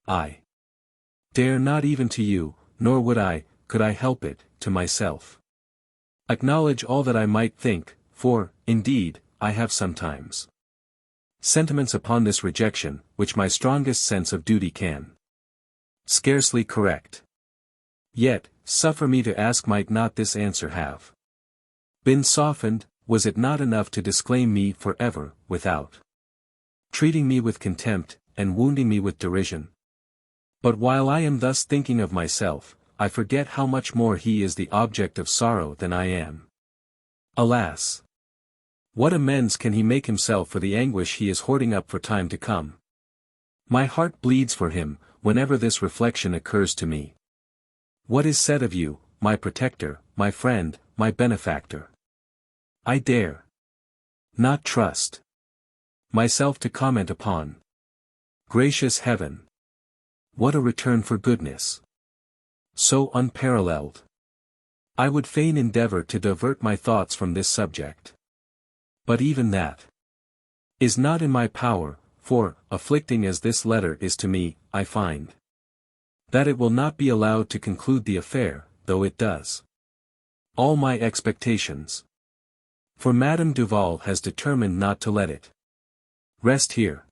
I dare not even to you, nor would I, could I help it, to myself. Acknowledge all that I might think, for, indeed, I have sometimes sentiments upon this rejection, which my strongest sense of duty can scarcely correct. Yet, suffer me to ask, might not this answer have been softened, was it not enough to disclaim me for ever, without treating me with contempt, and wounding me with derision? But while I am thus thinking of myself, I forget how much more he is the object of sorrow than I am. Alas! What amends can he make himself for the anguish he is hoarding up for time to come? My heart bleeds for him, whenever this reflection occurs to me. What is said of you, my protector, my friend, my benefactor? I dare not trust myself to comment upon. Gracious Heaven! What a return for goodness so unparalleled! I would fain endeavor to divert my thoughts from this subject. But even that is not in my power, for, afflicting as this letter is to me, I find that it will not be allowed to conclude the affair, though it does all my expectations. For Madame Duval has determined not to let it rest here.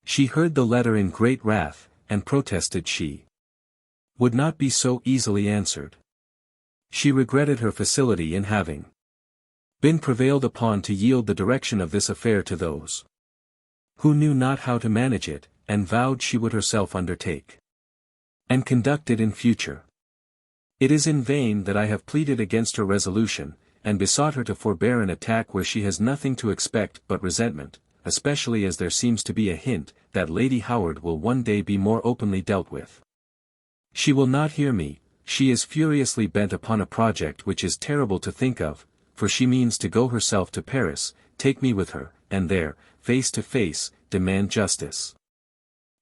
She heard the letter in great wrath, and protested she would not be so easily answered. She regretted her facility in having been prevailed upon to yield the direction of this affair to those who knew not how to manage it, and vowed she would herself undertake and conduct it in future. It is in vain that I have pleaded against her resolution, and besought her to forbear an attack where she has nothing to expect but resentment, especially as there seems to be a hint that Lady Howard will one day be more openly dealt with. She will not hear me. She is furiously bent upon a project which is terrible to think of, for she means to go herself to Paris, take me with her, and there, face to face, demand justice.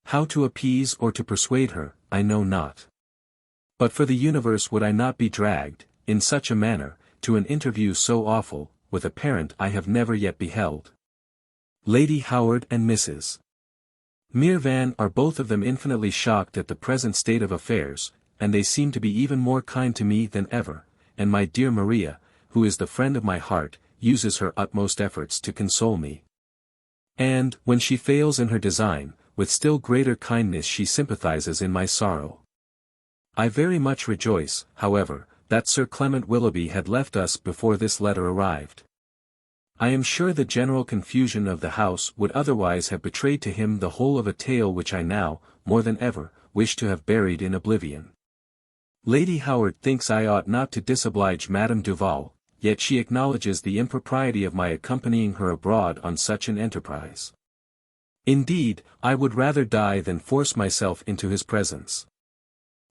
How to appease or to persuade her, I know not. But for the universe would I not be dragged, in such a manner, to an interview so awful, with a parent I have never yet beheld. Lady Howard and Mrs. Mirvan are both of them infinitely shocked at the present state of affairs, and they seem to be even more kind to me than ever, and my dear Maria, who is the friend of my heart, uses her utmost efforts to console me. And, when she fails in her design, with still greater kindness she sympathizes in my sorrow. I very much rejoice, however, that Sir Clement Willoughby had left us before this letter arrived. I am sure the general confusion of the house would otherwise have betrayed to him the whole of a tale which I now, more than ever, wish to have buried in oblivion. Lady Howard thinks I ought not to disoblige Madame Duval, yet she acknowledges the impropriety of my accompanying her abroad on such an enterprise. Indeed, I would rather die than force myself into his presence.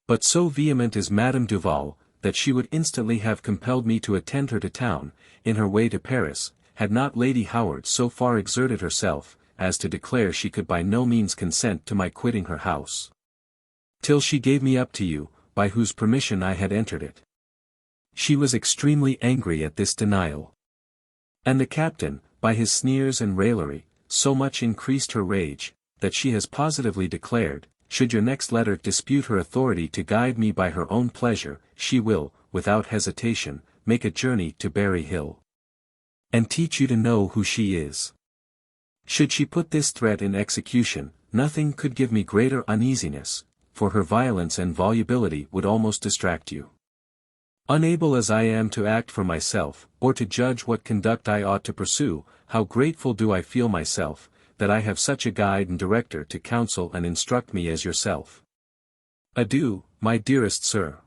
But so vehement is Madame Duval, that she would instantly have compelled me to attend her to town, in her way to Paris, had not Lady Howard so far exerted herself, as to declare she could by no means consent to my quitting her house, till she gave me up to you, by whose permission I had entered it. She was extremely angry at this denial. And the captain, by his sneers and raillery, so much increased her rage, that she has positively declared, should your next letter dispute her authority to guide me by her own pleasure, she will, without hesitation, make a journey to Berry Hill, and teach you to know who she is. Should she put this threat in execution, nothing could give me greater uneasiness, for her violence and volubility would almost distract you. Unable as I am to act for myself, or to judge what conduct I ought to pursue, how grateful do I feel myself, that I have such a guide and director to counsel and instruct me as yourself. Adieu, my dearest sir.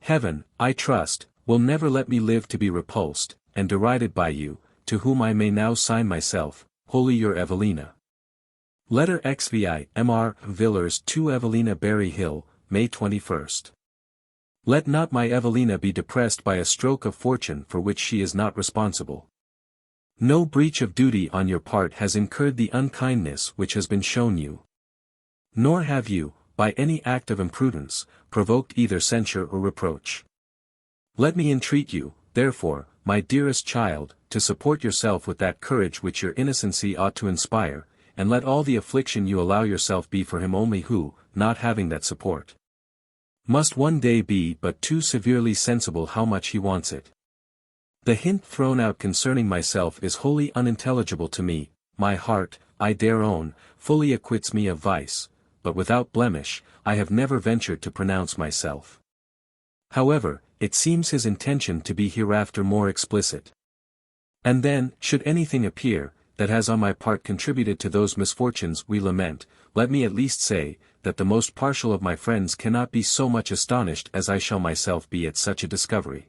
Heaven, I trust, will never let me live to be repulsed, and derided by you, to whom I may now sign myself, wholly your Evelina. Letter XVI Mr. Villars to Evelina Berry Hill, May 21st. Let not my Evelina be depressed by a stroke of fortune for which she is not responsible. No breach of duty on your part has incurred the unkindness which has been shown you. Nor have you, by any act of imprudence, provoked either censure or reproach. Let me entreat you, therefore, my dearest child, to support yourself with that courage which your innocency ought to inspire, and let all the affliction you allow yourself be for him only who, not having that support, must one day be but too severely sensible how much he wants it. The hint thrown out concerning myself is wholly unintelligible to me. My heart, I dare own, fully acquits me of vice, but without blemish, I have never ventured to pronounce myself. However, it seems his intention to be hereafter more explicit. And then, should anything appear, that has on my part contributed to those misfortunes we lament, let me at least say, that the most partial of my friends cannot be so much astonished as I shall myself be at such a discovery.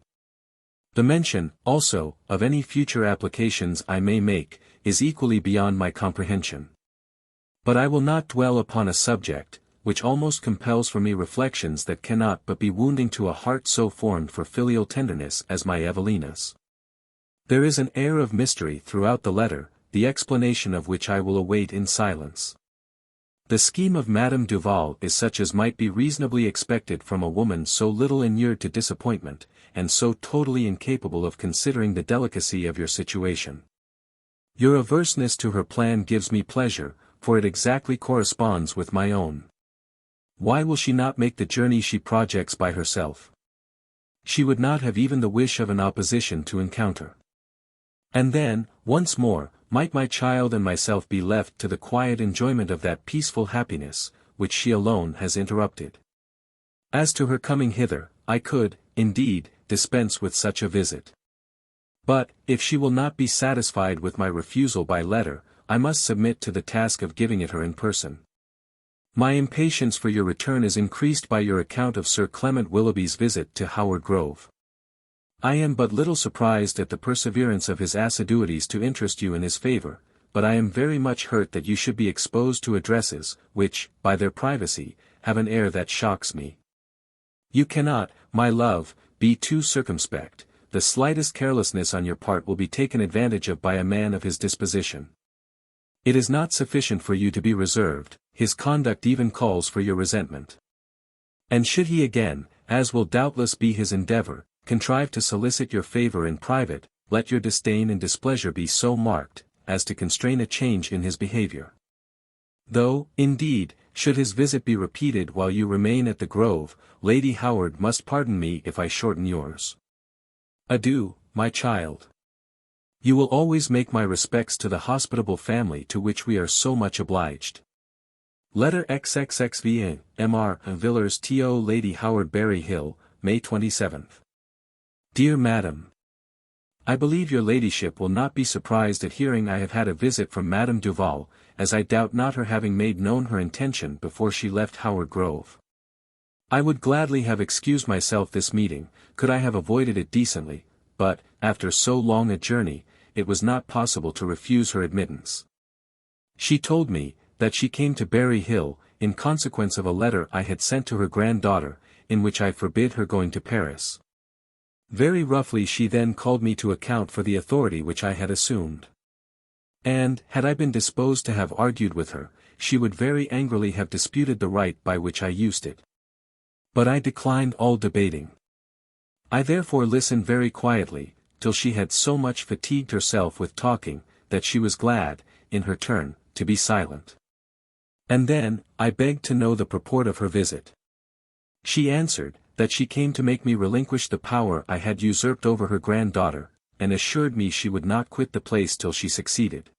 The mention, also, of any future applications I may make, is equally beyond my comprehension. But I will not dwell upon a subject, which almost compels from me reflections that cannot but be wounding to a heart so formed for filial tenderness as my Evelina's. There is an air of mystery throughout the letter, the explanation of which I will await in silence. The scheme of Madame Duval is such as might be reasonably expected from a woman so little inured to disappointment, and so totally incapable of considering the delicacy of your situation. Your averseness to her plan gives me pleasure, for it exactly corresponds with my own. Why will she not make the journey she projects by herself? She would not have even the wish of an opposition to encounter. And then, once more, might my child and myself be left to the quiet enjoyment of that peaceful happiness, which she alone has interrupted. As to her coming hither, I could, indeed, dispense with such a visit. But, if she will not be satisfied with my refusal by letter, I must submit to the task of giving it her in person. My impatience for your return is increased by your account of Sir Clement Willoughby's visit to Howard Grove. I am but little surprised at the perseverance of his assiduities to interest you in his favour, but I am very much hurt that you should be exposed to addresses, which, by their privacy, have an air that shocks me. You cannot, my love, be too circumspect. The slightest carelessness on your part will be taken advantage of by a man of his disposition. It is not sufficient for you to be reserved, his conduct even calls for your resentment. And should he again, as will doubtless be his endeavour, contrive to solicit your favour in private, let your disdain and displeasure be so marked, as to constrain a change in his behaviour. Though, indeed, should his visit be repeated while you remain at the Grove, Lady Howard must pardon me if I shorten yours. Adieu, my child. You will always make my respects to the hospitable family to which we are so much obliged. Letter XXXVA, Mr. Villars to Lady Howard, Berry Hill, May 27th. Dear Madam, I believe your ladyship will not be surprised at hearing I have had a visit from Madame Duval, as I doubt not her having made known her intention before she left Howard Grove. I would gladly have excused myself this meeting, could I have avoided it decently, but, after so long a journey, it was not possible to refuse her admittance. She told me, that she came to Berry Hill, in consequence of a letter I had sent to her granddaughter, in which I forbid her going to Paris. Very roughly she then called me to account for the authority which I had assumed. And, had I been disposed to have argued with her, she would very angrily have disputed the right by which I used it. But I declined all debating. I therefore listened very quietly, till she had so much fatigued herself with talking, that she was glad, in her turn, to be silent. And then, I begged to know the purport of her visit. She answered, that she came to make me relinquish the power I had usurped over her granddaughter, and assured me she would not quit the place till she succeeded.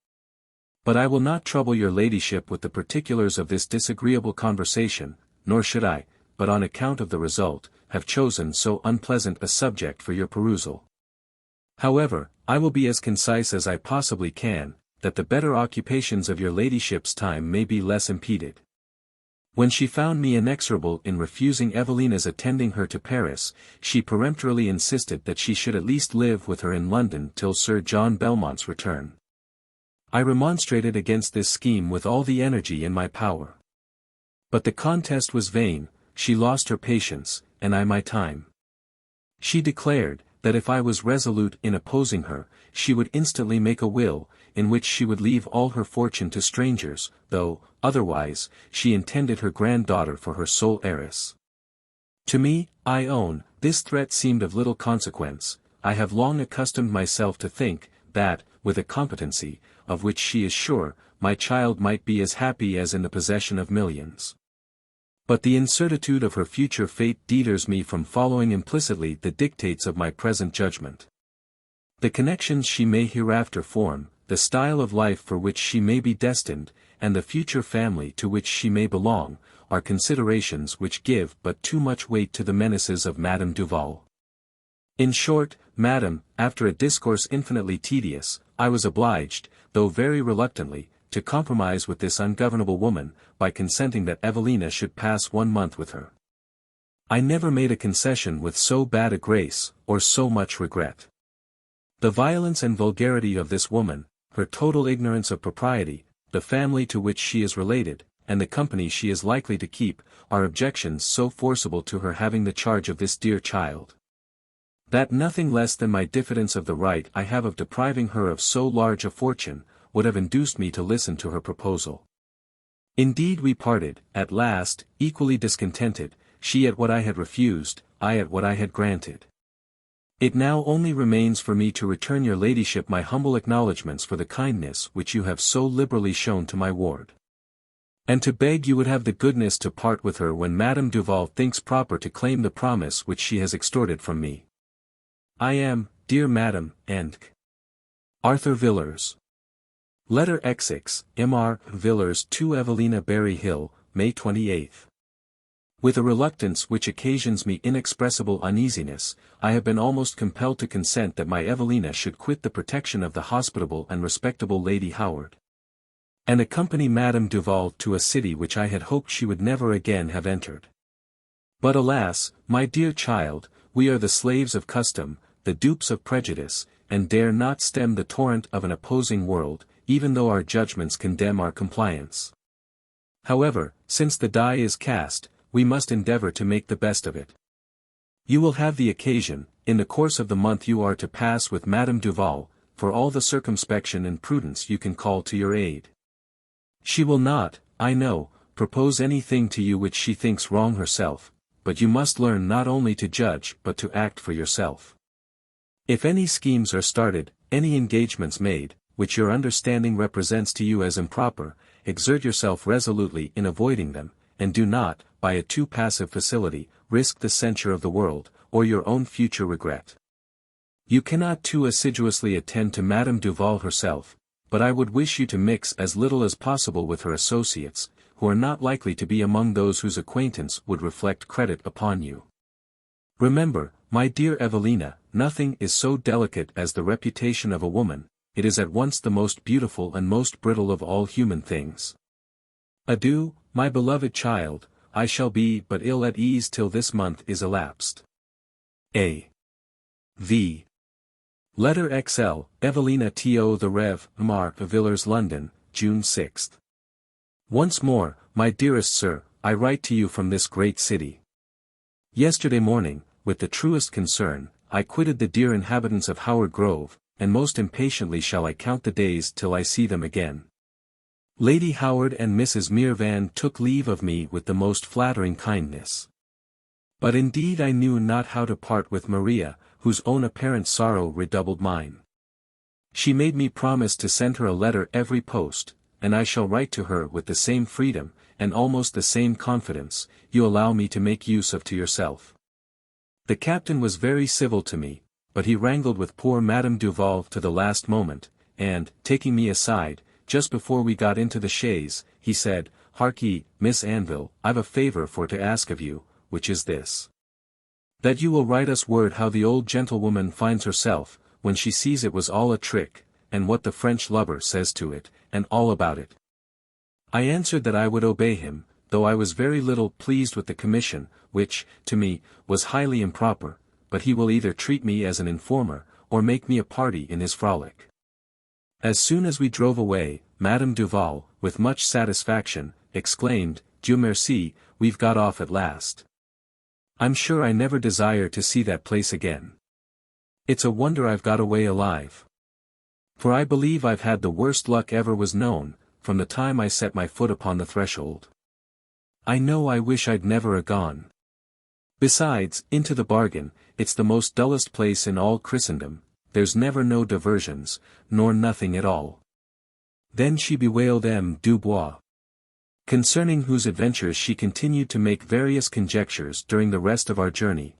But I will not trouble your ladyship with the particulars of this disagreeable conversation, nor should I, but on account of the result, have chosen so unpleasant a subject for your perusal. However, I will be as concise as I possibly can, that the better occupations of your ladyship's time may be less impeded. When she found me inexorable in refusing Evelina's attending her to Paris, she peremptorily insisted that she should at least live with her in London till Sir John Belmont's return. I remonstrated against this scheme with all the energy in my power. But the contest was vain, she lost her patience, and I my time. She declared, that if I was resolute in opposing her, she would instantly make a will, in which she would leave all her fortune to strangers, though, otherwise, she intended her granddaughter for her sole heiress. To me, I own, this threat seemed of little consequence. I have long accustomed myself to think, that, with a competency, of which she is sure, my child might be as happy as in the possession of millions. But the incertitude of her future fate deters me from following implicitly the dictates of my present judgment. The connections she may hereafter form, the style of life for which she may be destined, and the future family to which she may belong, are considerations which give but too much weight to the menaces of Madame Duval. In short, Madam, after a discourse infinitely tedious, I was obliged, though very reluctantly, to compromise with this ungovernable woman, by consenting that Evelina should pass 1 month with her. I never made a concession with so bad a grace, or so much regret. The violence and vulgarity of this woman, her total ignorance of propriety, the family to which she is related, and the company she is likely to keep, are objections so forcible to her having the charge of this dear child, that nothing less than my diffidence of the right I have of depriving her of so large a fortune, would have induced me to listen to her proposal. Indeed we parted, at last, equally discontented, she at what I had refused, I at what I had granted. It now only remains for me to return your ladyship my humble acknowledgments for the kindness which you have so liberally shown to my ward. And to beg you would have the goodness to part with her when Madame Duval thinks proper to claim the promise which she has extorted from me. I am, dear Madam, and Arthur Villars. Letter XX, M.R. Villars to Evelina Berry Hill, May 28. With a reluctance which occasions me inexpressible uneasiness, I have been almost compelled to consent that my Evelina should quit the protection of the hospitable and respectable Lady Howard, and accompany Madame Duval to a city which I had hoped she would never again have entered. But alas, my dear child, we are the slaves of custom, the dupes of prejudice, and dare not stem the torrent of an opposing world, even though our judgments condemn our compliance. However, since the die is cast, we must endeavor to make the best of it. You will have the occasion, in the course of the month you are to pass with Madame Duval, for all the circumspection and prudence you can call to your aid. She will not, I know, propose anything to you which she thinks wrong herself, but you must learn not only to judge but to act for yourself. If any schemes are started, any engagements made, which your understanding represents to you as improper, exert yourself resolutely in avoiding them, and do not, by a too passive facility, risk the censure of the world, or your own future regret. You cannot too assiduously attend to Madame Duval herself, but I would wish you to mix as little as possible with her associates, who are not likely to be among those whose acquaintance would reflect credit upon you. Remember, my dear Evelina, nothing is so delicate as the reputation of a woman, it is at once the most beautiful and most brittle of all human things. Adieu, my beloved child, I shall be but ill at ease till this month is elapsed. A. V. Letter XL, Evelina to the Rev. Mr. Villars, London, June 6. Once more, my dearest sir, I write to you from this great city. Yesterday morning, with the truest concern, I quitted the dear inhabitants of Howard Grove, and most impatiently shall I count the days till I see them again. Lady Howard and Mrs. Mirvan took leave of me with the most flattering kindness. But indeed I knew not how to part with Maria, whose own apparent sorrow redoubled mine. She made me promise to send her a letter every post, and I shall write to her with the same freedom, and almost the same confidence, you allow me to make use of to yourself. The captain was very civil to me, but he wrangled with poor Madame Duval to the last moment, and, taking me aside, just before we got into the chaise, he said, "Hark ye, Miss Anville, I've a favour for to ask of you, which is this. That you will write us word how the old gentlewoman finds herself, when she sees it was all a trick, and what the French lubber says to it, and all about it." I answered that I would obey him, though I was very little pleased with the commission, which, to me, was highly improper, but he will either treat me as an informer, or make me a party in his frolic. As soon as we drove away, Madame Duval, with much satisfaction, exclaimed, "Dieu merci, we've got off at last. I'm sure I never desire to see that place again. It's a wonder I've got away alive. For I believe I've had the worst luck ever was known, from the time I set my foot upon the threshold. I know I wish I'd never a-gone. Besides, into the bargain, it's the most dullest place in all Christendom, there's never no diversions, nor nothing at all. Then she bewailed M. Dubois, concerning whose adventures she continued to make various conjectures during the rest of our journey.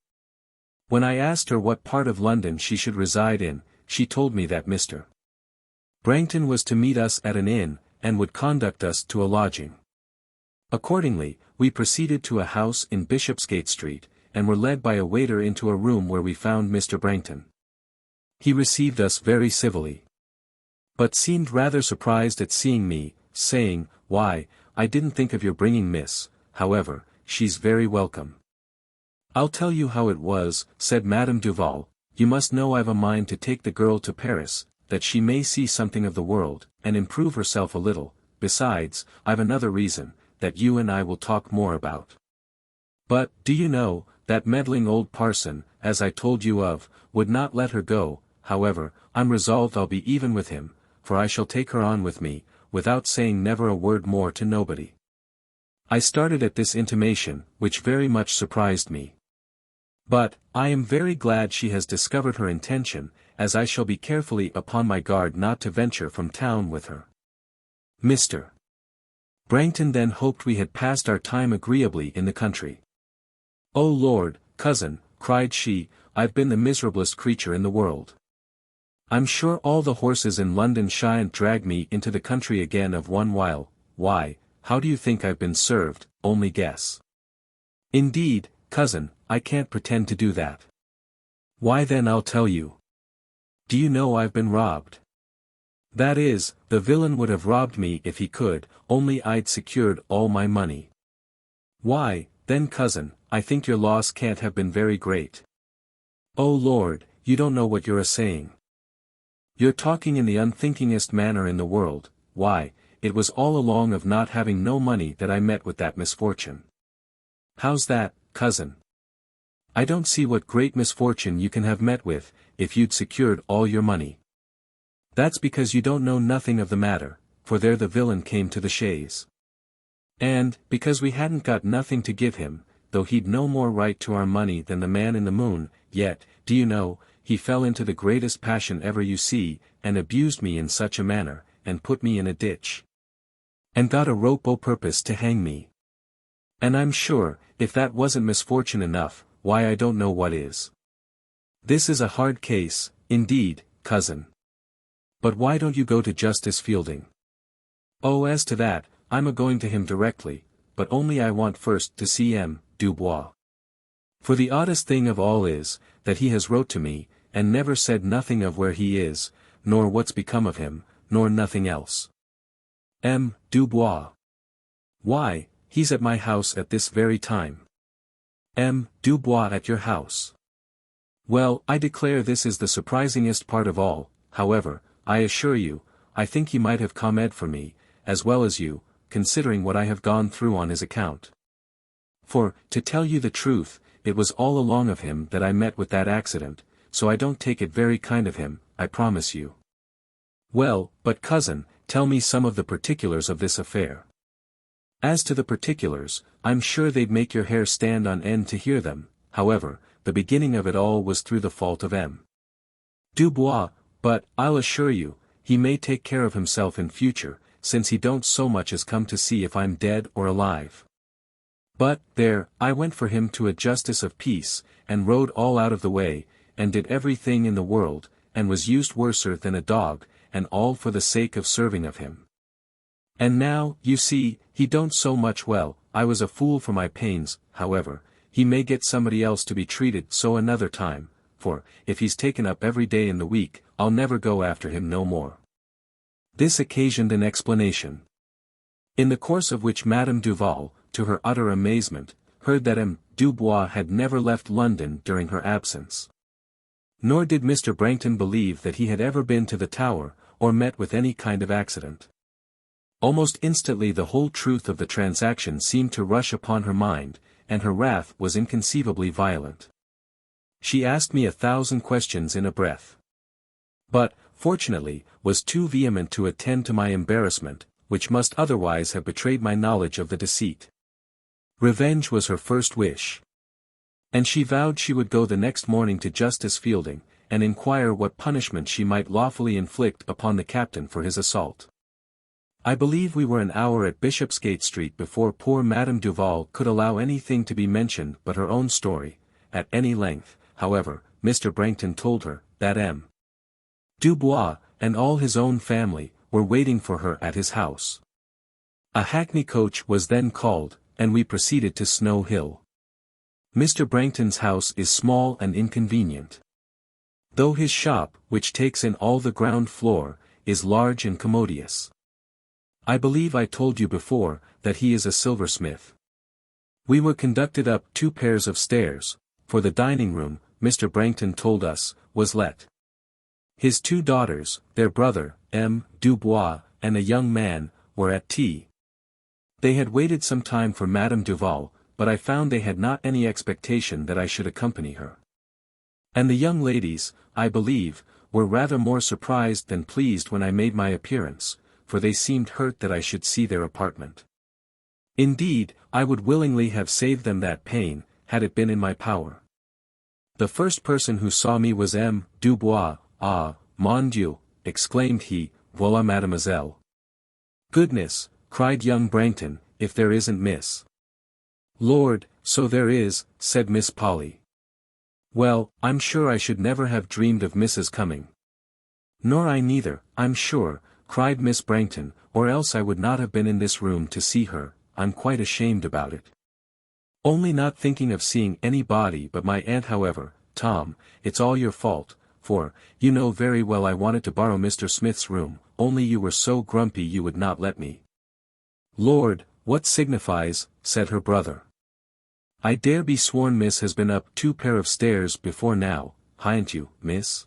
When I asked her what part of London she should reside in, she told me that Mr. Brangton was to meet us at an inn, and would conduct us to a lodging. Accordingly, we proceeded to a house in Bishopsgate Street, and were led by a waiter into a room where we found Mr. Brangton. He received us very civilly, but seemed rather surprised at seeing me, saying, "Why, I didn't think of your bringing Miss, however, she's very welcome." "I'll tell you how it was," said Madame Duval. "You must know I've a mind to take the girl to Paris, that she may see something of the world, and improve herself a little. Besides, I've another reason, that you and I will talk more about. But, do you know, that meddling old parson, as I told you of, would not let her go. However, I'm resolved I'll be even with him, for I shall take her on with me, without saying never a word more to nobody." I started at this intimation, which very much surprised me. "But, I am very glad she has discovered her intention, as I shall be carefully upon my guard not to venture from town with her." Mr. Brangton then hoped we had passed our time agreeably in the country. "Oh Lord, cousin," cried she, "I've been the miserablest creature in the world. I'm sure all the horses in London shan't drag me into the country again of one while. Why, how do you think I've been served, only guess." "Indeed, cousin, I can't pretend to do that." "Why then I'll tell you. Do you know I've been robbed? That is, the villain would have robbed me if he could, only I'd secured all my money." "Why, then cousin, I think your loss can't have been very great." "Oh Lord, you don't know what you're a-saying. You're talking in the unthinkingest manner in the world. Why, it was all along of not having no money that I met with that misfortune." "How's that, cousin? I don't see what great misfortune you can have met with, if you'd secured all your money." "That's because you don't know nothing of the matter, for there the villain came to the chaise. And, because we hadn't got nothing to give him, though he'd no more right to our money than the man in the moon, yet, do you know, he fell into the greatest passion ever you see, and abused me in such a manner, and put me in a ditch, and got a rope o' purpose to hang me. And I'm sure, if that wasn't misfortune enough, why I don't know what is. This is a hard case, indeed, cousin. But why don't you go to Justice Fielding?" "Oh, as to that, I'm a-going to him directly, but only I want first to see M. Dubois. For the oddest thing of all is, that he has wrote to me, and never said nothing of where he is, nor what's become of him, nor nothing else." "M. Dubois? Why, he's at my house at this very time." "M. Dubois at your house? Well, I declare this is the surprisingest part of all. However, I assure you, I think he might have come for me, as well as you, considering what I have gone through on his account. For, to tell you the truth, it was all along of him that I met with that accident, so I don't take it very kind of him, I promise you." "Well, but cousin, tell me some of the particulars of this affair." "As to the particulars, I'm sure they'd make your hair stand on end to hear them. However, the beginning of it all was through the fault of M. Dubois, but, I'll assure you, he may take care of himself in future, since he don't so much as come to see if I'm dead or alive. But, there, I went for him to a justice of peace, and rode all out of the way, and did everything in the world, and was used worser than a dog, and all for the sake of serving of him. And now, you see, he don't so much well. I was a fool for my pains. However, he may get somebody else to be treated so another time, for, if he's taken up every day in the week, I'll never go after him no more." This occasioned an explanation, in the course of which Madame Duval, to her utter amazement, heard that M. Dubois had never left London during her absence. Nor did Mr. Brangton believe that he had ever been to the Tower, or met with any kind of accident. Almost instantly the whole truth of the transaction seemed to rush upon her mind, and her wrath was inconceivably violent. She asked me 1,000 questions in a breath, but, fortunately, was too vehement to attend to my embarrassment, which must otherwise have betrayed my knowledge of the deceit. Revenge was her first wish, and she vowed she would go the next morning to Justice Fielding, and inquire what punishment she might lawfully inflict upon the captain for his assault. I believe we were an hour at Bishopsgate Street before poor Madame Duval could allow anything to be mentioned but her own story. At any length, however, Mr. Brangton told her, that M. Dubois, and all his own family, were waiting for her at his house. A hackney coach was then called, and we proceeded to Snow Hill. Mr. Brangton's house is small and inconvenient. Though his shop, which takes in all the ground floor, is large and commodious. I believe I told you before, that he is a silversmith. We were conducted up 2 pairs of stairs, for the dining room, Mr. Brangton told us, was let. His 2 daughters, their brother, M. Dubois, and a young man, were at tea. They had waited some time for Madame Duval, but I found they had not any expectation that I should accompany her. And the young ladies, I believe, were rather more surprised than pleased when I made my appearance, for they seemed hurt that I should see their apartment. Indeed, I would willingly have saved them that pain, had it been in my power. The first person who saw me was M. Dubois. "Ah, mon Dieu," exclaimed he, "voilà mademoiselle." "Goodness," cried young Brangton, "if there isn't Miss." "Lord, so there is," said Miss Polly. "Well, I'm sure I should never have dreamed of Mrs. coming." "Nor I neither, I'm sure," cried Miss Brangton, "or else I would not have been in this room to see her. I'm quite ashamed about it. Only not thinking of seeing anybody but my aunt. However, Tom, it's all your fault, for, you know very well I wanted to borrow Mr. Smith's room, only you were so grumpy you would not let me." "Lord, what signifies," said her brother. "I dare be sworn Miss has been up 2 pair of stairs before now, hain't you, Miss?"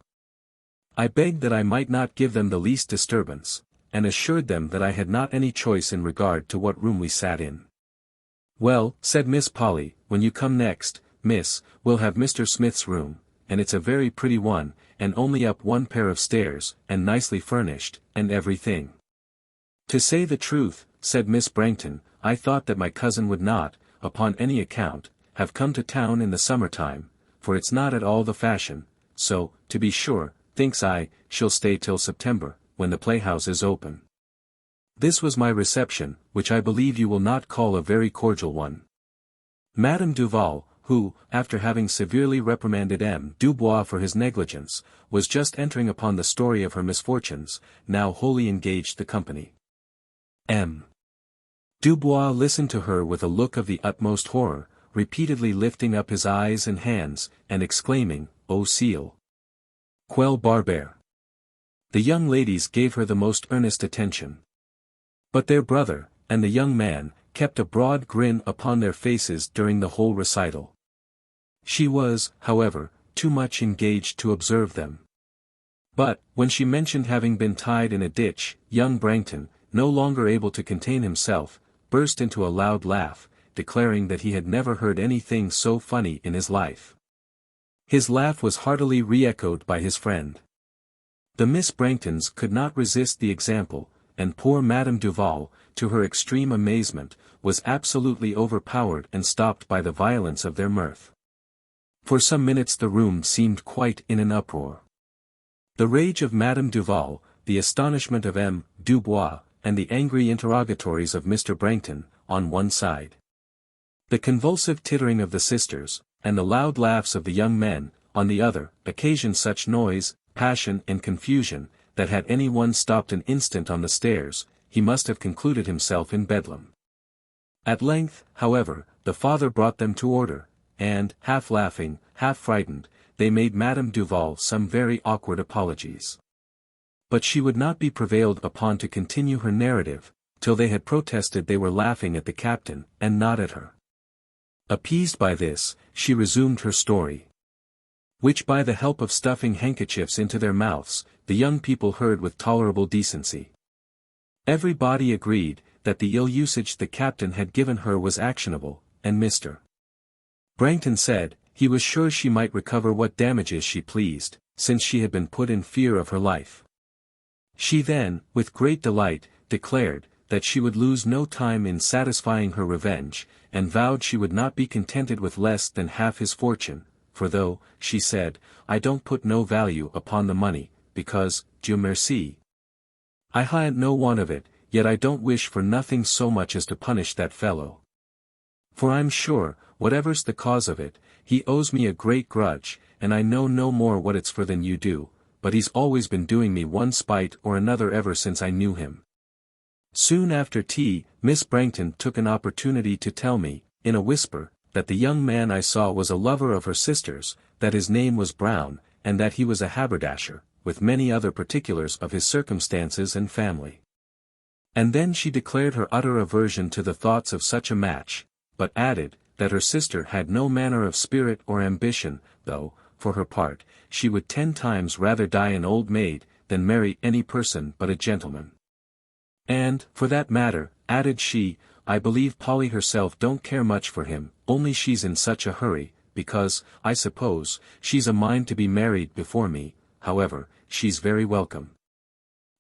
I begged that I might not give them the least disturbance, and assured them that I had not any choice in regard to what room we sat in. "Well," said Miss Polly, "when you come next, Miss, we'll have Mr. Smith's room, and it's a very pretty one, and only up 1 pair of stairs, and nicely furnished, and everything." "To say the truth," said Miss Brangton, "I thought that my cousin would not, upon any account, have come to town in the summer-time, for it's not at all the fashion, so, to be sure, thinks I, she'll stay till September, when the playhouse is open." This was my reception, which I believe you will not call a very cordial one. Madame Duval, who, after having severely reprimanded M. Dubois for his negligence, was just entering upon the story of her misfortunes, now wholly engaged the company. M. Dubois listened to her with a look of the utmost horror, repeatedly lifting up his eyes and hands, and exclaiming, "O ciel! Quel barbare!" The young ladies gave her the most earnest attention. But their brother, and the young man, kept a broad grin upon their faces during the whole recital. She was, however, too much engaged to observe them. But, when she mentioned having been tied in a ditch, young Brangton, no longer able to contain himself, burst into a loud laugh, declaring that he had never heard anything so funny in his life. His laugh was heartily re-echoed by his friend. The Miss Brangtons could not resist the example, and poor Madame Duval, to her extreme amazement, was absolutely overpowered and stopped by the violence of their mirth. For some minutes the room seemed quite in an uproar. The rage of Madame Duval, the astonishment of M. Dubois, and the angry interrogatories of Mr. Brangton, on one side. The convulsive tittering of the sisters, and the loud laughs of the young men, on the other, occasioned such noise, passion and confusion, that had any one stopped an instant on the stairs, he must have concluded himself in Bedlam. At length, however, the father brought them to order, and, half laughing, half frightened, they made Madame Duval some very awkward apologies. But she would not be prevailed upon to continue her narrative, till they had protested they were laughing at the captain, and not at her. Appeased by this, she resumed her story, which by the help of stuffing handkerchiefs into their mouths, the young people heard with tolerable decency. Everybody agreed, that the ill usage the captain had given her was actionable, and Mr. Brangton said, he was sure she might recover what damages she pleased, since she had been put in fear of her life. She then, with great delight, declared, that she would lose no time in satisfying her revenge, and vowed she would not be contented with less than half his fortune, for though, she said, I don't put no value upon the money, because, Dieu merci, I ha'n't no want of it, yet I don't wish for nothing so much as to punish that fellow. For I'm sure, whatever's the cause of it, he owes me a great grudge, and I know no more what it's for than you do, but he's always been doing me one spite or another ever since I knew him. Soon after tea, Miss Brangton took an opportunity to tell me, in a whisper, that the young man I saw was a lover of her sister's, that his name was Brown, and that he was a haberdasher, with many other particulars of his circumstances and family. And then she declared her utter aversion to the thoughts of such a match, but added, that her sister had no manner of spirit or ambition, though, for her part, she would 10 times rather die an old maid, than marry any person but a gentleman. And, for that matter, added she, I believe Polly herself don't care much for him, only she's in such a hurry, because, I suppose, she's a mind to be married before me. However, she's very welcome.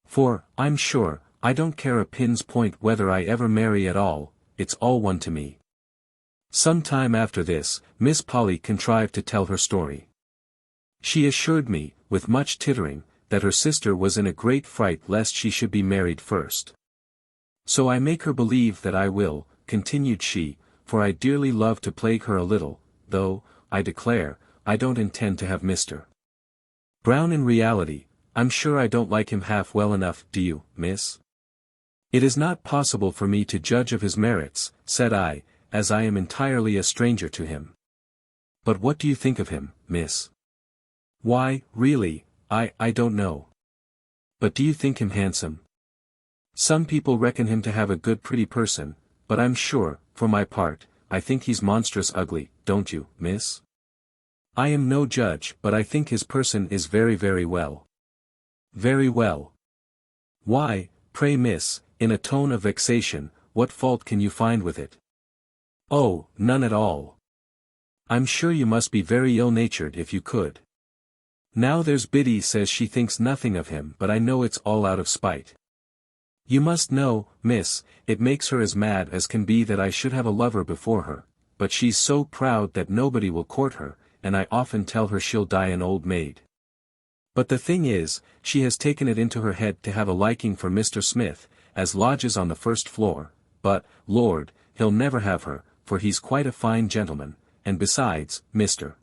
For, I'm sure, I don't care a pin's point whether I ever marry at all, it's all one to me. Some time after this, Miss Polly contrived to tell her story. She assured me, with much tittering, that her sister was in a great fright lest she should be married first. So I make her believe that I will, continued she, for I dearly love to plague her a little, though, I declare, I don't intend to have Mr. Brown in reality. I'm sure I don't like him half well enough, do you, miss? It is not possible for me to judge of his merits, said I, as I am entirely a stranger to him. But what do you think of him, miss? Why, really, I don't know. But do you think him handsome? Some people reckon him to have a good pretty person, but I'm sure, for my part, I think he's monstrous ugly, don't you, miss? I am no judge, but I think his person is very very well. Very well. Why, pray miss, in a tone of vexation, what fault can you find with it? Oh, none at all. I'm sure you must be very ill-natured if you could. Now there's Biddy says she thinks nothing of him, but I know it's all out of spite. You must know, miss, it makes her as mad as can be that I should have a lover before her, but she's so proud that nobody will court her, and I often tell her she'll die an old maid. But the thing is, she has taken it into her head to have a liking for Mr. Smith, as lodges on the first floor, but, Lord, he'll never have her, for he's quite a fine gentleman, and besides, Mr.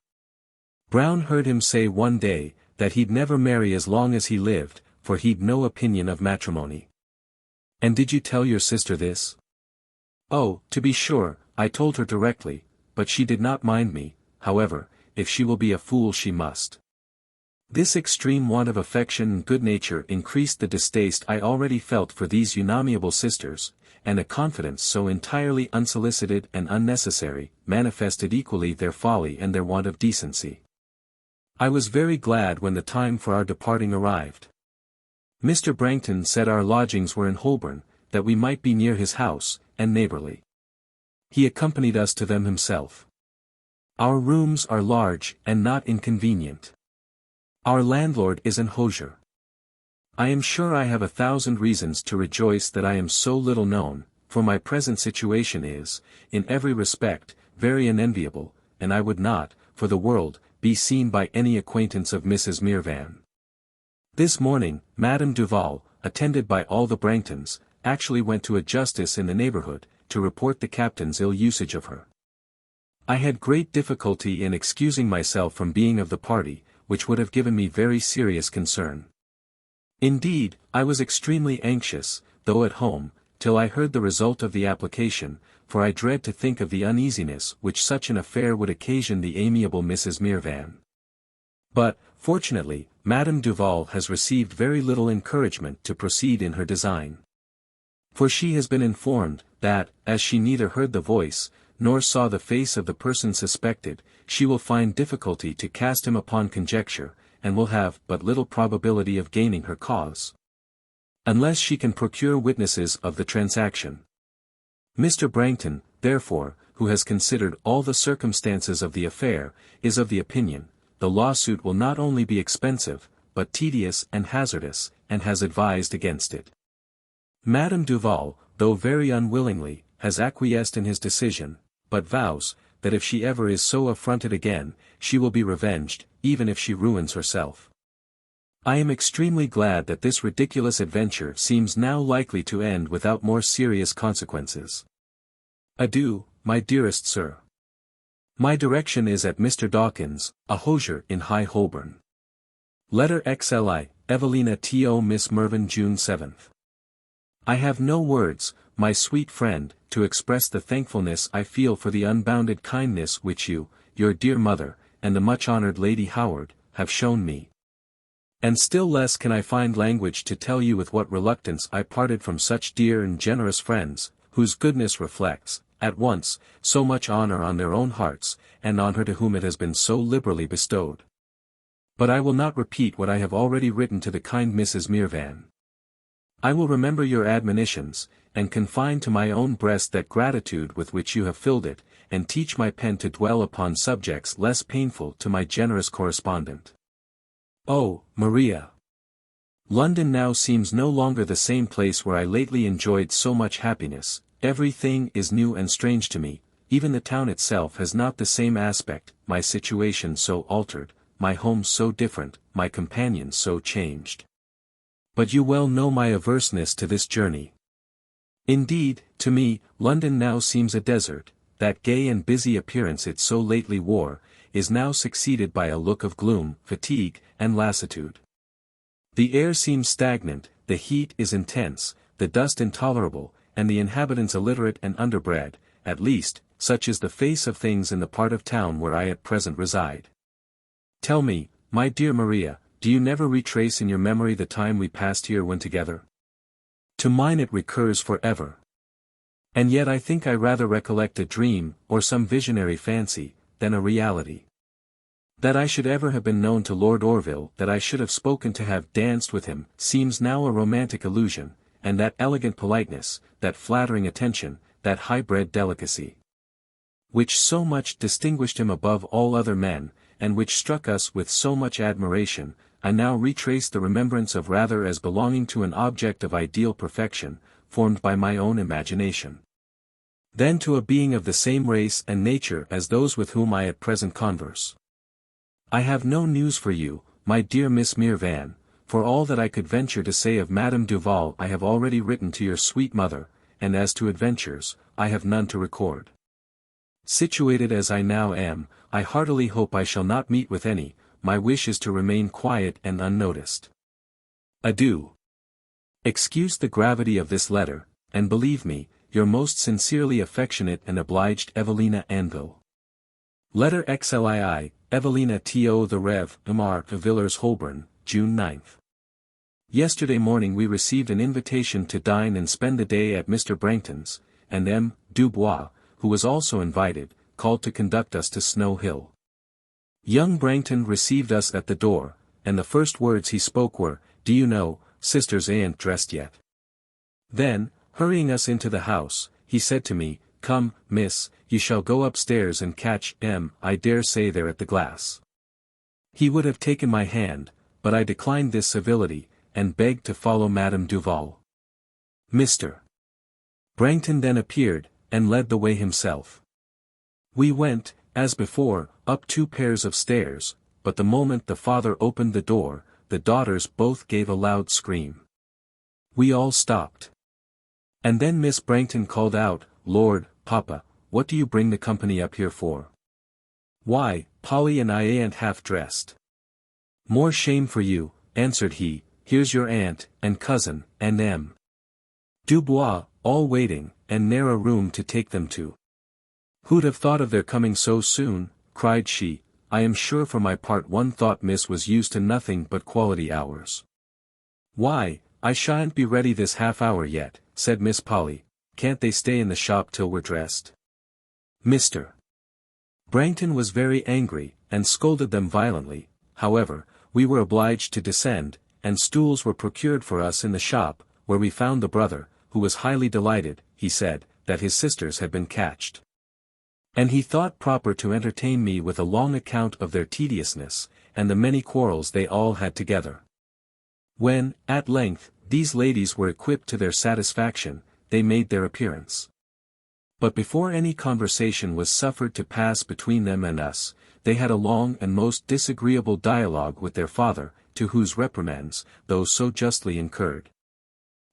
Brown heard him say one day, that he'd never marry as long as he lived, for he'd no opinion of matrimony. And did you tell your sister this? Oh, to be sure, I told her directly, but she did not mind me. However, if she will be a fool she must. This extreme want of affection and good nature increased the distaste I already felt for these unamiable sisters, and a confidence so entirely unsolicited and unnecessary, manifested equally their folly and their want of decency. I was very glad when the time for our departing arrived. Mr. Brangton said our lodgings were in Holborn, that we might be near his house, and neighbourly. He accompanied us to them himself. Our rooms are large and not inconvenient. Our landlord is an hosier. I am sure I have 1,000 reasons to rejoice that I am so little known, for my present situation is, in every respect, very unenviable, and I would not, for the world, be seen by any acquaintance of Mrs. Mirvan. This morning, Madame Duval, attended by all the Brangtons, actually went to a justice in the neighbourhood, to report the captain's ill usage of her. I had great difficulty in excusing myself from being of the party, which would have given me very serious concern. Indeed, I was extremely anxious, though at home, till I heard the result of the application, for I dread to think of the uneasiness which such an affair would occasion the amiable Mrs. Mirvan. But, fortunately, Madame Duval has received very little encouragement to proceed in her design. For she has been informed, that, as she neither heard the voice, nor saw the face of the person suspected, she will find difficulty to cast him upon conjecture, and will have but little probability of gaining her cause, unless she can procure witnesses of the transaction. Mr. Brangton, therefore, who has considered all the circumstances of the affair, is of the opinion, the lawsuit will not only be expensive, but tedious and hazardous, and has advised against it. Madame Duval, though very unwillingly, has acquiesced in his decision, but vows, that if she ever is so affronted again, she will be revenged, even if she ruins herself. I am extremely glad that this ridiculous adventure seems now likely to end without more serious consequences. Adieu, my dearest sir. My direction is at Mr. Dawkins, a hosier in High Holborn. Letter XLI, Evelina to Miss Mervyn, June 7th. I have no words, my sweet friend, to express the thankfulness I feel for the unbounded kindness which you, your dear mother, and the much-honored Lady Howard, have shown me. And still less can I find language to tell you with what reluctance I parted from such dear and generous friends, whose goodness reflects, at once, so much honor on their own hearts, and on her to whom it has been so liberally bestowed. But I will not repeat what I have already written to the kind Mrs. Mirvan. I will remember your admonitions, and confine to my own breast that gratitude with which you have filled it, and teach my pen to dwell upon subjects less painful to my generous correspondent. Oh, Maria! London now seems no longer the same place where I lately enjoyed so much happiness. Everything is new and strange to me, even the town itself has not the same aspect, my situation so altered, my home so different, my companions so changed. But you well know my averseness to this journey. Indeed, to me, London now seems a desert. That gay and busy appearance it so lately wore, is now succeeded by a look of gloom, fatigue, and lassitude. The air seems stagnant, the heat is intense, the dust intolerable, and the inhabitants illiterate and underbred, at least, such is the face of things in the part of town where I at present reside. Tell me, my dear Maria, do you never retrace in your memory the time we passed here when together? To mine it recurs forever. And yet I think I rather recollect a dream, or some visionary fancy, than a reality. That I should ever have been known to Lord Orville, that I should have spoken to have danced with him, seems now a romantic illusion, and that elegant politeness, that flattering attention, that high-bred delicacy, which so much distinguished him above all other men, and which struck us with so much admiration, I now retrace the remembrance of rather as belonging to an object of ideal perfection, formed by my own imagination, than to a being of the same race and nature as those with whom I at present converse. I have no news for you, my dear Miss Mirvan, for all that I could venture to say of Madame Duval I have already written to your sweet mother, and as to adventures, I have none to record. Situated as I now am, I heartily hope I shall not meet with any. My wish is to remain quiet and unnoticed. Adieu. Excuse the gravity of this letter, and believe me, your most sincerely affectionate and obliged Evelina Anville. Letter XLII, Evelina to the Rev. Mr. Villars, Holborn, June 9th. Yesterday morning we received an invitation to dine and spend the day at Mr. Brangton's, and M. Dubois, who was also invited, called to conduct us to Snow Hill. Young Brangton received us at the door, and the first words he spoke were, "Do you know, sisters ain't dressed yet?" Then, hurrying us into the house, he said to me, "Come, miss, you shall go upstairs and catch M. I dare say they're at the glass." He would have taken my hand, but I declined this civility, and begged to follow Madame Duval. Mr. Brangton then appeared, and led the way himself. We went, as before, up 2 pairs of stairs, but the moment the father opened the door, the daughters both gave a loud scream. We all stopped. And then Miss Brangton called out, "Lord, Papa, what do you bring the company up here for?" "Why, Polly and I ain't half dressed." "More shame for you," answered he, "here's your aunt, and cousin, and M. Dubois, all waiting, and ne'er a room to take them to." "Who'd have thought of their coming so soon?" cried she. "I am sure for my part one thought Miss was used to nothing but quality hours." "Why, I shan't be ready this half hour yet," said Miss Polly. "Can't they stay in the shop till we're dressed?" Mr. Brangton was very angry, and scolded them violently. However, we were obliged to descend, and stools were procured for us in the shop, where we found the brother, who was highly delighted, he said, that his sisters had been catched. And he thought proper to entertain me with a long account of their tediousness, and the many quarrels they all had together. When, at length, these ladies were equipped to their satisfaction, they made their appearance. But before any conversation was suffered to pass between them and us, they had a long and most disagreeable dialogue with their father, to whose reprimands, though so justly incurred.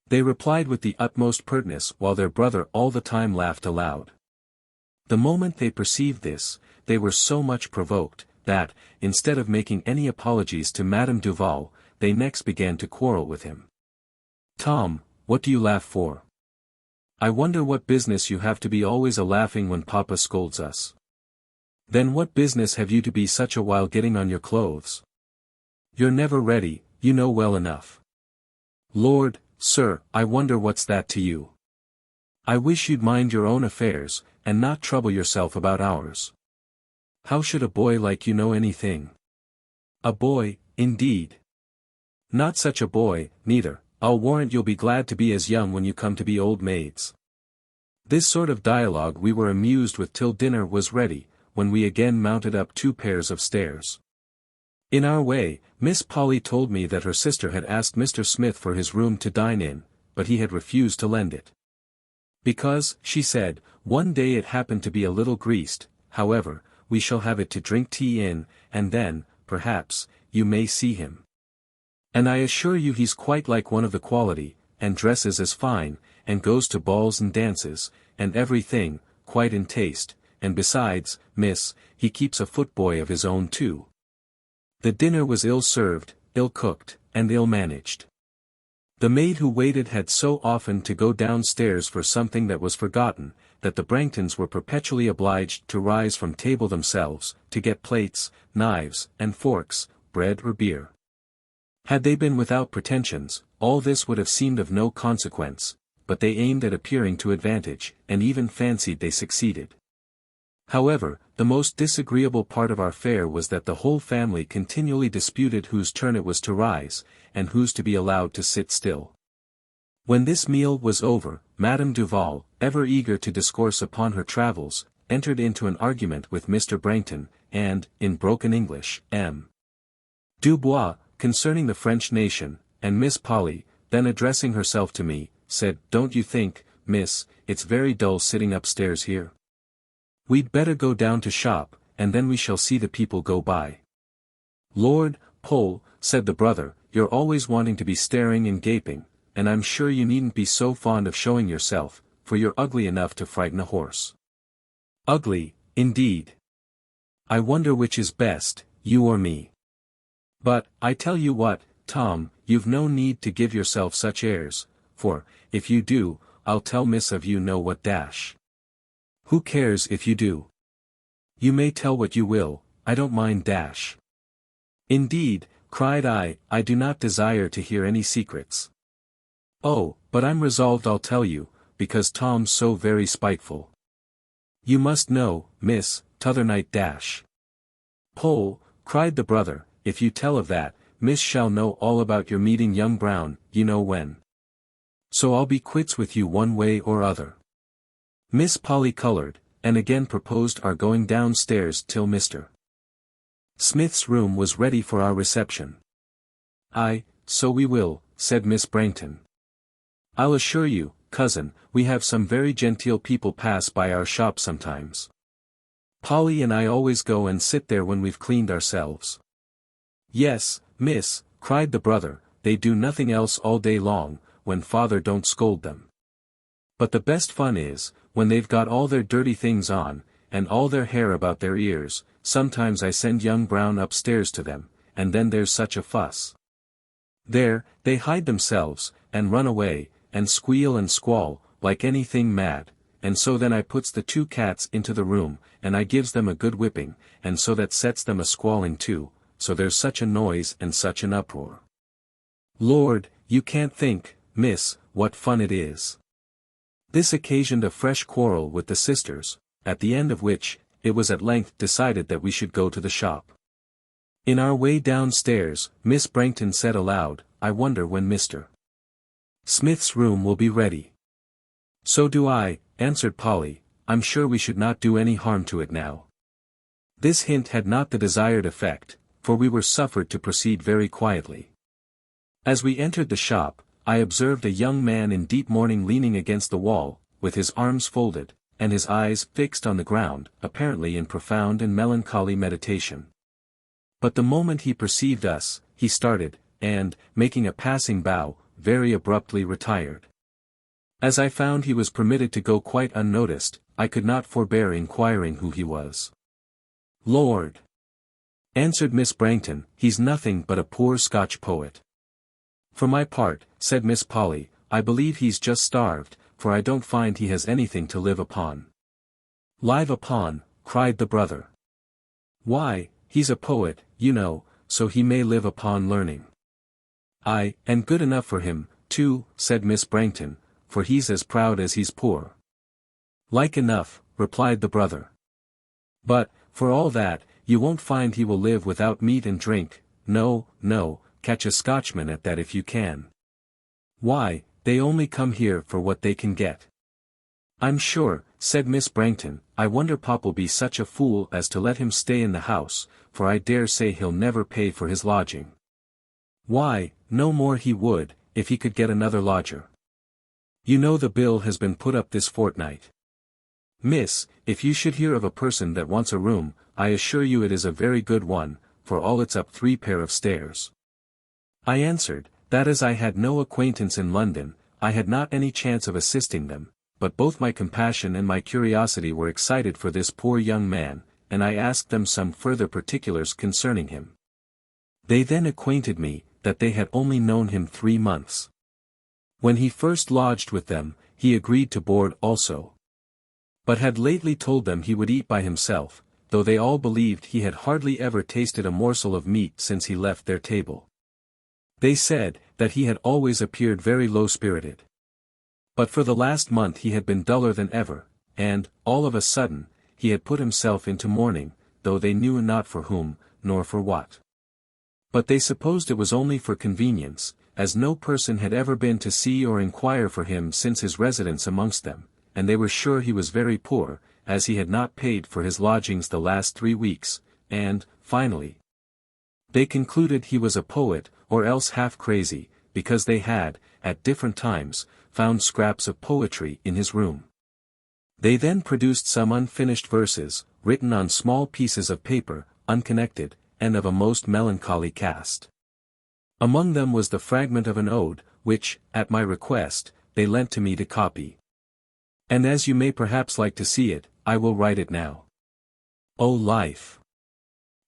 They replied with the utmost pertness while their brother all the time laughed aloud. The moment they perceived this, they were so much provoked, that, instead of making any apologies to Madame Duval, they next began to quarrel with him. "Tom, what do you laugh for? I wonder what business you have to be always a-laughing when papa scolds us. Then what business have you to be such a while getting on your clothes? You're never ready, you know well enough. Lord, sir, I wonder what's that to you? I wish you'd mind your own affairs, and not trouble yourself about ours. How should a boy like you know anything? A boy, indeed. Not such a boy, neither. I'll warrant you'll be glad to be as young when you come to be old maids." This sort of dialogue we were amused with till dinner was ready, when we again mounted up 2 pairs of stairs. In our way, Miss Polly told me that her sister had asked Mr. Smith for his room to dine in, but he had refused to lend it. Because, she said, one day it happened to be a little greased. However, we shall have it to drink tea in, and then, perhaps, you may see him. And I assure you he's quite like one of the quality, and dresses as fine, and goes to balls and dances, and everything, quite in taste, and besides, miss, he keeps a footboy of his own too. The dinner was ill-served, ill-cooked, and ill-managed. The maid who waited had so often to go downstairs for something that was forgotten, that the Branghtons were perpetually obliged to rise from table themselves, to get plates, knives, and forks, bread or beer. Had they been without pretensions, all this would have seemed of no consequence, but they aimed at appearing to advantage, and even fancied they succeeded. However, the most disagreeable part of our fare was that the whole family continually disputed whose turn it was to rise, and whose to be allowed to sit still. When this meal was over, Madame Duval, ever eager to discourse upon her travels, entered into an argument with Mr. Brangton, and, in broken English, M. Dubois, concerning the French nation, and Miss Polly, then addressing herself to me, said, "Don't you think, miss, it's very dull sitting upstairs here? We'd better go down to shop, and then we shall see the people go by." "Lord, Pole," said the brother, "you're always wanting to be staring and gaping, and I'm sure you needn't be so fond of showing yourself, for you're ugly enough to frighten a horse." "Ugly, indeed. I wonder which is best, you or me. But, I tell you what, Tom, you've no need to give yourself such airs, for, if you do, I'll tell miss of you know what dash. Who cares if you do? You may tell what you will, I don't mind dash." "Indeed," cried I do not desire to hear any secrets." "Oh, but I'm resolved I'll tell you, because Tom's so very spiteful. You must know, miss, t'other night dash." "Pole," cried the brother, "if you tell of that, miss shall know all about your meeting young Brown, you know when. So I'll be quits with you one way or other." Miss Polly colored, and again proposed our going downstairs till Mr. Smith's room was ready for our reception. "Aye, so we will," said Miss Brangton. "I'll assure you, cousin, we have some very genteel people pass by our shop sometimes. Polly and I always go and sit there when we've cleaned ourselves." "Yes, miss," cried the brother, "they do nothing else all day long, when father don't scold them. But the best fun is, when they've got all their dirty things on, and all their hair about their ears. Sometimes I send young Brown upstairs to them, and then there's such a fuss. There, they hide themselves, and run away, and squeal and squall, like anything mad, and so then I puts the 2 cats into the room, and I gives them a good whipping, and so that sets them a squalling too, so there's such a noise and such an uproar. Lord, you can't think, miss, what fun it is." This occasioned a fresh quarrel with the sisters, at the end of which, it was at length decided that we should go to the shop. In our way downstairs, Miss Brangton said aloud, "I wonder when Mr. Smith's room will be ready." "So do I," answered Polly, "I'm sure we should not do any harm to it now." This hint had not the desired effect, for we were suffered to proceed very quietly. As we entered the shop, I observed a young man in deep mourning leaning against the wall, with his arms folded, and his eyes fixed on the ground, apparently in profound and melancholy meditation. But the moment he perceived us, he started, and, making a passing bow, very abruptly retired. As I found he was permitted to go quite unnoticed, I could not forbear inquiring who he was. "Lord," answered Miss Brangton, "he's nothing but a poor Scotch poet." "For my part," said Miss Polly, "I believe he's just starved, for I don't find he has anything to live upon." "Live upon," cried the brother. "Why, he's a poet, you know, so he may live upon learning." "Aye, and good enough for him, too," said Miss Brangton, "for he's as proud as he's poor." "Like enough," replied the brother. "But, for all that, you won't find he will live without meat and drink, no, no, catch a Scotchman at that if you can. Why, they only come here for what they can get." "I'm sure," said Miss Brangton, "I wonder Pop'll be such a fool as to let him stay in the house, for I dare say he'll never pay for his lodging." "Why, no more he would, if he could get another lodger. You know the bill has been put up this fortnight. Miss, if you should hear of a person that wants a room, I assure you it is a very good one, for all it's up 3 pair of stairs." I answered, that as I had no acquaintance in London, I had not any chance of assisting them, but both my compassion and my curiosity were excited for this poor young man, and I asked them some further particulars concerning him. They then acquainted me, that they had only known him 3 months. When he first lodged with them, he agreed to board also, but had lately told them he would eat by himself, though they all believed he had hardly ever tasted a morsel of meat since he left their table. They said, that he had always appeared very low-spirited. But for the last month he had been duller than ever, and, all of a sudden, he had put himself into mourning, though they knew not for whom, nor for what. But they supposed it was only for convenience, as no person had ever been to see or inquire for him since his residence amongst them, and they were sure he was very poor, as he had not paid for his lodgings the last 3 weeks, and, finally, they concluded he was a poet, or else half crazy, because they had, at different times, found scraps of poetry in his room. They then produced some unfinished verses, written on small pieces of paper, unconnected, and of a most melancholy cast. Among them was the fragment of an ode, which, at my request, they lent to me to copy. And as you may perhaps like to see it, I will write it now. O life!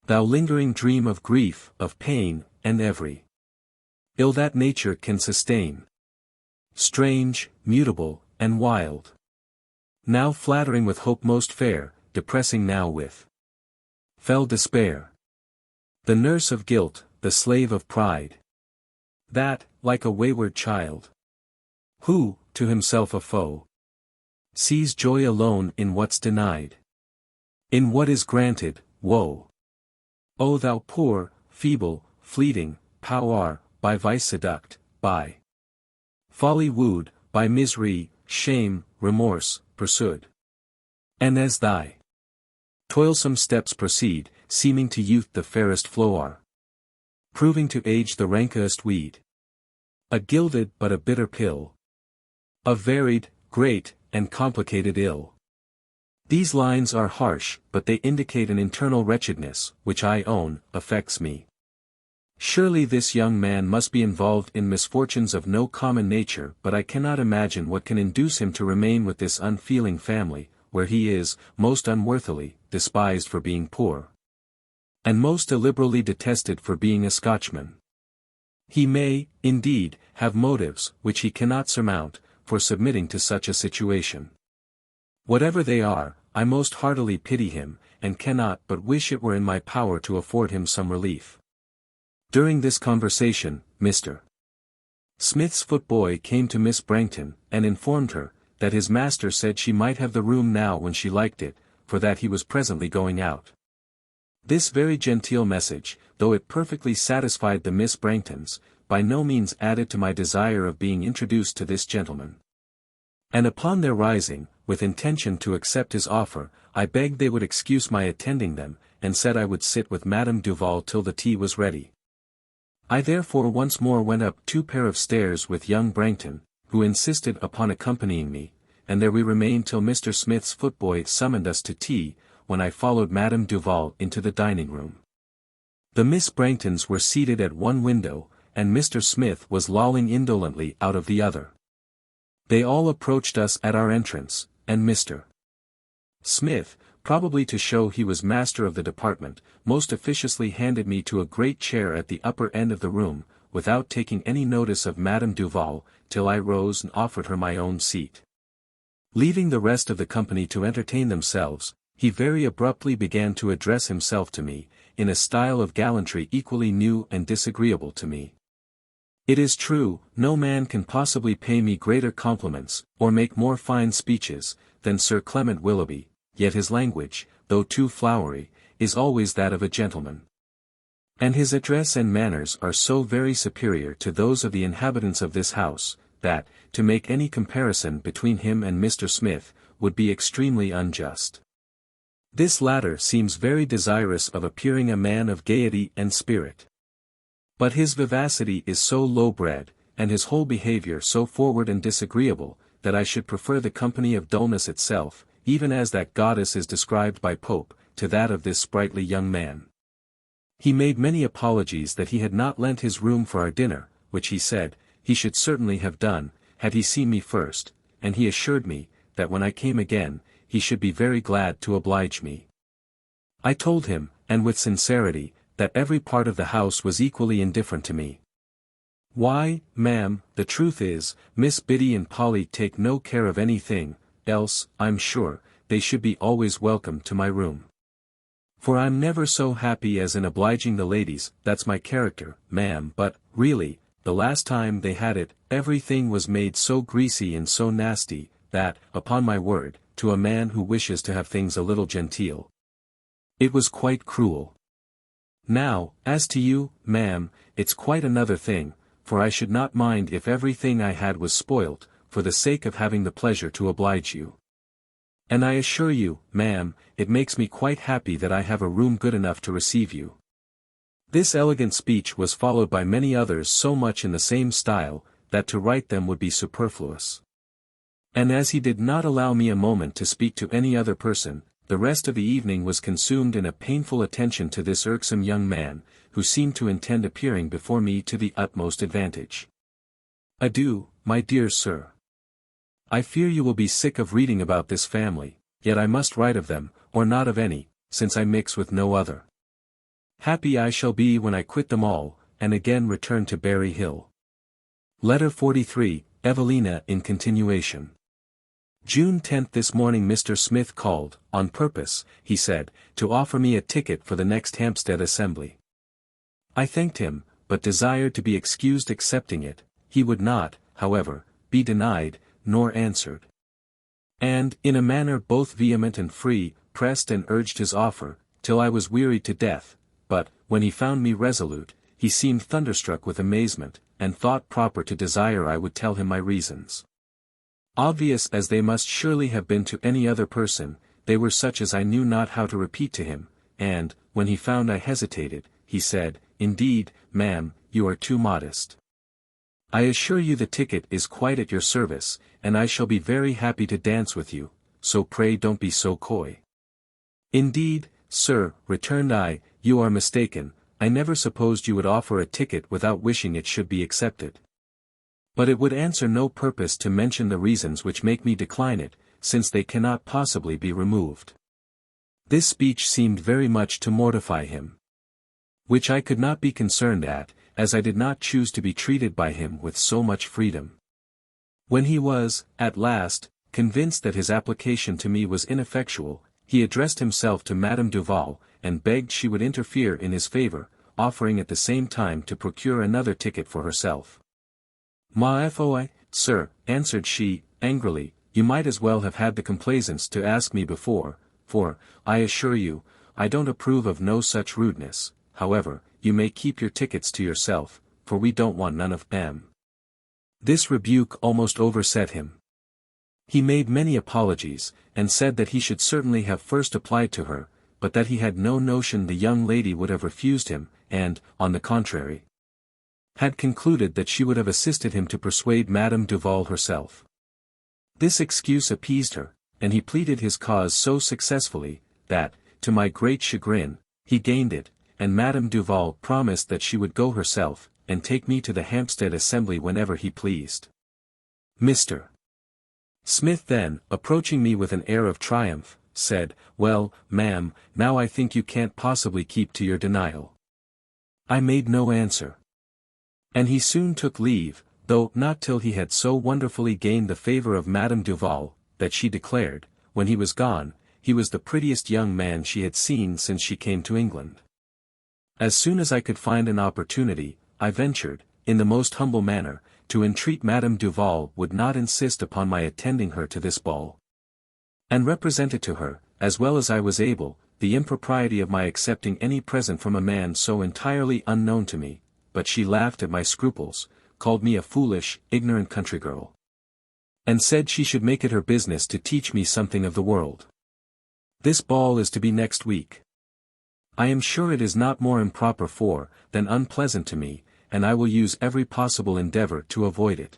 Thou lingering dream of grief, of pain, and every ill that nature can sustain. Strange, mutable, and wild. Now flattering with hope most fair, depressing now with fell despair. The nurse of guilt, the slave of pride. That, like a wayward child, who, to himself a foe, sees joy alone in what's denied. In what is granted, woe. O thou poor, feeble, fleeting, power, by vice seduct, by folly wooed, by misery, shame, remorse, pursued. And as thy toilsome steps proceed, seeming to youth the fairest flower, proving to age the rankest weed, a gilded but a bitter pill, of varied, great, and complicated ill. These lines are harsh, but they indicate an internal wretchedness, which I own, affects me. Surely this young man must be involved in misfortunes of no common nature, but I cannot imagine what can induce him to remain with this unfeeling family, where he is, most unworthily, despised for being poor, and most illiberally detested for being a Scotchman. He may, indeed, have motives, which he cannot surmount, for submitting to such a situation. Whatever they are, I most heartily pity him, and cannot but wish it were in my power to afford him some relief. During this conversation, Mr. Smith's footboy came to Miss Brangton, and informed her, that his master said she might have the room now when she liked it, for that he was presently going out. This very genteel message, though it perfectly satisfied the Miss Brangtons, by no means added to my desire of being introduced to this gentleman. And upon their rising, with intention to accept his offer, I begged they would excuse my attending them, and said I would sit with Madame Duval till the tea was ready. I therefore once more went up 2 pair of stairs with young Brangton, who insisted upon accompanying me, and there we remained till Mr. Smith's footboy summoned us to tea, when I followed Madame Duval into the dining-room. The Miss Branghtons were seated at one window, and Mr. Smith was lolling indolently out of the other. They all approached us at our entrance, and Mr. Smith, probably to show he was master of the department, most officiously handed me to a great chair at the upper end of the room, without taking any notice of Madame Duval, till I rose and offered her my own seat. Leaving the rest of the company to entertain themselves, he very abruptly began to address himself to me, in a style of gallantry equally new and disagreeable to me. It is true, no man can possibly pay me greater compliments, or make more fine speeches, than Sir Clement Willoughby, yet his language, though too flowery, is always that of a gentleman. And his address and manners are so very superior to those of the inhabitants of this house, that, to make any comparison between him and Mr. Smith, would be extremely unjust. This latter seems very desirous of appearing a man of gaiety and spirit. But his vivacity is so low-bred, and his whole behavior so forward and disagreeable, that I should prefer the company of dullness itself, even as that goddess is described by Pope, to that of this sprightly young man. He made many apologies that he had not lent his room for our dinner, which he said, he should certainly have done, had he seen me first, and he assured me, that when I came again, he should be very glad to oblige me. I told him, and with sincerity, that every part of the house was equally indifferent to me. Why, ma'am, the truth is, Miss Biddy and Polly take no care of anything, else, I'm sure, they should be always welcome to my room. For I'm never so happy as in obliging the ladies, that's my character, ma'am, but, really, the last time they had it, everything was made so greasy and so nasty, that, upon my word, to a man who wishes to have things a little genteel, it was quite cruel. Now, as to you, ma'am, it's quite another thing, for I should not mind if everything I had was spoilt, for the sake of having the pleasure to oblige you. And I assure you, ma'am, it makes me quite happy that I have a room good enough to receive you. This elegant speech was followed by many others so much in the same style, that to write them would be superfluous. And as he did not allow me a moment to speak to any other person, the rest of the evening was consumed in a painful attention to this irksome young man, who seemed to intend appearing before me to the utmost advantage. Adieu, my dear sir. I fear you will be sick of reading about this family, yet I must write of them, or not of any, since I mix with no other. Happy I shall be when I quit them all, and again return to Berry Hill. Letter 43, Evelina in continuation. June 10th. This morning Mr. Smith called, on purpose, he said, to offer me a ticket for the next Hampstead Assembly. I thanked him, but desired to be excused accepting it. He would not, however, be denied, nor answered. And, in a manner both vehement and free, pressed and urged his offer, till I was wearied to death, but, when he found me resolute, he seemed thunderstruck with amazement, and thought proper to desire I would tell him my reasons. Obvious as they must surely have been to any other person, they were such as I knew not how to repeat to him, and, when he found I hesitated, he said, "Indeed, ma'am, you are too modest. I assure you the ticket is quite at your service, and I shall be very happy to dance with you, so pray don't be so coy." "Indeed, sir," returned I, "you are mistaken, I never supposed you would offer a ticket without wishing it should be accepted. But it would answer no purpose to mention the reasons which make me decline it, since they cannot possibly be removed." This speech seemed very much to mortify him, which I could not be concerned at, as I did not choose to be treated by him with so much freedom. When he was, at last, convinced that his application to me was ineffectual, he addressed himself to Madame Duval, and begged she would interfere in his favour, offering at the same time to procure another ticket for herself. "Ma foi, sir," answered she, angrily, "you might as well have had the complaisance to ask me before, for, I assure you, I don't approve of no such rudeness. However, you may keep your tickets to yourself, for we don't want none of them." This rebuke almost overset him. He made many apologies, and said that he should certainly have first applied to her, but that he had no notion the young lady would have refused him, and, on the contrary, had concluded that she would have assisted him to persuade Madame Duval herself. This excuse appeased her, and he pleaded his cause so successfully, that, to my great chagrin, he gained it, and Madame Duval promised that she would go herself, and take me to the Hampstead Assembly whenever he pleased. Mr. Smith then, approaching me with an air of triumph, said, "Well, ma'am, now I think you can't possibly keep to your denial." I made no answer. And he soon took leave, though not till he had so wonderfully gained the favour of Madame Duval, that she declared, when he was gone, he was the prettiest young man she had seen since she came to England. As soon as I could find an opportunity, I ventured, in the most humble manner, to entreat Madame Duval would not insist upon my attending her to this ball, and represented to her, as well as I was able, the impropriety of my accepting any present from a man so entirely unknown to me, but she laughed at my scruples, called me a foolish, ignorant country girl, and said she should make it her business to teach me something of the world. This ball is to be next week. I am sure it is not more improper for, than unpleasant to me, and I will use every possible endeavour to avoid it.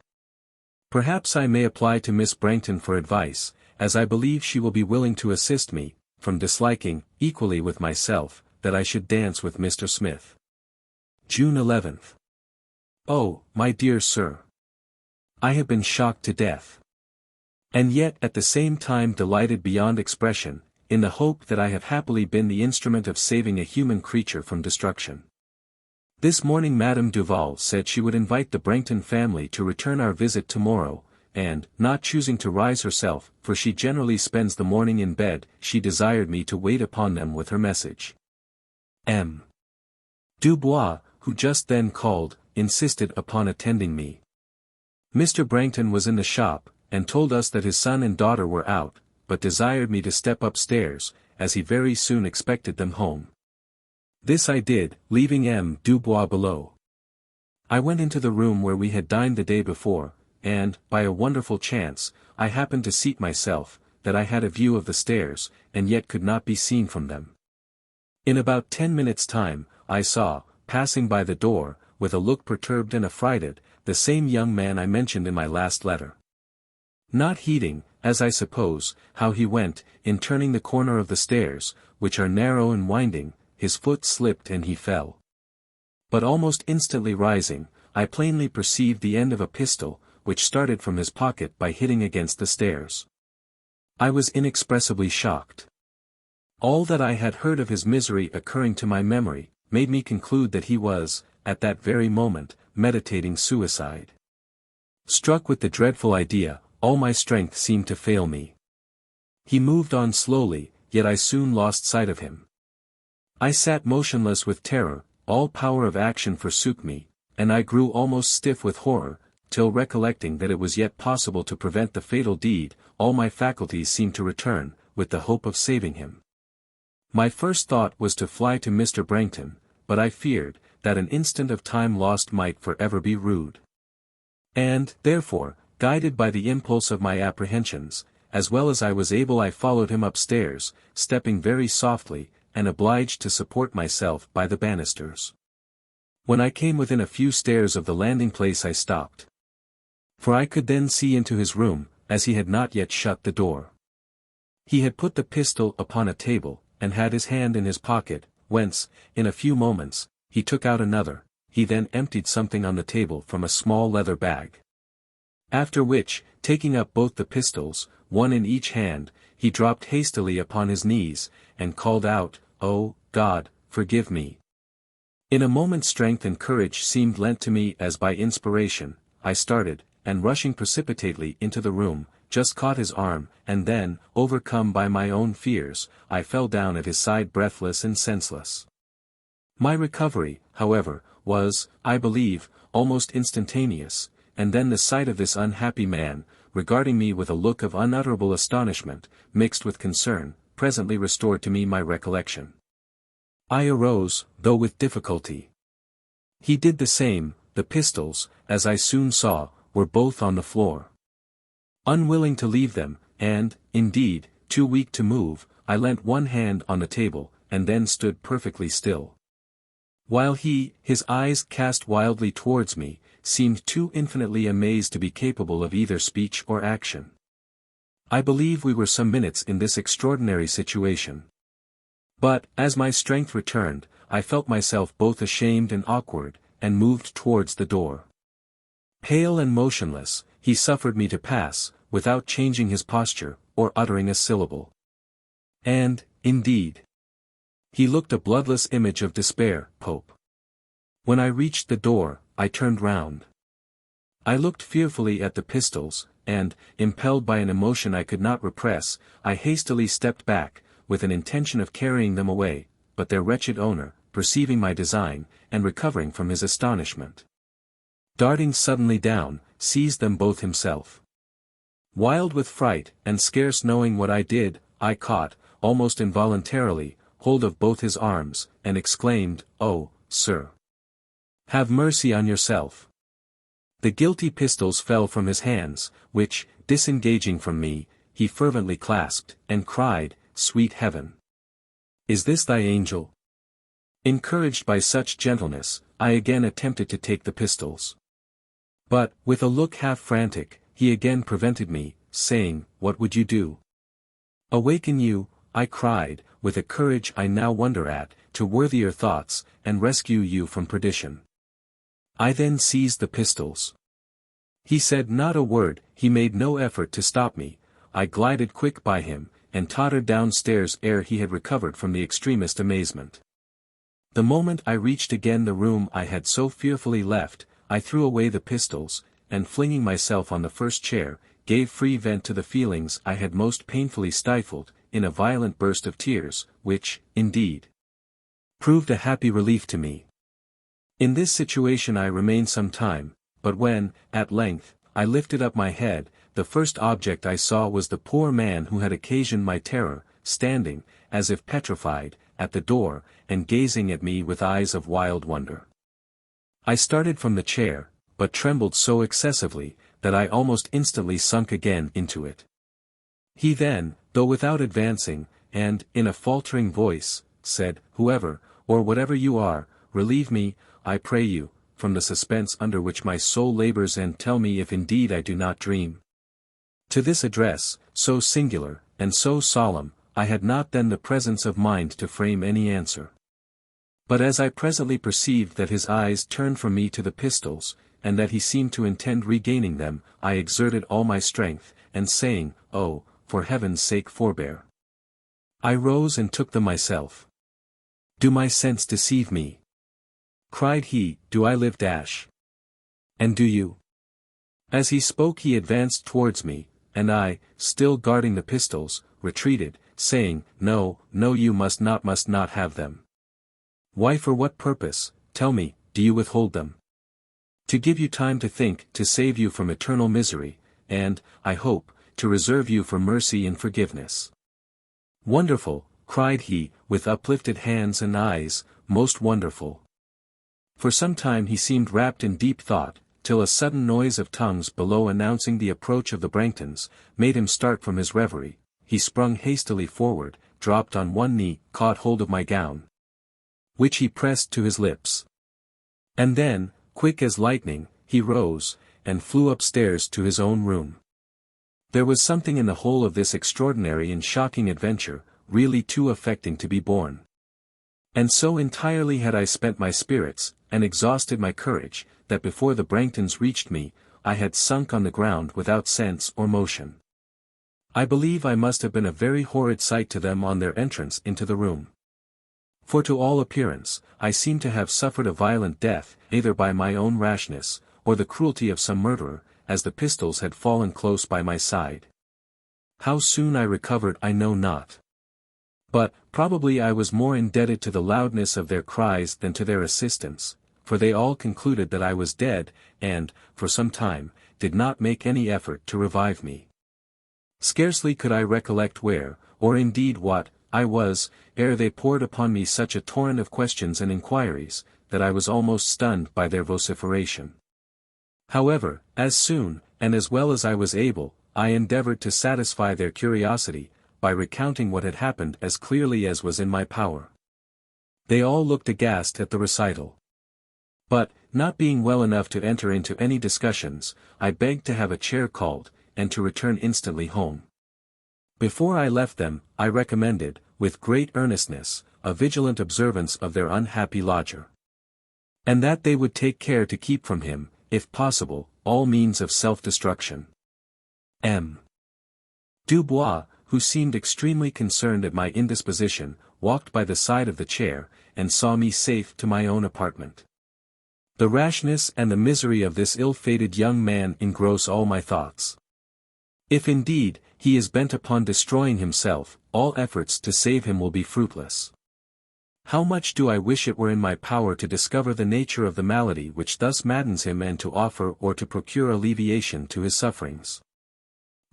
Perhaps I may apply to Miss Brangton for advice, as I believe she will be willing to assist me, from disliking, equally with myself, that I should dance with Mr. Smith. June 11th. Oh, my dear sir! I have been shocked to death. And yet at the same time delighted beyond expression, in the hope that I have happily been the instrument of saving a human creature from destruction. This morning Madame Duval said she would invite the Brangton family to return our visit tomorrow, and, not choosing to rise herself, for she generally spends the morning in bed, she desired me to wait upon them with her message. M. Dubois, who just then called, insisted upon attending me. Mr. Brangton was in the shop, and told us that his son and daughter were out, but desired me to step upstairs, as he very soon expected them home. This I did, leaving M. Dubois below. I went into the room where we had dined the day before, and, by a wonderful chance, I happened to seat myself, that I had a view of the stairs, and yet could not be seen from them. In about 10 minutes' time, I saw, passing by the door, with a look perturbed and affrighted, the same young man I mentioned in my last letter. Not heeding, as I suppose, how he went, in turning the corner of the stairs, which are narrow and winding, his foot slipped and he fell. But almost instantly rising, I plainly perceived the end of a pistol, which started from his pocket by hitting against the stairs. I was inexpressibly shocked. All that I had heard of his misery occurring to my memory, made me conclude that he was, at that very moment, meditating suicide. Struck with the dreadful idea, all my strength seemed to fail me. He moved on slowly, yet I soon lost sight of him. I sat motionless with terror, all power of action forsook me, and I grew almost stiff with horror, till recollecting that it was yet possible to prevent the fatal deed, all my faculties seemed to return, with the hope of saving him. My first thought was to fly to Mr. Brangton, but I feared, that an instant of time lost might for ever be rued. And, therefore, guided by the impulse of my apprehensions, as well as I was able I followed him upstairs, stepping very softly, and obliged to support myself by the banisters. When I came within a few stairs of the landing-place I stopped. For I could then see into his room, as he had not yet shut the door. He had put the pistol upon a table, and had his hand in his pocket, whence, in a few moments, he took out another. He then emptied something on the table from a small leather bag. After which, taking up both the pistols, one in each hand, he dropped hastily upon his knees, and called out, "Oh, God, forgive me." In a moment strength and courage seemed lent to me as by inspiration. I started, and rushing precipitately into the room, just caught his arm, and then, overcome by my own fears, I fell down at his side breathless and senseless. My recovery, however, was, I believe, almost instantaneous, and then the sight of this unhappy man, regarding me with a look of unutterable astonishment, mixed with concern, presently restored to me my recollection. I arose, though with difficulty. He did the same. The pistols, as I soon saw, were both on the floor. Unwilling to leave them, and, indeed, too weak to move, I leant one hand on the table, and then stood perfectly still. While he, his eyes cast wildly towards me, seemed too infinitely amazed to be capable of either speech or action. I believe we were some minutes in this extraordinary situation. But, as my strength returned, I felt myself both ashamed and awkward, and moved towards the door. Pale and motionless, he suffered me to pass, without changing his posture, or uttering a syllable. And, indeed, he looked a bloodless image of despair, Pope. When I reached the door, I turned round. I looked fearfully at the pistols, and, impelled by an emotion I could not repress, I hastily stepped back, with an intention of carrying them away, but their wretched owner, perceiving my design, and recovering from his astonishment, darting suddenly down, seized them both himself. Wild with fright, and scarce knowing what I did, I caught, almost involuntarily, hold of both his arms, and exclaimed, "Oh, sir! Have mercy on yourself!" The guilty pistols fell from his hands, which, disengaging from me, he fervently clasped, and cried, "Sweet heaven! Is this thy angel?" Encouraged by such gentleness, I again attempted to take the pistols. But, with a look half frantic, he again prevented me, saying, "What would you do?" "Awaken you," I cried, with a courage I now wonder at, "to worthier thoughts, and rescue you from perdition." I then seized the pistols. He said not a word, he made no effort to stop me. I glided quick by him, and tottered downstairs ere he had recovered from the extremest amazement. The moment I reached again the room I had so fearfully left, I threw away the pistols, and flinging myself on the first chair, gave free vent to the feelings I had most painfully stifled, in a violent burst of tears, which, indeed, proved a happy relief to me. In this situation I remained some time, but when, at length, I lifted up my head, the first object I saw was the poor man who had occasioned my terror, standing, as if petrified, at the door, and gazing at me with eyes of wild wonder. I started from the chair, but trembled so excessively, that I almost instantly sunk again into it. He then, though without advancing, and, in a faltering voice, said, "Whoever, or whatever you are, relieve me, I pray you, from the suspense under which my soul labors, and tell me if indeed I do not dream." To this address, so singular, and so solemn, I had not then the presence of mind to frame any answer. But as I presently perceived that his eyes turned from me to the pistols, and that he seemed to intend regaining them, I exerted all my strength, and saying, "Oh, for heaven's sake forbear," I rose and took them myself. "Do my sense deceive me?" cried he. "Do I live dash? And do you?" As he spoke he advanced towards me, and I, still guarding the pistols, retreated, saying, "No, no, you must not have them." "Why, for what purpose, tell me, do you withhold them?" "To give you time to think, to save you from eternal misery, and, I hope, to reserve you for mercy and forgiveness." "Wonderful," cried he, with uplifted hands and eyes, "most wonderful." For some time he seemed wrapped in deep thought, till a sudden noise of tongues below announcing the approach of the Branghtons, made him start from his reverie. He sprung hastily forward, dropped on one knee, caught hold of my gown, which he pressed to his lips. And then, quick as lightning, he rose, and flew upstairs to his own room. There was something in the whole of this extraordinary and shocking adventure, really too affecting to be borne. And so entirely had I spent my spirits, and exhausted my courage, that before the Branghtons reached me, I had sunk on the ground without sense or motion. I believe I must have been a very horrid sight to them on their entrance into the room. For to all appearance, I seemed to have suffered a violent death, either by my own rashness, or the cruelty of some murderer, as the pistols had fallen close by my side. How soon I recovered I know not. But, probably I was more indebted to the loudness of their cries than to their assistance, for they all concluded that I was dead, and, for some time, did not make any effort to revive me. Scarcely could I recollect where, or indeed what, I was, ere they poured upon me such a torrent of questions and inquiries, that I was almost stunned by their vociferation. However, as soon, and as well as I was able, I endeavored to satisfy their curiosity, by recounting what had happened as clearly as was in my power. They all looked aghast at the recital. But, not being well enough to enter into any discussions, I begged to have a chair called, and to return instantly home. Before I left them, I recommended, with great earnestness, a vigilant observance of their unhappy lodger. And that they would take care to keep from him, if possible, all means of self-destruction. M. Dubois, who seemed extremely concerned at my indisposition, walked by the side of the chair, and saw me safe to my own apartment. The rashness and the misery of this ill-fated young man engross all my thoughts. If indeed, he is bent upon destroying himself, all efforts to save him will be fruitless. How much do I wish it were in my power to discover the nature of the malady which thus maddens him and to offer or to procure alleviation to his sufferings.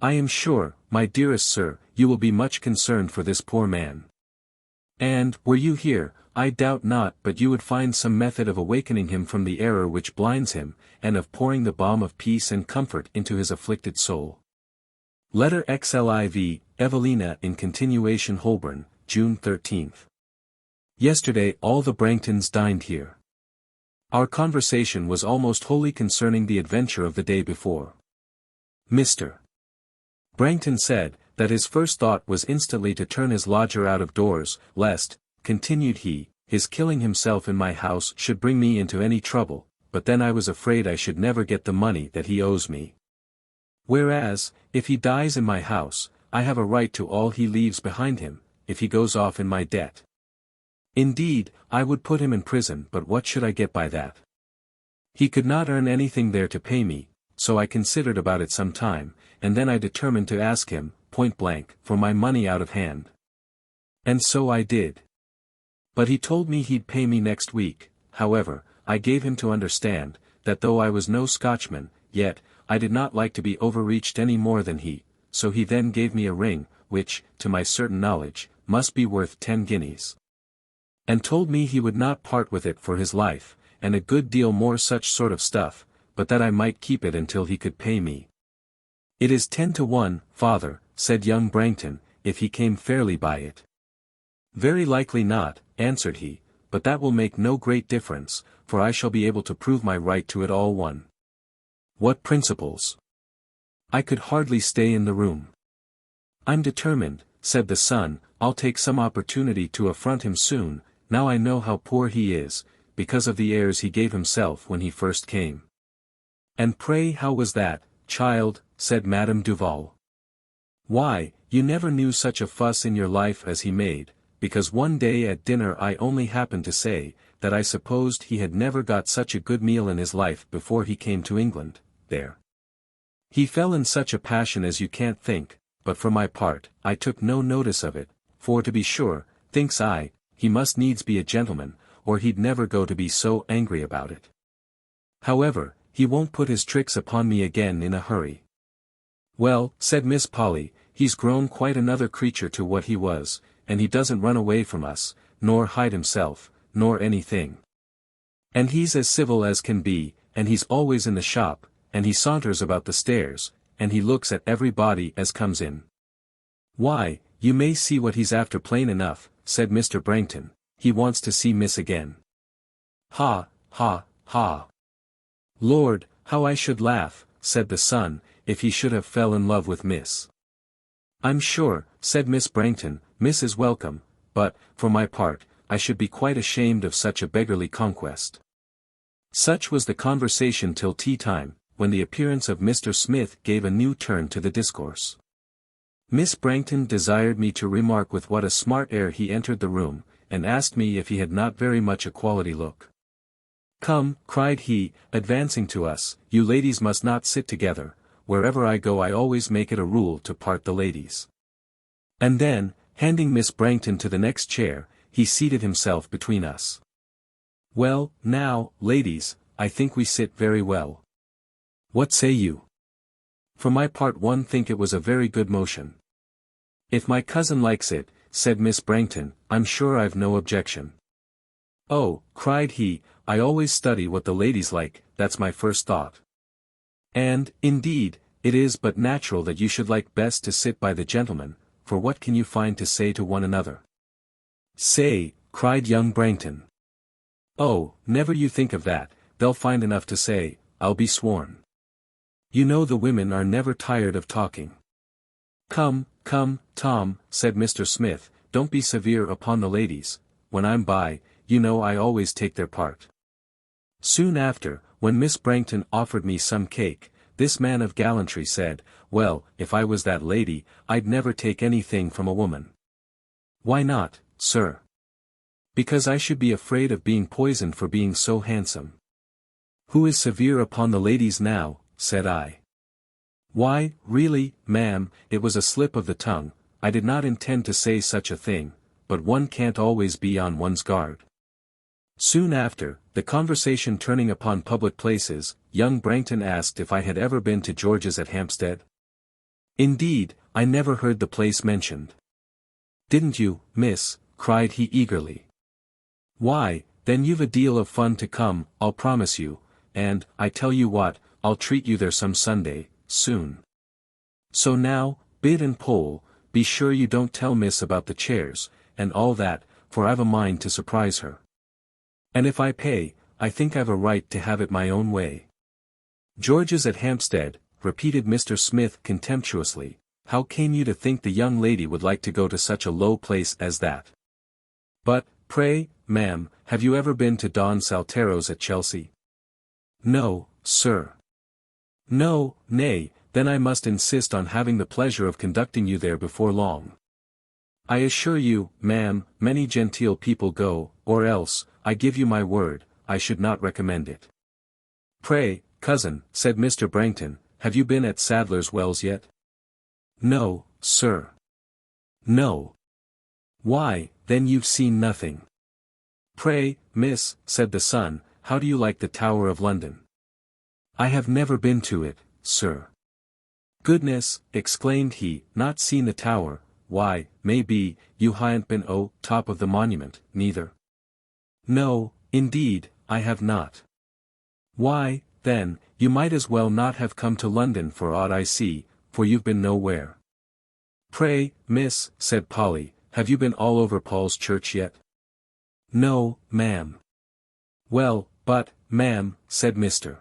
I am sure, my dearest sir, you will be much concerned for this poor man. And, were you here, I doubt not but you would find some method of awakening him from the error which blinds him, and of pouring the balm of peace and comfort into his afflicted soul. Letter XLIV, Evelina in continuation Holborn, June 13th. Yesterday all the Brangtons dined here. Our conversation was almost wholly concerning the adventure of the day before. Mr. Brangton said, that his first thought was instantly to turn his lodger out of doors, lest, continued he, his killing himself in my house should bring me into any trouble, but then I was afraid I should never get the money that he owes me. Whereas, if he dies in my house, I have a right to all he leaves behind him, if he goes off in my debt. Indeed, I would put him in prison, but what should I get by that? He could not earn anything there to pay me, so I considered about it some time, and then I determined to ask him, point blank, for my money out of hand. And so I did. But he told me he'd pay me next week. However, I gave him to understand, that though I was no Scotchman, yet, I did not like to be overreached any more than he, so he then gave me a ring, which, to my certain knowledge, must be worth 10 guineas. And told me he would not part with it for his life, and a good deal more such sort of stuff, but that I might keep it until he could pay me. It is 10 to 1, father, said young Brangton, if he came fairly by it. Very likely not, answered he, but that will make no great difference, for I shall be able to prove my right to it all one. What principles? I could hardly stay in the room. I'm determined, said the son, I'll take some opportunity to affront him soon, now I know how poor he is, because of the airs he gave himself when he first came. And pray how was that, child, said Madame Duval. Why, you never knew such a fuss in your life as he made, because one day at dinner I only happened to say, that I supposed he had never got such a good meal in his life before he came to England, there. He fell in such a passion as you can't think, but for my part, I took no notice of it, for to be sure, thinks I, he must needs be a gentleman, or he'd never go to be so angry about it. However, he won't put his tricks upon me again in a hurry. Well, said Miss Polly, he's grown quite another creature to what he was, and he doesn't run away from us, nor hide himself, nor anything. And he's as civil as can be, and he's always in the shop, and he saunters about the stairs, and he looks at everybody as comes in. Why, you may see what he's after plain enough, said Mr. Brangton, he wants to see Miss again. Ha, ha, ha. Lord, how I should laugh, said the son, if he should have fell in love with Miss. I'm sure, said Miss Brangton, Miss is welcome, but, for my part, I should be quite ashamed of such a beggarly conquest. Such was the conversation till tea time, when the appearance of Mr. Smith gave a new turn to the discourse. Miss Brangton desired me to remark with what a smart air he entered the room, and asked me if he had not very much a quality look. Come, cried he, advancing to us, you ladies must not sit together, wherever I go I always make it a rule to part the ladies. And then, handing Miss Brangton to the next chair, he seated himself between us. Well, now, ladies, I think we sit very well. What say you? For my part one think it was a very good motion. If my cousin likes it, said Miss Brangton, I'm sure I've no objection. Oh, cried he, I always study what the ladies like, that's my first thought. And, indeed, it is but natural that you should like best to sit by the gentlemen, for what can you find to say to one another? Say, cried young Brangton. Oh, never you think of that, they'll find enough to say, I'll be sworn. You know the women are never tired of talking. Come, "Come, Tom," said Mr. Smith, "don't be severe upon the ladies. When I'm by, you know I always take their part." Soon after, when Miss Brangton offered me some cake, this man of gallantry said, "Well, if I was that lady, I'd never take anything from a woman." "Why not, sir?" "Because I should be afraid of being poisoned for being so handsome." "Who is severe upon the ladies now?" said I. "Why, really, ma'am, it was a slip of the tongue. I did not intend to say such a thing, but one can't always be on one's guard." Soon after, the conversation turning upon public places, young Brangton asked if I had ever been to George's at Hampstead. "Indeed, I never heard the place mentioned." "Didn't you, miss?" cried he eagerly. "Why, then you've a deal of fun to come, I'll promise you, and, I tell you what, I'll treat you there some Sunday, soon. So now, bid and poll, be sure you don't tell miss about the chairs, and all that, for I've a mind to surprise her. And if I pay, I think I've a right to have it my own way." "George's at Hampstead," repeated Mr. Smith contemptuously. "How came you to think the young lady would like to go to such a low place as that? But, pray, ma'am, have you ever been to Don Saltero's at Chelsea?" "No, sir." "No, nay, then I must insist on having the pleasure of conducting you there before long. I assure you, ma'am, many genteel people go, or else, I give you my word, I should not recommend it." "Pray, cousin," said Mr. Brangton, "have you been at Sadler's Wells yet?" "No, sir." "No. Why, then you've seen nothing." "Pray, miss," said the son, "how do you like the Tower of London?" "I have never been to it, sir." "Goodness," exclaimed he, "not seen the Tower, why, may be, you haven't been top of the monument, neither." "No, indeed, I have not." "Why, then, you might as well not have come to London for aught I see, for you've been nowhere." "Pray, miss," said Polly, "have you been all over Paul's Church yet?" "No, ma'am." "Well, but, ma'am," said Mr.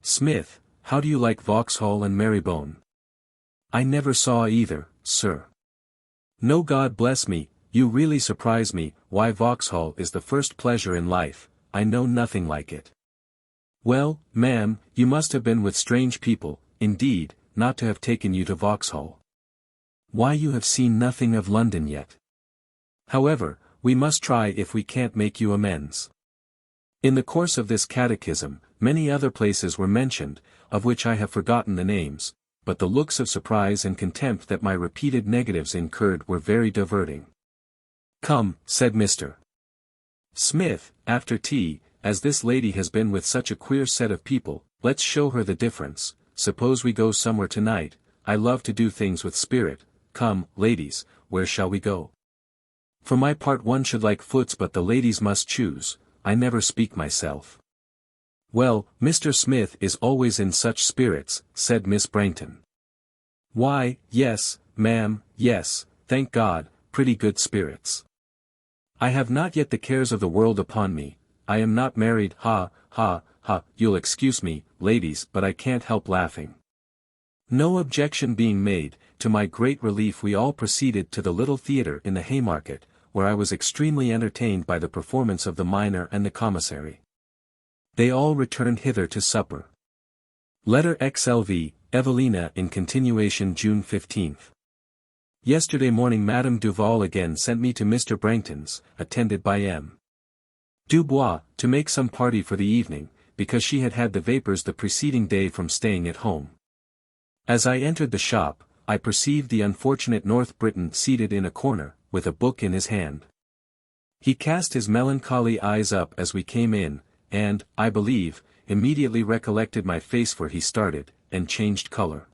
Smith, "how do you like Vauxhall and Marylebone?" "I never saw either, sir." "No, God bless me, you really surprise me. Why, Vauxhall is the first pleasure in life, I know nothing like it." "Well, ma'am, you must have been with strange people, indeed, not to have taken you to Vauxhall. Why, you have seen nothing of London yet. However, we must try if we can't make you amends." In the course of this catechism, many other places were mentioned, of which I have forgotten the names, but the looks of surprise and contempt that my repeated negatives incurred were very diverting. "Come," said Mr. Smith, after tea, "as this lady has been with such a queer set of people, let's show her the difference. Suppose we go somewhere tonight. I love to do things with spirit. Come, ladies, where shall we go? For my part, one should like Foots, but the ladies must choose. I never speak myself." "Well, Mr. Smith is always in such spirits," said Miss Brangton. "Why, yes, ma'am, yes, thank God, pretty good spirits. I have not yet the cares of the world upon me. I am not married, ha, ha, ha, you'll excuse me, ladies, but I can't help laughing." No objection being made, to my great relief we all proceeded to the little theatre in the Haymarket, where I was extremely entertained by the performance of the Minor and the Commissary. They all returned hither to supper. Letter XLV, Evelina in continuation, June 15th. Yesterday morning Madame Duval again sent me to Mr. Brangton's, attended by M. Dubois, to make some party for the evening, because she had had the vapours the preceding day from staying at home. As I entered the shop, I perceived the unfortunate North Briton seated in a corner, with a book in his hand. He cast his melancholy eyes up as we came in, and, I believe, immediately recollected my face, for he started, and changed colour.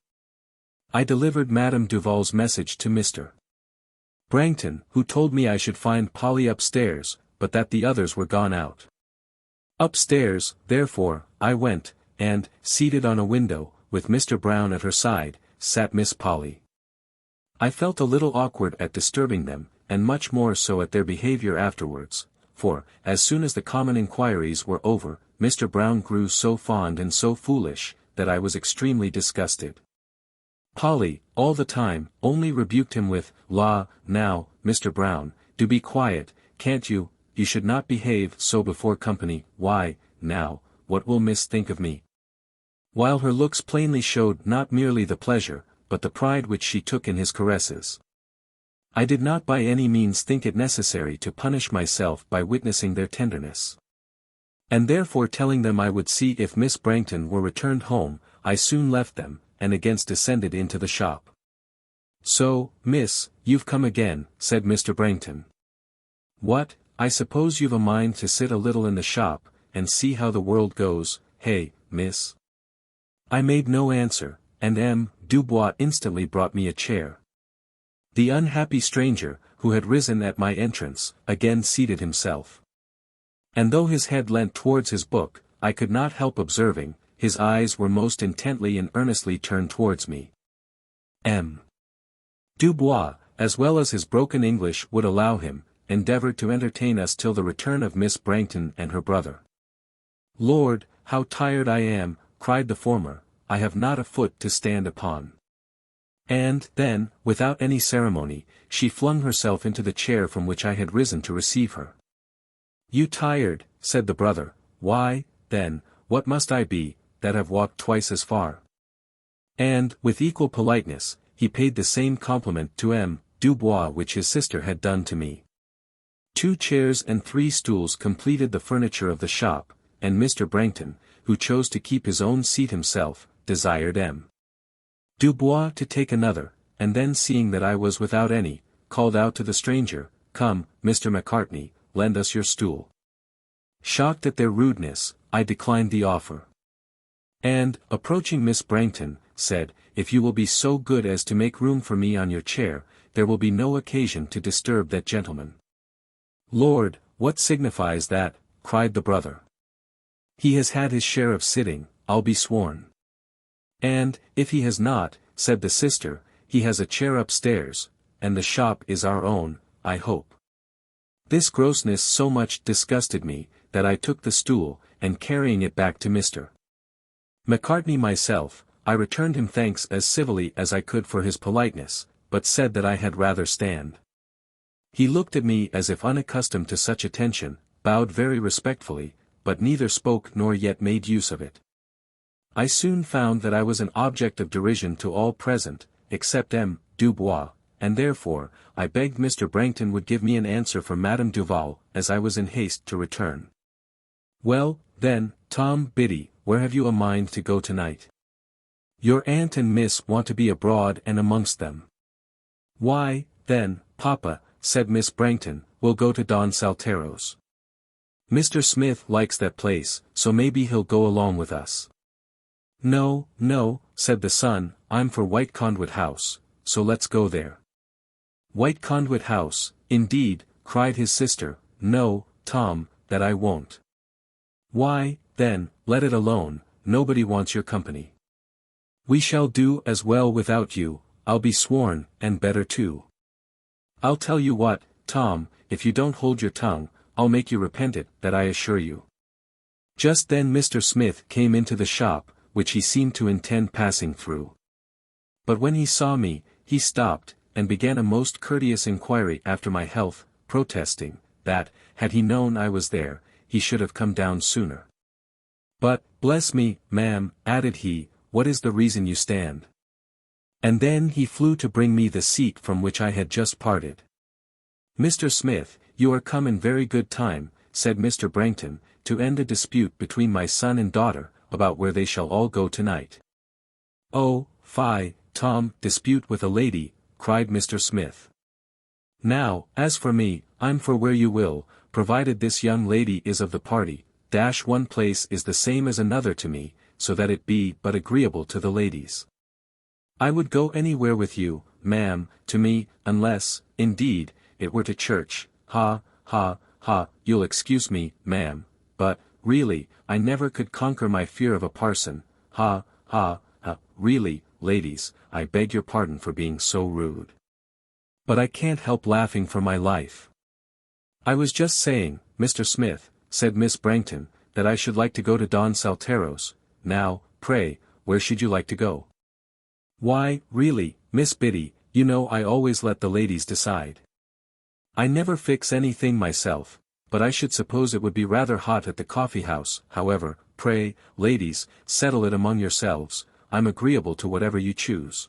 I delivered Madame Duval's message to Mr. Brangton, who told me I should find Polly upstairs, but that the others were gone out. Upstairs, therefore, I went, and, seated on a window, with Mr. Brown at her side, sat Miss Polly. I felt a little awkward at disturbing them, and much more so at their behaviour afterwards, for, as soon as the common inquiries were over, Mr. Brown grew so fond and so foolish, that I was extremely disgusted. Polly, all the time, only rebuked him with, "La, now, Mr. Brown, do be quiet, can't you should not behave so before company, why, now, what will Miss think of me?" While her looks plainly showed not merely the pleasure, but the pride which she took in his caresses. I did not by any means think it necessary to punish myself by witnessing their tenderness. And therefore telling them I would see if Miss Brangton were returned home, I soon left them, and again descended into the shop. "So, miss, you've come again," said Mr. Brangton. "What, I suppose you've a mind to sit a little in the shop, and see how the world goes, hey, miss?" I made no answer, and M. Dubois instantly brought me a chair. The unhappy stranger, who had risen at my entrance, again seated himself. And though his head leant towards his book, I could not help observing, his eyes were most intently and earnestly turned towards me. M. Dubois, as well as his broken English would allow him, endeavoured to entertain us till the return of Miss Brangton and her brother. "Lord, how tired I am," cried the former, "I have not a foot to stand upon." And, then, without any ceremony, she flung herself into the chair from which I had risen to receive her. "You tired," said the brother, "why, then, what must I be, that have walked twice as far?" And, with equal politeness, he paid the same compliment to M. Dubois which his sister had done to me. 2 chairs and 3 stools completed the furniture of the shop, and Mr. Brangton, who chose to keep his own seat himself, desired M. Dubois to take another, and then seeing that I was without any, called out to the stranger, "Come, Mr. Macartney, lend us your stool." Shocked at their rudeness, I declined the offer. And, approaching Miss Brangton, said, "If you will be so good as to make room for me on your chair, there will be no occasion to disturb that gentleman." "Lord, what signifies that?" cried the brother. "He has had his share of sitting, I'll be sworn." "And, if he has not," said the sister, "he has a chair upstairs, and the shop is our own, I hope." This grossness so much disgusted me, that I took the stool, and carrying it back to Mr. Macartney myself, I returned him thanks as civilly as I could for his politeness, but said that I had rather stand. He looked at me as if unaccustomed to such attention, bowed very respectfully, but neither spoke nor yet made use of it. I soon found that I was an object of derision to all present, except M. Dubois, and therefore, I begged Mr. Brangton would give me an answer for Madame Duval, as I was in haste to return. "Well, then, Tom Biddy, where have you a mind to go tonight? Your aunt and miss want to be abroad and amongst them." "Why, then, papa," said Miss Brangton, "we'll go to Don Saltero's. Mr. Smith likes that place, so maybe he'll go along with us." "No, no," said the son, "I'm for White Conduit House, so let's go there." "White Conduit House, indeed," cried his sister, "no, Tom, that I won't." "Why, then, let it alone, nobody wants your company." "We shall do as well without you, I'll be sworn, and better too. I'll tell you what, Tom, if you don't hold your tongue, I'll make you repent it, that I assure you." Just then Mr. Smith came into the shop, which he seemed to intend passing through. But when he saw me, he stopped, and began a most courteous inquiry after my health, protesting, that, had he known I was there, he should have come down sooner. "But, bless me, ma'am," added he, "what is the reason you stand?" And then he flew to bring me the seat from which I had just parted. "Mr. Smith, you are come in very good time," said Mr. Brangton, "to end a dispute between my son and daughter, about where they shall all go tonight." "Oh, fie, Tom, dispute with a lady," cried Mr. Smith. "Now, as for me, I'm for where you will, provided this young lady is of the party, one place is the same as another to me, so that it be but agreeable to the ladies. I would go anywhere with you, ma'am, to me, unless, indeed, it were to church, ha, ha, ha, you'll excuse me, ma'am, but, really, I never could conquer my fear of a parson, ha, ha, ha, really, ladies, I beg your pardon for being so rude. But I can't help laughing for my life. I was just saying, Mr. Smith, said Miss Brangton, that I should like to go to Don Saltero's. Now, pray, where should you like to go?" Why, really, Miss Biddy, you know I always let the ladies decide. I never fix anything myself, but I should suppose it would be rather hot at the coffee house. However, pray, ladies, settle it among yourselves, I'm agreeable to whatever you choose.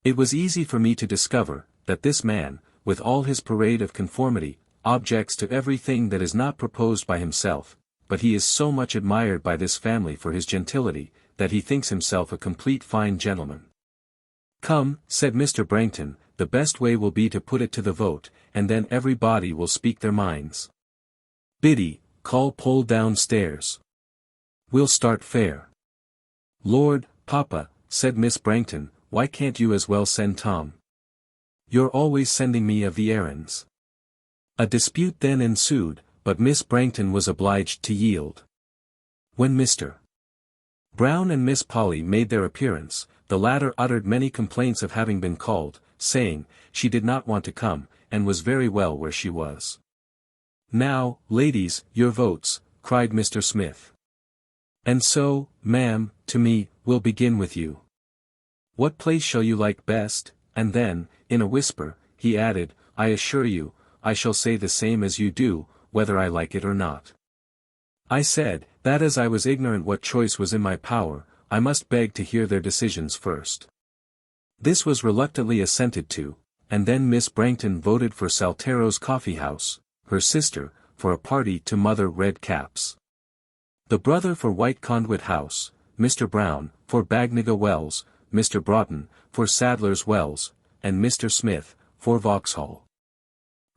It was easy for me to discover, that this man, with all his parade of conformity, objects to everything that is not proposed by himself, but he is so much admired by this family for his gentility, that he thinks himself a complete fine gentleman. Come, said Mr. Brangton, the best way will be to put it to the vote, and then everybody will speak their minds. Biddy, call Poll downstairs. We'll start fair. Lord, Papa, said Miss Brangton, why can't you as well send Tom? You're always sending me of the errands. A dispute then ensued, but Miss Brangton was obliged to yield. When Mr. Brown and Miss Polly made their appearance, the latter uttered many complaints of having been called, saying, she did not want to come, and was very well where she was. Now, ladies, your votes, cried Mr. Smith. And so, ma'am, to me, we'll begin with you. What place shall you like best? And then, in a whisper, he added, I assure you, I shall say the same as you do, whether I like it or not. I said, that as I was ignorant what choice was in my power, I must beg to hear their decisions first. This was reluctantly assented to, and then Miss Brangton voted for Saltero's Coffee House, her sister, for a party to Mother Red Caps. The brother for White Conduit House, Mr. Brown, for Bagnaga Wells, Mr. Broughton, for Sadler's Wells, and Mr. Smith, for Vauxhall.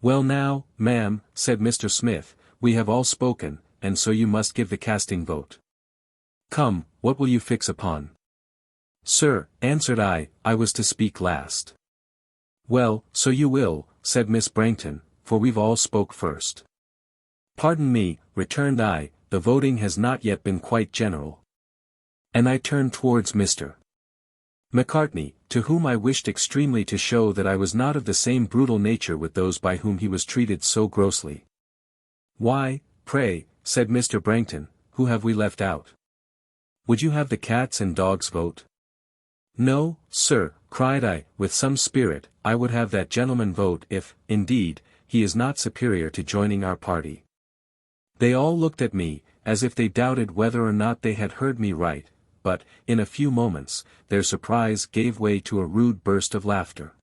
Well now, ma'am, said Mr. Smith, we have all spoken, and so you must give the casting vote. Come, what will you fix upon? Sir, answered I was to speak last. Well, so you will, said Miss Brangton, for we've all spoke first. Pardon me, returned I, the voting has not yet been quite general. And I turned towards Mr. Macartney, to whom I wished extremely to show that I was not of the same brutal nature with those by whom he was treated so grossly. Why, pray, said Mr. Brangton, who have we left out? Would you have the cats and dogs vote? No, sir, cried I, with some spirit, I would have that gentleman vote if, indeed, he is not superior to joining our party. They all looked at me, as if they doubted whether or not they had heard me right, but, in a few moments, their surprise gave way to a rude burst of laughter.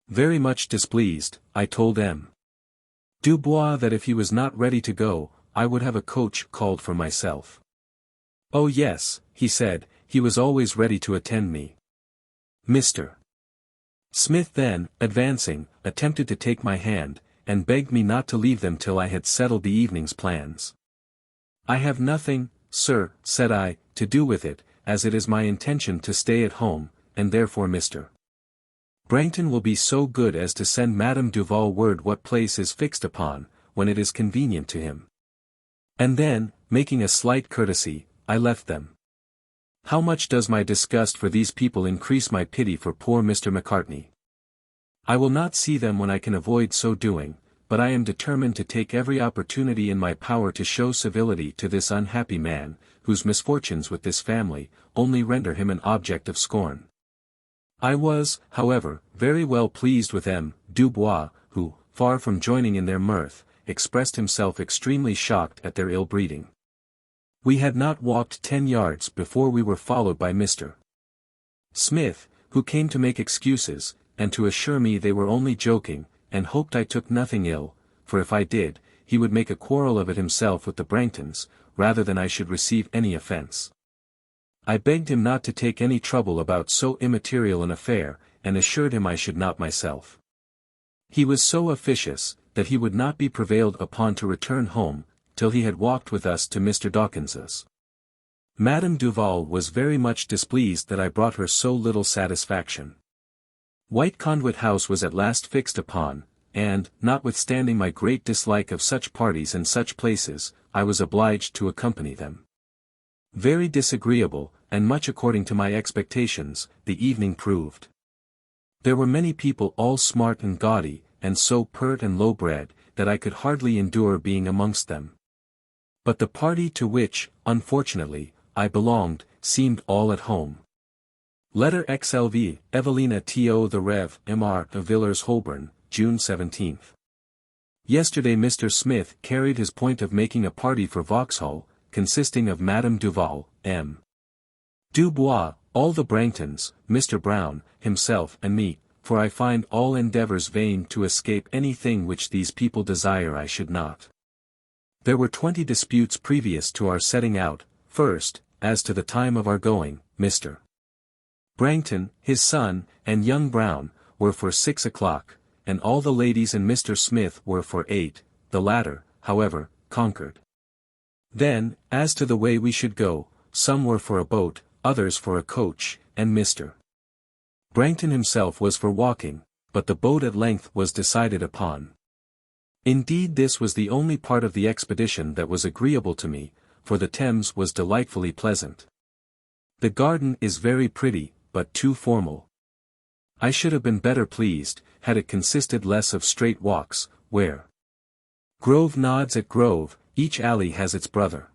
Very much displeased, I told M. Dubois that if he was not ready to go, I would have a coach called for myself. Oh yes, he said, he was always ready to attend me. Mr. Smith then, advancing, attempted to take my hand, and begged me not to leave them till I had settled the evening's plans. I have nothing, sir, said I, to do with it, as it is my intention to stay at home, and therefore Mr. Brangton will be so good as to send Madame Duval word what place is fixed upon, when it is convenient to him. And then, making a slight courtesy, I left them. How much does my disgust for these people increase my pity for poor Mr. Macartney? I will not see them when I can avoid so doing, but I am determined to take every opportunity in my power to show civility to this unhappy man, whose misfortunes with this family, only render him an object of scorn. I was, however, very well pleased with M. Dubois, who, far from joining in their mirth, expressed himself extremely shocked at their ill-breeding. We had not walked 10 yards before we were followed by Mr. Smith, who came to make excuses, and to assure me they were only joking, and hoped I took nothing ill, for if I did, he would make a quarrel of it himself with the Brangtons, rather than I should receive any offence. I begged him not to take any trouble about so immaterial an affair, and assured him I should not myself. He was so officious, that he would not be prevailed upon to return home, till he had walked with us to Mr. Dawkins's. Madame Duval was very much displeased that I brought her so little satisfaction. White Conduit House was at last fixed upon, and, notwithstanding my great dislike of such parties and such places, I was obliged to accompany them. Very disagreeable, and much according to my expectations, the evening proved. There were many people all smart and gaudy, and so pert and low-bred, that I could hardly endure being amongst them. But the party to which, unfortunately, I belonged, seemed all at home. Letter XLV, Evelina to the Rev. Mr. of Villars Holborn, June 17. Yesterday Mr. Smith carried his point of making a party for Vauxhall, consisting of Madame Duval, M. Dubois, all the Branghtons, Mr. Brown, himself and me, for I find all endeavours vain to escape anything which these people desire I should not. There were 20 disputes previous to our setting out. First, as to the time of our going, Mr. Brangton, his son, and young Brown, were for 6 o'clock, and all the ladies and Mr. Smith were for 8, the latter, however, conquered. Then, as to the way we should go, some were for a boat, others for a coach, and Mr. Brangton himself was for walking, but the boat at length was decided upon. Indeed this was the only part of the expedition that was agreeable to me, for the Thames was delightfully pleasant. The garden is very pretty, but too formal. I should have been better pleased, had it consisted less of straight walks, where grove nods at grove, each alley has its brother.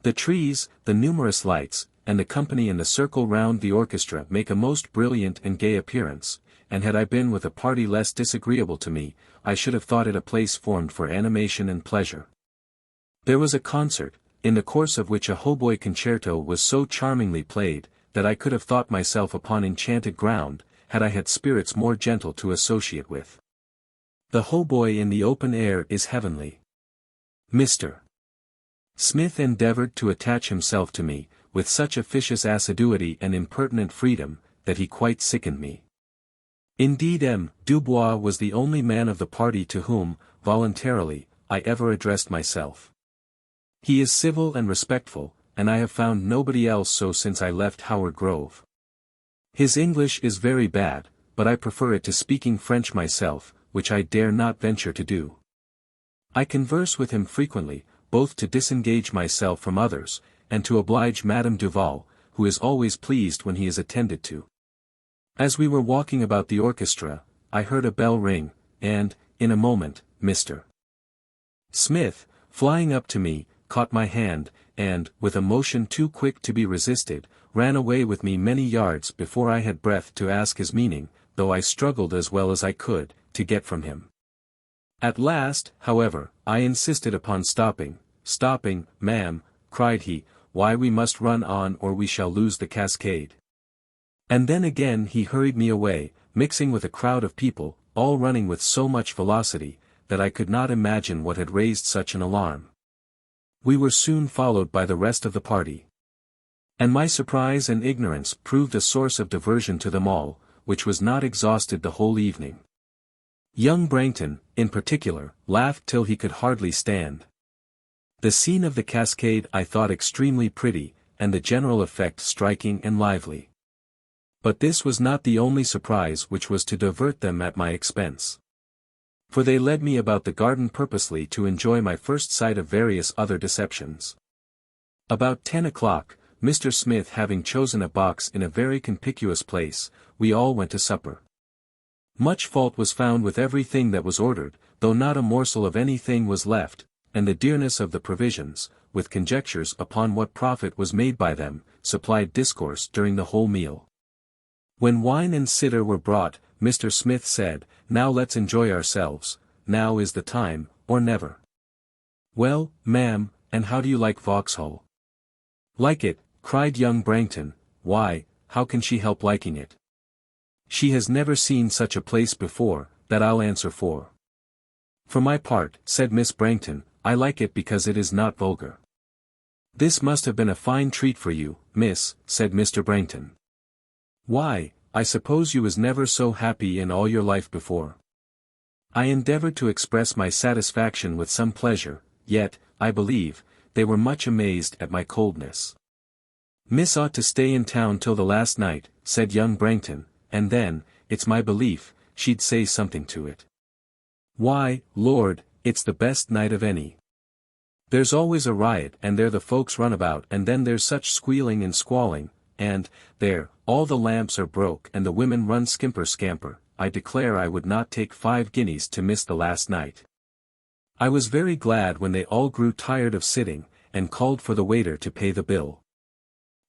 The trees, the numerous lights, and the company in the circle round the orchestra make a most brilliant and gay appearance, and had I been with a party less disagreeable to me, I should have thought it a place formed for animation and pleasure. There was a concert, in the course of which a hautboy concerto was so charmingly played, that I could have thought myself upon enchanted ground, had I had spirits more gentle to associate with. The hautboy in the open air is heavenly. Mr. Smith endeavoured to attach himself to me, with such officious assiduity and impertinent freedom, that he quite sickened me. Indeed M. Dubois was the only man of the party to whom, voluntarily, I ever addressed myself. He is civil and respectful, and I have found nobody else so since I left Howard Grove. His English is very bad, but I prefer it to speaking French myself, which I dare not venture to do. I converse with him frequently, both to disengage myself from others, and to oblige Madame Duval, who is always pleased when he is attended to. As we were walking about the orchestra, I heard a bell ring, and, in a moment, Mr. Smith, flying up to me, caught my hand, and, with a motion too quick to be resisted, ran away with me many yards before I had breath to ask his meaning, though I struggled as well as I could, to get from him. At last, however, I insisted upon stopping. "Stopping, ma'am," cried he, "why we must run on or we shall lose the cascade." And then again he hurried me away, mixing with a crowd of people, all running with so much velocity, that I could not imagine what had raised such an alarm. We were soon followed by the rest of the party. And my surprise and ignorance proved a source of diversion to them all, which was not exhausted the whole evening. Young Brangton, in particular, laughed till he could hardly stand. The scene of the cascade I thought extremely pretty, and the general effect striking and lively. But this was not the only surprise which was to divert them at my expense. For they led me about the garden purposely to enjoy my first sight of various other deceptions. About 10 o'clock, Mr. Smith having chosen a box in a very conspicuous place, we all went to supper. Much fault was found with everything that was ordered, though not a morsel of anything was left, and the dearness of the provisions, with conjectures upon what profit was made by them, supplied discourse during the whole meal. When wine and cider were brought, Mr. Smith said, "Now let's enjoy ourselves, now is the time, or never." "Well, ma'am, and how do you like Vauxhall?" "Like it," cried young Brangton, "why, how can she help liking it? She has never seen such a place before, that I'll answer for." "For my part," said Miss Brangton, "I like it because it is not vulgar." "This must have been a fine treat for you, miss," said Mr. Brangton. "Why, I suppose you was never so happy in all your life before." I endeavored to express my satisfaction with some pleasure, yet, I believe, they were much amazed at my coldness. "Miss ought to stay in town till the last night," said young Brangton, "and then, it's my belief, she'd say something to it. Why, Lord, it's the best night of any. There's always a riot and there the folks run about and then there's such squealing and squalling, and, there, all the lamps are broke and the women run skimper-scamper. I declare I would not take 5 guineas to miss the last night." I was very glad when they all grew tired of sitting, and called for the waiter to pay the bill.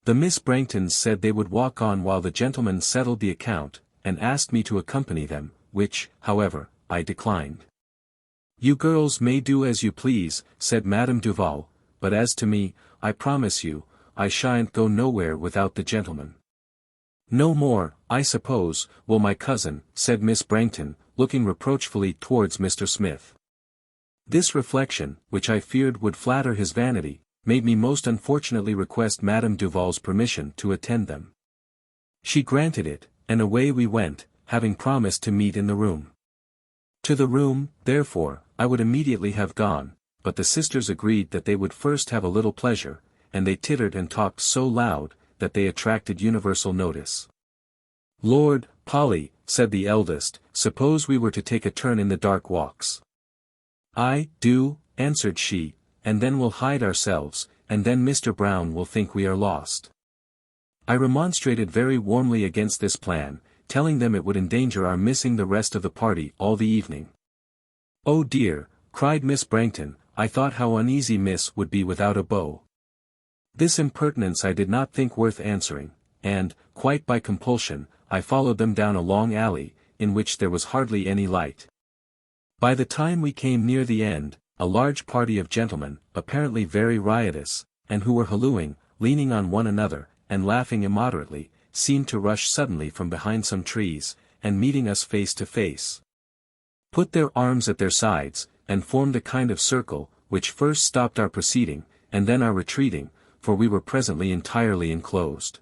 The Miss Branghtons said they would walk on while the gentlemen settled the account, and asked me to accompany them, which, however, I declined. "You girls may do as you please," said Madame Duval, "but as to me, I promise you, I shan't go nowhere without the gentlemen." "No more, I suppose, will my cousin," said Miss Brangton, looking reproachfully towards Mr. Smith. This reflection, which I feared would flatter his vanity, made me most unfortunately request Madame Duval's permission to attend them. She granted it, and away we went, having promised to meet in the room. To the room, therefore, I would immediately have gone, but the sisters agreed that they would first have a little pleasure, and they tittered and talked so loud, that they attracted universal notice. "Lord, Polly," said the eldest, "suppose we were to take a turn in the dark walks." "I do," answered she, "and then we'll hide ourselves, and then Mr. Brown will think we are lost." I remonstrated very warmly against this plan, telling them it would endanger our missing the rest of the party all the evening. "Oh dear," cried Miss Brangton, "I thought how uneasy Miss would be without a beau." This impertinence I did not think worth answering, and, quite by compulsion, I followed them down a long alley, in which there was hardly any light. By the time we came near the end, a large party of gentlemen, apparently very riotous, and who were hallooing, leaning on one another, and laughing immoderately, seemed to rush suddenly from behind some trees, and meeting us face to face, put their arms at their sides, and formed a kind of circle, which first stopped our proceeding, and then our retreating, for we were presently entirely enclosed.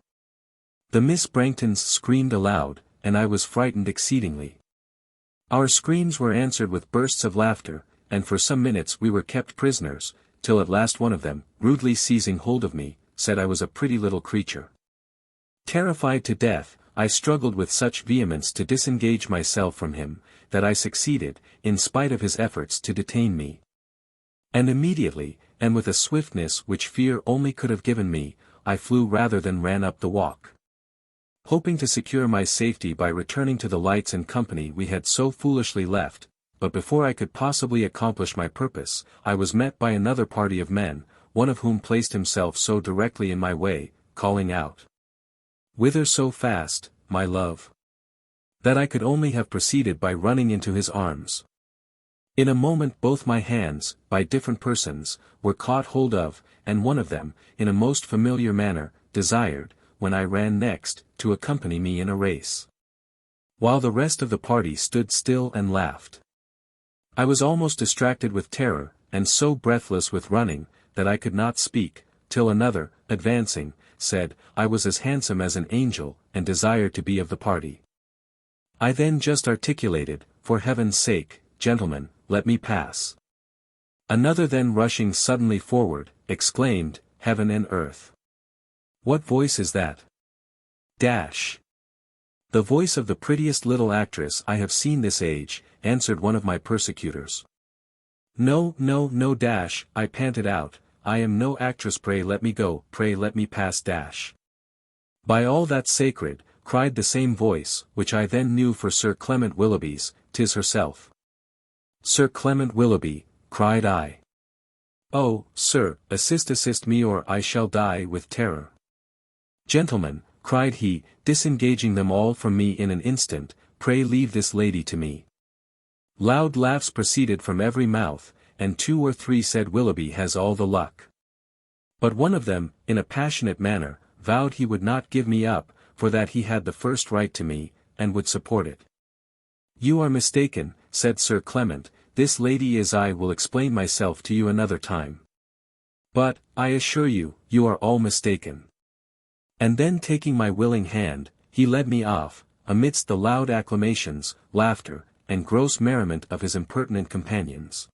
The Miss Branghtons screamed aloud, and I was frightened exceedingly. Our screams were answered with bursts of laughter, and for some minutes we were kept prisoners, till at last one of them, rudely seizing hold of me, said I was a pretty little creature. Terrified to death, I struggled with such vehemence to disengage myself from him, that I succeeded, in spite of his efforts to detain me. And immediately, and with a swiftness which fear only could have given me, I flew rather than ran up the walk. Hoping to secure my safety by returning to the lights and company we had so foolishly left, but before I could possibly accomplish my purpose, I was met by another party of men, one of whom placed himself so directly in my way, calling out, "Whither so fast, my love?" that I could only have proceeded by running into his arms. In a moment both my hands, by different persons, were caught hold of, and one of them, in a most familiar manner, desired, when I ran next, to accompany me in a race, while the rest of the party stood still and laughed. I was almost distracted with terror, and so breathless with running, that I could not speak, till another, advancing, said, I was as handsome as an angel, and desired to be of the party. I then just articulated, "For heaven's sake, gentlemen, let me pass." Another then rushing suddenly forward, exclaimed, "Heaven and earth! What voice is that? Dash!" "The voice of the prettiest little actress I have seen this age," answered one of my persecutors. "No, no, no, dash," I panted out, "I am no actress, pray let me go, pray let me pass, dash." "By all that's sacred," cried the same voice, which I then knew for Sir Clement Willoughby's, "'tis herself." "Sir Clement Willoughby," cried I. "Oh, sir, assist me or I shall die with terror." "Gentlemen," cried he, disengaging them all from me in an instant, "pray leave this lady to me." Loud laughs proceeded from every mouth, and 2 or 3 said Willoughby has all the luck. But one of them, in a passionate manner, vowed he would not give me up, for that he had the first right to me, and would support it. "You are mistaken," said Sir Clement, "this lady is I will explain myself to you another time. But, I assure you, you are all mistaken." And then taking my willing hand, he led me off, amidst the loud acclamations, laughter, and gross merriment of his impertinent companions.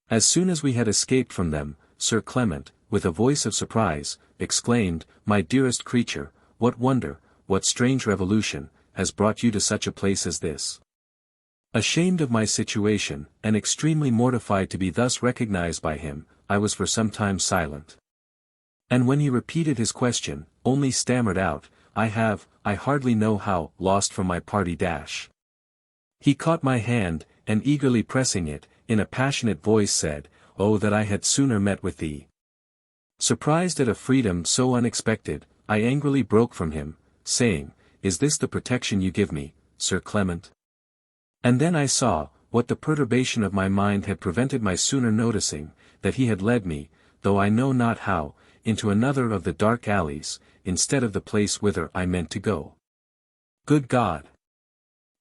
As soon as we had escaped from them, Sir Clement, with a voice of surprise, exclaimed, "My dearest creature, what wonder, what strange revolution, has brought you to such a place as this?" Ashamed of my situation, and extremely mortified to be thus recognized by him, I was for some time silent. And when he repeated his question, only stammered out, I hardly know how, lost from my party dash. He caught my hand, and eagerly pressing it, in a passionate voice said, "Oh that I had sooner met with thee." Surprised at a freedom so unexpected, I angrily broke from him, saying, "Is this the protection you give me, Sir Clement?" And then I saw, what the perturbation of my mind had prevented my sooner noticing, that he had led me, though I know not how, into another of the dark alleys, instead of the place whither I meant to go. "Good God!"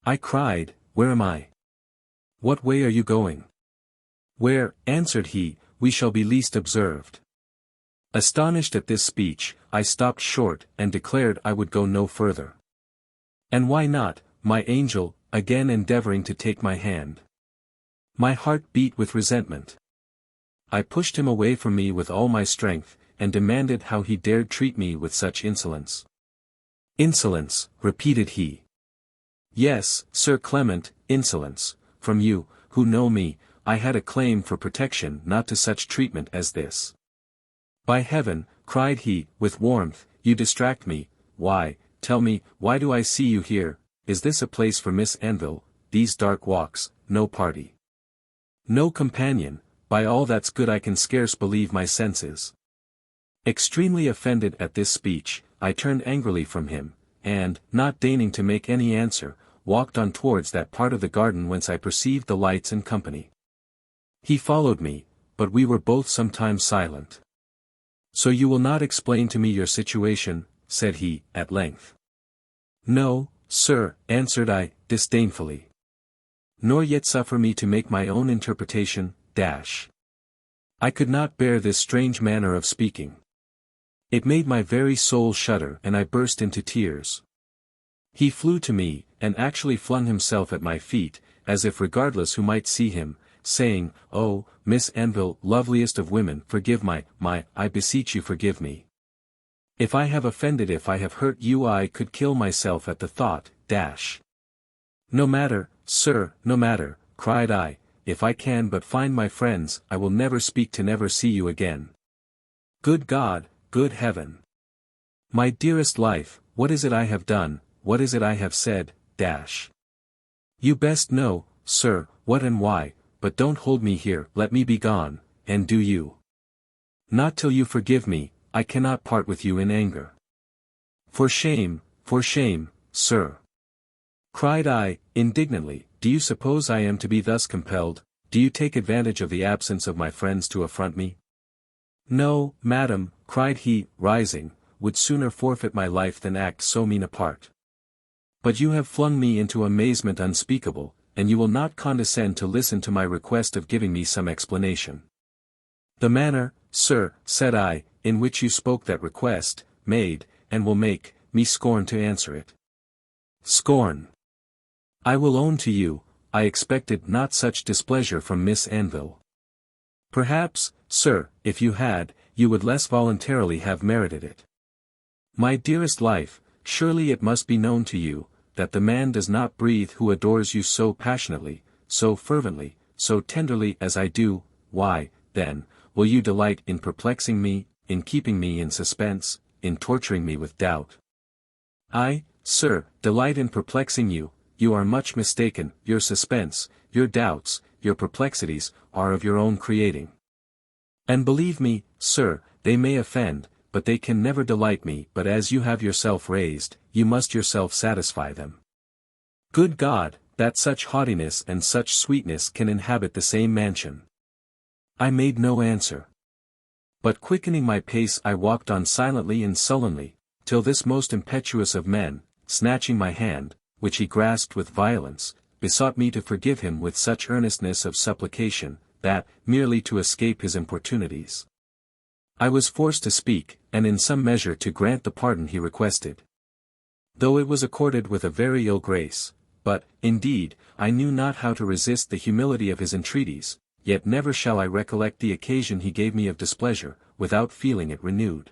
I cried, "where am I? What way are you going?" "Where," answered he, "we shall be least observed." Astonished at this speech, I stopped short and declared I would go no further. "And why not, my angel?" again endeavoring to take my hand. My heart beat with resentment. I pushed him away from me with all my strength, and demanded how he dared treat me with such insolence. "Insolence," repeated he. "Yes, Sir Clement, insolence. From you, who know me, I had a claim for protection, not to such treatment as this." "By heaven," cried he, with warmth, "you distract me. Why, tell me, why do I see you here? Is this a place for Miss Anville, these dark walks, no party? No companion? By all that's good, I can scarce believe my senses." Extremely offended at this speech, I turned angrily from him, and, not deigning to make any answer, walked on towards that part of the garden whence I perceived the lights and company. He followed me, but we were both sometimes silent. "So you will not explain to me your situation?" said he, at length. "No, sir," answered I, disdainfully. "Nor yet suffer me to make my own interpretation, dash." I could not bear this strange manner of speaking. It made my very soul shudder, and I burst into tears. He flew to me, and actually flung himself at my feet, as if regardless who might see him, saying, "Oh, Miss Anville, loveliest of women, forgive I beseech you forgive me. If I have offended, if I have hurt you, I could kill myself at the thought, dash." "No matter, sir, no matter," cried I, "if I can but find my friends, I will never speak to never see you again." "Good God, good heaven! My dearest life, what is it I have done, what is it I have said, dash? You best know, sir, what and why, but don't hold me here, let me be gone, and do you. Not till you forgive me, I cannot part with you in anger." For shame, sir!" cried I, indignantly. "Do you suppose I am to be thus compelled? Do you take advantage of the absence of my friends to affront me?" "No, madam," cried he, rising, "would sooner forfeit my life than act so mean a part. But you have flung me into amazement unspeakable, and you will not condescend to listen to my request of giving me some explanation." "The manner, sir," said I, "in which you spoke that request, made, and will make, me scorn to answer it." "Scorn! I will own to you, I expected not such displeasure from Miss Anville. Perhaps, sir, if you had, you would less voluntarily have merited it. My dearest life, surely it must be known to you, that the man does not breathe who adores you so passionately, so fervently, so tenderly as I do. Why, then, will you delight in perplexing me, in keeping me in suspense, in torturing me with doubt?" "I, sir, delight in perplexing you? You are much mistaken. Your suspense, your doubts, your perplexities, are of your own creating. And believe me, sir, they may offend, but they can never delight me. But as you have yourself raised, you must yourself satisfy them. Good God, that such haughtiness and such sweetness can inhabit the same mansion." I made no answer. But quickening my pace, I walked on silently and sullenly, till this most impetuous of men, snatching my hand, which he grasped with violence, besought me to forgive him with such earnestness of supplication, that, merely to escape his importunities, I was forced to speak, and in some measure to grant the pardon he requested. Though it was accorded with a very ill grace, but, indeed, I knew not how to resist the humility of his entreaties, yet never shall I recollect the occasion he gave me of displeasure, without feeling it renewed.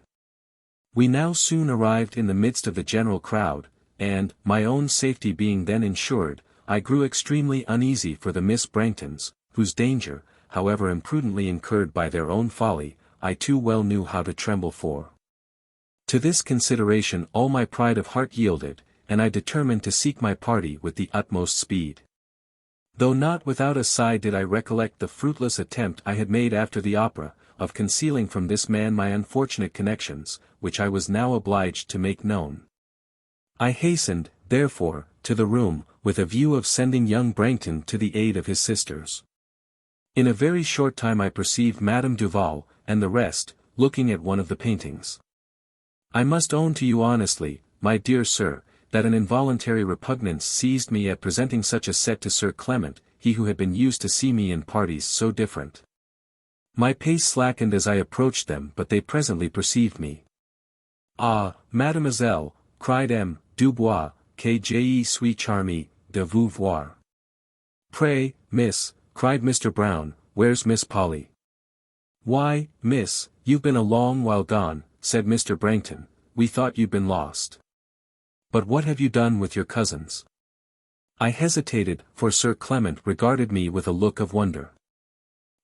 We now soon arrived in the midst of the general crowd, and, my own safety being then ensured, I grew extremely uneasy for the Miss Branghtons, whose danger, however imprudently incurred by their own folly, I too well knew how to tremble for. To this consideration all my pride of heart yielded, and I determined to seek my party with the utmost speed. Though not without a sigh did I recollect the fruitless attempt I had made after the opera, of concealing from this man my unfortunate connections, which I was now obliged to make known. I hastened, therefore, to the room, with a view of sending young Brangton to the aid of his sisters. In a very short time I perceived Madame Duval, and the rest, looking at one of the paintings. I must own to you honestly, my dear sir, that an involuntary repugnance seized me at presenting such a set to Sir Clement, he who had been used to see me in parties so different. My pace slackened as I approached them, but they presently perceived me. "Ah, mademoiselle," cried M. Dubois, "que je suis charmé de vous voir." "Pray, miss," cried Mr. Brown, "where's Miss Polly?" "Why, miss, you've been a long while gone," said Mr. Brangton, "we thought you'd been lost. But what have you done with your cousins?" I hesitated, for Sir Clement regarded me with a look of wonder.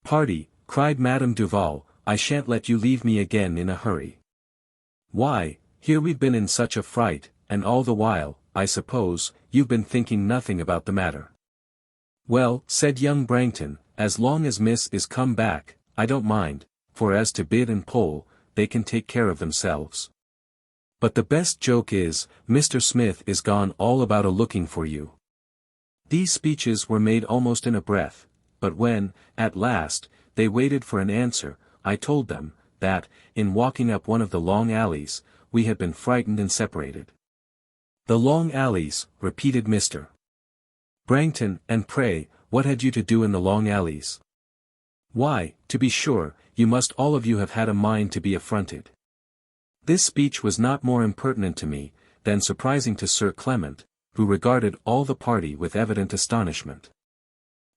"Party," cried Madame Duval, "I shan't let you leave me again in a hurry. Why, here we've been in such a fright, and all the while, I suppose, you've been thinking nothing about the matter." "Well," said young Brangton, "as long as Miss is come back, I don't mind, for as to Bid and Pole, they can take care of themselves. But the best joke is, Mr. Smith is gone all about a-looking for you." These speeches were made almost in a breath, but when, at last, they waited for an answer, I told them, that, in walking up one of the long alleys, we had been frightened and separated. "The long alleys," repeated Mr. Brangton, "and pray, what had you to do in the long alleys?" "Why, to be sure, you must all of you have had a mind to be affronted." This speech was not more impertinent to me, than surprising to Sir Clement, who regarded all the party with evident astonishment.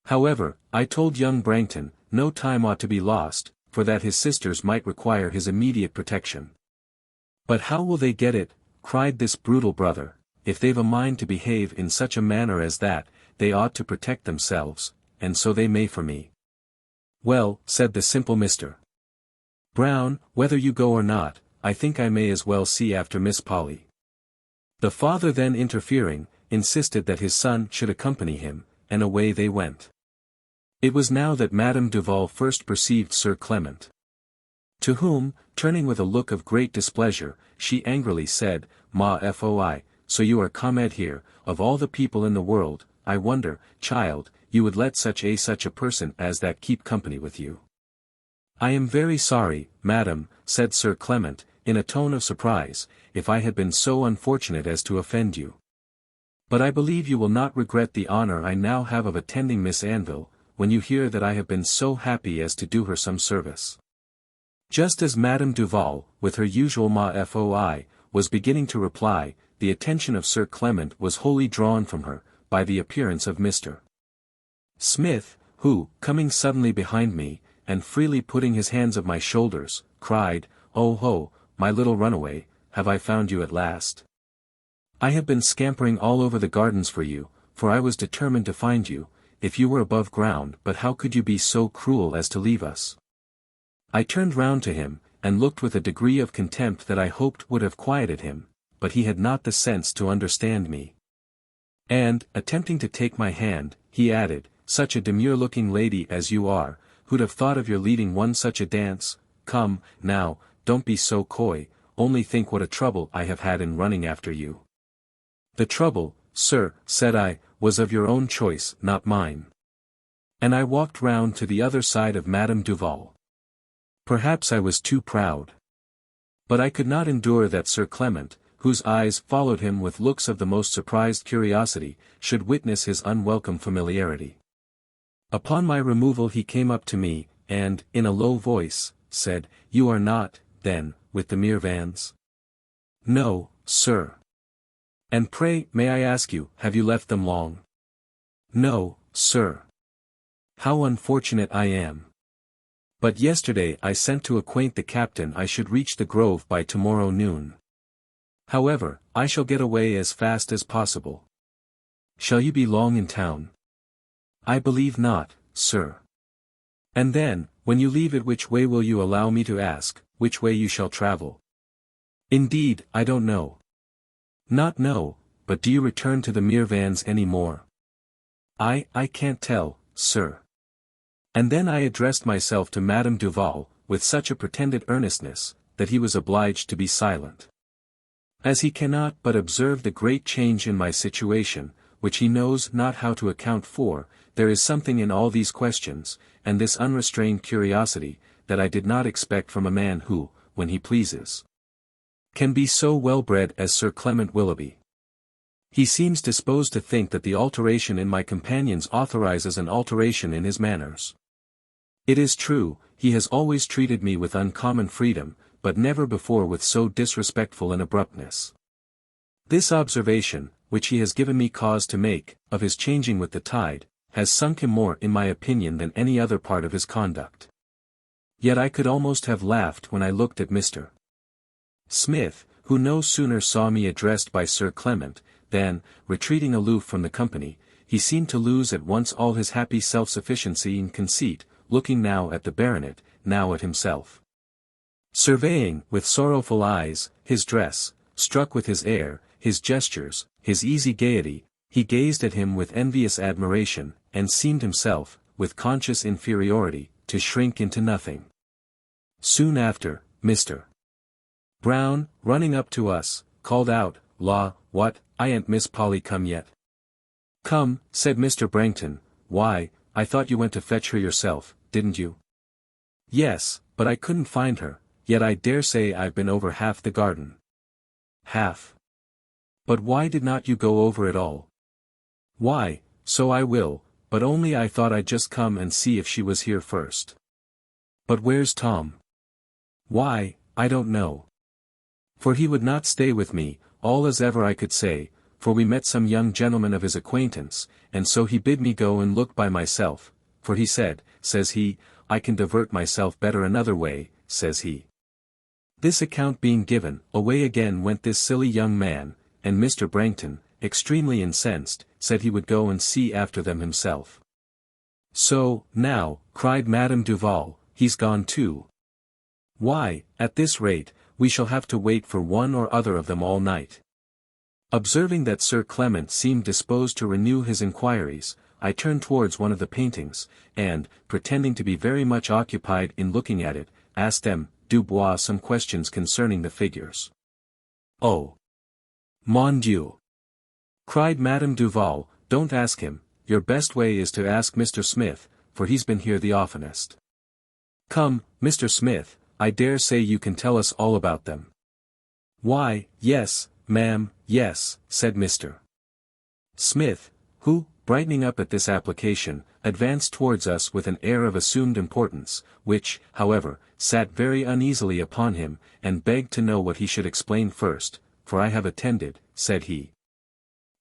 However, I told young Brangton, no time ought to be lost, for that his sisters might require his immediate protection. "But how will they get it?" cried this brutal brother. "If they've a mind to behave in such a manner as that, they ought to protect themselves, and so they may for me." "Well," said the simple Mr. Brown, "whether you go or not, I think I may as well see after Miss Polly." The father then interfering, insisted that his son should accompany him, and away they went. It was now that Madame Duval first perceived Sir Clement. To whom, turning with a look of great displeasure, she angrily said, "Ma foi, so you are come here, of all the people in the world, I wonder, child, you would let such a person as that keep company with you." "I am very sorry, madam," said Sir Clement, in a tone of surprise, "if I had been so unfortunate as to offend you. But I believe you will not regret the honor I now have of attending Miss Anville, when you hear that I have been so happy as to do her some service." Just as Madame Duval, with her usual ma foi, was beginning to reply, the attention of Sir Clement was wholly drawn from her, by the appearance of Mr. Smith, who, coming suddenly behind me, and freely putting his hands of my shoulders, cried, "Oh ho, my little runaway, have I found you at last? I have been scampering all over the gardens for you, for I was determined to find you, if you were above ground, but how could you be so cruel as to leave us?" I turned round to him, and looked with a degree of contempt that I hoped would have quieted him, but he had not the sense to understand me. And, attempting to take my hand, he added, "Such a demure-looking lady as you are, who'd have thought of your leading one such a dance? Come, now, don't be so coy, only think what a trouble I have had in running after you." "The trouble, sir," said I, "was of your own choice, not mine." And I walked round to the other side of Madame Duval. Perhaps I was too proud. But I could not endure that Sir Clement, whose eyes followed him with looks of the most surprised curiosity, should witness his unwelcome familiarity. Upon my removal he came up to me, and, in a low voice, said, "You are not, then, with the Mirvans?" "No, sir." "And pray, may I ask you, have you left them long?" "No, sir." "How unfortunate I am! But yesterday I sent to acquaint the captain I should reach the grove by tomorrow noon. However, I shall get away as fast as possible." "Shall you be long in town?" "I believe not, sir." "And then, when you leave it, which way will you allow me to ask, which way you shall travel?" "Indeed, I don't know." "Not know, but do you return to the Mirvans any more?" I can't tell, sir." And then I addressed myself to Madame Duval, with such a pretended earnestness, that he was obliged to be silent. As he cannot but observe the great change in my situation, which he knows not how to account for, there is something in all these questions, and this unrestrained curiosity, that I did not expect from a man who, when he pleases, can be so well-bred as Sir Clement Willoughby. He seems disposed to think that the alteration in my companions authorizes an alteration in his manners. It is true, he has always treated me with uncommon freedom, but never before with so disrespectful an abruptness. This observation, which he has given me cause to make, of his changing with the tide, has sunk him more in my opinion than any other part of his conduct. Yet I could almost have laughed when I looked at Mr. Smith, who no sooner saw me addressed by Sir Clement, than, retreating aloof from the company, he seemed to lose at once all his happy self-sufficiency and conceit, looking now at the baronet, now at himself. Surveying, with sorrowful eyes, his dress, struck with his air, his gestures, his easy gaiety, he gazed at him with envious admiration, and seemed himself, with conscious inferiority, to shrink into nothing. Soon after, Mr. Brown, running up to us, called out, "Law, what, ain't Miss Polly come yet?" "Come," said Mr. Brangton, "why, I thought you went to fetch her yourself, didn't you?" "Yes, but I couldn't find her, yet I dare say I've been over half the garden." "Half? But why did not you go over it all?" "Why, so I will, but only I thought I'd just come and see if she was here first." "But where's Tom?" "Why, I don't know. For he would not stay with me, all as ever I could say, for we met some young gentlemen of his acquaintance, and so he bid me go and look by myself, for he said, says he, I can divert myself better another way, says he. This account being given, away again went this silly young man, and Mr. Brangton, extremely incensed, said he would go and see after them himself. "So, now," cried Madame Duval, "he's gone too. Why, at this rate, we shall have to wait for one or other of them all night." Observing that Sir Clement seemed disposed to renew his inquiries, I turned towards one of the paintings, and, pretending to be very much occupied in looking at it, asked M. Dubois some questions concerning the figures. "Oh! Mon Dieu!" cried Madame Duval, "don't ask him, your best way is to ask Mr. Smith, for he's been here the oftenest. Come, Mr. Smith, I dare say you can tell us all about them." "Why, yes, ma'am, yes," said Mr. Smith, who, brightening up at this application, advanced towards us with an air of assumed importance, which, however, sat very uneasily upon him, and begged to know what he should explain first, "for I have attended," said he,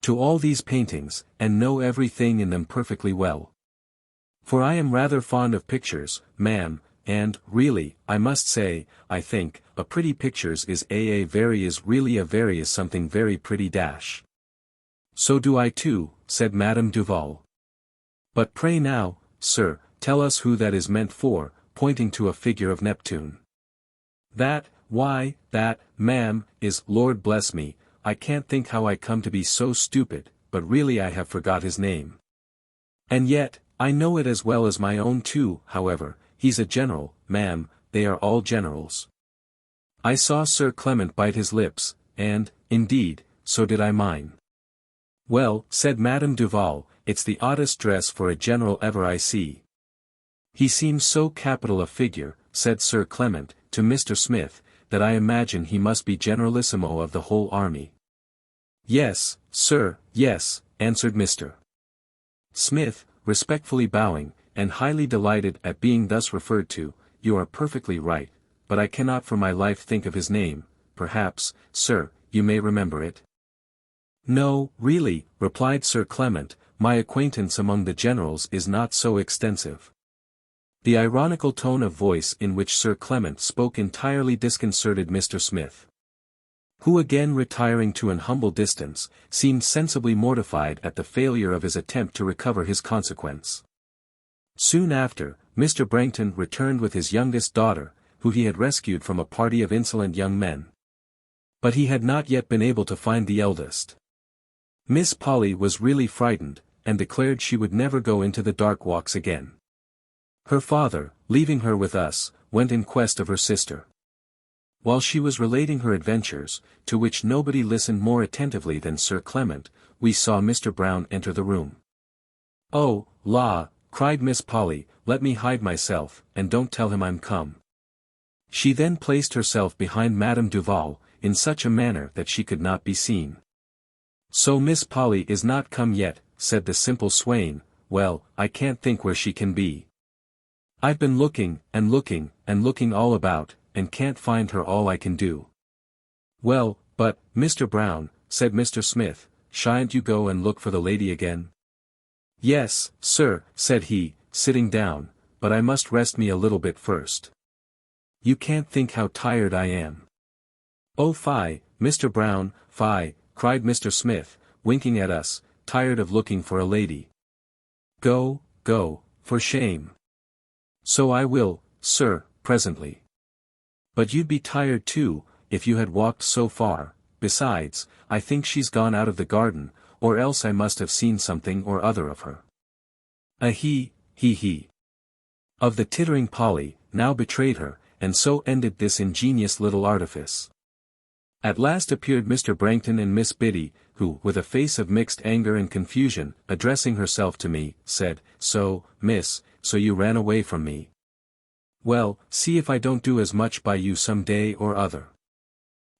"to all these paintings, and know everything in them perfectly well. For I am rather fond of pictures, ma'am, and, really, I must say, I think, a pretty pictures is really a very is something very pretty dash." "So do I too," said Madame Duval. "But pray now, sir, tell us who that is meant for," pointing to a figure of Neptune. Why, that, ma'am, is, Lord bless me, I can't think how I come to be so stupid, but really I have forgot his name. And yet, I know it as well as my own too, however, he's a general, ma'am, they are all generals." I saw Sir Clement bite his lips, and, indeed, so did I mine. "Well," said Madame Duval, "it's the oddest dress for a general ever I see." "He seems so capital a figure," said Sir Clement, to Mr. Smith, "that I imagine he must be generalissimo of the whole army." "Yes, sir, yes," answered Mr. Smith, respectfully bowing, and highly delighted at being thus referred to. "You are perfectly right, but I cannot for my life think of his name. Perhaps, sir, you may remember it." "No, really," replied Sir Clement, "my acquaintance among the generals is not so extensive." The ironical tone of voice in which Sir Clement spoke entirely disconcerted Mr. Smith, who again retiring to an humble distance, seemed sensibly mortified at the failure of his attempt to recover his consequence. Soon after, Mr. Brangton returned with his youngest daughter, who he had rescued from a party of insolent young men. But he had not yet been able to find the eldest. Miss Polly was really frightened, and declared she would never go into the dark walks again. Her father, leaving her with us, went in quest of her sister. While she was relating her adventures, to which nobody listened more attentively than Sir Clement, we saw Mr. Brown enter the room. "Oh, la!" cried Miss Polly, "let me hide myself, and don't tell him I'm come." She then placed herself behind Madame Duval, in such a manner that she could not be seen. "So Miss Polly is not come yet," said the simple swain. "Well, I can't think where she can be. I've been looking, and looking, and looking all about, and can't find her. All I can do." "Well, but, Mr. Brown," said Mr. Smith, "shan't you go and look for the lady again?" "Yes, sir," said he, sitting down, "but I must rest me a little bit first. You can't think how tired I am." "Oh fie, Mr. Brown, fie," cried Mr. Smith, winking at us, "tired of looking for a lady. Go, go, for shame." "So I will, sir, presently. But you'd be tired too, if you had walked so far. Besides, I think she's gone out of the garden, or else I must have seen something or other of her." He. Of the tittering Polly, now betrayed her, and so ended this ingenious little artifice. At last appeared Mr. Brangton and Miss Biddy, who, with a face of mixed anger and confusion, addressing herself to me, said, "So, miss, so you ran away from me. Well, see if I don't do as much by you some day or other.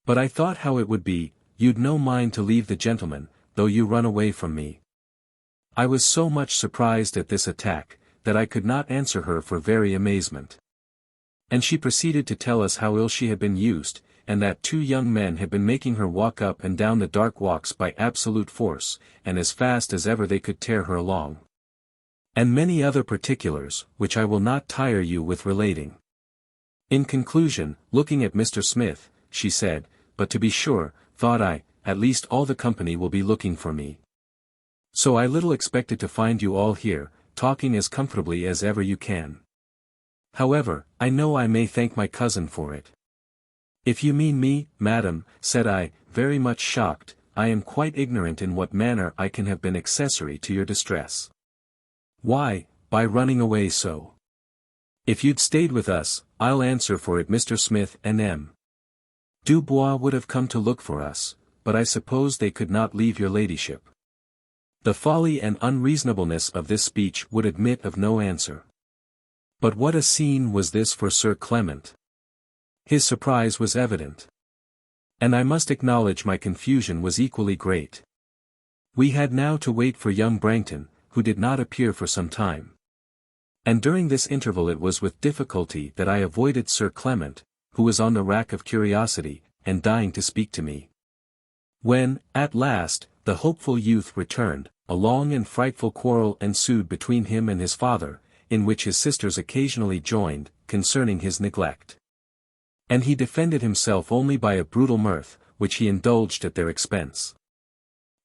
But I thought how it would be, you'd no mind to leave the gentleman, though you run away from me." I was so much surprised at this attack, that I could not answer her for very amazement. And she proceeded to tell us how ill she had been used, and that 2 young men had been making her walk up and down the dark walks by absolute force, and as fast as ever they could tear her along. And many other particulars, which I will not tire you with relating. In conclusion, looking at Mr. Smith, she said, "But to be sure, thought I, at least all the company will be looking for me. So I little expected to find you all here, talking as comfortably as ever you can. However, I know I may thank my cousin for it." "If you mean me, madam," said I, very much shocked, "I am quite ignorant in what manner I can have been accessory to your distress." "Why, by running away so. If you'd stayed with us, I'll answer for it Mr. Smith and M. Dubois would have come to look for us, but I suppose they could not leave your ladyship." The folly and unreasonableness of this speech would admit of no answer. But what a scene was this for Sir Clement! His surprise was evident. And I must acknowledge my confusion was equally great. We had now to wait for young Brangton, who did not appear for some time. And during this interval it was with difficulty that I avoided Sir Clement, who was on the rack of curiosity, and dying to speak to me. When, at last, the hopeful youth returned, a long and frightful quarrel ensued between him and his father, in which his sisters occasionally joined, concerning his neglect. And he defended himself only by a brutal mirth, which he indulged at their expense.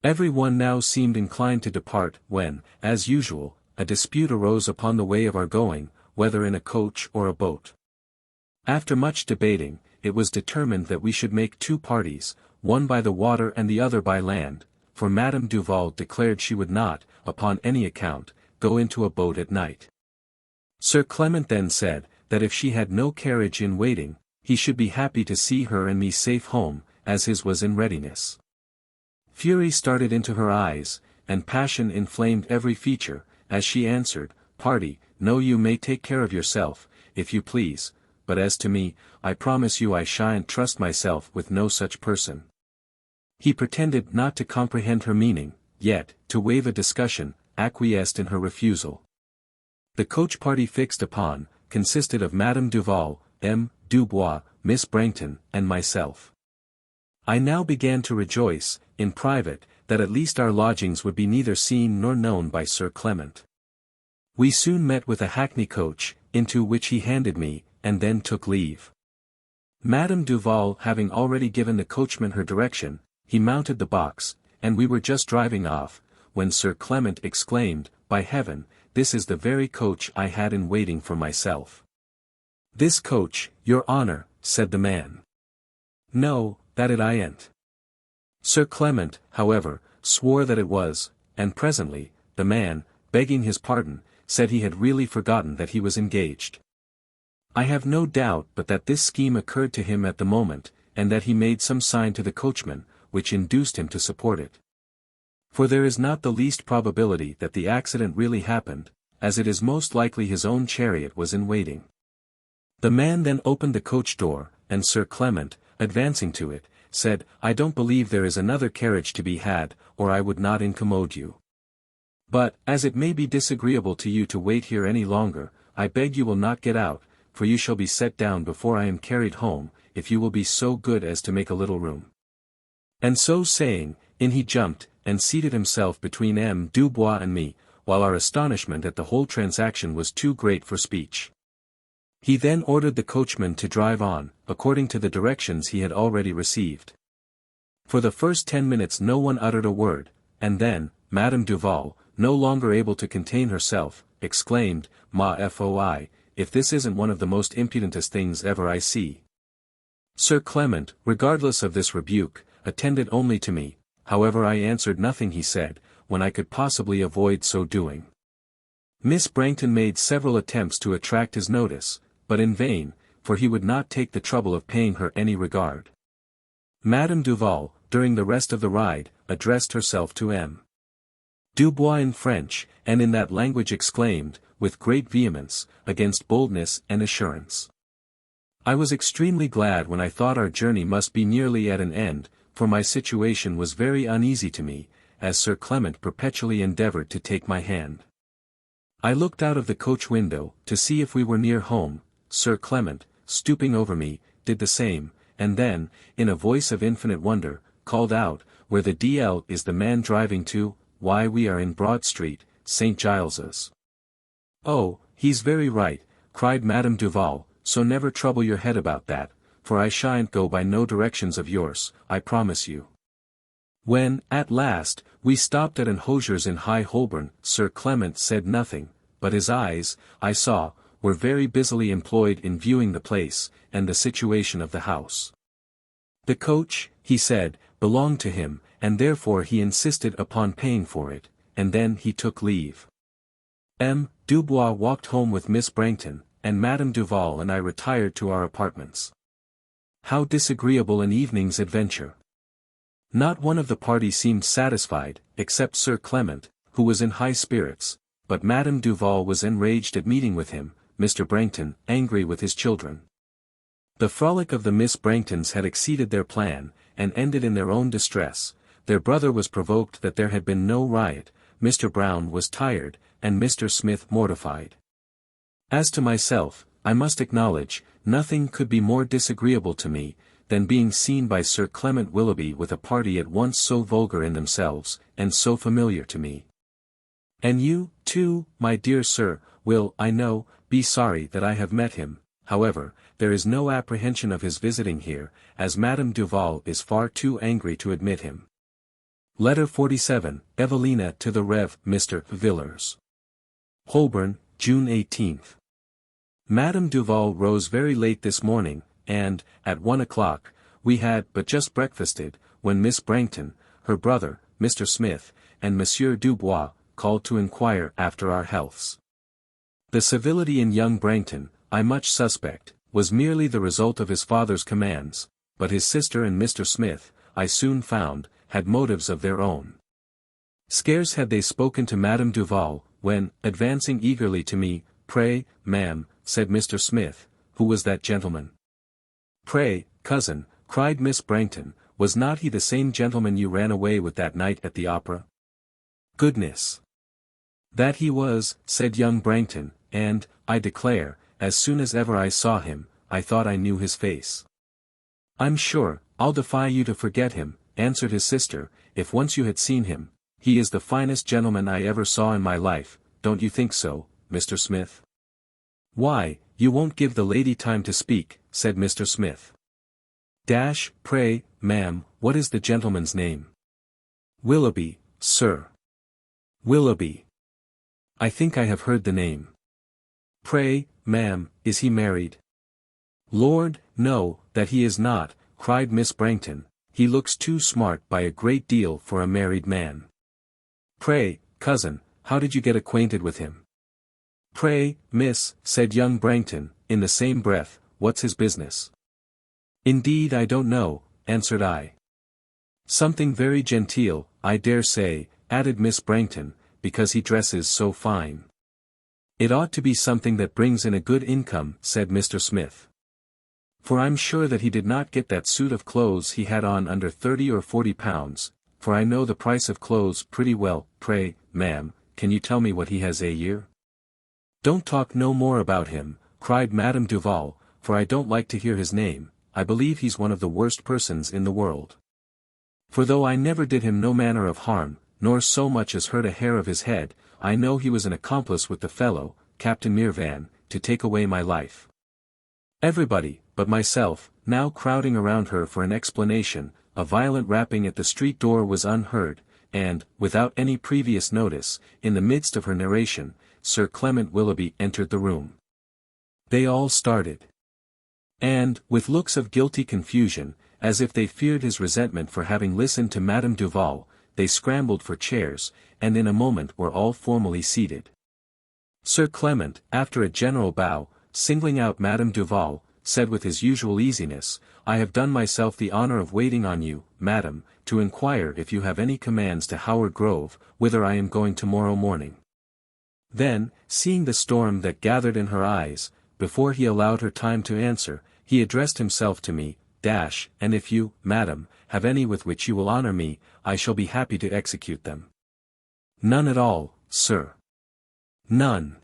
Every one now seemed inclined to depart, when, as usual, a dispute arose upon the way of our going, whether in a coach or a boat. After much debating, it was determined that we should make 2 parties, one by the water and the other by land, for Madame Duval declared she would not, upon any account, go into a boat at night. Sir Clement then said, that if she had no carriage in waiting, he should be happy to see her and me safe home, as his was in readiness. Fury started into her eyes, and passion inflamed every feature, as she answered, "Party, no, you may take care of yourself, if you please, but as to me, I promise you I shan't trust myself with no such person." He pretended not to comprehend her meaning, yet, to waive a discussion, acquiesced in her refusal. The coach party fixed upon, consisted of Madame Duval, M. Dubois, Miss Brangton, and myself. I now began to rejoice, in private, that at least our lodgings would be neither seen nor known by Sir Clement. We soon met with a hackney coach, into which he handed me, and then took leave. Madame Duval having already given the coachman her direction, he mounted the box, and we were just driving off, when Sir Clement exclaimed, "By heaven, this is the very coach I had in waiting for myself." "This coach, your honour," said the man. "No, that it I ain't." Sir Clement, however, swore that it was, and presently, the man, begging his pardon, said he had really forgotten that he was engaged. I have no doubt but that this scheme occurred to him at the moment, and that he made some sign to the coachman, which induced him to support it. For there is not the least probability that the accident really happened, as it is most likely his own chariot was in waiting. The man then opened the coach door, and Sir Clement, advancing to it, said, "I don't believe there is another carriage to be had, or I would not incommode you. But, as it may be disagreeable to you to wait here any longer, I beg you will not get out, for you shall be set down before I am carried home, if you will be so good as to make a little room." And so saying, in he jumped, and seated himself between M. Dubois and me, while our astonishment at the whole transaction was too great for speech. He then ordered the coachman to drive on, according to the directions he had already received. For the first 10 minutes no one uttered a word, and then, Madame Duval, no longer able to contain herself, exclaimed, "Ma foi, if this isn't one of the most impudentest things ever I see." Sir Clement, regardless of this rebuke, attended only to me, however I answered nothing he said, when I could possibly avoid so doing. Miss Brangton made several attempts to attract his notice, but in vain, for he would not take the trouble of paying her any regard. Madame Duval, during the rest of the ride, addressed herself to M. Dubois in French, and in that language exclaimed, with great vehemence, against boldness and assurance. I was extremely glad when I thought our journey must be nearly at an end, for my situation was very uneasy to me, as Sir Clement perpetually endeavoured to take my hand. I looked out of the coach window, to see if we were near home. Sir Clement, stooping over me, did the same, and then, in a voice of infinite wonder, called out, "Where the D.L. is the man driving to? Why, we are in Broad Street, St. Giles's." "Oh, he's very right," cried Madame Duval, "so never trouble your head about that, for I shan't go by no directions of yours, I promise you." When, at last, we stopped at an hosier's in High Holborn, Sir Clement said nothing, but his eyes, I saw, were very busily employed in viewing the place, and the situation of the house. The coach, he said, belonged to him, and therefore he insisted upon paying for it, and then he took leave. M. Dubois walked home with Miss Brangton, and Madame Duval and I retired to our apartments. How disagreeable an evening's adventure! Not one of the party seemed satisfied, except Sir Clement, who was in high spirits, but Madame Duval was enraged at meeting with him, Mr. Brangton, angry with his children. The frolic of the Miss Brangtons had exceeded their plan, and ended in their own distress. Their brother was provoked that there had been no riot, Mr. Brown was tired, and Mr. Smith mortified. As to myself, I must acknowledge, nothing could be more disagreeable to me, than being seen by Sir Clement Willoughby with a party at once so vulgar in themselves, and so familiar to me. And you, too, my dear sir, will, I know, be sorry that I have met him. However, there is no apprehension of his visiting here, as Madame Duval is far too angry to admit him. Letter 47, Evelina to the Rev. Mr. Villars. Holborn, June 18. Madame Duval rose very late this morning, and, at 1 o'clock, we had but just breakfasted, when Miss Brangton, her brother, Mr. Smith, and Monsieur Dubois, called to inquire after our healths. The civility in young Brangton, I much suspect, was merely the result of his father's commands, but his sister and Mr. Smith, I soon found, had motives of their own. Scarce had they spoken to Madame Duval, when, advancing eagerly to me, "Pray, ma'am," said Mr. Smith, "who was that gentleman?" "Pray, cousin," cried Miss Brangton, "was not he the same gentleman you ran away with that night at the opera?" "Goodness! That he was," said young Brangton, "and, I declare, as soon as ever I saw him, I thought I knew his face." "I'm sure, I'll defy you to forget him," answered his sister, "if once you had seen him. He is the finest gentleman I ever saw in my life, don't you think so, Mr. Smith?" "Why, you won't give the lady time to speak," said Mr. Smith. "Pray, ma'am, what is the gentleman's name?" "Willoughby, sir." "Willoughby. I think I have heard the name. Pray, ma'am, is he married?" "Lord, no, that he is not," cried Miss Brangton, "he looks too smart by a great deal for a married man." "Pray, cousin, how did you get acquainted with him?" "Pray, miss," said young Brangton, in the same breath, what's his business? Indeed I don't know, answered I. Something very genteel, I dare say, added Miss Brangton, because he dresses so fine. It ought to be something that brings in a good income, said Mr. Smith. For I'm sure that he did not get that suit of clothes he had on under 30 or 40 pounds, for I know the price of clothes pretty well. Pray, ma'am, can you tell me what he has a year? Don't talk no more about him, cried Madame Duval, for I don't like to hear his name. I believe he's one of the worst persons in the world. For though I never did him no manner of harm, nor so much as hurt a hair of his head, I know he was an accomplice with the fellow, Captain Mirvan, to take away my life. Everybody, but myself, now crowding around her for an explanation, a violent rapping at the street door was unheard, and, without any previous notice, in the midst of her narration, Sir Clement Willoughby entered the room. They all started. And, with looks of guilty confusion, as if they feared his resentment for having listened to Madame Duval, they scrambled for chairs, and in a moment were all formally seated. Sir Clement, after a general bow, singling out Madame Duval, said with his usual easiness, I have done myself the honour of waiting on you, madam, to inquire if you have any commands to Howard Grove, whither I am going tomorrow morning. Then, seeing the storm that gathered in her eyes, before he allowed her time to answer, he addressed himself to me, and if you, madam, have any with which you will honour me, I shall be happy to execute them. None at all, sir. None.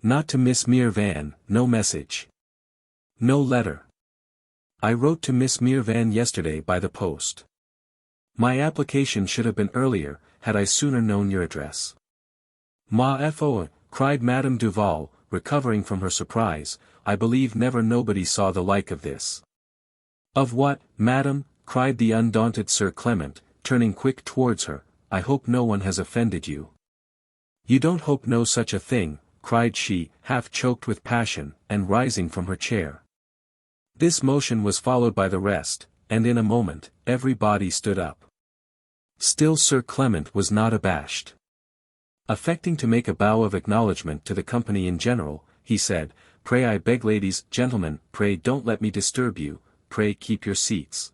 Not to Miss Mirvan, no message. No letter. I wrote to Miss Mirvan yesterday by the post. My application should have been earlier, had I sooner known your address. Ma foi, cried Madame Duval, recovering from her surprise, I believe never nobody saw the like of this. Of what, madam? Cried the undaunted Sir Clement, turning quick towards her, I hope no one has offended you. You don't hope no such a thing, cried she, half choked with passion, and rising from her chair. This motion was followed by the rest, and in a moment, everybody stood up. Still Sir Clement was not abashed. Affecting to make a bow of acknowledgment to the company in general, he said, Pray I beg ladies, gentlemen, pray don't let me disturb you, pray keep your seats.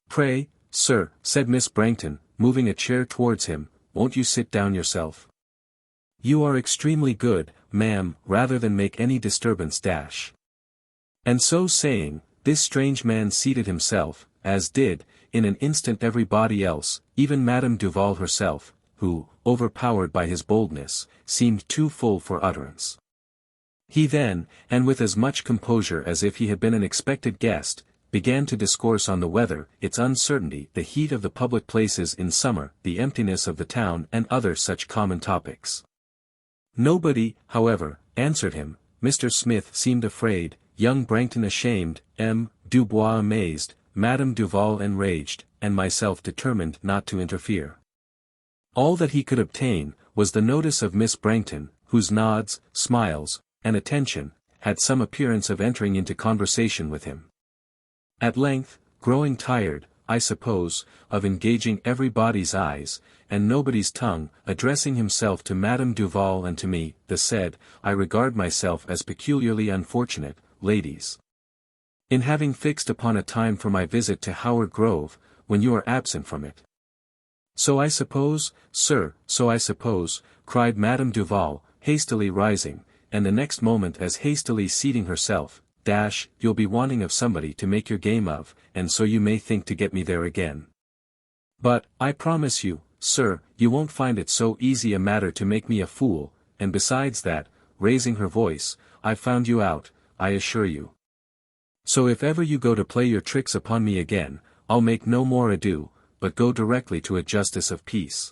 Pray, sir, said Miss Brangton, moving a chair towards him, won't you sit down yourself? You are extremely good, ma'am, rather than make any disturbance. And so saying, this strange man seated himself, as did, in an instant everybody else, even Madame Duval herself, who, overpowered by his boldness, seemed too full for utterance. He then, and with as much composure as if he had been an expected guest, began to discourse on the weather, its uncertainty, the heat of the public places in summer, the emptiness of the town, and other such common topics. Nobody, however, answered him. Mr. Smith seemed afraid, young Brangton ashamed, M. Dubois amazed, Madame Duval enraged, and myself determined not to interfere. All that he could obtain, was the notice of Miss Brangton, whose nods, smiles, and attention, had some appearance of entering into conversation with him. At length, growing tired, I suppose, of engaging everybody's eyes, and nobody's tongue, addressing himself to Madame Duval and to me, said, I regard myself as peculiarly unfortunate, ladies, in having fixed upon a time for my visit to Howard Grove, when you are absent from it. So I suppose, sir, so I suppose, cried Madame Duval, hastily rising, and the next moment as hastily seating herself, you'll be wanting of somebody to make your game of, and so you may think to get me there again. But, I promise you, sir, you won't find it so easy a matter to make me a fool, and besides that, raising her voice, I've found you out, I assure you. So if ever you go to play your tricks upon me again, I'll make no more ado, but go directly to a justice of peace.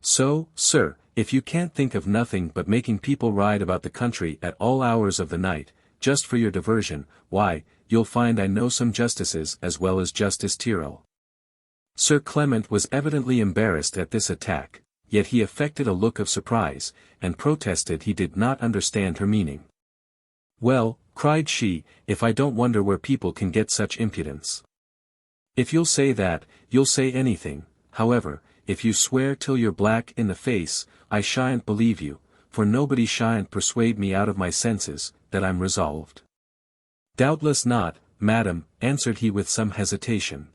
So, sir, if you can't think of nothing but making people ride about the country at all hours of the night, just for your diversion, why, you'll find I know some justices as well as Justice Tyrrell. Sir Clement was evidently embarrassed at this attack, yet he affected a look of surprise, and protested he did not understand her meaning. Well, cried she, if I don't wonder where people can get such impudence. If you'll say that, you'll say anything, however, if you swear till you're black in the face, I shan't believe you, for nobody shan't persuade me out of my senses, that I'm resolved. Doubtless not, madam, answered he with some hesitation.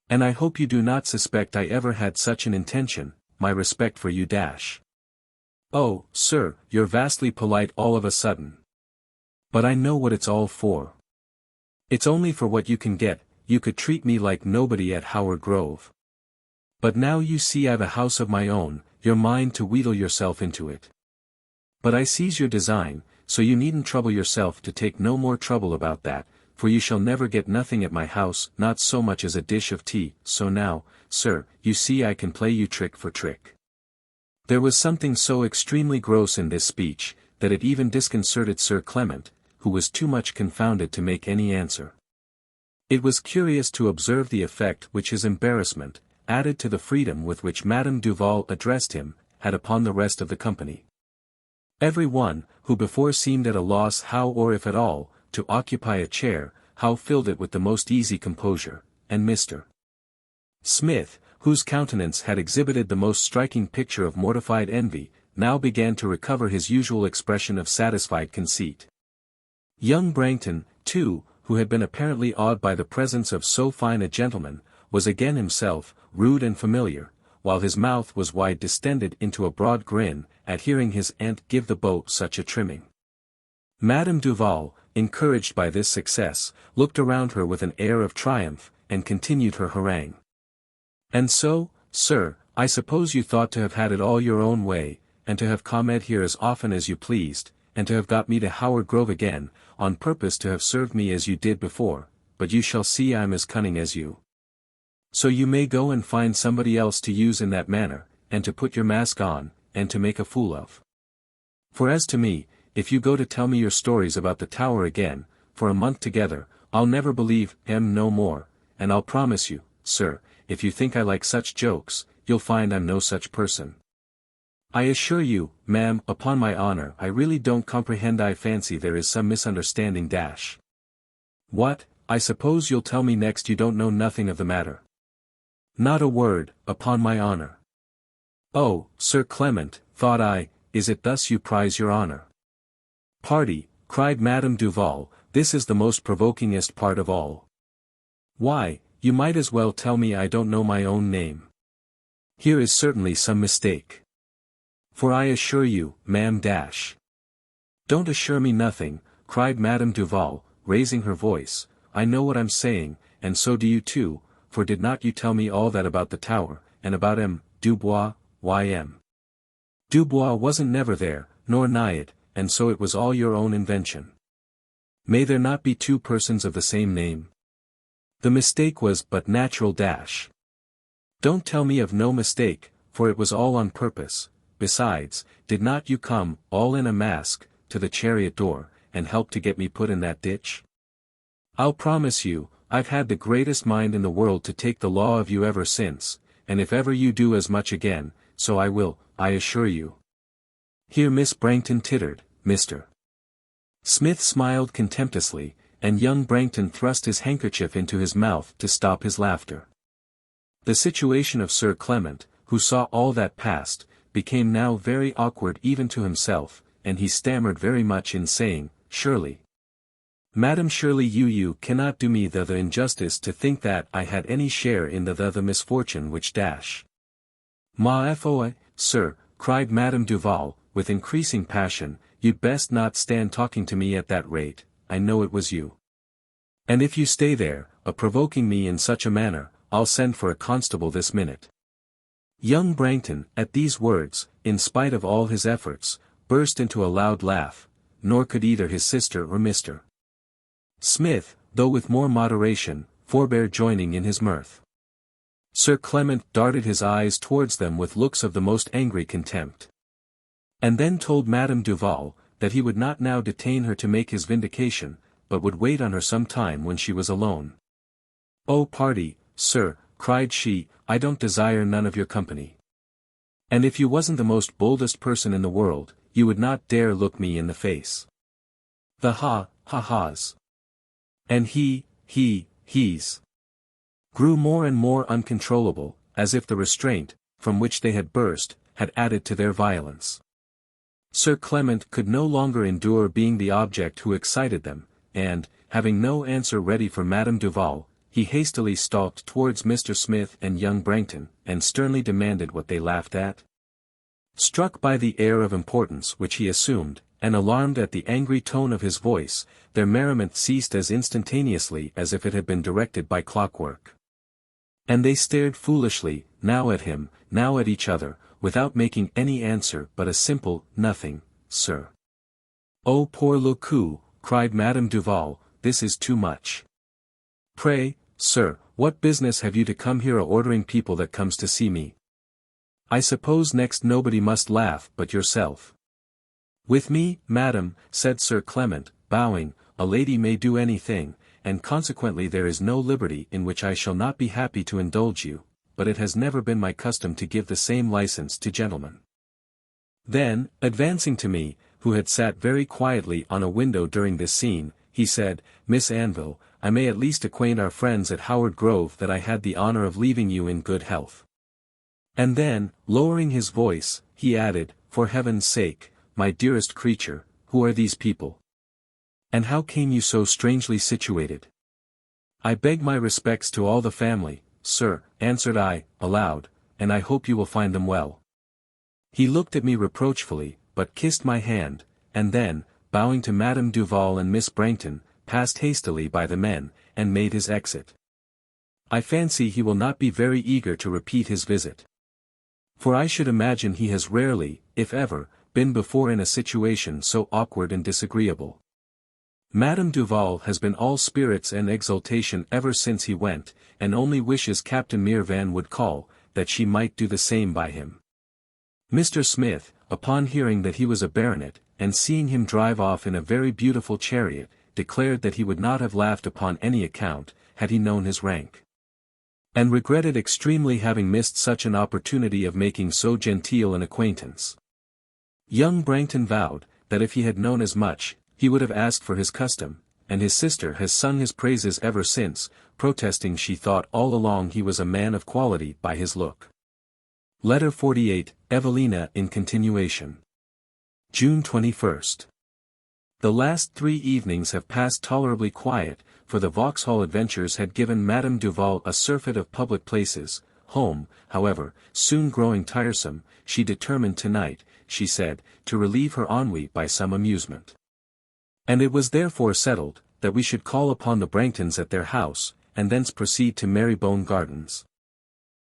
And I hope you do not suspect I ever had such an intention, my respect for you dash. Oh, sir, you're vastly polite all of a sudden. But I know what it's all for. It's only for what you can get. You could treat me like nobody at Howard Grove. But now you see I've a house of my own, you're mine to wheedle yourself into it. But I seize your design, so you needn't trouble yourself to take no more trouble about that, for you shall never get nothing at my house, not so much as a dish of tea, so now, sir, you see I can play you trick for trick. There was something so extremely gross in this speech, that it even disconcerted Sir Clement, who was too much confounded to make any answer. It was curious to observe the effect which his embarrassment, added to the freedom with which Madame Duval addressed him, had upon the rest of the company. Every one, who before seemed at a loss how or if at all, to occupy a chair, how filled it with the most easy composure, and Mr. Smith, whose countenance had exhibited the most striking picture of mortified envy, now began to recover his usual expression of satisfied conceit. Young Brangton, too, who had been apparently awed by the presence of so fine a gentleman, was again himself, rude and familiar, while his mouth was wide distended into a broad grin, at hearing his aunt give the beau such a trimming. Madame Duval, encouraged by this success, looked around her with an air of triumph, and continued her harangue. And so, sir, I suppose you thought to have had it all your own way, and to have come here as often as you pleased, and to have got me to Howard Grove again, on purpose to have served me as you did before, but you shall see I'm as cunning as you. So you may go and find somebody else to use in that manner, and to put your mask on, and to make a fool of. For as to me, if you go to tell me your stories about the Tower again, for a month together, I'll never believe no more, and I'll promise you, sir, if you think I like such jokes, you'll find I'm no such person. I assure you, ma'am, upon my honor, I really don't comprehend. I fancy there is some misunderstanding dash. What, I suppose you'll tell me next you don't know nothing of the matter. Not a word, upon my honor. Oh, Sir Clement, thought I, is it thus you prize your honor? Pardy, cried Madame Duval, this is the most provokingest part of all. Why, you might as well tell me I don't know my own name. Here is certainly some mistake. For I assure you, ma'am dash. Don't assure me nothing, cried Madame Duval, raising her voice, I know what I'm saying, and so do you too, for did not you tell me all that about the Tower, and about Dubois, Dubois wasn't never there, nor nigh it, and so it was all your own invention. May there not be two persons of the same name? The mistake was but natural dash. Don't tell me of no mistake, for it was all on purpose. Besides, did not you come, all in a mask, to the chariot door, and help to get me put in that ditch? I'll promise you, I've had the greatest mind in the world to take the law of you ever since, and if ever you do as much again, so I will, I assure you. Here Miss Brangton tittered, Mr. Smith smiled contemptuously, and young Brangton thrust his handkerchief into his mouth to stop his laughter. The situation of Sir Clement, who saw all that passed, became now very awkward even to himself, and he stammered very much in saying, surely. Madam, surely you cannot do me the injustice to think that I had any share in the misfortune which dash. Ma foi, sir, cried Madame Duval, with increasing passion, you'd best not stand talking to me at that rate, I know it was you. And if you stay there, provoking me in such a manner, I'll send for a constable this minute. Young Brangton, at these words, in spite of all his efforts, burst into a loud laugh, nor could either his sister or Mr. Smith, though with more moderation, forbear joining in his mirth. Sir Clement darted his eyes towards them with looks of the most angry contempt. And then told Madame Duval, that he would not now detain her to make his vindication, but would wait on her some time when she was alone. Oh pardy, sir, cried she, I don't desire none of your company. And if you wasn't the most boldest person in the world, you would not dare look me in the face. The ha-has. And he's grew more and more uncontrollable, as if the restraint, from which they had burst, had added to their violence. Sir Clement could no longer endure being the object who excited them, and, having no answer ready for Madame Duval, he hastily stalked towards Mr. Smith and young Brangton, and sternly demanded what they laughed at. Struck by the air of importance which he assumed, and alarmed at the angry tone of his voice, their merriment ceased as instantaneously as if it had been directed by clockwork. And they stared foolishly, now at him, now at each other, without making any answer but a simple, "Nothing, sir." "Oh poor le coup," cried Madame Duval, "this is too much. Pray, sir, what business have you to come here a-ordering people that comes to see me? I suppose next nobody must laugh but yourself." "With me, madam," said Sir Clement, bowing, "a lady may do anything, and consequently there is no liberty in which I shall not be happy to indulge you, but it has never been my custom to give the same license to gentlemen." Then, advancing to me, who had sat very quietly on a window during this scene, he said, "Miss Anville, I may at least acquaint our friends at Howard Grove that I had the honor of leaving you in good health." And then, lowering his voice, he added, "For heaven's sake, my dearest creature, who are these people? And how came you so strangely situated?" "I beg my respects to all the family, sir," answered I, aloud, "and I hope you will find them well." He looked at me reproachfully, but kissed my hand, and then, bowing to Madame Duval and Miss Brangton, passed hastily by the men, and made his exit. I fancy he will not be very eager to repeat his visit. For I should imagine he has rarely, if ever, been before in a situation so awkward and disagreeable. Madame Duval has been all spirits and exultation ever since he went, and only wishes Captain Mirvan would call, that she might do the same by him. Mr. Smith, upon hearing that he was a baronet, and seeing him drive off in a very beautiful chariot, declared that he would not have laughed upon any account, had he known his rank. And regretted extremely having missed such an opportunity of making so genteel an acquaintance. Young Brangton vowed, that if he had known as much, he would have asked for his custom, and his sister has sung his praises ever since, protesting she thought all along he was a man of quality by his look. Letter 48, Evelina in continuation. June 21st. The last 3 evenings have passed tolerably quiet, for the Vauxhall adventures had given Madame Duval a surfeit of public places. Home, however, soon growing tiresome, she determined tonight, she said, to relieve her ennui by some amusement. And it was therefore settled, that we should call upon the Brangtons at their house, and thence proceed to Marybone Gardens.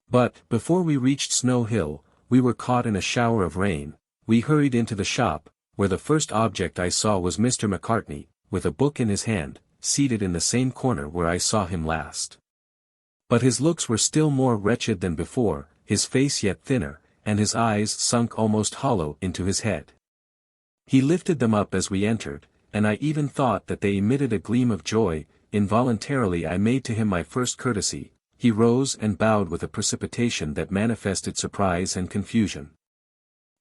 But, before we reached Snow Hill, we were caught in a shower of rain. We hurried into the shop, where the first object I saw was Mr. Macartney, with a book in his hand, seated in the same corner where I saw him last. But his looks were still more wretched than before, his face yet thinner, and his eyes sunk almost hollow into his head. He lifted them up as we entered, and I even thought that they emitted a gleam of joy. Involuntarily I made to him my first courtesy. He rose and bowed with a precipitation that manifested surprise and confusion.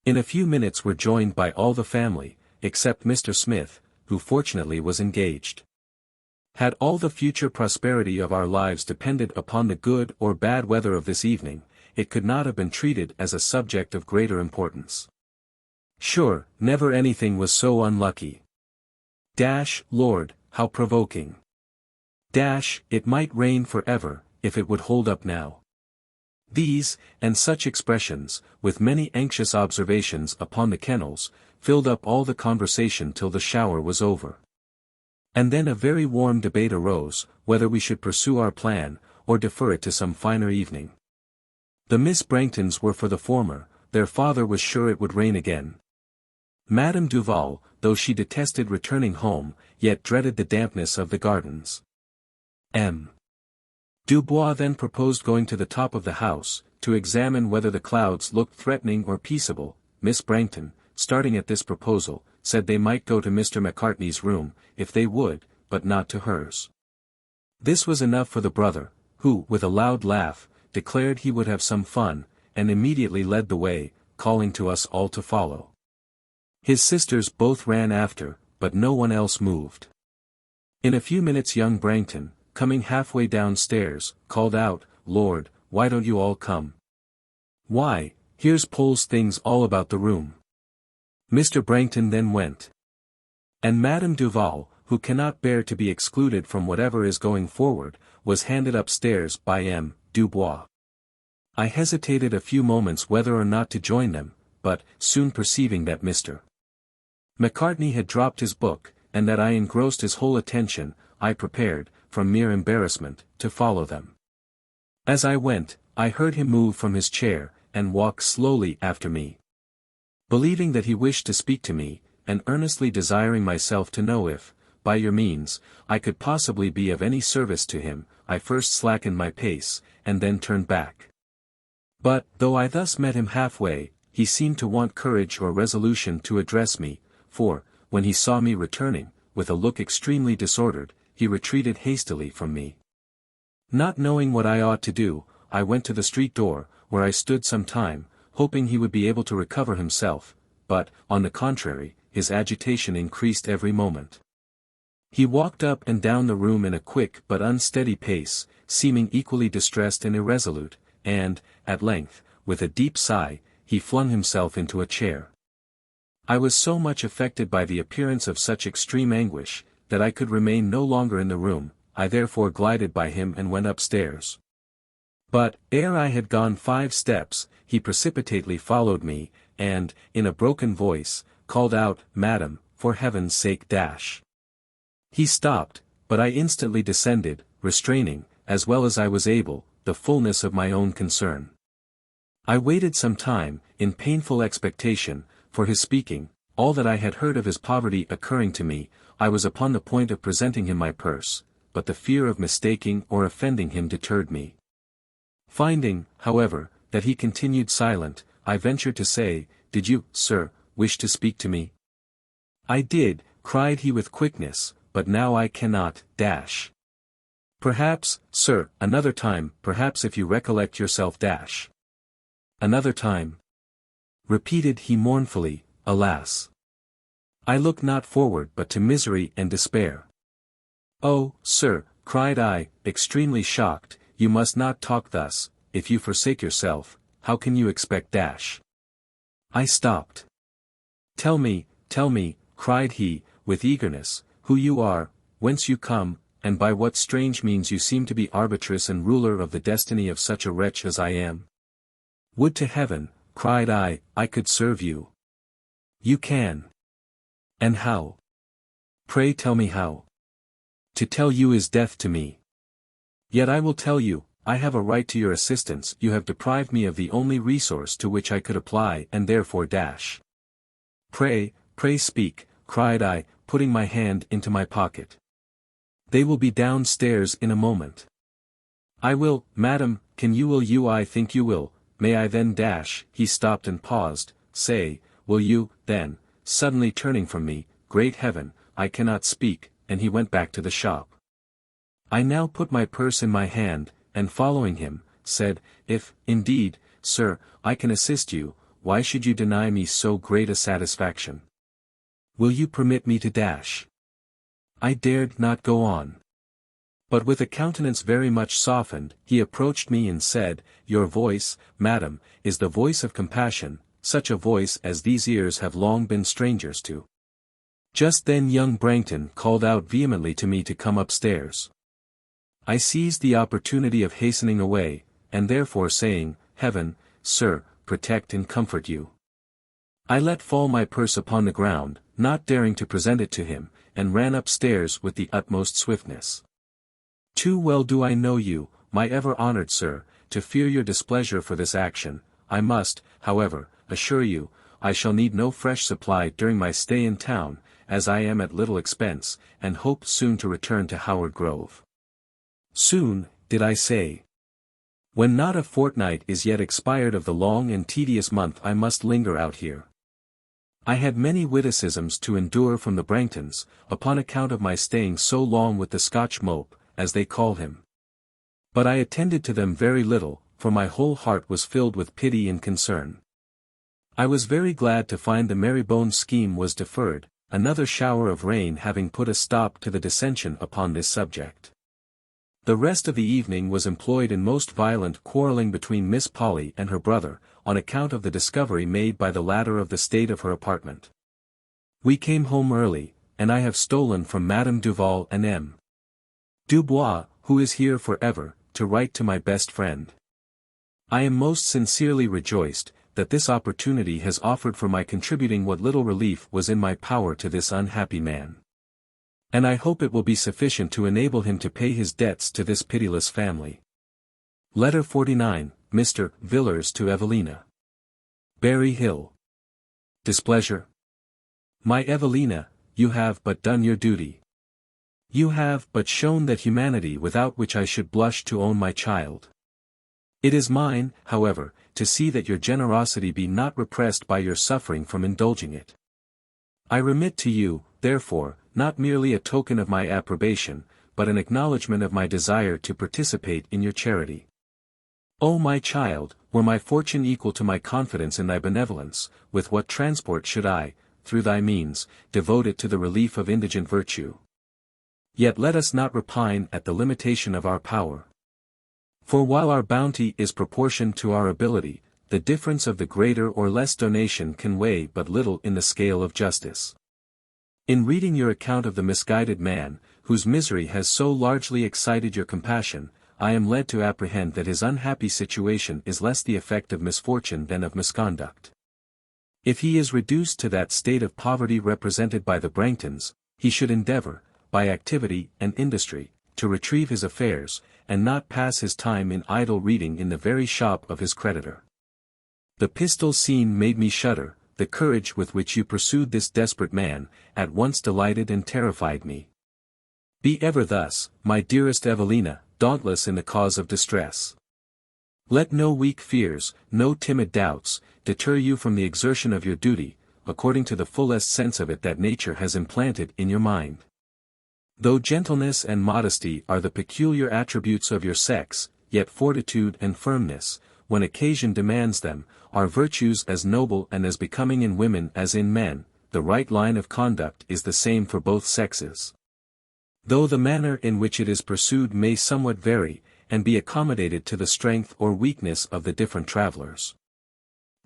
In a few minutes were joined by all the family, except Mr. Smith, who fortunately was engaged. Had all the future prosperity of our lives depended upon the good or bad weather of this evening, it could not have been treated as a subject of greater importance. Sure, never anything was so unlucky. Lord, how provoking. It might rain forever, if it would hold up now. These, and such expressions, with many anxious observations upon the kennels, filled up all the conversation till the shower was over. And then a very warm debate arose, whether we should pursue our plan, or defer it to some finer evening. The Miss Brangtons were for the former, their father was sure it would rain again. Madame Duval, though she detested returning home, yet dreaded the dampness of the gardens. M. Dubois then proposed going to the top of the house, to examine whether the clouds looked threatening or peaceable. Miss Brangton, starting at this proposal, said they might go to Mr. Macartney's room, if they would, but not to hers. This was enough for the brother, who, with a loud laugh, declared he would have some fun, and immediately led the way, calling to us all to follow. His sisters both ran after, but no one else moved. In a few minutes young Brangton, coming halfway downstairs, called out, "Lord, why don't you all come? Why, here's Pole's things all about the room." Mr. Brangton then went. And Madame Duval, who cannot bear to be excluded from whatever is going forward, was handed upstairs by M. Dubois. I hesitated a few moments whether or not to join them, but, soon perceiving that Mr. Macartney had dropped his book, and that I engrossed his whole attention, I prepared, from mere embarrassment, to follow them. As I went, I heard him move from his chair, and walk slowly after me. Believing that he wished to speak to me, and earnestly desiring myself to know if, by your means, I could possibly be of any service to him, I first slackened my pace, and then turned back. But, though I thus met him halfway, he seemed to want courage or resolution to address me, for, when he saw me returning, with a look extremely disordered, he retreated hastily from me. Not knowing what I ought to do, I went to the street door, where I stood some time, hoping he would be able to recover himself, but, on the contrary, his agitation increased every moment. He walked up and down the room in a quick but unsteady pace, seeming equally distressed and irresolute, and, at length, with a deep sigh, he flung himself into a chair. I was so much affected by the appearance of such extreme anguish, that I could remain no longer in the room. I therefore glided by him and went upstairs. But, ere I had gone 5 steps, he precipitately followed me, and, in a broken voice, called out, "Madam, for heaven's sake dash." He stopped, but I instantly descended, restraining, as well as I was able, the fullness of my own concern. I waited some time, in painful expectation, for his speaking. All that I had heard of his poverty occurring to me, I was upon the point of presenting him my purse, but the fear of mistaking or offending him deterred me. Finding, however, that he continued silent, I ventured to say, "Did you, sir, wish to speak to me?" "I did," cried he with quickness, "but now I cannot, dash. Perhaps, sir, another time, perhaps if you recollect yourself dash." "Another time?" repeated he mournfully, "alas! I look not forward but to misery and despair." "Oh, sir," cried I, extremely shocked, "you must not talk thus. If you forsake yourself, how can you expect dash?" I stopped. Tell me," cried he, with eagerness, "who you are, whence you come, and by what strange means you seem to be arbitress and ruler of the destiny of such a wretch as I am." "Would to heaven," cried I could serve you." "You can." "And how? Pray tell me how." "To tell you is death to me." "Yet I will tell you, I have a right to your assistance. You have deprived me of the only resource to which I could apply, and therefore dash." Pray speak," cried I, putting my hand into my pocket. "They will be downstairs in a moment." "I will, madam, I think you will, may I then dash?" He stopped and paused. "Say, will you, then," suddenly turning from me, "Great heaven, I cannot speak," and he went back to the shop. I now put my purse in my hand, and following him, said, "If, indeed, sir, I can assist you, why should you deny me so great a satisfaction? Will you permit me to dash?" I dared not go on. But with a countenance very much softened, he approached me and said, "Your voice, madam, is the voice of compassion, such a voice as these ears have long been strangers to." Just then young Brangton called out vehemently to me to come upstairs. I seized the opportunity of hastening away, and therefore saying, "Heaven, sir, protect and comfort you." I let fall my purse upon the ground, not daring to present it to him, and ran upstairs with the utmost swiftness. Too well do I know you, my ever-honored sir, to fear your displeasure for this action. I must, however, assure you, I shall need no fresh supply during my stay in town, as I am at little expense, and hope soon to return to Howard Grove. Soon, did I say? When not a fortnight is yet expired of the long and tedious month I must linger out here. I had many witticisms to endure from the Brangtons, upon account of my staying so long with the Scotch mope, as they call him. But I attended to them very little, for my whole heart was filled with pity and concern. I was very glad to find the Marybone scheme was deferred, another shower of rain having put a stop to the dissension upon this subject. The rest of the evening was employed in most violent quarrelling between Miss Polly and her brother, on account of the discovery made by the latter of the state of her apartment. We came home early, and I have stolen from Madame Duval and M. Dubois, who is here forever, to write to my best friend. I am most sincerely rejoiced, that this opportunity has offered for my contributing what little relief was in my power to this unhappy man. And I hope it will be sufficient to enable him to pay his debts to this pitiless family. Letter 49, Mr. Villars to Evelina. Berry Hill. Displeasure. My Evelina, you have but done your duty. You have but shown that humanity without which I should blush to own my child. It is mine, however, to see that your generosity be not repressed by your suffering from indulging it. I remit to you, therefore, not merely a token of my approbation, but an acknowledgment of my desire to participate in your charity. O my child, were my fortune equal to my confidence in thy benevolence, with what transport should I, through thy means, devote it to the relief of indigent virtue. Yet let us not repine at the limitation of our power. For while our bounty is proportioned to our ability, the difference of the greater or less donation can weigh but little in the scale of justice. In reading your account of the misguided man, whose misery has so largely excited your compassion, I am led to apprehend that his unhappy situation is less the effect of misfortune than of misconduct. If he is reduced to that state of poverty represented by the Brangtons, he should endeavor, by activity and industry, to retrieve his affairs, and not pass his time in idle reading in the very shop of his creditor. The pistol scene made me shudder, the courage with which you pursued this desperate man, at once delighted and terrified me. Be ever thus, my dearest Evelina, dauntless in the cause of distress. Let no weak fears, no timid doubts, deter you from the exertion of your duty, according to the fullest sense of it that nature has implanted in your mind. Though gentleness and modesty are the peculiar attributes of your sex, yet fortitude and firmness, when occasion demands them, are virtues as noble and as becoming in women as in men. The right line of conduct is the same for both sexes. Though the manner in which it is pursued may somewhat vary, and be accommodated to the strength or weakness of the different travelers.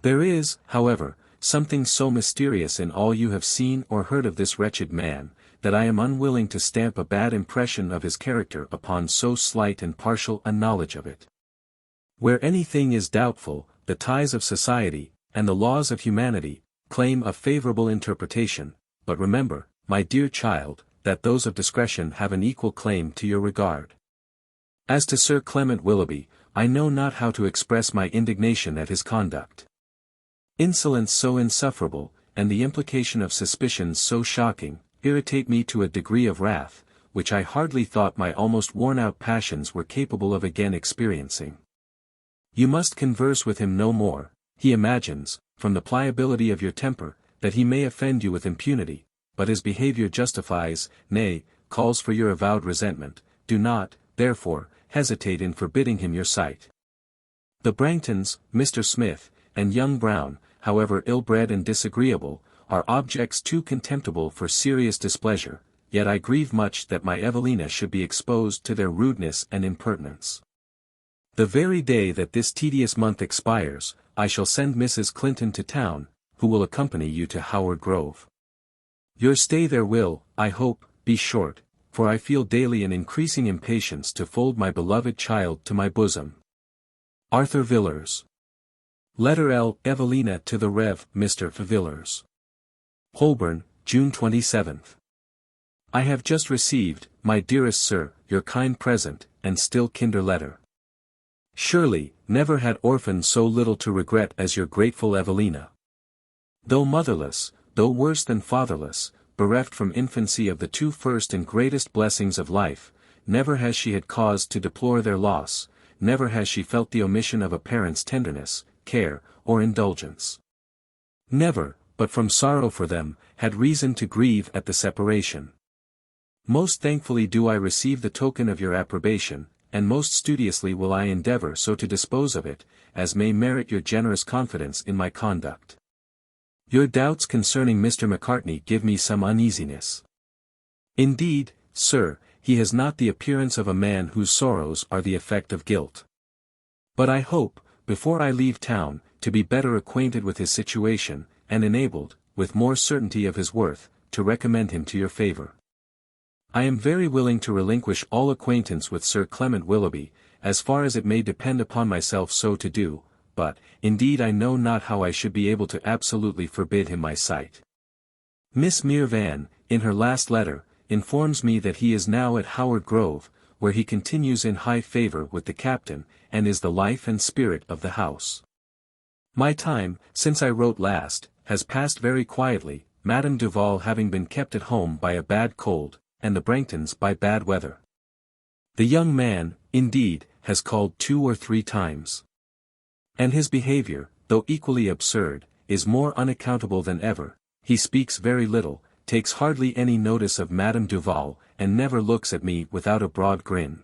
There is, however, something so mysterious in all you have seen or heard of this wretched man, that I am unwilling to stamp a bad impression of his character upon so slight and partial a knowledge of it. Where anything is doubtful, the ties of society, and the laws of humanity, claim a favorable interpretation, but remember, my dear child, that those of discretion have an equal claim to your regard. As to Sir Clement Willoughby, I know not how to express my indignation at his conduct. Insolence so insufferable, and the implication of suspicions so shocking, irritate me to a degree of wrath, which I hardly thought my almost worn-out passions were capable of again experiencing. You must converse with him no more. He imagines, from the pliability of your temper, that he may offend you with impunity, but his behavior justifies, nay, calls for your avowed resentment. Do not, therefore, hesitate in forbidding him your sight. The Brangtons, Mr. Smith, and young Brown, however ill-bred and disagreeable, are objects too contemptible for serious displeasure, yet I grieve much that my Evelina should be exposed to their rudeness and impertinence. The very day that this tedious month expires, I shall send Mrs. Clinton to town, who will accompany you to Howard Grove. Your stay there will, I hope, be short, for I feel daily an increasing impatience to fold my beloved child to my bosom. Arthur Villars. Letter L. Evelina to the Rev. Mr. Villars. Holborn, June 27. I have just received, my dearest sir, your kind present, and still kinder letter. Surely, never had orphan so little to regret as your grateful Evelina. Though motherless, though worse than fatherless, bereft from infancy of the two first and greatest blessings of life, never has she had cause to deplore their loss, never has she felt the omission of a parent's tenderness, care, or indulgence. Never, but from sorrow for them, had reason to grieve at the separation. Most thankfully do I receive the token of your approbation, and most studiously will I endeavor so to dispose of it, as may merit your generous confidence in my conduct. Your doubts concerning Mr. Macartney give me some uneasiness. Indeed, sir, he has not the appearance of a man whose sorrows are the effect of guilt. But I hope, before I leave town, to be better acquainted with his situation, and enabled, with more certainty of his worth, to recommend him to your favour. I am very willing to relinquish all acquaintance with Sir Clement Willoughby, as far as it may depend upon myself so to do, but, indeed I know not how I should be able to absolutely forbid him my sight. Miss Mirvan, in her last letter, informs me that he is now at Howard Grove, where he continues in high favour with the captain, and is the life and spirit of the house. My time, since I wrote last, has passed very quietly, Madame Duval having been kept at home by a bad cold, and the Branghtons by bad weather. The young man, indeed, has called 2 or 3 times. And his behaviour, though equally absurd, is more unaccountable than ever. He speaks very little, takes hardly any notice of Madame Duval, and never looks at me without a broad grin.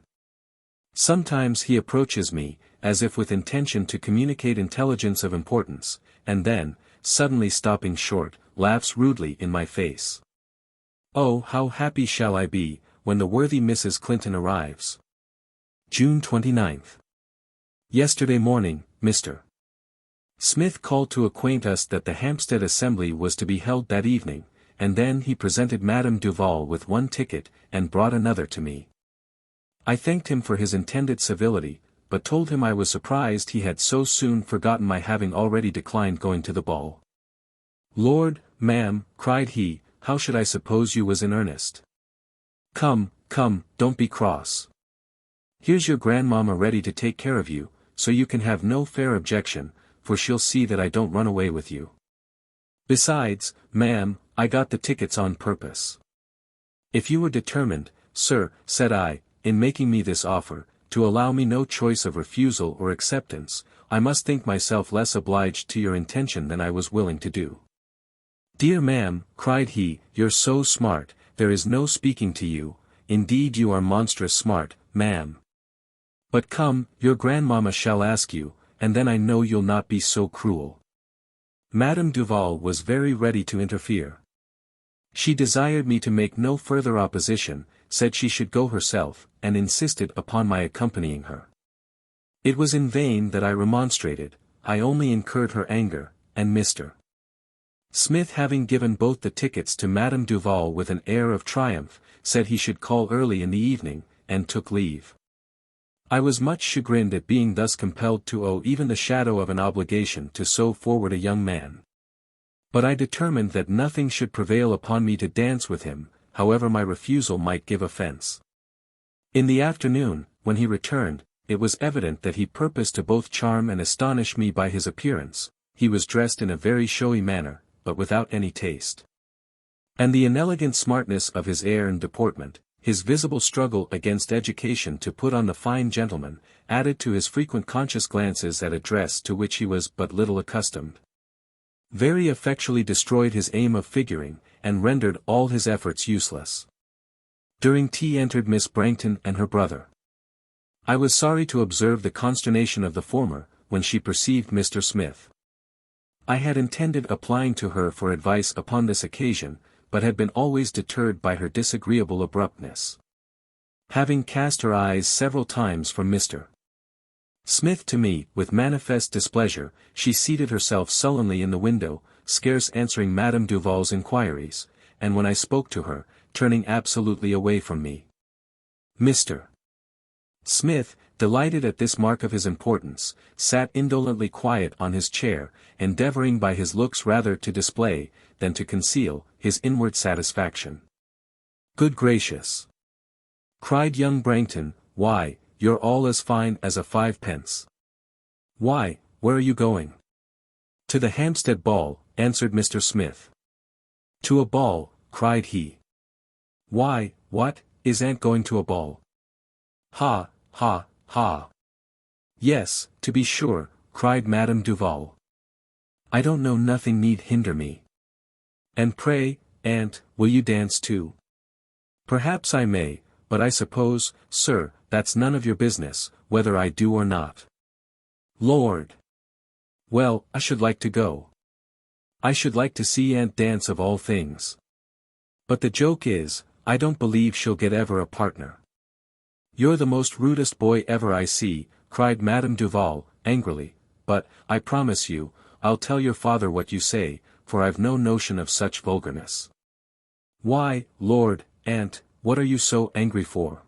Sometimes he approaches me, as if with intention to communicate intelligence of importance, and then, suddenly stopping short, laughs rudely in my face. Oh, how happy shall I be, when the worthy Mrs. Clinton arrives. June 29th. Yesterday morning, Mr. Smith called to acquaint us that the Hampstead Assembly was to be held that evening, and then he presented Madame Duval with 1 ticket, and brought another to me. I thanked him for his intended civility, but told him I was surprised he had so soon forgotten my having already declined going to the ball. Lord, ma'am, cried he, how should I suppose you was in earnest? Come, come, don't be cross. Here's your grandmamma ready to take care of you, so you can have no fair objection, for she'll see that I don't run away with you. Besides, ma'am, I got the tickets on purpose. If you were determined, sir, said I, in making me this offer, to allow me no choice of refusal or acceptance, I must think myself less obliged to your intention than I was willing to do. Dear ma'am, cried he, you're so smart, there is no speaking to you, indeed you are monstrous smart, ma'am. But come, your grandmamma shall ask you, and then I know you'll not be so cruel. Madame Duval was very ready to interfere. She desired me to make no further opposition, said she should go herself, and insisted upon my accompanying her. It was in vain that I remonstrated, I only incurred her anger, and Mr. Smith having given both the tickets to Madame Duval with an air of triumph, said he should call early in the evening, and took leave. I was much chagrined at being thus compelled to owe even the shadow of an obligation to so forward a young man. But I determined that nothing should prevail upon me to dance with him, however my refusal might give offence. In the afternoon, when he returned, it was evident that he purposed to both charm and astonish me by his appearance. He was dressed in a very showy manner, but without any taste. And the inelegant smartness of his air and deportment, his visible struggle against education to put on the fine gentleman, added to his frequent conscious glances at a dress to which he was but little accustomed, very effectually destroyed his aim of figuring, and rendered all his efforts useless. During tea entered Miss Brangton and her brother. I was sorry to observe the consternation of the former, when she perceived Mr. Smith. I had intended applying to her for advice upon this occasion, but had been always deterred by her disagreeable abruptness. Having cast her eyes several times from Mr. Smith to me, with manifest displeasure, she seated herself sullenly in the window, scarce answering Madame Duval's inquiries, and when I spoke to her, turning absolutely away from me. Mr. Smith, delighted at this mark of his importance, sat indolently quiet on his chair, endeavouring by his looks rather to display, than to conceal, his inward satisfaction. Good gracious! Cried young Brangton, why, you're all as fine as a 5-pence. Why, where are you going? To the Hampstead ball, answered Mr. Smith. To a ball, cried he. Why, what, is Aunt going to a ball? Ha, ha, ha. Yes, to be sure, cried Madame Duval. I don't know, nothing need hinder me. And pray, Aunt, will you dance too? Perhaps I may, but I suppose, sir, that's none of your business, whether I do or not. Lord! Well, I should like to go. I should like to see Aunt dance of all things. But the joke is, I don't believe she'll get ever a partner. You're the most rudest boy ever I see, cried Madame Duval, angrily, but, I promise you, I'll tell your father what you say, for I've no notion of such vulgarness. Why, Lord, Aunt, what are you so angry for?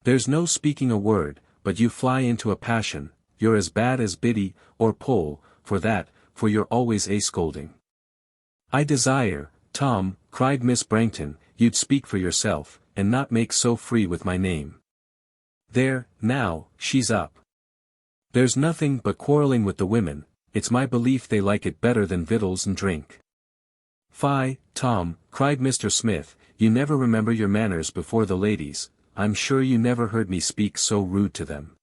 There's no speaking a word, but you fly into a passion, you're as bad as Biddy, or Poll, for you're always scolding. I desire, Tom, cried Miss Brangton, you'd speak for yourself, and not make so free with my name. There, now, she's up. There's nothing but quarrelling with the women, it's my belief they like it better than victuals and drink. Fie, Tom, cried Mr. Smith, you never remember your manners before the ladies, I'm sure you never heard me speak so rude to them.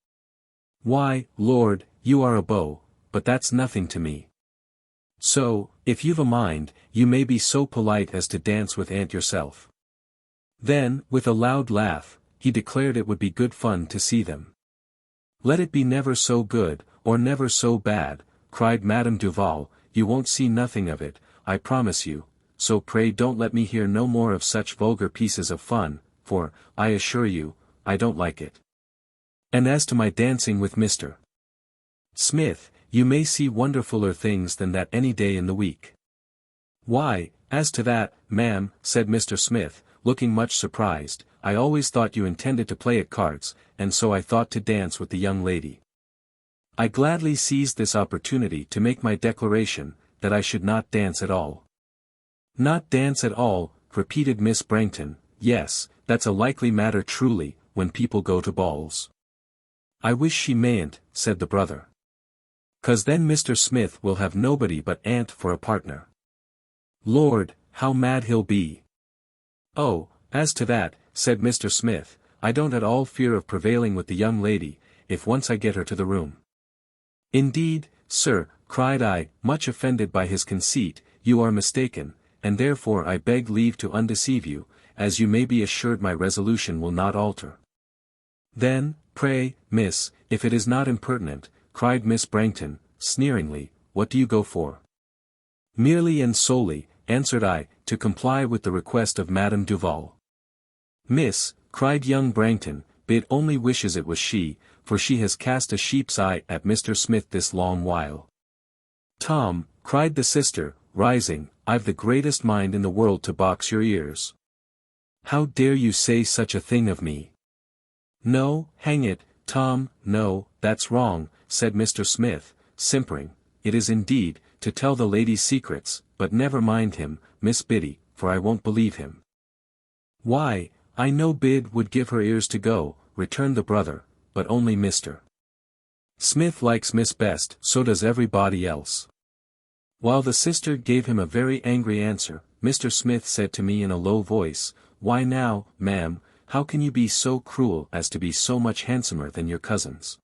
Why, Lord, you are a beau, but that's nothing to me. So, if you've a mind, you may be so polite as to dance with Aunt yourself. Then, with a loud laugh, he declared it would be good fun to see them. Let it be never so good, or never so bad, cried Madame Duval, you won't see nothing of it, I promise you, so pray don't let me hear no more of such vulgar pieces of fun, for, I assure you, I don't like it. And as to my dancing with Mr. Smith, you may see wonderfuller things than that any day in the week. Why, as to that, ma'am, said Mr. Smith, looking much surprised, I always thought you intended to play at cards, and so I thought to dance with the young lady. I gladly seized this opportunity to make my declaration, that I should not dance at all. Not dance at all, repeated Miss Brangton, yes, that's a likely matter truly, when people go to balls. I wish she mayn't, said the brother. 'Cause then Mr. Smith will have nobody but Aunt for a partner. Lord, how mad he'll be. Oh, as to that, said Mr. Smith, I don't at all fear of prevailing with the young lady, if once I get her to the room. Indeed, sir, cried I, much offended by his conceit, you are mistaken, and therefore I beg leave to undeceive you, as you may be assured my resolution will not alter. Then, pray, miss, if it is not impertinent, cried Miss Brangton, sneeringly, what do you go for? Merely and solely, answered I, to comply with the request of Madame Duval. Miss, cried young Brangton, Bid only wishes it was she, for she has cast a sheep's eye at Mr. Smith this long while. Tom, cried the sister, rising, I've the greatest mind in the world to box your ears. How dare you say such a thing of me? No, hang it, Tom, no, that's wrong, said Mr. Smith, simpering, it is indeed, to tell the lady's secrets, but never mind him, Miss Biddy, for I won't believe him. Why, I know Bid would give her ears to go, returned the brother, but only Mr. Smith likes Miss best, so does everybody else. While the sister gave him a very angry answer, Mr. Smith said to me in a low voice, Why now, ma'am, how can you be so cruel as to be so much handsomer than your cousins?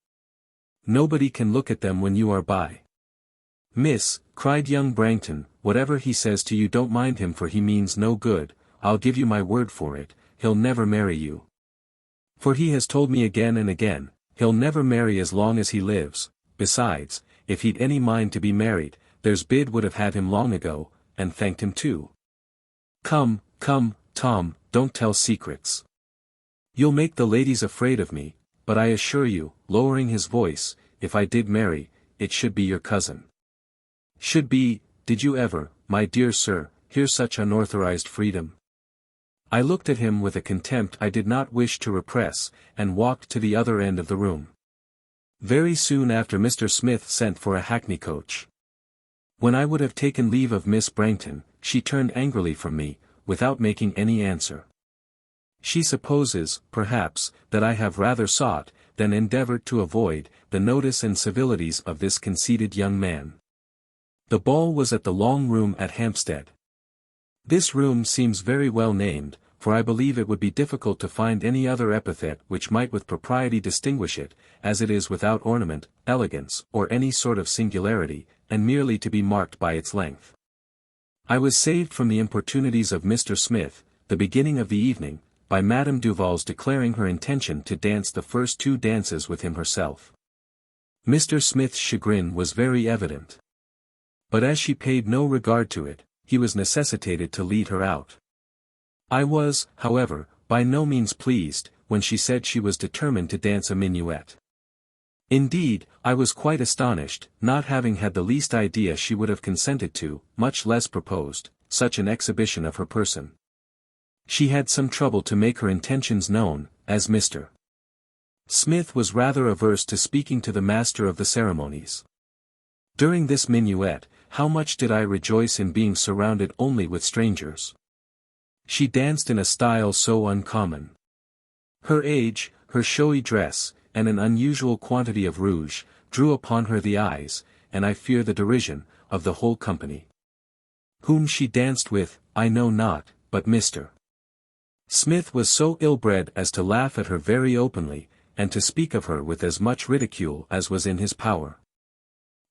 Nobody can look at them when you are by. Miss, cried young Brangton, whatever he says to you don't mind him for he means no good, I'll give you my word for it, he'll never marry you. For he has told me again and again, he'll never marry as long as he lives, besides, if he'd any mind to be married, there's Bid would have had him long ago, and thanked him too. Come, come, Tom, don't tell secrets. You'll make the ladies afraid of me, but I assure you, lowering his voice, if I did marry, it should be your cousin. Should be, did you ever, my dear sir, hear such unauthorized freedom? I looked at him with a contempt I did not wish to repress, and walked to the other end of the room. Very soon after Mr. Smith sent for a hackney coach. When I would have taken leave of Miss Brangton, she turned angrily from me, without making any answer. She supposes, perhaps, that I have rather sought, than endeavored to avoid, the notice and civilities of this conceited young man. The ball was at the Long Room at Hampstead. This room seems very well named, for I believe it would be difficult to find any other epithet which might with propriety distinguish it, as it is without ornament, elegance, or any sort of singularity, and merely to be marked by its length. I was saved from the importunities of Mr. Smith, the beginning of the evening, by Madame Duval's declaring her intention to dance the first 2 dances with him herself. Mr. Smith's chagrin was very evident. But as she paid no regard to it, he was necessitated to lead her out. I was, however, by no means pleased, when she said she was determined to dance a minuet. Indeed, I was quite astonished, not having had the least idea she would have consented to, much less proposed, such an exhibition of her person. She had some trouble to make her intentions known, as Mr. Smith was rather averse to speaking to the master of the ceremonies. During this minuet, how much did I rejoice in being surrounded only with strangers. She danced in a style so uncommon. Her age, her showy dress, and an unusual quantity of rouge, drew upon her the eyes, and I fear the derision, of the whole company. Whom she danced with, I know not, but Mr. Smith was so ill-bred as to laugh at her very openly, and to speak of her with as much ridicule as was in his power.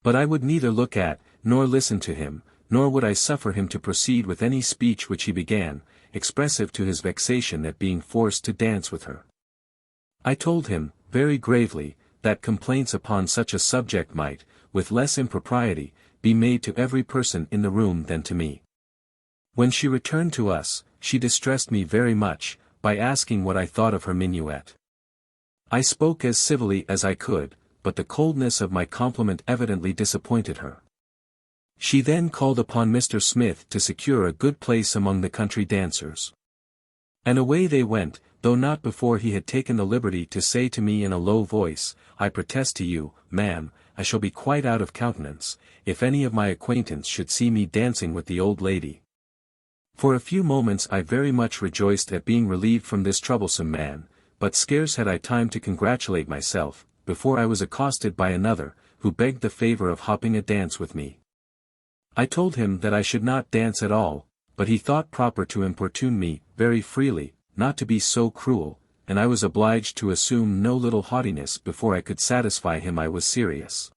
But I would neither look at, nor listen to him, nor would I suffer him to proceed with any speech which he began, expressive to his vexation at being forced to dance with her. I told him, very gravely, that complaints upon such a subject might, with less impropriety, be made to every person in the room than to me. When she returned to us, she distressed me very much, by asking what I thought of her minuet. I spoke as civilly as I could, but the coldness of my compliment evidently disappointed her. She then called upon Mr. Smith to secure a good place among the country dancers. And away they went, though not before he had taken the liberty to say to me in a low voice, "I protest to you, ma'am, I shall be quite out of countenance, if any of my acquaintance should see me dancing with the old lady." For a few moments I very much rejoiced at being relieved from this troublesome man, but scarce had I time to congratulate myself, before I was accosted by another, who begged the favor of hopping a dance with me. I told him that I should not dance at all, but he thought proper to importune me, very freely, not to be so cruel, and I was obliged to assume no little haughtiness before I could satisfy him I was serious.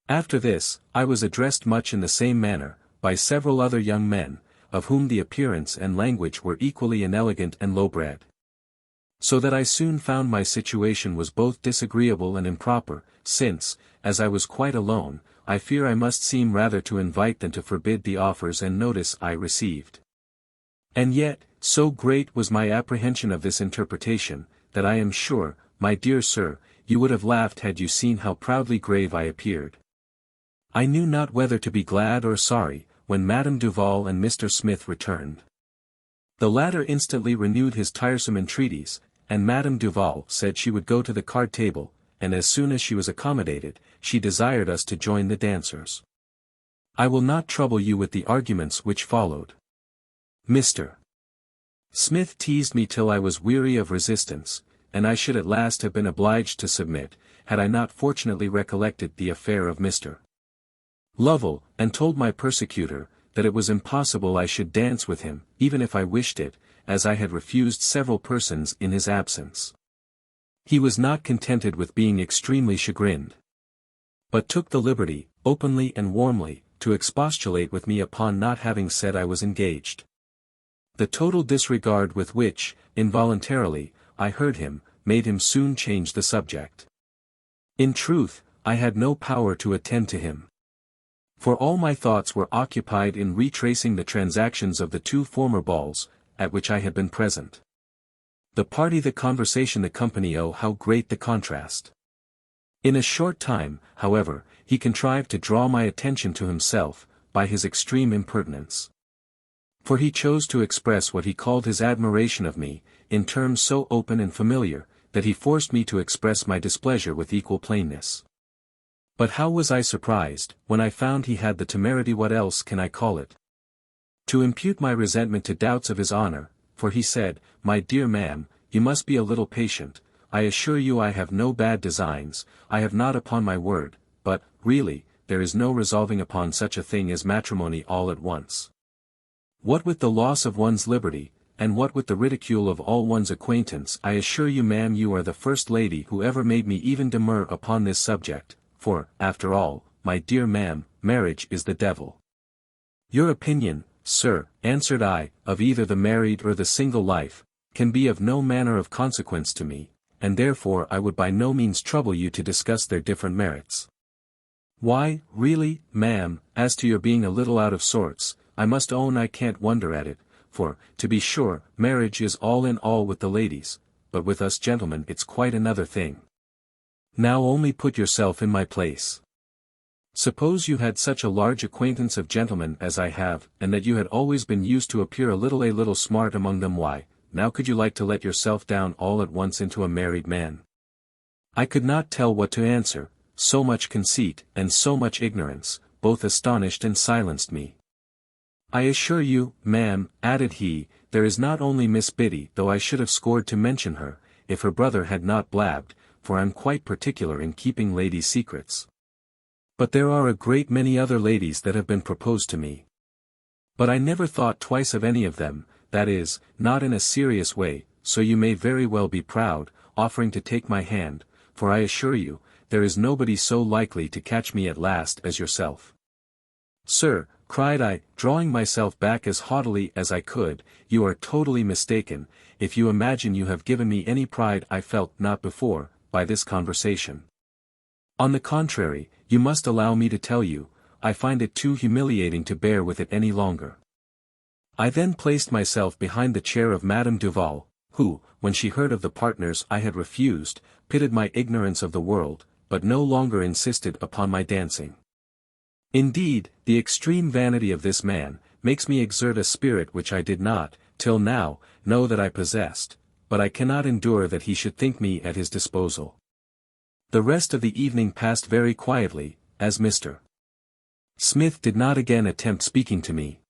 After this, I was addressed much in the same manner, by several other young men, of whom the appearance and language were equally inelegant and low-bred. So that I soon found my situation was both disagreeable and improper, since, as I was quite alone, I fear I must seem rather to invite than to forbid the offers and notice I received. And yet, so great was my apprehension of this interpretation, that I am sure, my dear sir, you would have laughed had you seen how proudly grave I appeared. I knew not whether to be glad or sorry, when Madame Duval and Mr. Smith returned. The latter instantly renewed his tiresome entreaties, and Madame Duval said she would go to the card table, and as soon as she was accommodated, she desired us to join the dancers. I will not trouble you with the arguments which followed. Mr. Smith teased me till I was weary of resistance, and I should at last have been obliged to submit, had I not fortunately recollected the affair of Mr. Lovell, and told my persecutor, that it was impossible I should dance with him, even if I wished it, as I had refused several persons in his absence. He was not contented with being extremely chagrined, but took the liberty, openly and warmly, to expostulate with me upon not having said I was engaged. The total disregard with which, involuntarily, I heard him, made him soon change the subject. In truth, I had no power to attend to him. For all my thoughts were occupied in retracing the transactions of the 2 former balls, at which I had been present. The party, the conversation, the company, oh how great the contrast! In a short time, however, he contrived to draw my attention to himself, by his extreme impertinence. For he chose to express what he called his admiration of me, in terms so open and familiar, that he forced me to express my displeasure with equal plainness. But how was I surprised, when I found he had the temerity, what else can I call it, to impute my resentment to doubts of his honor, for he said, "My dear ma'am, you must be a little patient, I assure you I have no bad designs, I have not upon my word, but, really, there is no resolving upon such a thing as matrimony all at once. What with the loss of one's liberty, and what with the ridicule of all one's acquaintance, I assure you ma'am you are the first lady who ever made me even demur upon this subject, for, after all, my dear ma'am, marriage is the devil." "Your opinion, sir," answered I, "of either the married or the single life, can be of no manner of consequence to me, and therefore I would by no means trouble you to discuss their different merits. Why, really, ma'am, as to your being a little out of sorts, I must own I can't wonder at it, for, to be sure, marriage is all in all with the ladies, but with us gentlemen it's quite another thing. Now only put yourself in my place. Suppose you had such a large acquaintance of gentlemen as I have, and that you had always been used to appear a little smart among them, why, now could you like to let yourself down all at once into a married man? I could not tell what to answer, so much conceit, and so much ignorance, both astonished and silenced me. I assure you, ma'am, added he, there is not only Miss Biddy, though I should have scored to mention her, if her brother had not blabbed, for I'm quite particular in keeping ladies' secrets. But there are a great many other ladies that have been proposed to me. But I never thought twice of any of them, that is, not in a serious way, so you may very well be proud, offering to take my hand, for I assure you, there is nobody so likely to catch me at last as yourself. Sir, cried I, drawing myself back as haughtily as I could, you are totally mistaken, if you imagine you have given me any pride I felt not before, by this conversation. On the contrary, you must allow me to tell you, I find it too humiliating to bear with it any longer. I then placed myself behind the chair of Madame Duval, who, when she heard of the partners I had refused, pitied my ignorance of the world, but no longer insisted upon my dancing. Indeed, the extreme vanity of this man, makes me exert a spirit which I did not, till now, know that I possessed, but I cannot endure that he should think me at his disposal. The rest of the evening passed very quietly, as Mr. Smith did not again attempt speaking to me.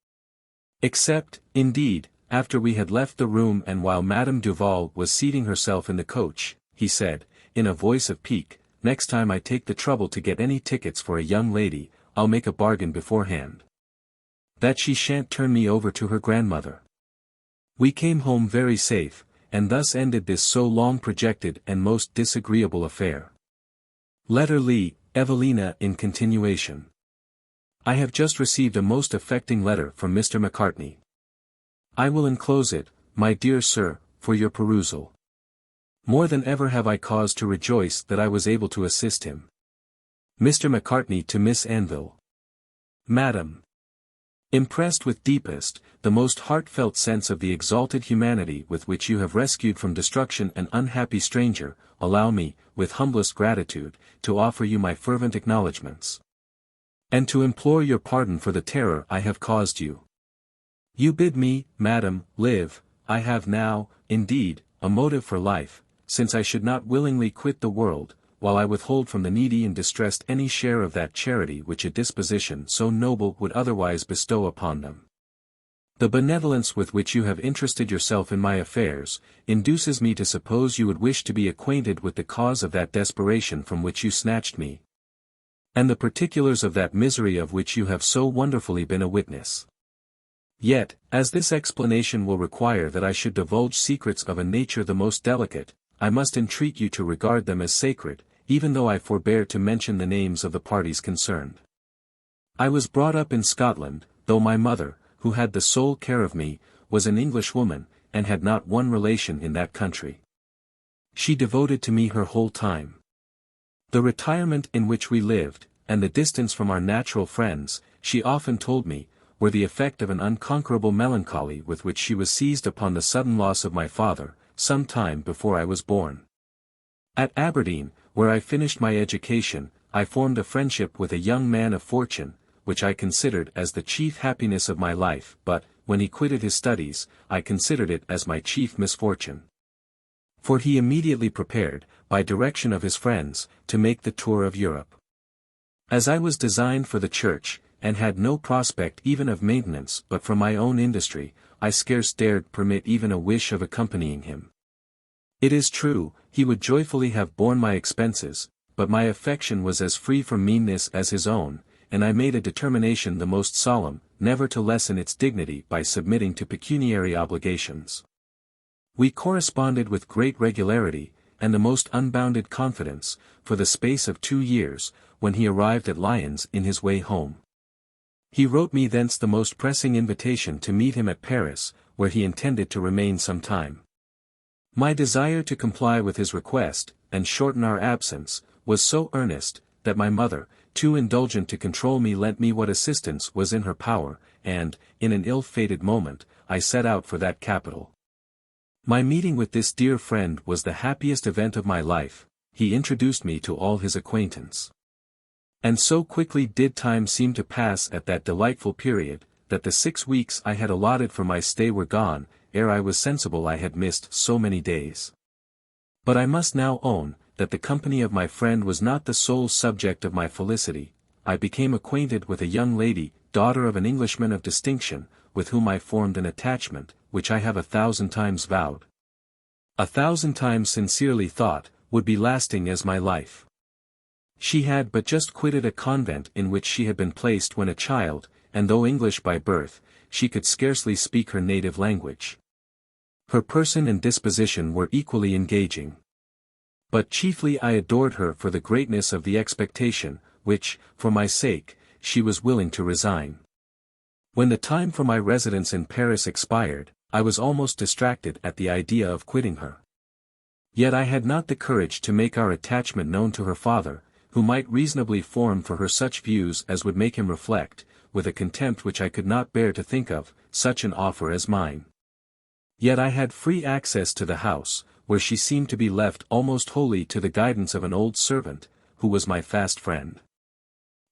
Except, indeed, after we had left the room and while Madame Duval was seating herself in the coach, he said, in a voice of pique, next time I take the trouble to get any tickets for a young lady, I'll make a bargain beforehand. That she shan't turn me over to her grandmother. We came home very safe, and thus ended this so long projected and most disagreeable affair. Letter Lee, Evelina in continuation. I have just received a most affecting letter from Mr. Macartney. I will enclose it, my dear sir, for your perusal. More than ever have I cause to rejoice that I was able to assist him. Mr. Macartney to Miss Anville. Madam. Impressed with deepest, the most heartfelt sense of the exalted humanity with which you have rescued from destruction an unhappy stranger, allow me, with humblest gratitude, to offer you my fervent acknowledgments. And to implore your pardon for the terror I have caused you. You bid me, madam, live. I have now, indeed, a motive for life, since I should not willingly quit the world, while I withhold from the needy and distressed any share of that charity which a disposition so noble would otherwise bestow upon them. The benevolence with which you have interested yourself in my affairs, induces me to suppose you would wish to be acquainted with the cause of that desperation from which you snatched me, and the particulars of that misery of which you have so wonderfully been a witness. Yet, as this explanation will require that I should divulge secrets of a nature the most delicate, I must entreat you to regard them as sacred, even though I forbear to mention the names of the parties concerned. I was brought up in Scotland, though my mother, who had the sole care of me, was an Englishwoman, and had not one relation in that country. She devoted to me her whole time. The retirement in which we lived, and the distance from our natural friends, she often told me, were the effect of an unconquerable melancholy with which she was seized upon the sudden loss of my father, some time before I was born. At Aberdeen, where I finished my education, I formed a friendship with a young man of fortune, which I considered as the chief happiness of my life, but, when he quitted his studies, I considered it as my chief misfortune. For he immediately prepared, by direction of his friends, to make the tour of Europe. As I was designed for the church, and had no prospect even of maintenance but from my own industry, I scarce dared permit even a wish of accompanying him. It is true, he would joyfully have borne my expenses, but my affection was as free from meanness as his own, and I made a determination the most solemn, never to lessen its dignity by submitting to pecuniary obligations. We corresponded with great regularity, and the most unbounded confidence, for the space of 2 years, when he arrived at Lyons in his way home. He wrote me thence the most pressing invitation to meet him at Paris, where he intended to remain some time. My desire to comply with his request, and shorten our absence, was so earnest, that my mother, too indulgent to control me, lent me what assistance was in her power, and, in an ill-fated moment, I set out for that capital. My meeting with this dear friend was the happiest event of my life. He introduced me to all his acquaintance. And so quickly did time seem to pass at that delightful period, that the 6 weeks I had allotted for my stay were gone, ere I was sensible I had missed so many days. But I must now own, that the company of my friend was not the sole subject of my felicity. I became acquainted with a young lady, daughter of an Englishman of distinction, with whom I formed an attachment, which I have 1,000 times vowed, 1,000 times sincerely thought, would be lasting as my life. She had but just quitted a convent in which she had been placed when a child, and though English by birth, she could scarcely speak her native language. Her person and disposition were equally engaging. But chiefly I adored her for the greatness of the expectation, which, for my sake, she was willing to resign. When the time for my residence in Paris expired, I was almost distracted at the idea of quitting her. Yet I had not the courage to make our attachment known to her father, who might reasonably form for her such views as would make him reflect, with a contempt which I could not bear to think of, such an offer as mine. Yet I had free access to the house, where she seemed to be left almost wholly to the guidance of an old servant, who was my fast friend.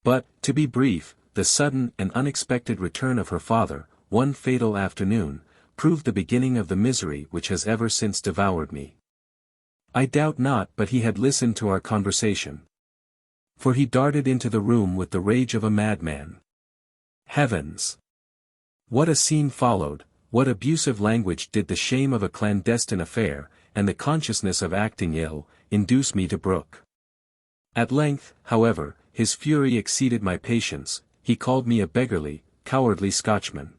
But, to be brief, the sudden and unexpected return of her father, one fatal afternoon, proved the beginning of the misery which has ever since devoured me. I doubt not but he had listened to our conversation. For he darted into the room with the rage of a madman. Heavens! What a scene followed! What abusive language did the shame of a clandestine affair, and the consciousness of acting ill, induce me to brook? At length, however, his fury exceeded my patience. He called me a beggarly, cowardly Scotchman.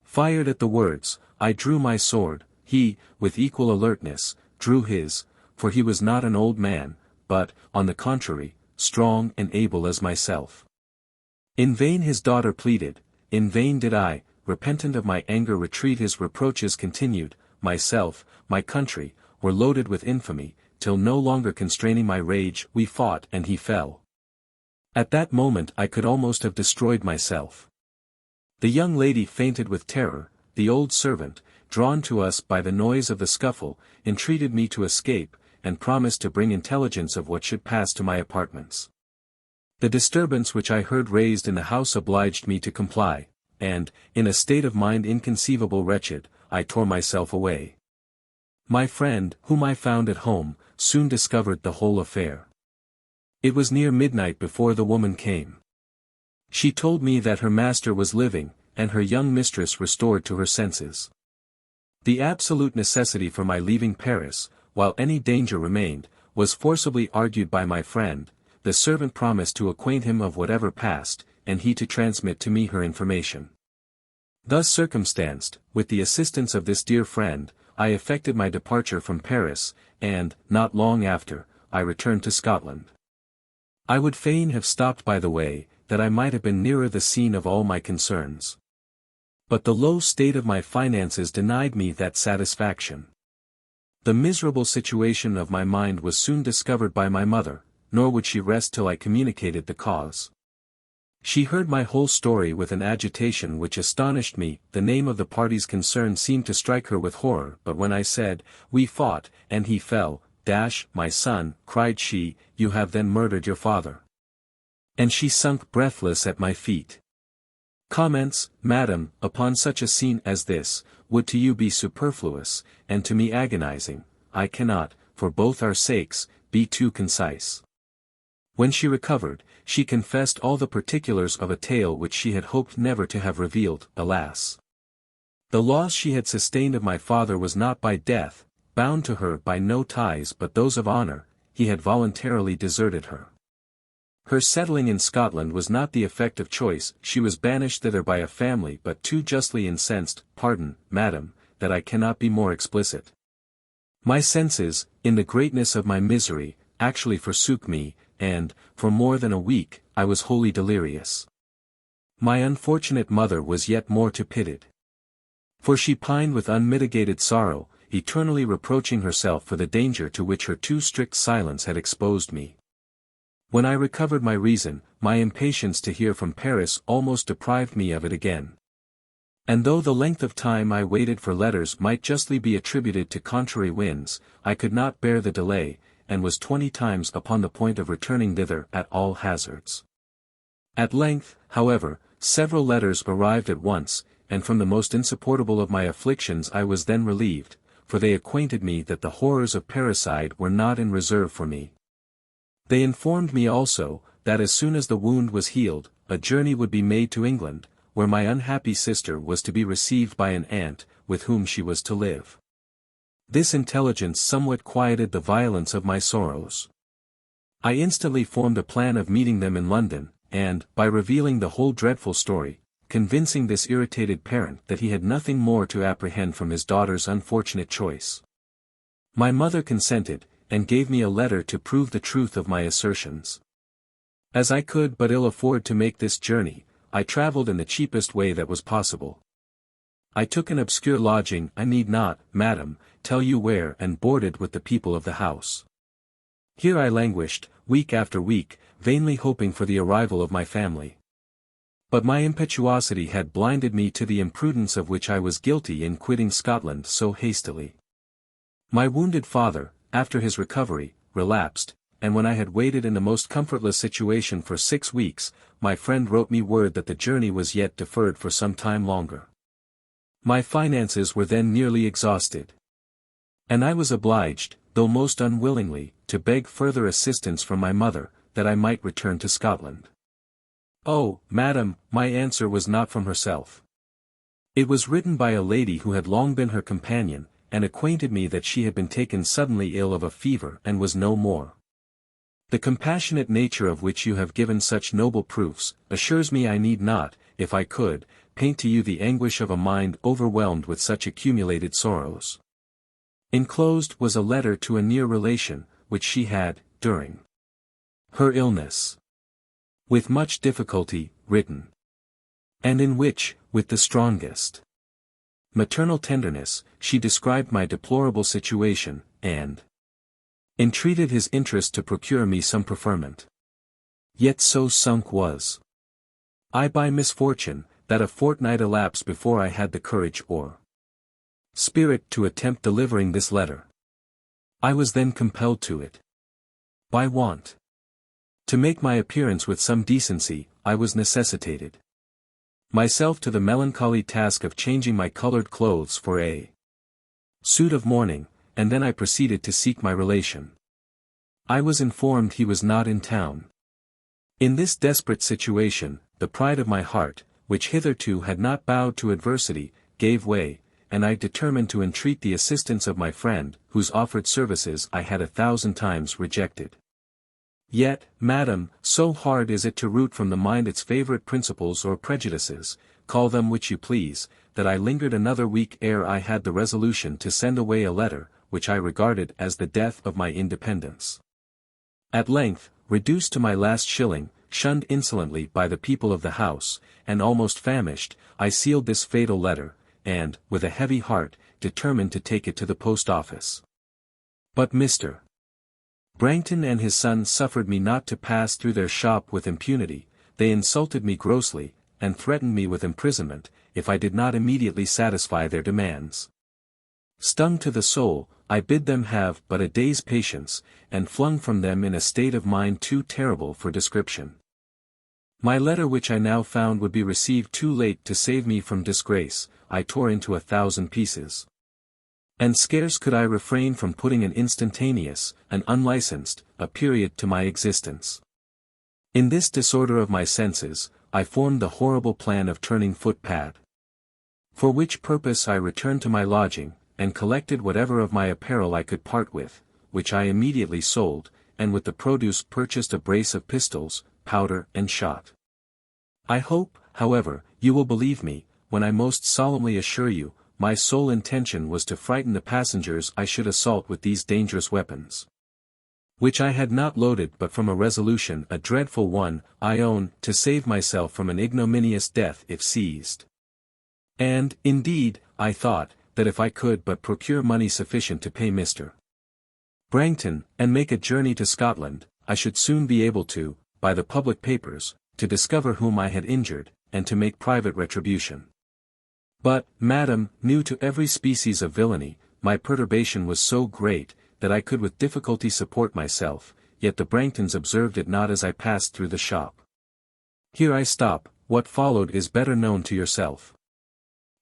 Fired at the words, I drew my sword. He, with equal alertness, drew his, for he was not an old man, but, on the contrary, strong and able as myself. In vain his daughter pleaded, in vain did I, repentant of my anger, retreat. His reproaches continued, myself, my country, were loaded with infamy, till no longer constraining my rage, we fought and he fell. At that moment I could almost have destroyed myself. The young lady fainted with terror. The old servant, drawn to us by the noise of the scuffle, entreated me to escape, and promised to bring intelligence of what should pass to my apartments. The disturbance which I heard raised in the house obliged me to comply, and, in a state of mind inconceivable wretched, I tore myself away. My friend, whom I found at home, soon discovered the whole affair. It was near midnight before the woman came. She told me that her master was living, and her young mistress restored to her senses. The absolute necessity for my leaving Paris, while any danger remained, was forcibly argued by my friend. The servant promised to acquaint him of whatever passed, and he to transmit to me her information. Thus circumstanced, with the assistance of this dear friend, I effected my departure from Paris, and, not long after, I returned to Scotland. I would fain have stopped by the way, that I might have been nearer the scene of all my concerns. But the low state of my finances denied me that satisfaction. The miserable situation of my mind was soon discovered by my mother, nor would she rest till I communicated the cause. She heard my whole story with an agitation which astonished me. The name of the parties concerned seemed to strike her with horror, but when I said, we fought, and he fell, my son, cried she, you have then murdered your father. And she sunk breathless at my feet. Comments, madam, upon such a scene as this, would to you be superfluous, and to me agonizing. I cannot, for both our sakes, be too concise. When she recovered, she confessed all the particulars of a tale which she had hoped never to have revealed. Alas! The loss she had sustained of my father was not by death, bound to her by no ties but those of honor. He had voluntarily deserted her. Her settling in Scotland was not the effect of choice. She was banished thither by a family but too justly incensed. Pardon, madam, that I cannot be more explicit. My senses, in the greatness of my misery, actually forsook me, and, for more than a week, I was wholly delirious. My unfortunate mother was yet more to pitied. For she pined with unmitigated sorrow, eternally reproaching herself for the danger to which her too strict silence had exposed me. When I recovered my reason, my impatience to hear from Paris almost deprived me of it again. And though the length of time I waited for letters might justly be attributed to contrary winds, I could not bear the delay, and was 20 times upon the point of returning thither at all hazards. At length, however, several letters arrived at once, and from the most insupportable of my afflictions I was then relieved, for they acquainted me that the horrors of parricide were not in reserve for me. They informed me also, that as soon as the wound was healed, a journey would be made to England, where my unhappy sister was to be received by an aunt, with whom she was to live. This intelligence somewhat quieted the violence of my sorrows. I instantly formed a plan of meeting them in London, and, by revealing the whole dreadful story, convincing this irritated parent that he had nothing more to apprehend from his daughter's unfortunate choice. My mother consented, and gave me a letter to prove the truth of my assertions. As I could but ill afford to make this journey, I travelled in the cheapest way that was possible. I took an obscure lodging, I need not, madam, tell you where, and boarded with the people of the house. Here I languished, week after week, vainly hoping for the arrival of my family. But my impetuosity had blinded me to the imprudence of which I was guilty in quitting Scotland so hastily. My wounded father, after his recovery, relapsed, and when I had waited in the most comfortless situation for 6 weeks, my friend wrote me word that the journey was yet deferred for some time longer. My finances were then nearly exhausted. And I was obliged, though most unwillingly, to beg further assistance from my mother, that I might return to Scotland. Oh, madam, my answer was not from herself. It was written by a lady who had long been her companion, and acquainted me that she had been taken suddenly ill of a fever and was no more. The compassionate nature of which you have given such noble proofs, assures me I need not, if I could, paint to you the anguish of a mind overwhelmed with such accumulated sorrows. Enclosed was a letter to a near relation, which she had, during her illness, with much difficulty, written, and in which, with the strongest maternal tenderness, she described my deplorable situation, and entreated his interest to procure me some preferment. Yet so sunk was I by misfortune, that a fortnight elapsed before I had the courage or spirit to attempt delivering this letter. I was then compelled to it by want. To make my appearance with some decency, I was necessitated myself to the melancholy task of changing my colored clothes for a suit of mourning, and then I proceeded to seek my relation. I was informed he was not in town. In this desperate situation, the pride of my heart, which hitherto had not bowed to adversity, gave way, and I determined to entreat the assistance of my friend, whose offered services I had 1,000 times rejected. Yet, madam, so hard is it to root from the mind its favorite principles or prejudices, call them which you please, that I lingered another week ere I had the resolution to send away a letter, which I regarded as the death of my independence. At length, reduced to my last shilling, shunned insolently by the people of the house, and almost famished, I sealed this fatal letter, and, with a heavy heart, determined to take it to the post office. But Mr. Brangton and his son suffered me not to pass through their shop with impunity. They insulted me grossly, and threatened me with imprisonment, if I did not immediately satisfy their demands. Stung to the soul, I bid them have but a day's patience, and flung from them in a state of mind too terrible for description. My letter, which I now found would be received too late to save me from disgrace, I tore into 1,000 pieces. And scarce could I refrain from putting an instantaneous, an unlicensed, a period to my existence. In this disorder of my senses, I formed the horrible plan of turning footpad. For which purpose I returned to my lodging, and collected whatever of my apparel I could part with, which I immediately sold, and with the produce purchased a brace of pistols, powder and shot. I hope, however, you will believe me, when I most solemnly assure you, my sole intention was to frighten the passengers I should assault with these dangerous weapons, which I had not loaded but from a resolution, a dreadful one, I own, to save myself from an ignominious death if seized. And, indeed, I thought, that if I could but procure money sufficient to pay Mr. Brangton, and make a journey to Scotland, I should soon be able to, by the public papers, to discover whom I had injured, and to make private retribution. But, madam, new to every species of villainy, my perturbation was so great, that I could with difficulty support myself, yet the Branghtons observed it not as I passed through the shop. Here I stop, what followed is better known to yourself.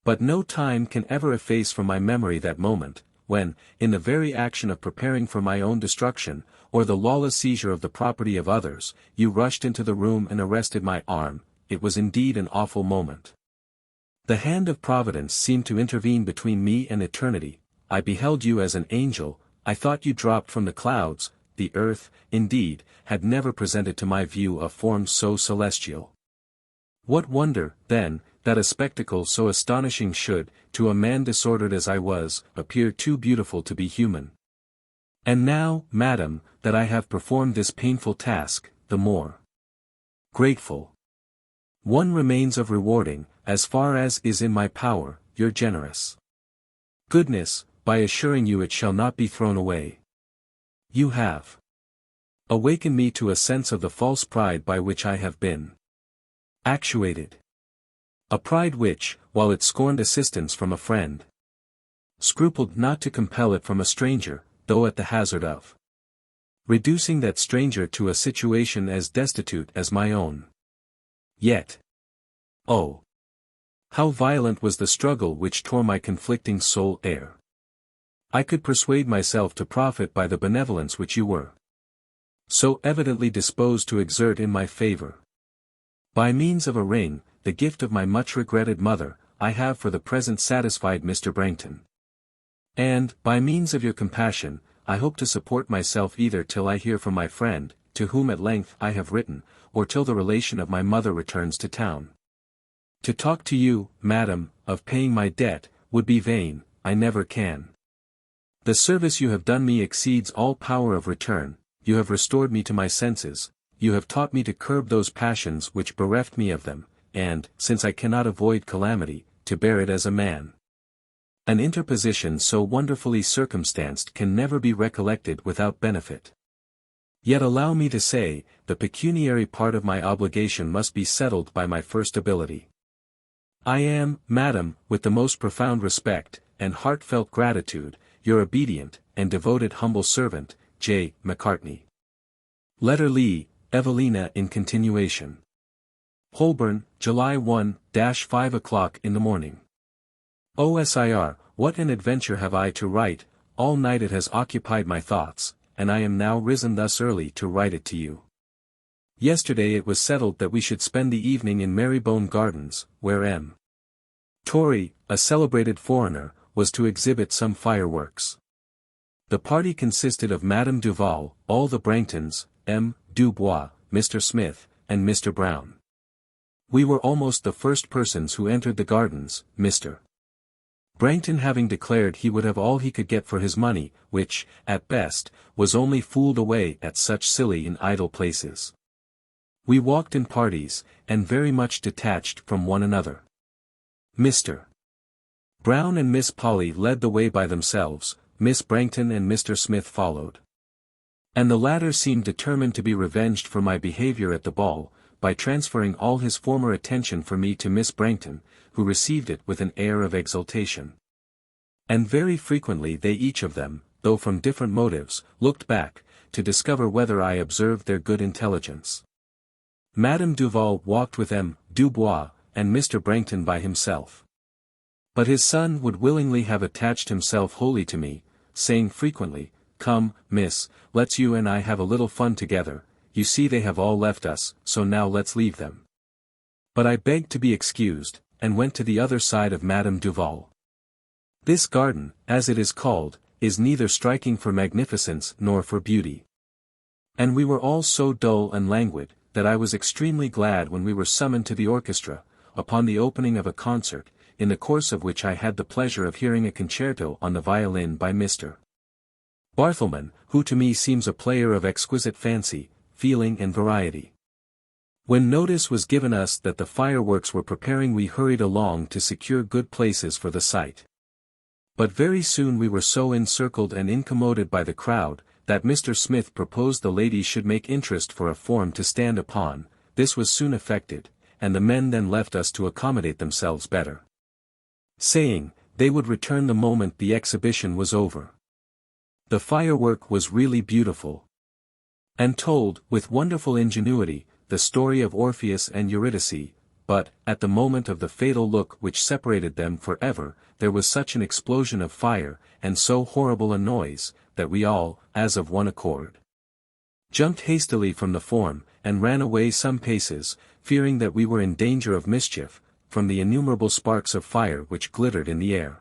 But no time can ever efface from my memory that moment, when, in the very action of preparing for my own destruction, or the lawless seizure of the property of others, you rushed into the room and arrested my arm. It was indeed an awful moment. The hand of Providence seemed to intervene between me and eternity. I beheld you as an angel, I thought you dropped from the clouds. The earth, indeed, had never presented to my view a form so celestial. What wonder, then, that a spectacle so astonishing should, to a man disordered as I was, appear too beautiful to be human. And now, madam, that I have performed this painful task, the more grateful one remains of rewarding, as far as is in my power, your generous goodness, by assuring you it shall not be thrown away. You have awakened me to a sense of the false pride by which I have been actuated. A pride which, while it scorned assistance from a friend, scrupled not to compel it from a stranger, though at the hazard of reducing that stranger to a situation as destitute as my own. Yet, oh, how violent was the struggle which tore my conflicting soul ere I could persuade myself to profit by the benevolence which you were so evidently disposed to exert in my favor. By means of a ring, the gift of my much regretted mother, I have for the present satisfied Mr. Brangton. And, by means of your compassion, I hope to support myself either till I hear from my friend, to whom at length I have written, or till the relation of my mother returns to town. To talk to you, madam, of paying my debt, would be vain, I never can. The service you have done me exceeds all power of return, you have restored me to my senses, you have taught me to curb those passions which bereft me of them, and, since I cannot avoid calamity, to bear it as a man. An interposition so wonderfully circumstanced can never be recollected without benefit. Yet allow me to say, the pecuniary part of my obligation must be settled by my first ability. I am, madam, with the most profound respect, and heartfelt gratitude, your obedient, and devoted humble servant, J. Macartney. Letter Lee, Evelina in continuation. Holborn, July 1-5 o'clock in the morning. OSIR, what an adventure have I to write, all night it has occupied my thoughts, and I am now risen thus early to write it to you. Yesterday it was settled that we should spend the evening in Marybone Gardens, where M. Torrey, a celebrated foreigner, was to exhibit some fireworks. The party consisted of Madame Duval, all the Branghtons, M. Dubois, Mr. Smith, and Mr. Brown. We were almost the first persons who entered the gardens, Mr. Brangton having declared he would have all he could get for his money, which, at best, was only fooled away at such silly and idle places. We walked in parties, and very much detached from one another. Mr. Brown and Miss Polly led the way by themselves, Miss Brangton and Mr. Smith followed. And the latter seemed determined to be revenged for my behavior at the ball, by transferring all his former attention for me to Miss Brangton, who received it with an air of exultation. And very frequently they each of them, though from different motives, looked back, to discover whether I observed their good intelligence. Madame Duval walked with M. Dubois, and Mr. Brangton by himself. But his son would willingly have attached himself wholly to me, saying frequently, "Come, miss, let's you and I have a little fun together, you see they have all left us, so now let's leave them." But I begged to be excused, and went to the other side of Madame Duval. This garden, as it is called, is neither striking for magnificence nor for beauty. And we were all so dull and languid, that I was extremely glad when we were summoned to the orchestra, upon the opening of a concert, in the course of which I had the pleasure of hearing a concerto on the violin by Mr. Barthelman, who to me seems a player of exquisite fancy, feeling and variety. When notice was given us that the fireworks were preparing, we hurried along to secure good places for the sight. But very soon we were so encircled and incommoded by the crowd, that Mr. Smith proposed the ladies should make interest for a form to stand upon. This was soon effected, and the men then left us to accommodate themselves better, saying, they would return the moment the exhibition was over. The firework was really beautiful, and told, with wonderful ingenuity, the story of Orpheus and Eurydice, but, at the moment of the fatal look which separated them forever, there was such an explosion of fire, and so horrible a noise, that we all, as of one accord, jumped hastily from the form, and ran away some paces, fearing that we were in danger of mischief, from the innumerable sparks of fire which glittered in the air.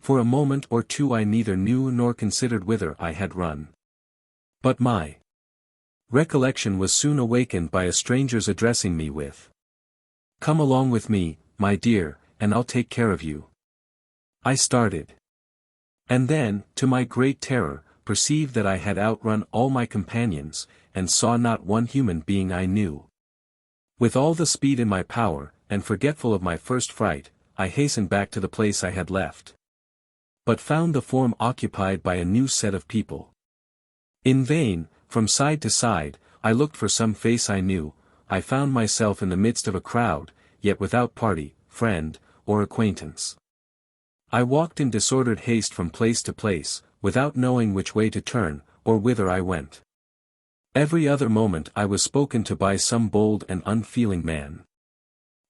For a moment or two I neither knew nor considered whither I had run. But my recollection was soon awakened by a stranger's addressing me with, "Come along with me, my dear, and I'll take care of you." I started. And then, to my great terror, perceived that I had outrun all my companions, and saw not one human being I knew. With all the speed in my power, and forgetful of my first fright, I hastened back to the place I had left, but found the form occupied by a new set of people. In vain, from side to side, I looked for some face I knew. I found myself in the midst of a crowd, yet without party, friend, or acquaintance. I walked in disordered haste from place to place, without knowing which way to turn, or whither I went. Every other moment I was spoken to by some bold and unfeeling man,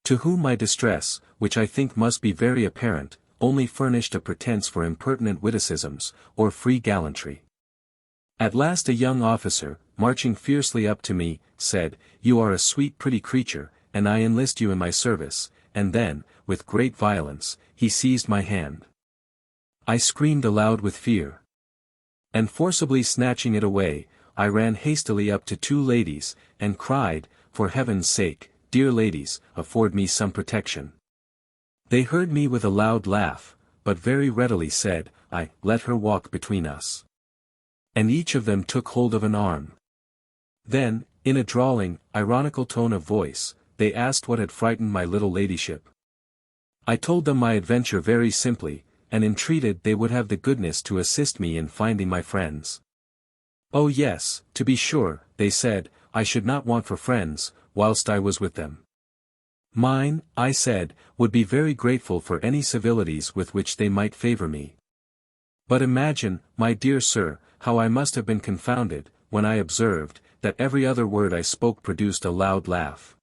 to whom my distress, which I think must be very apparent, only furnished a pretence for impertinent witticisms, or free gallantry. At last a young officer, marching fiercely up to me, said, "You are a sweet pretty creature, and I enlist you in my service," and then, with great violence, he seized my hand. I screamed aloud with fear, and forcibly snatching it away, I ran hastily up to two ladies, and cried, "For heaven's sake, dear ladies, afford me some protection." They heard me with a loud laugh, but very readily said, "Let her walk between us." And each of them took hold of an arm. Then, in a drawling, ironical tone of voice, they asked what had frightened my little ladyship. I told them my adventure very simply, and entreated they would have the goodness to assist me in finding my friends. "Oh yes, to be sure," they said, "I should not want for friends, whilst I was with them." "Mine," I said, "would be very grateful for any civilities with which they might favour me. But imagine, my dear sir, how I must have been confounded, when I observed, that every other word I spoke produced a loud laugh.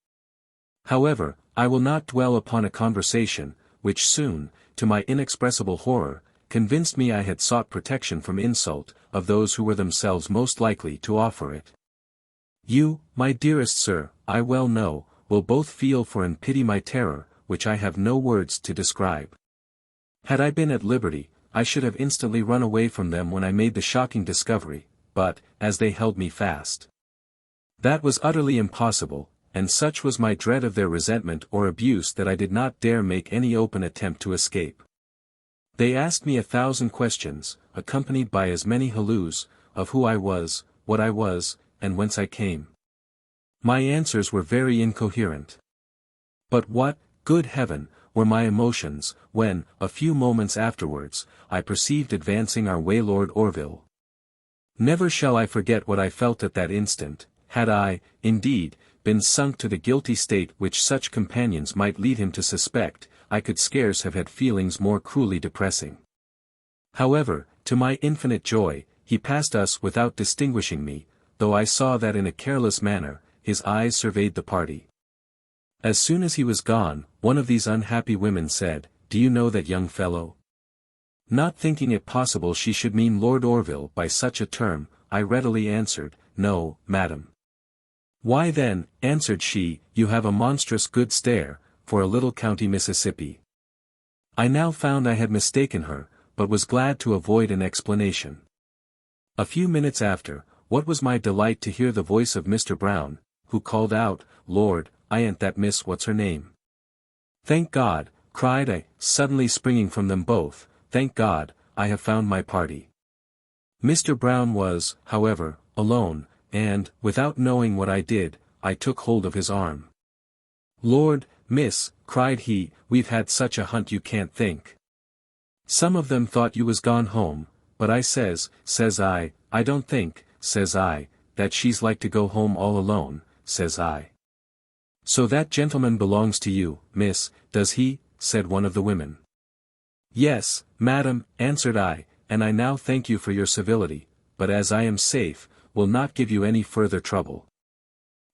However, I will not dwell upon a conversation, which soon, to my inexpressible horror, convinced me I had sought protection from insult, of those who were themselves most likely to offer it. You, my dearest sir, I well know, will both feel for and pity my terror, which I have no words to describe. Had I been at liberty, I should have instantly run away from them when I made the shocking discovery, but, as they held me fast, that was utterly impossible, and such was my dread of their resentment or abuse that I did not dare make any open attempt to escape. They asked me 1,000 questions, accompanied by as many halloos, of who I was, what I was, and whence I came. My answers were very incoherent. But what, good heaven, were my emotions, when, a few moments afterwards, I perceived advancing our way Lord Orville. Never shall I forget what I felt at that instant. Had I, indeed, been sunk to the guilty state which such companions might lead him to suspect, I could scarce have had feelings more cruelly depressing. However, to my infinite joy, he passed us without distinguishing me, though I saw that in a careless manner, his eyes surveyed the party. As soon as he was gone, one of these unhappy women said, "Do you know that young fellow?" Not thinking it possible she should mean Lord Orville by such a term, I readily answered, "No, madam." "Why then," answered she, "you have a monstrous good stare, for a little county Mississippi." I now found I had mistaken her, but was glad to avoid an explanation. A few minutes after, what was my delight to hear the voice of Mr. Brown, who called out, "Lord, I ain't that Miss what's her name." "Thank God," cried I, suddenly springing from them both, "thank God, I have found my party." Mr. Brown was, however, alone, and, without knowing what I did, I took hold of his arm. "Lord, miss," cried he, "we've had such a hunt you can't think. Some of them thought you was gone home, but I says I don't think, says I, that she's like to go home all alone, says I." "So that gentleman belongs to you, miss, does he?" said one of the women. "Yes, madam," answered I, and I now thank you for your civility, but as I am safe, will not give you any further trouble.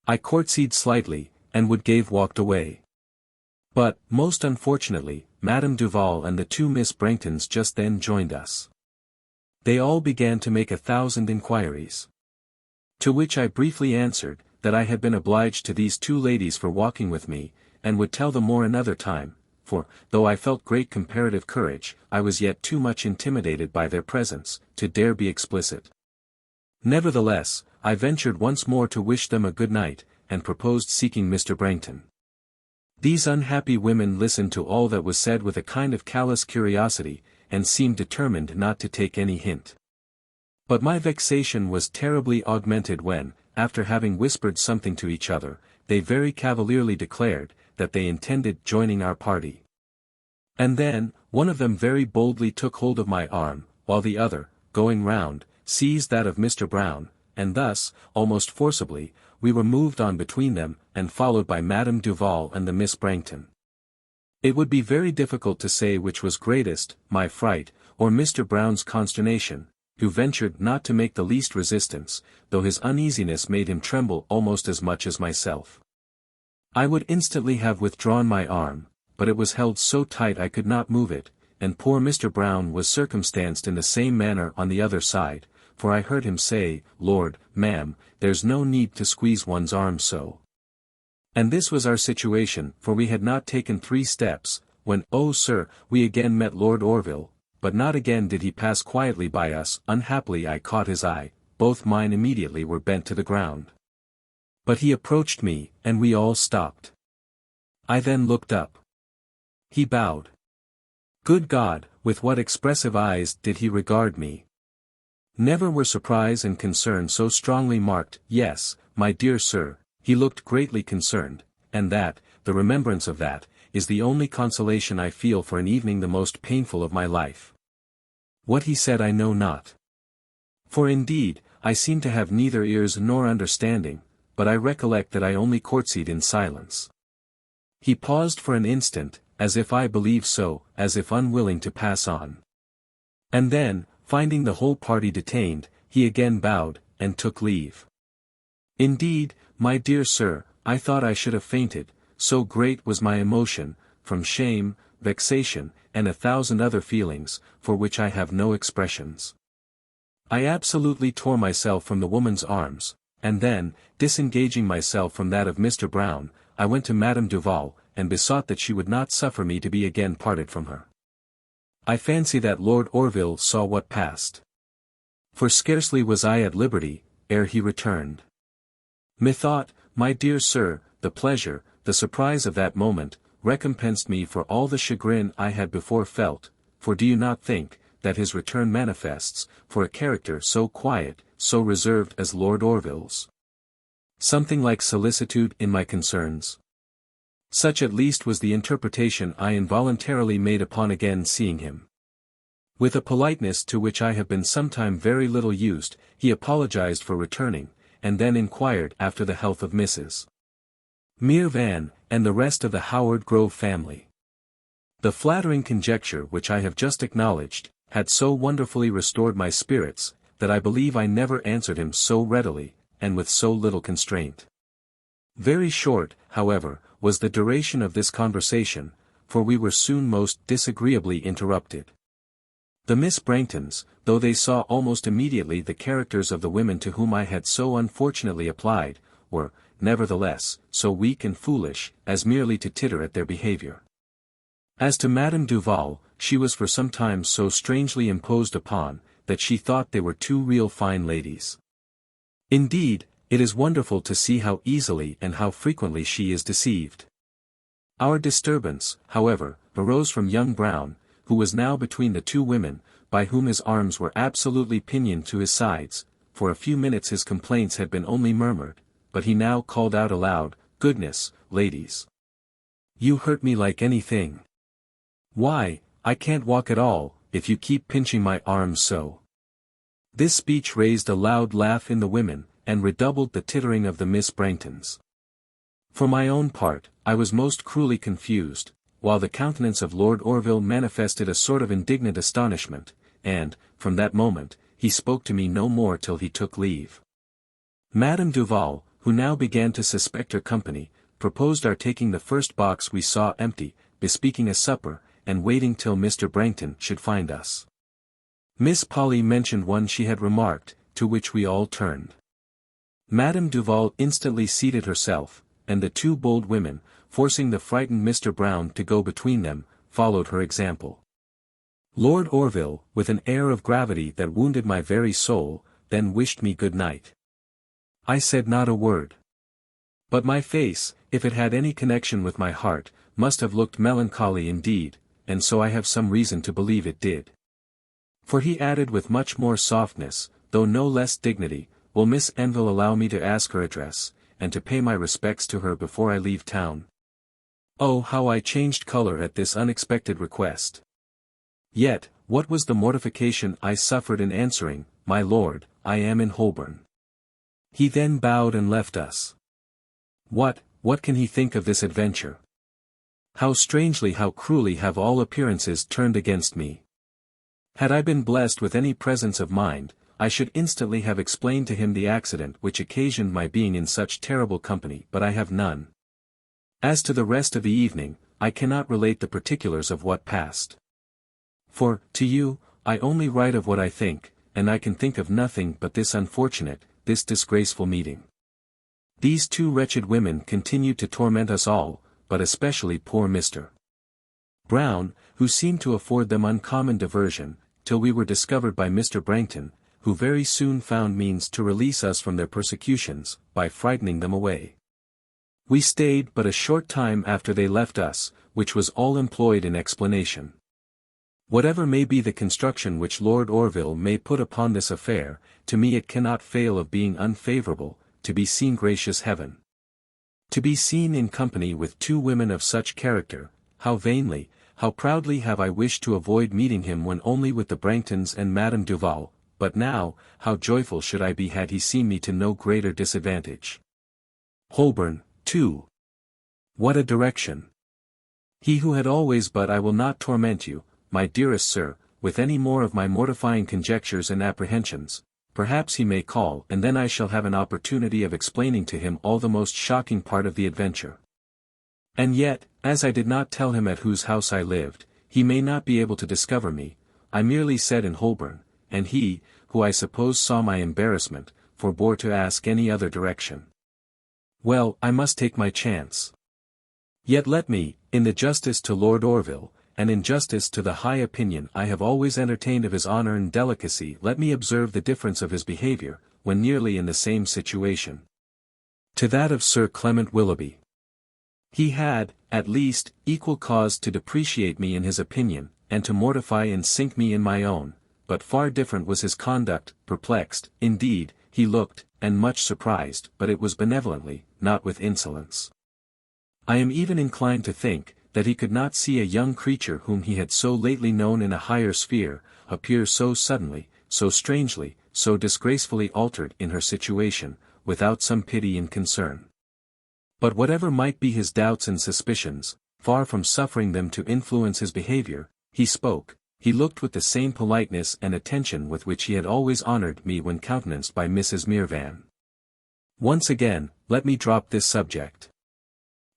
I courtesied slightly, and Woodgave walked away. But, most unfortunately, Madame Duval and the two Miss Branghtons just then joined us. They all began to make 1,000 inquiries. To which I briefly answered, that I had been obliged to these two ladies for walking with me, and would tell them more another time, for, though I felt great comparative courage, I was yet too much intimidated by their presence, to dare be explicit. Nevertheless, I ventured once more to wish them a good night, and proposed seeking Mr. Brangton. These unhappy women listened to all that was said with a kind of callous curiosity, and seemed determined not to take any hint. But my vexation was terribly augmented when, after having whispered something to each other, they very cavalierly declared, that they intended joining our party. And then, one of them very boldly took hold of my arm, while the other, going round, seized that of Mr. Brown, and thus, almost forcibly, we were moved on between them, and followed by Madame Duval and the Miss Brangton. It would be very difficult to say which was greatest, my fright, or Mr. Brown's consternation, who ventured not to make the least resistance, though his uneasiness made him tremble almost as much as myself. I would instantly have withdrawn my arm, but it was held so tight I could not move it, and poor Mr. Brown was circumstanced in the same manner on the other side, for I heard him say, "Lord, ma'am, there's no need to squeeze one's arm so." And this was our situation, for we had not taken 3 steps, when, oh sir, we again met Lord Orville, but not again did he pass quietly by us. Unhappily I caught his eye, both mine immediately were bent to the ground. But he approached me, and we all stopped. I then looked up. He bowed. Good God, with what expressive eyes did he regard me! Never were surprise and concern so strongly marked. Yes, my dear sir, he looked greatly concerned, and that, the remembrance of that, is the only consolation I feel for an evening the most painful of my life. What he said I know not. For indeed, I seem to have neither ears nor understanding, but I recollect that I only courtesied in silence. He paused for an instant, as if I believe so, as if unwilling to pass on. And then, finding the whole party detained, he again bowed, and took leave. Indeed, my dear sir, I thought I should have fainted, so great was my emotion, from shame, vexation, and 1,000 other feelings, for which I have no expressions. I absolutely tore myself from the woman's arms, and then, disengaging myself from that of Mr. Brown, I went to Madame Duval, and besought that she would not suffer me to be again parted from her. I fancy that Lord Orville saw what passed. For scarcely was I at liberty, ere he returned. Methought, my dear sir, the pleasure, the surprise of that moment, recompensed me for all the chagrin I had before felt, for do you not think, that his return manifests, for a character so quiet, so reserved as Lord Orville's, something like solicitude in my concerns? Such at least was the interpretation I involuntarily made upon again seeing him. With a politeness to which I have been sometime very little used, he apologized for returning, and then inquired after the health of Mrs. Mirvan, and the rest of the Howard Grove family. The flattering conjecture which I have just acknowledged, had so wonderfully restored my spirits, that I believe I never answered him so readily, and with so little constraint. Very short, however, was the duration of this conversation, for we were soon most disagreeably interrupted. The Miss Branghtons, though they saw almost immediately the characters of the women to whom I had so unfortunately applied, were, nevertheless, so weak and foolish, as merely to titter at their behavior. As to Madame Duval, she was for some time so strangely imposed upon, that she thought they were 2 real fine ladies. Indeed, it is wonderful to see how easily and how frequently she is deceived. Our disturbance, however, arose from young Brown, who was now between the 2 women, by whom his arms were absolutely pinioned to his sides. For a few minutes his complaints had been only murmured, but he now called out aloud, "Goodness, ladies! You hurt me like anything. Why, I can't walk at all, if you keep pinching my arms so." This speech raised a loud laugh in the women, and redoubled the tittering of the Miss Branghtons. For my own part, I was most cruelly confused, while the countenance of Lord Orville manifested a sort of indignant astonishment, and, from that moment, he spoke to me no more till he took leave. Madame Duval, who now began to suspect her company, proposed our taking the first box we saw empty, bespeaking a supper, and waiting till Mr. Brangton should find us. Miss Polly mentioned one she had remarked, to which we all turned. Madame Duval instantly seated herself, and the two bold women, forcing the frightened Mr. Brown to go between them, followed her example. Lord Orville, with an air of gravity that wounded my very soul, then wished me good night. I said not a word. But my face, if it had any connection with my heart, must have looked melancholy indeed, and so I have some reason to believe it did. For he added with much more softness, though no less dignity, "Will Miss Anville allow me to ask her address, and to pay my respects to her before I leave town?" Oh, how I changed colour at this unexpected request! Yet, what was the mortification I suffered in answering, "My lord, I am in Holborn." He then bowed and left us. What can he think of this adventure? How strangely, how cruelly have all appearances turned against me. Had I been blessed with any presence of mind, I should instantly have explained to him the accident which occasioned my being in such terrible company, but I have none. As to the rest of the evening, I cannot relate the particulars of what passed. For, to you, I only write of what I think, and I can think of nothing but this unfortunate, this disgraceful meeting. These two wretched women continued to torment us all, but especially poor Mr. Brown, who seemed to afford them uncommon diversion, till we were discovered by Mr. Brangton, who very soon found means to release us from their persecutions, by frightening them away. We stayed but a short time after they left us, which was all employed in explanation. Whatever may be the construction which Lord Orville may put upon this affair, to me it cannot fail of being unfavourable, to be seen, gracious heaven. To be seen in company with two women of such character, how vainly, how proudly have I wished to avoid meeting him when only with the Brangtons and Madame Duval, but now, how joyful should I be had he seen me to no greater disadvantage. Holborn, too. What a direction! He who had always, but I will not torment you, my dearest sir, with any more of my mortifying conjectures and apprehensions. Perhaps he may call, and then I shall have an opportunity of explaining to him all the most shocking part of the adventure. And yet, as I did not tell him at whose house I lived, he may not be able to discover me. I merely said in Holborn, and he, who I suppose saw my embarrassment, forbore to ask any other direction. Well, I must take my chance. Yet let me, in the justice to Lord Orville, and in justice to the high opinion I have always entertained of his honour and delicacy, let me observe the difference of his behaviour, when nearly in the same situation, to that of Sir Clement Willoughby. He had, at least, equal cause to depreciate me in his opinion, and to mortify and sink me in my own, but far different was his conduct. Perplexed, indeed, he looked, and much surprised, but it was benevolently, not with insolence. I am even inclined to think, that he could not see a young creature whom he had so lately known in a higher sphere, appear so suddenly, so strangely, so disgracefully altered in her situation, without some pity and concern. But whatever might be his doubts and suspicions, far from suffering them to influence his behaviour, he spoke, he looked with the same politeness and attention with which he had always honoured me when countenanced by Mrs. Mirvan. Once again, let me drop this subject.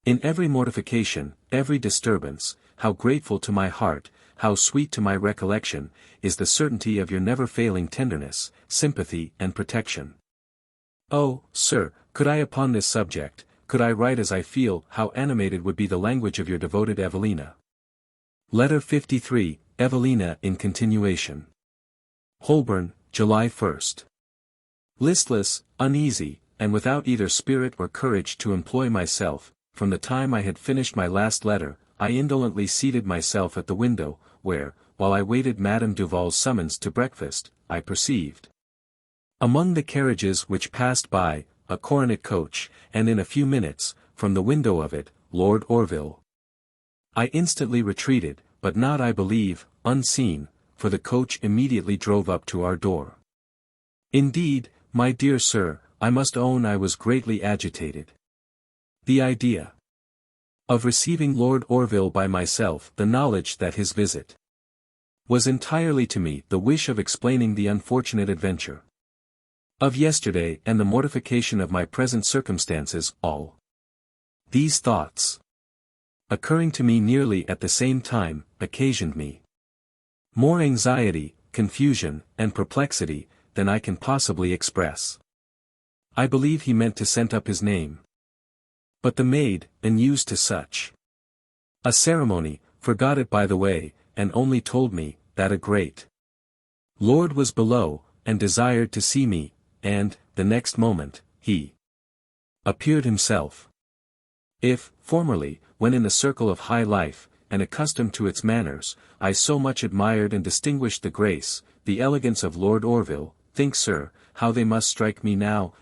In every mortification, every disturbance, how grateful to my heart, how sweet to my recollection, is the certainty of your never-failing tenderness, sympathy and protection. Oh, sir, could I upon this subject, could I write as I feel, how animated would be the language of your devoted Evelina. Letter 53, Evelina in continuation. Holborn, July 1st. Listless, uneasy, and without either spirit or courage to employ myself, from the time I had finished my last letter, I indolently seated myself at the window, where, while I waited Madame Duval's summons to breakfast, I perceived, among the carriages which passed by, a coronet coach, and in a few minutes, from the window of it, Lord Orville. I instantly retreated, but not, I believe, unseen, for the coach immediately drove up to our door. Indeed, my dear sir, I must own I was greatly agitated. The idea of receiving Lord Orville by myself, the knowledge that his visit was entirely to me the wish of explaining the unfortunate adventure of yesterday and the mortification of my present circumstances. All these thoughts, occurring to me nearly at the same time, occasioned me more anxiety, confusion, and perplexity, than I can possibly express. I believe he meant to send up his name. But the maid, unused to such a ceremony, forgot it by the way, and only told me, that a great lord was below, and desired to see me, and, the next moment, he appeared himself. If, formerly, when in the circle of high life, and accustomed to its manners, I so much admired and distinguished the grace, the elegance of Lord Orville, think, sir, how they must strike me now,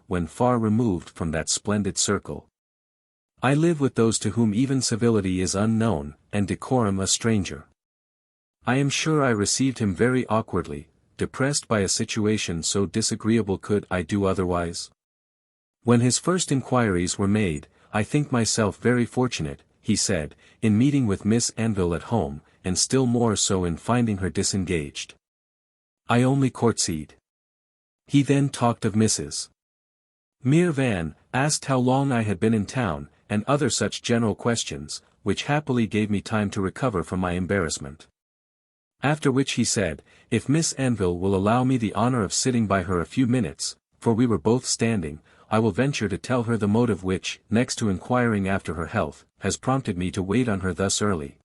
when far removed from that splendid circle. I live with those to whom even civility is unknown, and decorum a stranger. I am sure I received him very awkwardly, depressed by a situation so disagreeable. Could I do otherwise? When his first inquiries were made, I think myself very fortunate, he said, in meeting with Miss Anville at home, and still more so in finding her disengaged. I only courtesied. He then talked of Mrs. Van, asked how long I had been in town, and other such general questions, which happily gave me time to recover from my embarrassment. After which he said, if Miss Anville will allow me the honor of sitting by her a few minutes, for we were both standing, I will venture to tell her the motive which, next to inquiring after her health, has prompted me to wait on her thus early.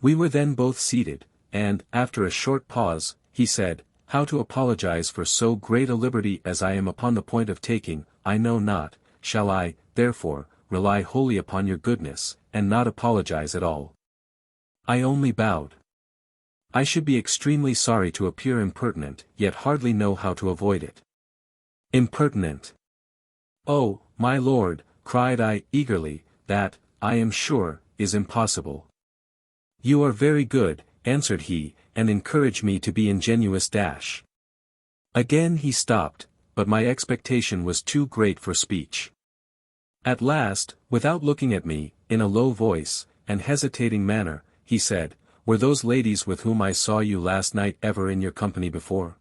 We were then both seated, and, after a short pause, he said, how to apologize for so great a liberty as I am upon the point of taking, I know not. Shall I, therefore, rely wholly upon your goodness, and not apologize at all? I only bowed. I should be extremely sorry to appear impertinent, yet hardly know how to avoid it. Impertinent! Oh, my lord, cried I, eagerly, that, I am sure, is impossible. You are very good, answered he, and encouraged me to be ingenuous. Again he stopped, but my expectation was too great for speech. At last, without looking at me, in a low voice, and hesitating manner, he said, were those ladies with whom I saw you last night ever in your company before?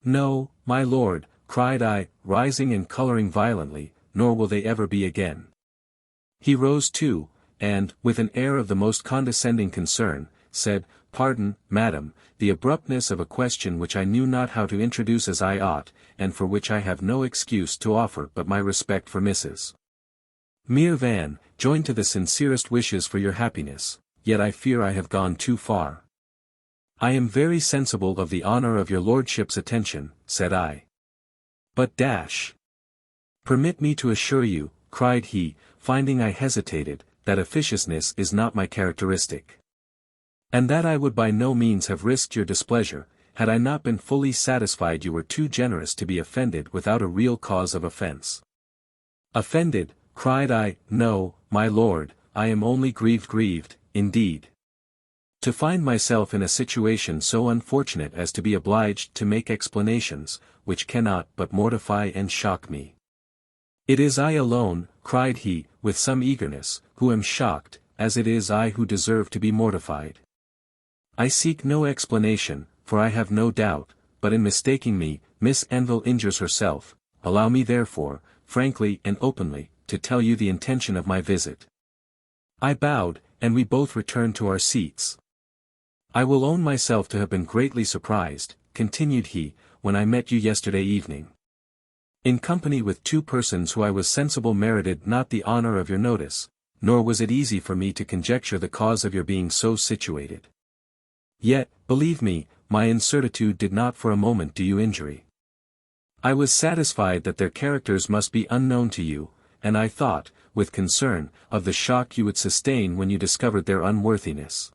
No, my lord, cried I, rising and colouring violently, nor will they ever be again. He rose too, and, with an air of the most condescending concern, said, pardon, madam, the abruptness of a question which I knew not how to introduce as I ought, and for which I have no excuse to offer but my respect for Mrs. Van, joined to the sincerest wishes for your happiness, yet I fear I have gone too far. I am very sensible of the honour of your lordship's attention, said I. But permit me to assure you, cried he, finding I hesitated, that officiousness is not my characteristic. And that I would by no means have risked your displeasure, had I not been fully satisfied you were too generous to be offended without a real cause of offence. Offended, cried I, no, my lord, I am only grieved, indeed. To find myself in a situation so unfortunate as to be obliged to make explanations, which cannot but mortify and shock me. It is I alone, cried he, with some eagerness, who am shocked, as it is I who deserve to be mortified. I seek no explanation, for I have no doubt, but in mistaking me, Miss Anville injures herself. Allow me therefore, frankly and openly, to tell you the intention of my visit. I bowed, and we both returned to our seats. I will own myself to have been greatly surprised, continued he, when I met you yesterday evening, in company with two persons who I was sensible merited not the honour of your notice, nor was it easy for me to conjecture the cause of your being so situated. Yet, believe me, my incertitude did not for a moment do you injury. I was satisfied that their characters must be unknown to you, and I thought, with concern, of the shock you would sustain when you discovered their unworthiness.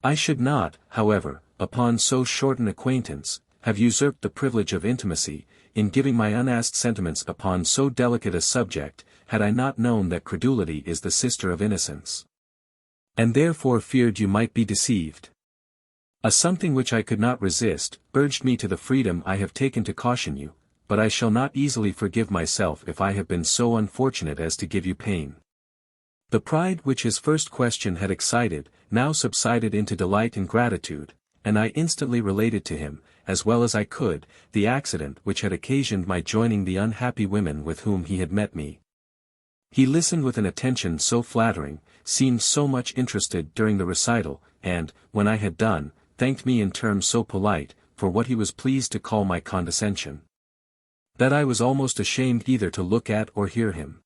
I should not, however, upon so short an acquaintance, have usurped the privilege of intimacy, in giving my unasked sentiments upon so delicate a subject, had I not known that credulity is the sister of innocence. And therefore feared you might be deceived. A something which I could not resist, urged me to the freedom I have taken to caution you, but I shall not easily forgive myself if I have been so unfortunate as to give you pain. The pride which his first question had excited, now subsided into delight and gratitude, and I instantly related to him, as well as I could, the accident which had occasioned my joining the unhappy women with whom he had met me. He listened with an attention so flattering, seemed so much interested during the recital, and, when I had done, thanked me in terms so polite, for what he was pleased to call my condescension, that I was almost ashamed either to look at or hear him.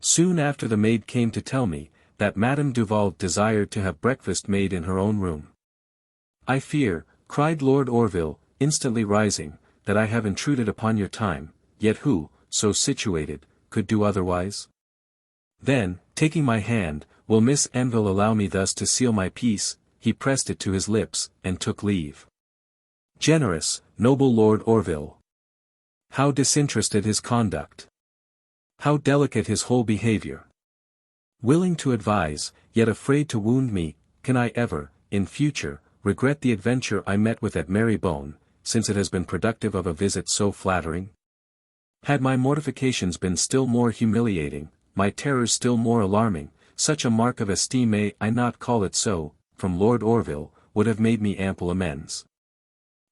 Soon after the maid came to tell me, that Madame Duval desired to have breakfast made in her own room. I fear, cried Lord Orville, instantly rising, that I have intruded upon your time, yet who, so situated, could do otherwise? Then, taking my hand, will Miss Anville allow me thus to seal my peace? He pressed it to his lips, and took leave. Generous, noble Lord Orville! How disinterested his conduct! How delicate his whole behavior! Willing to advise, yet afraid to wound me, can I ever, in future, regret the adventure I met with at Marybone, since it has been productive of a visit so flattering? Had my mortifications been still more humiliating, my terrors still more alarming, such a mark of esteem, may I not call it so, from Lord Orville, would have made me ample amends.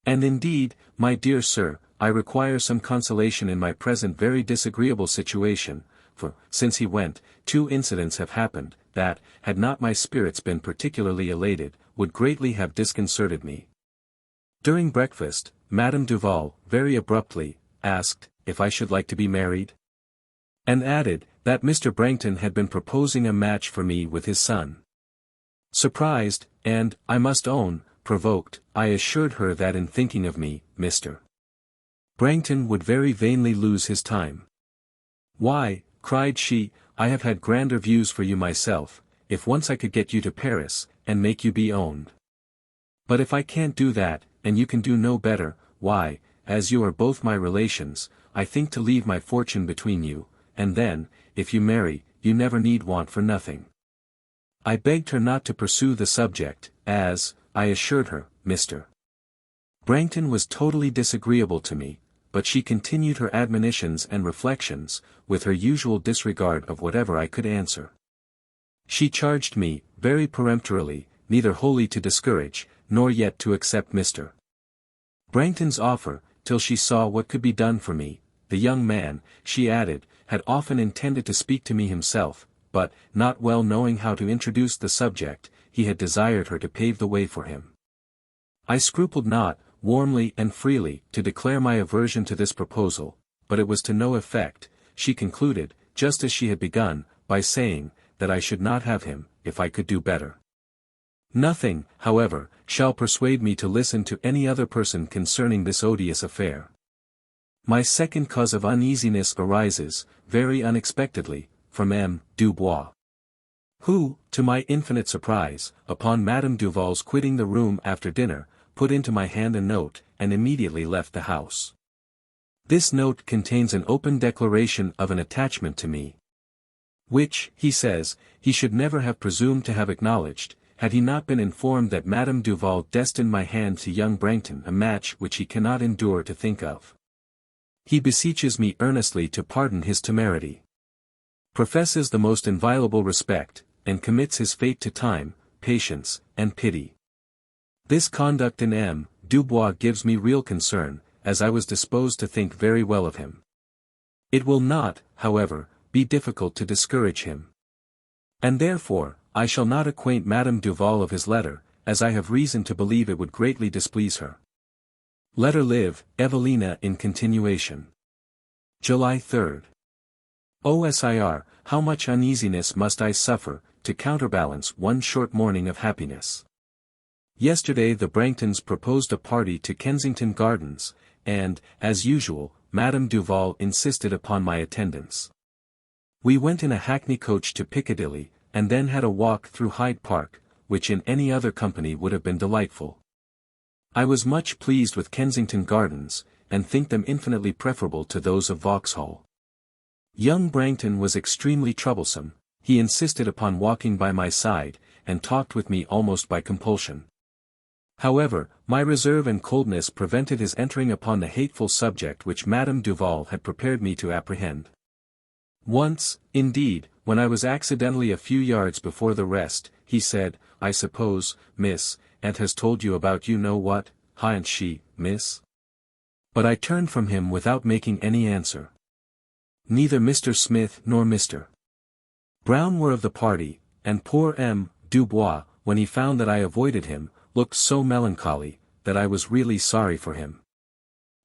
And indeed, my dear sir, I require some consolation in my present very disagreeable situation, for, since he went, 2 incidents have happened, that, had not my spirits been particularly elated, would greatly have disconcerted me. During breakfast, Madame Duval, very abruptly, asked, if I should like to be married? And added, that Mr. Brangton had been proposing a match for me with his son. Surprised, and, I must own, provoked, I assured her that in thinking of me, Mr. Brangton would very vainly lose his time. Why, cried she, I have had grander views for you myself, if once I could get you to Paris, and make you be owned. But if I can't do that, and you can do no better, why, as you are both my relations, I think to leave my fortune between you, and then, if you marry, you never need want for nothing. I begged her not to pursue the subject, as, I assured her, Mr. Brangton was totally disagreeable to me, but she continued her admonitions and reflections, with her usual disregard of whatever I could answer. She charged me, very peremptorily, neither wholly to discourage, nor yet to accept Mr. Brangton's offer, till she saw what could be done for me. The young man, she added, had often intended to speak to me himself, but, not well knowing how to introduce the subject, he had desired her to pave the way for him. I scrupled not, warmly and freely, to declare my aversion to this proposal, but it was to no effect. She concluded, just as she had begun, by saying, that I should not have him, if I could do better. Nothing, however, shall persuade me to listen to any other person concerning this odious affair. My second cause of uneasiness arises, very unexpectedly, from M. Dubois, who, to my infinite surprise, upon Madame Duval's quitting the room after dinner, put into my hand a note, and immediately left the house. This note contains an open declaration of an attachment to me, which, he says, he should never have presumed to have acknowledged, had he not been informed that Madame Duval destined my hand to young Brangton, a match which he cannot endure to think of. He beseeches me earnestly to pardon his temerity, professes the most inviolable respect, and commits his fate to time, patience, and pity. This conduct in M. Dubois gives me real concern, as I was disposed to think very well of him. It will not, however, be difficult to discourage him. And therefore, I shall not acquaint Madame Duval of his letter, as I have reason to believe it would greatly displease her. Let her live, Evelina in continuation. July 3rd. OSIR, how much uneasiness must I suffer, to counterbalance one short morning of happiness. Yesterday the Brangtons proposed a party to Kensington Gardens, and, as usual, Madame Duval insisted upon my attendance. We went in a hackney coach to Piccadilly, and then had a walk through Hyde Park, which in any other company would have been delightful. I was much pleased with Kensington Gardens, and think them infinitely preferable to those of Vauxhall. Young Brangton was extremely troublesome. He insisted upon walking by my side, and talked with me almost by compulsion. However, my reserve and coldness prevented his entering upon the hateful subject which Madame Duval had prepared me to apprehend. Once, indeed, when I was accidentally a few yards before the rest, he said, "I suppose, miss, Aunt has told you about you know what, ha'n't she, miss?" But I turned from him without making any answer. Neither Mr. Smith nor Mr. Brown were of the party, and poor M. Dubois, when he found that I avoided him, looked so melancholy, that I was really sorry for him.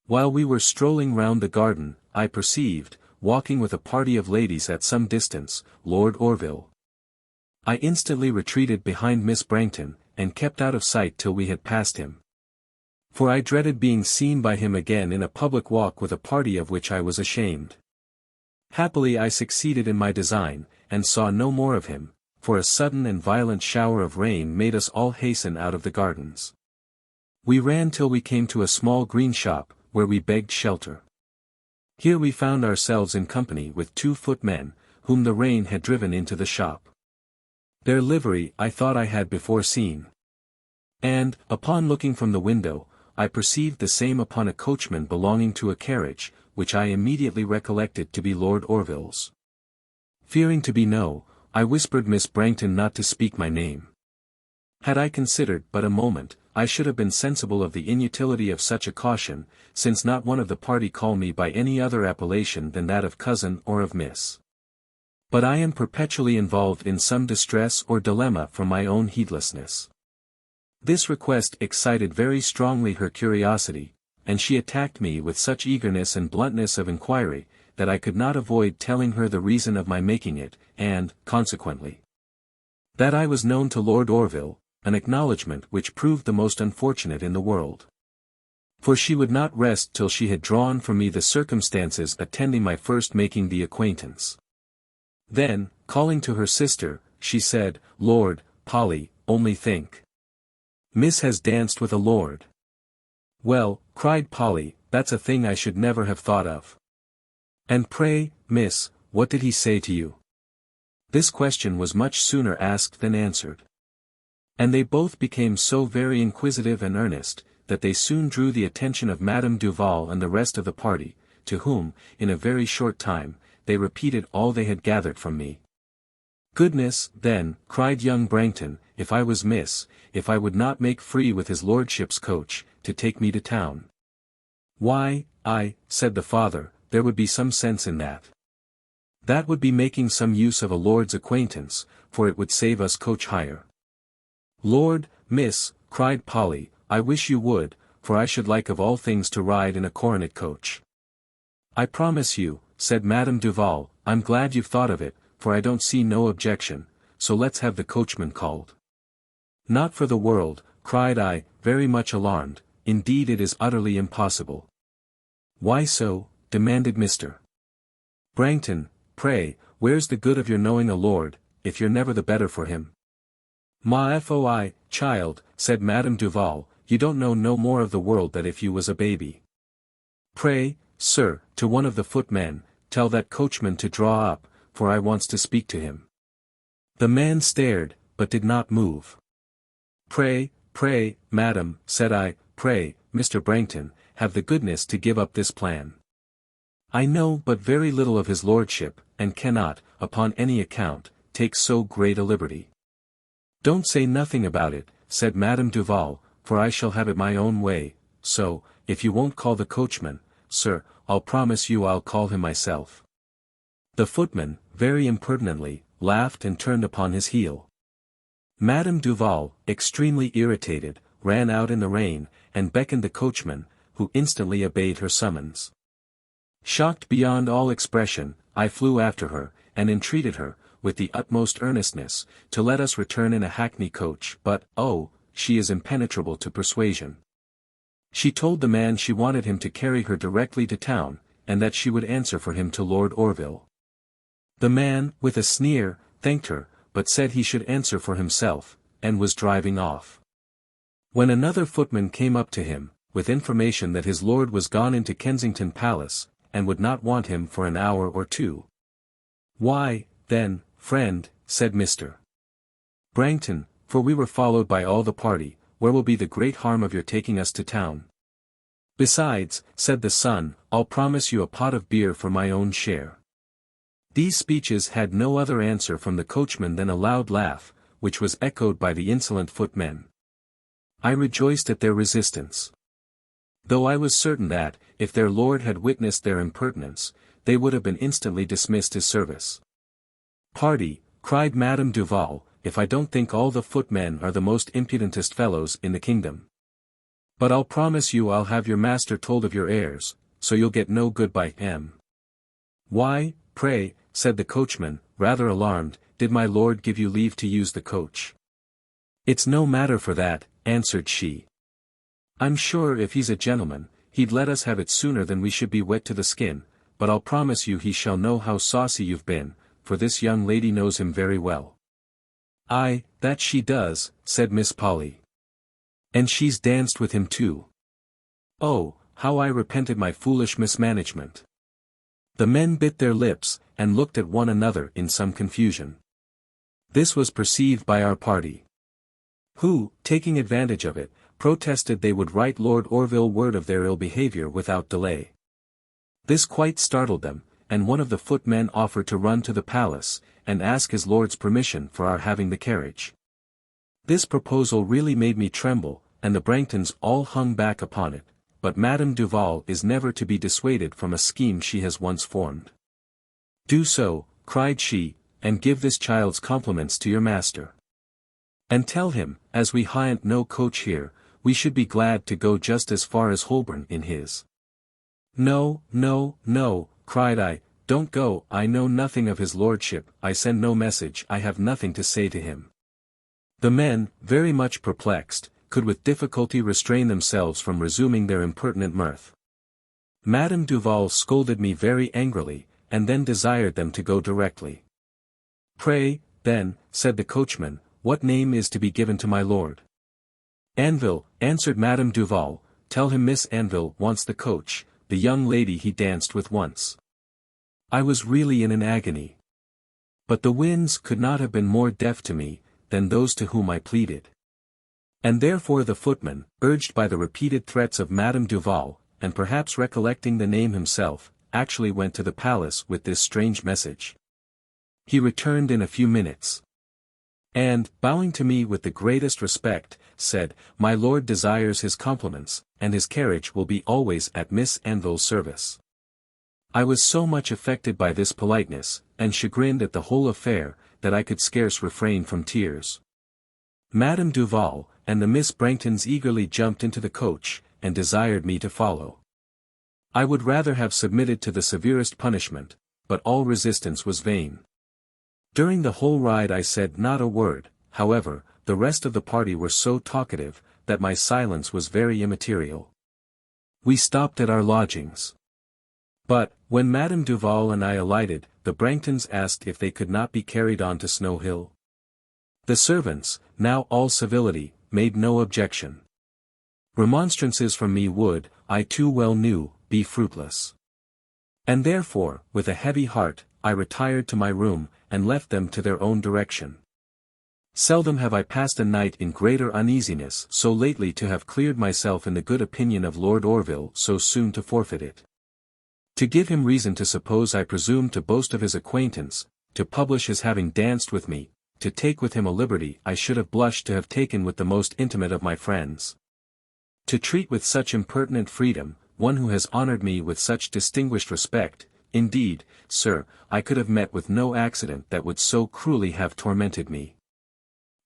While we were strolling round the garden, I perceived, walking with a party of ladies at some distance, Lord Orville. I instantly retreated behind Miss Brangton, and kept out of sight till we had passed him. For I dreaded being seen by him again in a public walk with a party of which I was ashamed. Happily I succeeded in my design, and saw no more of him, for a sudden and violent shower of rain made us all hasten out of the gardens. We ran till we came to a small green shop, where we begged shelter. Here we found ourselves in company with 2 footmen, whom the rain had driven into the shop. Their livery I thought I had before seen. And, upon looking from the window, I perceived the same upon a coachman belonging to a carriage, which I immediately recollected to be Lord Orville's. Fearing to be no, I whispered Miss Brangton not to speak my name. Had I considered but a moment, I should have been sensible of the inutility of such a caution, since not one of the party call me by any other appellation than that of cousin or of miss. But I am perpetually involved in some distress or dilemma from my own heedlessness. This request excited very strongly her curiosity, and she attacked me with such eagerness and bluntness of inquiry, that I could not avoid telling her the reason of my making it, and, consequently, that I was known to Lord Orville, an acknowledgment which proved the most unfortunate in the world. For she would not rest till she had drawn from me the circumstances attending my first making the acquaintance. Then, calling to her sister, she said, "Lord, Polly, only think. Miss has danced with a lord." "Well," cried Polly, "that's a thing I should never have thought of." "And pray, miss, what did he say to you?" This question was much sooner asked than answered. And they both became so very inquisitive and earnest, that they soon drew the attention of Madame Duval and the rest of the party, to whom, in a very short time, they repeated all they had gathered from me. "Goodness, then," cried young Brangton, "if I was miss, if I would not make free with his lordship's coach, to take me to town." "Why, said the father, "there would be some sense in that. That would be making some use of a lord's acquaintance, for it would save us coach hire." "Lord, miss," cried Polly, "I wish you would, for I should like of all things to ride in a coronet coach." "I promise you," said Madame Duval, "I'm glad you've thought of it, for I don't see no objection, so let's have the coachman called." "Not for the world," cried I, very much alarmed, "indeed it is utterly impossible." "Why so?" demanded Mr. Brangton. "Pray, where's the good of your knowing a lord, if you're never the better for him?" "Ma foi, child," said Madame Duval, "you don't know no more of the world than if you was a baby. Pray, sir, to one of the footmen, tell that coachman to draw up, for I wants to speak to him." The man stared, but did not move. Pray, madam," said I, "pray, Mr. Brangton, have the goodness to give up this plan. I know but very little of his lordship, and cannot, upon any account, take so great a liberty." "Don't say nothing about it," said Madame Duval, "for I shall have it my own way, so, if you won't call the coachman, sir, I'll promise you I'll call him myself." The footman, very impertinently, laughed and turned upon his heel. Madame Duval, extremely irritated, ran out in the rain, and beckoned the coachman, who instantly obeyed her summons. Shocked beyond all expression, I flew after her, and entreated her, with the utmost earnestness, to let us return in a hackney coach, but, oh, she is impenetrable to persuasion. She told the man she wanted him to carry her directly to town, and that she would answer for him to Lord Orville. The man, with a sneer, thanked her, but said he should answer for himself, and was driving off. When another footman came up to him, with information that his lord was gone into Kensington Palace, and would not want him for an hour or two. "Why, then, friend," said Mr. Brangton, for we were followed by all the party, "where will be the great harm of your taking us to town? Besides," said the son, "I'll promise you a pot of beer for my own share." These speeches had no other answer from the coachman than a loud laugh, which was echoed by the insolent footmen. I rejoiced at their resistance. Though I was certain that, if their lord had witnessed their impertinence, they would have been instantly dismissed his service. "Pardy," cried Madame Duval, "if I don't think all the footmen are the most impudentest fellows in the kingdom. But I'll promise you I'll have your master told of your airs, so you'll get no good by him." "Why, pray," said the coachman, rather alarmed, "did my lord give you leave to use the coach?" "It's no matter for that," answered she. "I'm sure if he's a gentleman, he'd let us have it sooner than we should be wet to the skin, but I'll promise you he shall know how saucy you've been, for this young lady knows him very well." "Aye, that she does," said Miss Polly. "And she's danced with him too. Oh, how I repented my foolish mismanagement." The men bit their lips, and looked at one another in some confusion. This was perceived by our party, who, taking advantage of it, protested they would write Lord Orville word of their ill behavior without delay. This quite startled them, and one of the footmen offered to run to the palace, and ask his lord's permission for our having the carriage. This proposal really made me tremble, and the Branghtons all hung back upon it, but Madame Duval is never to be dissuaded from a scheme she has once formed. "Do so," cried she, "and give this child's compliments to your master. And tell him, as we ha'n't no coach here, we should be glad to go just as far as Holborn in his." "No, no, no," cried I, "don't go, I know nothing of his lordship, I send no message, I have nothing to say to him." The men, very much perplexed, could with difficulty restrain themselves from resuming their impertinent mirth. Madame Duval scolded me very angrily, and then desired them to go directly. "Pray, then," said the coachman, "what name is to be given to my lord?" "Anville," answered Madame Duval, "tell him Miss Anville wants the coach, the young lady he danced with once." I was really in an agony. But the winds could not have been more deaf to me, than those to whom I pleaded. And therefore the footman, urged by the repeated threats of Madame Duval, and perhaps recollecting the name himself, actually went to the palace with this strange message. He returned in a few minutes, and, bowing to me with the greatest respect, said, "My lord desires his compliments, and his carriage will be always at Miss Anville's service." I was so much affected by this politeness, and chagrined at the whole affair, that I could scarce refrain from tears. Madame Duval and the Miss Branghtons eagerly jumped into the coach, and desired me to follow. I would rather have submitted to the severest punishment, but all resistance was vain. During the whole ride I said not a word, however, the rest of the party were so talkative, that my silence was very immaterial. We stopped at our lodgings. But, when Madame Duval and I alighted, the Branghtons asked if they could not be carried on to Snow Hill. The servants, now all civility, made no objection. Remonstrances from me would, I too well knew, be fruitless. And therefore, with a heavy heart, I retired to my room, and left them to their own direction. Seldom have I passed a night in greater uneasiness so lately to have cleared myself in the good opinion of Lord Orville so soon to forfeit it. To give him reason to suppose I presumed to boast of his acquaintance, to publish his having danced with me, to take with him a liberty I should have blushed to have taken with the most intimate of my friends. To treat with such impertinent freedom, one who has honored me with such distinguished respect, indeed, sir, I could have met with no accident that would so cruelly have tormented me.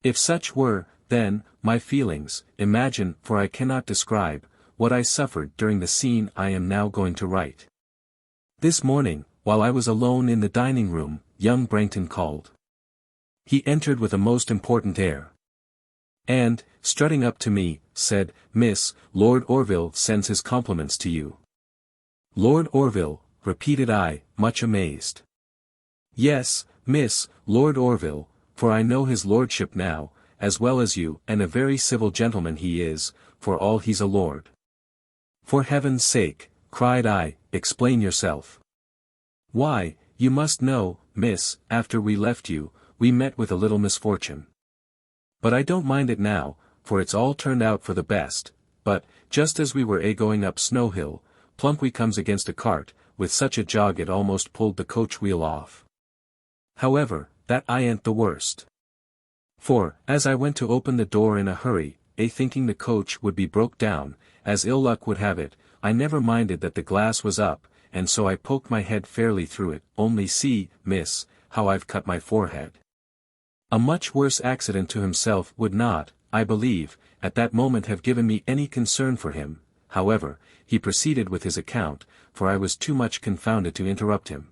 If such were, then, my feelings, imagine, for I cannot describe, what I suffered during the scene I am now going to write. This morning, while I was alone in the dining room, young Brangton called. He entered with a most important air, and, strutting up to me, said, "Miss, Lord Orville sends his compliments to you." "Lord Orville," repeated I, much amazed. "Yes, Miss, Lord Orville, for I know his lordship now, as well as you, and a very civil gentleman he is, for all he's a lord." "For heaven's sake," cried I, "explain yourself." "Why, you must know, miss, after we left you, we met with a little misfortune. But I don't mind it now, for it's all turned out for the best, but, just as we were going up Snow Hill, plump we comes against a cart, with such a jog it almost pulled the coach wheel off. However, that I ain't the worst. For, as I went to open the door in a hurry, thinking the coach would be broke down, as ill luck would have it, I never minded that the glass was up, and so I poked my head fairly through it. Only see, miss, how I've cut my forehead. A much worse accident to himself would not, I believe, at that moment have given me any concern for him. However, he proceeded with his account, for I was too much confounded to interrupt him.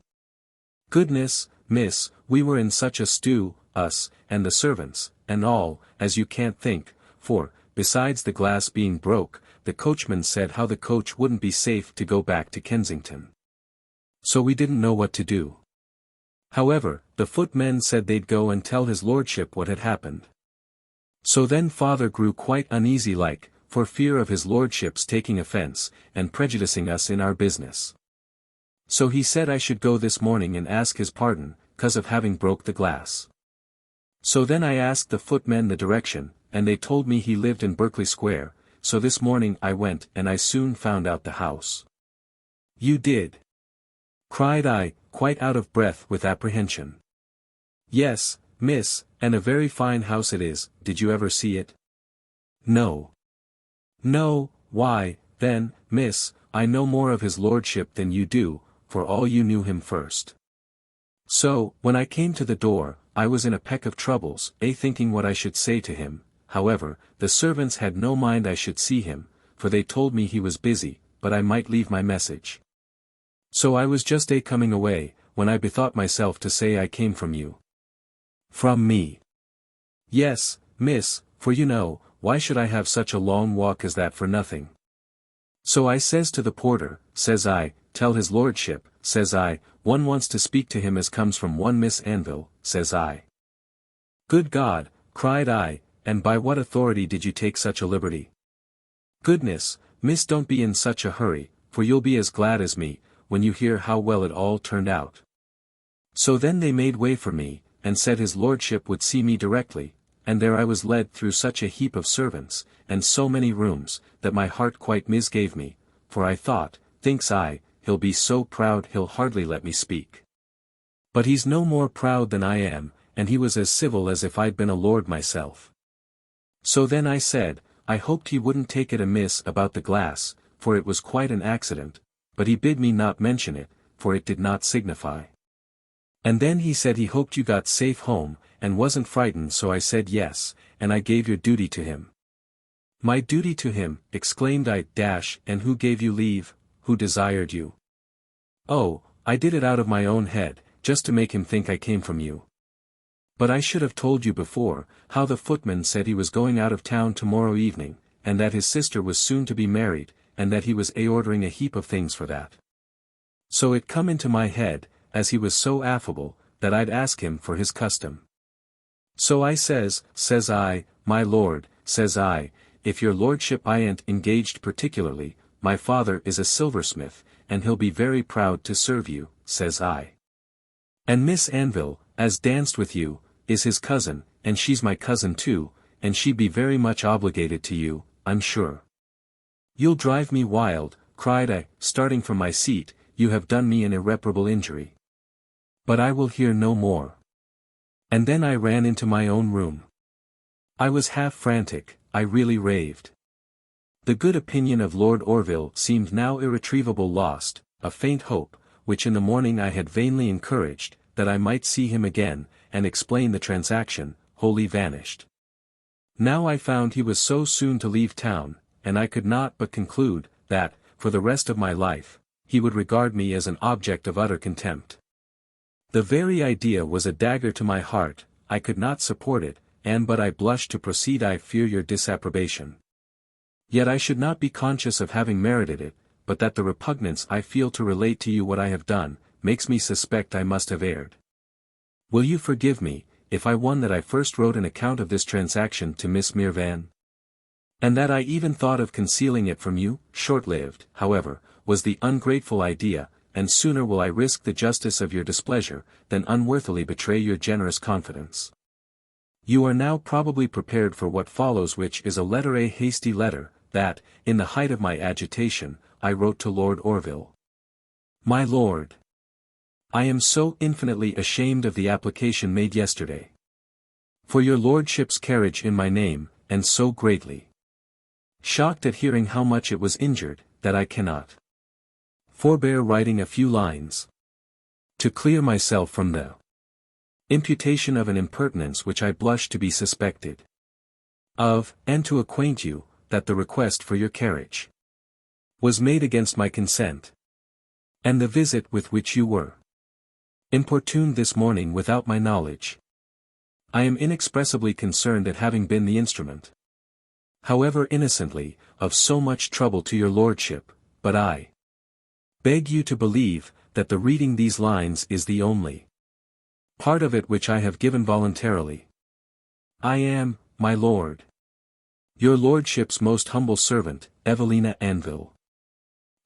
Goodness, miss, we were in such a stew, us, and the servants, and all, as you can't think, for, besides the glass being broke, the coachman said how the coach wouldn't be safe to go back to Kensington. So we didn't know what to do. However, the footmen said they'd go and tell his lordship what had happened. So then father grew quite uneasy like, for fear of his lordship's taking offence, and prejudicing us in our business. So he said I should go this morning and ask his pardon, 'cause of having broke the glass. So then I asked the footmen the direction, and they told me he lived in Berkeley Square, so this morning I went and I soon found out the house. You did? Cried I, quite out of breath with apprehension. Yes, miss, and a very fine house it is. Did you ever see it? No. No, why, then, miss, I know more of his lordship than you do, for all you knew him first. So, when I came to the door, I was in a peck of troubles, thinking what I should say to him. However, the servants had no mind I should see him, for they told me he was busy, but I might leave my message. So I was just coming away, when I bethought myself to say I came from you. From me? Yes, miss, for you know, why should I have such a long walk as that for nothing? So I says to the porter, says I, tell his lordship, says I, one wants to speak to him as comes from one Miss Anville, says I. Good God, cried I, and by what authority did you take such a liberty? Goodness, miss, don't be in such a hurry, for you'll be as glad as me, when you hear how well it all turned out. So then they made way for me, and said his lordship would see me directly, and there I was led through such a heap of servants, and so many rooms, that my heart quite misgave me, for I thought, thinks I, he'll be so proud he'll hardly let me speak. But he's no more proud than I am, and he was as civil as if I'd been a lord myself. So then I said, I hoped he wouldn't take it amiss about the glass, for it was quite an accident, but he bid me not mention it, for it did not signify. And then he said he hoped you got safe home, and wasn't frightened, so I said yes, and I gave your duty to him. My duty to him, exclaimed I, and who gave you leave, who desired you? Oh, I did it out of my own head, just to make him think I came from you. But I should have told you before, how the footman said he was going out of town tomorrow evening, and that his sister was soon to be married, and that he was ordering a heap of things for that. So it come into my head, as he was so affable, that I'd ask him for his custom. So I says I, my lord, says I, if your lordship ain't engaged particularly, my father is a silversmith, and he'll be very proud to serve you, says I. And Miss Anville, as danced with you, is his cousin, and she's my cousin too, and she'd be very much obligated to you, I'm sure. You'll drive me wild, cried I, starting from my seat, you have done me an irreparable injury. But I will hear no more. And then I ran into my own room. I was half frantic, I really raved. The good opinion of Lord Orville seemed now irretrievably lost, a faint hope, which in the morning I had vainly encouraged, that I might see him again, and explain the transaction, wholly vanished. Now I found he was so soon to leave town, and I could not but conclude, that, for the rest of my life, he would regard me as an object of utter contempt. The very idea was a dagger to my heart, I could not support it, and but I blush to proceed, I fear your disapprobation. Yet I should not be conscious of having merited it, but that the repugnance I feel to relate to you what I have done, makes me suspect I must have erred. Will you forgive me, if I won that I first wrote an account of this transaction to Miss Mirvan? And that I even thought of concealing it from you? Short-lived, however, was the ungrateful idea, and sooner will I risk the justice of your displeasure, than unworthily betray your generous confidence. You are now probably prepared for what follows, which is a hasty letter, that, in the height of my agitation, I wrote to Lord Orville. My lord. I am so infinitely ashamed of the application made yesterday. For your lordship's carriage in my name, and so greatly shocked at hearing how much it was injured, that I cannot forbear writing a few lines to clear myself from the imputation of an impertinence which I blush to be suspected of, and to acquaint you, that the request for your carriage was made against my consent, and the visit with which you were importuned this morning without my knowledge. I am inexpressibly concerned at having been the instrument, however innocently, of so much trouble to your lordship, but I beg you to believe, that the reading these lines is the only part of it which I have given voluntarily. I am, my lord, your lordship's most humble servant, Evelina Anville.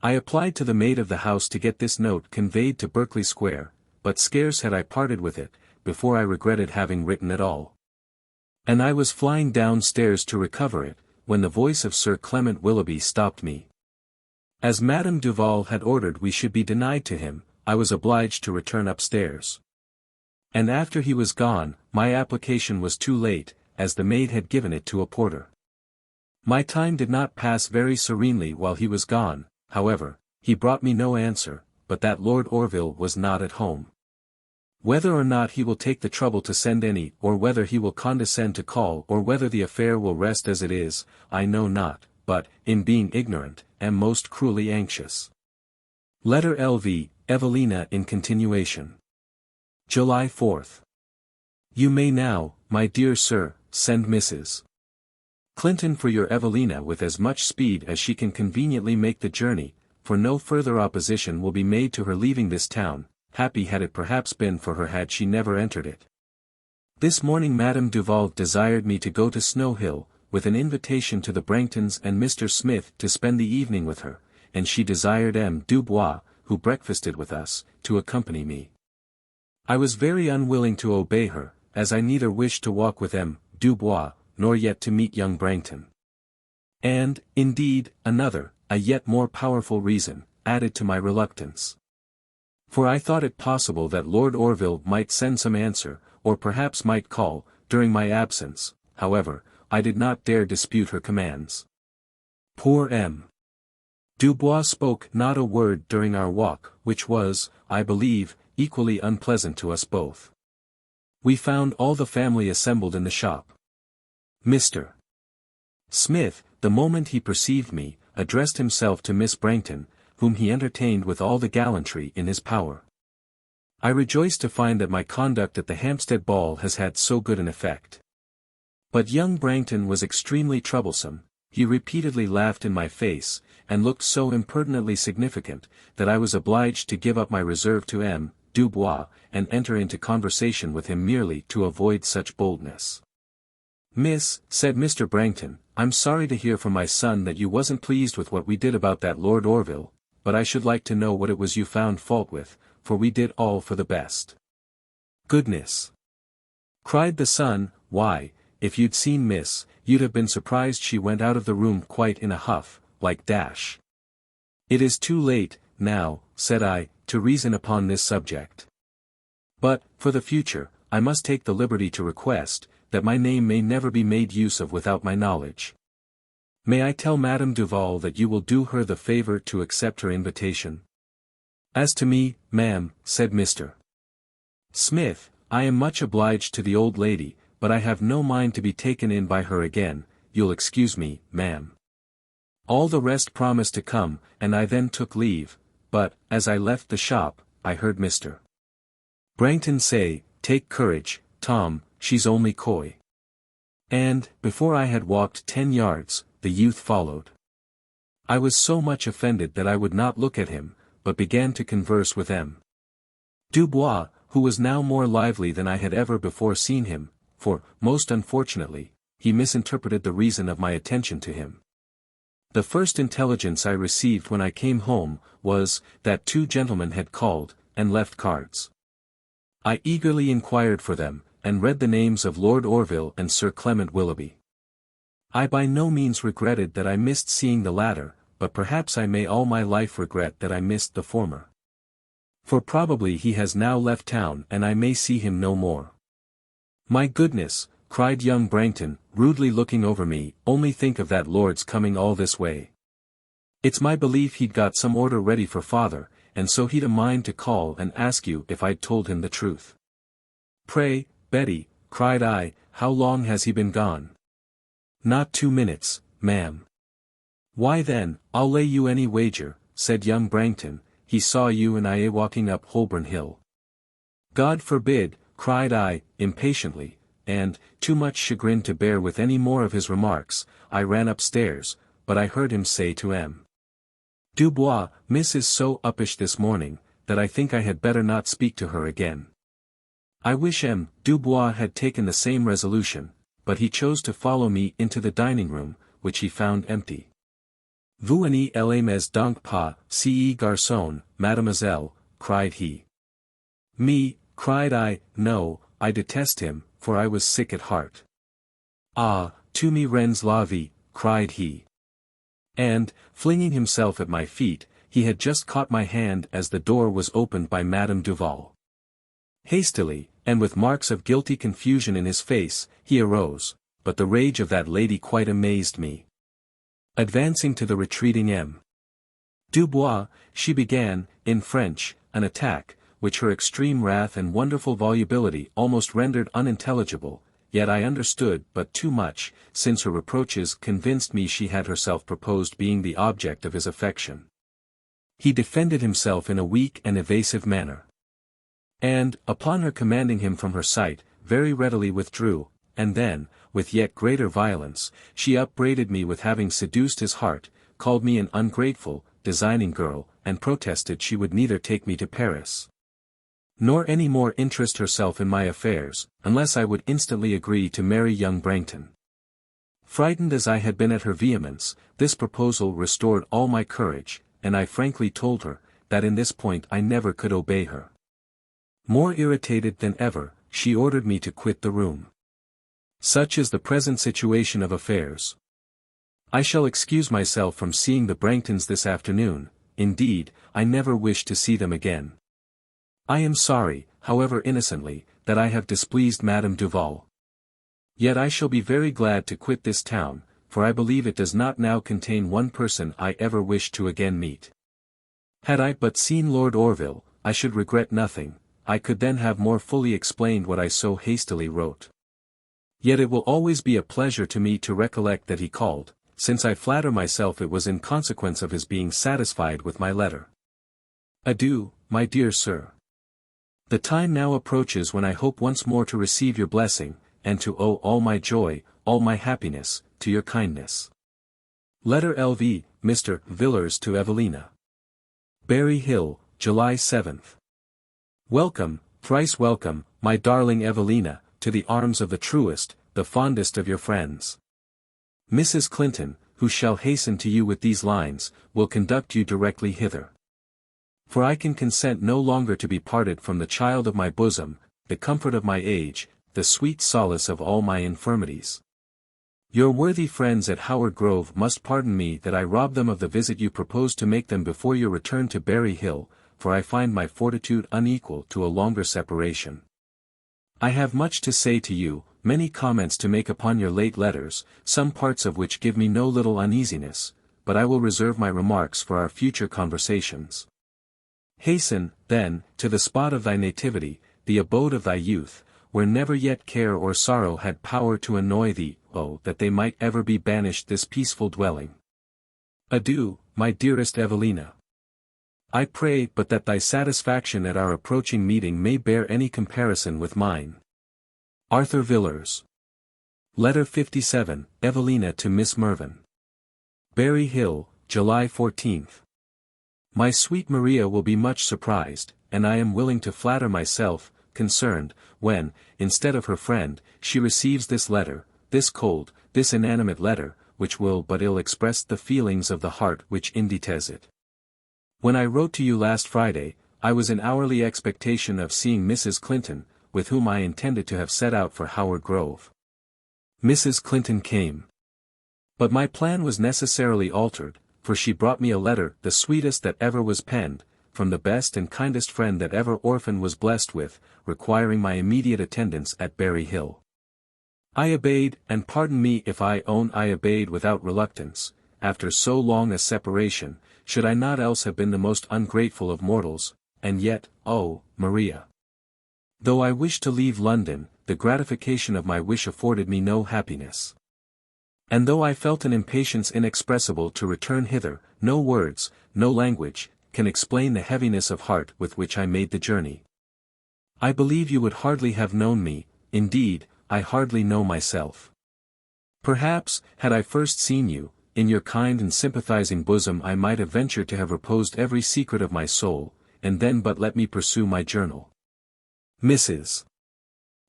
I applied to the maid of the house to get this note conveyed to Berkeley Square, but scarce had I parted with it, before I regretted having written at all. And I was flying downstairs to recover it, when the voice of Sir Clement Willoughby stopped me. As Madame Duval had ordered we should be denied to him, I was obliged to return upstairs. And after he was gone, my application was too late, as the maid had given it to a porter. My time did not pass very serenely while he was gone, however. He brought me no answer, but that Lord Orville was not at home. Whether or not he will take the trouble to send any, or whether he will condescend to call, or whether the affair will rest as it is, I know not, but, in being ignorant, am most cruelly anxious. Letter LV, Evelina in continuation. July 4th. You may now, my dear sir, send Mrs. Clinton for your Evelina with as much speed as she can conveniently make the journey, for no further opposition will be made to her leaving this town. Happy had it perhaps been for her had she never entered it. This morning Madame Duval desired me to go to Snow Hill, with an invitation to the Branghtons and Mr. Smith to spend the evening with her, and she desired M. Dubois, who breakfasted with us, to accompany me. I was very unwilling to obey her, as I neither wished to walk with M. Dubois, nor yet to meet young Brangton. And, indeed, another, a yet more powerful reason, added to my reluctance. For I thought it possible that Lord Orville might send some answer, or perhaps might call, during my absence. However, I did not dare dispute her commands. Poor M. Dubois spoke not a word during our walk, which was, I believe, equally unpleasant to us both. We found all the family assembled in the shop. Mr. Smith, the moment he perceived me, addressed himself to Miss Brangton, whom he entertained with all the gallantry in his power. I rejoice to find that my conduct at the Hampstead ball has had so good an effect. But young Brangton was extremely troublesome. He repeatedly laughed in my face, and looked so impertinently significant, that I was obliged to give up my reserve to M. Dubois, and enter into conversation with him merely to avoid such boldness. Miss, said Mr. Brangton, I'm sorry to hear from my son that you wasn't pleased with what we did about that Lord Orville, but I should like to know what it was you found fault with, for we did all for the best. Goodness! Cried the son, why, if you'd seen Miss, you'd have been surprised she went out of the room quite in a huff, like dash. It is too late, now, said I, to reason upon this subject. But, for the future, I must take the liberty to request, that my name may never be made use of without my knowledge. May I tell Madame Duval that you will do her the favor to accept her invitation? As to me, ma'am, said Mr. Smith, I am much obliged to the old lady, but I have no mind to be taken in by her again, you'll excuse me, ma'am. All the rest promised to come, and I then took leave, but, as I left the shop, I heard Mr. Brangton say, take courage, Tom, she's only coy. And, before I had walked 10 yards, the youth followed. I was so much offended that I would not look at him, but began to converse with M. Dubois, who was now more lively than I had ever before seen him, for, most unfortunately, he misinterpreted the reason of my attention to him. The first intelligence I received when I came home, was, that 2 gentlemen had called, and left cards. I eagerly inquired for them, and read the names of Lord Orville and Sir Clement Willoughby. I by no means regretted that I missed seeing the latter, but perhaps I may all my life regret that I missed the former. For probably he has now left town and I may see him no more. My goodness, cried young Brangton, rudely looking over me, only think of that lord's coming all this way. It's my belief he'd got some order ready for father, and so he'd a mind to call and ask you if I'd told him the truth. Pray, Betty, cried I, how long has he been gone? Not 2 minutes, ma'am. Why then, I'll lay you any wager, said young Brangton, he saw you and I walking up Holborn Hill. God forbid, cried I, impatiently, and, too much chagrined to bear with any more of his remarks, I ran upstairs, but I heard him say to M. Dubois, Miss is so uppish this morning, that I think I had better not speak to her again. I wish M. Dubois had taken the same resolution, but he chose to follow me into the dining room, which he found empty. Vous n'y allez donc pas, ce garçon, mademoiselle, cried he. Me, cried I, no, I detest him, for I was sick at heart. Ah, tu me rends la vie, cried he. And, flinging himself at my feet, he had just caught my hand as the door was opened by Madame Duval. Hastily, and with marks of guilty confusion in his face, he arose, but the rage of that lady quite amazed me. Advancing to the retreating M. Dubois, she began, in French, an attack, which her extreme wrath and wonderful volubility almost rendered unintelligible, yet I understood but too much, since her reproaches convinced me she had herself proposed being the object of his affection. He defended himself in a weak and evasive manner. And, upon her commanding him from her sight, very readily withdrew, and then, with yet greater violence, she upbraided me with having seduced his heart, called me an ungrateful, designing girl, and protested she would neither take me to Paris, nor any more interest herself in my affairs, unless I would instantly agree to marry young Brangton. Frightened as I had been at her vehemence, this proposal restored all my courage, and I frankly told her, that in this point I never could obey her. More irritated than ever, she ordered me to quit the room. Such is the present situation of affairs. I shall excuse myself from seeing the Brangtons this afternoon, indeed, I never wish to see them again. I am sorry, however innocently, that I have displeased Madame Duval. Yet I shall be very glad to quit this town, for I believe it does not now contain one person I ever wish to again meet. Had I but seen Lord Orville, I should regret nothing, I could then have more fully explained what I so hastily wrote. Yet it will always be a pleasure to me to recollect that he called, since I flatter myself it was in consequence of his being satisfied with my letter. Adieu, my dear sir. The time now approaches when I hope once more to receive your blessing, and to owe all my joy, all my happiness, to your kindness. Letter LV, Mr. Villars to Evelina. Berry Hill, July 7th. Welcome, thrice welcome, my darling Evelina, to the arms of the truest, the fondest of your friends. Mrs. Clinton, who shall hasten to you with these lines, will conduct you directly hither. For I can consent no longer to be parted from the child of my bosom, the comfort of my age, the sweet solace of all my infirmities. Your worthy friends at Howard Grove must pardon me that I rob them of the visit you propose to make them before your return to Berry Hill, for I find my fortitude unequal to a longer separation. I have much to say to you, many comments to make upon your late letters, some parts of which give me no little uneasiness, but I will reserve my remarks for our future conversations. Hasten, then, to the spot of thy nativity, the abode of thy youth, where never yet care or sorrow had power to annoy thee, oh, that they might ever be banished this peaceful dwelling. Adieu, my dearest Evelina. I pray but that thy satisfaction at our approaching meeting may bear any comparison with mine. Arthur Villars. Letter 57, Evelina to Miss Mervyn. Berry Hill, July 14th. My sweet Maria will be much surprised, and I am willing to flatter myself, concerned, when, instead of her friend, she receives this letter, this cold, this inanimate letter, which will but ill express the feelings of the heart which indites it. When I wrote to you last Friday, I was in hourly expectation of seeing Mrs. Clinton, with whom I intended to have set out for Howard Grove. Mrs. Clinton came. But my plan was necessarily altered, for she brought me a letter the sweetest that ever was penned, from the best and kindest friend that ever orphan was blessed with, requiring my immediate attendance at Berry Hill. I obeyed, and pardon me if I own I obeyed without reluctance. After so long a separation, should I not else have been the most ungrateful of mortals? And yet, oh, Maria! Though I wished to leave London, the gratification of my wish afforded me no happiness. And though I felt an impatience inexpressible to return hither, no words, no language, can explain the heaviness of heart with which I made the journey. I believe you would hardly have known me, indeed, I hardly know myself. Perhaps, had I first seen you, in your kind and sympathizing bosom I might have ventured to have reposed every secret of my soul, and then but let me pursue my journal. Mrs.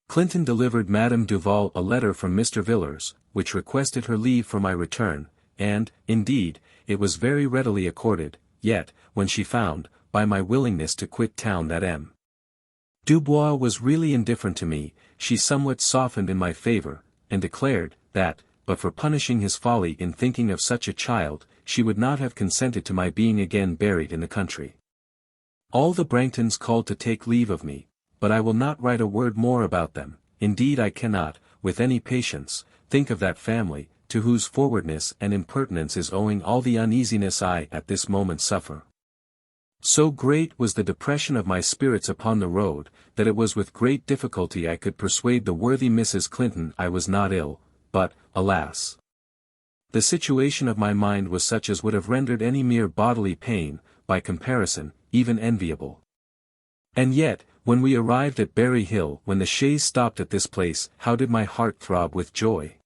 Clinton delivered Madame Duval a letter from Mr. Villars, which requested her leave for my return, and, indeed, it was very readily accorded, yet, when she found, by my willingness to quit town that M. Dubois was really indifferent to me, she somewhat softened in my favor, and declared, that, but for punishing his folly in thinking of such a child, she would not have consented to my being again buried in the country. All the Branghtons called to take leave of me, but I will not write a word more about them, indeed I cannot, with any patience, think of that family, to whose forwardness and impertinence is owing all the uneasiness I at this moment suffer. So great was the depression of my spirits upon the road, that it was with great difficulty I could persuade the worthy Mrs. Clinton I was not ill, but, alas! The situation of my mind was such as would have rendered any mere bodily pain, by comparison, even enviable. And yet, when we arrived at Berry Hill, when the chaise stopped at this place, how did my heart throb with joy!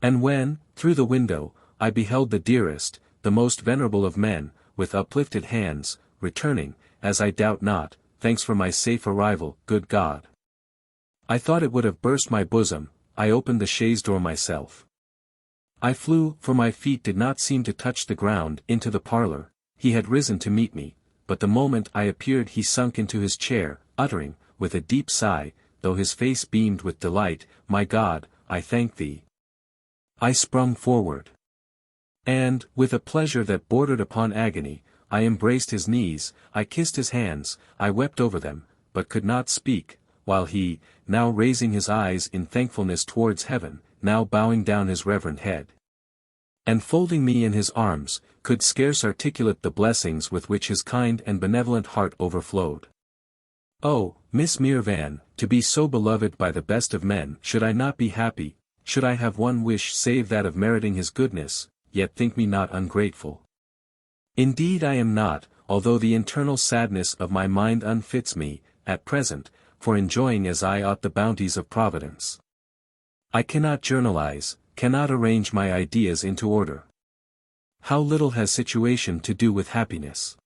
And when, through the window, I beheld the dearest, the most venerable of men, with uplifted hands, returning, as I doubt not, thanks for my safe arrival, good God! I thought it would have burst my bosom. I opened the chaise door myself. I flew, for my feet did not seem to touch the ground, into the parlour. He had risen to meet me, but the moment I appeared he sunk into his chair, uttering, with a deep sigh, though his face beamed with delight, "My God, I thank thee." I sprung forward. And, with a pleasure that bordered upon agony, I embraced his knees, I kissed his hands, I wept over them, but could not speak, while he, now raising his eyes in thankfulness towards heaven, now bowing down his reverend head, and folding me in his arms, could scarce articulate the blessings with which his kind and benevolent heart overflowed. Oh, Miss Mirvan, to be so beloved by the best of men! Should I not be happy, should I have one wish save that of meriting his goodness, yet think me not ungrateful. Indeed I am not, although the internal sadness of my mind unfits me, at present, for enjoying as I ought the bounties of Providence. I cannot journalize, cannot arrange my ideas into order. How little has situation to do with happiness!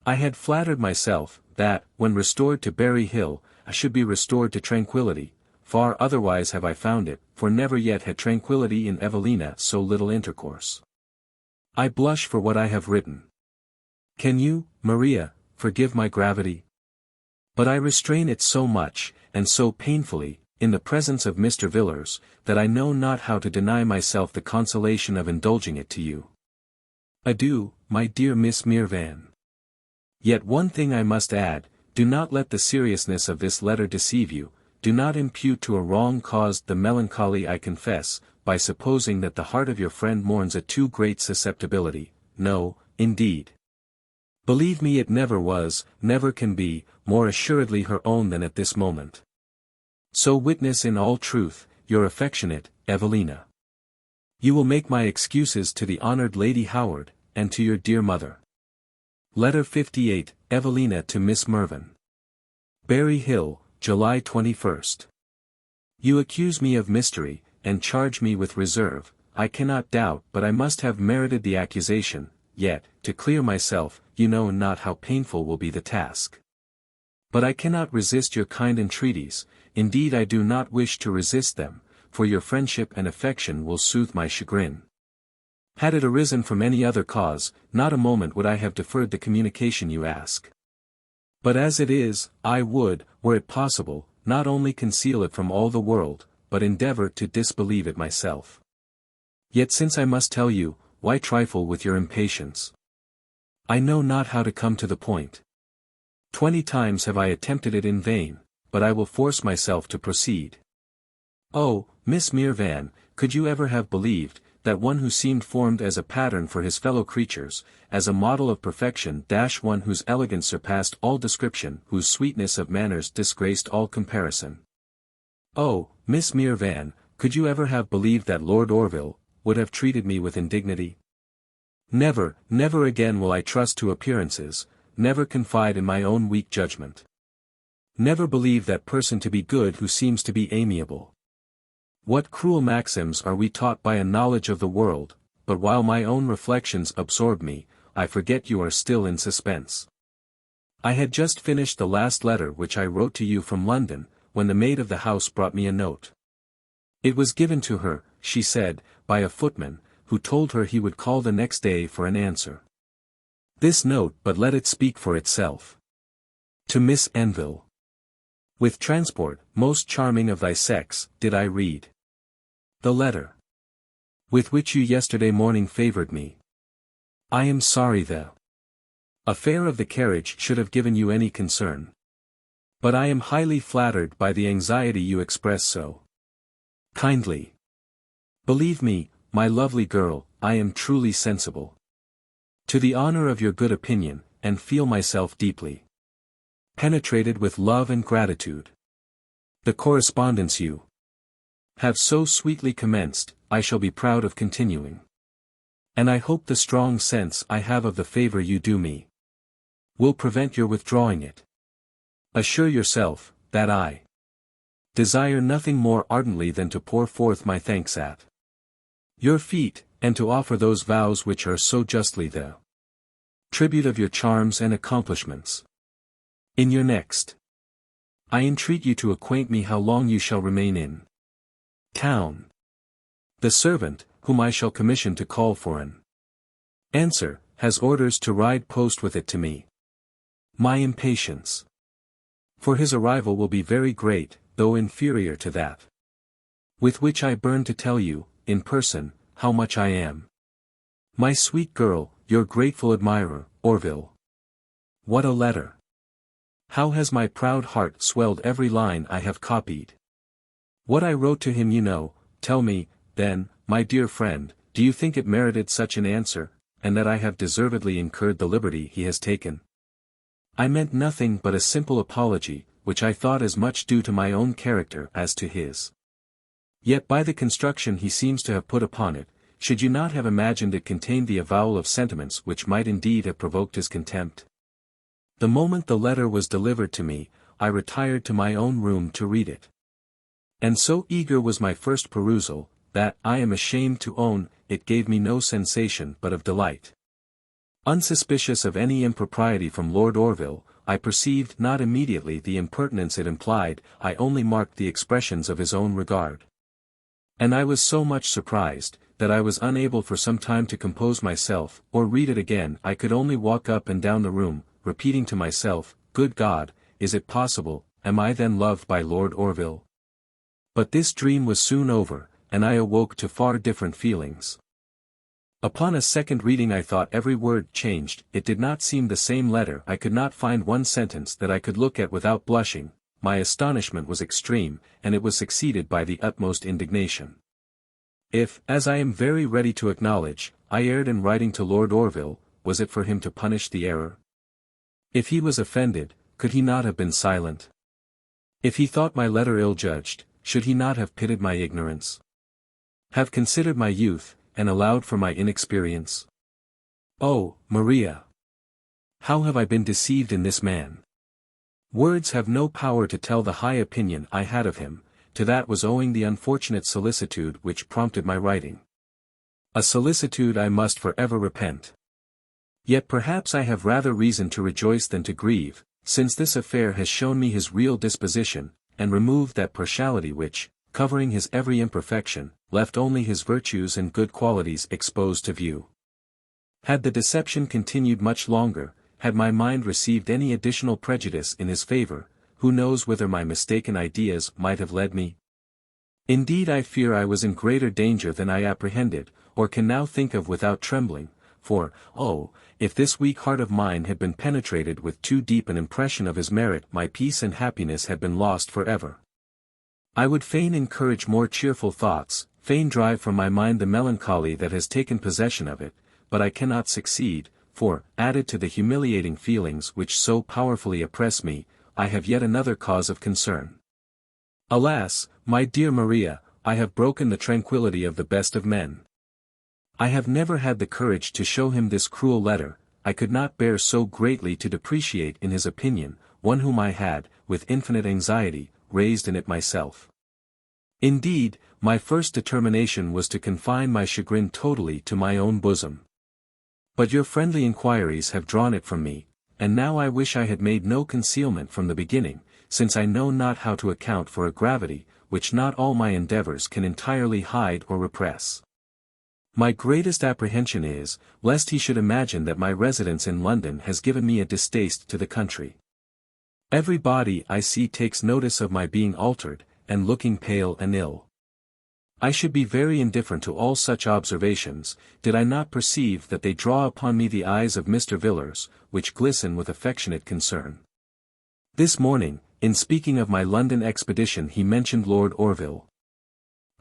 I had flattered myself, that, when restored to Berry Hill, I should be restored to tranquillity. Far otherwise have I found it, for never yet had tranquillity in Evelina so little intercourse. I blush for what I have written. Can you, Maria, forgive my gravity? But I restrain it so much, and so painfully, in the presence of Mr. Villars, that I know not how to deny myself the consolation of indulging it to you. Adieu, my dear Miss Mirvan. Yet one thing I must add, do not let the seriousness of this letter deceive you, do not impute to a wrong cause the melancholy I confess, by supposing that the heart of your friend mourns a too great susceptibility. No, indeed. Believe me, it never was, never can be, more assuredly her own than at this moment. So witness in all truth, your affectionate, Evelina. You will make my excuses to the honoured Lady Howard, and to your dear mother. Letter 58, Evelina to Miss Mervyn. Berry Hill, July 21st. You accuse me of mystery, and charge me with reserve. I cannot doubt but I must have merited the accusation, yet, to clear myself, you know not how painful will be the task. But I cannot resist your kind entreaties, indeed I do not wish to resist them, for your friendship and affection will soothe my chagrin. Had it arisen from any other cause, not a moment would I have deferred the communication you ask. But as it is, I would, were it possible, not only conceal it from all the world, but endeavor to disbelieve it myself. Yet since I must tell you, why trifle with your impatience? I know not how to come to the point. 20 times have I attempted it in vain, but I will force myself to proceed. Oh, Miss Mirvan, could you ever have believed, that one who seemed formed as a pattern for his fellow creatures, as a model of perfection, one whose elegance surpassed all description, whose sweetness of manners disgraced all comparison. Oh, Miss Mirvan, could you ever have believed that Lord Orville would have treated me with indignity? Never, never again will I trust to appearances, never confide in my own weak judgment. Never believe that person to be good who seems to be amiable. What cruel maxims are we taught by a knowledge of the world, but while my own reflections absorb me, I forget you are still in suspense. I had just finished the last letter which I wrote to you from London, when the maid of the house brought me a note. It was given to her, she said, by a footman, who told her he would call the next day for an answer. This note, but let it speak for itself. To Miss Anville. With transport, most charming of thy sex, did I read the letter with which you yesterday morning favored me. I am sorry the affair of the carriage should have given you any concern. But I am highly flattered by the anxiety you express so kindly. Believe me, my lovely girl, I am truly sensible to the honor of your good opinion, and feel myself deeply penetrated with love and gratitude. The correspondence you have so sweetly commenced, I shall be proud of continuing. And I hope the strong sense I have of the favor you do me will prevent your withdrawing it. Assure yourself, that I desire nothing more ardently than to pour forth my thanks at your feet, and to offer those vows which are so justly the tribute of your charms and accomplishments. In your next, I entreat you to acquaint me how long you shall remain in town. The servant, whom I shall commission to call for an answer, has orders to ride post with it to me. My impatience for his arrival will be very great, though inferior to that with which I burn to tell you, in person, how much I am, my sweet girl, your grateful admirer, Orville. What a letter! How has my proud heart swelled every line I have copied! What I wrote to him you know. Tell me, then, my dear friend, do you think it merited such an answer, and that I have deservedly incurred the liberty he has taken? I meant nothing but a simple apology, which I thought as much due to my own character as to his. Yet by the construction he seems to have put upon it, should you not have imagined it contained the avowal of sentiments which might indeed have provoked his contempt? The moment the letter was delivered to me, I retired to my own room to read it. And so eager was my first perusal, that, I am ashamed to own, it gave me no sensation but of delight. Unsuspicious of any impropriety from Lord Orville, I perceived not immediately the impertinence it implied, I only marked the expressions of his own regard. And I was so much surprised, that I was unable for some time to compose myself, or read it again. I could only walk up and down the room, repeating to myself, Good God, is it possible, am I then loved by Lord Orville? But this dream was soon over, and I awoke to far different feelings. Upon a second reading I thought every word changed, it did not seem the same letter. I could not find one sentence that I could look at without blushing. My astonishment was extreme, and it was succeeded by the utmost indignation. If, as I am very ready to acknowledge, I erred in writing to Lord Orville, was it for him to punish the error? If he was offended, could he not have been silent? If he thought my letter ill-judged, should he not have pitied my ignorance? Have considered my youth, and allowed for my inexperience? Oh, Maria! How have I been deceived in this man! Words have no power to tell the high opinion I had of him. To that was owing the unfortunate solicitude which prompted my writing. A solicitude I must forever repent. Yet perhaps I have rather reason to rejoice than to grieve, since this affair has shown me his real disposition, and removed that partiality which, covering his every imperfection, left only his virtues and good qualities exposed to view. Had the deception continued much longer, had my mind received any additional prejudice in his favor, who knows whither my mistaken ideas might have led me? Indeed I fear I was in greater danger than I apprehended, or can now think of without trembling, for, oh, if this weak heart of mine had been penetrated with too deep an impression of his merit, my peace and happiness had been lost forever. I would fain encourage more cheerful thoughts, fain drive from my mind the melancholy that has taken possession of it, but I cannot succeed, for, added to the humiliating feelings which so powerfully oppress me, I have yet another cause of concern. Alas, my dear Maria, I have broken the tranquillity of the best of men. I have never had the courage to show him this cruel letter. I could not bear so greatly to depreciate in his opinion, one whom I had, with infinite anxiety, raised in it myself. Indeed, my first determination was to confine my chagrin totally to my own bosom. But your friendly inquiries have drawn it from me, and now I wish I had made no concealment from the beginning, since I know not how to account for a gravity, which not all my endeavors can entirely hide or repress. My greatest apprehension is, lest he should imagine that my residence in London has given me a distaste to the country. Every body I see takes notice of my being altered, and looking pale and ill. I should be very indifferent to all such observations, did I not perceive that they draw upon me the eyes of Mr. Villars, which glisten with affectionate concern. This morning, in speaking of my London expedition, he mentioned Lord Orville.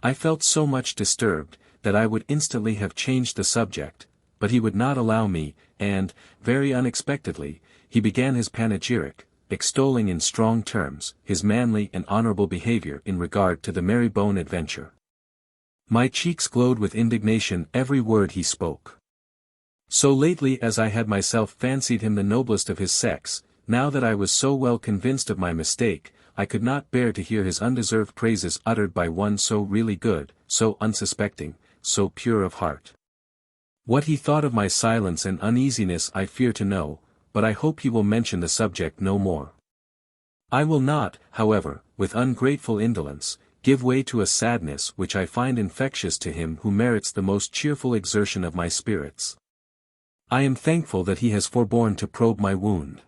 I felt so much disturbed, that I would instantly have changed the subject, but he would not allow me, and, very unexpectedly, he began his panegyric, extolling in strong terms his manly and honourable behaviour in regard to the Marybone adventure. My cheeks glowed with indignation every word he spoke. So lately as I had myself fancied him the noblest of his sex, now that I was so well convinced of my mistake, I could not bear to hear his undeserved praises uttered by one so really good, so unsuspecting, so pure of heart. What he thought of my silence and uneasiness I fear to know, but I hope he will mention the subject no more. I will not, however, with ungrateful indolence, give way to a sadness which I find infectious to him who merits the most cheerful exertion of my spirits. I am thankful that he has forborne to probe my wound.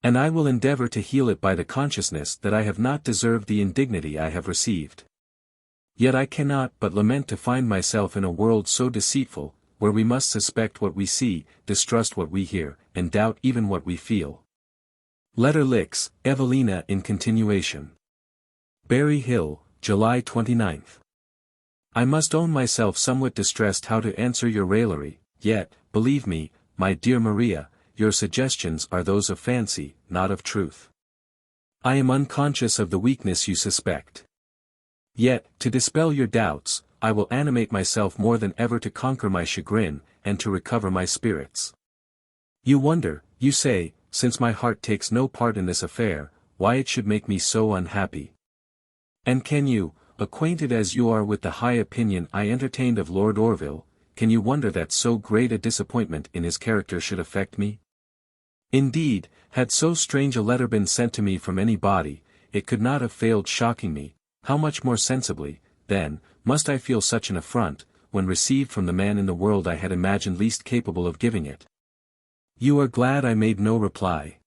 And I will endeavour to heal it by the consciousness that I have not deserved the indignity I have received. Yet I cannot but lament to find myself in a world so deceitful, where we must suspect what we see, distrust what we hear, and doubt even what we feel. Letter Licks, Evelina in continuation. Berry Hill, July 29th. I must own myself somewhat distressed how to answer your raillery, yet, believe me, my dear Maria, your suggestions are those of fancy, not of truth. I am unconscious of the weakness you suspect. Yet, to dispel your doubts, I will animate myself more than ever to conquer my chagrin, and to recover my spirits. You wonder, you say, since my heart takes no part in this affair, why it should make me so unhappy. And can you, acquainted as you are with the high opinion I entertained of Lord Orville, can you wonder that so great a disappointment in his character should affect me? Indeed, had so strange a letter been sent to me from any body, it could not have failed shocking me. How much more sensibly, then, must I feel such an affront, when received from the man in the world I had imagined least capable of giving it. You are glad I made no reply.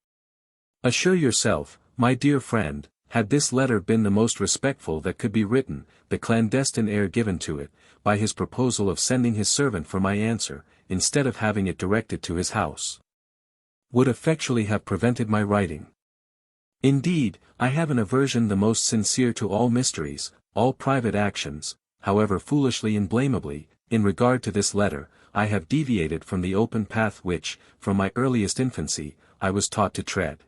Assure yourself, my dear friend, had this letter been the most respectful that could be written, the clandestine air given to it, by his proposal of sending his servant for my answer, instead of having it directed to his house, would effectually have prevented my writing. Indeed, I have an aversion the most sincere to all mysteries, all private actions, however foolishly and blamably, in regard to this letter, I have deviated from the open path which, from my earliest infancy, I was taught to tread.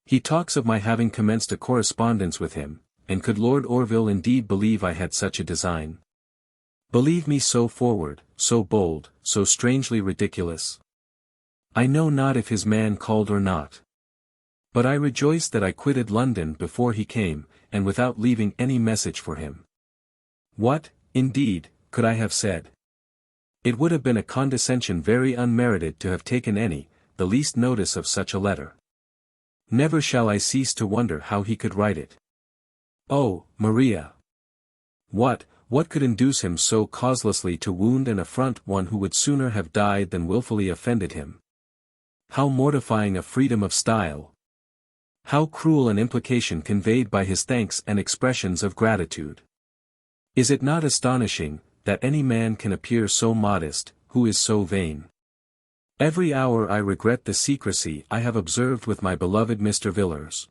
He talks of my having commenced a correspondence with him, and could Lord Orville indeed believe I had such a design? Believe me so forward, so bold, so strangely ridiculous? I know not if his man called or not. But I rejoice that I quitted London before he came, and without leaving any message for him. What, indeed, could I have said? It would have been a condescension very unmerited to have taken any, the least notice of such a letter. Never shall I cease to wonder how he could write it. Oh, Maria! What could induce him so causelessly to wound and affront one who would sooner have died than wilfully offended him? How mortifying a freedom of style! How cruel an implication conveyed by his thanks and expressions of gratitude! Is it not astonishing, that any man can appear so modest, who is so vain. Every hour I regret the secrecy I have observed with my beloved Mr. Villars.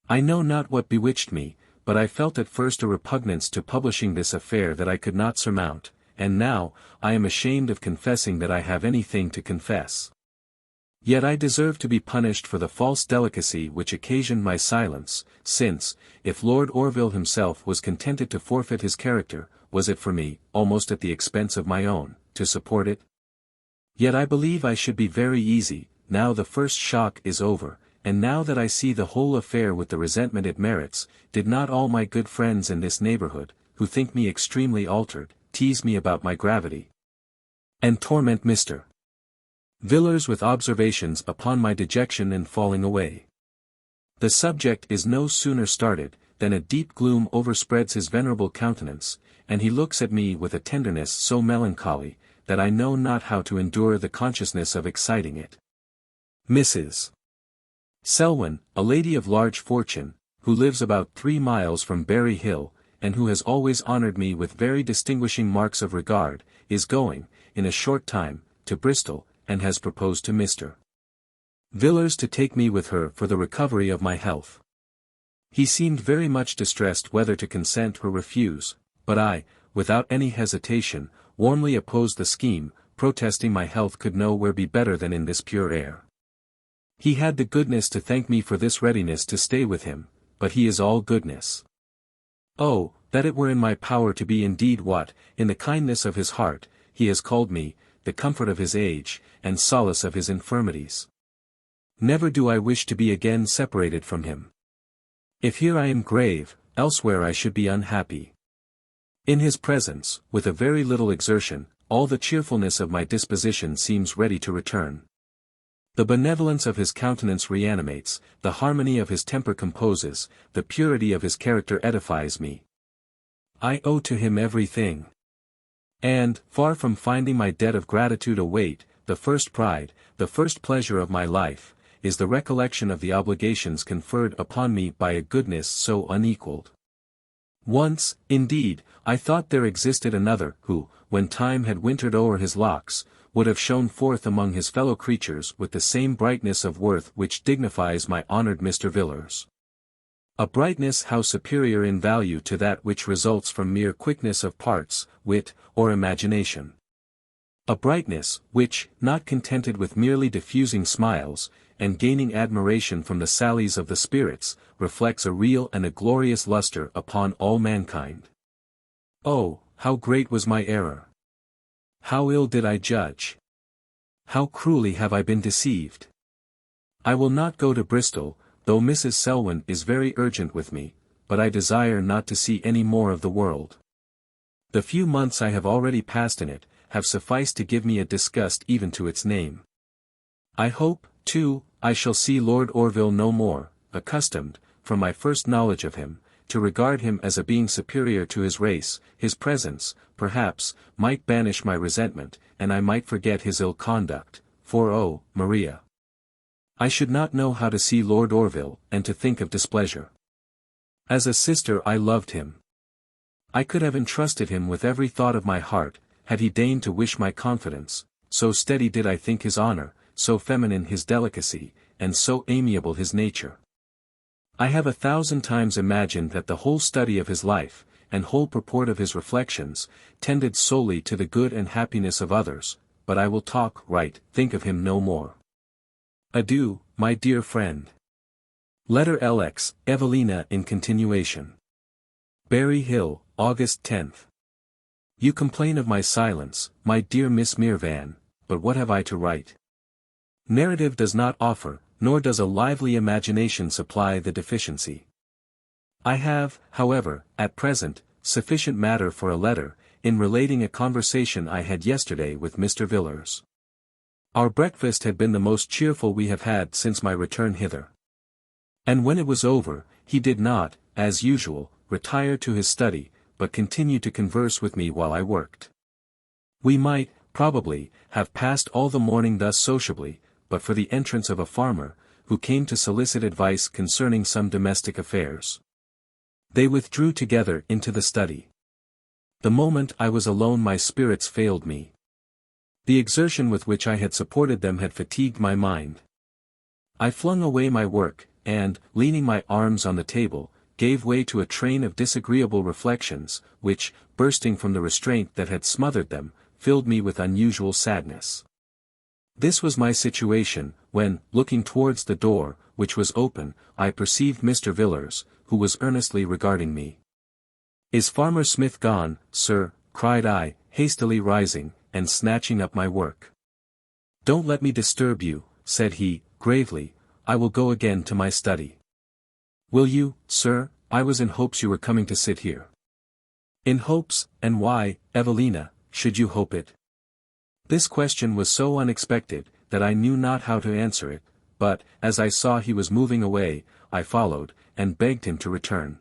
I know not what bewitched me, but I felt at first a repugnance to publishing this affair that I could not surmount, and now, I am ashamed of confessing that I have anything to confess. Yet I deserve to be punished for the false delicacy which occasioned my silence, since, if Lord Orville himself was contented to forfeit his character, was it for me, almost at the expense of my own, to support it? Yet I believe I should be very easy, now the first shock is over, and now that I see the whole affair with the resentment it merits. Did not all my good friends in this neighborhood, who think me extremely altered, tease me about my gravity, and torment Mr. Villars with observations upon my dejection and falling away? The subject is no sooner started, than a deep gloom overspreads his venerable countenance, and he looks at me with a tenderness so melancholy, that I know not how to endure the consciousness of exciting it. Mrs. Selwyn, a lady of large fortune, who lives about 3 miles from Berry Hill, and who has always honored me with very distinguishing marks of regard, is going, in a short time, to Bristol, and has proposed to Mr. Villars to take me with her for the recovery of my health. He seemed very much distressed whether to consent or refuse, but I, without any hesitation, warmly opposed the scheme, protesting my health could nowhere be better than in this pure air. He had the goodness to thank me for this readiness to stay with him, but he is all goodness. Oh, that it were in my power to be indeed what, in the kindness of his heart, he has called me, the comfort of his age, and solace of his infirmities. Never do I wish to be again separated from him. If here I am grave, elsewhere I should be unhappy. In his presence, with a very little exertion, all the cheerfulness of my disposition seems ready to return. The benevolence of his countenance reanimates, the harmony of his temper composes, the purity of his character edifies me. I owe to him everything. And, far from finding my debt of gratitude await, the first pride, the first pleasure of my life, is the recollection of the obligations conferred upon me by a goodness so unequalled. Once, indeed, I thought there existed another who, when time had wintered o'er his locks, would have shone forth among his fellow creatures with the same brightness of worth which dignifies my honored Mr. Villars. A brightness how superior in value to that which results from mere quickness of parts, wit, or imagination. A brightness, which, not contented with merely diffusing smiles, and gaining admiration from the sallies of the spirits, reflects a real and a glorious lustre upon all mankind. Oh, how great was my error! How ill did I judge! How cruelly have I been deceived! I will not go to Bristol, though Mrs. Selwyn is very urgent with me, but I desire not to see any more of the world. The few months I have already passed in it, have sufficed to give me a disgust even to its name. I hope, too, I shall see Lord Orville no more, accustomed, from my first knowledge of him, to regard him as a being superior to his race. His presence, perhaps, might banish my resentment, and I might forget his ill conduct, for oh, Maria! I should not know how to see Lord Orville, and to think of displeasure. As a sister I loved him. I could have entrusted him with every thought of my heart, had he deigned to wish my confidence, so steady did I think his honor, so feminine his delicacy, and so amiable his nature. I have 1,000 times imagined that the whole study of his life, and whole purport of his reflections, tended solely to the good and happiness of others, but I will think of him no more. Adieu, my dear friend. Letter LX, Evelina in continuation. Berry Hill, August 10th. You complain of my silence, my dear Miss Mirvan, but what have I to write? Narrative does not offer, nor does a lively imagination supply the deficiency. I have, however, at present, sufficient matter for a letter, in relating a conversation I had yesterday with Mr. Villars. Our breakfast had been the most cheerful we have had since my return hither. And when it was over, he did not, as usual, retire to his study, but continued to converse with me while I worked. We might, probably, have passed all the morning thus sociably, but for the entrance of a farmer, who came to solicit advice concerning some domestic affairs. They withdrew together into the study. The moment I was alone my spirits failed me. The exertion with which I had supported them had fatigued my mind. I flung away my work, and, leaning my arms on the table, gave way to a train of disagreeable reflections, which, bursting from the restraint that had smothered them, filled me with unusual sadness. This was my situation, when, looking towards the door, which was open, I perceived Mr. Villars, who was earnestly regarding me. "Is Farmer Smith gone, sir?" cried I, hastily rising, and snatching up my work. "Don't let me disturb you," said he, gravely, "I will go again to my study." "Will you, sir? I was in hopes you were coming to sit here." "In hopes, and why, Evelina, should you hope it?" This question was so unexpected, that I knew not how to answer it, but, as I saw he was moving away, I followed, and begged him to return.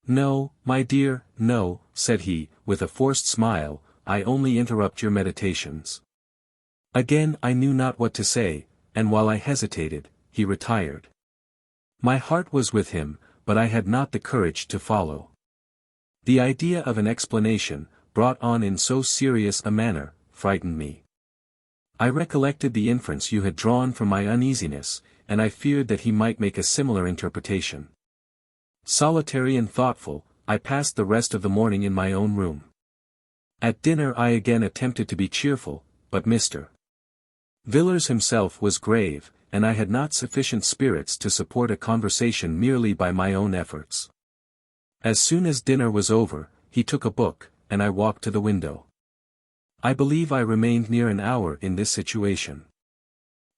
"No, my dear, no," said he, with a forced smile, "I only interrupt your meditations." Again I knew not what to say, and while I hesitated, he retired. My heart was with him, but I had not the courage to follow. The idea of an explanation, brought on in so serious a manner, frightened me. I recollected the inference you had drawn from my uneasiness, and I feared that he might make a similar interpretation. Solitary and thoughtful, I passed the rest of the morning in my own room. At dinner I again attempted to be cheerful, but Mr. Villars himself was grave, and I had not sufficient spirits to support a conversation merely by my own efforts. As soon as dinner was over, he took a book, and I walked to the window. I believe I remained near an hour in this situation.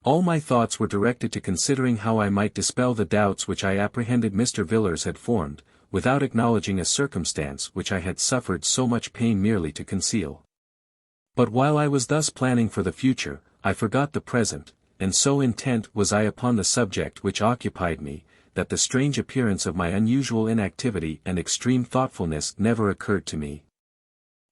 All my thoughts were directed to considering how I might dispel the doubts which I apprehended Mr. Villars had formed, without acknowledging a circumstance which I had suffered so much pain merely to conceal. But while I was thus planning for the future, I forgot the present, and so intent was I upon the subject which occupied me, that the strange appearance of my unusual inactivity and extreme thoughtfulness never occurred to me.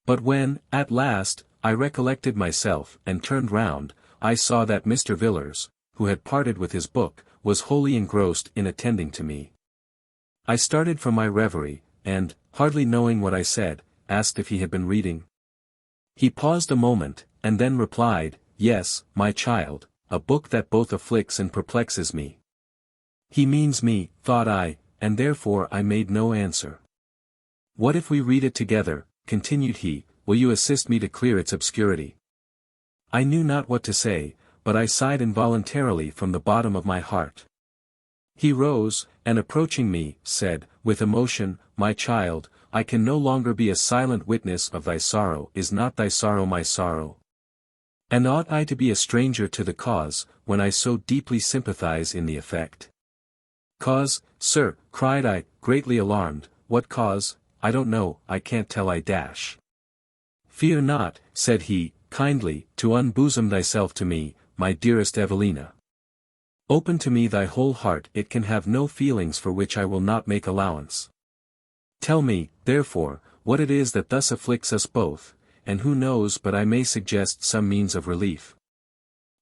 But when, at last, I recollected myself and turned round, I saw that Mr. Villars, who had parted with his book, was wholly engrossed in attending to me. I started from my reverie, and, hardly knowing what I said, asked if he had been reading. He paused a moment, and then replied, "Yes, my child, a book that both afflicts and perplexes me." He means me, thought I, and therefore I made no answer. "What if we read it together?" continued he, "will you assist me to clear its obscurity?" I knew not what to say, but I sighed involuntarily from the bottom of my heart. He rose, and approaching me, said, with emotion, "My child, I can no longer be a silent witness of thy sorrow. Is not thy sorrow my sorrow? And ought I to be a stranger to the cause, when I so deeply sympathize in the effect?" "Cause, sir," cried I, greatly alarmed, "what cause? I don't know, I can't tell I dash." "Fear not," said he, kindly, "to unbosom thyself to me, my dearest Evelina. Open to me thy whole heart. It can have no feelings for which I will not make allowance. Tell me, therefore, what it is that thus afflicts us both, and who knows but I may suggest some means of relief."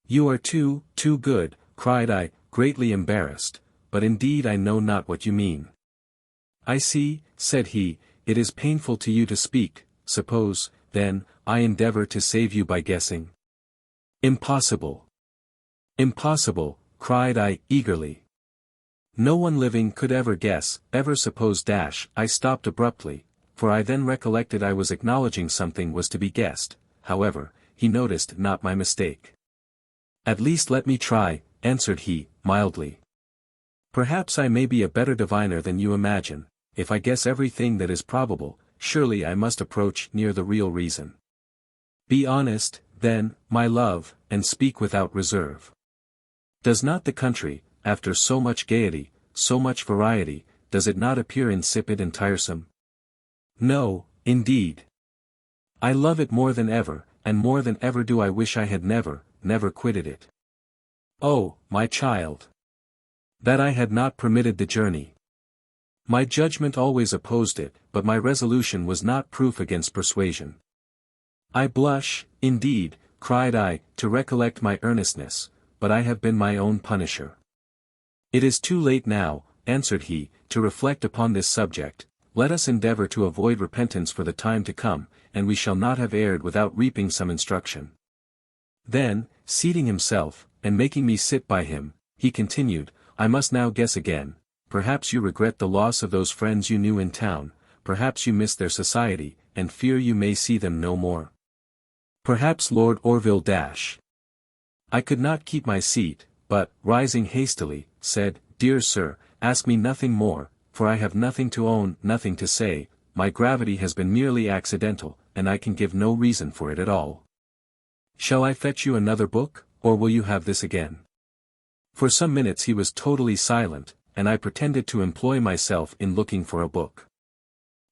"You are too good," cried I, greatly embarrassed, "but indeed I know not what you mean." "I see," said he, "it is painful to you to speak. Suppose, then, I endeavor to save you by guessing." "Impossible." "Impossible," cried I, eagerly. "No one living could ever guess, ever suppose I stopped abruptly, for I then recollected I was acknowledging something was to be guessed. However, he noticed not my mistake. "At least let me try," answered he, mildly. "Perhaps I may be a better diviner than you imagine. If I guess everything that is probable, surely I must approach near the real reason. Be honest, then, my love, and speak without reserve. Does not the country, after so much gaiety, so much variety, does it not appear insipid and tiresome?" "No, indeed. I love it more than ever, and more than ever do I wish I had never quitted it. Oh, my child! That I had not permitted the journey. My judgment always opposed it, but my resolution was not proof against persuasion. I blush, indeed," cried I, "to recollect my earnestness, but I have been my own punisher." "It is too late now," answered he, "to reflect upon this subject. Let us endeavor to avoid repentance for the time to come, and we shall not have erred without reaping some instruction. Then, seating himself, and making me sit by him, he continued, I must now guess again, perhaps you regret the loss of those friends you knew in town, perhaps you miss their society, and fear you may see them no more. Perhaps Lord Orville I could not keep my seat, but, rising hastily, said, Dear sir, ask me nothing more, for I have nothing to own, nothing to say, my gravity has been merely accidental, and I can give no reason for it at all. Shall I fetch you another book, or will you have this again? For some minutes he was totally silent, and I pretended to employ myself in looking for a book.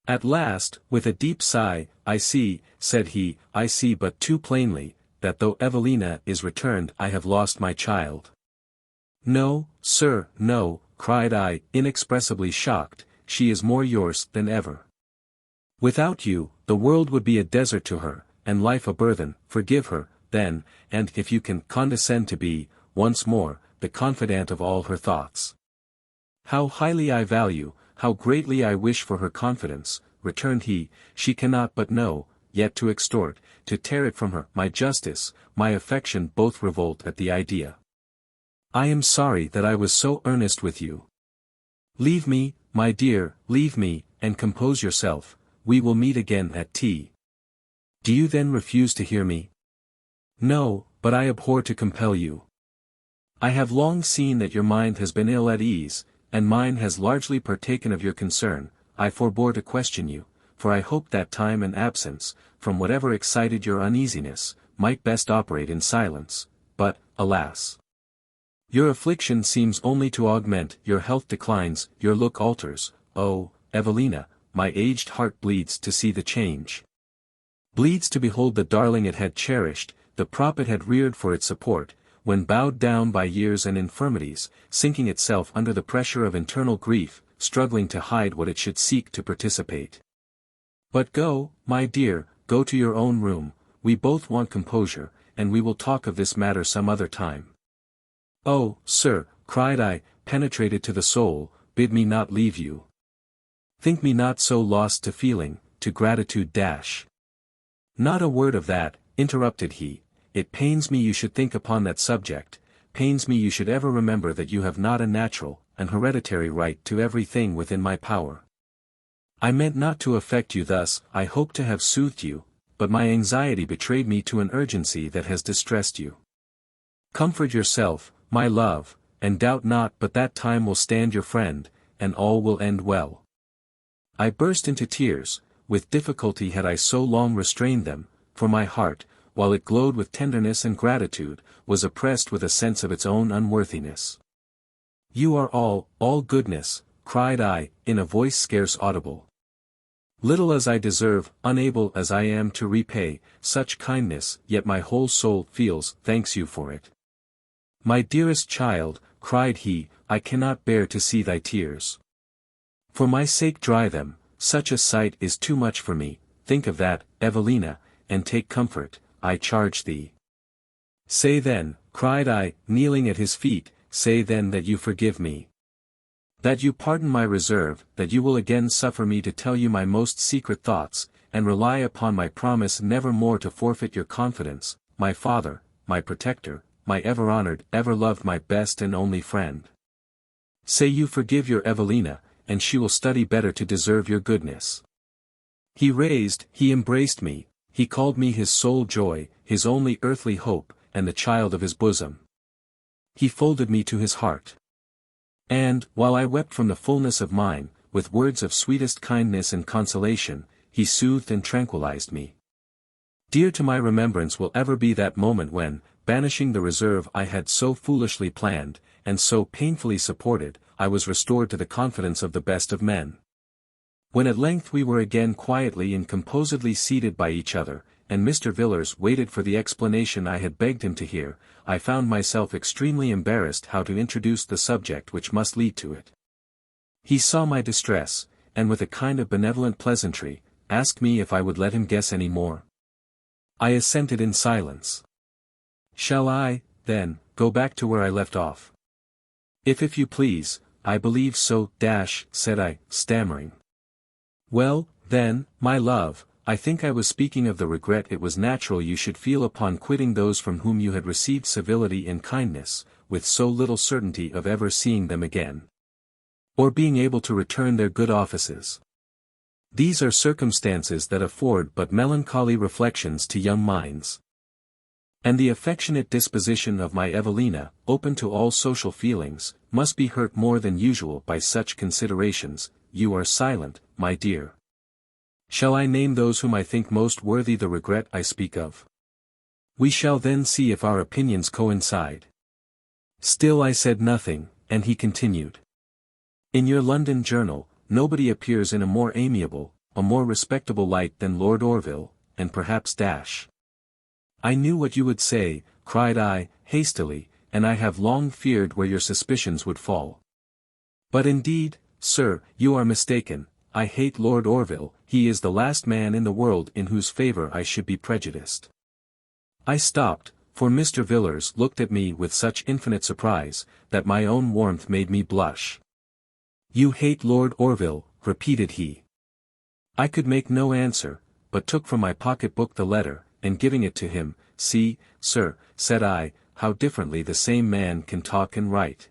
At last, with a deep sigh, I see, said he, I see but too plainly, that though Evelina is returned I have lost my child. No, sir, no, cried I, inexpressibly shocked, she is more yours than ever. Without you, the world would be a desert to her, and life a burthen. Forgive her, then, and if you can condescend to be, once more, the confidant of all her thoughts. How highly I value, how greatly I wish for her confidence, returned he, she cannot but know, yet to extort, to tear it from her, my justice, my affection both revolt at the idea. I am sorry that I was so earnest with you. Leave me, my dear, leave me, and compose yourself, we will meet again at tea. Do you then refuse to hear me? No, but I abhor to compel you. I have long seen that your mind has been ill at ease, and mine has largely partaken of your concern. I forbore to question you, for I hoped that time and absence, from whatever excited your uneasiness, might best operate in silence, but, alas! Your affliction seems only to augment, your health declines, your look alters. Oh, Evelina, my aged heart bleeds to see the change. Bleeds to behold the darling it had cherished, the prop it had reared for its support, when bowed down by years and infirmities, sinking itself under the pressure of internal grief, struggling to hide what it should seek to participate. But go, my dear, go to your own room, we both want composure, and we will talk of this matter some other time. Oh, sir, cried I, penetrated to the soul, bid me not leave you. Think me not so lost to feeling, to gratitude. Not a word of that, interrupted he, it pains me you should think upon that subject, pains me you should ever remember that you have not a natural, an hereditary right to everything within my power. I meant not to affect you thus, I hoped to have soothed you, but my anxiety betrayed me to an urgency that has distressed you. Comfort yourself, my love, and doubt not but that time will stand your friend, and all will end well. I burst into tears, with difficulty had I so long restrained them, for my heart, while it glowed with tenderness and gratitude, was oppressed with a sense of its own unworthiness. You are all goodness, cried I, in a voice scarce audible. Little as I deserve, unable as I am to repay, such kindness, yet my whole soul feels, thanks you for it. My dearest child, cried he, I cannot bear to see thy tears. For my sake dry them, such a sight is too much for me, think of that, Evelina, and take comfort, I charge thee. Say then, cried I, kneeling at his feet, say then that you forgive me. That you pardon my reserve, that you will again suffer me to tell you my most secret thoughts, and rely upon my promise never more to forfeit your confidence, my father, my protector, my ever-honored, ever-loved, my best and only friend. Say you forgive your Evelina, and she will study better to deserve your goodness. He embraced me, he called me his sole joy, his only earthly hope, and the child of his bosom. He folded me to his heart. And, while I wept from the fullness of mine, with words of sweetest kindness and consolation, he soothed and tranquilized me. Dear to my remembrance will ever be that moment when, banishing the reserve I had so foolishly planned, and so painfully supported, I was restored to the confidence of the best of men. When at length we were again quietly and composedly seated by each other, and Mr. Villars waited for the explanation I had begged him to hear, I found myself extremely embarrassed how to introduce the subject which must lead to it. He saw my distress, and with a kind of benevolent pleasantry, asked me if I would let him guess any more. I assented in silence. Shall I, then, go back to where I left off? If you please, I believe so, said I, stammering. Well, then, my love, I think I was speaking of the regret it was natural you should feel upon quitting those from whom you had received civility and kindness, with so little certainty of ever seeing them again, or being able to return their good offices. These are circumstances that afford but melancholy reflections to young minds. And the affectionate disposition of my Evelina, open to all social feelings, must be hurt more than usual by such considerations. You are silent, my dear. Shall I name those whom I think most worthy the regret I speak of? We shall then see if our opinions coincide. Still I said nothing, and he continued. In your London journal, nobody appears in a more amiable, a more respectable light than Lord Orville, and perhaps Dash. I knew what you would say, cried I, hastily, and I have long feared where your suspicions would fall. But indeed, sir, you are mistaken. I hate Lord Orville, he is the last man in the world in whose favour I should be prejudiced. I stopped, for Mr. Villars looked at me with such infinite surprise, that my own warmth made me blush. You hate Lord Orville, repeated he. I could make no answer, but took from my pocket-book the letter, and giving it to him, see, sir, said I, how differently the same man can talk and write.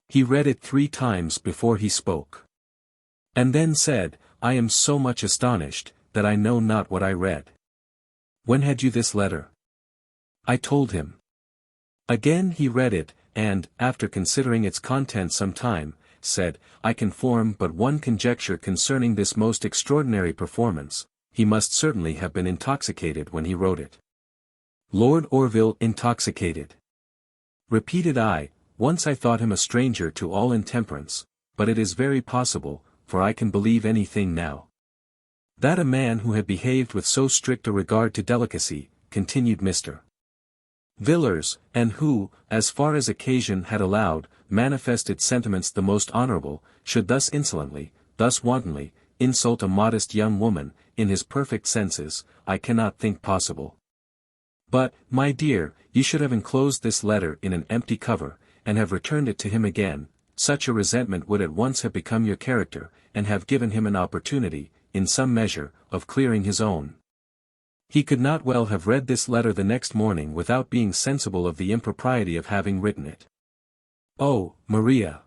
He read it 3 times before he spoke. And then said, I am so much astonished, that I know not what I read. When had you this letter? I told him. Again he read it, and, after considering its contents some time, said, I can form but one conjecture concerning this most extraordinary performance. He must certainly have been intoxicated when he wrote it. Lord Orville intoxicated. Repeated I, once I thought him a stranger to all intemperance, but it is very possible, for I can believe anything now. That a man who had behaved with so strict a regard to delicacy, continued Mr. Villars, and who, as far as occasion had allowed, manifested sentiments the most honourable, should thus insolently, thus wantonly, insult a modest young woman, in his perfect senses, I cannot think possible. But, my dear, you should have enclosed this letter in an empty cover, and have returned it to him again. Such a resentment would at once have become your character, and have given him an opportunity, in some measure, of clearing his own. He could not well have read this letter the next morning without being sensible of the impropriety of having written it. Oh, Maria!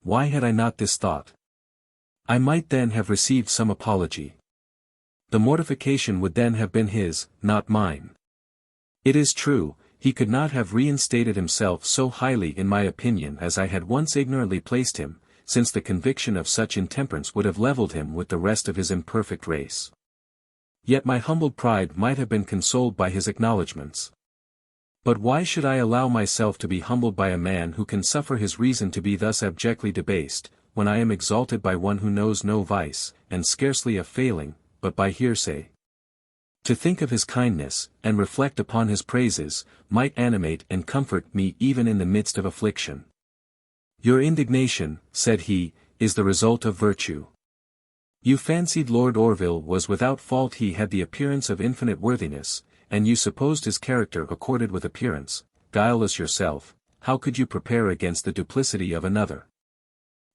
Why had I not this thought? I might then have received some apology. The mortification would then have been his, not mine. It is true, he could not have reinstated himself so highly in my opinion as I had once ignorantly placed him, since the conviction of such intemperance would have levelled him with the rest of his imperfect race. Yet my humbled pride might have been consoled by his acknowledgments. But why should I allow myself to be humbled by a man who can suffer his reason to be thus abjectly debased, when I am exalted by one who knows no vice, and scarcely a failing, but by hearsay? To think of his kindness, and reflect upon his praises, might animate and comfort me even in the midst of affliction. Your indignation, said he, is the result of virtue. You fancied Lord Orville was without fault. He had the appearance of infinite worthiness, and you supposed his character accorded with appearance. Guileless yourself, how could you prepare against the duplicity of another?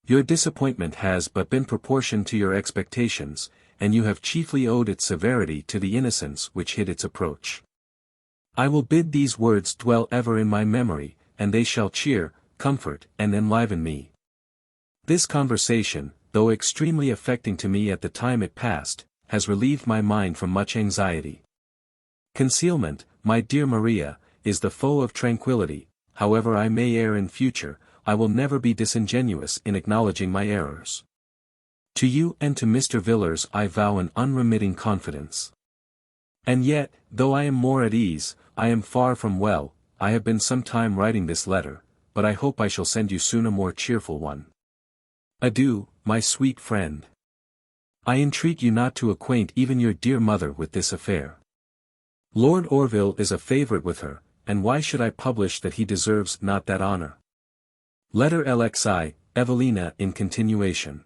Your disappointment has but been proportioned to your expectations, and you have chiefly owed its severity to the innocence which hid its approach. I will bid these words dwell ever in my memory, and they shall cheer, comfort, and enliven me. This conversation, though extremely affecting to me at the time it passed, has relieved my mind from much anxiety. Concealment, my dear Maria, is the foe of tranquillity. However I may err in future, I will never be disingenuous in acknowledging my errors. To you and to Mr. Villars I vow an unremitting confidence. And yet, though I am more at ease, I am far from well. I have been some time writing this letter, but I hope I shall send you soon a more cheerful one. Adieu, my sweet friend. I entreat you not to acquaint even your dear mother with this affair. Lord Orville is a favourite with her, and why should I publish that he deserves not that honour? Letter LXI, Evelina in continuation.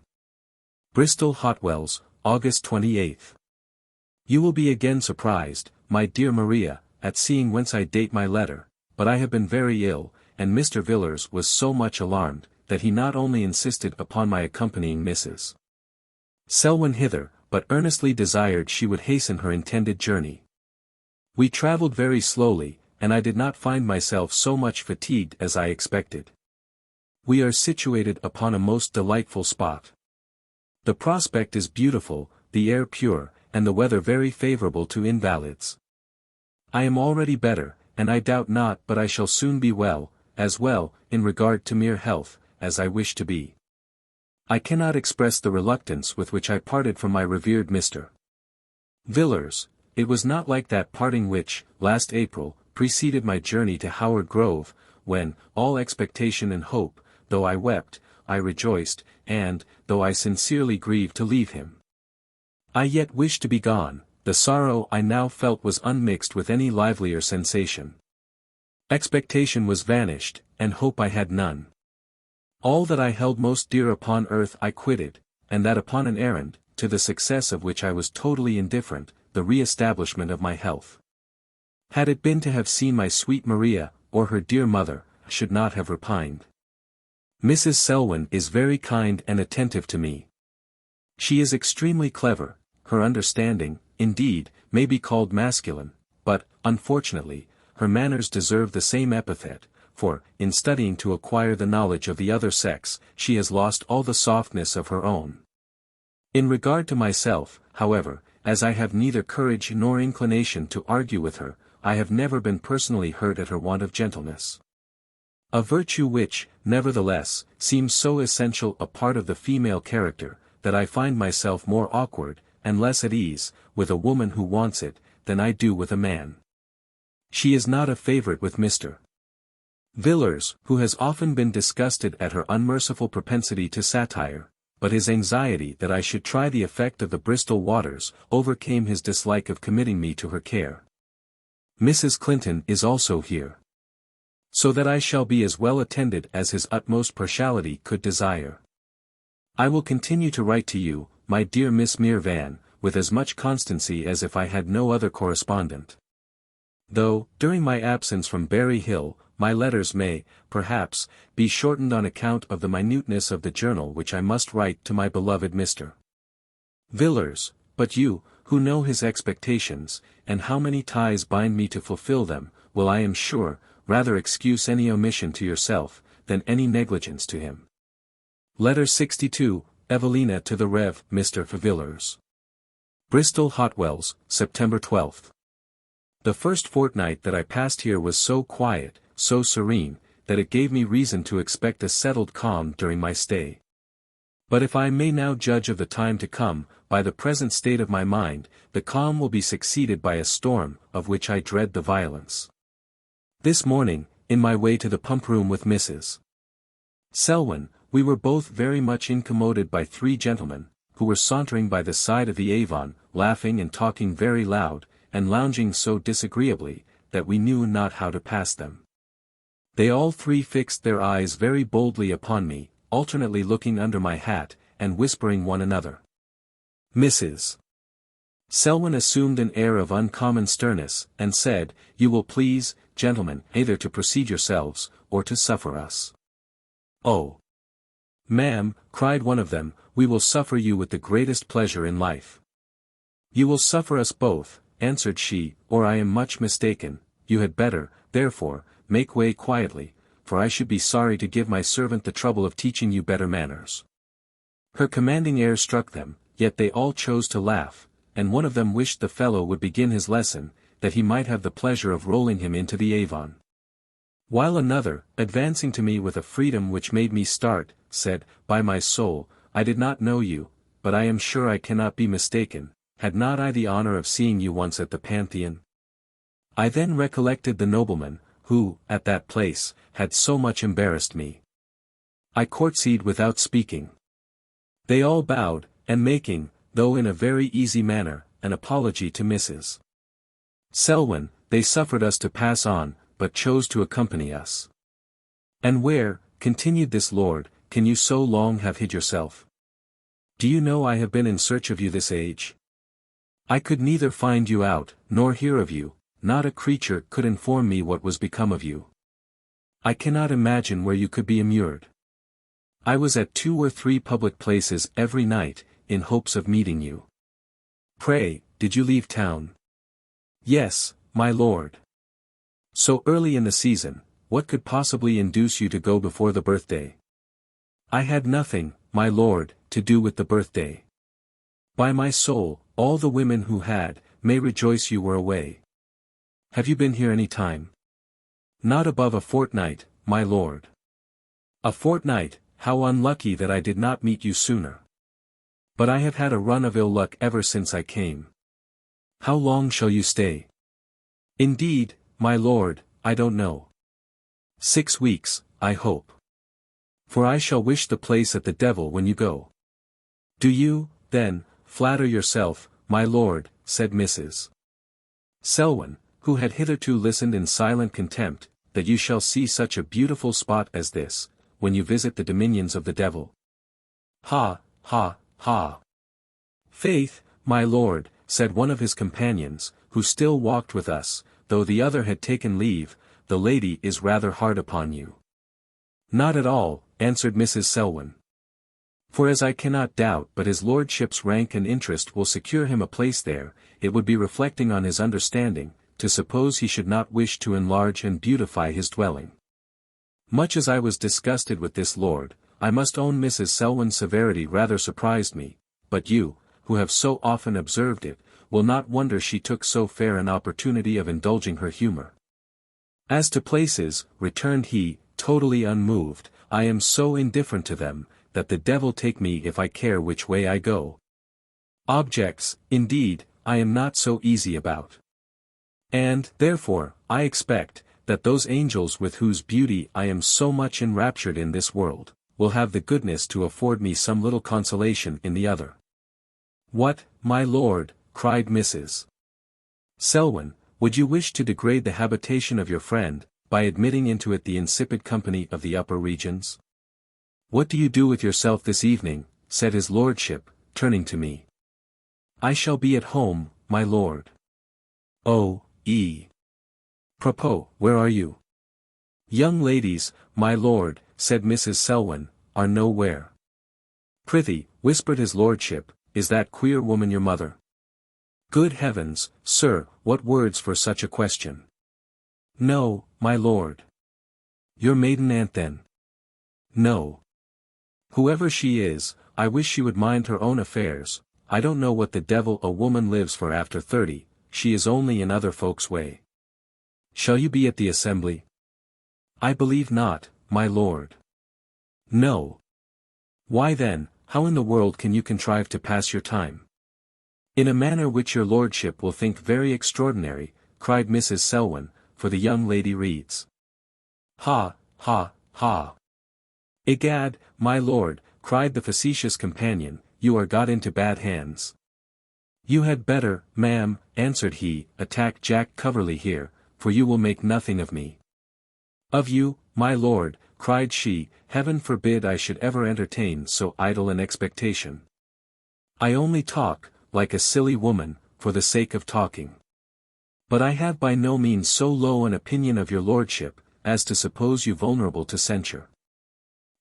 Bristol Hotwells, August 28. You will be again surprised, my dear Maria, at seeing whence I date my letter, but I have been very ill, and Mr. Villars was so much alarmed, that he not only insisted upon my accompanying Mrs. Selwyn hither, but earnestly desired she would hasten her intended journey. We travelled very slowly, and I did not find myself so much fatigued as I expected. We are situated upon a most delightful spot. The prospect is beautiful, the air pure, and the weather very favourable to invalids. I am already better, and I doubt not but I shall soon be well, in regard to mere health, as I wish to be. I cannot express the reluctance with which I parted from my revered Mr. Villars. It was not like that parting which, last April, preceded my journey to Howard Grove, when, all expectation and hope, though I wept, I rejoiced, and, though I sincerely grieved to leave him, I yet wished to be gone. The sorrow I now felt was unmixed with any livelier sensation. Expectation was vanished, and hope I had none. All that I held most dear upon earth I quitted, and that upon an errand, to the success of which I was totally indifferent, the re-establishment of my health. Had it been to have seen my sweet Maria, or her dear mother, I should not have repined. Mrs. Selwyn is very kind and attentive to me. She is extremely clever. Her understanding, indeed, may be called masculine, but, unfortunately, her manners deserve the same epithet, for, in studying to acquire the knowledge of the other sex, she has lost all the softness of her own. In regard to myself, however, as I have neither courage nor inclination to argue with her, I have never been personally hurt at her want of gentleness. A virtue which, nevertheless, seems so essential a part of the female character, that I find myself more awkward, and less at ease, with a woman who wants it, than I do with a man. She is not a favourite with Mr. Villars, who has often been disgusted at her unmerciful propensity to satire, but his anxiety that I should try the effect of the Bristol waters, overcame his dislike of committing me to her care. Mrs. Clinton is also here, so that I shall be as well attended as his utmost partiality could desire. I will continue to write to you, my dear Miss Mirvan, with as much constancy as if I had no other correspondent. Though, during my absence from Berry Hill, my letters may, perhaps, be shortened on account of the minuteness of the journal which I must write to my beloved Mr. Villars, but you, who know his expectations, and how many ties bind me to fulfill them, will I am sure, rather excuse any omission to yourself, than any negligence to him. Letter 62, Evelina to the Rev. Mr. Villars. Bristol Hotwells, September 12. The first fortnight that I passed here was so quiet, so serene, that it gave me reason to expect a settled calm during my stay. But if I may now judge of the time to come, by the present state of my mind, the calm will be succeeded by a storm, of which I dread the violence. This morning, in my way to the pump-room with Mrs. Selwyn, we were both very much incommoded by three gentlemen, who were sauntering by the side of the Avon, laughing and talking very loud, and lounging so disagreeably, that we knew not how to pass them. They all three fixed their eyes very boldly upon me, alternately looking under my hat, and whispering one another. Mrs. Selwyn assumed an air of uncommon sternness, and said, "You will please, gentlemen, either to proceed yourselves, or to suffer us." "Oh, ma'am," cried one of them, "we will suffer you with the greatest pleasure in life." "You will suffer us both," answered she, "or I am much mistaken. You had better, therefore, make way quietly, for I should be sorry to give my servant the trouble of teaching you better manners." Her commanding air struck them, yet they all chose to laugh, and one of them wished the fellow would begin his lesson, that he might have the pleasure of rolling him into the Avon. While another, advancing to me with a freedom which made me start, said, "By my soul, I did not know you, but I am sure I cannot be mistaken. Had not I the honor of seeing you once at the Pantheon?" I then recollected the nobleman, who, at that place, had so much embarrassed me. I courtesied without speaking. They all bowed, and making, though in a very easy manner, an apology to Mrs. Selwyn, they suffered us to pass on, but chose to accompany us. "And where," continued this lord, "can you so long have hid yourself? Do you know I have been in search of you this age? I could neither find you out, nor hear of you, not a creature could inform me what was become of you. I cannot imagine where you could be immured. I was at 2 or 3 public places every night, in hopes of meeting you. Pray, did you leave town? Yes, my lord. So early in the season, what could possibly induce you to go before the birthday? I had nothing, my lord, to do with the birthday. By my soul, all the women who had, may rejoice you were away. Have you been here any time? Not above a fortnight, my lord. A fortnight, how unlucky that I did not meet you sooner. But I have had a run of ill luck ever since I came. How long shall you stay? Indeed, my lord, I don't know. 6 weeks, I hope. For I shall wish the place at the devil when you go. Do you, then, flatter yourself, my lord, said Mrs. Selwyn, who had hitherto listened in silent contempt, that you shall see such a beautiful spot as this, when you visit the dominions of the devil? Ha, ha, ha. Faith, my lord, said one of his companions, who still walked with us, though the other had taken leave, the lady is rather hard upon you. Not at all, answered Mrs. Selwyn. For as I cannot doubt but his lordship's rank and interest will secure him a place there, it would be reflecting on his understanding, to suppose he should not wish to enlarge and beautify his dwelling. Much as I was disgusted with this lord, I must own Mrs. Selwyn's severity rather surprised me, but you, who have so often observed it, will not wonder she took so fair an opportunity of indulging her humor. As to places, returned he, totally unmoved, I am so indifferent to them, that the devil take me if I care which way I go. Objects, indeed, I am not so easy about. And, therefore, I expect, that those angels with whose beauty I am so much enraptured in this world, will have the goodness to afford me some little consolation in the other. What, my lord, cried Mrs. Selwyn, would you wish to degrade the habitation of your friend, by admitting into it the insipid company of the upper regions? What do you do with yourself this evening? Said his lordship, turning to me. I shall be at home, my lord. Oh, Propos, where are you? Young ladies, my lord, said Mrs. Selwyn, are nowhere. Prithee, whispered his lordship, is that queer woman your mother? Good heavens, sir, what words for such a question? No, my lord. Your maiden aunt then? No. Whoever she is, I wish she would mind her own affairs. I don't know what the devil a woman lives for after 30, she is only in other folks' way. Shall you be at the assembly? I believe not, my lord. No. Why then, how in the world can you contrive to pass your time? In a manner which your lordship will think very extraordinary, cried Mrs. Selwyn, for the young lady reads. Ha, ha, ha. Egad, my lord, cried the facetious companion, you are got into bad hands. You had better, ma'am, answered he, attack Jack Coverley here, for you will make nothing of me. Of you, my lord, cried she, heaven forbid I should ever entertain so idle an expectation. I only talk, like a silly woman, for the sake of talking. But I have by no means so low an opinion of your lordship, as to suppose you vulnerable to censure.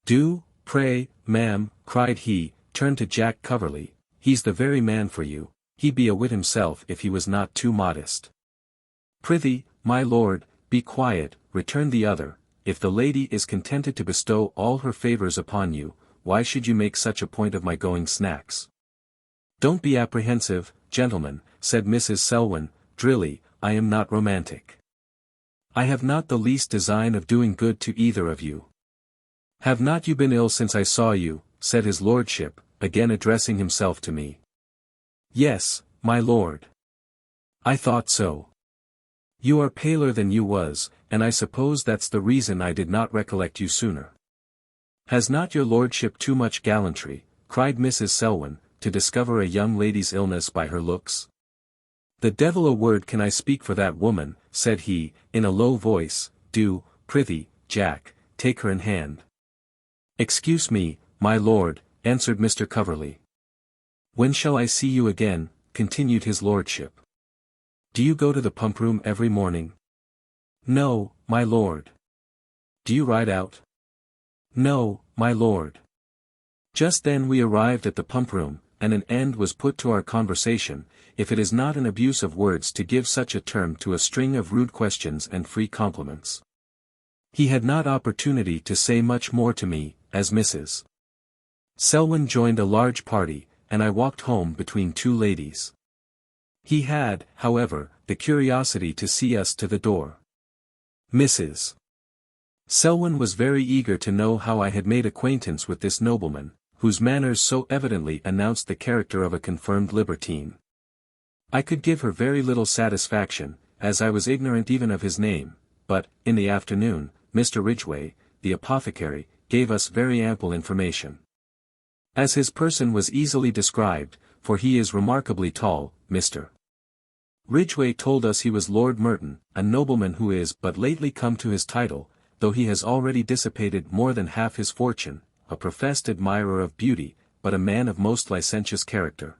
Do, pray, ma'am, cried he, turn to Jack Coverley, he's the very man for you, he be a wit himself if he was not too modest. Prithee, my lord, be quiet, returned the other, if the lady is contented to bestow all her favours upon you, why should you make such a point of my going snacks? Don't be apprehensive, gentlemen, said Mrs. Selwyn, drily, I am not romantic. I have not the least design of doing good to either of you. Have not you been ill since I saw you, said his lordship, again addressing himself to me. Yes, my lord. I thought so. You are paler than you was, and I suppose that's the reason I did not recollect you sooner. Has not your lordship too much gallantry, cried Mrs. Selwyn, to discover a young lady's illness by her looks? The devil a word can I speak for that woman, said he, in a low voice, do, prithee, Jack, take her in hand. Excuse me, my lord, answered Mr. Coverley. When shall I see you again? Continued his lordship. Do you go to the pump room every morning? No, my lord. Do you ride out? No, my lord. Just then we arrived at the pump room, and an end was put to our conversation, if it is not an abuse of words to give such a term to a string of rude questions and free compliments. He had not opportunity to say much more to me, as Mrs. Selwyn joined a large party, and I walked home between two ladies. He had, however, the curiosity to see us to the door. Mrs. Selwyn was very eager to know how I had made acquaintance with this nobleman, whose manners so evidently announced the character of a confirmed libertine. I could give her very little satisfaction, as I was ignorant even of his name, but, in the afternoon, Mr. Ridgway, the apothecary, gave us very ample information. As his person was easily described, for he is remarkably tall, Mr. Ridgway told us he was Lord Merton, a nobleman who is but lately come to his title, though he has already dissipated more than half his fortune, a professed admirer of beauty, but a man of most licentious character.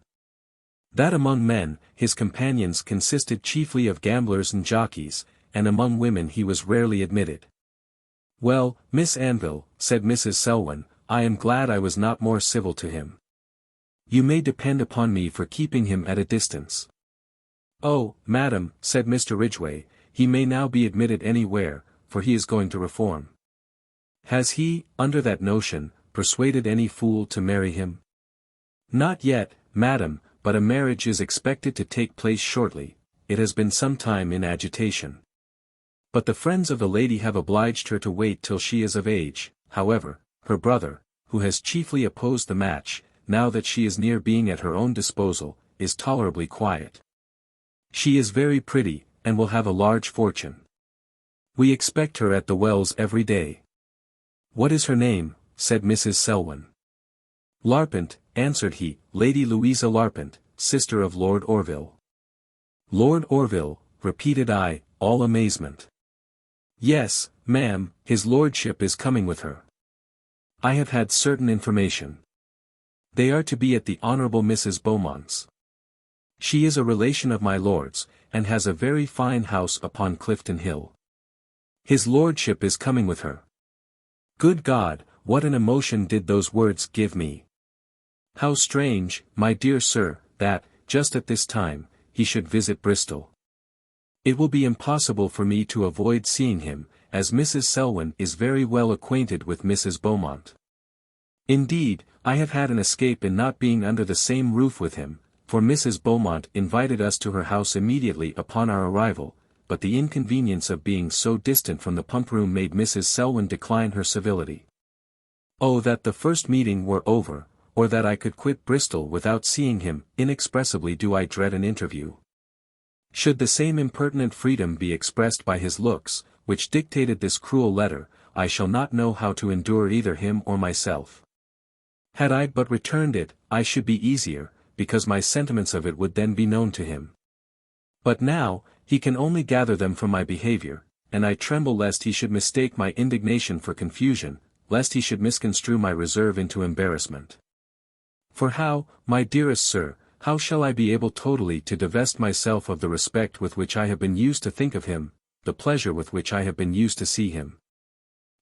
That among men, his companions consisted chiefly of gamblers and jockeys, and among women he was rarely admitted. "Well, Miss Anville," said Mrs. Selwyn, "I am glad I was not more civil to him. You may depend upon me for keeping him at a distance." "Oh, madam," said Mr. Ridgway, "he may now be admitted anywhere, for he is going to reform. Has he, under that notion, persuaded any fool to marry him?" "Not yet, madam, but a marriage is expected to take place shortly. It has been some time in agitation. But the friends of the lady have obliged her to wait till she is of age. However, her brother, who has chiefly opposed the match, now that she is near being at her own disposal, is tolerably quiet. She is very pretty, and will have a large fortune. We expect her at the Wells every day." "What is her name?" said Mrs. Selwyn. "Larpent," answered he, "Lady Louisa Larpent, sister of Lord Orville." "Lord Orville," repeated I, all amazement. "Yes, ma'am, his lordship is coming with her. I have had certain information. They are to be at the Honourable Mrs. Beaumont's. She is a relation of my lord's, and has a very fine house upon Clifton Hill. His lordship is coming with her." Good God, what an emotion did those words give me! How strange, my dear sir, that, just at this time, he should visit Bristol. It will be impossible for me to avoid seeing him, as Mrs. Selwyn is very well acquainted with Mrs. Beaumont. Indeed, I have had an escape in not being under the same roof with him, for Mrs. Beaumont invited us to her house immediately upon our arrival, but the inconvenience of being so distant from the pump-room made Mrs. Selwyn decline her civility. Oh, that the first meeting were over, or that I could quit Bristol without seeing him! Inexpressibly do I dread an interview. Should the same impertinent freedom be expressed by his looks, which dictated this cruel letter, I shall not know how to endure either him or myself. Had I but returned it, I should be easier, because my sentiments of it would then be known to him. But now, he can only gather them from my behavior, and I tremble lest he should mistake my indignation for confusion, lest he should misconstrue my reserve into embarrassment. For how, my dearest sir, how shall I be able totally to divest myself of the respect with which I have been used to think of him, the pleasure with which I have been used to see him?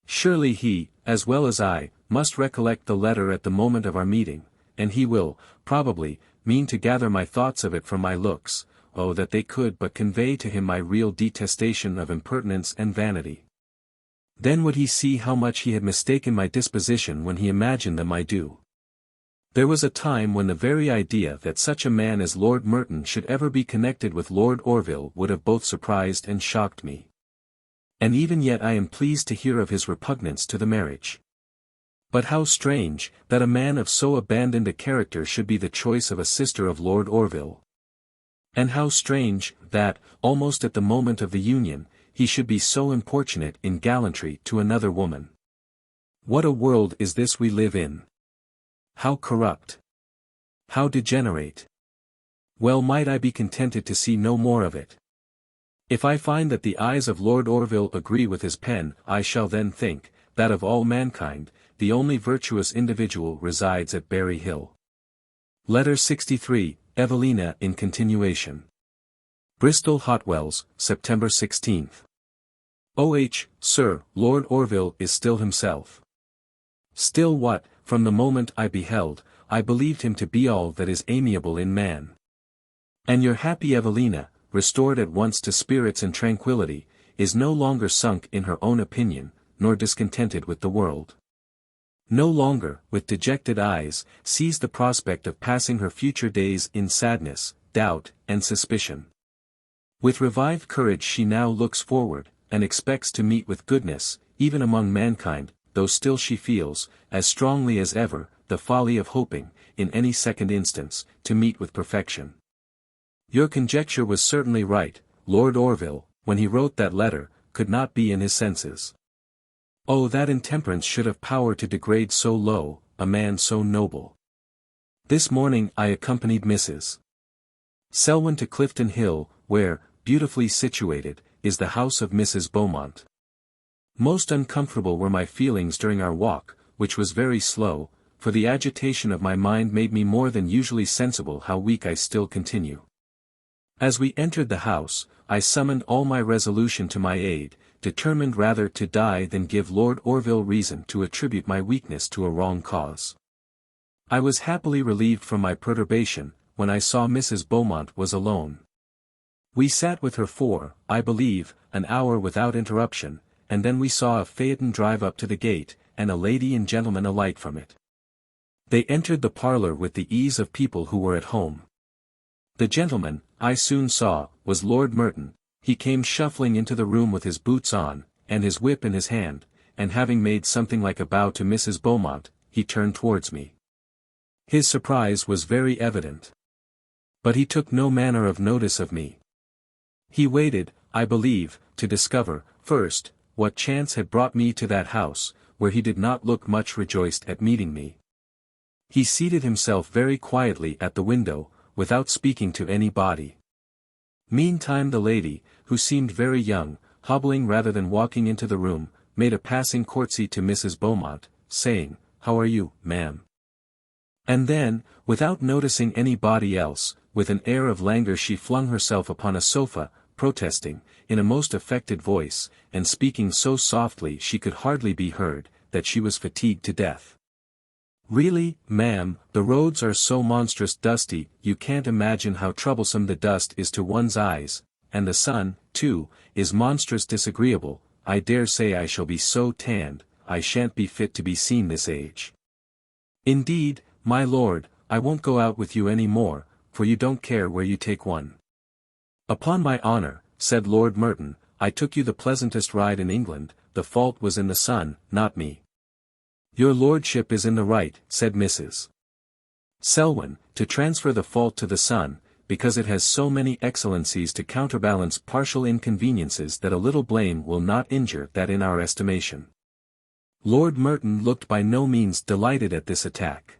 Surely he, as well as I, must recollect the letter at the moment of our meeting, and he will, probably, mean to gather my thoughts of it from my looks. Oh, that they could but convey to him my real detestation of impertinence and vanity. Then would he see how much he had mistaken my disposition when he imagined them I do. There was a time when the very idea that such a man as Lord Merton should ever be connected with Lord Orville would have both surprised and shocked me. And even yet I am pleased to hear of his repugnance to the marriage. But how strange, that a man of so abandoned a character should be the choice of a sister of Lord Orville. And how strange, that, almost at the moment of the union, he should be so importunate in gallantry to another woman. What a world is this we live in! How corrupt! How degenerate! Well might I be contented to see no more of it. If I find that the eyes of Lord Orville agree with his pen, I shall then think, that of all mankind, the only virtuous individual resides at Berry Hill. Letter 63, Evelina in continuation. Bristol Hotwells, September 16. O.H., Sir, Lord Orville is still himself. Still what, from the moment I beheld, I believed him to be all that is amiable in man. And your happy Evelina, restored at once to spirits and tranquillity, is no longer sunk in her own opinion, nor discontented with the world. No longer, with dejected eyes, sees the prospect of passing her future days in sadness, doubt, and suspicion. With revived courage she now looks forward, and expects to meet with goodness, even among mankind, though still she feels, as strongly as ever, the folly of hoping, in any second instance, to meet with perfection. Your conjecture was certainly right. Lord Orville, when he wrote that letter, could not be in his senses. Oh, that intemperance should have power to degrade so low, a man so noble. This morning I accompanied Mrs. Selwyn to Clifton Hill, where, beautifully situated, is the house of Mrs. Beaumont. Most uncomfortable were my feelings during our walk, which was very slow, for the agitation of my mind made me more than usually sensible how weak I still continue. As we entered the house, I summoned all my resolution to my aid, determined rather to die than give Lord Orville reason to attribute my weakness to a wrong cause. I was happily relieved from my perturbation, when I saw Mrs. Beaumont was alone. We sat with her for, I believe, an hour without interruption, and then we saw a phaeton drive up to the gate, and a lady and gentleman alight from it. They entered the parlour with the ease of people who were at home. The gentleman, I soon saw, was Lord Merton. He came shuffling into the room with his boots on, and his whip in his hand, and having made something like a bow to Mrs. Beaumont, he turned towards me. His surprise was very evident. But he took no manner of notice of me. He waited, I believe, to discover, first, what chance had brought me to that house, where he did not look much rejoiced at meeting me. He seated himself very quietly at the window, without speaking to any body. Meantime the lady, who seemed very young, hobbling rather than walking into the room, made a passing courtesy to Mrs. Beaumont, saying, "How are you, ma'am?" And then, without noticing anybody else, with an air of languor she flung herself upon a sofa, protesting, in a most affected voice, and speaking so softly she could hardly be heard, that she was fatigued to death. "Really, ma'am, the roads are so monstrous dusty, you can't imagine how troublesome the dust is to one's eyes, and the sun, too, is monstrous disagreeable. I dare say I shall be so tanned, I shan't be fit to be seen this age. Indeed, my lord, I won't go out with you any more, for you don't care where you take one." "Upon my honour," said Lord Merton, "I took you the pleasantest ride in England. The fault was in the sun, not me." "Your lordship is in the right," said Mrs. Selwyn, "to transfer the fault to the sun, because it has so many excellencies to counterbalance partial inconveniences that a little blame will not injure that in our estimation." Lord Merton looked by no means delighted at this attack,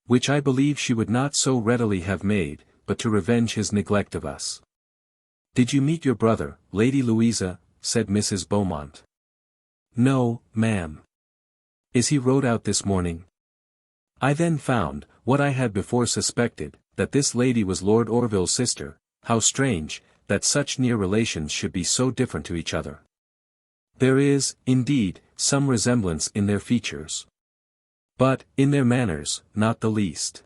which I believe she would not so readily have made, but to revenge his neglect of us. "Did you meet your brother, Lady Louisa?" said Mrs. Beaumont. "No, ma'am." "Is he rode out this morning?" I then found, what I had before suspected, that this lady was Lord Orville's sister. How strange, that such near relations should be so different to each other. There is, indeed, some resemblance in their features. But, in their manners, not the least.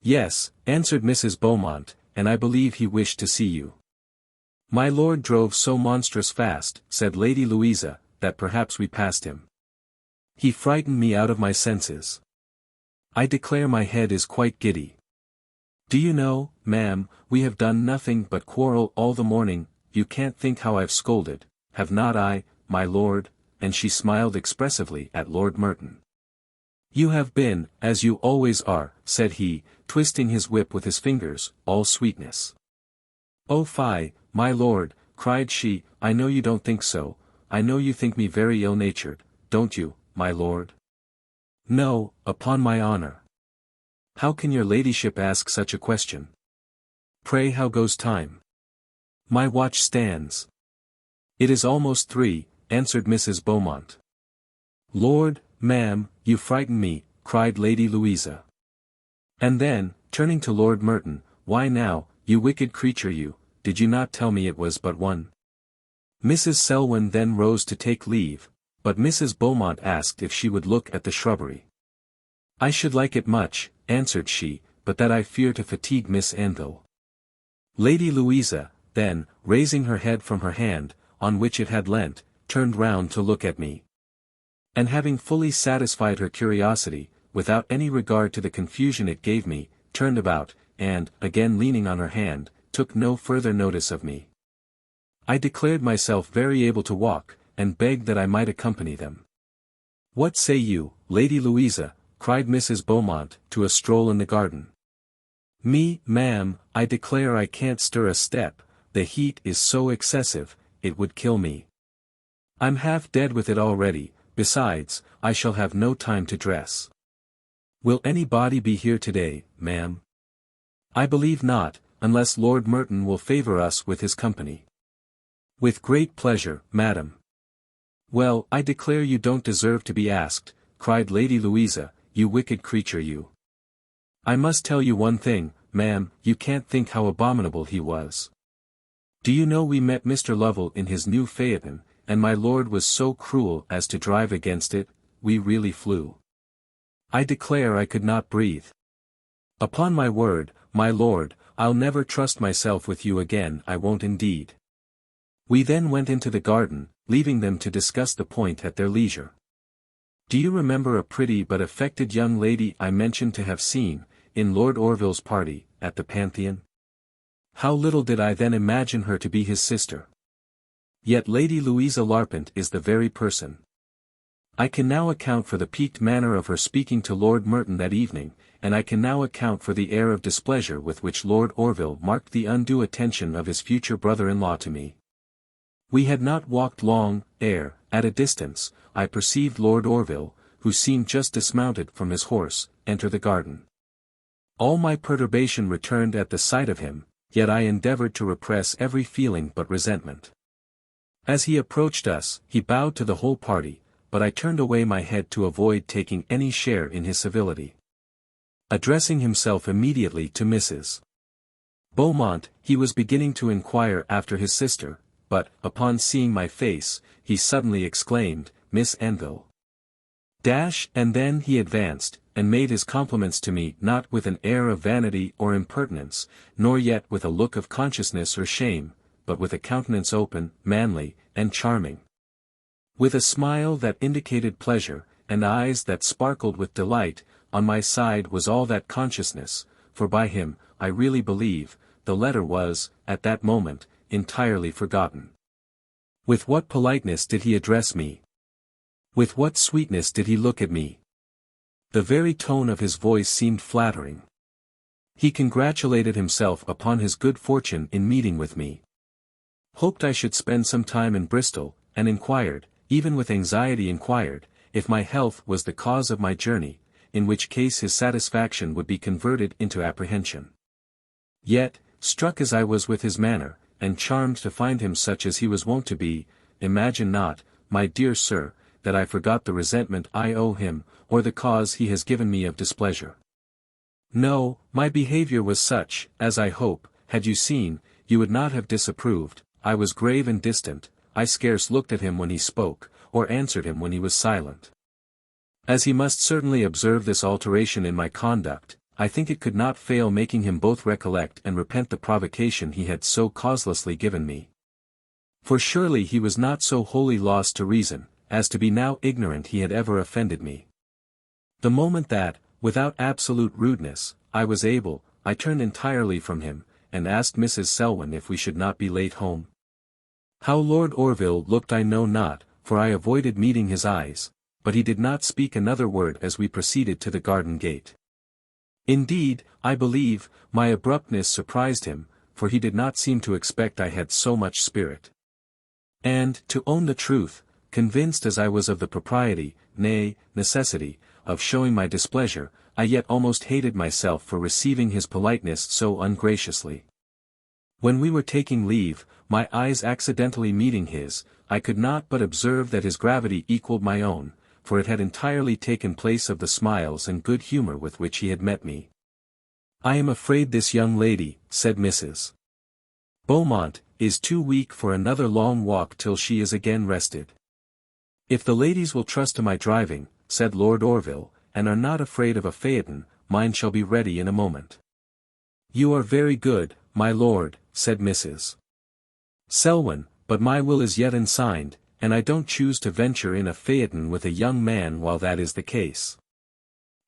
"Yes," answered Mrs. Beaumont, "and I believe he wished to see you." "My lord drove so monstrous fast," said Lady Louisa, "that perhaps we passed him. He frightened me out of my senses. I declare my head is quite giddy. Do you know, ma'am, we have done nothing but quarrel all the morning. You can't think how I've scolded, have not I, my lord?" and she smiled expressively at Lord Merton. "You have been, as you always are," said he, twisting his whip with his fingers, all sweetness. "Oh fie, my lord," cried she, "I know you don't think so. I know you think me very ill-natured, don't you, my lord?" "No, upon my honour." "How can your ladyship ask such a question? Pray how goes time?" "My watch stands." "It is almost 3, answered Mrs. Beaumont. "Lord, ma'am, you frighten me," cried Lady Louisa. And then, turning to Lord Merton, "Why now, you wicked creature you, did you not tell me it was but 1? Mrs. Selwyn then rose to take leave, but Mrs. Beaumont asked if she would look at the shrubbery. "I should like it much," answered she, "but that I fear to fatigue Miss Anville." Lady Louisa, then, raising her head from her hand, on which it had leant, turned round to look at me. And having fully satisfied her curiosity, without any regard to the confusion it gave me, turned about, and, again leaning on her hand, took no further notice of me. I declared myself very able to walk, and begged that I might accompany them. "What say you, Lady Louisa?" cried Mrs. Beaumont, to a stroll in the garden. "Me, ma'am, I declare I can't stir a step, the heat is so excessive, it would kill me. I'm half dead with it already, besides, I shall have no time to dress." "Will anybody be here today, ma'am?" "I believe not, unless Lord Merton will favour us with his company." "With great pleasure, madam." "Well, I declare you don't deserve to be asked," cried Lady Louisa, "you wicked creature you. I must tell you one thing, ma'am, you can't think how abominable he was. Do you know we met Mr. Lovell in his new phaeton, and my lord was so cruel as to drive against it, we really flew. I declare I could not breathe. Upon my word, my lord, I'll never trust myself with you again, I won't indeed." We then went into the garden, leaving them to discuss the point at their leisure. "Do you remember a pretty but affected young lady I mentioned to have seen, in Lord Orville's party, at the Pantheon? How little did I then imagine her to be his sister. Yet Lady Louisa Larpent is the very person. I can now account for the piqued manner of her speaking to Lord Merton that evening, and I can now account for the air of displeasure with which Lord Orville marked the undue attention of his future brother-in-law to me. We had not walked long, ere, at a distance, I perceived Lord Orville, who seemed just dismounted from his horse, enter the garden. All my perturbation returned at the sight of him, yet I endeavoured to repress every feeling but resentment. As he approached us, he bowed to the whole party, but I turned away my head to avoid taking any share in his civility. Addressing himself immediately to Mrs. Beaumont, he was beginning to inquire after his sister, but, upon seeing my face, he suddenly exclaimed, "Miss Anville." And then he advanced, and made his compliments to me not with an air of vanity or impertinence, nor yet with a look of consciousness or shame, but with a countenance open, manly, and charming. With a smile that indicated pleasure, and eyes that sparkled with delight, on my side was all that consciousness, for by him, I really believe, the letter was, at that moment, entirely forgotten. With what politeness did he address me! With what sweetness did he look at me! The very tone of his voice seemed flattering. He congratulated himself upon his good fortune in meeting with me. Hoped I should spend some time in Bristol, and inquired, even with anxiety inquired, if my health was the cause of my journey, in which case his satisfaction would be converted into apprehension. Yet, struck as I was with his manner, and charmed to find him such as he was wont to be, imagine not, my dear sir, that I forgot the resentment I owe him, or the cause he has given me of displeasure. No, my behaviour was such, as I hope, had you seen, you would not have disapproved. I was grave and distant, I scarce looked at him when he spoke, or answered him when he was silent. As he must certainly observe this alteration in my conduct, I think it could not fail making him both recollect and repent the provocation he had so causelessly given me. For surely he was not so wholly lost to reason, as to be now ignorant he had ever offended me. The moment that, without absolute rudeness, I was able, I turned entirely from him, and asked Mrs. Selwyn if we should not be late home. How Lord Orville looked I know not, for I avoided meeting his eyes, but he did not speak another word as we proceeded to the garden gate. Indeed, I believe, my abruptness surprised him, for he did not seem to expect I had so much spirit. And, to own the truth, convinced as I was of the propriety, nay, necessity, of showing my displeasure, I yet almost hated myself for receiving his politeness so ungraciously. When we were taking leave, my eyes accidentally meeting his, I could not but observe that his gravity equalled my own, for it had entirely taken place of the smiles and good humour with which he had met me. "I am afraid this young lady," said Mrs. Beaumont, "is too weak for another long walk till she is again rested." "If the ladies will trust to my driving," said Lord Orville, and are not afraid of a phaeton, mine shall be ready in a moment. You are very good, my lord, said Mrs. Selwyn, but my will is yet unsigned, and I don't choose to venture in a phaeton with a young man while that is the case.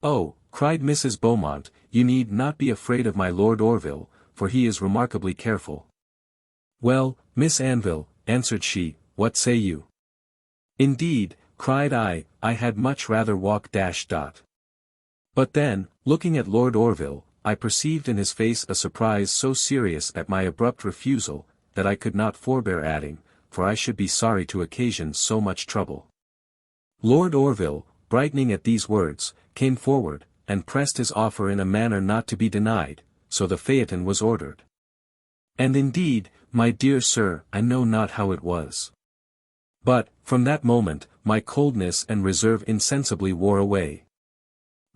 Oh, cried Mrs. Beaumont, you need not be afraid of my Lord Orville, for he is remarkably careful. Well, Miss Anville, answered she, what say you? Indeed, cried I had much rather walk. But then, looking at Lord Orville, I perceived in his face a surprise so serious at my abrupt refusal, that I could not forbear adding, for I should be sorry to occasion so much trouble. Lord Orville, brightening at these words, came forward, and pressed his offer in a manner not to be denied, so the phaeton was ordered. And indeed, my dear sir, I know not how it was. But, from that moment, my coldness and reserve insensibly wore away.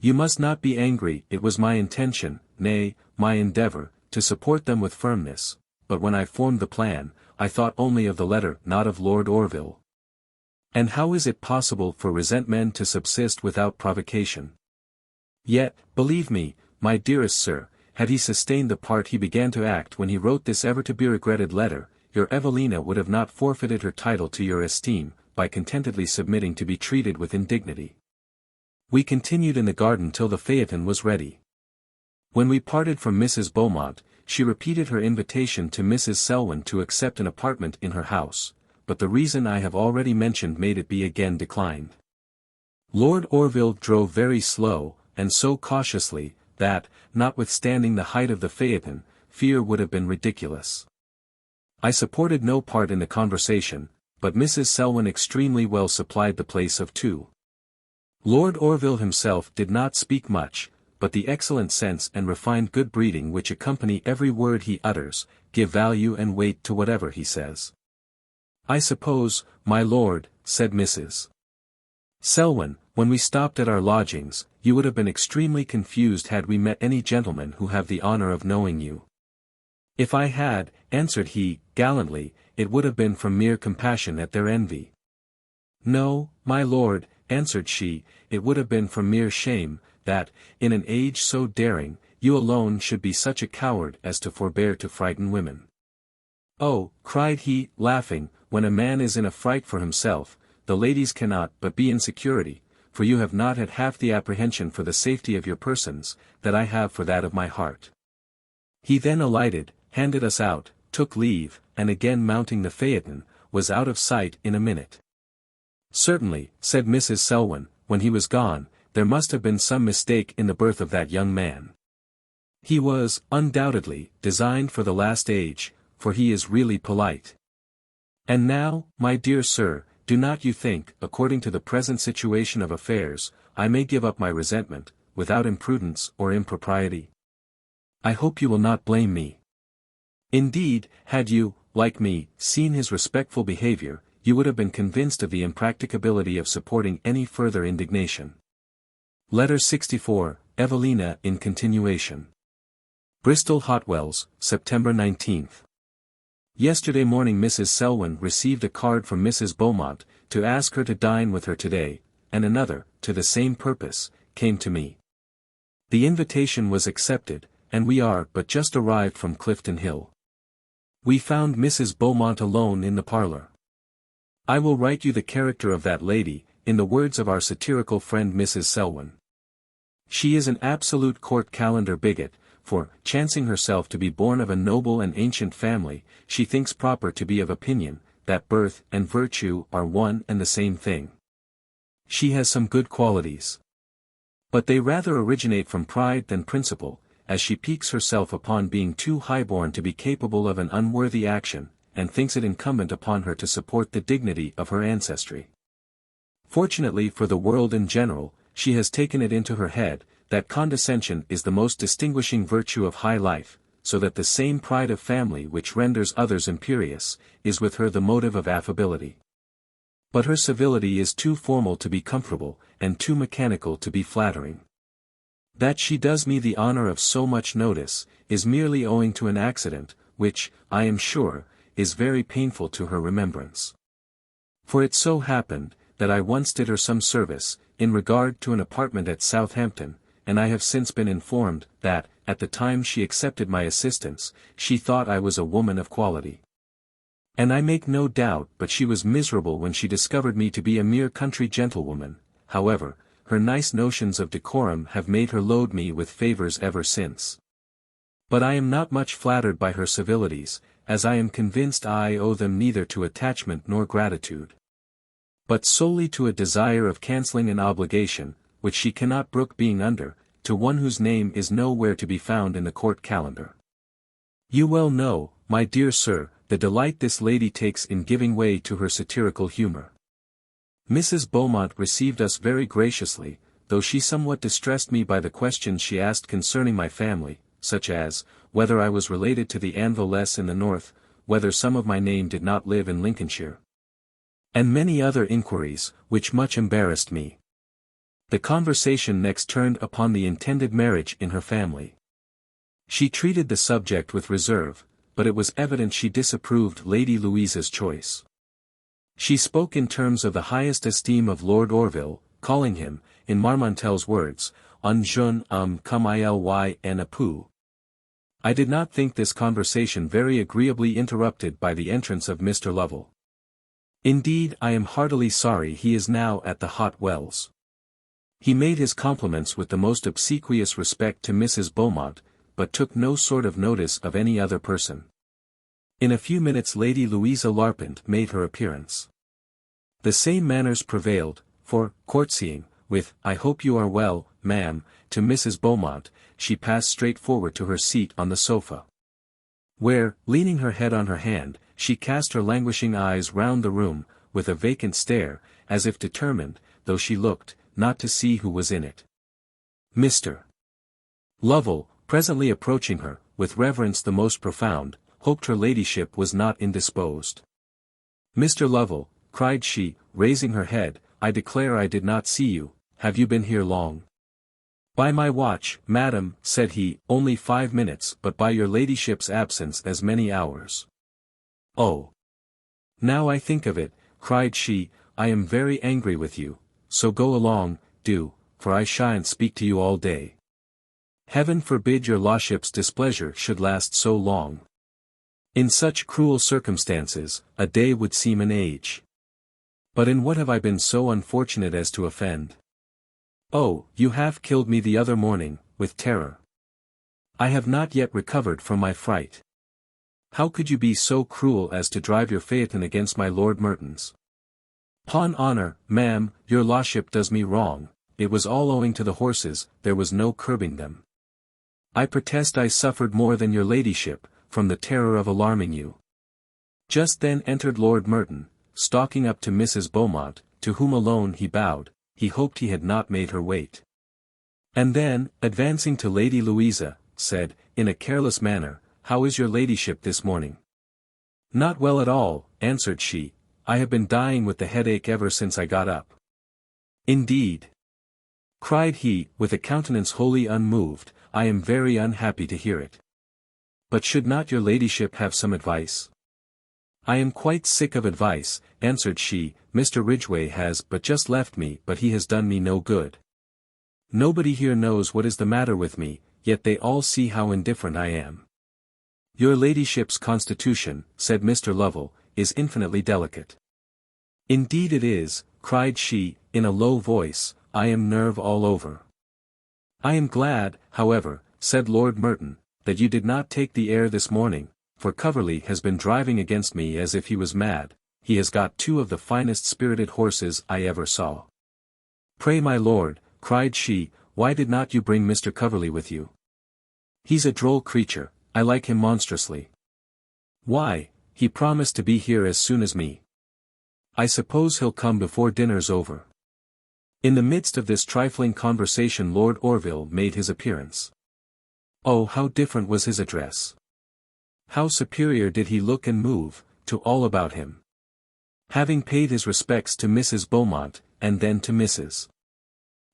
You must not be angry, it was my intention, nay, my endeavor, to support them with firmness, but when I formed the plan, I thought only of the letter, not of Lord Orville. And how is it possible for resentment to subsist without provocation? Yet, believe me, my dearest sir, had he sustained the part he began to act when he wrote this ever-to-be-regretted letter, your Evelina would have not forfeited her title to your esteem, by contentedly submitting to be treated with indignity. We continued in the garden till the phaeton was ready. When we parted from Mrs. Beaumont, she repeated her invitation to Mrs. Selwyn to accept an apartment in her house, but the reason I have already mentioned made it be again declined. Lord Orville drove very slow, and so cautiously, that, notwithstanding the height of the phaeton, fear would have been ridiculous. I supported no part in the conversation, but Mrs. Selwyn extremely well supplied the place of two. Lord Orville himself did not speak much, but the excellent sense and refined good breeding which accompany every word he utters, give value and weight to whatever he says. I suppose, my lord, said Mrs. Selwyn, when we stopped at our lodgings, you would have been extremely confused had we met any gentlemen who have the honor of knowing you. If I had, answered he, gallantly, it would have been from mere compassion at their envy. No, my lord, answered she, it would have been from mere shame, that, in an age so daring, you alone should be such a coward as to forbear to frighten women. Oh, cried he, laughing, when a man is in a fright for himself, the ladies cannot but be in security, for you have not had half the apprehension for the safety of your persons, that I have for that of my heart. He then alighted, handed us out, took leave, and again mounting the phaeton, was out of sight in a minute. Certainly, said Mrs. Selwyn, when he was gone, there must have been some mistake in the birth of that young man. He was, undoubtedly, designed for the last age, for he is really polite. And now, my dear sir, do not you think, according to the present situation of affairs, I may give up my resentment, without imprudence or impropriety? I hope you will not blame me. Indeed, had you, like me, seen his respectful behavior, you would have been convinced of the impracticability of supporting any further indignation. Letter 64, Evelina in continuation. Bristol Hotwells, September 19th. Yesterday morning Mrs. Selwyn received a card from Mrs. Beaumont, to ask her to dine with her today, and another, to the same purpose, came to me. The invitation was accepted, and we are but just arrived from Clifton Hill. We found Mrs. Beaumont alone in the parlour. I will write you the character of that lady, in the words of our satirical friend Mrs. Selwyn. She is an absolute court calendar bigot, for, chancing herself to be born of a noble and ancient family, she thinks proper to be of opinion, that birth and virtue are one and the same thing. She has some good qualities, but they rather originate from pride than principle, as she piques herself upon being too highborn to be capable of an unworthy action, and thinks it incumbent upon her to support the dignity of her ancestry. Fortunately for the world in general, she has taken it into her head, that condescension is the most distinguishing virtue of high life, so that the same pride of family which renders others imperious, is with her the motive of affability. But her civility is too formal to be comfortable, and too mechanical to be flattering. That she does me the honor of so much notice, is merely owing to an accident, which, I am sure, is very painful to her remembrance. For it so happened, that I once did her some service, in regard to an apartment at Southampton, and I have since been informed, that, at the time she accepted my assistance, she thought I was a woman of quality. And I make no doubt but she was miserable when she discovered me to be a mere country gentlewoman. However, her nice notions of decorum have made her load me with favours ever since. But I am not much flattered by her civilities, as I am convinced I owe them neither to attachment nor gratitude, but solely to a desire of cancelling an obligation, which she cannot brook being under, to one whose name is nowhere to be found in the court calendar. You well know, my dear sir, the delight this lady takes in giving way to her satirical humour. Mrs. Beaumont received us very graciously, though she somewhat distressed me by the questions she asked concerning my family, such as, whether I was related to the Anville in the north, whether some of my name did not live in Lincolnshire, and many other inquiries, which much embarrassed me. The conversation next turned upon the intended marriage in her family. She treated the subject with reserve, but it was evident she disapproved Lady Louisa's choice. She spoke in terms of the highest esteem of Lord Orville, calling him, in Marmontel's words, un jeune homme comme il en a peu. I did not think this conversation very agreeably interrupted by the entrance of Mr. Lovell. Indeed, I am heartily sorry he is now at the Hot Wells. He made his compliments with the most obsequious respect to Mrs. Beaumont, but took no sort of notice of any other person. In a few minutes Lady Louisa Larpent made her appearance. The same manners prevailed, for, courtesying, with, "I hope you are well, ma'am," to Mrs. Beaumont, she passed straight forward to her seat on the sofa, where, leaning her head on her hand, she cast her languishing eyes round the room, with a vacant stare, as if determined, though she looked, not to see who was in it. Mr. Lovell, presently approaching her, with reverence the most profound, hoped her ladyship was not indisposed. "Mr. Lovell," cried she, raising her head, "I declare I did not see you. Have you been here long?" "By my watch, madam," said he, "only 5 minutes, but by your ladyship's absence as many hours." "Oh! Now I think of it," cried she, "I am very angry with you, so go along, do, for I shan't speak to you all day. Heaven forbid your lordship's displeasure should last so long. In such cruel circumstances, a day would seem an age. But in what have I been so unfortunate as to offend? Oh, you have killed me the other morning, with terror. I have not yet recovered from my fright. How could you be so cruel as to drive your phaeton against my Lord Merton's? 'Pon honour, ma'am, your lordship does me wrong, it was all owing to the horses, there was no curbing them. I protest I suffered more than your ladyship, from the terror of alarming you." Just then entered Lord Merton, stalking up to Mrs. Beaumont, to whom alone he bowed. He hoped he had not made her wait. And then, advancing to Lady Louisa, said, in a careless manner, "How is your ladyship this morning?" "Not well at all," answered she, "I have been dying with the headache ever since I got up." "Indeed!" cried he, with a countenance wholly unmoved, "I am very unhappy to hear it. But should not your ladyship have some advice?" "I am quite sick of advice," answered she. "Mr. Ridgway has but just left me, but he has done me no good. Nobody here knows what is the matter with me, yet they all see how indifferent I am." "Your ladyship's constitution," said Mr. Lovell, "is infinitely delicate." "Indeed it is," cried she, in a low voice, "I am nerve all over." "I am glad, however," said Lord Merton, "that you did not take the air this morning, for Coverley has been driving against me as if he was mad. He has got 2 of the finest spirited horses I ever saw." "Pray my lord," cried she, "why did not you bring Mr. Coverley with you? He's a droll creature, I like him monstrously." "Why, he promised to be here as soon as me. I suppose he'll come before dinner's over." In the midst of this trifling conversation Lord Orville made his appearance. Oh, how different was his address! How superior did he look and move, to all about him! Having paid his respects to Mrs. Beaumont, and then to Mrs.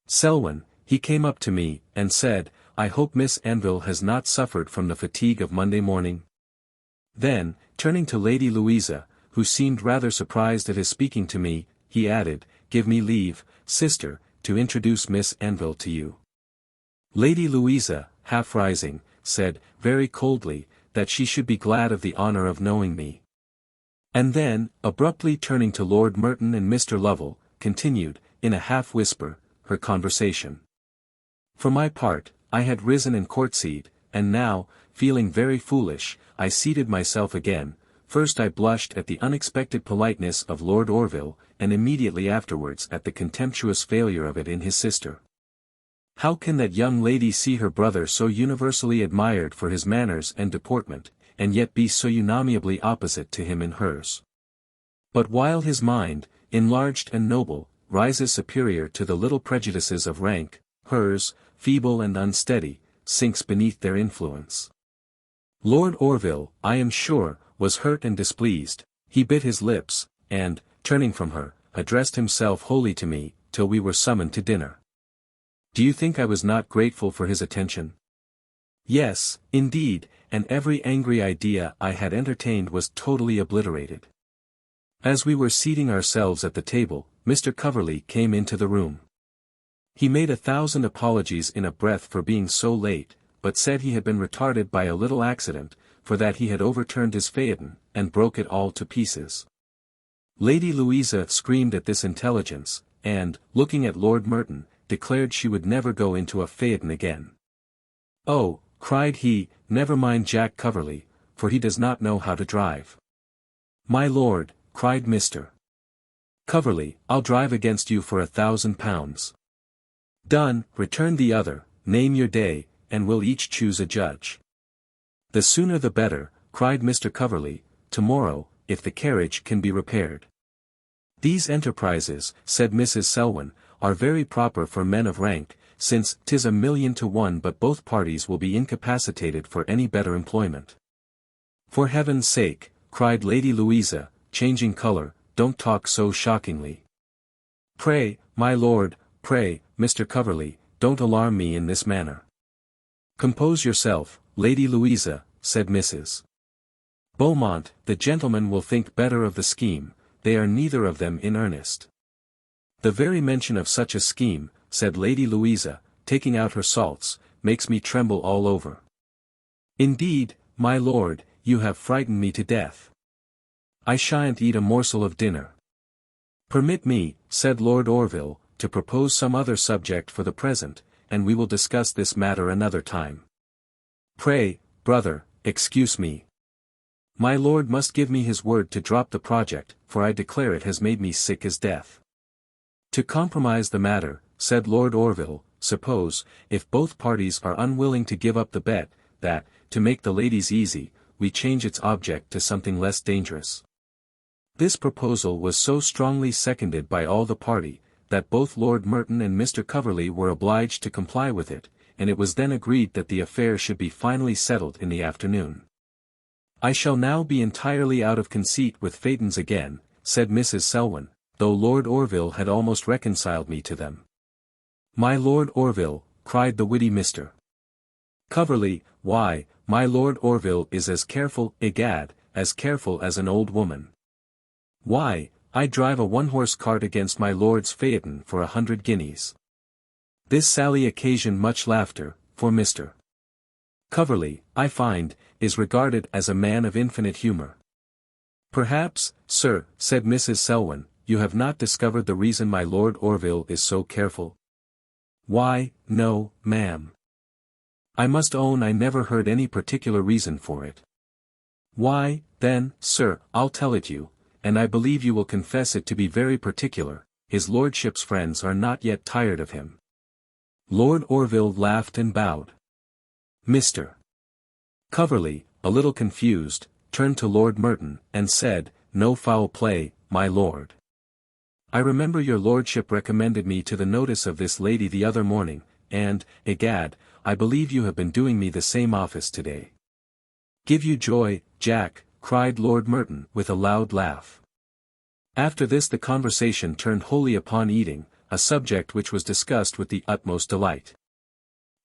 Selwyn, he came up to me, and said, "I hope Miss Anville has not suffered from the fatigue of Monday morning?" Then, turning to Lady Louisa, who seemed rather surprised at his speaking to me, he added, "Give me leave, sister, to introduce Miss Anville to you." Lady Louisa, half rising, said, very coldly, that she should be glad of the honor of knowing me. And then, abruptly turning to Lord Merton and Mr. Lovell, continued, in a half-whisper, her conversation. For my part, I had risen and courtesied, and now, feeling very foolish, I seated myself again. First I blushed at the unexpected politeness of Lord Orville, and immediately afterwards at the contemptuous failure of it in his sister. How can that young lady see her brother so universally admired for his manners and deportment, and yet be so unamiably opposite to him in hers? But while his mind, enlarged and noble, rises superior to the little prejudices of rank, hers, feeble and unsteady, sinks beneath their influence. Lord Orville, I am sure, was hurt and displeased. He bit his lips, and, turning from her, addressed himself wholly to me, till we were summoned to dinner. Do you think I was not grateful for his attention? Yes, indeed, and every angry idea I had entertained was totally obliterated. As we were seating ourselves at the table, Mr. Coverley came into the room. He made 1,000 apologies in a breath for being so late, but said he had been retarded by a little accident, for that he had overturned his phaeton, and broke it all to pieces. Lady Louisa screamed at this intelligence, and, looking at Lord Merton, declared she would never go into a phaeton again. "Oh," cried he, "never mind Jack Coverley, for he does not know how to drive." "My lord," cried Mr. Coverley, "I'll drive against you for £1,000. "Done," returned the other, "name your day, and we'll each choose a judge." "The sooner the better," cried Mr. Coverley, "tomorrow, if the carriage can be repaired." "These enterprises," said Mrs. Selwyn, "are very proper for men of rank, since 'tis 1,000,000 to 1 but both parties will be incapacitated for any better employment." "For heaven's sake," cried Lady Louisa, changing colour, "don't talk so shockingly. Pray, my lord, pray, Mr. Coverley, don't alarm me in this manner." "Compose yourself, Lady Louisa," said Mrs. Beaumont, "the gentlemen will think better of the scheme, they are neither of them in earnest." "The very mention of such a scheme," said Lady Louisa, taking out her salts, "makes me tremble all over. Indeed, my lord, you have frightened me to death. I shan't eat a morsel of dinner." "Permit me," said Lord Orville, "to propose some other subject for the present, and we will discuss this matter another time. Pray, brother, excuse me. My lord must give me his word to drop the project, for I declare it has made me sick as death." "To compromise the matter," said Lord Orville, "suppose, if both parties are unwilling to give up the bet, that, to make the ladies easy, we change its object to something less dangerous." This proposal was so strongly seconded by all the party, that both Lord Merton and Mr. Coverley were obliged to comply with it, and it was then agreed that the affair should be finally settled in the afternoon. "I shall now be entirely out of conceit with phaetons again," said Mrs. Selwyn, though Lord Orville had almost reconciled me to them. "My Lord Orville," cried the witty Mr. Coverley, "why, my Lord Orville is as careful, egad, as careful as an old woman. Why, I drive a one-horse cart against my lord's phaeton for 100 guineas." This sally occasioned much laughter, for Mr. Coverley, I find, is regarded as a man of infinite humour. "Perhaps, sir," said Mrs. Selwyn, "you have not discovered the reason my Lord Orville is so careful?" "Why, no, ma'am. I must own I never heard any particular reason for it." "Why, then, sir, I'll tell it you, and I believe you will confess it to be very particular. His lordship's friends are not yet tired of him." Lord Orville laughed and bowed. Mr. Coverley, a little confused, turned to Lord Merton, and said, "No foul play, my lord. I remember your lordship recommended me to the notice of this lady the other morning, and, egad, I believe you have been doing me the same office today." "Give you joy, Jack," cried Lord Merton with a loud laugh. After this the conversation turned wholly upon eating, a subject which was discussed with the utmost delight.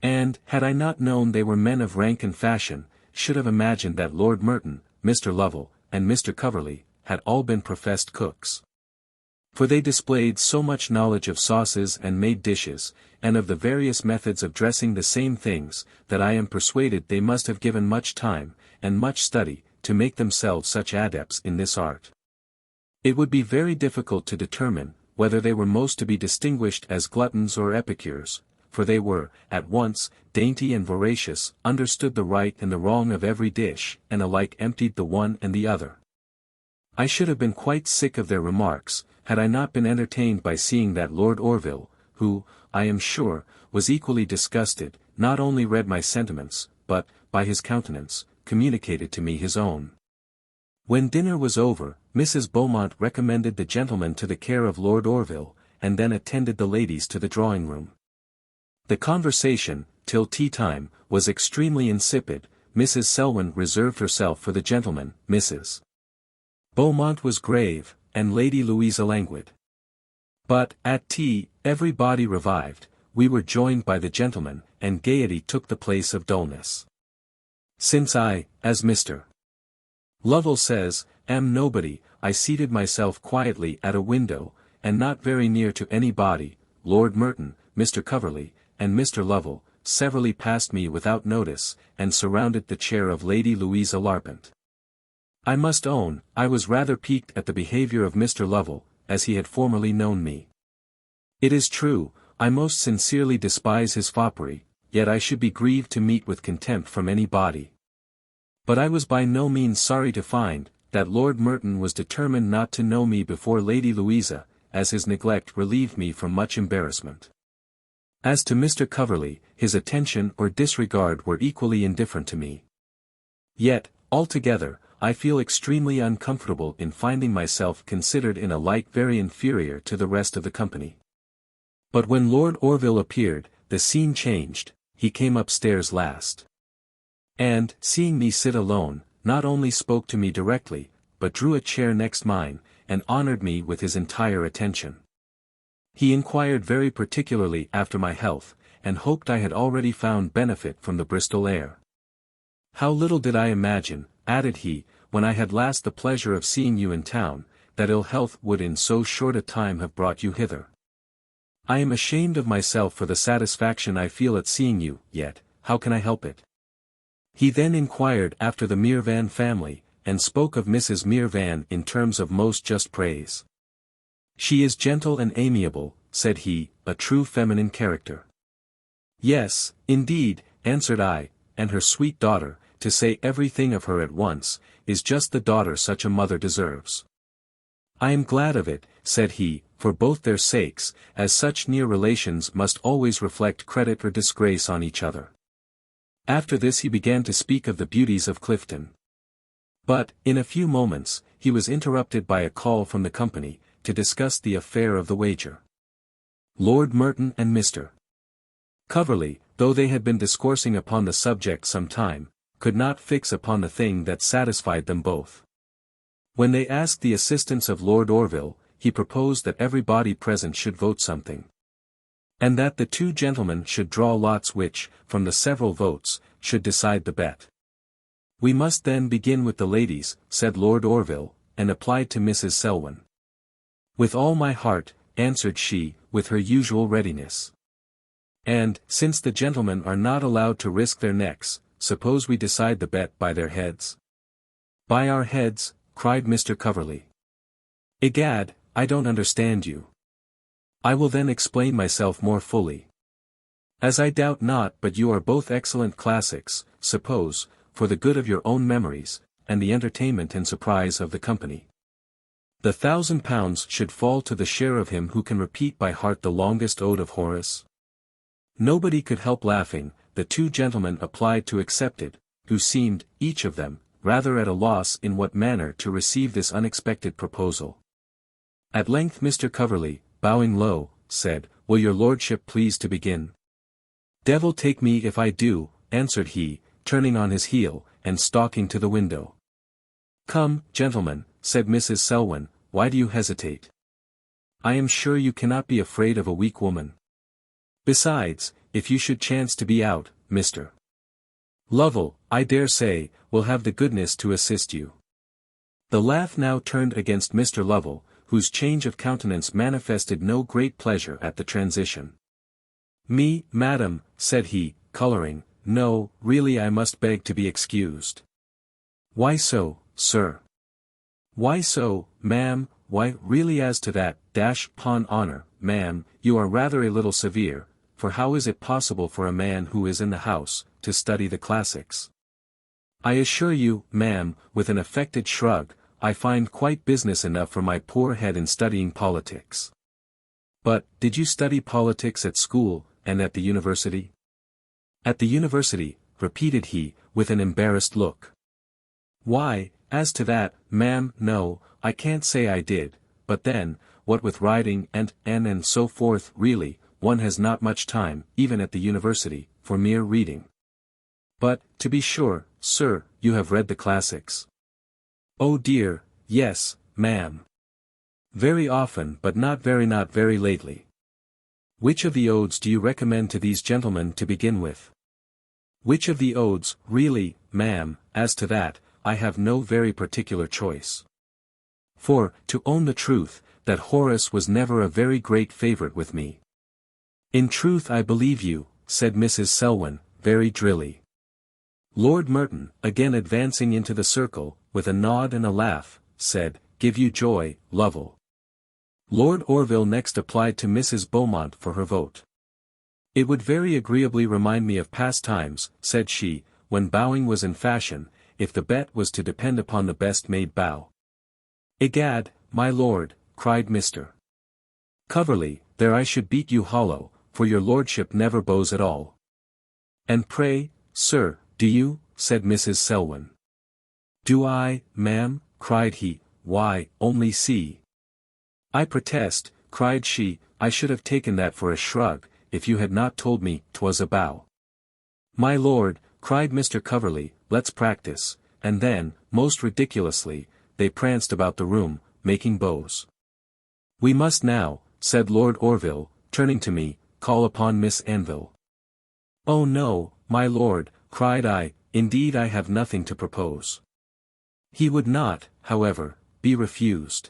And, had I not known they were men of rank and fashion, should have imagined that Lord Merton, Mr. Lovell, and Mr. Coverley, had all been professed cooks. For they displayed so much knowledge of sauces and made dishes, and of the various methods of dressing the same things, that I am persuaded they must have given much time, and much study, to make themselves such adepts in this art. It would be very difficult to determine, whether they were most to be distinguished as gluttons or epicures, for they were, at once, dainty and voracious, understood the right and the wrong of every dish, and alike emptied the one and the other. I should have been quite sick of their remarks, had I not been entertained by seeing that Lord Orville, who, I am sure, was equally disgusted, not only read my sentiments, but, by his countenance, communicated to me his own. When dinner was over, Mrs. Beaumont recommended the gentlemen to the care of Lord Orville, and then attended the ladies to the drawing-room. The conversation, till tea-time, was extremely insipid. Mrs. Selwyn reserved herself for the gentlemen, Mrs. Beaumont was grave, and Lady Louisa languid. But, at tea, every body revived, we were joined by the gentlemen, and gaiety took the place of dullness. Since I, as Mr. Lovell says, am nobody, I seated myself quietly at a window, and not very near to any body. Lord Merton, Mr. Coverley, and Mr. Lovell, severally passed me without notice, and surrounded the chair of Lady Louisa Larpent. I must own, I was rather piqued at the behaviour of Mr. Lovell, as he had formerly known me. It is true, I most sincerely despise his foppery, yet I should be grieved to meet with contempt from any body. But I was by no means sorry to find, that Lord Merton was determined not to know me before Lady Louisa, as his neglect relieved me from much embarrassment. As to Mr. Coverley, his attention or disregard were equally indifferent to me. Yet, altogether, I feel extremely uncomfortable in finding myself considered in a light very inferior to the rest of the company. But when Lord Orville appeared, the scene changed. He came upstairs last. And, seeing me sit alone, not only spoke to me directly, but drew a chair next mine, and honoured me with his entire attention. He inquired very particularly after my health, and hoped I had already found benefit from the Bristol air. How little did I imagine, added he, when I had last the pleasure of seeing you in town, that ill health would in so short a time have brought you hither. I am ashamed of myself for the satisfaction I feel at seeing you, yet, how can I help it? He then inquired after the Mirvan family, and spoke of Mrs. Mirvan in terms of most just praise. She is gentle and amiable, said he, a true feminine character. Yes, indeed, answered I, and her sweet daughter, to say everything of her at once, is just the daughter such a mother deserves. I am glad of it, said he, for both their sakes, as such near relations must always reflect credit or disgrace on each other. After this he began to speak of the beauties of Clifton. But, in a few moments, he was interrupted by a call from the company, to discuss the affair of the wager. Lord Merton and Mr. Coverley, though they had been discoursing upon the subject some time, could not fix upon the thing that satisfied them both. When they asked the assistance of Lord Orville, he proposed that everybody present should vote something. And that the two gentlemen should draw lots which, from the several votes, should decide the bet. We must then begin with the ladies, said Lord Orville, and applied to Mrs. Selwyn. With all my heart, answered she, with her usual readiness. And, since the gentlemen are not allowed to risk their necks, suppose we decide the bet by their heads? By our heads, cried Mr. Coverley. Egad, I don't understand you. I will then explain myself more fully. As I doubt not but you are both excellent classics, suppose, for the good of your own memories, and the entertainment and surprise of the company, the £1,000 should fall to the share of him who can repeat by heart the longest ode of Horace. Nobody could help laughing. The two gentlemen applied to accept it, who seemed, each of them, rather at a loss in what manner to receive this unexpected proposal. At length Mr. Coverley, bowing low, said, Will your lordship please to begin? Devil take me if I do, answered he, turning on his heel, and stalking to the window. Come, gentlemen, said Mrs. Selwyn, why do you hesitate? I am sure you cannot be afraid of a weak woman. Besides, if you should chance to be out, Mr. Lovell, I dare say, will have the goodness to assist you. The laugh now turned against Mr. Lovell, whose change of countenance manifested no great pleasure at the transition. "Me, madam," said he, colouring, "no, really I must beg to be excused." "Why so, sir?" "Why so, ma'am, why, really as to that, "'pon honour, ma'am, you are rather a little severe, for how is it possible for a man who is in the house, to study the classics? I assure you, ma'am," with an affected shrug, "I find quite business enough for my poor head in studying politics." "But, did you study politics at school, and at the university?" "At the university," repeated he, with an embarrassed look. "Why, as to that, ma'am, no, I can't say I did, but then, what with riding and so forth, really, one has not much time, even at the university, for mere reading." "But, to be sure, sir, you have read the classics." "Oh dear, yes, ma'am. Very often, but not very lately." "Which of the odes do you recommend to these gentlemen to begin with?" "Which of the odes, really, ma'am, as to that, I have no very particular choice. For, to own the truth, that Horace was never a very great favourite with me." "In truth I believe you," said Mrs. Selwyn, very drilly. Lord Merton, again advancing into the circle, with a nod and a laugh, said, "Give you joy, Lovell." Lord Orville next applied to Mrs. Beaumont for her vote. "It would very agreeably remind me of past times," said she, "when bowing was in fashion, if the bet was to depend upon the best made bow." "Egad, my lord," cried Mr. Coverley, "there I should beat you hollow, for your lordship never bows at all." "And pray, sir, do you?" said Mrs. Selwyn. "Do I, ma'am?" cried he, "why, only see." "I protest," cried she, "I should have taken that for a shrug, if you had not told me 'twas a bow." "My lord," cried Mr. Coverley, "let's practise," and then, most ridiculously, they pranced about the room, making bows. "We must now," said Lord Orville, turning to me, "call upon Miss Anville." "Oh no, my lord," cried I, "indeed I have nothing to propose." He would not, however, be refused,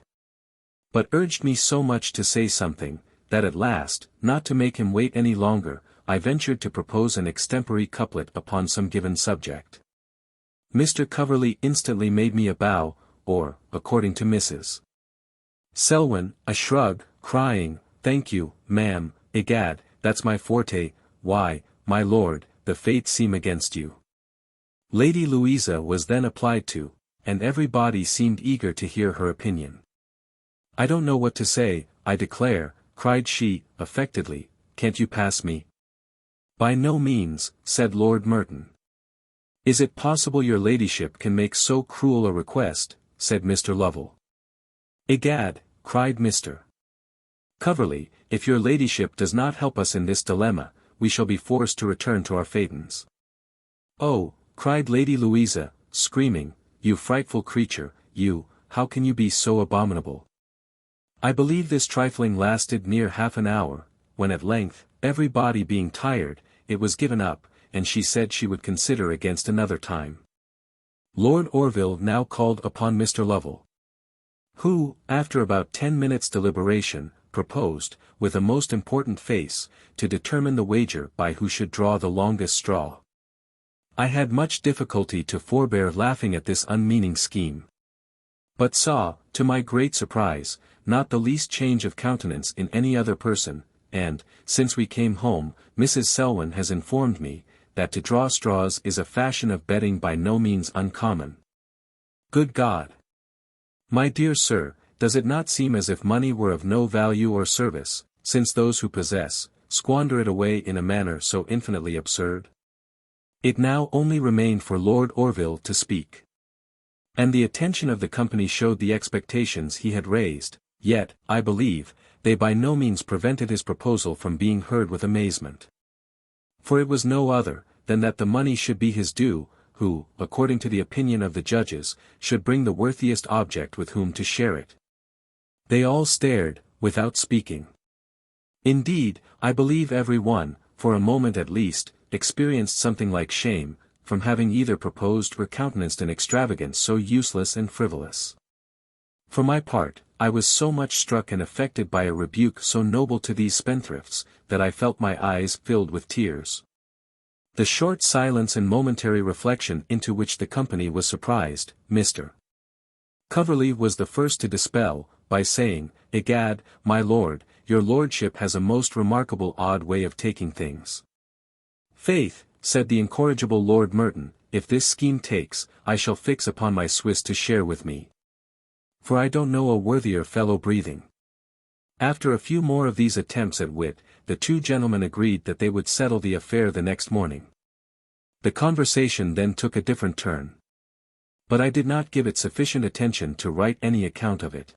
but urged me so much to say something, that at last, not to make him wait any longer, I ventured to propose an extempore couplet upon some given subject. Mr. Coverley instantly made me a bow, or, according to Mrs. Selwyn, a shrug, crying, "Thank you, ma'am, egad, that's my forte, why, my lord, the fates seem against you." Lady Louisa was then applied to, and everybody seemed eager to hear her opinion. "I don't know what to say, I declare," cried she, affectedly, "can't you pass me?" "By no means," said Lord Merton. "Is it possible your ladyship can make so cruel a request?" said Mr. Lovell. "Egad," cried Mr. Coverley, "if your ladyship does not help us in this dilemma, we shall be forced to return to our phaetons." "Oh," cried Lady Louisa, screaming, "you frightful creature, you, how can you be so abominable?" I believe this trifling lasted near half an hour, when at length, everybody being tired, it was given up, and she said she would consider against another time. Lord Orville now called upon Mr. Lovell, who, after about 10 minutes' deliberation, proposed, with a most important face, to determine the wager by who should draw the longest straw. I had much difficulty to forbear laughing at this unmeaning scheme, but saw, to my great surprise, not the least change of countenance in any other person, and, since we came home, Mrs. Selwyn has informed me, that to draw straws is a fashion of betting by no means uncommon. Good God! My dear sir, does it not seem as if money were of no value or service, since those who possess, squander it away in a manner so infinitely absurd? It now only remained for Lord Orville to speak. And the attention of the company showed the expectations he had raised, yet, I believe, they by no means prevented his proposal from being heard with amazement. For it was no other, than that the money should be his due, who, according to the opinion of the judges, should bring the worthiest object with whom to share it. They all stared, without speaking. Indeed, I believe every one, for a moment at least, experienced something like shame, from having either proposed or countenanced an extravagance so useless and frivolous. For my part, I was so much struck and affected by a rebuke so noble to these spendthrifts, that I felt my eyes filled with tears. The short silence and momentary reflection into which the company was surprised, Mr. Coverley was the first to dispel, by saying, "Egad, my lord, your lordship has a most remarkable odd way of taking things." "Faith," said the incorrigible Lord Merton, "if this scheme takes, I shall fix upon my Swiss to share with me. For I don't know a worthier fellow breathing." After a few more of these attempts at wit, the two gentlemen agreed that they would settle the affair the next morning. The conversation then took a different turn. But I did not give it sufficient attention to write any account of it.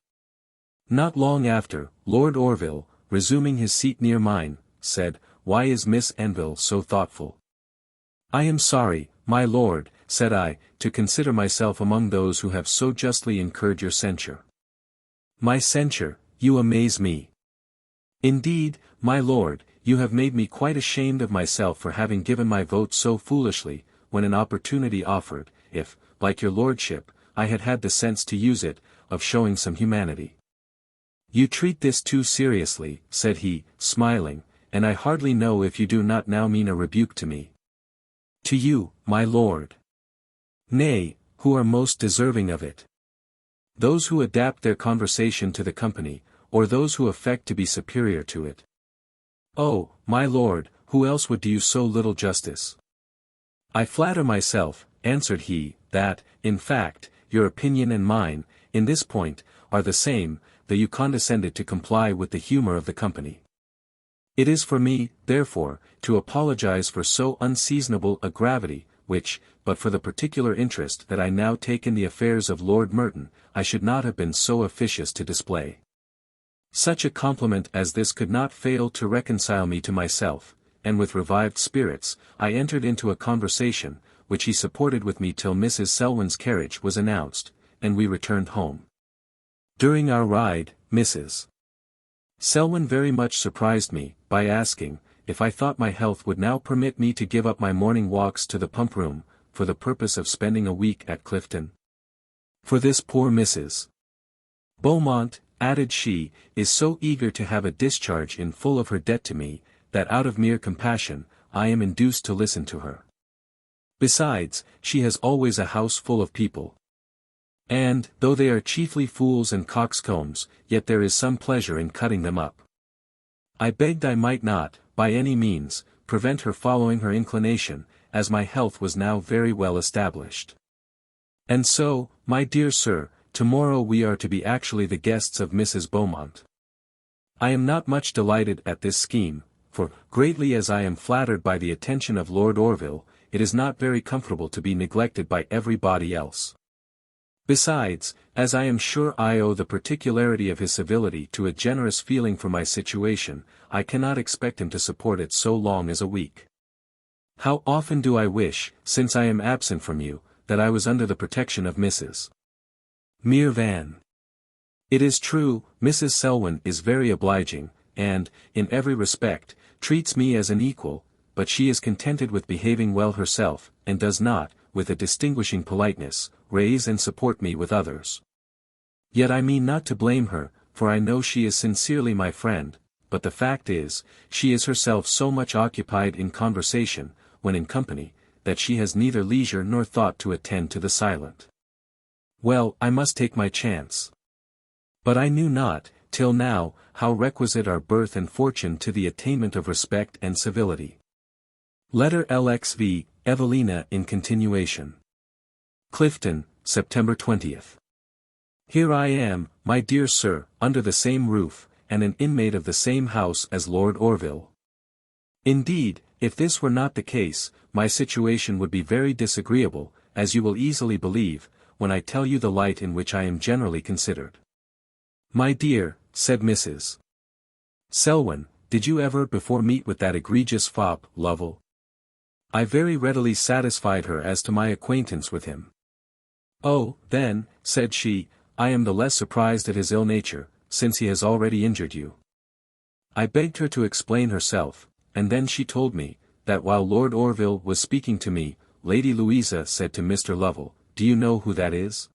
Not long after, Lord Orville, resuming his seat near mine, said, "Why is Miss Anville so thoughtful?" "I am sorry, my lord," said I, "to consider myself among those who have so justly incurred your censure." "My censure, you amaze me. Indeed, my lord, you have made me quite ashamed of myself for having given my vote so foolishly, when an opportunity offered, if, like your lordship, I had had the sense to use it, of showing some humanity." "You treat this too seriously," said he, smiling, "and I hardly know if you do not now mean a rebuke to me." "To you, my lord." "Nay, who are most deserving of it? Those who adapt their conversation to the company, or those who affect to be superior to it?" "Oh, my lord, who else would do you so little justice?" "I flatter myself," answered he, "that, in fact, your opinion and mine, in this point, are the same, though you condescended to comply with the humor of the company. It is for me, therefore, to apologize for so unseasonable a gravity, which, but for the particular interest that I now take in the affairs of Lord Merton, I should not have been so officious to display." Such a compliment as this could not fail to reconcile me to myself, and with revived spirits, I entered into a conversation, which he supported with me till Mrs. Selwyn's carriage was announced, and we returned home. During our ride, Mrs. Selwyn very much surprised me, by asking, if I thought my health would now permit me to give up my morning walks to the pump room, for the purpose of spending a week at Clifton. For this poor Mrs. Beaumont, added she, is so eager to have a discharge in full of her debt to me, that out of mere compassion, I am induced to listen to her. Besides, she has always a house full of people. And, though they are chiefly fools and coxcombs, yet there is some pleasure in cutting them up. I begged I might not, by any means, prevent her following her inclination, as my health was now very well established. "And so, my dear sir, tomorrow we are to be actually the guests of Mrs. Beaumont. I am not much delighted at this scheme, for, greatly as I am flattered by the attention of Lord Orville, it is not very comfortable to be neglected by everybody else. Besides, as I am sure I owe the particularity of his civility to a generous feeling for my situation, I cannot expect him to support it so long as a week. How often do I wish, since I am absent from you, that I was under the protection of Mrs. Mirvan. It is true, Mrs. Selwyn is very obliging, and, in every respect, treats me as an equal, but she is contented with behaving well herself, and does not, with a distinguishing politeness, raise and support me with others. Yet I mean not to blame her, for I know she is sincerely my friend, but the fact is, she is herself so much occupied in conversation, when in company, that she has neither leisure nor thought to attend to the silent. Well, I must take my chance. But I knew not, till now, how requisite are birth and fortune to the attainment of respect and civility. Letter LXV, Evelina in continuation. Clifton, September 20th. Here I am, my dear sir, under the same roof, and an inmate of the same house as Lord Orville. Indeed, if this were not the case, my situation would be very disagreeable, as you will easily believe, when I tell you the light in which I am generally considered. My dear, said Mrs. Selwyn, did you ever before meet with that egregious fop, Lovell? I very readily satisfied her as to my acquaintance with him. Oh, then, said she, I am the less surprised at his ill nature, since he has already injured you. I begged her to explain herself, and then she told me, that while Lord Orville was speaking to me, Lady Louisa said to Mr. Lovell, Do you know who that is?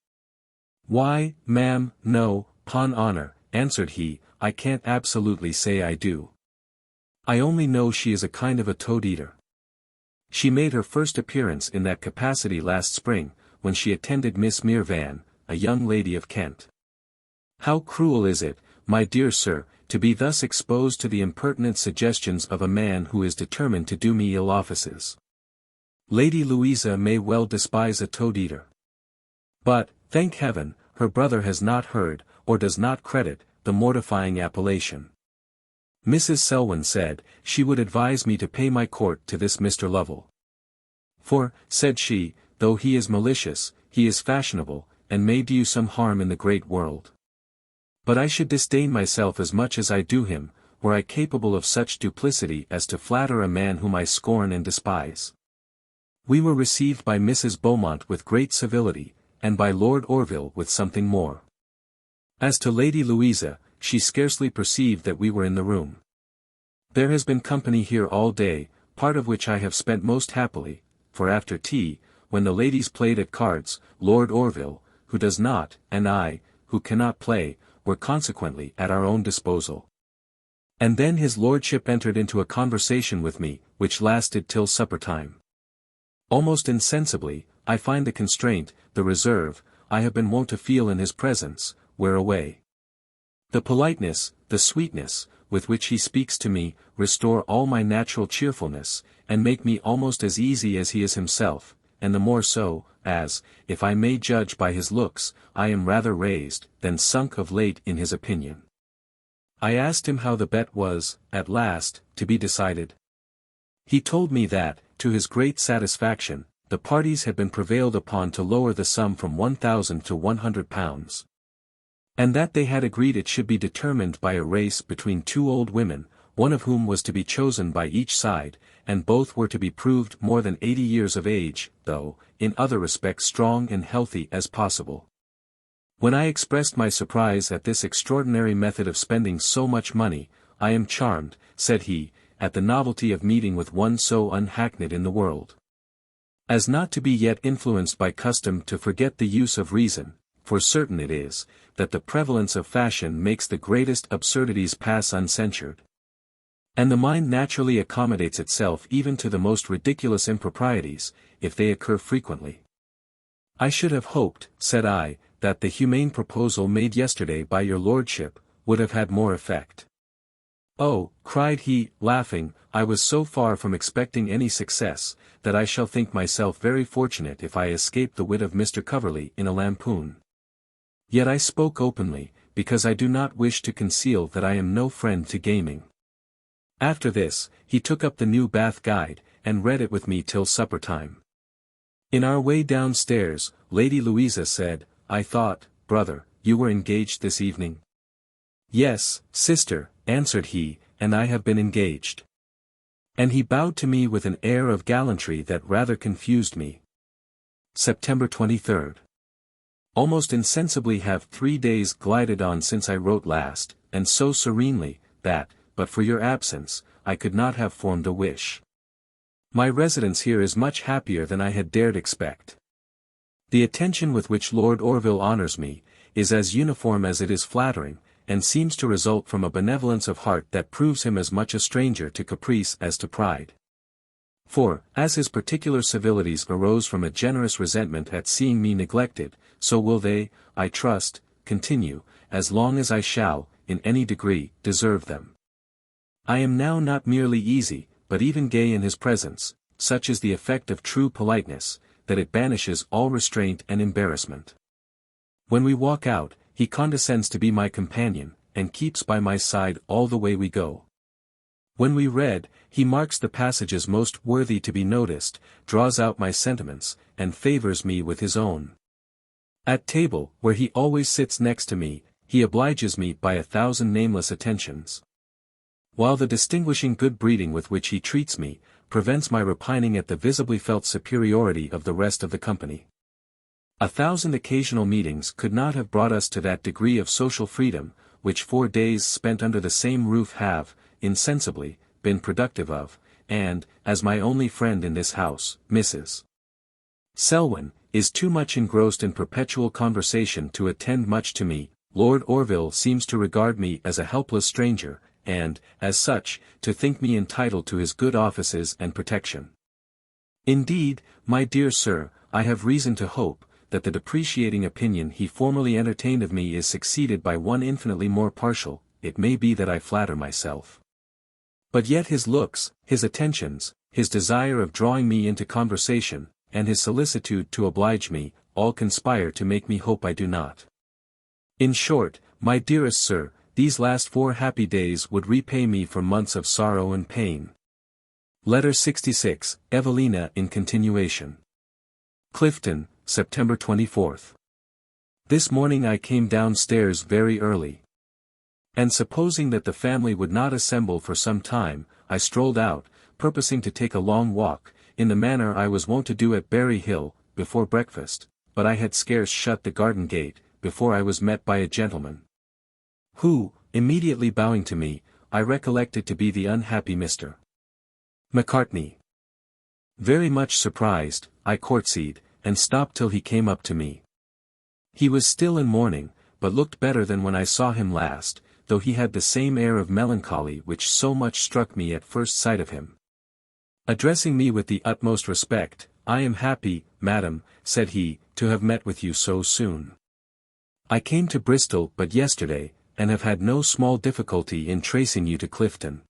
Why, ma'am, no, 'pon honour, answered he, I can't absolutely say I do. I only know she is a kind of a toad-eater. She made her first appearance in that capacity last spring, when she attended Miss Mirvan, a young lady of Kent. How cruel is it, my dear sir, to be thus exposed to the impertinent suggestions of a man who is determined to do me ill offices. Lady Louisa may well despise a toad-eater. But, thank heaven, her brother has not heard, or does not credit, the mortifying appellation. Mrs. Selwyn said, she would advise me to pay my court to this Mr. Lovell. For, said she, though he is malicious, he is fashionable, and may do you some harm in the great world. But I should disdain myself as much as I do him, were I capable of such duplicity as to flatter a man whom I scorn and despise. We were received by Mrs. Beaumont with great civility, and by Lord Orville with something more. As to Lady Louisa, she scarcely perceived that we were in the room. There has been company here all day, part of which I have spent most happily, for after tea, when the ladies played at cards, Lord Orville, who does not, and I, who cannot play, were consequently at our own disposal. And then his lordship entered into a conversation with me, which lasted till supper time. Almost insensibly, I find the constraint, the reserve, I have been wont to feel in his presence, wear away. The politeness, the sweetness, with which he speaks to me, restore all my natural cheerfulness, and make me almost as easy as he is himself, and the more so, as, if I may judge by his looks, I am rather raised, than sunk of late in his opinion. I asked him how the bet was, at last, to be decided. He told me that, to his great satisfaction, the parties had been prevailed upon to lower the sum from 1,000 to £100. And that they had agreed it should be determined by a race between two old women, one of whom was to be chosen by each side, and both were to be proved more than 80 years of age, though, in other respects strong and healthy as possible. When I expressed my surprise at this extraordinary method of spending so much money, I am charmed, said he, at the novelty of meeting with one so unhackneyed in the world. As not to be yet influenced by custom to forget the use of reason, for certain it is, that the prevalence of fashion makes the greatest absurdities pass uncensured. And the mind naturally accommodates itself even to the most ridiculous improprieties, if they occur frequently. I should have hoped, said I, that the humane proposal made yesterday by your lordship, would have had more effect. Oh, cried he, laughing, I was so far from expecting any success, that I shall think myself very fortunate if I escape the wit of Mr. Coverley in a lampoon. Yet I spoke openly, because I do not wish to conceal that I am no friend to gaming. After this, he took up the new Bath Guide, and read it with me till supper time. In our way downstairs, Lady Louisa said, I thought, brother, you were engaged this evening? Yes, sister, answered he, and I have been engaged. And he bowed to me with an air of gallantry that rather confused me. September 23rd. Almost insensibly have 3 days glided on since I wrote last, and so serenely, that, but for your absence, I could not have formed a wish. My residence here is much happier than I had dared expect. The attention with which Lord Orville honours me, is as uniform as it is flattering, and seems to result from a benevolence of heart that proves him as much a stranger to caprice as to pride. For, as his particular civilities arose from a generous resentment at seeing me neglected, so will they, I trust, continue, as long as I shall, in any degree, deserve them. I am now not merely easy, but even gay in his presence, such is the effect of true politeness, that it banishes all restraint and embarrassment. When we walk out, he condescends to be my companion, and keeps by my side all the way we go. When we read, he marks the passages most worthy to be noticed, draws out my sentiments, and favours me with his own. At table, where he always sits next to me, he obliges me by 1,000 nameless attentions. While the distinguishing good breeding with which he treats me, prevents my repining at the visibly felt superiority of the rest of the company. 1,000 occasional meetings could not have brought us to that degree of social freedom, which 4 days spent under the same roof have, insensibly, been productive of, and, as my only friend in this house, Mrs. Selwyn, is too much engrossed in perpetual conversation to attend much to me. Lord Orville seems to regard me as a helpless stranger, and, as such, to think me entitled to his good offices and protection. Indeed, my dear sir, I have reason to hope, that the depreciating opinion he formerly entertained of me is succeeded by one infinitely more partial. It may be that I flatter myself. But yet his looks, his attentions, his desire of drawing me into conversation, and his solicitude to oblige me, all conspire to make me hope I do not. In short, my dearest sir, these last 4 happy days would repay me for months of sorrow and pain. Letter 66, Evelina in continuation. Clifton, September 24th. This morning I came downstairs very early. And supposing that the family would not assemble for some time, I strolled out, purposing to take a long walk, in the manner I was wont to do at Berry Hill, before breakfast, but I had scarce shut the garden gate, before I was met by a gentleman, who, immediately bowing to me, I recollected to be the unhappy Mr. Macartney. Very much surprised, I courtesied, and stopped till he came up to me. He was still in mourning, but looked better than when I saw him last, though he had the same air of melancholy which so much struck me at first sight of him. Addressing me with the utmost respect, "I am happy, madam," said he, "to have met with you so soon. I came to Bristol but yesterday, and have had no small difficulty in tracing you to Clifton."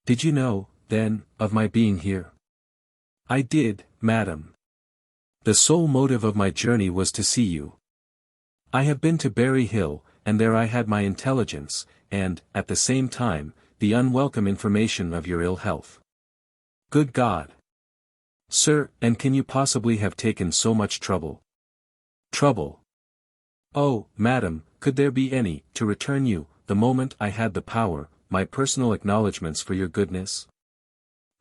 "Did you know, then, of my being here?" "I did, madam. The sole motive of my journey was to see you. I have been to Berry Hill, and there I had my intelligence, and, at the same time, the unwelcome information of your ill health." "Good God! Sir, and can you possibly have taken so much trouble?" "Trouble? Oh, madam, could there be any, to return you, the moment I had the power, my personal acknowledgments for your goodness?"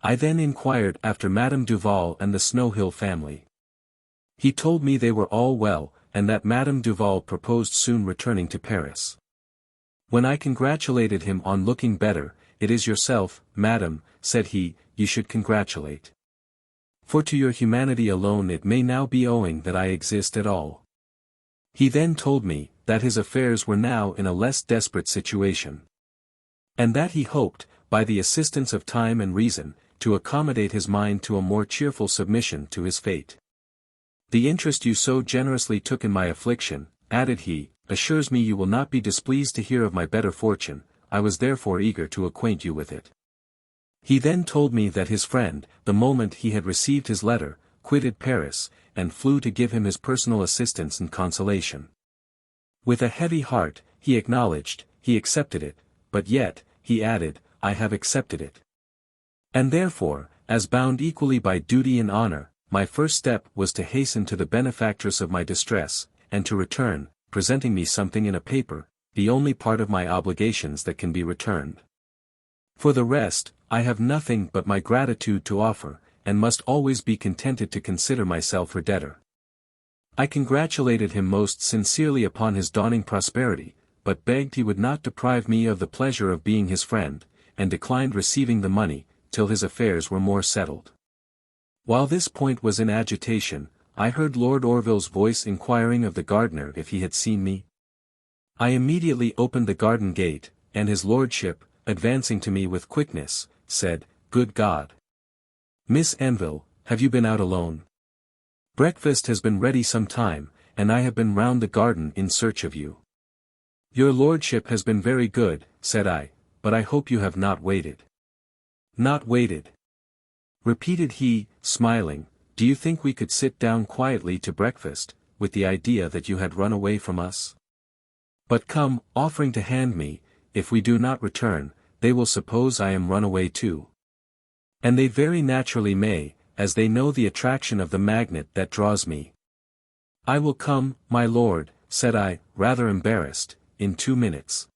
I then inquired after Madame Duval and the Snow Hill family. He told me they were all well, and that Madame Duval proposed soon returning to Paris. When I congratulated him on looking better, "It is yourself, madam," said he, "you should congratulate. For to your humanity alone it may now be owing that I exist at all." He then told me, that his affairs were now in a less desperate situation. And that he hoped, by the assistance of time and reason, to accommodate his mind to a more cheerful submission to his fate. "The interest you so generously took in my affliction," added he, "assures me you will not be displeased to hear of my better fortune, I was therefore eager to acquaint you with it." He then told me that his friend, the moment he had received his letter, quitted Paris, and flew to give him his personal assistance and consolation. With a heavy heart, he acknowledged, he accepted it, but yet, he added, "I have accepted it. And therefore, as bound equally by duty and honor, my first step was to hasten to the benefactress of my distress, and to return, presenting me something in a paper, the only part of my obligations that can be returned. For the rest, I have nothing but my gratitude to offer, and must always be contented to consider myself her debtor." I congratulated him most sincerely upon his dawning prosperity, but begged he would not deprive me of the pleasure of being his friend, and declined receiving the money, till his affairs were more settled. While this point was in agitation, I heard Lord Orville's voice inquiring of the gardener if he had seen me. I immediately opened the garden gate, and his lordship, advancing to me with quickness, said, "Good God! Miss Anville, have you been out alone? Breakfast has been ready some time, and I have been round the garden in search of you." "Your lordship has been very good," said I, "but I hope you have not waited." "Not waited?" repeated he, smiling. "Do you think we could sit down quietly to breakfast, with the idea that you had run away from us? But come," offering to hand me, "if we do not return, they will suppose I am run away too. And they very naturally may, as they know the attraction of the magnet that draws me." "I will come, my lord," said I, rather embarrassed, "in 2 minutes."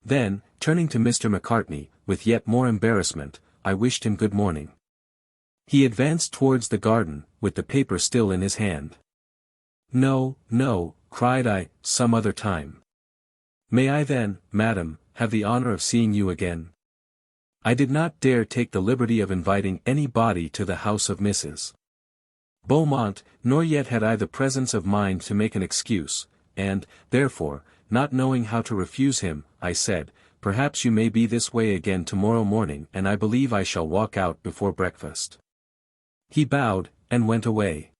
Then, turning to Mr. Macartney, with yet more embarrassment, I wished him good morning. He advanced towards the garden, with the paper still in his hand. "No, no," cried I, "some other time. May I then, madam, have the honor of seeing you again?" I did not dare take the liberty of inviting any body to the house of Mrs. Beaumont, nor yet had I the presence of mind to make an excuse, and, therefore, not knowing how to refuse him, I said, "Perhaps you may be this way again tomorrow morning, and I believe I shall walk out before breakfast." He bowed, and went away.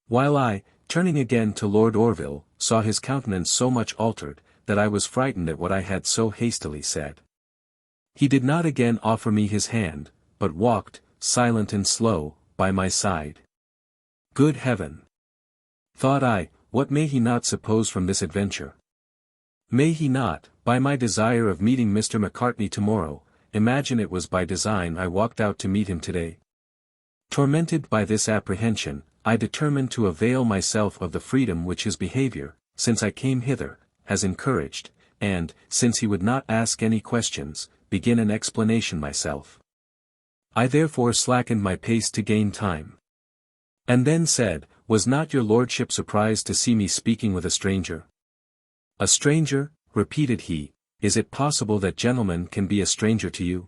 While I, turning again to Lord Orville, saw his countenance so much altered, that I was frightened at what I had so hastily said. He did not again offer me his hand, but walked, silent and slow, by my side. Good heaven! Thought I, what may he not suppose from this adventure? May he not, by my desire of meeting Mr. Macartney tomorrow, imagine it was by design I walked out to meet him today? Tormented by this apprehension, I determined to avail myself of the freedom which his behavior, since I came hither, has encouraged, and, since he would not ask any questions, begin an explanation myself. I therefore slackened my pace to gain time. And then said, "Was not your lordship surprised to see me speaking with a stranger?" "A stranger?" repeated he, "is it possible that gentleman can be a stranger to you?"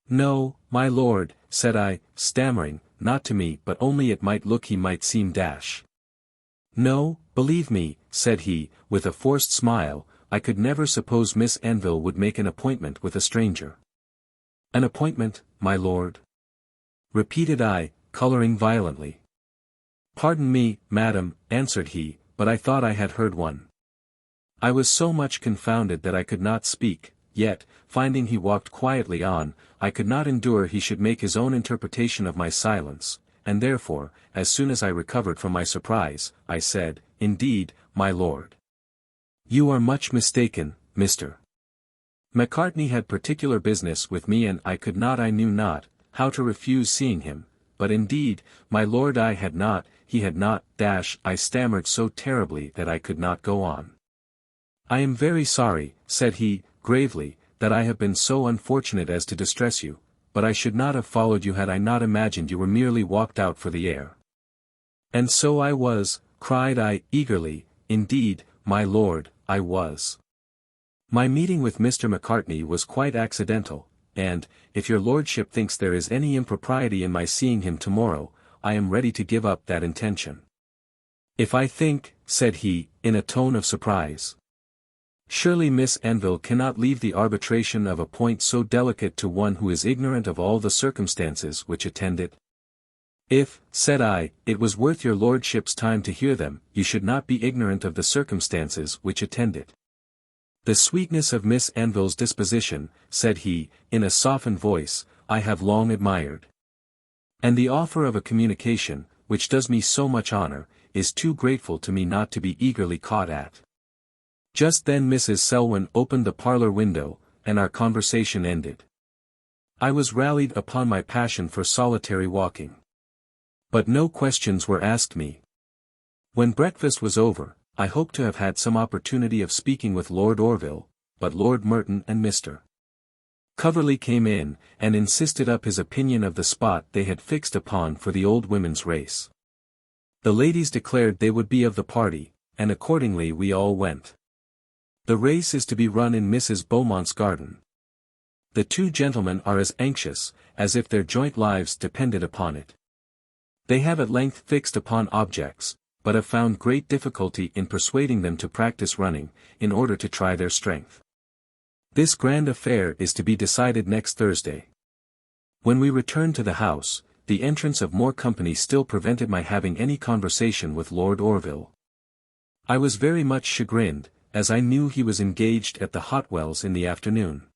"No, my lord," said I, stammering, "not to me, but only it might look he might seem dash." "No, believe me," said he, with a forced smile, "I could never suppose Miss Anville would make an appointment with a stranger." "An appointment, my lord?" repeated I, colouring violently. "Pardon me, madam," answered he, "but I thought I had heard one." I was so much confounded that I could not speak, yet, finding he walked quietly on, I could not endure he should make his own interpretation of my silence, and therefore, as soon as I recovered from my surprise, I said, "Indeed, my lord, you are much mistaken, Mr. Macartney had particular business with me, and I could not, I knew not, how to refuse seeing him, but indeed, my lord, he had not, I stammered so terribly that I could not go on. "I am very sorry," said he, gravely, "that I have been so unfortunate as to distress you, but I should not have followed you had I not imagined you were merely walked out for the air." "And so I was," cried I, eagerly, "indeed, my lord, I was. My meeting with Mr. Macartney was quite accidental, and, if your lordship thinks there is any impropriety in my seeing him tomorrow, I am ready to give up that intention." "If I think," said he, in a tone of surprise. "Surely Miss Anville cannot leave the arbitration of a point so delicate to one who is ignorant of all the circumstances which attend it?" "If," said I, "it was worth your lordship's time to hear them, you should not be ignorant of the circumstances which attend it." "The sweetness of Miss Anville's disposition," said he, in a softened voice, "I have long admired. And the offer of a communication, which does me so much honor, is too grateful to me not to be eagerly caught at." Just then Mrs. Selwyn opened the parlor window, and our conversation ended. I was rallied upon my passion for solitary walking. But no questions were asked me. When breakfast was over, I hoped to have had some opportunity of speaking with Lord Orville, but Lord Merton and Mr. Coverley came in, and insisted up his opinion of the spot they had fixed upon for the old women's race. The ladies declared they would be of the party, and accordingly we all went. The race is to be run in Mrs. Beaumont's garden. The two gentlemen are as anxious, as if their joint lives depended upon it. They have at length fixed upon objects, but have found great difficulty in persuading them to practice running, in order to try their strength. This grand affair is to be decided next Thursday. When we returned to the house, the entrance of more company still prevented my having any conversation with Lord Orville. I was very much chagrined, as I knew he was engaged at the Hotwells in the afternoon.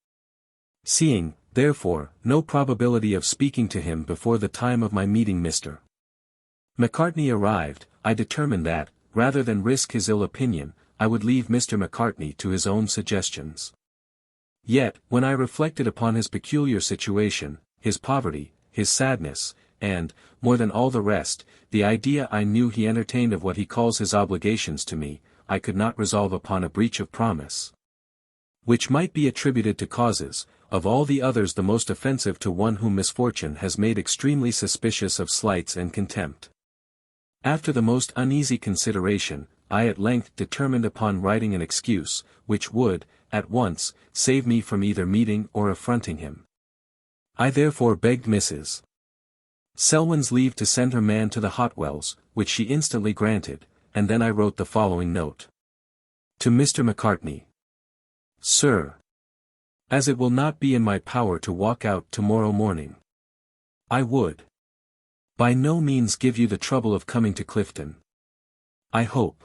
Seeing, therefore, no probability of speaking to him before the time of my meeting Mr. Macartney arrived, I determined that, rather than risk his ill opinion, I would leave Mr. Macartney to his own suggestions. Yet, when I reflected upon his peculiar situation, his poverty, his sadness, and, more than all the rest, the idea I knew he entertained of what he calls his obligations to me, I could not resolve upon a breach of promise, which might be attributed to causes, of all the others the most offensive to one whom misfortune has made extremely suspicious of slights and contempt. After the most uneasy consideration, I at length determined upon writing an excuse, which would, at once, save me from either meeting or affronting him. I therefore begged Mrs. Selwyn's leave to send her man to the Hotwells, which she instantly granted, and then I wrote the following note. To Mr. Macartney. Sir. As it will not be in my power to walk out tomorrow morning, I would by no means give you the trouble of coming to Clifton. I hope,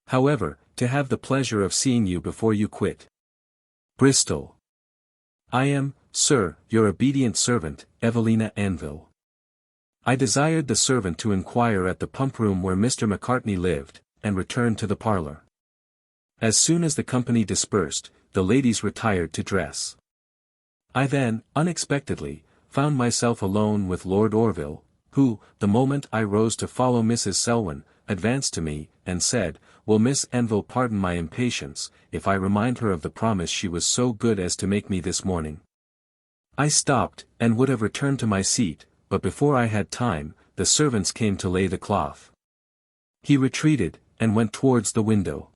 however, to have the pleasure of seeing you before you quit Bristol. I am, sir, your obedient servant, Evelina Anville. I desired the servant to inquire at the pump room where Mr. Macartney lived, and returned to the parlour. As soon as the company dispersed, the ladies retired to dress. I then, unexpectedly, found myself alone with Lord Orville, who, the moment I rose to follow Mrs. Selwyn, advanced to me, and said, Will Miss Anville pardon my impatience, if I remind her of the promise she was so good as to make me this morning? I stopped, and would have returned to my seat, but before I had time, the servants came to lay the cloth. He retreated, and went towards the window.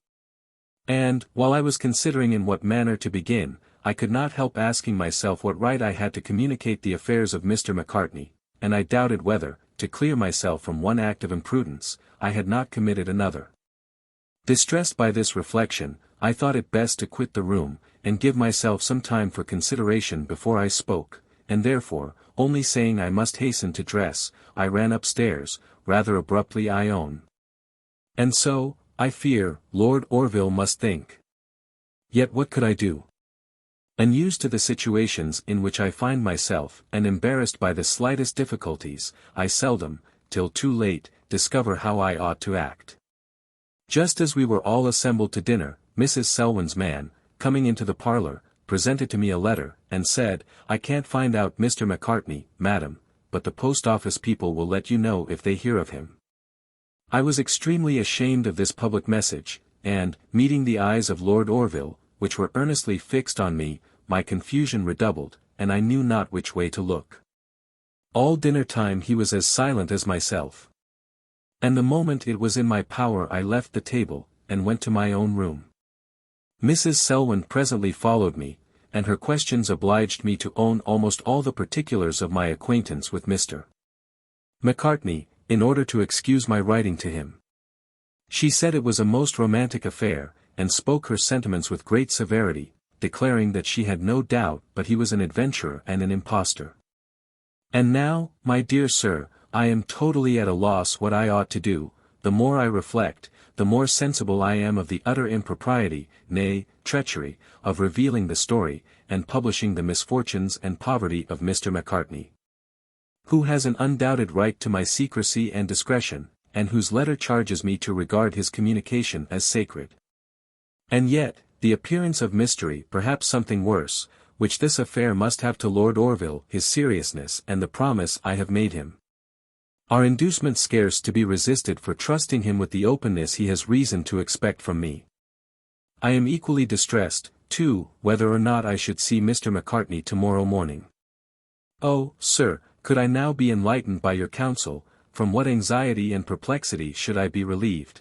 And, while I was considering in what manner to begin, I could not help asking myself what right I had to communicate the affairs of Mr. Macartney, and I doubted whether, to clear myself from one act of imprudence, I had not committed another. Distressed by this reflection, I thought it best to quit the room, and give myself some time for consideration before I spoke, and therefore, only saying I must hasten to dress, I ran upstairs, rather abruptly I own. And so, I fear, Lord Orville must think. Yet what could I do? Unused to the situations in which I find myself, and embarrassed by the slightest difficulties, I seldom, till too late, discover how I ought to act. Just as we were all assembled to dinner, Mrs. Selwyn's man, coming into the parlour, presented to me a letter, and said, I can't find out Mr. Macartney, madam, but the post office people will let you know if they hear of him. I was extremely ashamed of this public message, and, meeting the eyes of Lord Orville, which were earnestly fixed on me, my confusion redoubled, and I knew not which way to look. All dinner time he was as silent as myself. And the moment it was in my power I left the table, and went to my own room. Mrs. Selwyn presently followed me, and her questions obliged me to own almost all the particulars of my acquaintance with Mr. Macartney, in order to excuse my writing to him. She said it was a most romantic affair, and spoke her sentiments with great severity, declaring that she had no doubt but he was an adventurer and an impostor. And now, my dear sir, I am totally at a loss what I ought to do. The more I reflect, the more sensible I am of the utter impropriety, nay, treachery, of revealing the story, and publishing the misfortunes and poverty of Mr. Macartney, who has an undoubted right to my secrecy and discretion, and whose letter charges me to regard his communication as sacred. And yet, the appearance of mystery, perhaps something worse, which this affair must have to Lord Orville, his seriousness and the promise I have made him, are inducements scarce to be resisted for trusting him with the openness he has reason to expect from me. I am equally distressed, too, whether or not I should see Mr. Macartney tomorrow morning. Oh, sir, could I now be enlightened by your counsel, from what anxiety and perplexity should I be relieved?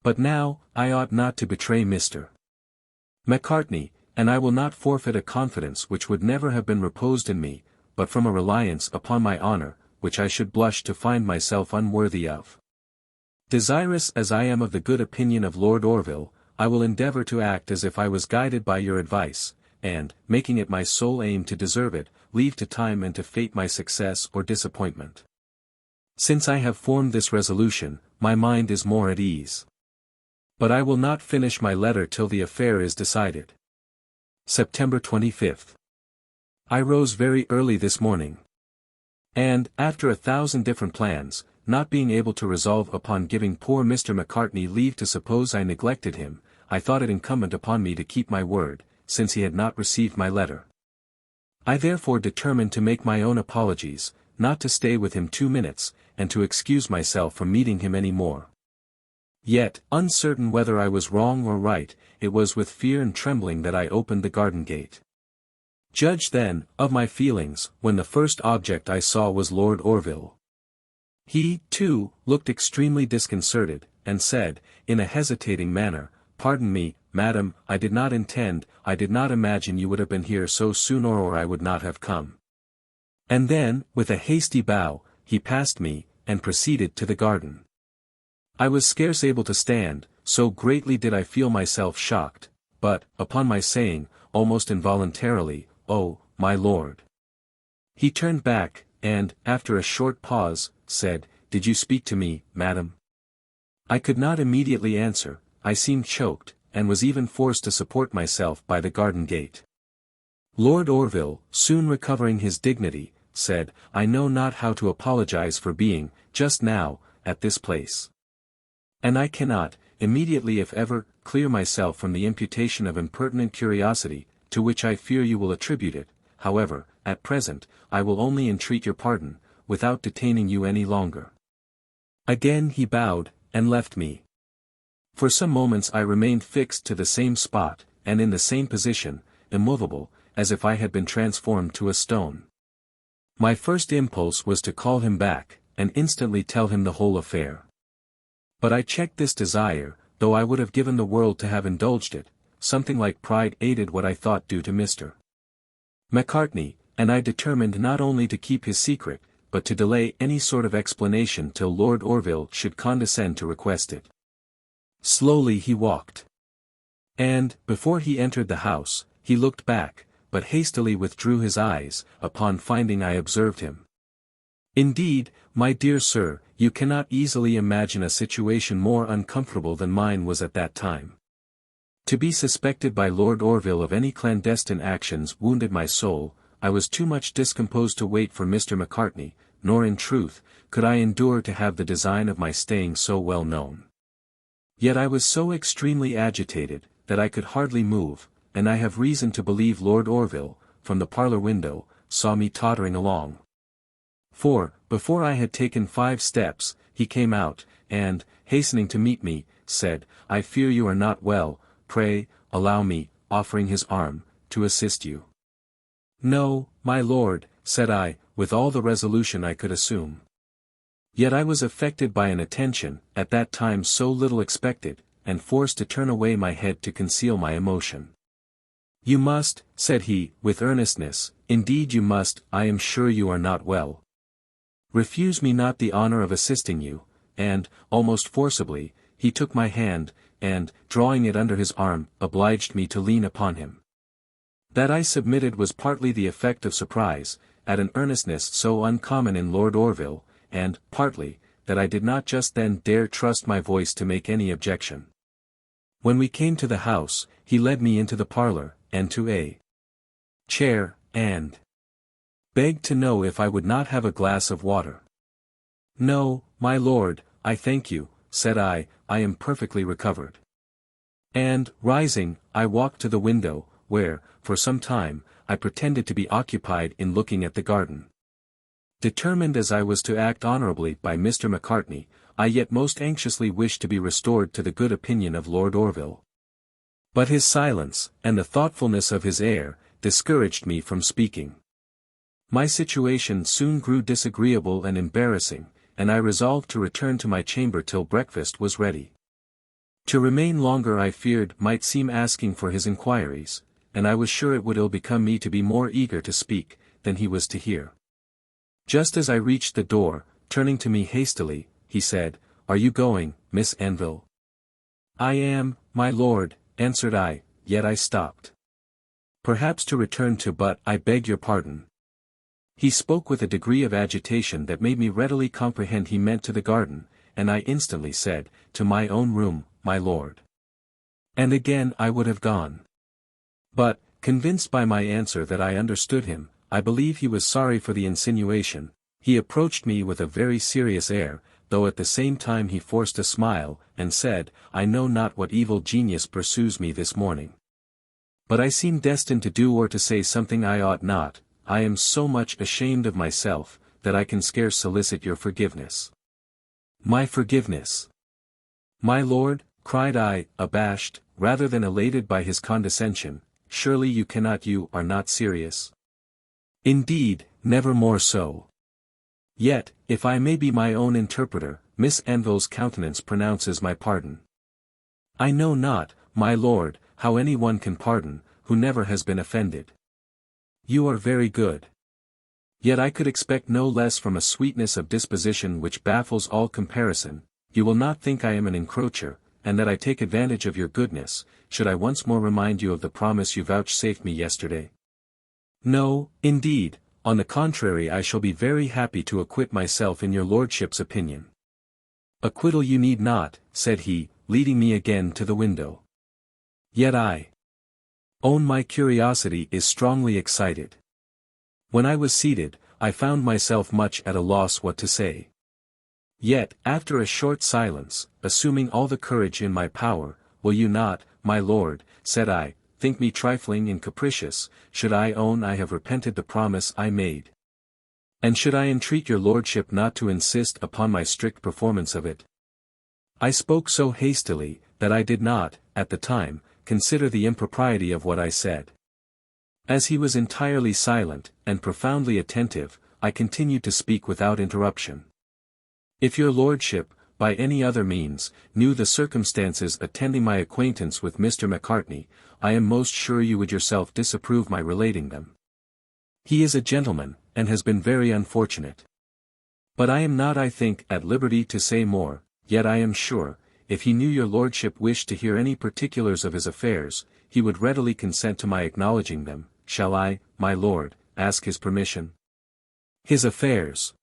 But now, I ought not to betray Mr. Macartney, and I will not forfeit a confidence which would never have been reposed in me, but from a reliance upon my honour, which I should blush to find myself unworthy of. Desirous as I am of the good opinion of Lord Orville, I will endeavour to act as if I was guided by your advice, and, making it my sole aim to deserve it, leave to time and to fate my success or disappointment. Since I have formed this resolution, my mind is more at ease. But I will not finish my letter till the affair is decided. September 25th. I rose very early this morning. And, after 1,000 different plans, not being able to resolve upon giving poor Mr. Macartney leave to suppose I neglected him, I thought it incumbent upon me to keep my word, since he had not received my letter. I therefore determined to make my own apologies, not to stay with him 2 minutes, and to excuse myself from meeting him any more. Yet, uncertain whether I was wrong or right, it was with fear and trembling that I opened the garden gate. Judge then, of my feelings, when the first object I saw was Lord Orville. He, too, looked extremely disconcerted, and said, in a hesitating manner, Pardon me, madam, I did not imagine you would have been here so soon or I would not have come. And then, with a hasty bow, he passed me, and proceeded to the garden. I was scarce able to stand, so greatly did I feel myself shocked, but, upon my saying, almost involuntarily, "Oh, my lord," he turned back, and, after a short pause, said, "Did you speak to me, madam?" I could not immediately answer, I seemed choked, and was even forced to support myself by the garden gate. Lord Orville, soon recovering his dignity, said, "I know not how to apologize for being, just now, at this place. And I cannot, immediately if ever, clear myself from the imputation of impertinent curiosity, to which I fear you will attribute it. However, at present, I will only entreat your pardon, without detaining you any longer." Again he bowed, and left me. For some moments I remained fixed to the same spot, and in the same position, immovable, as if I had been transformed to a stone. My first impulse was to call him back, and instantly tell him the whole affair. But I checked this desire, though I would have given the world to have indulged it. Something like pride aided what I thought due to Mr. Macartney, and I determined not only to keep his secret, but to delay any sort of explanation till Lord Orville should condescend to request it. Slowly he walked. And, before he entered the house, he looked back, but hastily withdrew his eyes, upon finding I observed him. Indeed, my dear sir, you cannot easily imagine a situation more uncomfortable than mine was at that time. To be suspected by Lord Orville of any clandestine actions wounded my soul. I was too much discomposed to wait for Mr. Macartney, nor in truth, could I endure to have the design of my staying so well known. Yet I was so extremely agitated, that I could hardly move, and I have reason to believe Lord Orville, from the parlour window, saw me tottering along. For, before I had taken 5 steps, he came out, and, hastening to meet me, said, "I fear you are not well, pray, allow me," offering his arm, "to assist you." "No, my lord," said I, with all the resolution I could assume. Yet I was affected by an attention, at that time so little expected, and forced to turn away my head to conceal my emotion. "You must," said he, with earnestness, "indeed you must, I am sure you are not well. Refuse me not the honor of assisting you," and, almost forcibly, he took my hand, and, drawing it under his arm, obliged me to lean upon him. That I submitted was partly the effect of surprise, at an earnestness so uncommon in Lord Orville, and, partly, that I did not just then dare trust my voice to make any objection. When we came to the house, he led me into the parlour, and to a chair, and begged to know if I would not have a glass of water. "No, my lord, I thank you," said I am perfectly recovered. And, rising, I walked to the window, where, for some time, I pretended to be occupied in looking at the garden. Determined as I was to act honourably by Mr. Macartney, I yet most anxiously wished to be restored to the good opinion of Lord Orville. But his silence, and the thoughtfulness of his air, discouraged me from speaking. My situation soon grew disagreeable and embarrassing, and I resolved to return to my chamber till breakfast was ready. To remain longer I feared might seem asking for his inquiries, and I was sure it would ill become me to be more eager to speak, than he was to hear. Just as I reached the door, turning to me hastily, he said, "Are you going, Miss Anville?" "I am, my lord," answered I, yet I stopped. "Perhaps to return to but I beg your pardon." He spoke with a degree of agitation that made me readily comprehend he meant to the garden, and I instantly said, "To my own room, my lord." And again I would have gone. But, convinced by my answer that I understood him, I believe he was sorry for the insinuation, he approached me with a very serious air, though at the same time he forced a smile, and said, "I know not what evil genius pursues me this morning. But I seem destined to do or to say something I ought not. I am so much ashamed of myself, that I can scarce solicit your forgiveness." "My forgiveness, my lord," cried I, abashed, rather than elated by his condescension, "surely you are not serious?" "Indeed, never more so. Yet, if I may be my own interpreter, Miss Anville's countenance pronounces my pardon." "I know not, my lord, how any one can pardon, who never has been offended." "You are very good." Yet I could expect no less from a sweetness of disposition which baffles all comparison. You will not think I am an encroacher, and that I take advantage of your goodness, should I once more remind you of the promise you vouchsafed me yesterday. No, indeed, on the contrary, I shall be very happy to acquit myself in your lordship's opinion. Acquittal you need not, said he, leading me again to the window. Yet I own my curiosity is strongly excited. When I was seated, I found myself much at a loss what to say. Yet, after a short silence, assuming all the courage in my power, will you not, my lord, said I, think me trifling and capricious, should I own I have repented the promise I made? And should I entreat your lordship not to insist upon my strict performance of it? I spoke so hastily, that I did not, at the time, consider the impropriety of what I said. As he was entirely silent, and profoundly attentive, I continued to speak without interruption. If your lordship, by any other means, knew the circumstances attending my acquaintance with Mr. Macartney, I am most sure you would yourself disapprove my relating them. He is a gentleman, and has been very unfortunate. But I am not, I think, at liberty to say more, yet I am sure, if he knew your lordship wished to hear any particulars of his affairs, he would readily consent to my acknowledging them. Shall I, my lord, ask his permission? His affairs,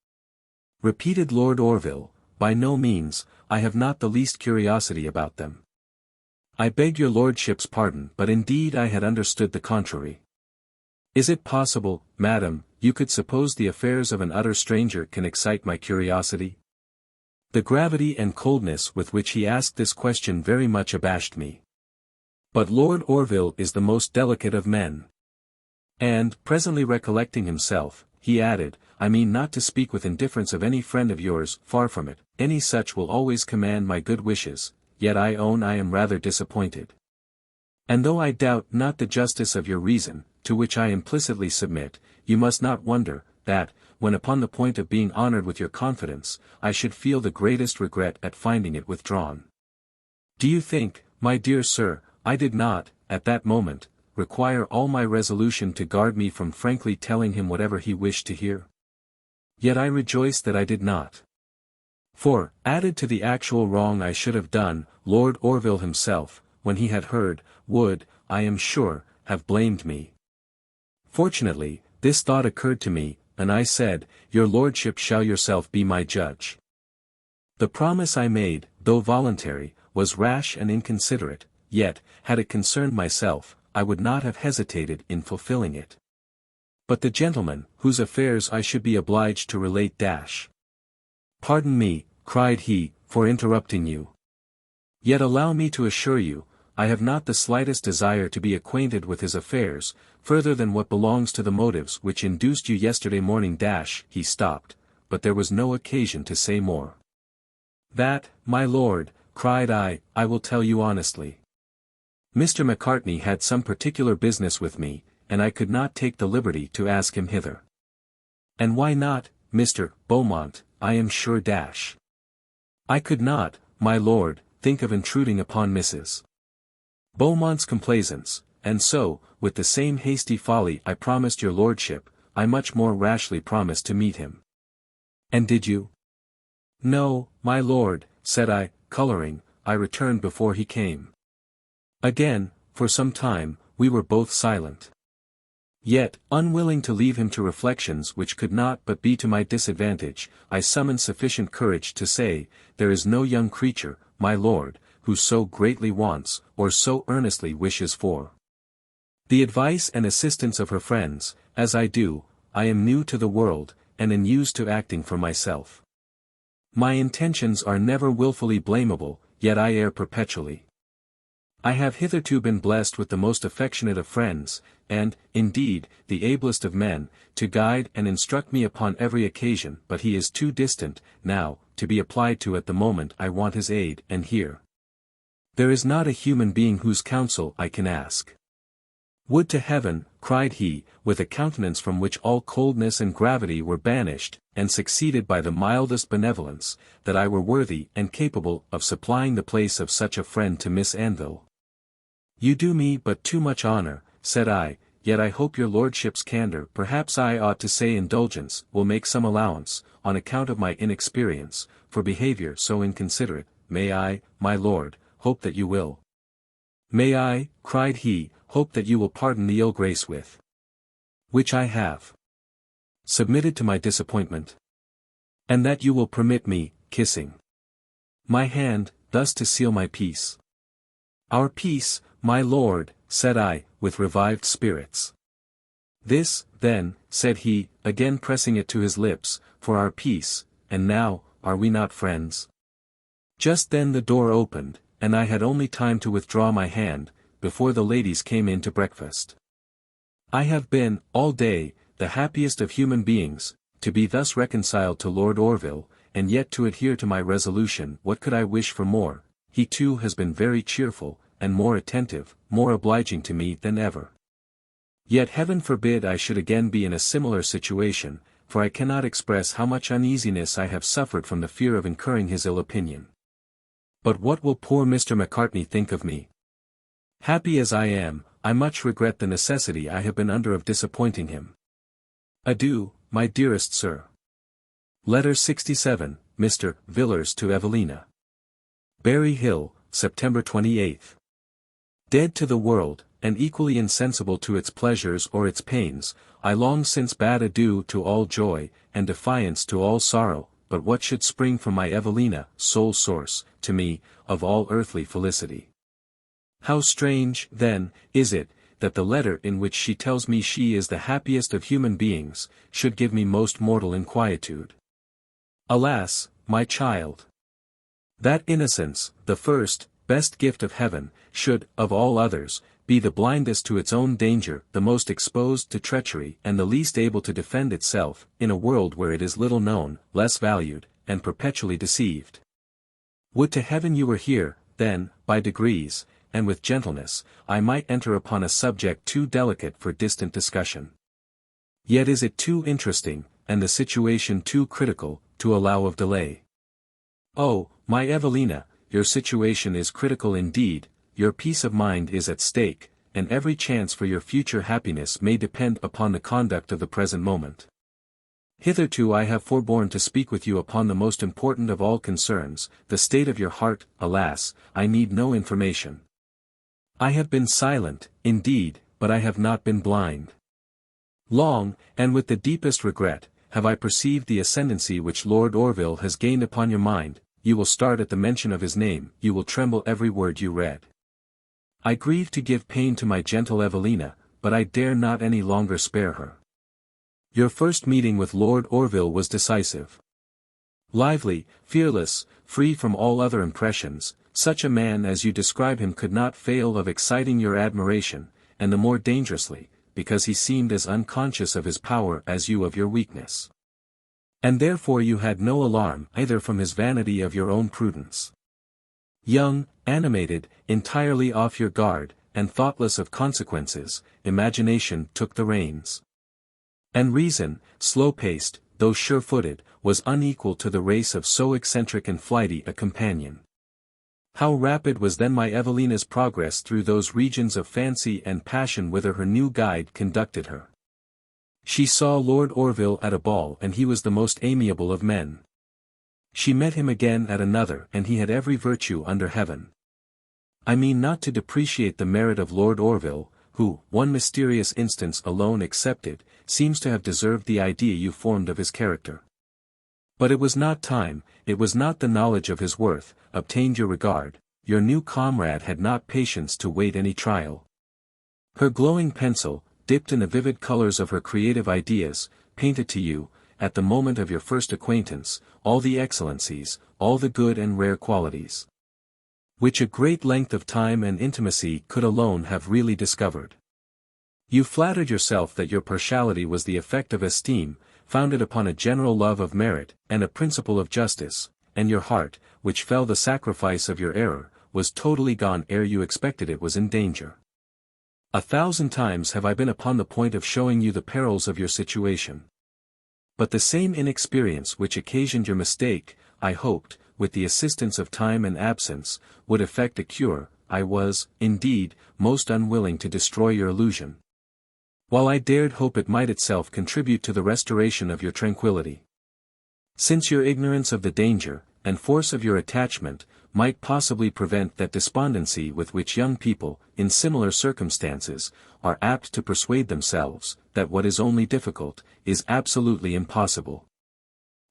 repeated Lord Orville. By no means, I have not the least curiosity about them. I beg your lordship's pardon, but indeed I had understood the contrary. Is it possible, madam, you could suppose the affairs of an utter stranger can excite my curiosity? The gravity and coldness with which he asked this question very much abashed me. But Lord Orville is the most delicate of men. And, presently recollecting himself, he added, I mean not to speak with indifference of any friend of yours, far from it, any such will always command my good wishes, yet I own I am rather disappointed. And though I doubt not the justice of your reason, to which I implicitly submit, you must not wonder, that, when upon the point of being honored with your confidence, I should feel the greatest regret at finding it withdrawn. Do you think, my dear sir, I did not, at that moment, require all my resolution to guard me from frankly telling him whatever he wished to hear? Yet I rejoice that I did not. For, added to the actual wrong I should have done, Lord Orville himself, when he had heard, would, I am sure, have blamed me. Fortunately, this thought occurred to me, and I said, your lordship shall yourself be my judge. The promise I made, though voluntary, was rash and inconsiderate, yet, had it concerned myself, I would not have hesitated in fulfilling it. But the gentleman, whose affairs I should be obliged to relate Pardon me, cried he, for interrupting you. Yet allow me to assure you, I have not the slightest desire to be acquainted with his affairs, further than what belongs to the motives which induced you yesterday morning. He stopped, but there was no occasion to say more. That, my lord, cried I will tell you honestly. Mr. Macartney had some particular business with me, and I could not take the liberty to ask him hither. And why not, Mr. Beaumont, I am sure. I could not, my lord, think of intruding upon Mrs. Beaumont's complaisance, and so, with the same hasty folly I promised your lordship, I much more rashly promised to meet him. And did you? No, my lord, said I, colouring, I returned before he came. Again, for some time, we were both silent. Yet, unwilling to leave him to reflections which could not but be to my disadvantage, I summoned sufficient courage to say, there is no young creature, my lord, who so greatly wants, or so earnestly wishes for the advice and assistance of her friends, as I do. I am new to the world, and unused to acting for myself. My intentions are never wilfully blamable, yet I err perpetually. I have hitherto been blessed with the most affectionate of friends, and, indeed, the ablest of men, to guide and instruct me upon every occasion, but he is too distant, now, to be applied to at the moment I want his aid, and here there is not a human being whose counsel I can ask. Would to heaven, cried he, with a countenance from which all coldness and gravity were banished, and succeeded by the mildest benevolence, that I were worthy and capable of supplying the place of such a friend to Miss Anville. You do me but too much honour, said I, yet I hope your lordship's candour, perhaps I ought to say indulgence, will make some allowance, on account of my inexperience, for behaviour so inconsiderate. May I, my lord, hope that you will? May I, cried he, hope that you will pardon the ill grace with which I have submitted to my disappointment? And that you will permit me, kissing my hand, thus to seal my peace? Our peace, my lord, said I, with revived spirits. This, then, said he, again pressing it to his lips, for our peace, and now, are we not friends? Just then the door opened, and I had only time to withdraw my hand, before the ladies came in to breakfast. I have been, all day, the happiest of human beings, to be thus reconciled to Lord Orville, and yet to adhere to my resolution. What could I wish for more? He too has been very cheerful, and more attentive, more obliging to me than ever. Yet heaven forbid I should again be in a similar situation, for I cannot express how much uneasiness I have suffered from the fear of incurring his ill opinion. But what will poor Mr. Macartney think of me? Happy as I am, I much regret the necessity I have been under of disappointing him. Adieu, my dearest sir. Letter 67, Mr. Villars to Evelina. Berry Hill, September 28. Dead to the world, and equally insensible to its pleasures or its pains, I long since bade adieu to all joy, and defiance to all sorrow, but what should spring from my Evelina, sole source, to me, of all earthly felicity? How strange, then, is it, that the letter in which she tells me she is the happiest of human beings, should give me most mortal inquietude. Alas, my child! That innocence, the first, best gift of heaven, should, of all others, be the blindest to its own danger, the most exposed to treachery, and the least able to defend itself, in a world where it is little known, less valued, and perpetually deceived. Would to heaven you were here, then, by degrees, and with gentleness, I might enter upon a subject too delicate for distant discussion. Yet is it too interesting, and the situation too critical, to allow of delay. Oh, my Evelina, your situation is critical indeed, your peace of mind is at stake, and every chance for your future happiness may depend upon the conduct of the present moment. Hitherto I have forborne to speak with you upon the most important of all concerns, the state of your heart. Alas, I need no information. I have been silent, indeed, but I have not been blind. Long, and with the deepest regret, have I perceived the ascendancy which Lord Orville has gained upon your mind. You will start at the mention of his name, you will tremble every word you read. I grieve to give pain to my gentle Evelina, but I dare not any longer spare her. Your first meeting with Lord Orville was decisive. Lively, fearless, free from all other impressions, such a man as you describe him could not fail of exciting your admiration, and the more dangerously, because he seemed as unconscious of his power as you of your weakness. And therefore you had no alarm either from his vanity of your own prudence. Young, animated, entirely off your guard, and thoughtless of consequences, imagination took the reins. And reason, slow-paced, though sure-footed, was unequal to the race of so eccentric and flighty a companion. How rapid was then my Evelina's progress through those regions of fancy and passion whither her new guide conducted her. She saw Lord Orville at a ball and he was the most amiable of men. She met him again at another and he had every virtue under heaven. I mean not to depreciate the merit of Lord Orville, who, one mysterious instance alone excepted, seems to have deserved the idea you formed of his character. But it was not time, it was not the knowledge of his worth, obtained your regard, your new comrade had not patience to wait any trial. Her glowing pencil, dipped in the vivid colors of her creative ideas, painted to you, at the moment of your first acquaintance, all the excellencies, all the good and rare qualities, which a great length of time and intimacy could alone have really discovered. You flattered yourself that your partiality was the effect of esteem, founded upon a general love of merit, and a principle of justice, and your heart, which fell the sacrifice of your error, was totally gone ere you expected it was in danger. 1,000 times have I been upon the point of showing you the perils of your situation. But the same inexperience which occasioned your mistake, I hoped, with the assistance of time and absence, would effect a cure. I was, indeed, most unwilling to destroy your illusion. while I dared hope it might itself contribute to the restoration of your tranquillity. Since your ignorance of the danger, and force of your attachment, might possibly prevent that despondency with which young people, in similar circumstances, are apt to persuade themselves, that what is only difficult, is absolutely impossible.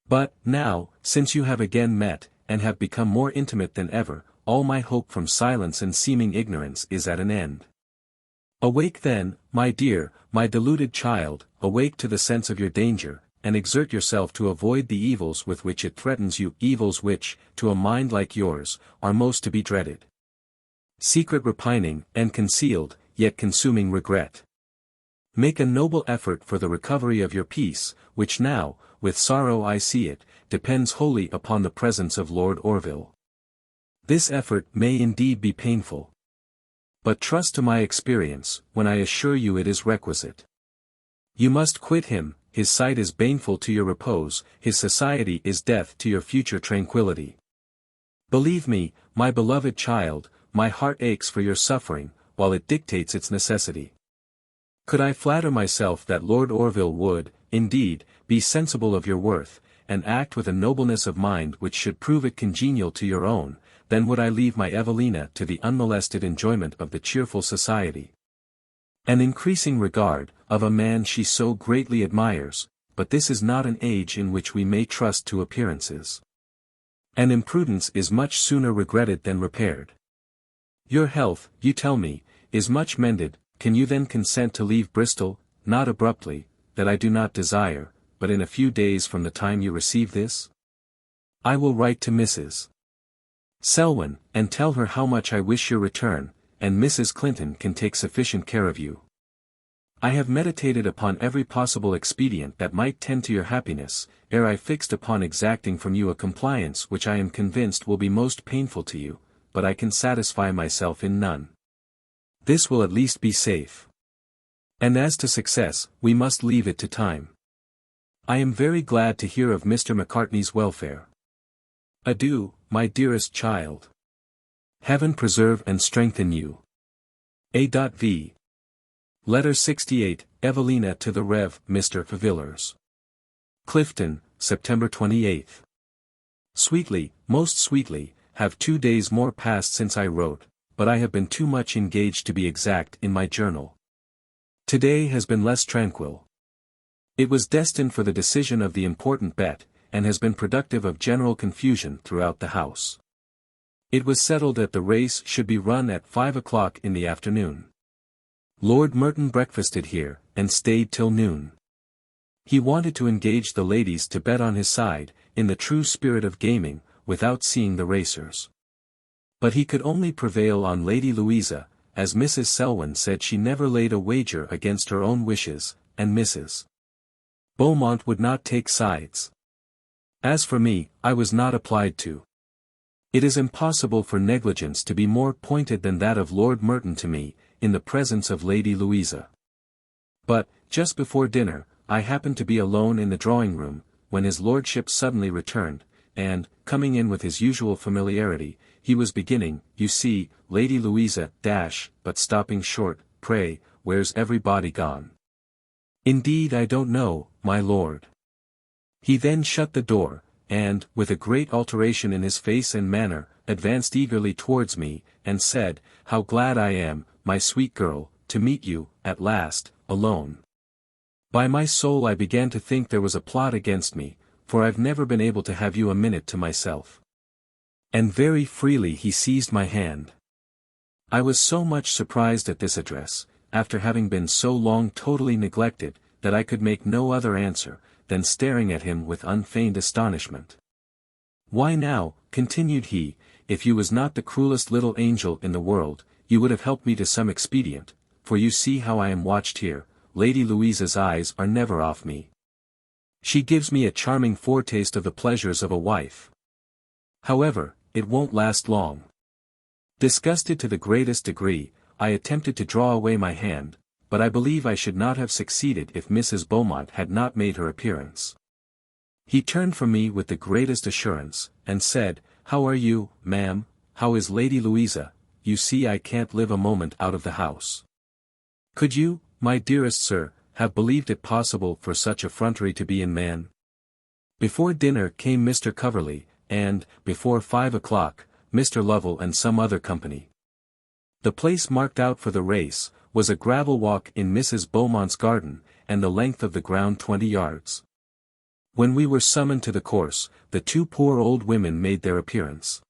But, now, since you have again met, and have become more intimate than ever, all my hope from silence and seeming ignorance is at an end. Awake then, my dear, my deluded child, awake to the sense of your danger, and exert yourself to avoid the evils with which it threatens you, evils which, to a mind like yours, are most to be dreaded. Secret repining, and concealed, yet consuming regret. Make a noble effort for the recovery of your peace, which now, with sorrow I see it, depends wholly upon the presence of Lord Orville. This effort may indeed be painful. But trust to my experience, when I assure you it is requisite. You must quit him. His sight is baneful to your repose, his society is death to your future tranquillity. Believe me, my beloved child, my heart aches for your suffering, while it dictates its necessity. Could I flatter myself that Lord Orville would, indeed, be sensible of your worth, and act with a nobleness of mind which should prove it congenial to your own, then would I leave my Evelina to the unmolested enjoyment of the cheerful society, an increasing regard, of a man she so greatly admires, but this is not an age in which we may trust to appearances. An imprudence is much sooner regretted than repaired. Your health, you tell me, is much mended. Can you then consent to leave Bristol, not abruptly, that I do not desire, but in a few days from the time you receive this? I will write to Mrs. Selwyn, and tell her how much I wish your return, and Mrs. Clinton can take sufficient care of you. I have meditated upon every possible expedient that might tend to your happiness, ere I fixed upon exacting from you a compliance which I am convinced will be most painful to you, but I can satisfy myself in none. This will at least be safe. And as to success, we must leave it to time. I am very glad to hear of Mr. Macartney's welfare. Adieu, my dearest child. Heaven preserve and strengthen you. A.V. Letter 68, Evelina to the Rev. Mr. Villars. Clifton, September 28. Sweetly, most sweetly, have 2 days more passed since I wrote, but I have been too much engaged to be exact in my journal. Today has been less tranquil. It was destined for the decision of the important bet, and has been productive of general confusion throughout the house. It was settled that the race should be run at 5 o'clock in the afternoon. Lord Merton breakfasted here, and stayed till noon. He wanted to engage the ladies to bet on his side, in the true spirit of gaming, without seeing the racers. But he could only prevail on Lady Louisa, as Mrs. Selwyn said she never laid a wager against her own wishes, and Mrs. Beaumont would not take sides. As for me, I was not applied to. It is impossible for negligence to be more pointed than that of Lord Merton to me, in the presence of Lady Louisa. But, just before dinner, I happened to be alone in the drawing-room, when his lordship suddenly returned, and, coming in with his usual familiarity, he was beginning, you see, Lady Louisa, but stopping short, pray, where's everybody gone? Indeed I don't know, my lord. He then shut the door, and, with a great alteration in his face and manner, advanced eagerly towards me, and said, how glad I am, my sweet girl, to meet you, at last, alone. By my soul I began to think there was a plot against me, for I've never been able to have you a minute to myself. And very freely he seized my hand. I was so much surprised at this address, after having been so long totally neglected, that I could make no other answer, than staring at him with unfeigned astonishment. Why now, continued he, if you was not the cruelest little angel in the world, you would have helped me to some expedient, for you see how I am watched here. Lady Louisa's eyes are never off me. She gives me a charming foretaste of the pleasures of a wife. However, it won't last long. Disgusted to the greatest degree, I attempted to draw away my hand, but I believe I should not have succeeded if Mrs. Beaumont had not made her appearance. He turned from me with the greatest assurance, and said, how are you, ma'am, how is Lady Louisa? You see I can't live a moment out of the house. Could you, my dearest sir, have believed it possible for such effrontery to be in man? Before dinner came Mr. Coverley, and, before 5 o'clock, Mr. Lovell and some other company. The place marked out for the race, was a gravel walk in Mrs. Beaumont's garden, and the length of the ground 20 yards. When we were summoned to the course, the 2 poor old women made their appearance.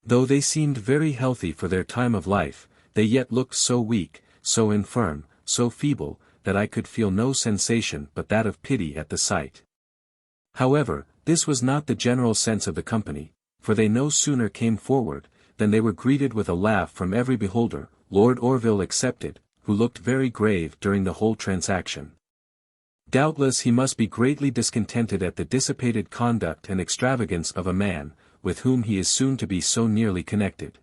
Though they seemed very healthy for their time of life, they yet looked so weak, so infirm, so feeble, that I could feel no sensation but that of pity at the sight. However, this was not the general sense of the company, for they no sooner came forward, than they were greeted with a laugh from every beholder, Lord Orville excepted, who looked very grave during the whole transaction. Doubtless he must be greatly discontented at the dissipated conduct and extravagance of a man, with whom he is soon to be so nearly connected.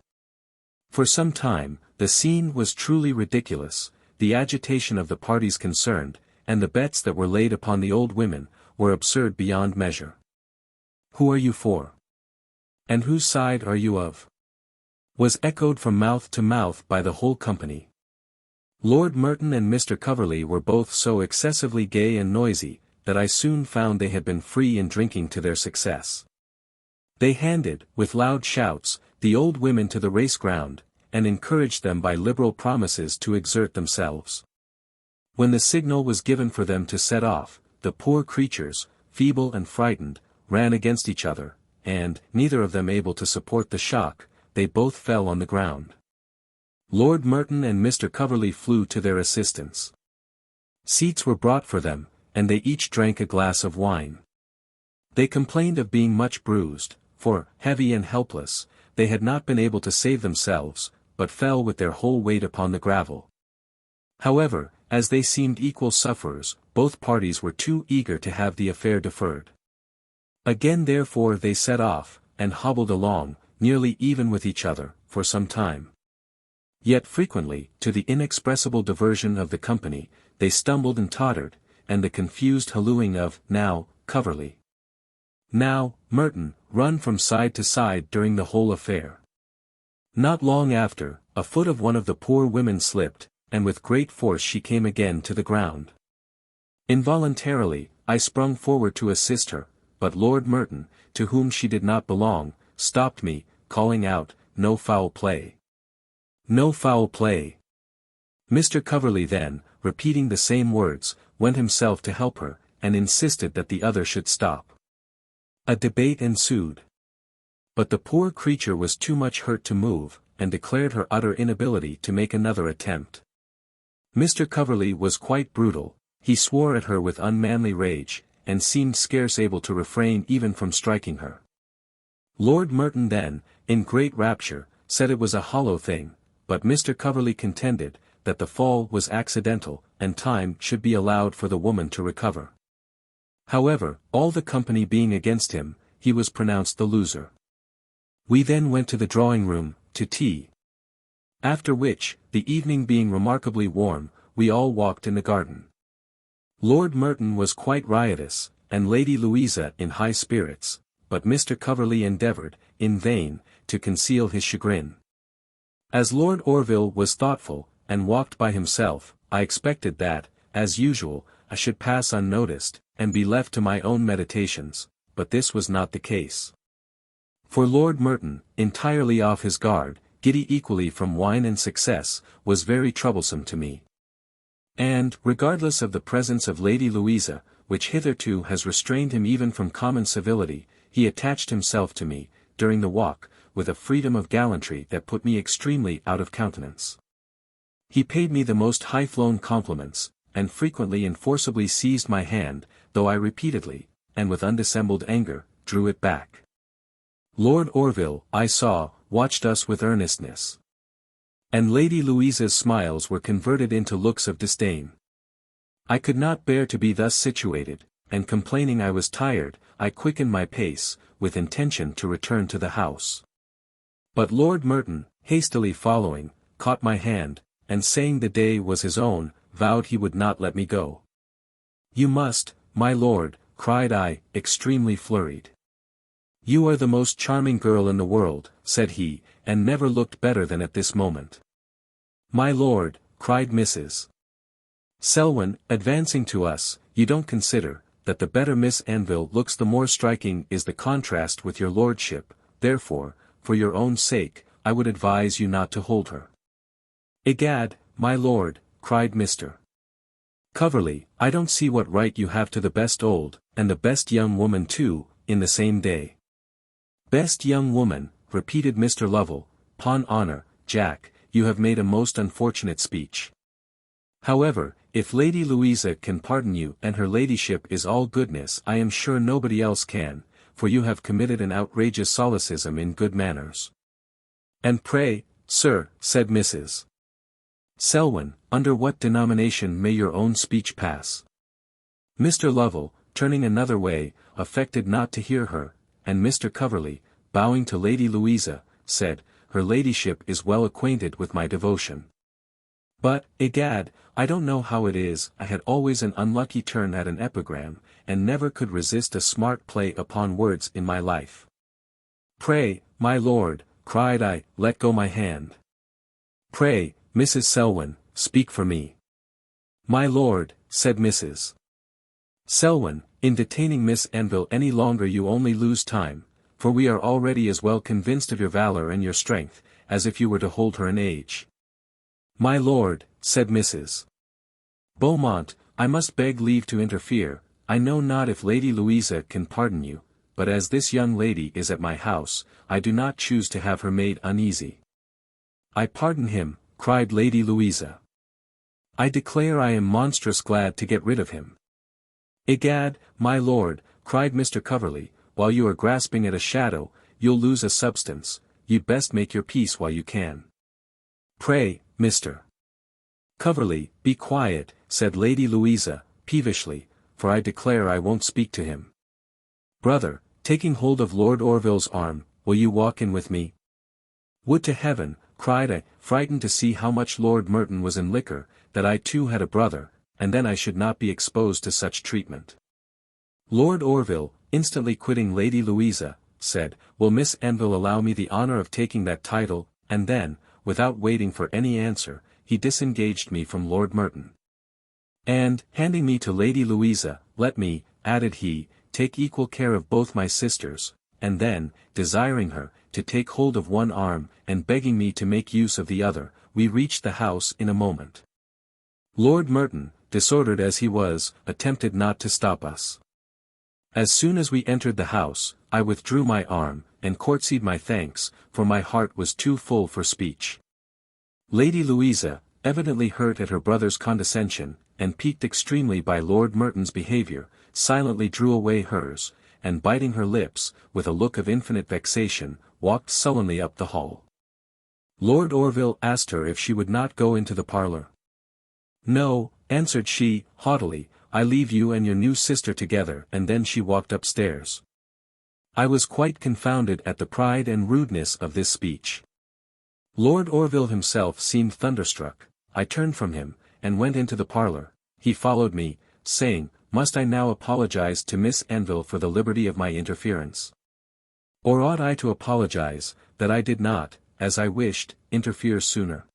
For some time, the scene was truly ridiculous, the agitation of the parties concerned, and the bets that were laid upon the old women, were absurd beyond measure. "Who are you for? And whose side are you of?" was echoed from mouth to mouth by the whole company. Lord Merton and Mr. Coverley were both so excessively gay and noisy, that I soon found they had been free in drinking to their success. They handed, with loud shouts, the old women to the race ground, and encouraged them by liberal promises to exert themselves. When the signal was given for them to set off, the poor creatures, feeble and frightened, ran against each other, and, neither of them able to support the shock, they both fell on the ground. Lord Merton and Mr. Coverley flew to their assistance. Seats were brought for them, and they each drank a glass of wine. They complained of being much bruised, for, heavy and helpless, they had not been able to save themselves, but fell with their whole weight upon the gravel. However, as they seemed equal sufferers, both parties were too eager to have the affair deferred. Again therefore they set off, and hobbled along, nearly even with each other, for some time. Yet frequently, to the inexpressible diversion of the company, they stumbled and tottered, and the confused hallooing of, "Now, Coverley! Now, Merton," run from side to side during the whole affair. Not long after, a foot of one of the poor women slipped, and with great force she came again to the ground. Involuntarily, I sprung forward to assist her, but Lord Merton, to whom she did not belong, stopped me, calling out, "No foul play! No foul play!" Mr. Coverley then, repeating the same words, went himself to help her, and insisted that the other should stop. A debate ensued. But the poor creature was too much hurt to move, and declared her utter inability to make another attempt. Mr. Coverley was quite brutal, he swore at her with unmanly rage, and seemed scarce able to refrain even from striking her. Lord Merton then, in great rapture, said it was a hollow thing, but Mr. Coverley contended, that the fall was accidental, and time should be allowed for the woman to recover. However, all the company being against him, he was pronounced the loser. We then went to the drawing-room, to tea. After which, the evening being remarkably warm, we all walked in the garden. Lord Merton was quite riotous, and Lady Louisa in high spirits, but Mr. Coverley endeavoured, in vain, to conceal his chagrin. As Lord Orville was thoughtful, and walked by himself, I expected that, as usual, I should pass unnoticed, and be left to my own meditations, but this was not the case. For Lord Merton, entirely off his guard, giddy equally from wine and success, was very troublesome to me. And, regardless of the presence of Lady Louisa, which hitherto has restrained him even from common civility, he attached himself to me, during the walk, with a freedom of gallantry that put me extremely out of countenance. He paid me the most high-flown compliments, and frequently and forcibly seized my hand, though I repeatedly, and with undissembled anger, drew it back. Lord Orville, I saw, watched us with earnestness. And Lady Louisa's smiles were converted into looks of disdain. I could not bear to be thus situated, and complaining I was tired, I quickened my pace, with intention to return to the house. But Lord Merton, hastily following, caught my hand, and saying the day was his own, vowed he would not let me go. "You must, my lord," cried I, extremely flurried. "You are the most charming girl in the world," said he, and never looked better than at this moment. "My lord," cried Mrs. Selwyn, advancing to us, you don't consider, that the better Miss Anville looks the more striking is the contrast with your lordship, therefore, for your own sake, I would advise you not to hold her. Egad, my lord, cried Mr. Coverley, I don't see what right you have to the best old, and the best young woman too, in the same day. Best young woman, repeated Mr. Lovell, 'pon honour, Jack, you have made a most unfortunate speech. However, if Lady Louisa can pardon you and her ladyship is all goodness I am sure nobody else can, for you have committed an outrageous solecism in good manners. And pray, sir, said Mrs. Selwyn, under what denomination may your own speech pass? Mr. Lovell, turning another way, affected not to hear her, and Mr. Coverley, bowing to Lady Louisa, said, her ladyship is well acquainted with my devotion. But, egad, I don't know how it is, I had always an unlucky turn at an epigram, and never could resist a smart play upon words in my life. Pray, my lord, cried I, let go my hand. Pray, Mrs. Selwyn, speak for me. My lord, said Mrs. Selwyn, in detaining Miss Anville any longer you only lose time, for we are already as well convinced of your valour and your strength, as if you were to hold her an age. My lord, said Mrs. Beaumont, I must beg leave to interfere, I know not if Lady Louisa can pardon you, but as this young lady is at my house, I do not choose to have her made uneasy. I pardon him, cried Lady Louisa. I declare I am monstrous glad to get rid of him. Egad, my lord, cried Mr. Coverley, while you are grasping at a shadow, you'll lose a substance, you'd best make your peace while you can. Pray, Mr. Coverley, be quiet, said Lady Louisa, peevishly, for I declare I won't speak to him. Brother, taking hold of Lord Orville's arm, will you walk in with me? Would to heaven, cried I, frightened to see how much Lord Merton was in liquor, that I too had a brother, and then I should not be exposed to such treatment. Lord Orville, instantly quitting Lady Louisa, said, will Miss Anville allow me the honour of taking that title, and then, without waiting for any answer, he disengaged me from Lord Merton. And, handing me to Lady Louisa, let me, added he, take equal care of both my sisters, and then, desiring her, to take hold of one arm, and begging me to make use of the other, we reached the house in a moment. Lord Merton, disordered as he was, attempted not to stop us. As soon as we entered the house, I withdrew my arm, and courtesied my thanks, for my heart was too full for speech. Lady Louisa, evidently hurt at her brother's condescension, and piqued extremely by Lord Merton's behaviour, silently drew away hers, and biting her lips, with a look of infinite vexation, walked sullenly up the hall. Lord Orville asked her if she would not go into the parlour. No, answered she, haughtily, I leave you and your new sister together, and then she walked upstairs. I was quite confounded at the pride and rudeness of this speech. Lord Orville himself seemed thunderstruck. I turned from him, and went into the parlour. He followed me, saying, must I now apologize to Miss Anville for the liberty of my interference? Or ought I to apologize, that I did not, as I wished, interfere sooner?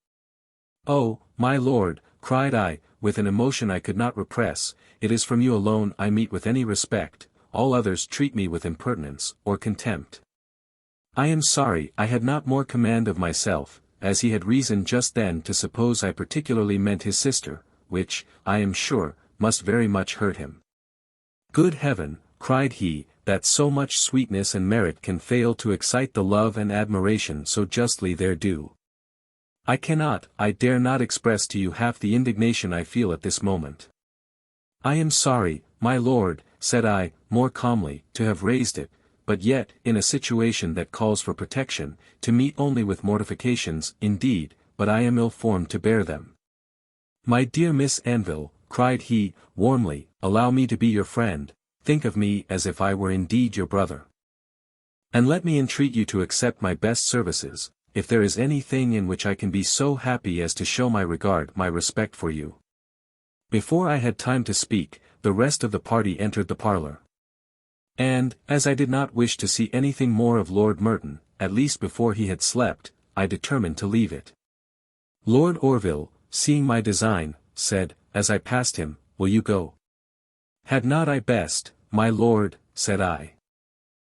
Oh, my lord, cried I, with an emotion I could not repress, it is from you alone I meet with any respect, all others treat me with impertinence, or contempt. I am sorry I had not more command of myself, as he had reason just then to suppose I particularly meant his sister, which, I am sure, must very much hurt him. Good heaven, cried he, that so much sweetness and merit can fail to excite the love and admiration so justly their due. I cannot, I dare not express to you half the indignation I feel at this moment. I am sorry, my lord, said I, more calmly, to have raised it, but yet, in a situation that calls for protection, to meet only with mortifications, indeed, but I am ill-formed to bear them. My dear Miss Anville, cried he, warmly, allow me to be your friend, think of me as if I were indeed your brother. And let me entreat you to accept my best services, if there is any thing in which I can be so happy as to show my regard, my respect for you. Before I had time to speak, the rest of the party entered the parlour. And, as I did not wish to see anything more of Lord Merton, at least before he had slept, I determined to leave it. Lord Orville, seeing my design, said, as I passed him, "Will you go?" "Had not I best, my lord," said I.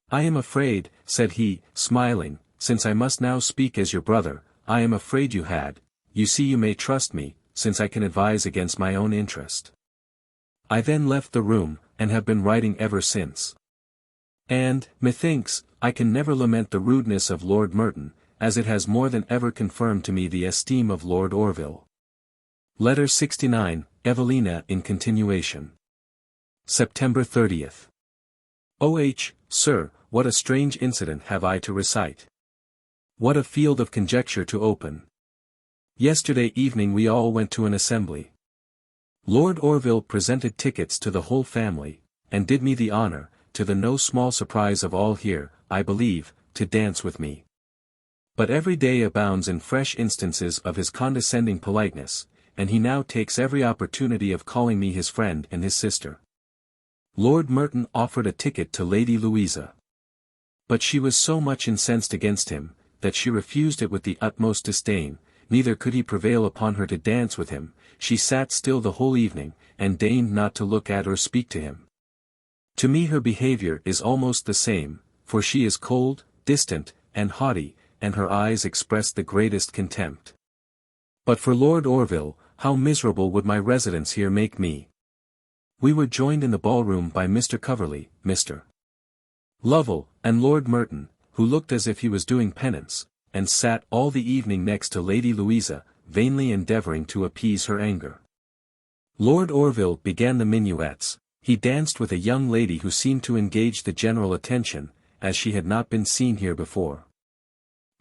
"I am afraid," said he, smiling, "since I must now speak as your brother, I am afraid you had. You see you may trust me, since I can advise against my own interest." I then left the room, and have been writing ever since. And, methinks, I can never lament the rudeness of Lord Merton, as it has more than ever confirmed to me the esteem of Lord Orville. Letter 69, Evelina in continuation. September 30th. O.H., Sir, what a strange incident have I to recite. What a field of conjecture to open. Yesterday evening we all went to an assembly. Lord Orville presented tickets to the whole family, and did me the honor, to the no small surprise of all here, I believe, to dance with me. But every day abounds in fresh instances of his condescending politeness, and he now takes every opportunity of calling me his friend and his sister. Lord Merton offered a ticket to Lady Louisa. But she was so much incensed against him, that she refused it with the utmost disdain, neither could he prevail upon her to dance with him. She sat still the whole evening, and deigned not to look at or speak to him. To me her behavior is almost the same, for she is cold, distant, and haughty, and her eyes express the greatest contempt. But for Lord Orville, how miserable would my residence here make me! We were joined in the ballroom by Mr. Coverley, Mr. Lovell, and Lord Merton, who looked as if he was doing penance, and sat all the evening next to Lady Louisa, vainly endeavouring to appease her anger. Lord Orville began the minuets. He danced with a young lady who seemed to engage the general attention, as she had not been seen here before.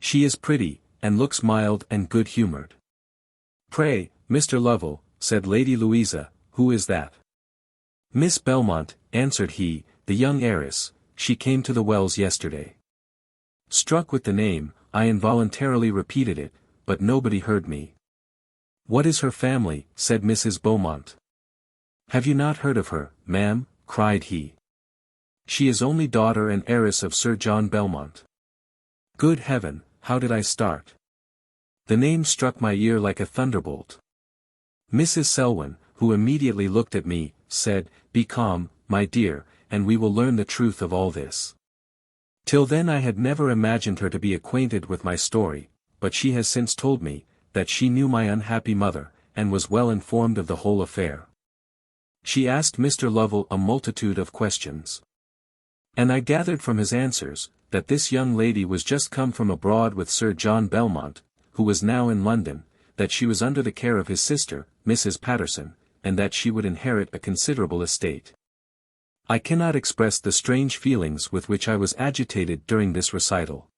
She is pretty, and looks mild and good-humoured. "Pray, Mr. Lovell," said Lady Louisa, "who is that?" "Miss Belmont," answered he, "the young heiress. She came to the Wells yesterday." Struck with the name, I involuntarily repeated it, but nobody heard me. "What is her family?" said Mrs. Beaumont. "Have you not heard of her, ma'am?" cried he. "She is only daughter and heiress of Sir John Belmont." Good heaven, how did I start! The name struck my ear like a thunderbolt. Mrs. Selwyn, who immediately looked at me, said, "Be calm, my dear, and we will learn the truth of all this." Till then I had never imagined her to be acquainted with my story, but she has since told me, that she knew my unhappy mother, and was well informed of the whole affair. She asked Mr. Lovell a multitude of questions. And I gathered from his answers, that this young lady was just come from abroad with Sir John Belmont, who was now in London, that she was under the care of his sister, Mrs. Patterson, and that she would inherit a considerable estate. I cannot express the strange feelings with which I was agitated during this recital.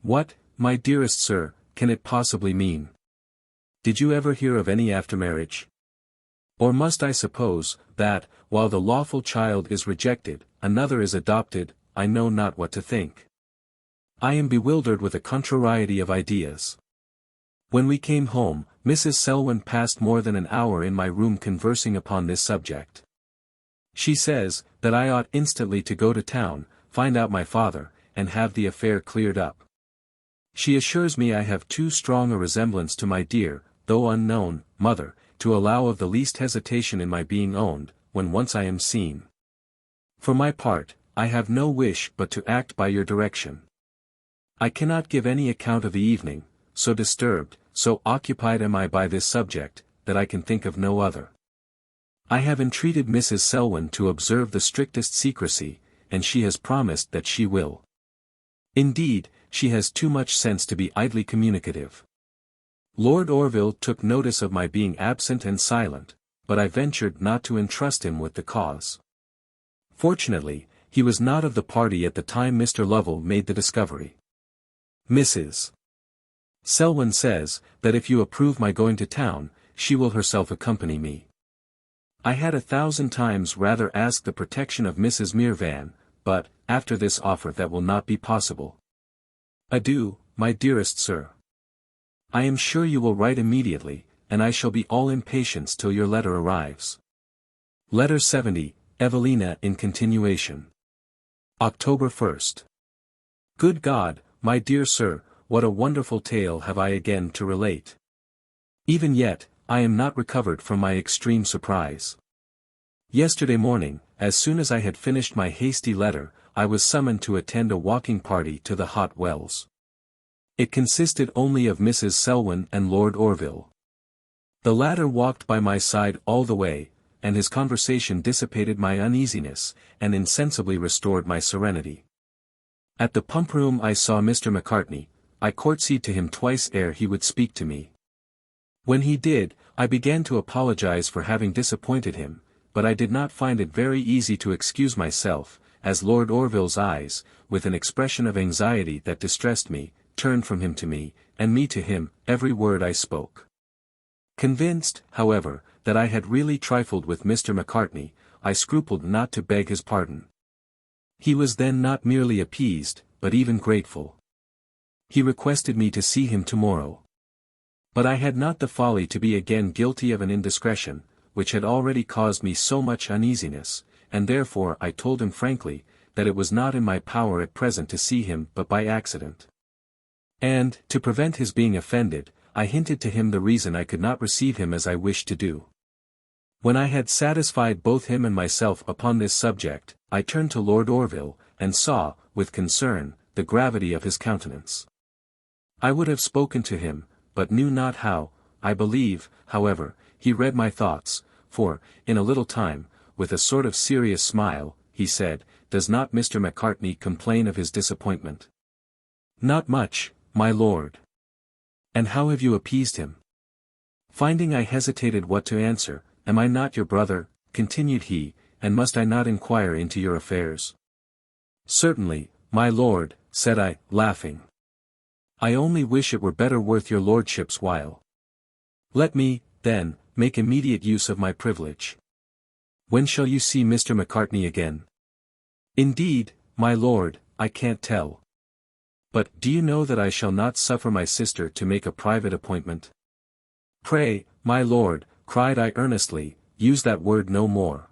What, my dearest sir, can it possibly mean? Did you ever hear of any aftermarriage? Or must I suppose, that, while the lawful child is rejected, another is adopted? I know not what to think. I am bewildered with a contrariety of ideas. When we came home, Mrs. Selwyn passed more than an hour in my room conversing upon this subject. She says, that I ought instantly to go to town, find out my father, and have the affair cleared up. She assures me I have too strong a resemblance to my dear, though unknown, mother, to allow of the least hesitation in my being owned, when once I am seen. For my part, I have no wish but to act by your direction. I cannot give any account of the evening, so disturbed, so occupied am I by this subject, that I can think of no other. I have entreated Mrs. Selwyn to observe the strictest secrecy, and she has promised that she will. Indeed, she has too much sense to be idly communicative. Lord Orville took notice of my being absent and silent, but I ventured not to entrust him with the cause. Fortunately, he was not of the party at the time Mr. Lovell made the discovery. Mrs. Selwyn says, that if you approve my going to town, she will herself accompany me. I had 1,000 times rather ask the protection of Mrs. Mirvan, but, after this offer that will not be possible. Adieu, my dearest sir. I am sure you will write immediately, and I shall be all impatience till your letter arrives. Letter 70, Evelina in continuation. October 1st. Good God, my dear sir, what a wonderful tale have I again to relate. Even yet, I am not recovered from my extreme surprise. Yesterday morning, as soon as I had finished my hasty letter, I was summoned to attend a walking party to the Hot Wells. It consisted only of Mrs. Selwyn and Lord Orville. The latter walked by my side all the way, and his conversation dissipated my uneasiness, and insensibly restored my serenity. At the pump room I saw Mr. Macartney. I courtesied to him twice ere he would speak to me. When he did, I began to apologize for having disappointed him, but I did not find it very easy to excuse myself, as Lord Orville's eyes, with an expression of anxiety that distressed me, turned from him to me, and me to him, every word I spoke. Convinced, however, that I had really trifled with Mr. Macartney, I scrupled not to beg his pardon. He was then not merely appeased, but even grateful. He requested me to see him tomorrow. But I had not the folly to be again guilty of an indiscretion, which had already caused me so much uneasiness, and therefore I told him frankly, that it was not in my power at present to see him but by accident. And, to prevent his being offended, I hinted to him the reason I could not receive him as I wished to do. When I had satisfied both him and myself upon this subject, I turned to Lord Orville, and saw, with concern, the gravity of his countenance. I would have spoken to him, but knew not how. I believe, however, he read my thoughts, for, in a little time, with a sort of serious smile, he said, "Does not Mr. Macartney complain of his disappointment?" "Not much, my lord." "And how have you appeased him?" Finding I hesitated what to answer, "Am I not your brother?" continued he, "and must I not inquire into your affairs?" "Certainly, my lord," said I, laughing. "I only wish it were better worth your lordship's while. Let me, then, make immediate use of my privilege. When shall you see Mr. Macartney again?" "Indeed, my lord, I can't tell. But, do you know that I shall not suffer my sister to make a private appointment?" "Pray, my lord," cried I earnestly, "use that word no more.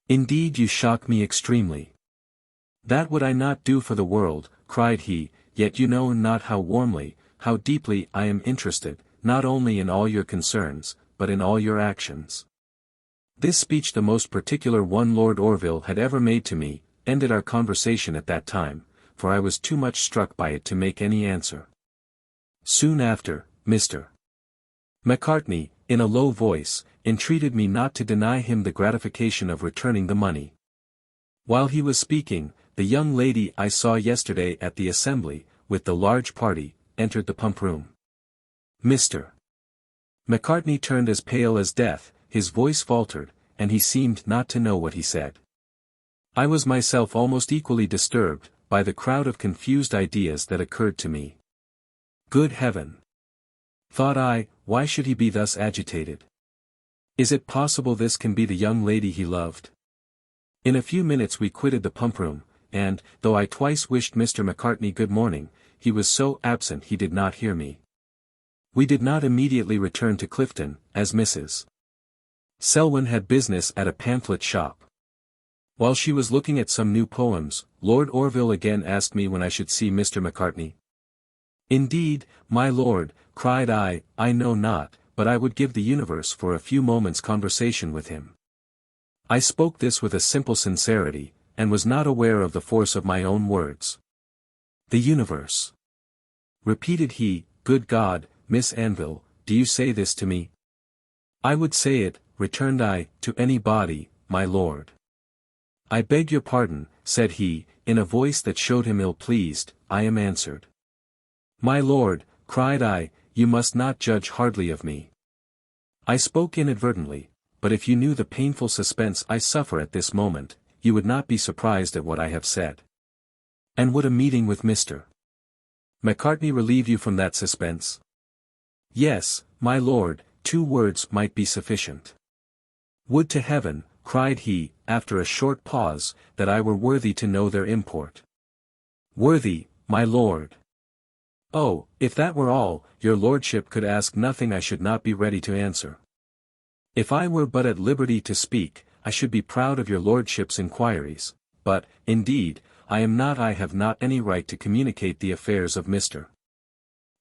Indeed you shock me extremely." "That would I not do for the world," cried he, "yet you know not how warmly, how deeply I am interested, not only in all your concerns, but in all your actions." This speech, the most particular one Lord Orville had ever made to me, ended our conversation at that time, for I was too much struck by it to make any answer. Soon after, Mr. Macartney, in a low voice, entreated me not to deny him the gratification of returning the money. While he was speaking, the young lady I saw yesterday at the assembly, with the large party, entered the pump room. Mr. Macartney turned as pale as death, his voice faltered, and he seemed not to know what he said. I was myself almost equally disturbed, by the crowd of confused ideas that occurred to me. Good heaven! Thought I, why should he be thus agitated? Is it possible this can be the young lady he loved? In a few minutes we quitted the pump room, and, though I twice wished Mr. Macartney good morning, he was so absent he did not hear me. We did not immediately return to Clifton, as Mrs. Selwyn had business at a pamphlet shop. While she was looking at some new poems, Lord Orville again asked me when I should see Mr. Macartney. "Indeed, my lord," cried I know not, but I would give the universe for a few moments' conversation with him. I spoke this with a simple sincerity, and was not aware of the force of my own words. "The universe," repeated he. "Good God, Miss Anville, do you say this to me?" "I would say it," returned I, "to anybody, my lord." "I beg your pardon," said he, in a voice that showed him ill-pleased. "I am answered." "My lord," cried I, "you must not judge hardly of me. I spoke inadvertently, but if you knew the painful suspense I suffer at this moment, you would not be surprised at what I have said." "And would a meeting with Mr. Macartney relieve you from that suspense?" "Yes, my lord, 2 words might be sufficient." "Would to heaven," cried he, after a short pause, "that I were worthy to know their import." "Worthy, my lord! Oh, if that were all, your lordship could ask nothing I should not be ready to answer. If I were but at liberty to speak, I should be proud of your lordship's inquiries, but, indeed, I have not any right to communicate the affairs of Mr.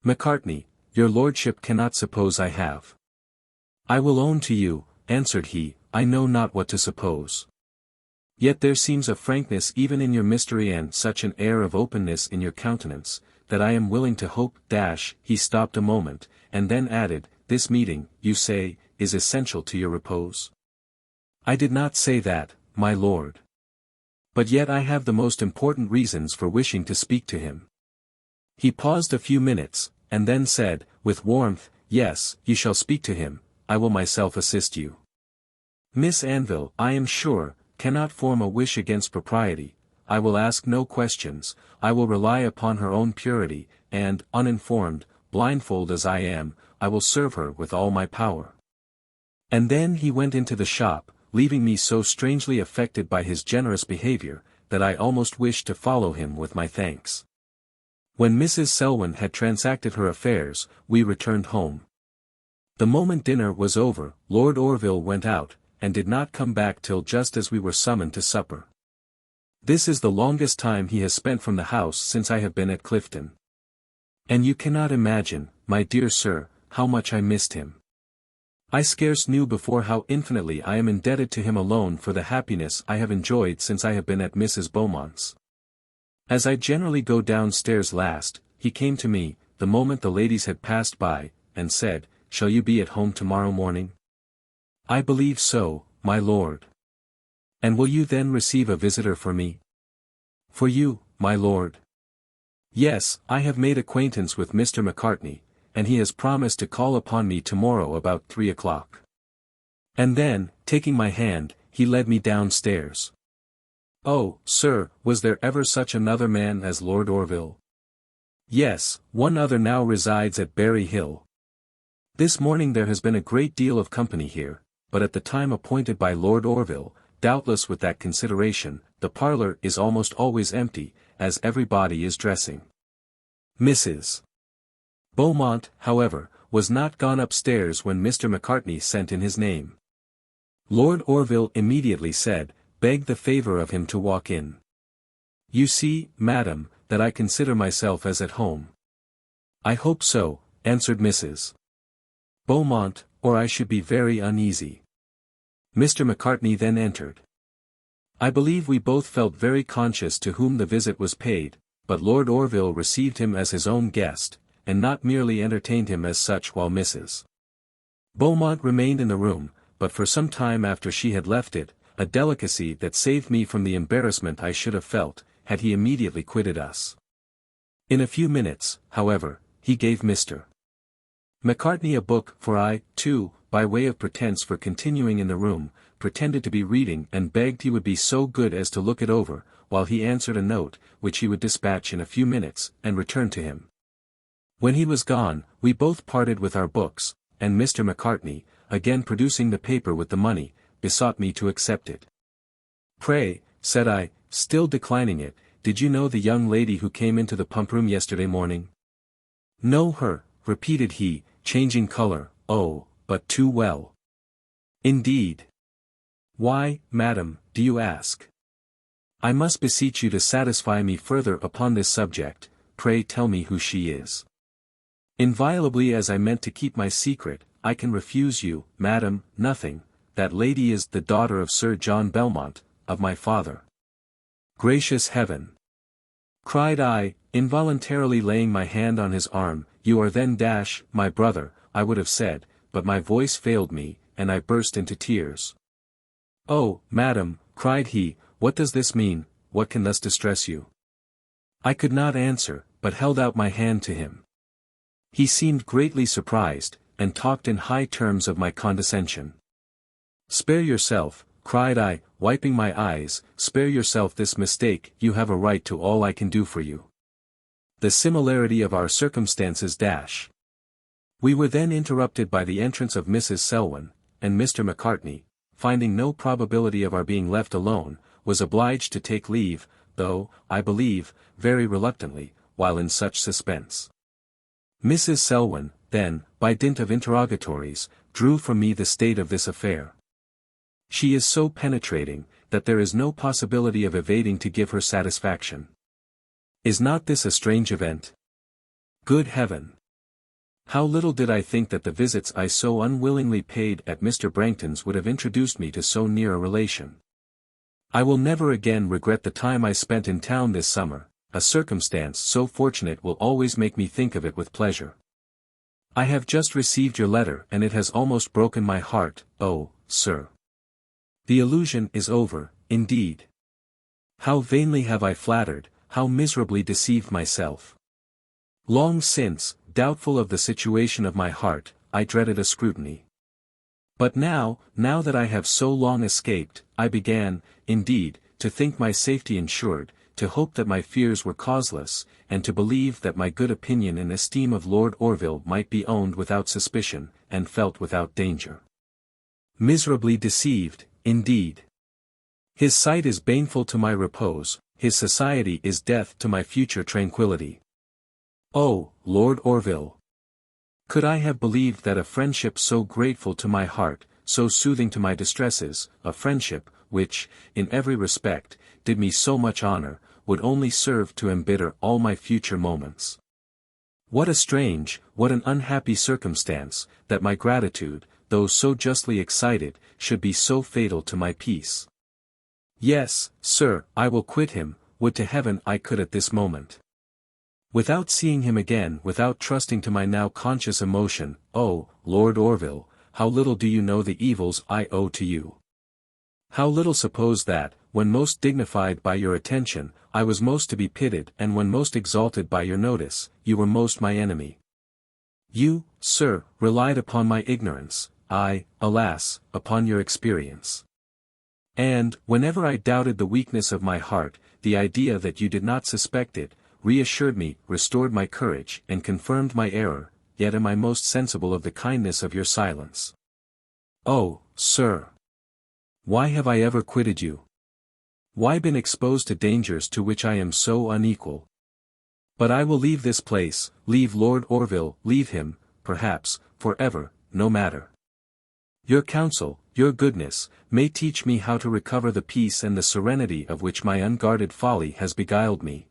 Macartney. Your lordship cannot suppose I have. I will own to you, answered he, I know not what to suppose. Yet there seems a frankness even in your mystery and such an air of openness in your countenance, that I am willing to hope. He stopped a moment, and then added, this meeting, you say, is essential to your repose? I did not say that, my lord. But yet I have the most important reasons for wishing to speak to him. He paused a few minutes, and then said, with warmth, yes, you shall speak to him, I will myself assist you. Miss Anville, I am sure, cannot form a wish against propriety. I will ask no questions, I will rely upon her own purity, and, uninformed, blindfold as I am, I will serve her with all my power. And then he went into the shop, leaving me so strangely affected by his generous behavior, that I almost wished to follow him with my thanks. When Mrs. Selwyn had transacted her affairs, we returned home. The moment dinner was over, Lord Orville went out, and did not come back till just as we were summoned to supper. This is the longest time he has spent from the house since I have been at Clifton. And you cannot imagine, my dear sir, how much I missed him. I scarce knew before how infinitely I am indebted to him alone for the happiness I have enjoyed since I have been at Mrs. Beaumont's. As I generally go downstairs last, he came to me, the moment the ladies had passed by, and said, shall you be at home tomorrow morning? I believe so, my lord. And will you then receive a visitor for me? For you, my lord. Yes, I have made acquaintance with Mr. Macartney, and he has promised to call upon me tomorrow about 3 o'clock. And then, taking my hand, he led me downstairs. Oh, sir, was there ever such another man as Lord Orville? Yes, one other now resides at Berry Hill. This morning there has been a great deal of company here, but at the time appointed by Lord Orville, doubtless with that consideration, the parlour is almost always empty, as everybody is dressing. Mrs. Beaumont, however, was not gone upstairs when Mr. Macartney sent in his name. Lord Orville immediately said, beg the favour of him to walk in. You see, madam, that I consider myself as at home. I hope so, answered Mrs. Beaumont, or I should be very uneasy. Mr. Macartney then entered. I believe we both felt very conscious to whom the visit was paid, but Lord Orville received him as his own guest, and not merely entertained him as such while Mrs. Beaumont remained in the room, but for some time after she had left it, a delicacy that saved me from the embarrassment I should have felt, had he immediately quitted us. In a few minutes, however, he gave Mr. Macartney a book, for I, too, by way of pretence for continuing in the room, pretended to be reading and begged he would be so good as to look it over, while he answered a note, which he would dispatch in a few minutes, and return to him. When he was gone, we both parted with our books, and Mr. Macartney, again producing the paper with the money, besought me to accept it. Pray, said I, still declining it, did you know the young lady who came into the pump-room yesterday morning? Know her, repeated he, changing colour, oh, but too well. Indeed. Why, madam, do you ask? I must beseech you to satisfy me further upon this subject, pray tell me who she is. Inviolably as I meant to keep my secret, I can refuse you, madam, nothing. That lady is the daughter of Sir John Belmont, of my father. Gracious heaven! Cried I, involuntarily laying my hand on his arm, you are then my brother, I would have said, but my voice failed me, and I burst into tears. Oh, madam, cried he, what does this mean, what can thus distress you? I could not answer, but held out my hand to him. He seemed greatly surprised, and talked in high terms of my condescension. Spare yourself, cried I, wiping my eyes, spare yourself this mistake, you have a right to all I can do for you. The similarity of our circumstances We were then interrupted by the entrance of Mrs. Selwyn, and Mr. Macartney, finding no probability of our being left alone, was obliged to take leave, though, I believe, very reluctantly, while in such suspense. Mrs. Selwyn, then, by dint of interrogatories, drew from me the state of this affair. She is so penetrating, that there is no possibility of evading to give her satisfaction. Is not this a strange event? Good heaven! How little did I think that the visits I so unwillingly paid at Mr. Brangton's would have introduced me to so near a relation. I will never again regret the time I spent in town this summer. A circumstance so fortunate will always make me think of it with pleasure. I have just received your letter and it has almost broken my heart, oh, sir. The illusion is over, indeed. How vainly have I flattered, how miserably deceived myself. Long since, doubtful of the situation of my heart, I dreaded a scrutiny. But now that I have so long escaped, I began, indeed, to think my safety insured, to hope that my fears were causeless, and to believe that my good opinion and esteem of Lord Orville might be owned without suspicion, and felt without danger. Miserably deceived, indeed. His sight is baneful to my repose, his society is death to my future tranquillity. Oh, Lord Orville! Could I have believed that a friendship so grateful to my heart, so soothing to my distresses, a friendship, which, in every respect, did me so much honor, would only serve to embitter all my future moments. What a strange, what an unhappy circumstance, that my gratitude, though so justly excited, should be so fatal to my peace. Yes, sir, I will quit him, would to heaven I could at this moment. Without seeing him again, without trusting to my now conscious emotion, oh, Lord Orville, how little do you know the evils I owe to you. How little suppose that, when most dignified by your attention, I was most to be pitied, and when most exalted by your notice, you were most my enemy. You, sir, relied upon my ignorance, I, alas, upon your experience. And, whenever I doubted the weakness of my heart, the idea that you did not suspect it, reassured me, restored my courage, and confirmed my error, yet am I most sensible of the kindness of your silence. Oh, sir! Why have I ever quitted you? Why been exposed to dangers to which I am so unequal? But I will leave this place, leave Lord Orville, leave him, perhaps, forever, no matter. Your counsel, your goodness, may teach me how to recover the peace and the serenity of which my unguarded folly has beguiled me.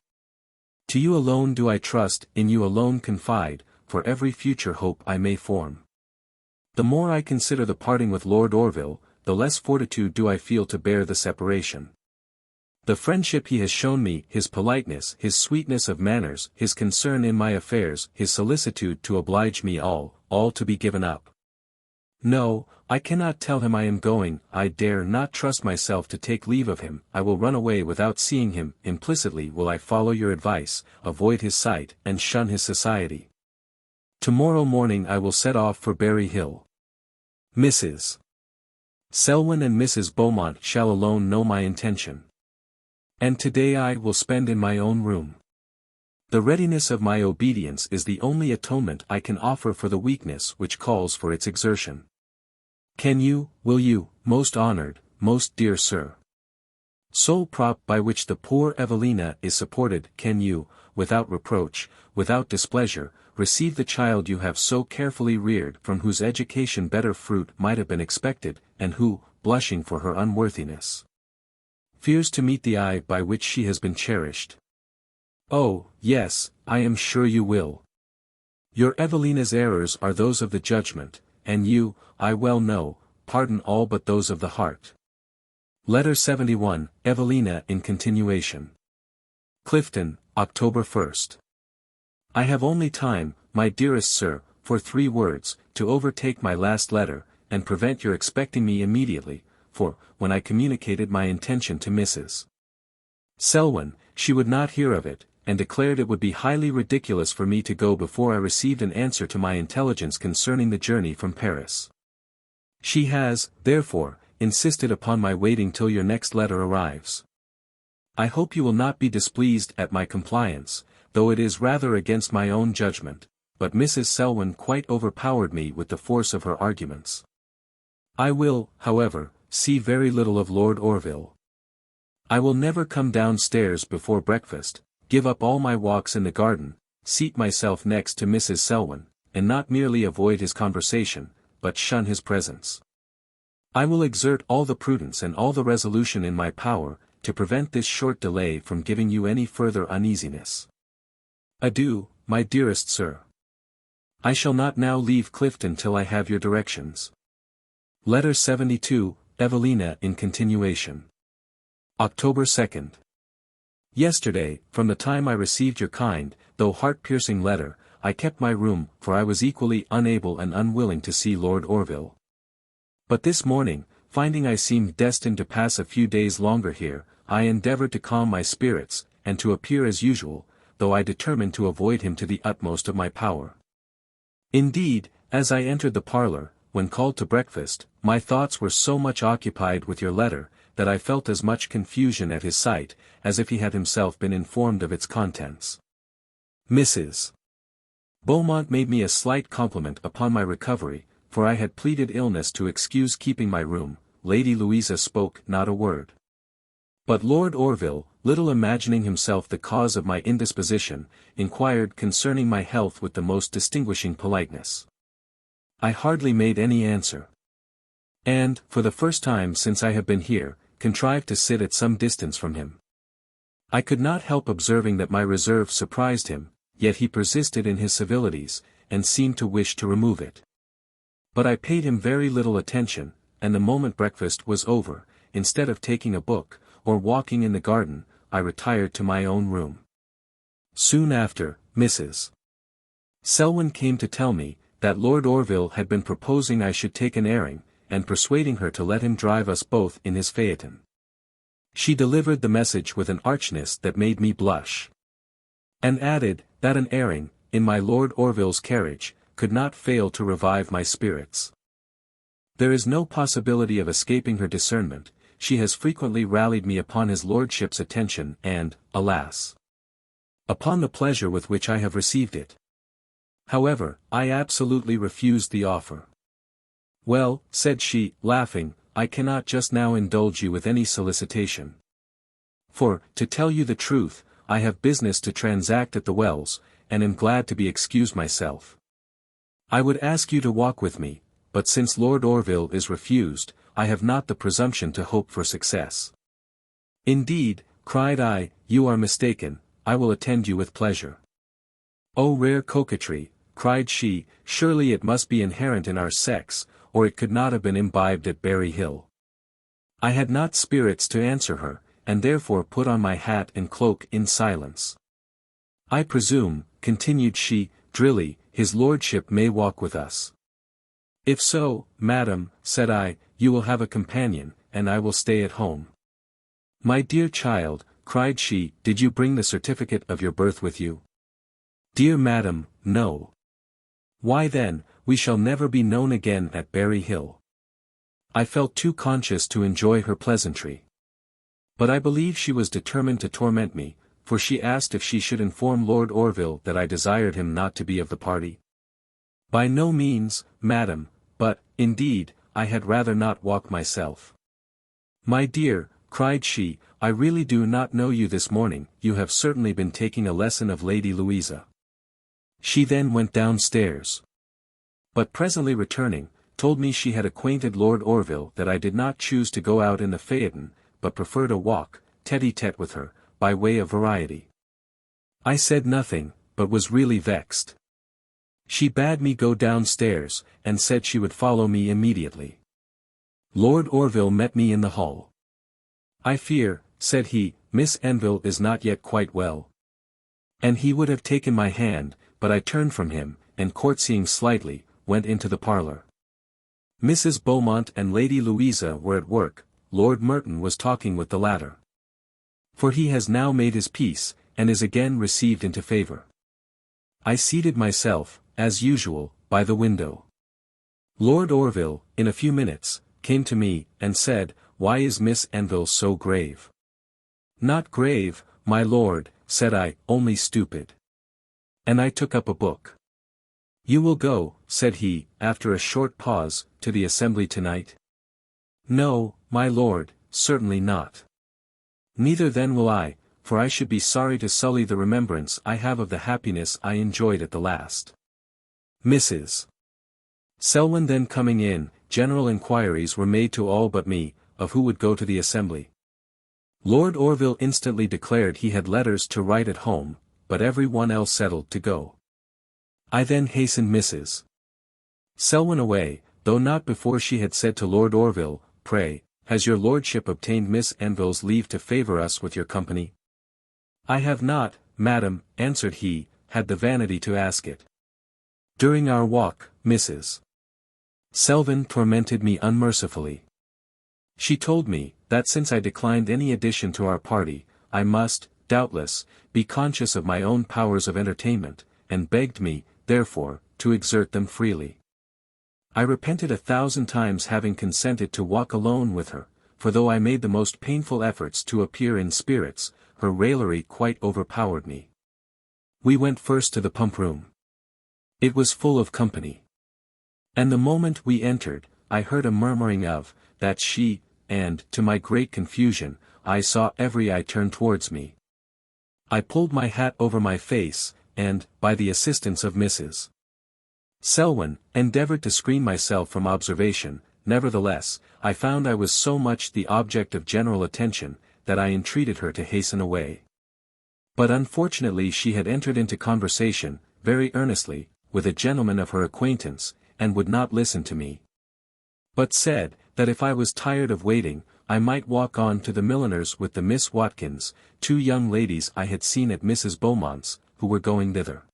To you alone do I trust, in you alone confide, for every future hope I may form. The more I consider the parting with Lord Orville, the less fortitude do I feel to bear the separation. The friendship he has shown me, his politeness, his sweetness of manners, his concern in my affairs, his solicitude to oblige me all to be given up. No, I cannot tell him I am going, I dare not trust myself to take leave of him, I will run away without seeing him, implicitly will I follow your advice, avoid his sight, and shun his society. Tomorrow morning I will set off for Berry Hill. Mrs. Selwyn and Mrs. Beaumont shall alone know my intention. And today I will spend in my own room. The readiness of my obedience is the only atonement I can offer for the weakness which calls for its exertion. Can you, will you, most honored, most dear sir, sole prop by which the poor Evelina is supported, can you, without reproach, without displeasure, receive the child you have so carefully reared, from whose education better fruit might have been expected, and who, blushing for her unworthiness, fears to meet the eye by which she has been cherished? Oh, yes, I am sure you will. Your Evelina's errors are those of the judgment, and you, I well know, pardon all but those of the heart. Letter 71, Evelina in continuation. Clifton, October 1st. I have only time, my dearest sir, for 3 words, to overtake my last letter, and prevent your expecting me immediately, for, when I communicated my intention to Mrs. Selwyn, she would not hear of it, and declared it would be highly ridiculous for me to go before I received an answer to my intelligence concerning the journey from Paris. She has, therefore, insisted upon my waiting till your next letter arrives. I hope you will not be displeased at my compliance, though it is rather against my own judgment, but Mrs. Selwyn quite overpowered me with the force of her arguments. I will, however, see very little of Lord Orville. I will never come downstairs before breakfast, give up all my walks in the garden, seat myself next to Mrs. Selwyn, and not merely avoid his conversation, but shun his presence. I will exert all the prudence and all the resolution in my power, to prevent this short delay from giving you any further uneasiness. Adieu, my dearest sir. I shall not now leave Clifton till I have your directions. Letter 72, Evelina in continuation. October 2nd. Yesterday, from the time I received your kind, though heart-piercing letter, I kept my room, for I was equally unable and unwilling to see Lord Orville. But this morning, finding I seemed destined to pass a few days longer here, I endeavoured to calm my spirits, and to appear as usual, though I determined to avoid him to the utmost of my power. Indeed, as I entered the parlour, when called to breakfast, my thoughts were so much occupied with your letter, that I felt as much confusion at his sight, as if he had himself been informed of its contents. Mrs. Beaumont made me a slight compliment upon my recovery, for I had pleaded illness to excuse keeping my room. Lady Louisa spoke not a word. But Lord Orville, little imagining himself the cause of my indisposition, inquired concerning my health with the most distinguishing politeness. I hardly made any answer. And, for the first time since I have been here, contrived to sit at some distance from him. I could not help observing that my reserve surprised him, yet he persisted in his civilities, and seemed to wish to remove it. But I paid him very little attention, and the moment breakfast was over, instead of taking a book, or walking in the garden, I retired to my own room. Soon after, Mrs. Selwyn came to tell me, that Lord Orville had been proposing I should take an airing, and persuading her to let him drive us both in his phaeton. She delivered the message with an archness that made me blush. And added, that an airing, in my Lord Orville's carriage, could not fail to revive my spirits. There is no possibility of escaping her discernment. She has frequently rallied me upon his lordship's attention and, alas, upon the pleasure with which I have received it. However, I absolutely refused the offer. Well, said she, laughing, I cannot just now indulge you with any solicitation. For, to tell you the truth, I have business to transact at the Wells, and am glad to be excused myself. I would ask you to walk with me, but since Lord Orville is refused, I have not the presumption to hope for success. Indeed, cried I, you are mistaken, I will attend you with pleasure. Oh rare coquetry, cried she, surely it must be inherent in our sex, or it could not have been imbibed at Berry Hill. I had not spirits to answer her, and therefore put on my hat and cloak in silence. I presume, continued she, drily, his lordship may walk with us. If so, madam, said I, you will have a companion, and I will stay at home. My dear child, cried she, did you bring the certificate of your birth with you? Dear madam, no. Why then, we shall never be known again at Berry Hill. I felt too conscious to enjoy her pleasantry. But I believe she was determined to torment me, for she asked if she should inform Lord Orville that I desired him not to be of the party. By no means, madam, but, indeed, I had rather not walk myself. My dear, cried she, I really do not know you this morning, you have certainly been taking a lesson of Lady Louisa. She then went downstairs. But presently returning, told me she had acquainted Lord Orville that I did not choose to go out in the phaeton, but preferred a walk, tete-a-tete with her, by way of variety. I said nothing, but was really vexed. She bade me go downstairs, and said she would follow me immediately. Lord Orville met me in the hall. I fear, said he, Miss Anville is not yet quite well. And he would have taken my hand, but I turned from him, and courtesying slightly, went into the parlour. Mrs. Beaumont and Lady Louisa were at work. Lord Merton was talking with the latter. For he has now made his peace, and is again received into favour. I seated myself, as usual, by the window. Lord Orville, in a few minutes, came to me, and said, Why is Miss Anville so grave? Not grave, my lord, said I, only stupid. And I took up a book. You will go, said he, after a short pause, to the assembly tonight? No, my lord, certainly not. Neither then will I, for I should be sorry to sully the remembrance I have of the happiness I enjoyed at the last. Mrs. Selwyn then coming in, general inquiries were made to all but me, of who would go to the assembly. Lord Orville instantly declared he had letters to write at home, but every one else settled to go. I then hastened Mrs. Selwyn away, though not before she had said to Lord Orville, "Pray, has your lordship obtained Miss Anville's leave to favour us with your company?" "I have not, madam," answered he, "had the vanity to ask it. During our walk, Mrs. Selwyn tormented me unmercifully. She told me, that since I declined any addition to our party, I must, doubtless, be conscious of my own powers of entertainment, and begged me, therefore, to exert them freely. I repented 1,000 times having consented to walk alone with her, for though I made the most painful efforts to appear in spirits, her raillery quite overpowered me. We went first to the pump-room. It was full of company. And the moment we entered, I heard a murmuring of, that she, and, to my great confusion, I saw every eye turn towards me. I pulled my hat over my face, and, by the assistance of Mrs. Selwyn, endeavoured to screen myself from observation. Nevertheless, I found I was so much the object of general attention, that I entreated her to hasten away. But unfortunately she had entered into conversation, very earnestly, with a gentleman of her acquaintance, and would not listen to me. But said, that if I was tired of waiting, I might walk on to the milliner's with the Miss Watkins, 2 young ladies I had seen at Mrs. Beaumont's, who were going thither.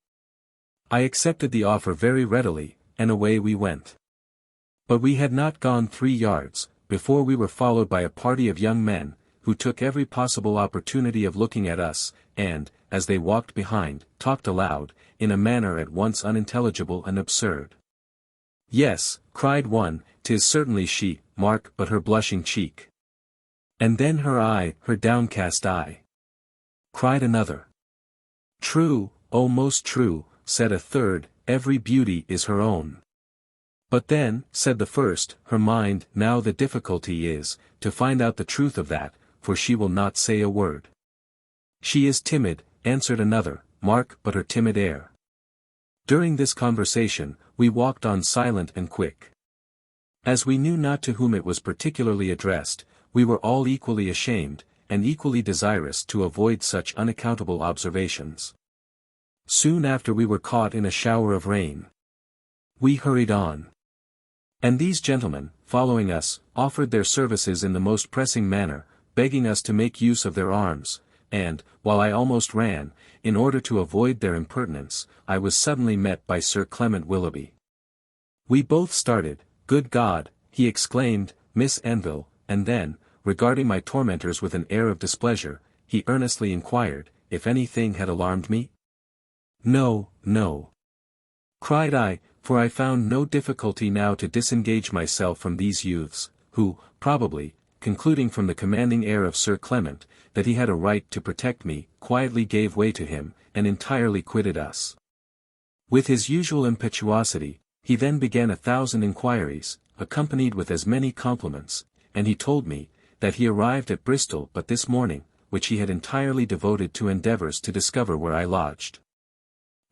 I accepted the offer very readily, and away we went. But we had not gone 3 yards, before we were followed by a party of young men, who took every possible opportunity of looking at us, and, as they walked behind, talked aloud, in a manner at once unintelligible and absurd. "Yes," cried one, "'tis certainly she, mark but her blushing cheek. And then her downcast eye," cried another. "True, oh most true," said a third, "every beauty is her own." "But then," said the first, "her mind, now the difficulty is, to find out the truth of that, for she will not say a word." "She is timid," answered another, "mark but her timid air." During this conversation, we walked on silent and quick. As we knew not to whom it was particularly addressed, we were all equally ashamed, and equally desirous to avoid such unaccountable observations. Soon after we were caught in a shower of rain. We hurried on. And these gentlemen, following us, offered their services in the most pressing manner, begging us to make use of their arms, and, while I almost ran, in order to avoid their impertinence, I was suddenly met by Sir Clement Willoughby. We both started. "Good God," he exclaimed, "Miss Anville," and then, regarding my tormentors with an air of displeasure, he earnestly inquired, if anything had alarmed me? "No, no," cried I, for I found no difficulty now to disengage myself from these youths, who, probably, concluding from the commanding air of Sir Clement, that he had a right to protect me, quietly gave way to him, and entirely quitted us. With his usual impetuosity, he then began 1,000 inquiries, accompanied with as many compliments, and he told me, that he arrived at Bristol but this morning, which he had entirely devoted to endeavours to discover where I lodged.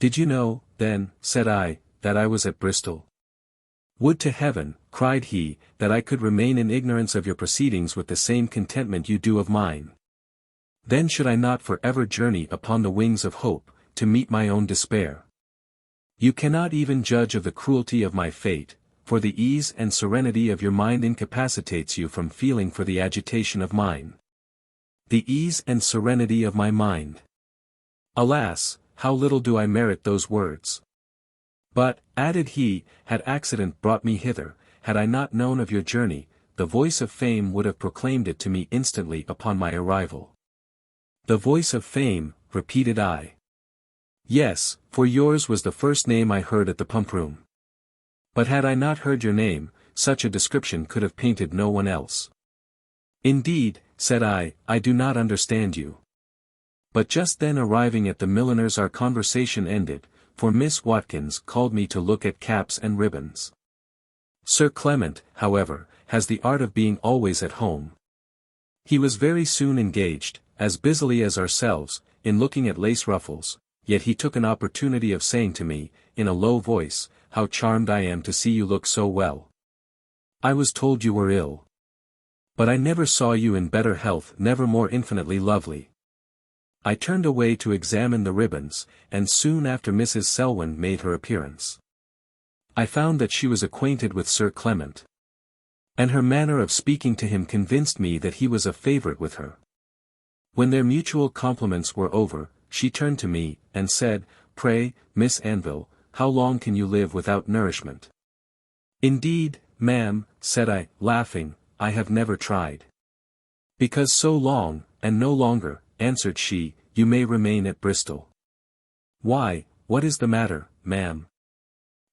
"Did you know, then," said I, "that I was at Bristol?" "Would to heaven," cried he, "that I could remain in ignorance of your proceedings with the same contentment you do of mine. Then should I not for ever journey upon the wings of hope, to meet my own despair. You cannot even judge of the cruelty of my fate, for the ease and serenity of your mind incapacitates you from feeling for the agitation of mine. The ease and serenity of my mind. Alas, how little do I merit those words! But," added he, "had accident brought me hither, had I not known of your journey, the voice of fame would have proclaimed it to me instantly upon my arrival." "The voice of fame," repeated I. "Yes, for yours was the first name I heard at the pump-room. But had I not heard your name, such a description could have painted no one else." "Indeed," said I do not understand you." But just then arriving at the milliner's our conversation ended, for Miss Watkins called me to look at caps and ribbons. Sir Clement, however, has the art of being always at home. He was very soon engaged, as busily as ourselves, in looking at lace ruffles, yet he took an opportunity of saying to me, in a low voice, "How charmed I am to see you look so well. I was told you were ill. But I never saw you in better health, never more infinitely lovely. I turned away to examine the ribbons, and soon after Mrs. Selwyn made her appearance. I found that she was acquainted with Sir Clement. And her manner of speaking to him convinced me that he was a favourite with her. When their mutual compliments were over, she turned to me, and said, "Pray, Miss Anville, how long can you live without nourishment?" "Indeed, ma'am," said I, laughing, "I have never tried." "Because so long, and no longer," answered she, "you may remain at Bristol." "Why, what is the matter, ma'am?"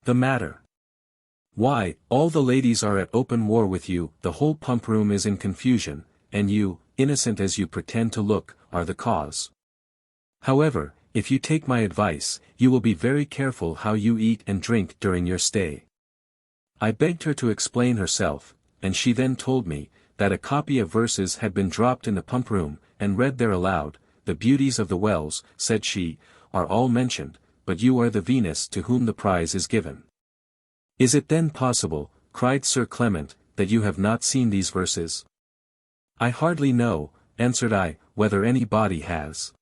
"The matter? Why, all the ladies are at open war with you, the whole pump room is in confusion, and you, innocent as you pretend to look, are the cause. However, if you take my advice, you will be very careful how you eat and drink during your stay." I begged her to explain herself, and she then told me, that a copy of verses had been dropped in the pump room, and read there aloud. "The beauties of the Wells," said she, "are all mentioned, but you are the Venus to whom the prize is given." "Is it then possible," cried Sir Clement, "that you have not seen these verses?" "I hardly know," answered I, "whether anybody has."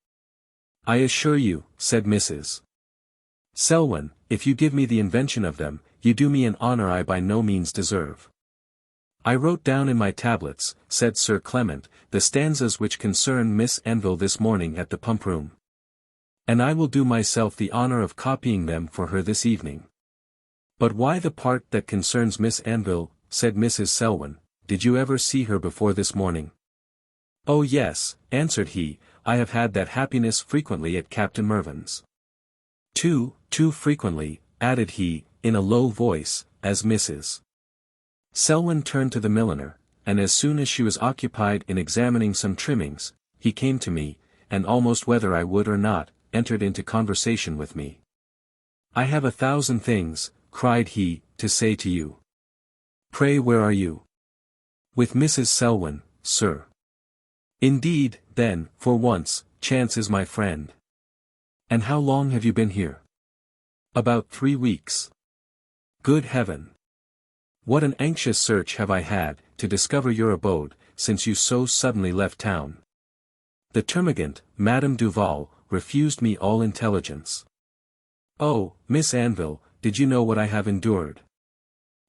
"I assure you," said Mrs. Selwyn, "if you give me the invention of them, you do me an honour I by no means deserve." "I wrote down in my tablets," said Sir Clement, "the stanzas which concern Miss Anville this morning at the pump room. And I will do myself the honour of copying them for her this evening." "But why the part that concerns Miss Anville?" said Mrs. Selwyn. "Did you ever see her before this morning?" "Oh yes," answered he, "I have had that happiness frequently at Captain Mervyn's." Too frequently," added he, in a low voice, as Mrs. Selwyn turned to the milliner, and as soon as she was occupied in examining some trimmings, he came to me, and almost whether I would or not, entered into conversation with me. "I have 1,000 things," cried he, "to say to you." "Pray where are you?" "With Mrs. Selwyn, sir." "Indeed, then, for once, chance is my friend. And how long have you been here?" "About 3 weeks." "Good heaven! What an anxious search have I had, to discover your abode, since you so suddenly left town. The termagant, Madame Duval, refused me all intelligence. Oh, Miss Anville, did you know what I have endured?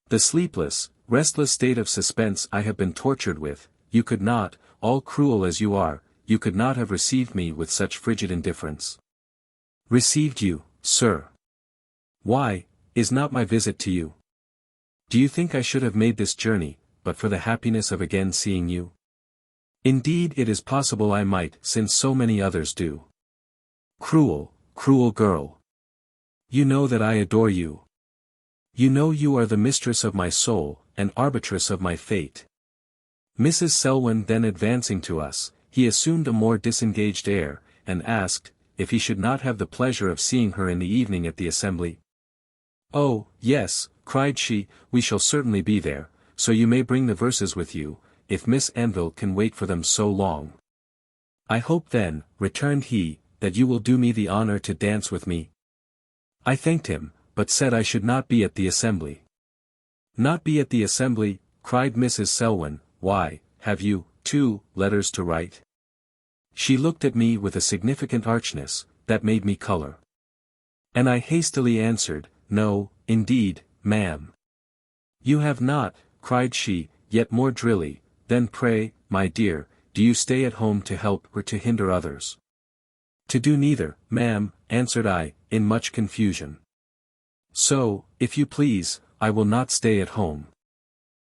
The sleepless, restless state of suspense I have been tortured with, you could not, all cruel as you are, you could not have received me with such frigid indifference." "Received you, sir? Why, is not my visit to you? Do you think I should have made this journey, but for the happiness of again seeing you? Indeed it is possible I might, since so many others do." "Cruel, cruel girl! You know that I adore you. You know you are the mistress of my soul, and arbitress of my fate." Mrs. Selwyn then advancing to us, he assumed a more disengaged air, and asked, if he should not have the pleasure of seeing her in the evening at the assembly. "Oh, yes," cried she, "we shall certainly be there, so you may bring the verses with you, if Miss Anville can wait for them so long." "I hope then," returned he, "that you will do me the honour to dance with me." I thanked him, but said I should not be at the assembly. "Not be at the assembly," cried Mrs. Selwyn, "why, have you, too, letters to write?" She looked at me with a significant archness, that made me colour. And I hastily answered, "No, indeed, ma'am." "You have not," cried she, yet more drilly, "then pray, my dear, do you stay at home to help or to hinder others?" "To do neither, ma'am," answered I, in much confusion. "So, if you please, I will not stay at home."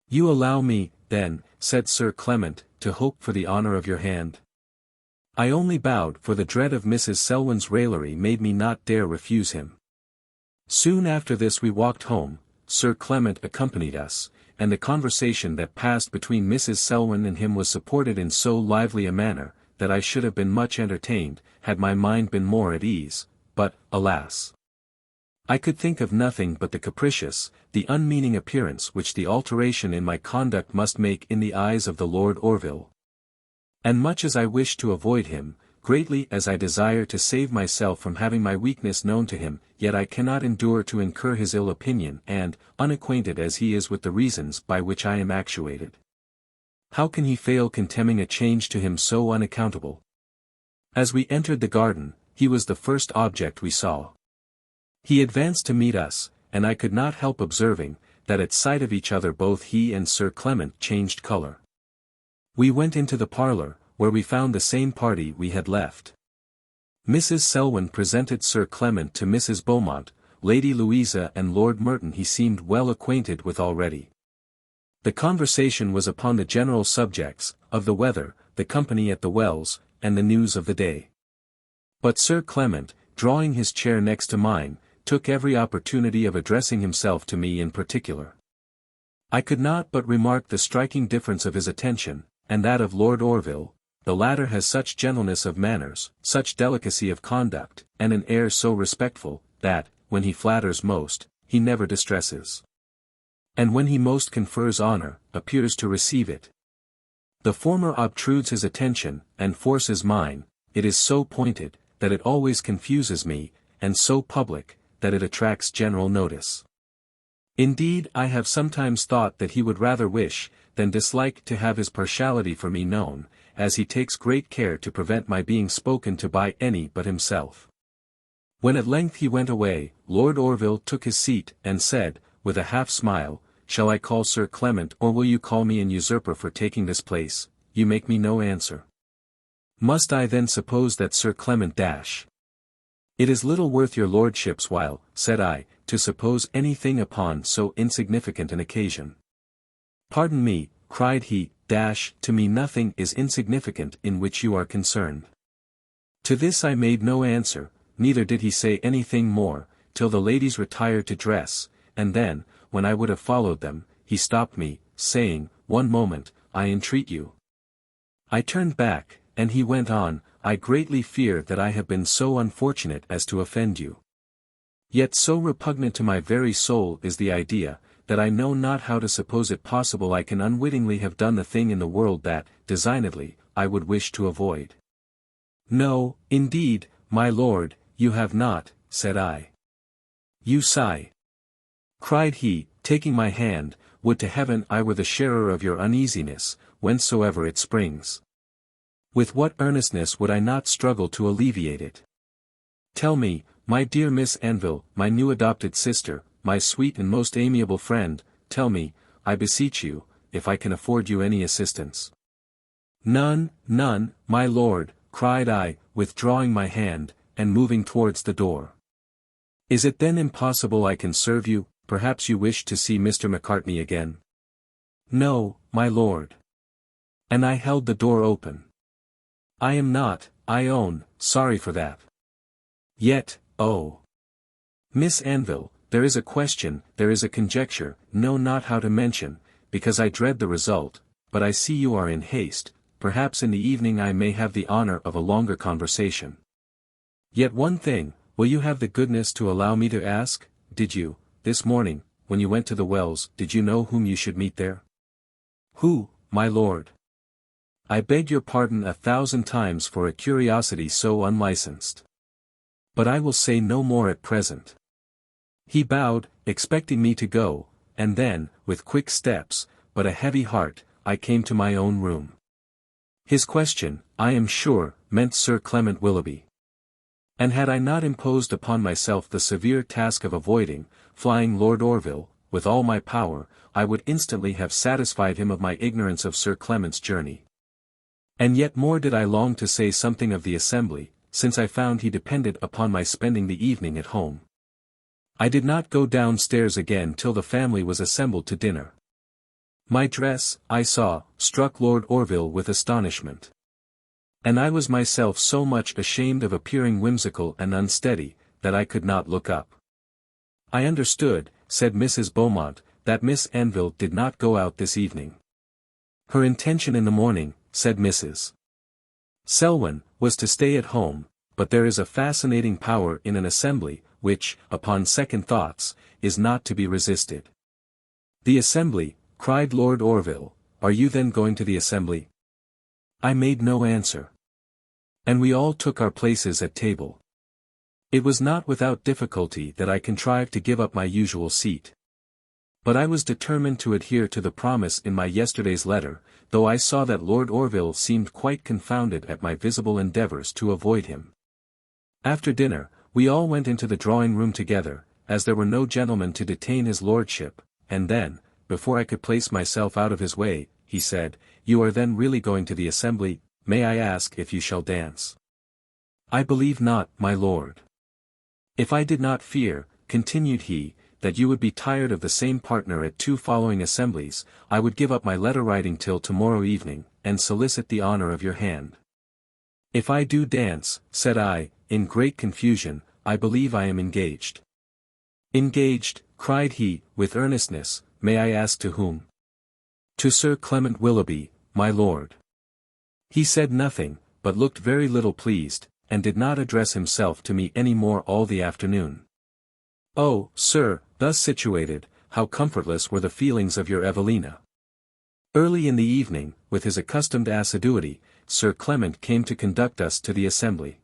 "You allow me, then," said Sir Clement, "to hope for the honour of your hand?" I only bowed, for the dread of Mrs. Selwyn's raillery made me not dare refuse him. Soon after this we walked home. Sir Clement accompanied us, and the conversation that passed between Mrs. Selwyn and him was supported in so lively a manner, that I should have been much entertained, had my mind been more at ease, but, alas! I could think of nothing but the capricious, the unmeaning appearance which the alteration in my conduct must make in the eyes of the Lord Orville. And much as I wish to avoid him, greatly as I desire to save myself from having my weakness known to him, yet I cannot endure to incur his ill opinion, and, unacquainted as he is with the reasons by which I am actuated, how can he fail contemning a change to him so unaccountable? As we entered the garden, he was the first object we saw. He advanced to meet us, and I could not help observing, that at sight of each other both he and Sir Clement changed colour. We went into the parlour, where we found the same party we had left. Mrs. Selwyn presented Sir Clement to Mrs. Beaumont, Lady Louisa and Lord Merton he seemed well acquainted with already. The conversation was upon the general subjects, of the weather, the company at the Wells, and the news of the day. But Sir Clement, drawing his chair next to mine, took every opportunity of addressing himself to me in particular. I could not but remark the striking difference of his attention, and that of Lord Orville. The latter has such gentleness of manners, such delicacy of conduct, and an air so respectful, that, when he flatters most, he never distresses. And when he most confers honour, appears to receive it. The former obtrudes his attention, and forces mine. It is so pointed, that it always confuses me, and so public, that it attracts general notice. Indeed, I have sometimes thought that he would rather wish, than dislike to have his partiality for me known, as he takes great care to prevent my being spoken to by any but himself. When at length he went away, Lord Orville took his seat, and said, with a half-smile, "Shall I call Sir Clement, or will you call me an usurper for taking this place? You make me no answer." "Must I then suppose that Sir Clement dash?" "It is little worth your lordship's while," said I, "to suppose anything upon so insignificant an occasion." "Pardon me," cried he, "dash, to me nothing is insignificant in which you are concerned." To this I made no answer, neither did he say anything more, till the ladies retired to dress, and then, when I would have followed them, he stopped me, saying, "One moment, I entreat you." I turned back, and he went on, "I greatly fear that I have been so unfortunate as to offend you. Yet so repugnant to my very soul is the idea, that I know not how to suppose it possible I can unwittingly have done the thing in the world that, designedly, I would wish to avoid." "No, indeed, my lord, you have not," said I. "You sigh," cried he, taking my hand, "would to heaven I were the sharer of your uneasiness, whencesoever it springs. With what earnestness would I not struggle to alleviate it? Tell me, my dear Miss Anville, my new adopted sister, my sweet and most amiable friend, tell me, I beseech you, if I can afford you any assistance." "None, none, my lord," cried I, withdrawing my hand, and moving towards the door. "Is it then impossible I can serve you? Perhaps you wish to see Mr. Macartney again?" "No, my lord." And I held the door open. "I am not, I own, sorry for that. Yet, oh, Miss Anville, there is a question, there is a conjecture, know not how to mention, because I dread the result, but I see you are in haste, perhaps in the evening I may have the honour of a longer conversation. Yet one thing, will you have the goodness to allow me to ask, did you, this morning, when you went to the Wells, did you know whom you should meet there?" "Who, my lord?" "I beg your pardon 1,000 times for a curiosity so unlicensed. But I will say no more at present." He bowed, expecting me to go, and then, with quick steps, but a heavy heart, I came to my own room. His question, I am sure, meant Sir Clement Willoughby. And had I not imposed upon myself the severe task of avoiding, flying Lord Orville, with all my power, I would instantly have satisfied him of my ignorance of Sir Clement's journey. And yet more did I long to say something of the assembly, since I found he depended upon my spending the evening at home. I did not go downstairs again till the family was assembled to dinner. My dress, I saw, struck Lord Orville with astonishment. And I was myself so much ashamed of appearing whimsical and unsteady, that I could not look up. "I understood," said Mrs. Beaumont, "that Miss Anville did not go out this evening." "Her intention in the morning," said Mrs. Selwyn, "was to stay at home, but there is a fascinating power in an assembly, which, upon second thoughts, is not to be resisted." "The assembly," cried Lord Orville, "are you then going to the assembly?" I made no answer. And we all took our places at table. It was not without difficulty that I contrived to give up my usual seat. But I was determined to adhere to the promise in my yesterday's letter, though I saw that Lord Orville seemed quite confounded at my visible endeavours to avoid him. After dinner, we all went into the drawing-room together, as there were no gentlemen to detain his lordship, and then, before I could place myself out of his way, he said, "You are then really going to the assembly? May I ask if you shall dance?" "I believe not, my lord." "If I did not fear," continued he, "that you would be tired of the same partner at 2 following assemblies, I would give up my letter-writing till tomorrow evening, and solicit the honour of your hand." "If I do dance," said I, in great confusion, "I believe I am engaged." "Engaged," cried he, with earnestness, "may I ask to whom?" "To Sir Clement Willoughby, my lord." He said nothing, but looked very little pleased, and did not address himself to me any more all the afternoon. Oh, sir, thus situated, how comfortless were the feelings of your Evelina. Early in the evening, with his accustomed assiduity, Sir Clement came to conduct us to the assembly.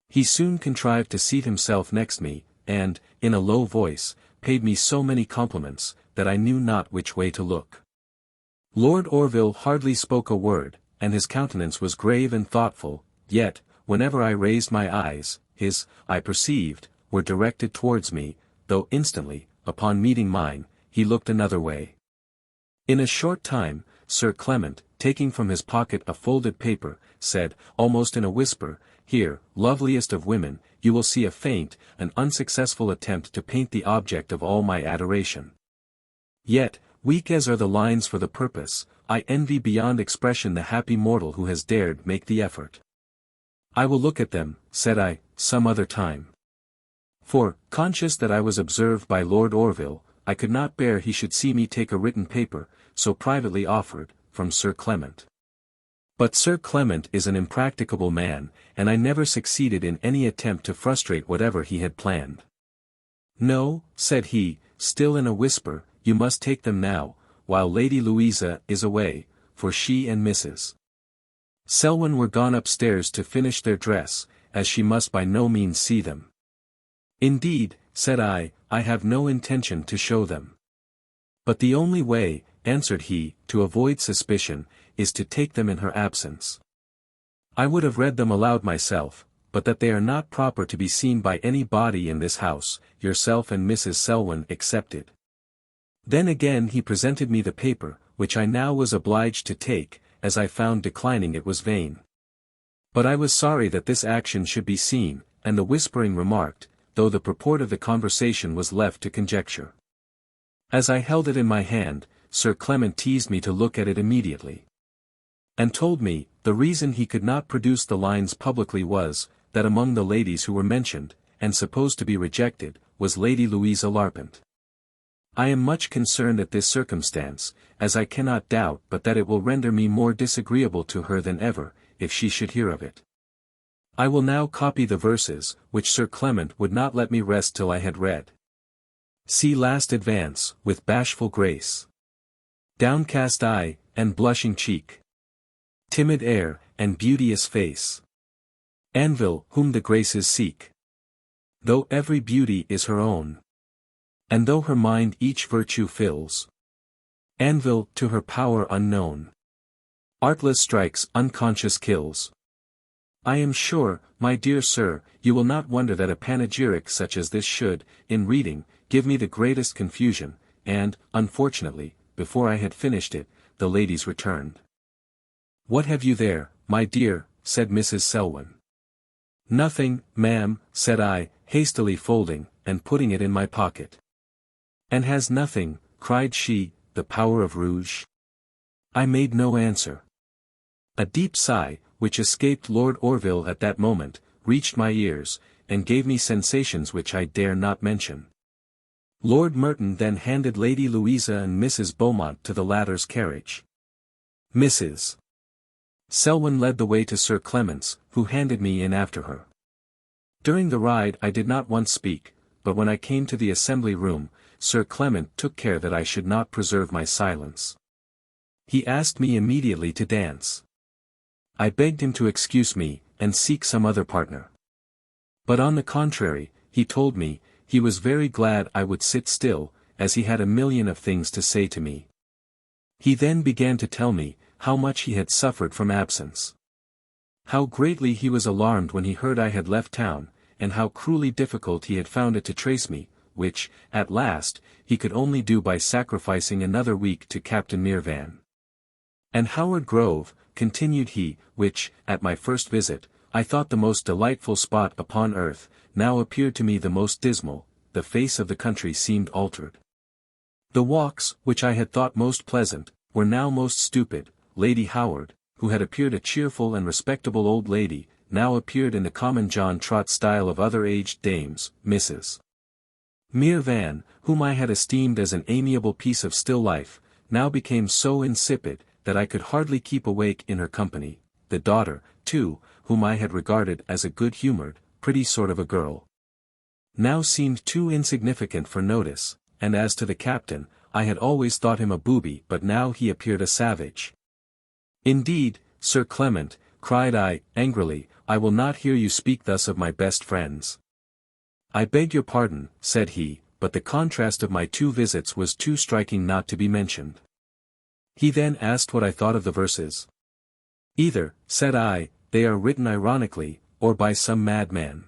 He soon contrived to seat himself next me, and, in a low voice, paid me so many compliments, that I knew not which way to look. Lord Orville hardly spoke a word, and his countenance was grave and thoughtful, yet, whenever I raised my eyes, his, I perceived, were directed towards me, though instantly, upon meeting mine, he looked another way. In a short time, Sir Clement, taking from his pocket a folded paper, said, almost in a whisper, "Here, loveliest of women, you will see a faint, an unsuccessful attempt to paint the object of all my adoration. Yet, weak as are the lines for the purpose, I envy beyond expression the happy mortal who has dared make the effort." "I will look at them," said I, "some other time." For, conscious that I was observed by Lord Orville, I could not bear he should see me take a written paper, so privately offered, from Sir Clement. But Sir Clement is an impracticable man, and I never succeeded in any attempt to frustrate whatever he had planned. "No," said he, still in a whisper, "you must take them now, while Lady Louisa is away, for she and Mrs. Selwyn were gone upstairs to finish their dress, as she must by no means see them." "Indeed," said I have no intention to show them." "But the only way," answered he, "to avoid suspicion, is to take them in her absence. I would have read them aloud myself, but that they are not proper to be seen by any body in this house, yourself and Mrs. Selwyn excepted." Then again he presented me the paper, which I now was obliged to take, as I found declining it was vain. But I was sorry that this action should be seen, and the whispering remarked, though the purport of the conversation was left to conjecture. As I held it in my hand, Sir Clement teased me to look at it immediately, and told me, the reason he could not produce the lines publicly was, that among the ladies who were mentioned, and supposed to be rejected, was Lady Louisa Larpent. I am much concerned at this circumstance, as I cannot doubt but that it will render me more disagreeable to her than ever, if she should hear of it. I will now copy the verses, which Sir Clement would not let me rest till I had read. "See last advance, with bashful grace. Downcast eye, and blushing cheek. Timid air, and beauteous face. Anville, whom the graces seek. Though every beauty is her own. And though her mind each virtue fills. Anville, to her power unknown. Artless strikes, unconscious kills. I am sure, my dear sir, you will not wonder that a panegyric such as this should, in reading, give me the greatest confusion, and, unfortunately, before I had finished it, the ladies returned. "What have you there, my dear?" said Mrs. Selwyn. "Nothing, ma'am," said I, hastily folding, and putting it in my pocket. "And has nothing," cried she, "the power of rouge?" I made no answer. A deep sigh, which escaped Lord Orville at that moment, reached my ears, and gave me sensations which I dare not mention. Lord Merton then handed Lady Louisa and Mrs. Beaumont to the latter's carriage. Mrs. Selwyn led the way to Sir Clement's, who handed me in after her. During the ride I did not once speak, but when I came to the assembly room, Sir Clement took care that I should not preserve my silence. He asked me immediately to dance. I begged him to excuse me, and seek some other partner. But on the contrary, he told me, he was very glad I would sit still, as he had a million of things to say to me. He then began to tell me, how much he had suffered from absence. How greatly he was alarmed when he heard I had left town, and how cruelly difficult he had found it to trace me, which, at last, he could only do by sacrificing another week to Captain Mirvan. And Howard Grove, continued he, which, at my first visit, I thought the most delightful spot upon earth, now appeared to me the most dismal. The face of the country seemed altered. The walks, which I had thought most pleasant, were now most stupid. Lady Howard, who had appeared a cheerful and respectable old lady, now appeared in the common John Trot style of other aged dames. Mrs. Mirvan, whom I had esteemed as an amiable piece of still life, now became so insipid, that I could hardly keep awake in her company. The daughter, too, whom I had regarded as a good-humoured, pretty sort of a girl, now seemed too insignificant for notice, and as to the captain, I had always thought him a booby, but now he appeared a savage. Indeed, Sir Clement, cried I, angrily, I will not hear you speak thus of my best friends. I beg your pardon, said he, but the contrast of my 2 visits was too striking not to be mentioned. He then asked what I thought of the verses. Either, said I, they are written ironically, or by some madman.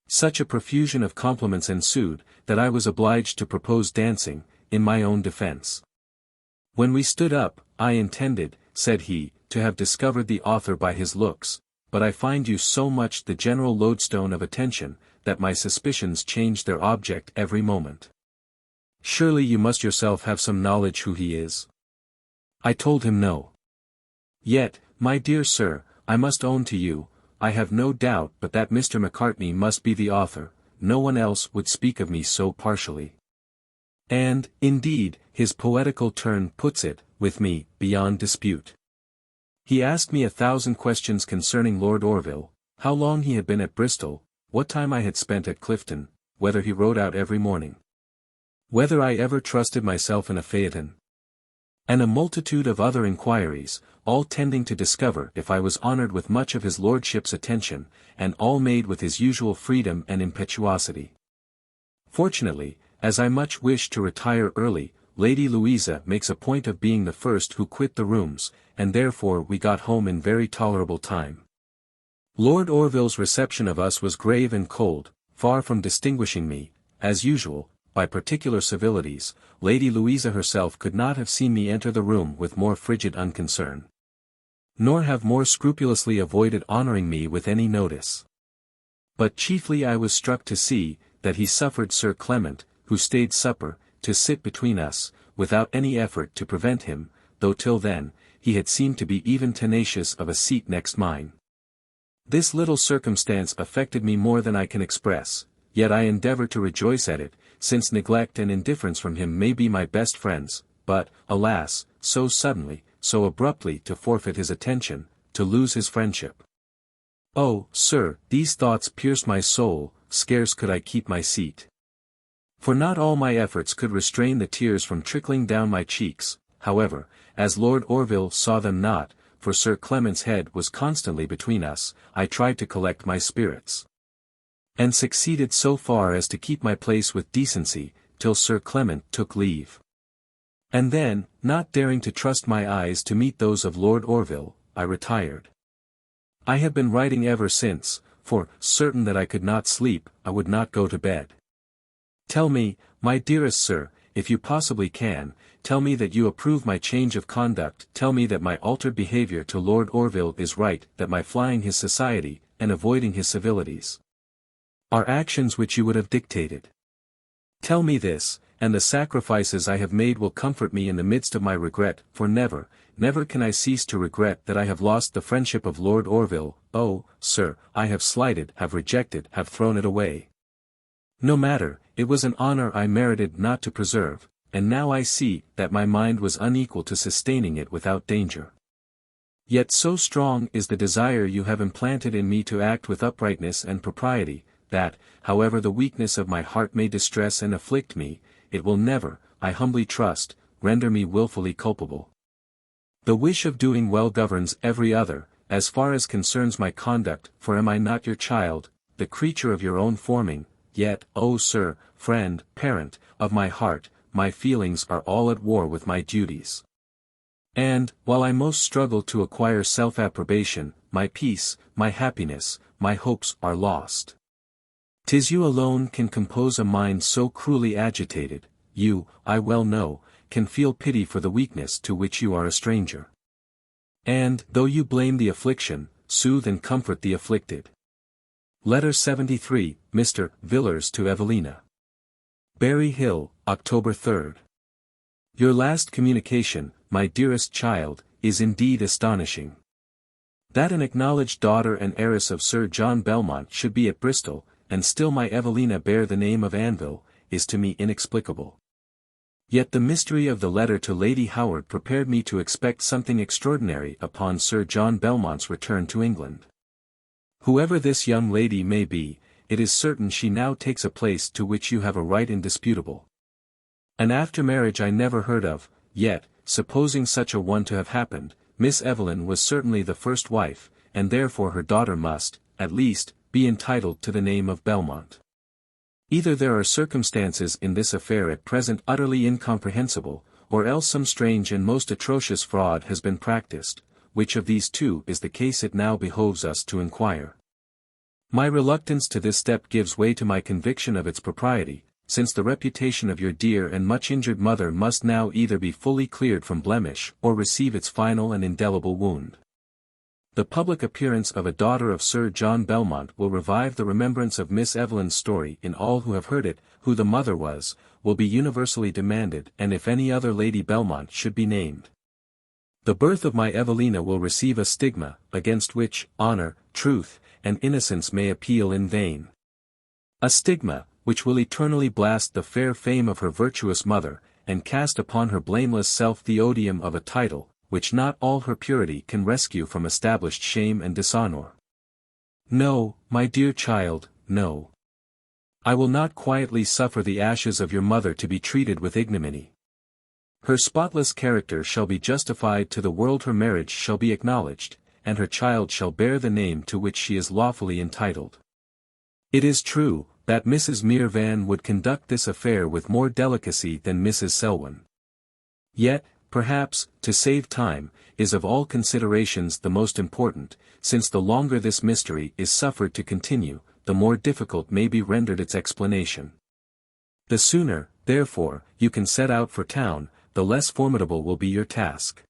Such a profusion of compliments ensued, that I was obliged to propose dancing, in my own defence. When we stood up, I intended, said he, to have discovered the author by his looks, but I find you so much the general lodestone of attention, that my suspicions change their object every moment. Surely you must yourself have some knowledge who he is. I told him no. Yet, my dear sir, I must own to you, I have no doubt but that Mr. Macartney must be the author, no one else would speak of me so partially. And, indeed, his poetical turn puts it, with me, beyond dispute. He asked me 1,000 questions concerning Lord Orville, how long he had been at Bristol, what time I had spent at Clifton, whether he rode out every morning, whether I ever trusted myself in a phaeton, and a multitude of other inquiries, all tending to discover if I was honoured with much of his lordship's attention, and all made with his usual freedom and impetuosity. Fortunately, as I much wished to retire early, Lady Louisa makes a point of being the first who quit the rooms, and therefore we got home in very tolerable time. Lord Orville's reception of us was grave and cold, far from distinguishing me, as usual, by particular civilities. Lady Louisa herself could not have seen me enter the room with more frigid unconcern, nor have more scrupulously avoided honouring me with any notice. But chiefly I was struck to see, that he suffered Sir Clement, who stayed supper, to sit between us, without any effort to prevent him, though till then, he had seemed to be even tenacious of a seat next mine. This little circumstance affected me more than I can express, yet I endeavour to rejoice at it, since neglect and indifference from him may be my best friends, but, alas, so suddenly, so abruptly to forfeit his attention, to lose his friendship. Oh, sir, these thoughts pierced my soul, scarce could I keep my seat. For not all my efforts could restrain the tears from trickling down my cheeks. However, as Lord Orville saw them not, for Sir Clement's head was constantly between us, I tried to collect my spirits, and succeeded so far as to keep my place with decency, till Sir Clement took leave. And then, not daring to trust my eyes to meet those of Lord Orville, I retired. I have been writing ever since, for, certain that I could not sleep, I would not go to bed. Tell me, my dearest sir, if you possibly can, tell me that you approve my change of conduct, tell me that my altered behaviour to Lord Orville is right, that my flying his society, and avoiding his civilities, are actions which you would have dictated. Tell me this, and the sacrifices I have made will comfort me in the midst of my regret, for never, never can I cease to regret that I have lost the friendship of Lord Orville. Oh, sir, I have slighted, have rejected, have thrown it away. No matter, it was an honour I merited not to preserve, and now I see that my mind was unequal to sustaining it without danger. Yet so strong is the desire you have implanted in me to act with uprightness and propriety, that, however the weakness of my heart may distress and afflict me, it will never, I humbly trust, render me wilfully culpable. The wish of doing well governs every other, as far as concerns my conduct, for am I not your child, the creature of your own forming, yet, oh sir, friend, parent, of my heart, my feelings are all at war with my duties. And, while I most struggle to acquire self-approbation, my peace, my happiness, my hopes are lost. 'Tis you alone can compose a mind so cruelly agitated, you, I well know, can feel pity for the weakness to which you are a stranger. And, though you blame the affliction, soothe and comfort the afflicted. Letter 73, Mr. Villars to Evelina. Berry Hill, October 3. Your last communication, my dearest child, is indeed astonishing. That an acknowledged daughter and heiress of Sir John Belmont should be at Bristol, and still my Evelina bear the name of Anville, is to me inexplicable. Yet the mystery of the letter to Lady Howard prepared me to expect something extraordinary upon Sir John Belmont's return to England. Whoever this young lady may be, it is certain she now takes a place to which you have a right indisputable. An after-marriage I never heard of, yet, supposing such a one to have happened, Miss Evelyn was certainly the first wife, and therefore her daughter must, at least, be entitled to the name of Belmont. Either there are circumstances in this affair at present utterly incomprehensible, or else some strange and most atrocious fraud has been practiced. Which of these two is the case it now behoves us to inquire. My reluctance to this step gives way to my conviction of its propriety, since the reputation of your dear and much injured mother must now either be fully cleared from blemish or receive its final and indelible wound. The public appearance of a daughter of Sir John Belmont will revive the remembrance of Miss Evelyn's story in all who have heard it. Who the mother was, will be universally demanded, and if any other Lady Belmont should be named. The birth of my Evelina will receive a stigma, against which, honor, truth, and innocence may appeal in vain. A stigma, which will eternally blast the fair fame of her virtuous mother, and cast upon her blameless self the odium of a title, which not all her purity can rescue from established shame and dishonor. No, my dear child, no. I will not quietly suffer the ashes of your mother to be treated with ignominy. Her spotless character shall be justified to the world, her marriage shall be acknowledged, and her child shall bear the name to which she is lawfully entitled. It is true, that Mrs. Mirvan would conduct this affair with more delicacy than Mrs. Selwyn. Yet, perhaps, to save time, is of all considerations the most important, since the longer this mystery is suffered to continue, the more difficult may be rendered its explanation. The sooner, therefore, you can set out for town, the less formidable will be your task.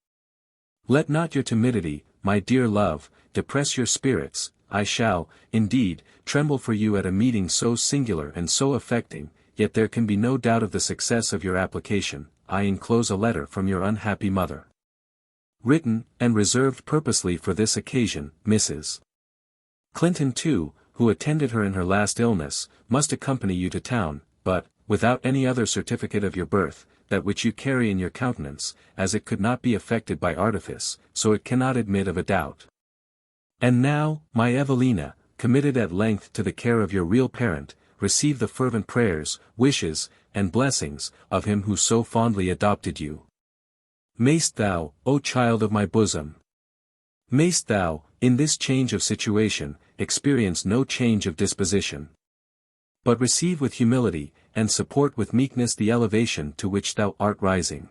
Let not your timidity, my dear love, depress your spirits. I shall, indeed, tremble for you at a meeting so singular and so affecting, yet there can be no doubt of the success of your application. I enclose a letter from your unhappy mother. Written, and reserved purposely for this occasion, Mrs. Clinton too, who attended her in her last illness, must accompany you to town, but, without any other certificate of your birth, that which you carry in your countenance, as it could not be affected by artifice, so it cannot admit of a doubt. And now, my Evelina, committed at length to the care of your real parent, receive the fervent prayers, wishes, and blessings, of him who so fondly adopted you. Mayst thou, O child of my bosom! Mayst thou, in this change of situation, experience no change of disposition. But receive with humility, and support with meekness the elevation to which thou art rising.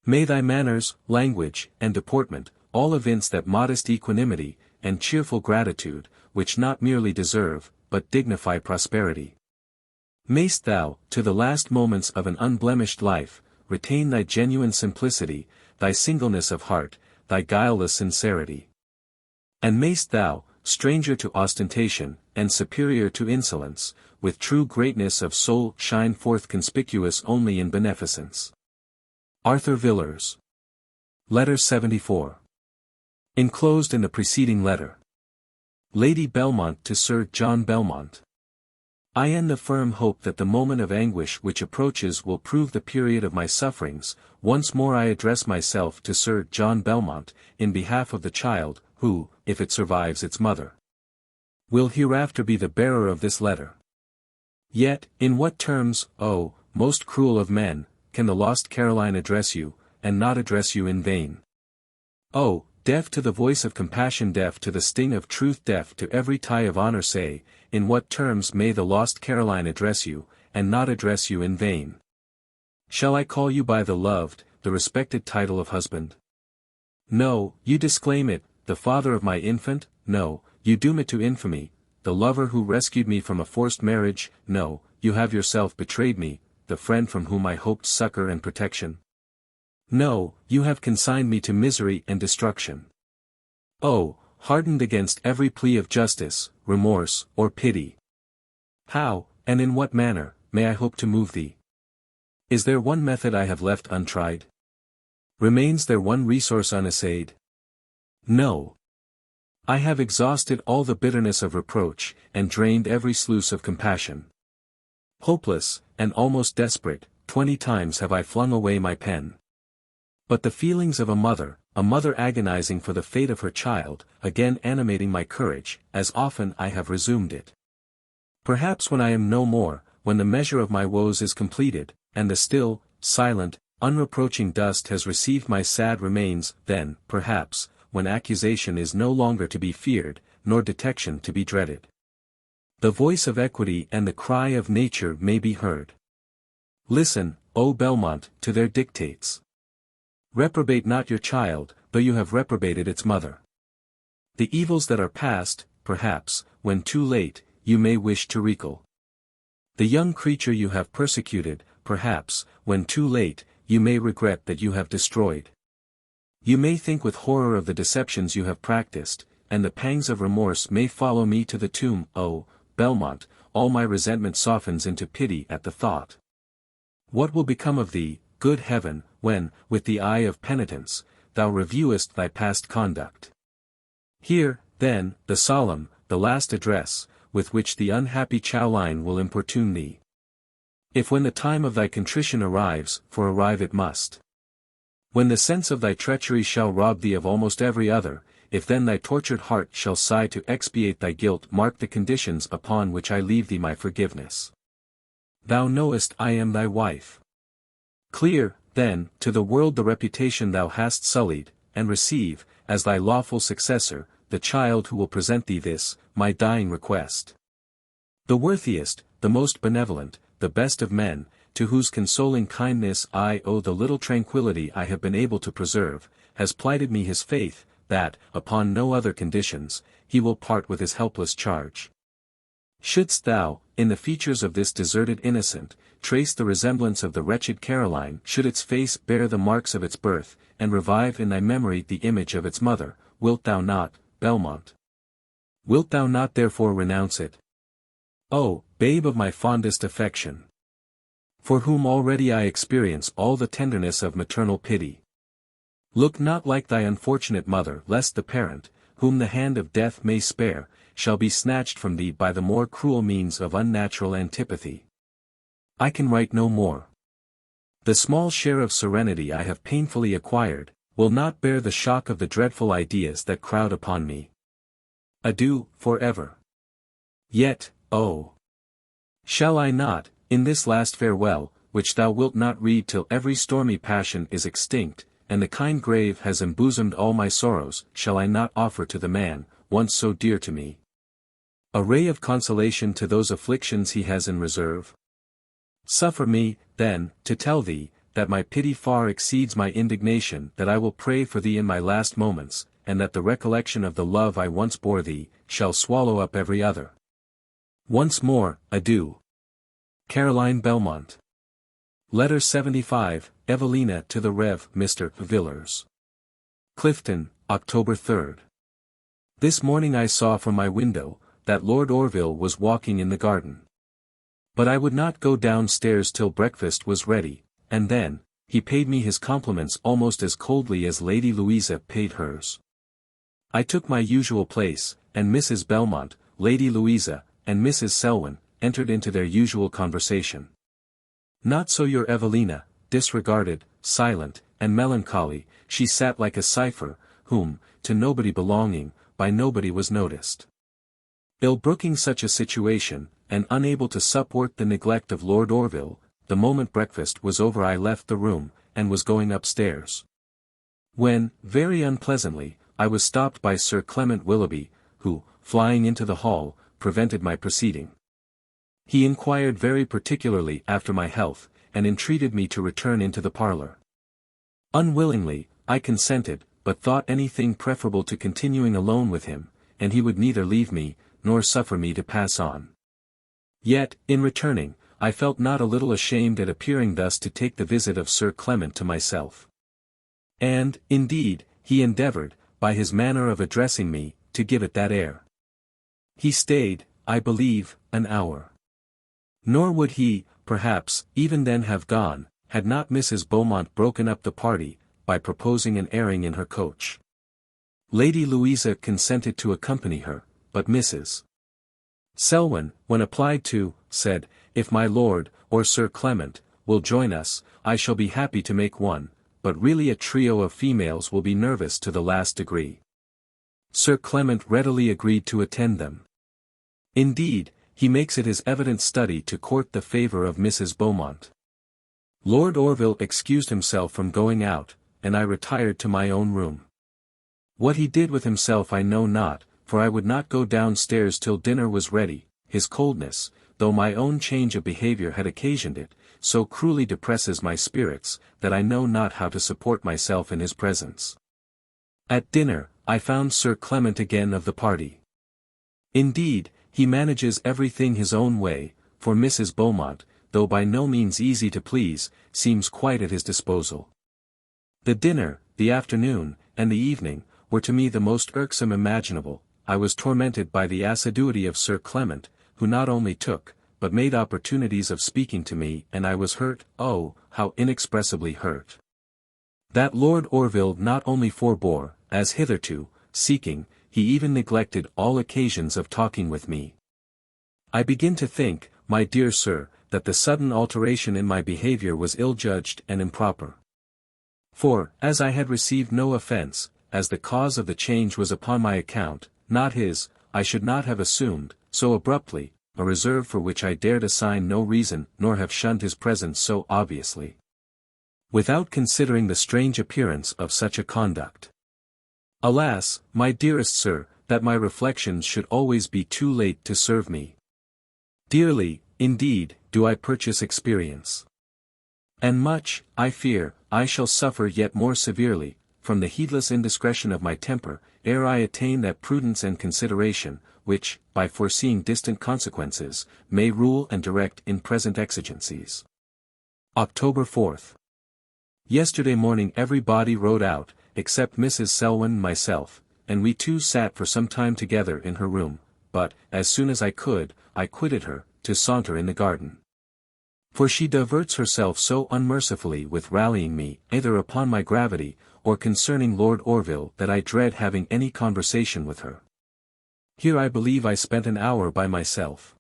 May thy manners, language, and deportment, all evince that modest equanimity, and cheerful gratitude, which not merely deserve, but dignify prosperity. Mayst thou, to the last moments of an unblemished life, retain thy genuine simplicity, thy singleness of heart, thy guileless sincerity. And mayst thou, stranger to ostentation, and superior to insolence, with true greatness of soul shine forth conspicuous only in beneficence. Arthur Villars. Letter 74. Enclosed in the preceding letter. Lady Belmont to Sir John Belmont. I am the firm hope that the moment of anguish which approaches will prove the period of my sufferings. Once more I address myself to Sir John Belmont, in behalf of the child, who, if it survives its mother, will hereafter be the bearer of this letter. Yet, in what terms, oh, most cruel of men, can the lost Caroline address you, and not address you in vain? Oh, deaf to the voice of compassion, deaf to the sting of truth, deaf to every tie of honor, say, in what terms may the lost Caroline address you, and not address you in vain? Shall I call you by the loved, the respected title of husband? No, you disclaim it, the father of my infant. No, you doom it to infamy, the lover who rescued me from a forced marriage. No, you have yourself betrayed me, the friend from whom I hoped succor and protection. No, you have consigned me to misery and destruction. Oh, hardened against every plea of justice, remorse, or pity. How, and in what manner, may I hope to move thee? Is there one method I have left untried? Remains there one resource unassayed? No. I have exhausted all the bitterness of reproach, and drained every sluice of compassion. Hopeless, and almost desperate, 20 times have I flung away my pen. But the feelings of a mother agonizing for the fate of her child, again animating my courage, as often I have resumed it. Perhaps when I am no more, when the measure of my woes is completed, and the still, silent, unreproaching dust has received my sad remains, then, perhaps, when accusation is no longer to be feared, nor detection to be dreaded, the voice of equity and the cry of nature may be heard. Listen, O Belmont, to their dictates. Reprobate not your child, though you have reprobated its mother. The evils that are past, perhaps, when too late, you may wish to recall. The young creature you have persecuted, perhaps, when too late, you may regret that you have destroyed. You may think with horror of the deceptions you have practiced, and the pangs of remorse may follow me to the tomb. Oh, Belmont, all my resentment softens into pity at the thought. What will become of thee, good heaven, when, with the eye of penitence, thou reviewest thy past conduct? Hear, then, the solemn, the last address, with which the unhappy Chowline will importune thee. If when the time of thy contrition arrives, for arrive it must. When the sense of thy treachery shall rob thee of almost every other, if then thy tortured heart shall sigh to expiate thy guilt, mark the conditions upon which I leave thee my forgiveness. Thou knowest I am thy wife. Clear, then, to the world the reputation thou hast sullied, and receive, as thy lawful successor, the child who will present thee this, my dying request. The worthiest, the most benevolent, the best of men, to whose consoling kindness I owe the little tranquillity I have been able to preserve, has plighted me his faith, that, upon no other conditions, he will part with his helpless charge. Shouldst thou, in the features of this deserted innocent, trace the resemblance of the wretched Caroline, should its face bear the marks of its birth, and revive in thy memory the image of its mother, wilt thou not, Belmont? Wilt thou not therefore renounce it? Oh, babe of my fondest affection! For whom already I experience all the tenderness of maternal pity. Look not like thy unfortunate mother, lest the parent, whom the hand of death may spare, shall be snatched from thee by the more cruel means of unnatural antipathy. I can write no more. The small share of serenity I have painfully acquired, will not bear the shock of the dreadful ideas that crowd upon me. Adieu, for ever. Yet, oh! Shall I not, in this last farewell, which thou wilt not read till every stormy passion is extinct, and the kind grave has embosomed all my sorrows, shall I not offer to the man, once so dear to me, a ray of consolation to those afflictions he has in reserve? Suffer me, then, to tell thee, that my pity far exceeds my indignation, that I will pray for thee in my last moments, and that the recollection of the love I once bore thee, shall swallow up every other. Once more, adieu. Caroline Belmont. Letter 75, Evelina to the Rev. Mr. Villars. Clifton, October 3rd. This morning I saw from my window, that Lord Orville was walking in the garden. But I would not go downstairs till breakfast was ready, and then, he paid me his compliments almost as coldly as Lady Louisa paid hers. I took my usual place, and Mrs. Belmont, Lady Louisa, and Mrs. Selwyn, entered into their usual conversation. Not so your Evelina, disregarded, silent, and melancholy, she sat like a cipher, whom, to nobody belonging, by nobody was noticed. Ill-brooking such a situation, and unable to support the neglect of Lord Orville, the moment breakfast was over I left the room, and was going upstairs. When, very unpleasantly, I was stopped by Sir Clement Willoughby, who, flying into the hall, prevented my proceeding. He inquired very particularly after my health, and entreated me to return into the parlour. Unwillingly, I consented, but thought anything preferable to continuing alone with him, and he would neither leave me, nor suffer me to pass on. Yet, in returning, I felt not a little ashamed at appearing thus to take the visit of Sir Clement to myself. And, indeed, he endeavoured, by his manner of addressing me, to give it that air. He stayed, I believe, an hour. Nor would he, perhaps, even then have gone, had not Mrs. Beaumont broken up the party, by proposing an airing in her coach. Lady Louisa consented to accompany her, but Mrs. Selwyn, when applied to, said, "If my lord, or Sir Clement, will join us, I shall be happy to make one, but really a trio of females will be nervous to the last degree." Sir Clement readily agreed to attend them. Indeed, he makes it his evident study to court the favour of Mrs. Beaumont. Lord Orville excused himself from going out, and I retired to my own room. What he did with himself I know not, for I would not go downstairs till dinner was ready. His coldness, though my own change of behaviour had occasioned it, so cruelly depresses my spirits, that I know not how to support myself in his presence. At dinner, I found Sir Clement again of the party. Indeed, he manages everything his own way, for Mrs. Beaumont, though by no means easy to please, seems quite at his disposal. The dinner, the afternoon, and the evening, were to me the most irksome imaginable. I was tormented by the assiduity of Sir Clement, who not only took, but made opportunities of speaking to me, and I was hurt, oh, how inexpressibly hurt. That Lord Orville not only forbore, as hitherto, seeking, he even neglected all occasions of talking with me. I begin to think, my dear sir, that the sudden alteration in my behaviour was ill-judged and improper. For, as I had received no offence, as the cause of the change was upon my account, not his, I should not have assumed, so abruptly, a reserve for which I dared assign no reason, nor have shunned his presence so obviously. Without considering the strange appearance of such a conduct. Alas, my dearest sir, that my reflections should always be too late to serve me. Dearly, indeed, do I purchase experience. And much, I fear, I shall suffer yet more severely, from the heedless indiscretion of my temper, ere I attain that prudence and consideration, which, by foreseeing distant consequences, may rule and direct in present exigencies. October 4th. Yesterday morning everybody rode out, except Mrs. Selwyn and myself, and we two sat for some time together in her room, but, as soon as I could, I quitted her, to saunter in the garden. For she diverts herself so unmercifully with rallying me, either upon my gravity, or concerning Lord Orville, that I dread having any conversation with her. Here I believe I spent an hour by myself.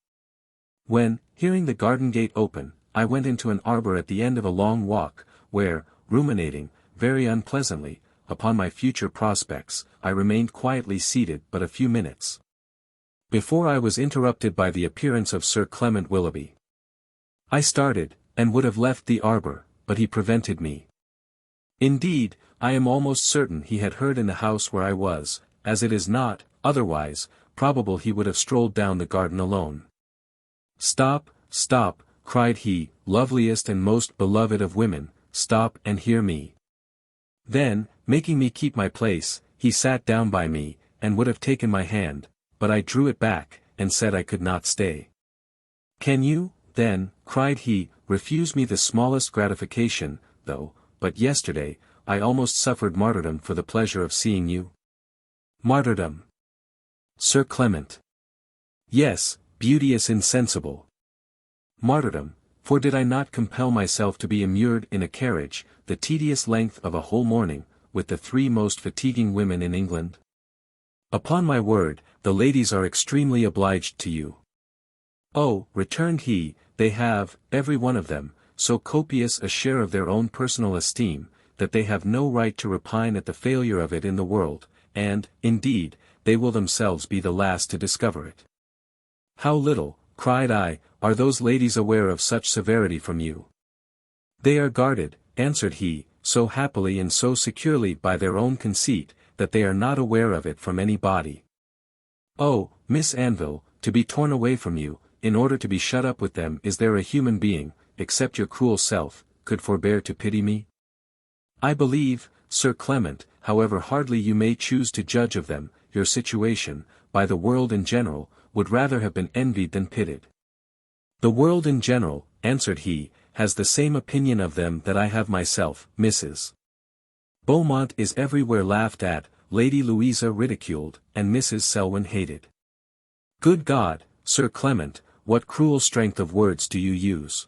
When, hearing the garden gate open, I went into an arbour at the end of a long walk, where, ruminating, very unpleasantly, upon my future prospects, I remained quietly seated but a few minutes, before I was interrupted by the appearance of Sir Clement Willoughby. I started, and would have left the arbour, but he prevented me. Indeed, I am almost certain he had heard in the house where I was, as it is not, otherwise, probable he would have strolled down the garden alone. "Stop, stop," cried he, "loveliest and most beloved of women, stop and hear me." Then, making me keep my place, he sat down by me, and would have taken my hand, but I drew it back, and said I could not stay. "Can you, then," cried he, "refuse me the smallest gratification, though, but yesterday, I almost suffered martyrdom for the pleasure of seeing you?" "Martyrdom, Sir Clement." "Yes, beauteous insensible. Martyrdom, for did I not compel myself to be immured in a carriage, the tedious length of a whole morning, with the three most fatiguing women in England? Upon my word, the ladies are extremely obliged to you." "Oh," returned he, "they have, every one of them, so copious a share of their own personal esteem, that they have no right to repine at the failure of it in the world, and, indeed, they will themselves be the last to discover it." "How little," cried I, "are those ladies aware of such severity from you?" "They are guarded," answered he, "so happily and so securely by their own conceit, that they are not aware of it from any body. Oh, Miss Anville, to be torn away from you, in order to be shut up with them. Is there a human being, except your cruel self, could forbear to pity me? I believe, Sir Clement, however hardly you may choose to judge of them, your situation, by the world in general, would rather have been envied than pitied. The world in general, answered he, has the same opinion of them that I have myself. Mrs. Beaumont is everywhere laughed at, Lady Louisa ridiculed, and Mrs. Selwyn hated. Good God, Sir Clement, what cruel strength of words do you use?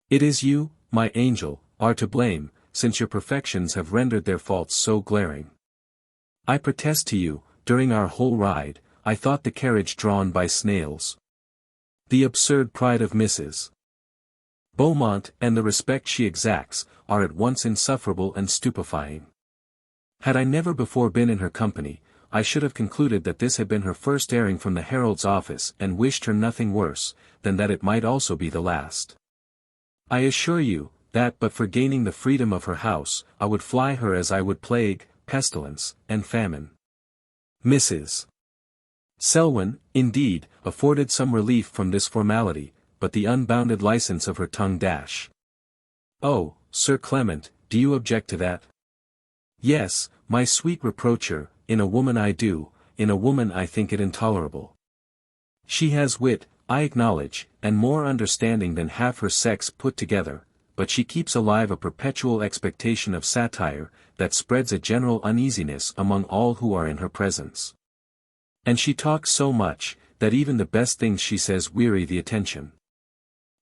It is you, my angel, are to blame, since your perfections have rendered their faults so glaring. I protest to you, during our whole ride, I thought the carriage drawn by snails. The absurd pride of Mrs. Beaumont, and the respect she exacts, are at once insufferable and stupefying. Had I never before been in her company, I should have concluded that this had been her first airing from the Herald's office, and wished her nothing worse, than that it might also be the last. I assure you, that but for gaining the freedom of her house, I would fly her as I would plague, pestilence, and famine. Mrs. Selwyn, indeed, afforded some relief from this formality, but the unbounded license of her tongue Oh, Sir Clement, do you object to that? Yes, my sweet reproacher, in a woman I do, in a woman I think it intolerable. She has wit, I acknowledge, and more understanding than half her sex put together, but she keeps alive a perpetual expectation of satire, that spreads a general uneasiness among all who are in her presence. And she talks so much, that even the best things she says weary the attention.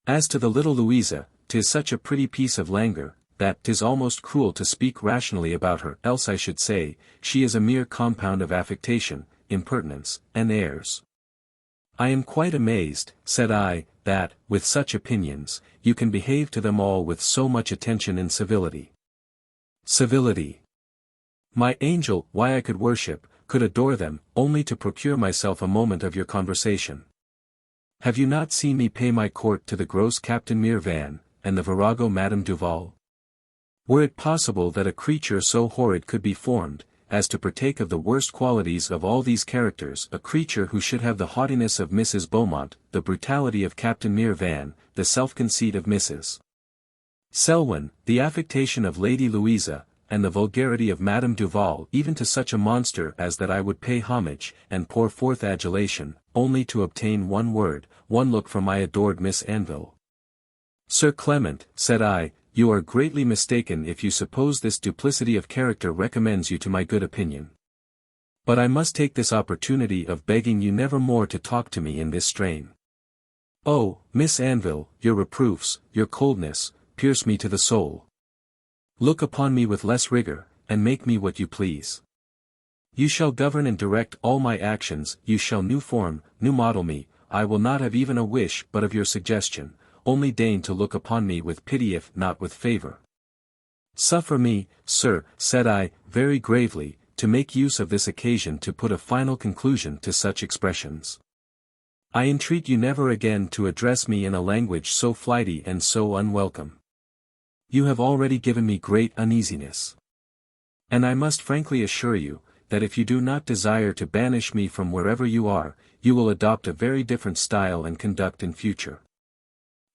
As to the little Louisa, 'tis such a pretty piece of languor, that 'tis almost cruel to speak rationally about her, else I should say, she is a mere compound of affectation, impertinence, and airs. I am quite amazed, said I, that, with such opinions, you can behave to them all with so much attention and civility. Civility. My angel, why I could worship, could adore them, only to procure myself a moment of your conversation. Have you not seen me pay my court to the gross Captain Mirvan, and the virago Madame Duval? Were it possible that a creature so horrid could be formed, as to partake of the worst qualities of all these characters, a creature who should have the haughtiness of Mrs. Beaumont, the brutality of Captain Mirvan, the self-conceit of Mrs. Selwyn, the affectation of Lady Louisa, and the vulgarity of Madame Duval, even to such a monster as that I would pay homage, and pour forth adulation, only to obtain one word, one look from my adored Miss Anville? Sir Clement, said I, you are greatly mistaken if you suppose this duplicity of character recommends you to my good opinion. But I must take this opportunity of begging you never more to talk to me in this strain. Oh, Miss Anville, your reproofs, your coldness, pierce me to the soul. Look upon me with less rigor, and make me what you please. You shall govern and direct all my actions, you shall new form, new model me, I will not have even a wish but of your suggestion, only deign to look upon me with pity if not with favor. Suffer me, sir, said I, very gravely, to make use of this occasion to put a final conclusion to such expressions. I entreat you never again to address me in a language so flighty and so unwelcome. You have already given me great uneasiness. And I must frankly assure you, that if you do not desire to banish me from wherever you are, you will adopt a very different style and conduct in future.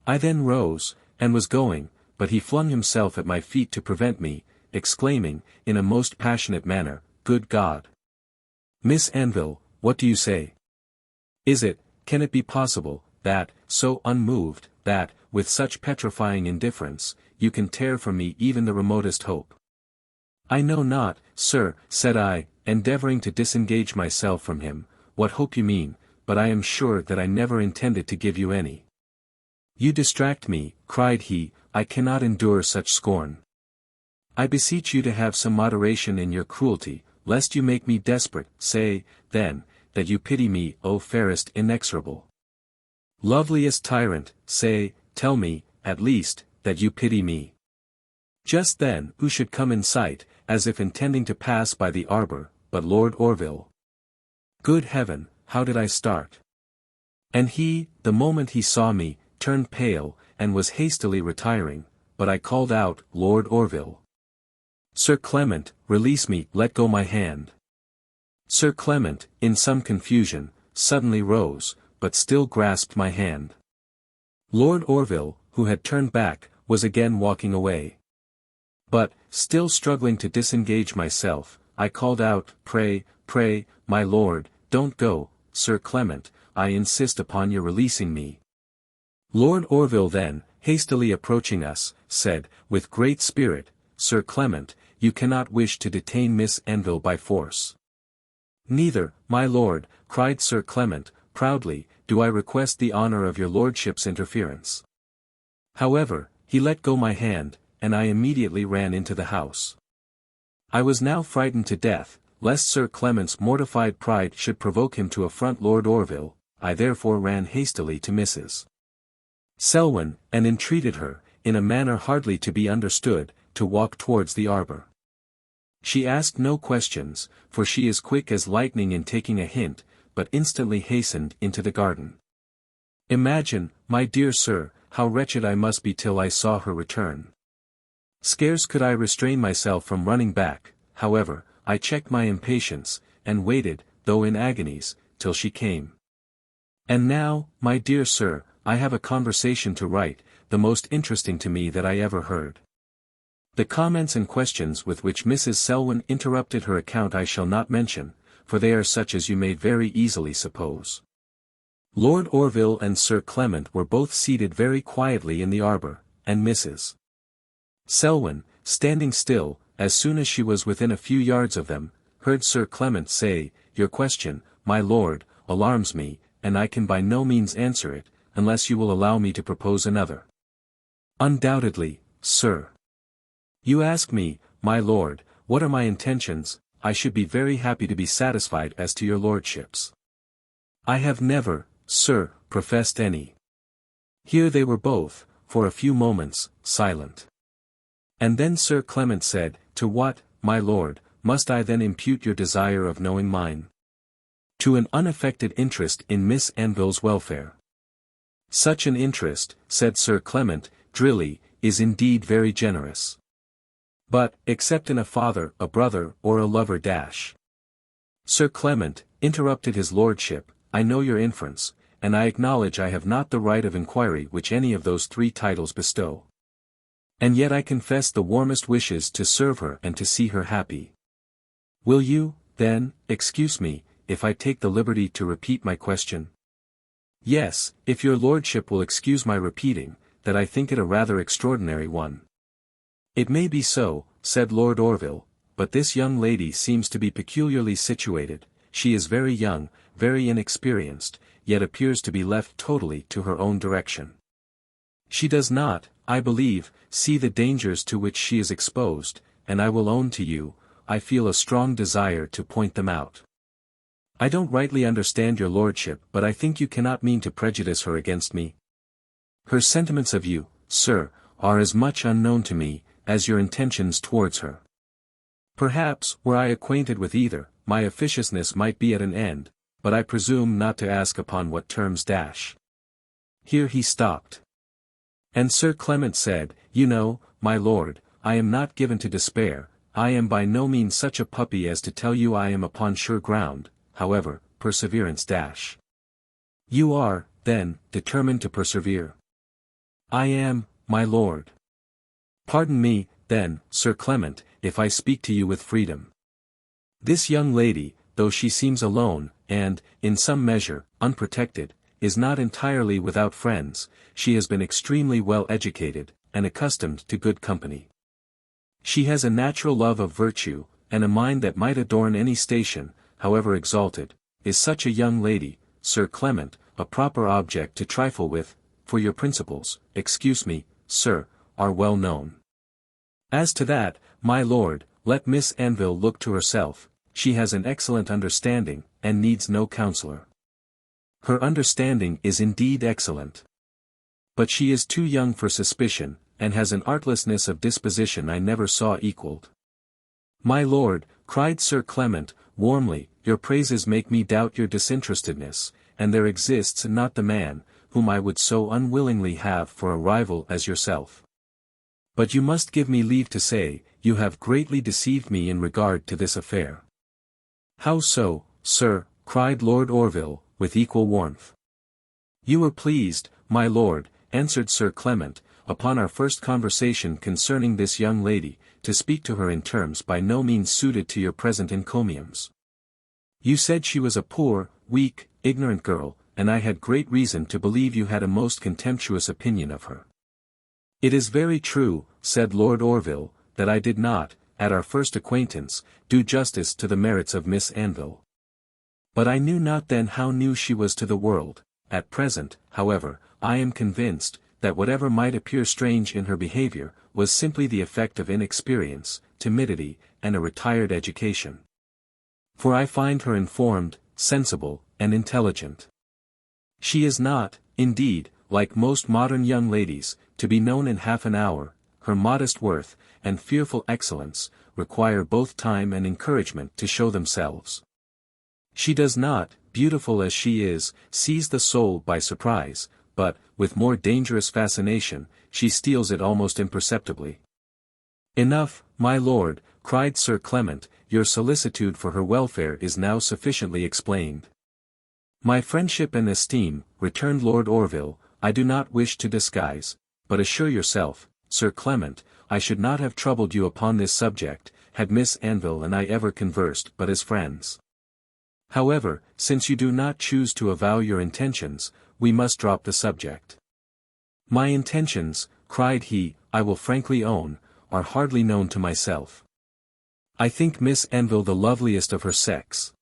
I then rose, and was going, but he flung himself at my feet to prevent me, exclaiming, in a most passionate manner, Good God! Miss Anville, what do you say? Can it be possible, that, so unmoved, that, with such petrifying indifference, you can tear from me even the remotest hope? I know not, sir, said I, endeavoring to disengage myself from him, what hope you mean, but I am sure that I never intended to give you any. You distract me, cried he, I cannot endure such scorn. I beseech you to have some moderation in your cruelty, lest you make me desperate. Say, then, that you pity me, O fairest inexorable. Loveliest tyrant, say, tell me, at least, that you pity me. Just then, who should come in sight, as if intending to pass by the arbor, but Lord Orville. Good heaven, how did I start! And he, the moment he saw me, turned pale, and was hastily retiring, but I called out, Lord Orville. Sir Clement, release me, let go my hand. Sir Clement, in some confusion, suddenly rose, but still grasped my hand. Lord Orville, who had turned back, was again walking away. But, still struggling to disengage myself, I called out, "Pray, pray, my lord, don't go, Sir Clement, I insist upon your releasing me." Lord Orville then, hastily approaching us, said, with great spirit, "Sir Clement, you cannot wish to detain Miss Anville by force." "Neither, my lord," cried Sir Clement, proudly, "do I request the honour of your lordship's interference." However, he let go my hand, and I immediately ran into the house. I was now frightened to death, lest Sir Clement's mortified pride should provoke him to affront Lord Orville. I therefore ran hastily to Mrs. Selwyn, and entreated her, in a manner hardly to be understood, to walk towards the arbour. She asked no questions, for she is quick as lightning in taking a hint, but instantly hastened into the garden. Imagine, my dear sir, how wretched I must be till I saw her return. Scarce could I restrain myself from running back, however, I checked my impatience, and waited, though in agonies, till she came. And now, my dear sir, I have a conversation to write, the most interesting to me that I ever heard. The comments and questions with which Mrs. Selwyn interrupted her account I shall not mention, for they are such as you may very easily suppose. Lord Orville and Sir Clement were both seated very quietly in the arbour, and Mrs. Selwyn, standing still, as soon as she was within a few yards of them, heard Sir Clement say, "Your question, my lord, alarms me, and I can by no means answer it, unless you will allow me to propose another." "Undoubtedly, sir." "You ask me, my lord, what are my intentions. I should be very happy to be satisfied as to your lordship's." "I have never, sir, professed any." Here they were both, for a few moments, silent. And then Sir Clement said, "To what, my lord, must I then impute your desire of knowing mine?" "To an unaffected interest in Miss Anville's welfare." "Such an interest," said Sir Clement, drily, "is indeed very generous. But, except in a father, a brother, or a lover dash." "Sir Clement," interrupted his lordship, "I know your inference, and I acknowledge I have not the right of inquiry which any of those three titles bestow. And yet I confess the warmest wishes to serve her and to see her happy. Will you, then, excuse me, if I take the liberty to repeat my question?" "Yes, if your lordship will excuse my repeating, that I think it a rather extraordinary one." "It may be so," said Lord Orville, "but this young lady seems to be peculiarly situated. She is very young, very inexperienced, yet appears to be left totally to her own direction. She does not, I believe, see the dangers to which she is exposed, and I will own to you, I feel a strong desire to point them out. I don't rightly understand your lordship, but I think you cannot mean to prejudice her against me. Her sentiments of you, sir, are as much unknown to me, as your intentions towards her. Perhaps, were I acquainted with either, my officiousness might be at an end, but I presume not to ask upon what terms dash." Here he stopped. And Sir Clement said, "You know, my lord, I am not given to despair. I am by no means such a puppy as to tell you I am upon sure ground, however, perseverance dash." "You are, then, determined to persevere?" "I am, my lord." "Pardon me, then, Sir Clement, if I speak to you with freedom. This young lady, though she seems alone, and, in some measure, unprotected, is not entirely without friends. She has been extremely well educated, and accustomed to good company. She has a natural love of virtue, and a mind that might adorn any station, however exalted. Is such a young lady, Sir Clement, a proper object to trifle with, for your principles, excuse me, sir, are well known. As to that, my lord, let Miss Anville look to herself. She has an excellent understanding, and needs no counsellor. Her understanding is indeed excellent. But she is too young for suspicion, and has an artlessness of disposition I never saw equalled." "My lord," cried Sir Clement, warmly, "your praises make me doubt your disinterestedness, and there exists not the man, whom I would so unwillingly have for a rival as yourself. But you must give me leave to say, you have greatly deceived me in regard to this affair." "How so, sir?" cried Lord Orville, with equal warmth. You were pleased, my lord, answered Sir Clement, upon our first conversation concerning this young lady, to speak to her in terms by no means suited to your present encomiums. You said she was a poor, weak, ignorant girl, and I had great reason to believe you had a most contemptuous opinion of her. It is very true, said Lord Orville, that I did not, at our first acquaintance, do justice to the merits of Miss Anville. But I knew not then how new she was to the world. At present, however, I am convinced, that whatever might appear strange in her behavior, was simply the effect of inexperience, timidity, and a retired education. For I find her informed, sensible, and intelligent. She is not, indeed, like most modern young ladies, to be known in half an hour. Her modest worth, and fearful excellence, require both time and encouragement to show themselves. She does not, beautiful as she is, seize the soul by surprise, but, with more dangerous fascination, she steals it almost imperceptibly. Enough, my lord, cried Sir Clement, your solicitude for her welfare is now sufficiently explained. My friendship and esteem, returned Lord Orville, I do not wish to disguise, but assure yourself, Sir Clement, I should not have troubled you upon this subject, had Miss Anville and I ever conversed but as friends. However, since you do not choose to avow your intentions, we must drop the subject. My intentions, cried he, I will frankly own, are hardly known to myself. I think Miss Anville the loveliest of her sex.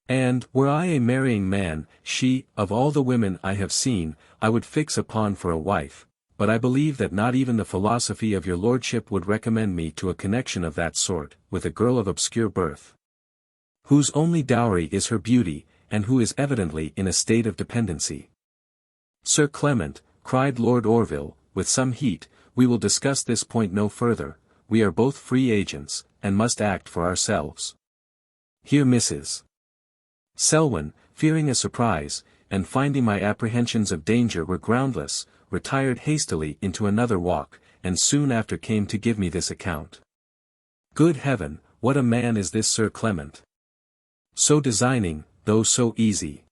And, were I a marrying man, she, of all the women I have seen, I would fix upon for a wife, but I believe that not even the philosophy of your lordship would recommend me to a connection of that sort, with a girl of obscure birth, whose only dowry is her beauty, and who is evidently in a state of dependency. Sir Clement, cried Lord Orville, with some heat, we will discuss this point no further, we are both free agents, and must act for ourselves. Here Mrs. Selwyn, fearing a surprise, and finding my apprehensions of danger were groundless, retired hastily into another walk, and soon after came to give me this account. Good heaven, what a man is this Sir Clement! So designing, though so easy.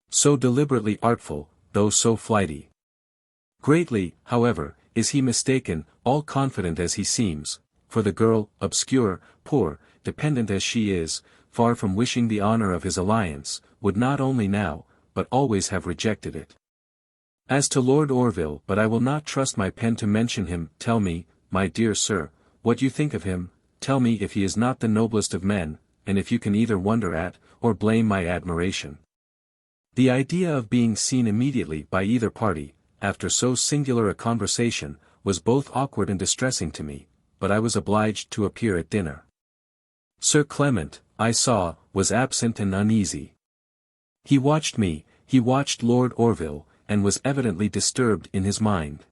So deliberately artful, though so flighty. Greatly, however, is he mistaken, all confident as he seems, for the girl, obscure, poor, dependent as she is, far from wishing the honor of his alliance, would not only now, but always have rejected it. As to Lord Orville, but I will not trust my pen to mention him. Tell me, my dear sir, what you think of him, tell me if he is not the noblest of men, and if you can either wonder at, or blame my admiration. The idea of being seen immediately by either party, after so singular a conversation, was both awkward and distressing to me, but I was obliged to appear at dinner. Sir Clement, I saw, was absent and uneasy. He watched me, he watched Lord Orville, and was evidently disturbed in his mind.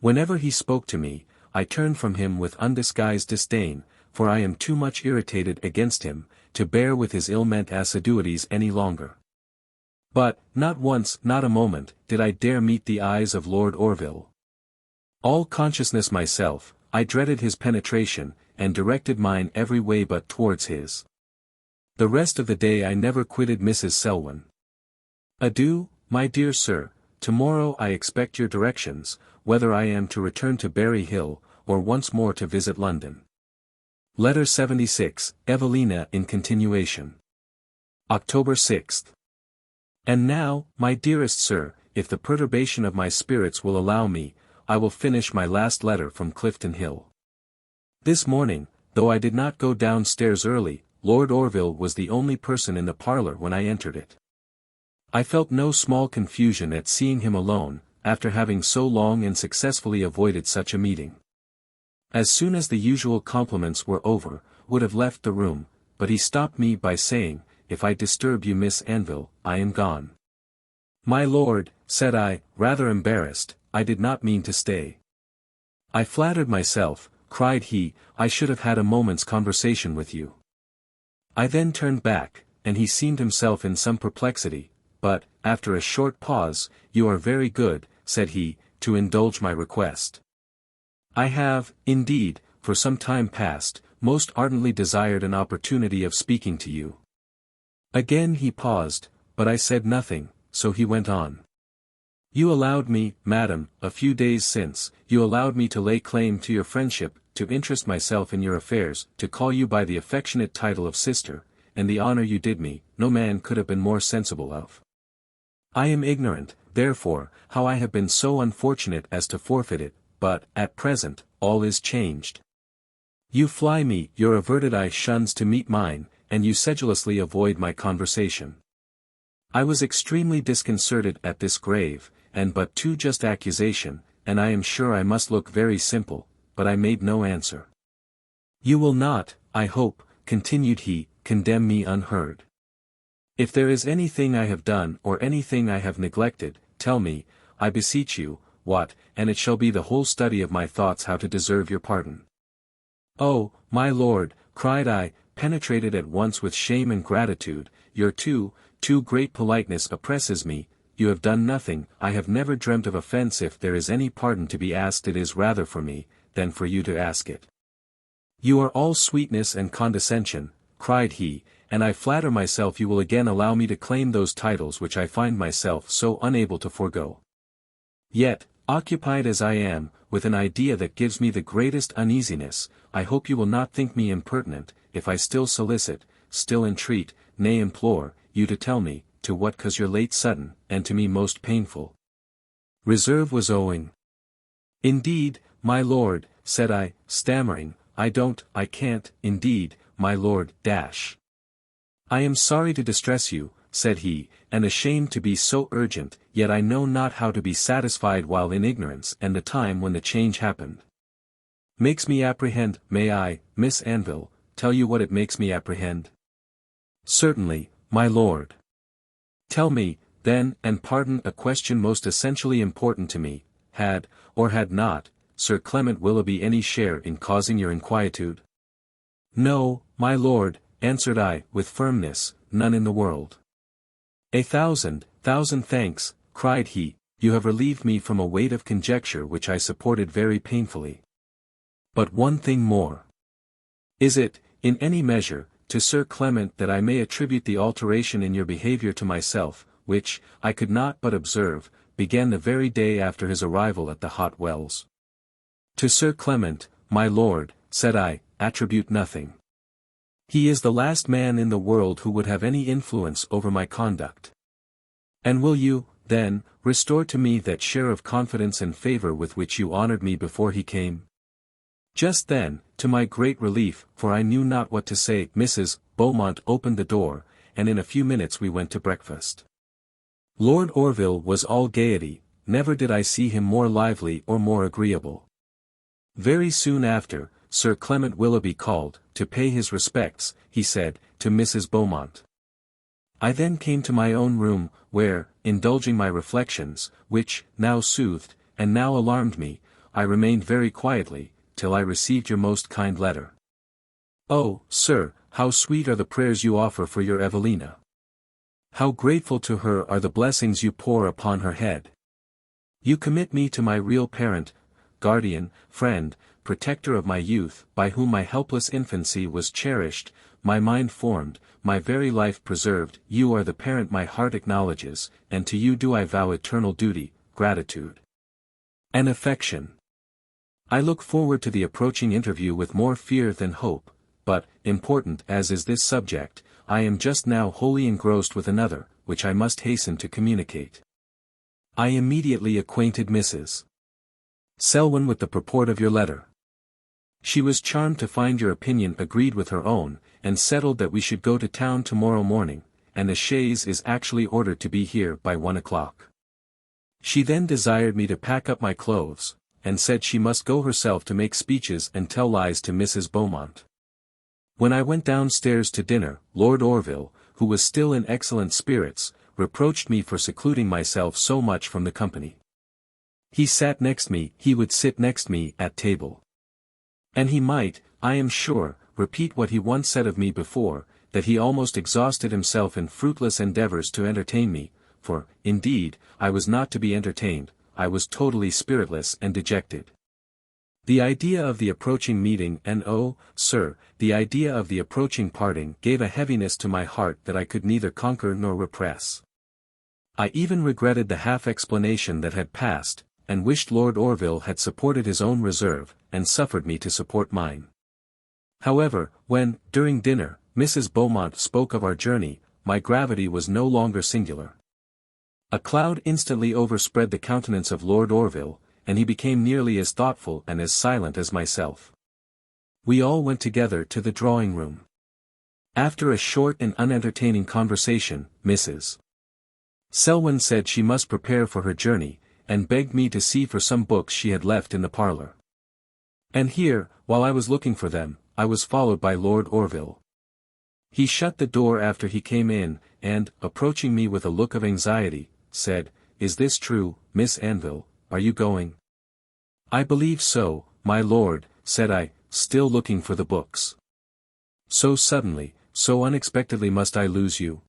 Whenever he spoke to me, I turned from him with undisguised disdain, for I am too much irritated against him, to bear with his ill-meant assiduities any longer. But, not once, not a moment, did I dare meet the eyes of Lord Orville. All consciousness myself, I dreaded his penetration, and directed mine every way but towards his. The rest of the day I never quitted Mrs. Selwyn. Adieu, my dear sir, tomorrow I expect your directions, whether I am to return to Berry Hill, or once more to visit London. Letter 76, Evelina in continuation. October 6th. And now, my dearest sir, if the perturbation of my spirits will allow me, I will finish my last letter from Clifton Hill. This morning, though I did not go downstairs early, Lord Orville was the only person in the parlour when I entered it. I felt no small confusion at seeing him alone, after having so long and successfully avoided such a meeting. As soon as the usual compliments were over, would have left the room, but he stopped me by saying, if I disturb you Miss Anville, I am gone. My lord, said I, rather embarrassed, I did not mean to stay. I flattered myself, cried he, I should have had a moment's conversation with you. I then turned back, and he seemed himself in some perplexity, but, after a short pause, you are very good, said he, to indulge my request. I have, indeed, for some time past, most ardently desired an opportunity of speaking to you. Again he paused, but I said nothing, so he went on. You allowed me, madam, a few days since, you allowed me to lay claim to your friendship, to interest myself in your affairs, to call you by the affectionate title of sister, and the honor you did me, no man could have been more sensible of. I am ignorant, therefore, how I have been so unfortunate as to forfeit it, but, at present, all is changed. You fly me, your averted eye shuns to meet mine, and you sedulously avoid my conversation. I was extremely disconcerted at this grave, and but too just accusation, and I am sure I must look very simple, but I made no answer. You will not, I hope, continued he, condemn me unheard. If there is anything I have done or anything I have neglected, tell me, I beseech you, what, and it shall be the whole study of my thoughts how to deserve your pardon. Oh, my lord, cried I, penetrated at once with shame and gratitude, your too great politeness oppresses me. You have done nothing, I have never dreamt of offence. If there is any pardon to be asked, it is rather for me, than for you to ask it. You are all sweetness and condescension, cried he, and I flatter myself you will again allow me to claim those titles which I find myself so unable to forego. Yet, occupied as I am, with an idea that gives me the greatest uneasiness, I hope you will not think me impertinent, if I still solicit, still entreat, nay implore, you to tell me, to what cause your late sudden, and to me most painful reserve was owing. Indeed, my lord, said I, stammering, I can't, indeed, my lord, I am sorry to distress you, said he, and ashamed to be so urgent, yet I know not how to be satisfied while in ignorance, and the time when the change happened makes me apprehend. May I, Miss Anville, tell you what it makes me apprehend? Certainly, my lord. Tell me, then, and pardon a question most essentially important to me, had, or had not, Sir Clement Willoughby any share in causing your inquietude? No, my lord, answered I, with firmness, none in the world. A thousand thanks, cried he, you have relieved me from a weight of conjecture which I supported very painfully. But one thing more. Is it, in any measure, to Sir Clement that I may attribute the alteration in your behaviour to myself, which, I could not but observe, began the very day after his arrival at the Hot Wells? To Sir Clement, my lord, said I, attribute nothing. He is the last man in the world who would have any influence over my conduct. And will you, then, restore to me that share of confidence and favour with which you honoured me before he came? Just then, to my great relief, for I knew not what to say, Mrs. Beaumont opened the door, and in a few minutes we went to breakfast. Lord Orville was all gaiety, never did I see him more lively or more agreeable. Very soon after, Sir Clement Willoughby called, to pay his respects, he said, to Mrs. Beaumont. I then came to my own room, where, indulging my reflections, which, now soothed, and now alarmed me, I remained very quietly, till I received your most kind letter. Oh, sir, how sweet are the prayers you offer for your Evelina! How grateful to her are the blessings you pour upon her head! You commit me to my real parent, guardian, friend, protector of my youth, by whom my helpless infancy was cherished, my mind formed, my very life preserved. You are the parent my heart acknowledges, and to you do I vow eternal duty, gratitude, and affection. I look forward to the approaching interview with more fear than hope, but, important as is this subject, I am just now wholly engrossed with another, which I must hasten to communicate. I immediately acquainted Mrs. Selwyn with the purport of your letter. She was charmed to find your opinion agreed with her own, and settled that we should go to town tomorrow morning, and the chaise is actually ordered to be here by 1 o'clock. She then desired me to pack up my clothes, and said she must go herself to make speeches and tell lies to Mrs. Beaumont. When I went downstairs to dinner, Lord Orville, who was still in excellent spirits, reproached me for secluding myself so much from the company. He would sit next me at table. And he might, I am sure, repeat what he once said of me before, that he almost exhausted himself in fruitless endeavours to entertain me, for, indeed, I was not to be entertained, I was totally spiritless and dejected. The idea of the approaching meeting and oh, sir, the idea of the approaching parting gave a heaviness to my heart that I could neither conquer nor repress. I even regretted the half-explanation that had passed, and wished Lord Orville had supported his own reserve, and suffered me to support mine. However, when, during dinner, Mrs. Beaumont spoke of our journey, my gravity was no longer singular. A cloud instantly overspread the countenance of Lord Orville, and he became nearly as thoughtful and as silent as myself. We all went together to the drawing-room. After a short and unentertaining conversation, Mrs. Selwyn said she must prepare for her journey, and begged me to see for some books she had left in the parlour. And here, while I was looking for them, I was followed by Lord Orville. He shut the door after he came in, and, approaching me with a look of anxiety, said, "Is this true, Miss Anville, are you going?" "I believe so, my lord," said I, still looking for the books. "So suddenly, so unexpectedly must I lose you?"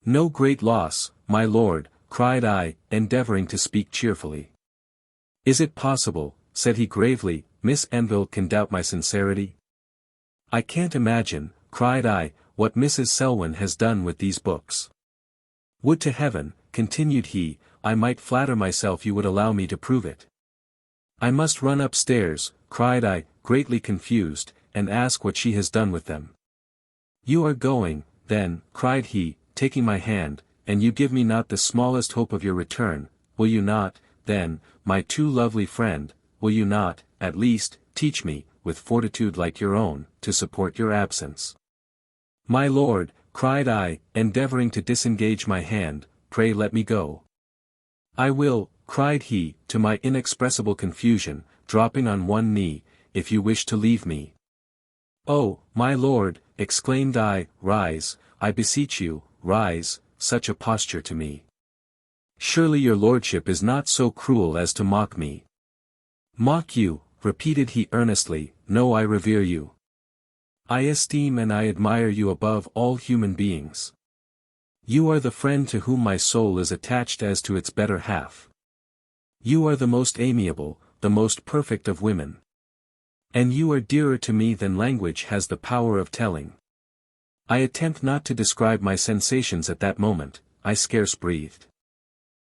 "No great loss, my lord," cried I, endeavouring to speak cheerfully. "Is it possible," said he gravely, "Miss Anville can doubt my sincerity?" "I can't imagine," cried I, "what Mrs. Selwyn has done with these books. Would to heaven," continued he, "I might flatter myself you would allow me to prove it." "I must run upstairs," cried I, greatly confused, "and ask what she has done with them." "You are going, then," cried he, taking my hand, "and you give me not the smallest hope of your return, will you not, then, my too lovely friend, will you not, at least, teach me, with fortitude like your own, to support your absence?" "My lord," cried I, endeavouring to disengage my hand, "pray let me go." "I will," cried he, to my inexpressible confusion, dropping on one knee, "if you wish to leave me." "Oh, my lord," exclaimed I, "rise, I beseech you, rise, such a posture to me. Surely your lordship is not so cruel as to mock me." "Mock you," repeated he earnestly, "no, I revere you. I esteem and I admire you above all human beings. You are the friend to whom my soul is attached as to its better half. You are the most amiable, the most perfect of women. And you are dearer to me than language has the power of telling." I attempt not to describe my sensations at that moment. I scarce breathed.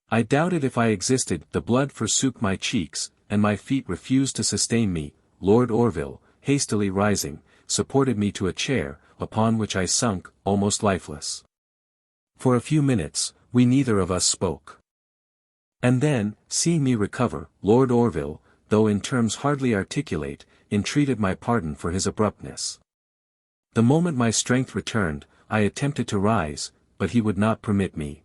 I doubted if I existed, the blood forsook my cheeks, and my feet refused to sustain me. Lord Orville, hastily rising, supported me to a chair, upon which I sunk, almost lifeless. For a few minutes, we neither of us spoke. And then, seeing me recover, Lord Orville, though in terms hardly articulate, entreated my pardon for his abruptness. The moment my strength returned, I attempted to rise, but he would not permit me.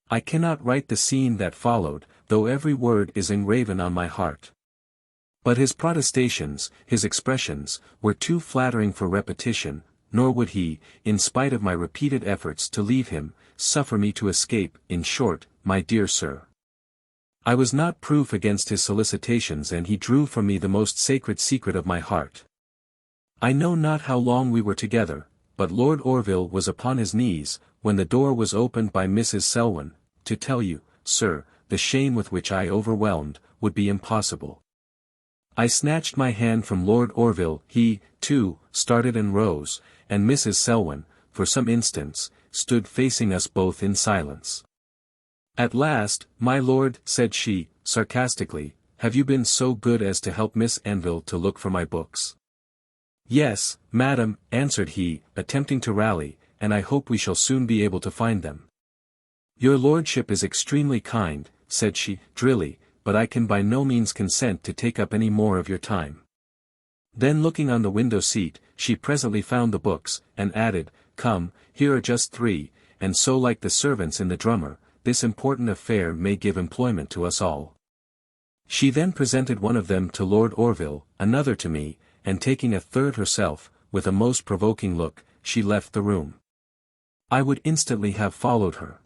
I cannot write the scene that followed, though every word is engraven on my heart. But his protestations, his expressions, were too flattering for repetition, nor would he, in spite of my repeated efforts to leave him, suffer me to escape. In short, my dear sir, I was not proof against his solicitations, and he drew from me the most sacred secret of my heart. I know not how long we were together, but Lord Orville was upon his knees, when the door was opened by Mrs. Selwyn. To tell you, sir, the shame with which I overwhelmed, would be impossible. I snatched my hand from Lord Orville, he, too, started and rose, and Mrs. Selwyn, for some instants, stood facing us both in silence. "At last, my lord," said she, sarcastically, "have you been so good as to help Miss Anville to look for my books?" "Yes, madam," answered he, attempting to rally, "and I hope we shall soon be able to find them." "Your lordship is extremely kind," said she, drily, "but I can by no means consent to take up any more of your time." Then looking on the window seat, she presently found the books, and added, "Come, here are just 3, and so like the servants in the drummer, this important affair may give employment to us all." She then presented one of them to Lord Orville, another to me, and taking a third herself, with a most provoking look, she left the room. I would instantly have followed her.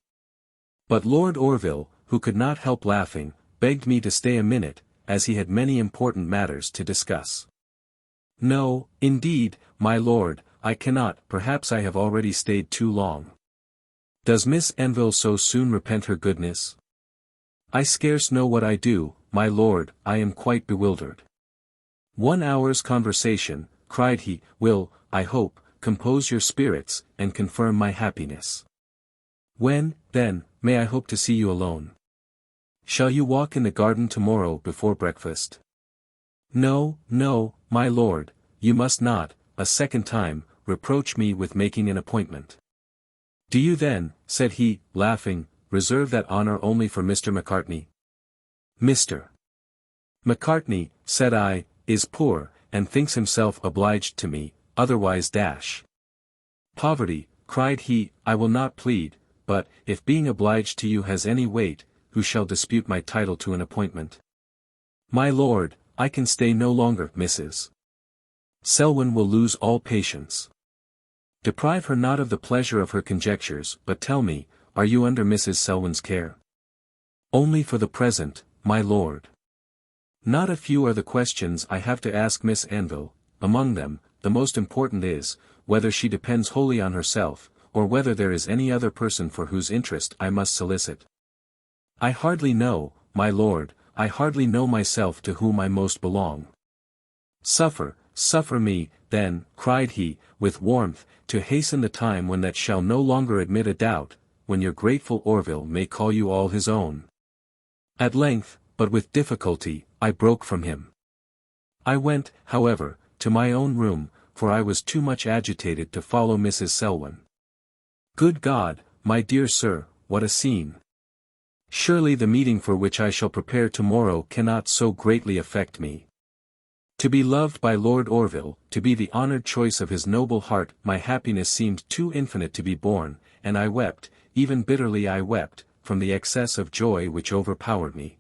But Lord Orville, who could not help laughing, begged me to stay a minute, as he had many important matters to discuss. "No, indeed, my lord, I cannot. Perhaps I have already stayed too long. Does Miss Anville so soon repent her goodness?" "I scarce know what I do, my lord, I am quite bewildered." "1 hour's conversation," cried he, "will, I hope, compose your spirits, and confirm my happiness. When, then, may I hope to see you alone? Shall you walk in the garden tomorrow before breakfast? No, no, my lord, you must not, a second time, reproach me with making an appointment. Do you then, said he, laughing, reserve that honor only for Mr. Macartney? Mr. Macartney, said I, is poor, and thinks himself obliged to me, otherwise dash. Poverty, cried he, I will not plead, but, if being obliged to you has any weight, who shall dispute my title to an appointment? My lord, I can stay no longer, Mrs. Selwyn will lose all patience. Deprive her not of the pleasure of her conjectures, but tell me, are you under Mrs. Selwyn's care? Only for the present, my lord. Not a few are the questions I have to ask Miss Anville. Among them, the most important is, whether she depends wholly on herself, or whether there is any other person for whose interest I must solicit. I hardly know, my lord, I hardly know myself to whom I most belong. Suffer me, then, cried he, with warmth, to hasten the time when that shall no longer admit a doubt, when your grateful Orville may call you all his own. At length, but with difficulty, I broke from him. I went, however, to my own room, for I was too much agitated to follow Mrs. Selwyn. Good God, my dear sir, what a scene! Surely the meeting for which I shall prepare tomorrow cannot so greatly affect me. To be loved by Lord Orville, to be the honoured choice of his noble heart, my happiness seemed too infinite to be borne, and I wept, even bitterly I wept, from the excess of joy which overpowered me.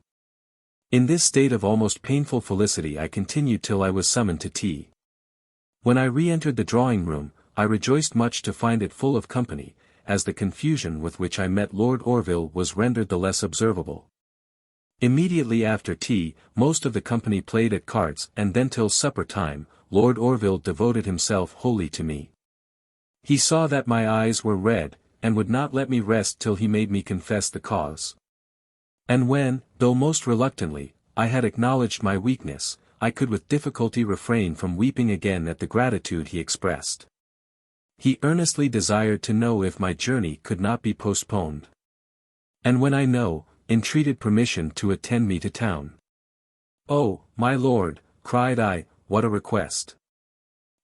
In this state of almost painful felicity I continued till I was summoned to tea. When I re-entered the drawing-room, I rejoiced much to find it full of company, as the confusion with which I met Lord Orville was rendered the less observable. Immediately after tea, most of the company played at cards, and then till supper time, Lord Orville devoted himself wholly to me. He saw that my eyes were red, and would not let me rest till he made me confess the cause. And when, though most reluctantly, I had acknowledged my weakness, I could with difficulty refrain from weeping again at the gratitude he expressed. He earnestly desired to know if my journey could not be postponed. And when I entreated permission to attend me to town. Oh, my lord, cried I, what a request!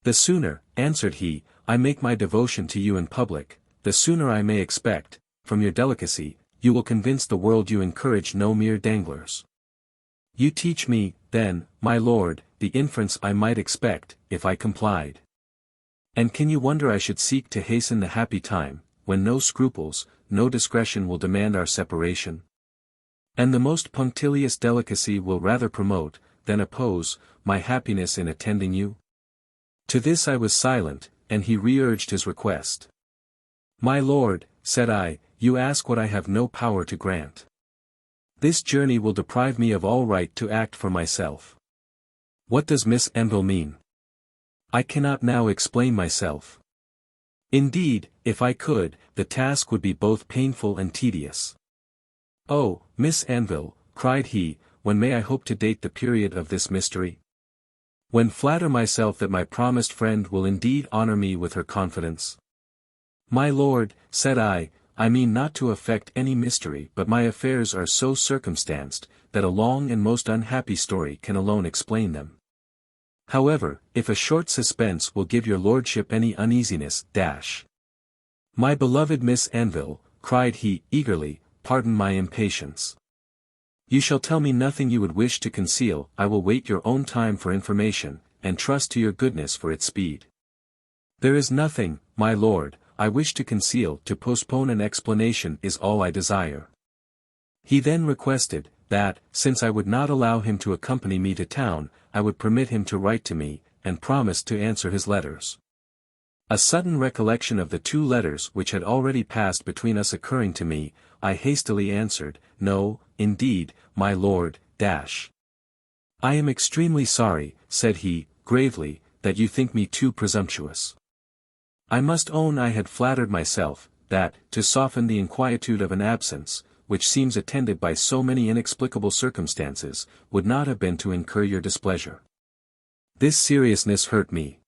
The sooner, answered he, I make my devotion to you in public, the sooner I may expect, from your delicacy, you will convince the world you encourage no mere danglers. You teach me, then, my lord, the inference I might expect, if I complied. And can you wonder I should seek to hasten the happy time, when no scruples, no discretion will demand our separation? And the most punctilious delicacy will rather promote, than oppose, my happiness in attending you? To this I was silent, and he re-urged his request. My lord, said I, you ask what I have no power to grant. This journey will deprive me of all right to act for myself. What does Miss Anville mean? I cannot now explain myself. Indeed, if I could, the task would be both painful and tedious. Oh, Miss Anville, cried he, when may I hope to date the period of this mystery? When flatter myself that my promised friend will indeed honour me with her confidence. My lord, said I mean not to affect any mystery, but my affairs are so circumstanced, that a long and most unhappy story can alone explain them. However, if a short suspense will give your lordship any uneasiness, My beloved Miss Anville, cried he, eagerly, pardon my impatience. You shall tell me nothing you would wish to conceal, I will wait your own time for information, and trust to your goodness for its speed. There is nothing, my lord, I wish to conceal, to postpone an explanation is all I desire. He then requested, that, since I would not allow him to accompany me to town, I would permit him to write to me, and promised to answer his letters. A sudden recollection of the 2 letters which had already passed between us occurring to me, I hastily answered, no, indeed, my lord, I am extremely sorry, said he, gravely, that you think me too presumptuous. I must own I had flattered myself, that, to soften the inquietude of an absence, which seems attended by so many inexplicable circumstances, would not have been to incur your displeasure. This seriousness hurt me.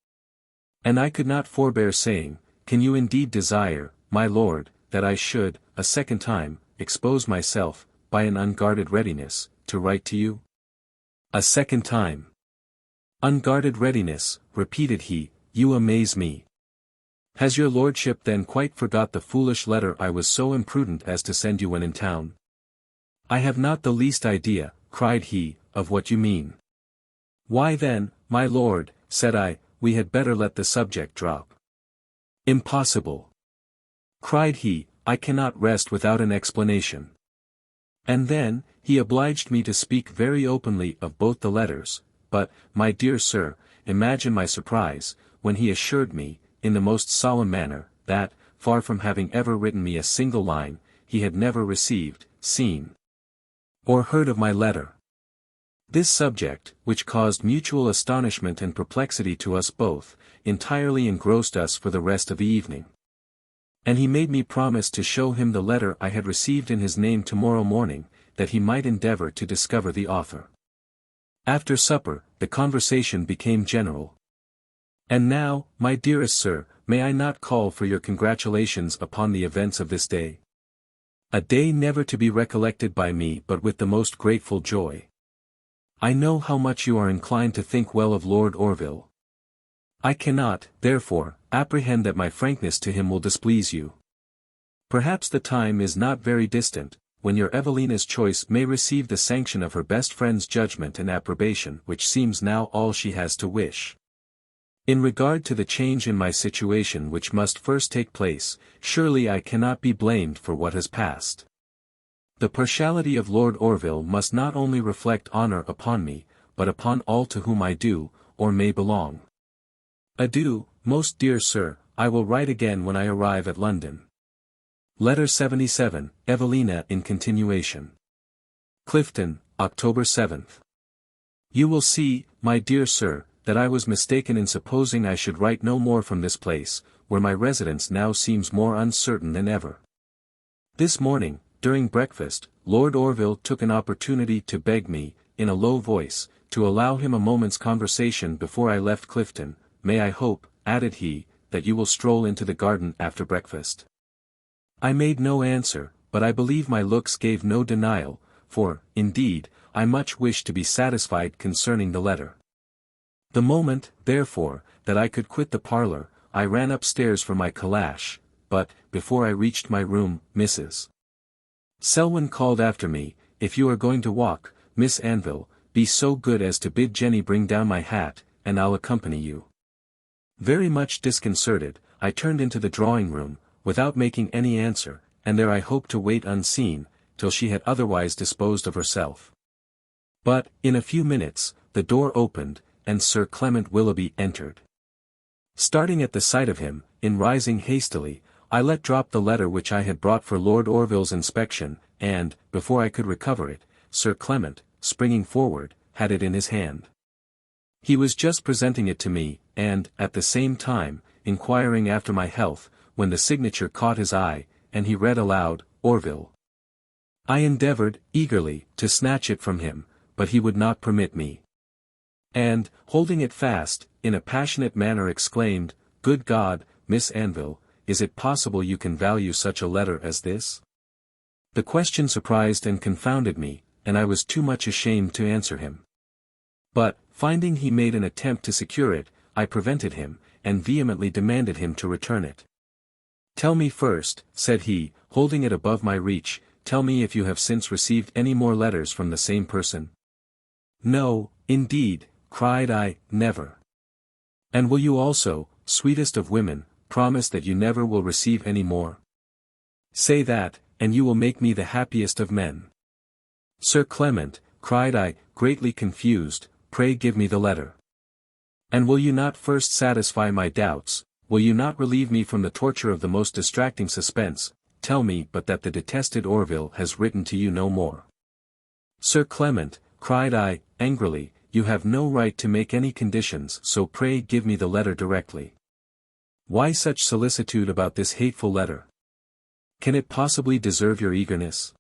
And I could not forbear saying, can you indeed desire, my lord, that I should, a second time, expose myself, by an unguarded readiness, to write to you? A second time. Unguarded readiness, repeated he, you amaze me. Has your lordship then quite forgot the foolish letter I was so imprudent as to send you when in town? I have not the least idea, cried he, of what you mean. Why then, my lord, said I, we had better let the subject drop. Impossible. Cried he, I cannot rest without an explanation. And then, he obliged me to speak very openly of both the letters, but, my dear sir, imagine my surprise, when he assured me, in the most solemn manner, that, far from having ever written me a single line, he had never received, seen, or heard of my letter. This subject, which caused mutual astonishment and perplexity to us both, entirely engrossed us for the rest of the evening. And he made me promise to show him the letter I had received in his name tomorrow morning, that he might endeavor to discover the author. After supper, the conversation became general. And now, my dearest sir, may I not call for your congratulations upon the events of this day? A day never to be recollected by me but with the most grateful joy. I know how much you are inclined to think well of Lord Orville. I cannot, therefore, apprehend that my frankness to him will displease you. Perhaps the time is not very distant, when your Evelina's choice may receive the sanction of her best friend's judgment and approbation, which seems now all she has to wish. In regard to the change in my situation which must first take place, surely I cannot be blamed for what has passed. The partiality of Lord Orville must not only reflect honor upon me, but upon all to whom I do, or may belong. Adieu, most dear sir, I will write again when I arrive at London. Letter 77, Evelina in continuation. Clifton, October 7th. You will see, my dear sir, that I was mistaken in supposing I should write no more from this place, where my residence now seems more uncertain than ever. This morning, during breakfast, Lord Orville took an opportunity to beg me, in a low voice, to allow him a moment's conversation before I left Clifton. May I hope, added he, that you will stroll into the garden after breakfast? I made no answer, but I believe my looks gave no denial, for, indeed, I much wished to be satisfied concerning the letter. The moment, therefore, that I could quit the parlour, I ran upstairs for my calash, but, before I reached my room, Mrs. Selwyn called after me, if you are going to walk, Miss Anville, be so good as to bid Jenny bring down my hat, and I'll accompany you. Very much disconcerted, I turned into the drawing-room, without making any answer, and there I hoped to wait unseen, till she had otherwise disposed of herself. But, in a few minutes, the door opened, and Sir Clement Willoughby entered. Starting at the sight of him, in rising hastily, I let drop the letter which I had brought for Lord Orville's inspection, and, before I could recover it, Sir Clement, springing forward, had it in his hand. He was just presenting it to me, and, at the same time, inquiring after my health, when the signature caught his eye, and he read aloud, Orville. I endeavoured, eagerly, to snatch it from him, but he would not permit me. And, holding it fast, in a passionate manner exclaimed, Good God, Miss Anville, is it possible you can value such a letter as this? The question surprised and confounded me, and I was too much ashamed to answer him. But, finding he made an attempt to secure it, I prevented him, and vehemently demanded him to return it. Tell me first, said he, holding it above my reach, tell me if you have since received any more letters from the same person. No, indeed, cried I, never. And will you also, sweetest of women, promise that you never will receive any more? Say that, and you will make me the happiest of men. Sir Clement, cried I, greatly confused, pray give me the letter. And will you not first satisfy my doubts, will you not relieve me from the torture of the most distracting suspense, tell me but that the detested Orville has written to you no more. Sir Clement, cried I, angrily, you have no right to make any conditions, so pray give me the letter directly. Why such solicitude about this hateful letter? Can it possibly deserve your eagerness?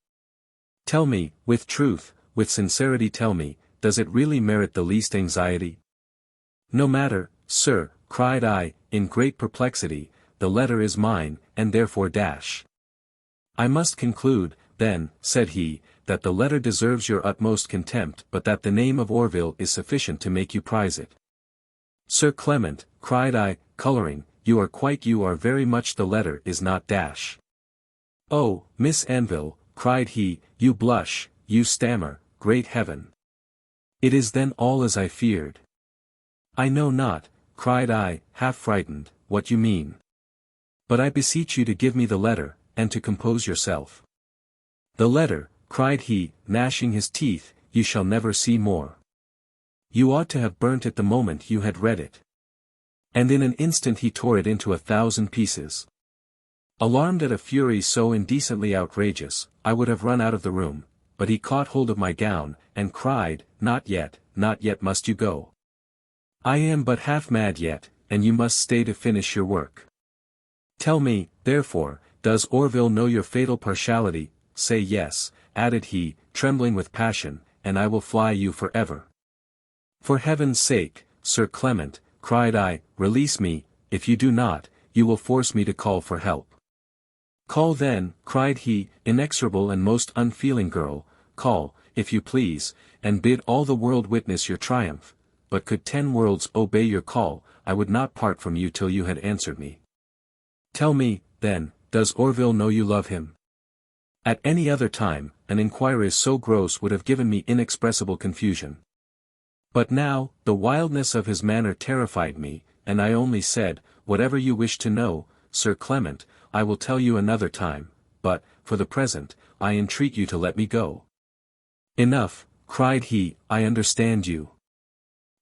Tell me, with truth, with sincerity tell me, does it really merit the least anxiety? No matter, sir, cried I, in great perplexity, the letter is mine, and therefore dash. I must conclude, then," said he, "that the letter deserves your utmost contempt, but that the name of Orville is sufficient to make you prize it." "Sir Clement," cried I, colouring, you are very much the letter is not dash." "Oh, Miss Anville," cried he, "you blush, you stammer, great heaven! It is then all as I feared." "I know not," cried I, half frightened, "what you mean. But I beseech you to give me the letter, and to compose yourself." "The letter," cried he, gnashing his teeth, "you shall never see more. You ought to have burnt it the moment you had read it." And in an instant he tore it into 1,000 pieces. Alarmed at a fury so indecently outrageous, I would have run out of the room, but he caught hold of my gown, and cried, not yet must you go. I am but half mad yet, and you must stay to finish your work. Tell me, therefore, does Orville know your fatal partiality? Say yes," added he, trembling with passion, "and I will fly you for ever." "For heaven's sake, Sir Clement," cried I, "release me, if you do not, you will force me to call for help." "Call then," cried he, "inexorable and most unfeeling girl, call, if you please, and bid all the world witness your triumph, but could 10 worlds obey your call, I would not part from you till you had answered me. Tell me, then, does Orville know you love him?" At any other time, an inquiry so gross would have given me inexpressible confusion. But now, the wildness of his manner terrified me, and I only said, "Whatever you wish to know, Sir Clement, I will tell you another time, but, for the present, I entreat you to let me go." "Enough," cried he, "I understand you.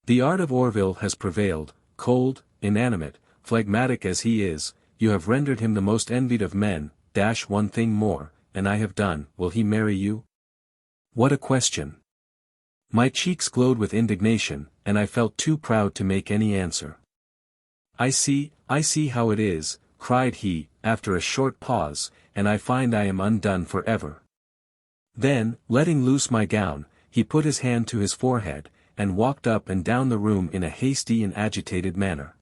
The art of Orville has prevailed, cold, inanimate, phlegmatic as he is, you have rendered him the most envied of men, one thing more, and I have done, will he marry you? What a question!" My cheeks glowed with indignation, and I felt too proud to make any answer. I see how it is," cried he, after a short pause, "and I find I am undone for ever." Then, letting loose my gown, he put his hand to his forehead, and walked up and down the room in a hasty and agitated manner.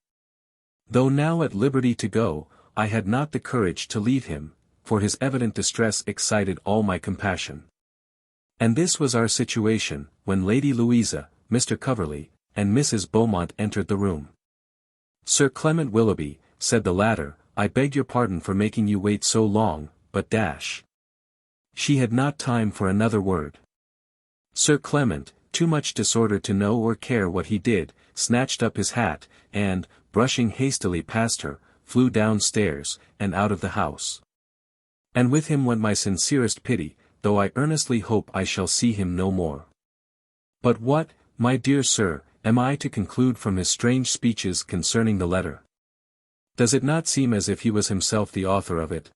Though now at liberty to go, I had not the courage to leave him, for his evident distress excited all my compassion. And this was our situation, when Lady Louisa, Mr. Coverley, and Mrs. Beaumont entered the room. "Sir Clement Willoughby," said the latter, "I beg your pardon for making you wait so long, but She had not time for another word. Sir Clement, too much disordered to know or care what he did, snatched up his hat, and, brushing hastily past her, flew downstairs, and out of the house. And with him went my sincerest pity, though I earnestly hope I shall see him no more. But what, my dear sir, am I to conclude from his strange speeches concerning the letter? Does it not seem as if he was himself the author of it?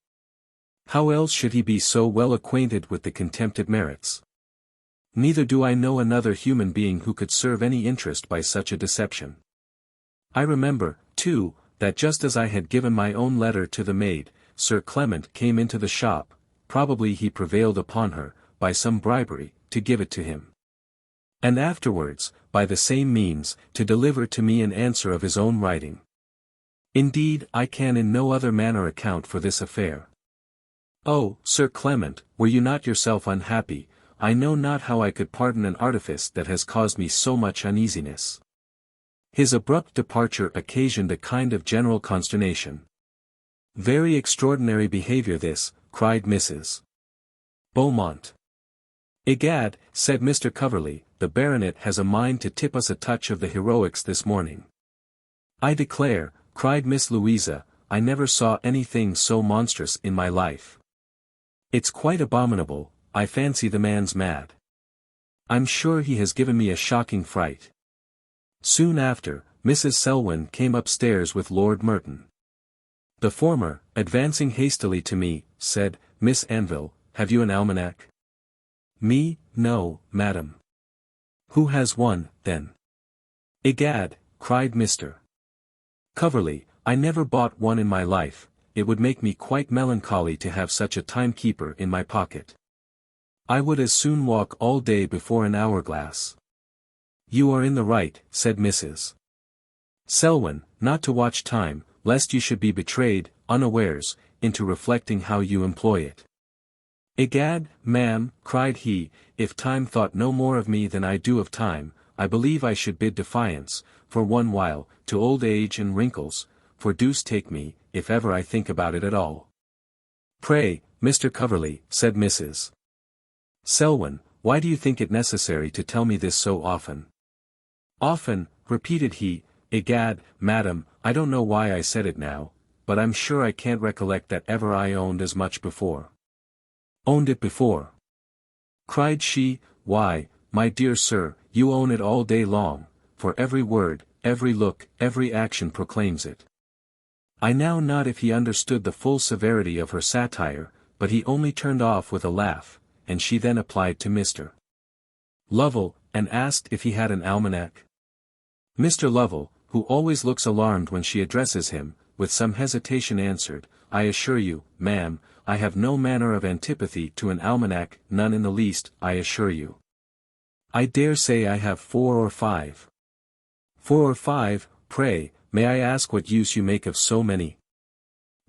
How else should he be so well acquainted with the contempted merits? Neither do I know another human being who could serve any interest by such a deception. I remember, too, that just as I had given my own letter to the maid, Sir Clement came into the shop, probably he prevailed upon her, by some bribery, to give it to him. And afterwards, by the same means, to deliver to me an answer of his own writing. Indeed, I can in no other manner account for this affair. Oh, Sir Clement, were you not yourself unhappy, I know not how I could pardon an artifice that has caused me so much uneasiness. His abrupt departure occasioned a kind of general consternation. Very extraordinary behavior this, cried Mrs. Beaumont. "Egad," said Mr. Coverley, "the baronet has a mind to tip us a touch of the heroics this morning." "I declare," cried Miss Louisa, "I never saw anything so monstrous in my life. It's quite abominable. I fancy the man's mad. I'm sure he has given me a shocking fright." Soon after, Mrs. Selwyn came upstairs with Lord Merton. The former, advancing hastily to me, said, "Miss Anville, have you an almanac?" "Me, no, madam." "Who has one, then?" "Egad," cried Mr. Coverley, "I never bought one in my life, it would make me quite melancholy to have such a timekeeper in my pocket. I would as soon walk all day before an hourglass." "You are in the right," said Mrs. Selwyn, "not to watch time, lest you should be betrayed, unawares, into reflecting how you employ it. "Egad, ma'am," cried he, "if time thought no more of me than I do of time, I believe I should bid defiance, for one while, to old age and wrinkles, for deuce take me, if ever I think about it at all." "Pray, Mr. Coverley," said Mrs. Selwyn, "why do you think it necessary to tell me this so often?" "Often," repeated he, "egad, madam, I don't know why I said it now, but I'm sure I can't recollect that ever I owned as much before." "Owned it before?" cried she, "why, my dear sir, you own it all day long, for every word, every look, every action proclaims it." I now not if he understood the full severity of her satire, but he only turned off with a laugh, and she then applied to Mr. Lovell, and asked if he had an almanac. Mr. Lovell, who always looks alarmed when she addresses him, with some hesitation answered, "I assure you, ma'am, I have no manner of antipathy to an almanac, none in the least, I assure you. I dare say I have 4 or 5. 4 or 5, pray, may I ask what use you make of so many?"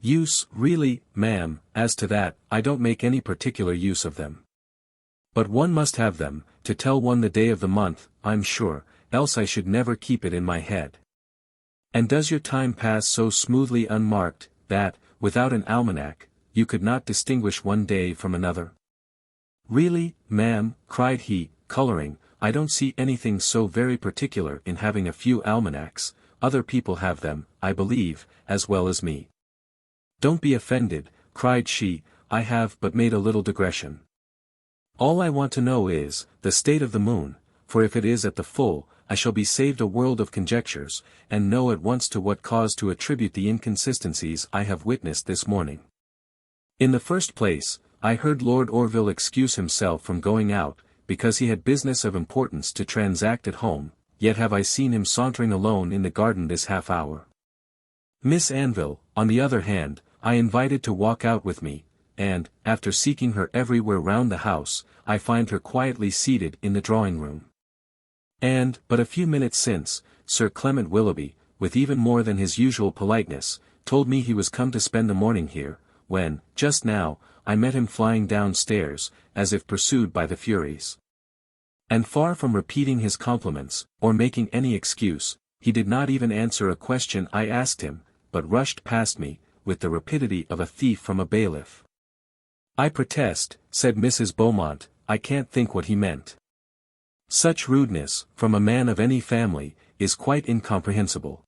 "Use, really, ma'am, as to that, I don't make any particular use of them. But one must have them, to tell one the day of the month, I'm sure, else I should never keep it in my head." "And does your time pass so smoothly unmarked, that, without an almanac, you could not distinguish one day from another?" "Really, ma'am," cried he, coloring, "I don't see anything so very particular in having a few almanacs, other people have them, I believe, as well as me." "Don't be offended," cried she, "I have but made a little digression. All I want to know is, the state of the moon, for if it is at the full, I shall be saved a world of conjectures, and know at once to what cause to attribute the inconsistencies I have witnessed this morning. In the first place, I heard Lord Orville excuse himself from going out, because he had business of importance to transact at home, yet have I seen him sauntering alone in the garden this half hour. Miss Anville, on the other hand, I invited to walk out with me, and, after seeking her everywhere round the house, I find her quietly seated in the drawing-room. And, but a few minutes since, Sir Clement Willoughby, with even more than his usual politeness, told me he was come to spend the morning here, when, just now, I met him flying downstairs, as if pursued by the Furies. And far from repeating his compliments, or making any excuse, he did not even answer a question I asked him, but rushed past me, with the rapidity of a thief from a bailiff. "I protest," said Mrs. Beaumont, "I can't think what he meant. Such rudeness, from a man of any family, is quite incomprehensible."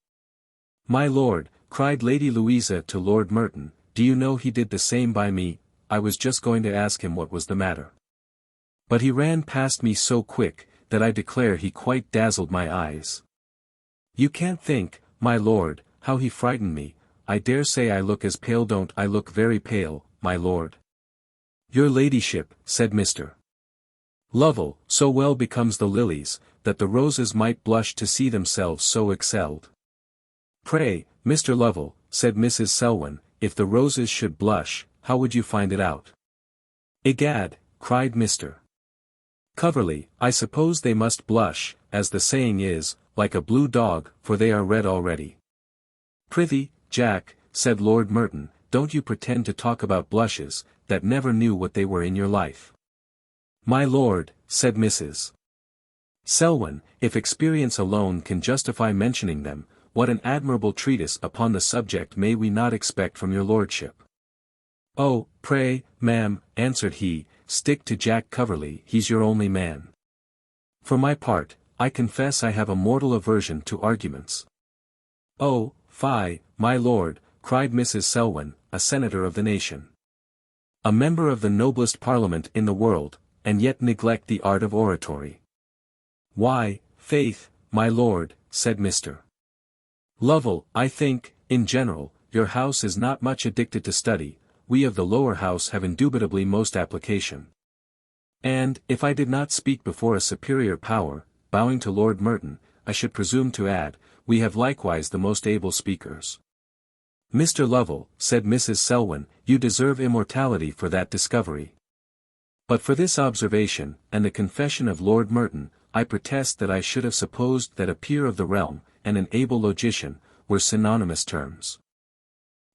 "My lord," cried Lady Louisa to Lord Merton, "do you know he did the same by me? I was just going to ask him what was the matter. But he ran past me so quick, that I declare he quite dazzled my eyes. You can't think, my lord, how he frightened me. I dare say I look as pale. Don't I look very pale, my lord?" "Your ladyship," said Mr. Lovell, "so well becomes the lilies, that the roses might blush to see themselves so excelled." "Pray, Mr. Lovell," said Mrs. Selwyn, "if the roses should blush, how would you find it out?" "Egad," cried Mr. Coverley, "I suppose they must blush, as the saying is, like a blue dog, for they are red already." "Prithee, Jack," said Lord Merton, "don't you pretend to talk about blushes, that never knew what they were in your life." "My lord," said Mrs. Selwyn, "if experience alone can justify mentioning them, what an admirable treatise upon the subject may we not expect from your lordship?" "Oh, pray, ma'am," answered he, "stick to Jack Coverley, he's your only man. For my part, I confess I have a mortal aversion to arguments." "Oh, fie, my lord," cried Mrs. Selwyn, "a senator of the nation. A member of the noblest parliament in the world, and yet neglect the art of oratory." "Why, faith, my lord," said Mr. Lovell, "I think, in general, your house is not much addicted to study, we of the lower house have indubitably most application. And, if I did not speak before a superior power," bowing to Lord Merton, "I should presume to add, we have likewise the most able speakers." "Mr. Lovell," said Mrs. Selwyn, "you deserve immortality for that discovery. But for this observation, and the confession of Lord Merton, I protest that I should have supposed that a peer of the realm, and an able logician, were synonymous terms."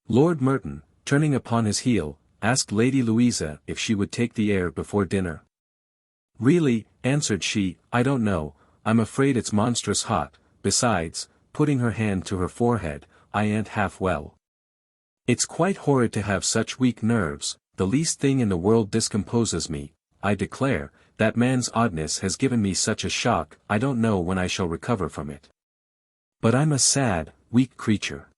Lord Merton, turning upon his heel, asked Lady Louisa if she would take the air before dinner. Really, answered she, I don't know, I'm afraid it's monstrous hot, besides, putting her hand to her forehead, I ain't half well. It's quite horrid to have such weak nerves, the least thing in the world discomposes me, I declare, that man's oddness has given me such a shock I don't know when I shall recover from it. But I'm a sad, weak creature.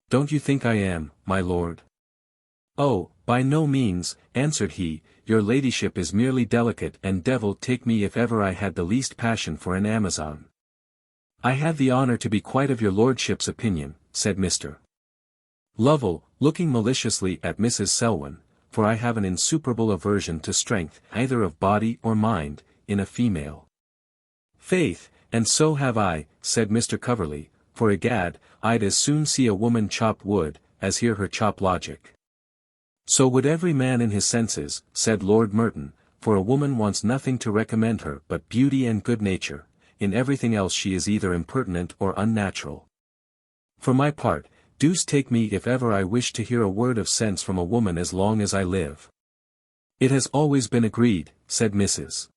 Don't you think I am, my lord? Oh, by no means, answered he, your ladyship is merely delicate and devil take me if ever I had the least passion for an Amazon. I have the honour to be quite of your lordship's opinion, said Mr. Lovell, looking maliciously at Mrs. Selwyn, for I have an insuperable aversion to strength, either of body or mind, in a female. Faith, and so have I, said Mr. Coverley, for egad, I'd as soon see a woman chop wood, as hear her chop logic. So would every man in his senses, said Lord Merton, for a woman wants nothing to recommend her but beauty and good nature, in everything else she is either impertinent or unnatural. For my part, deuce take me if ever I wish to hear a word of sense from a woman as long as I live. It has always been agreed, said Mrs.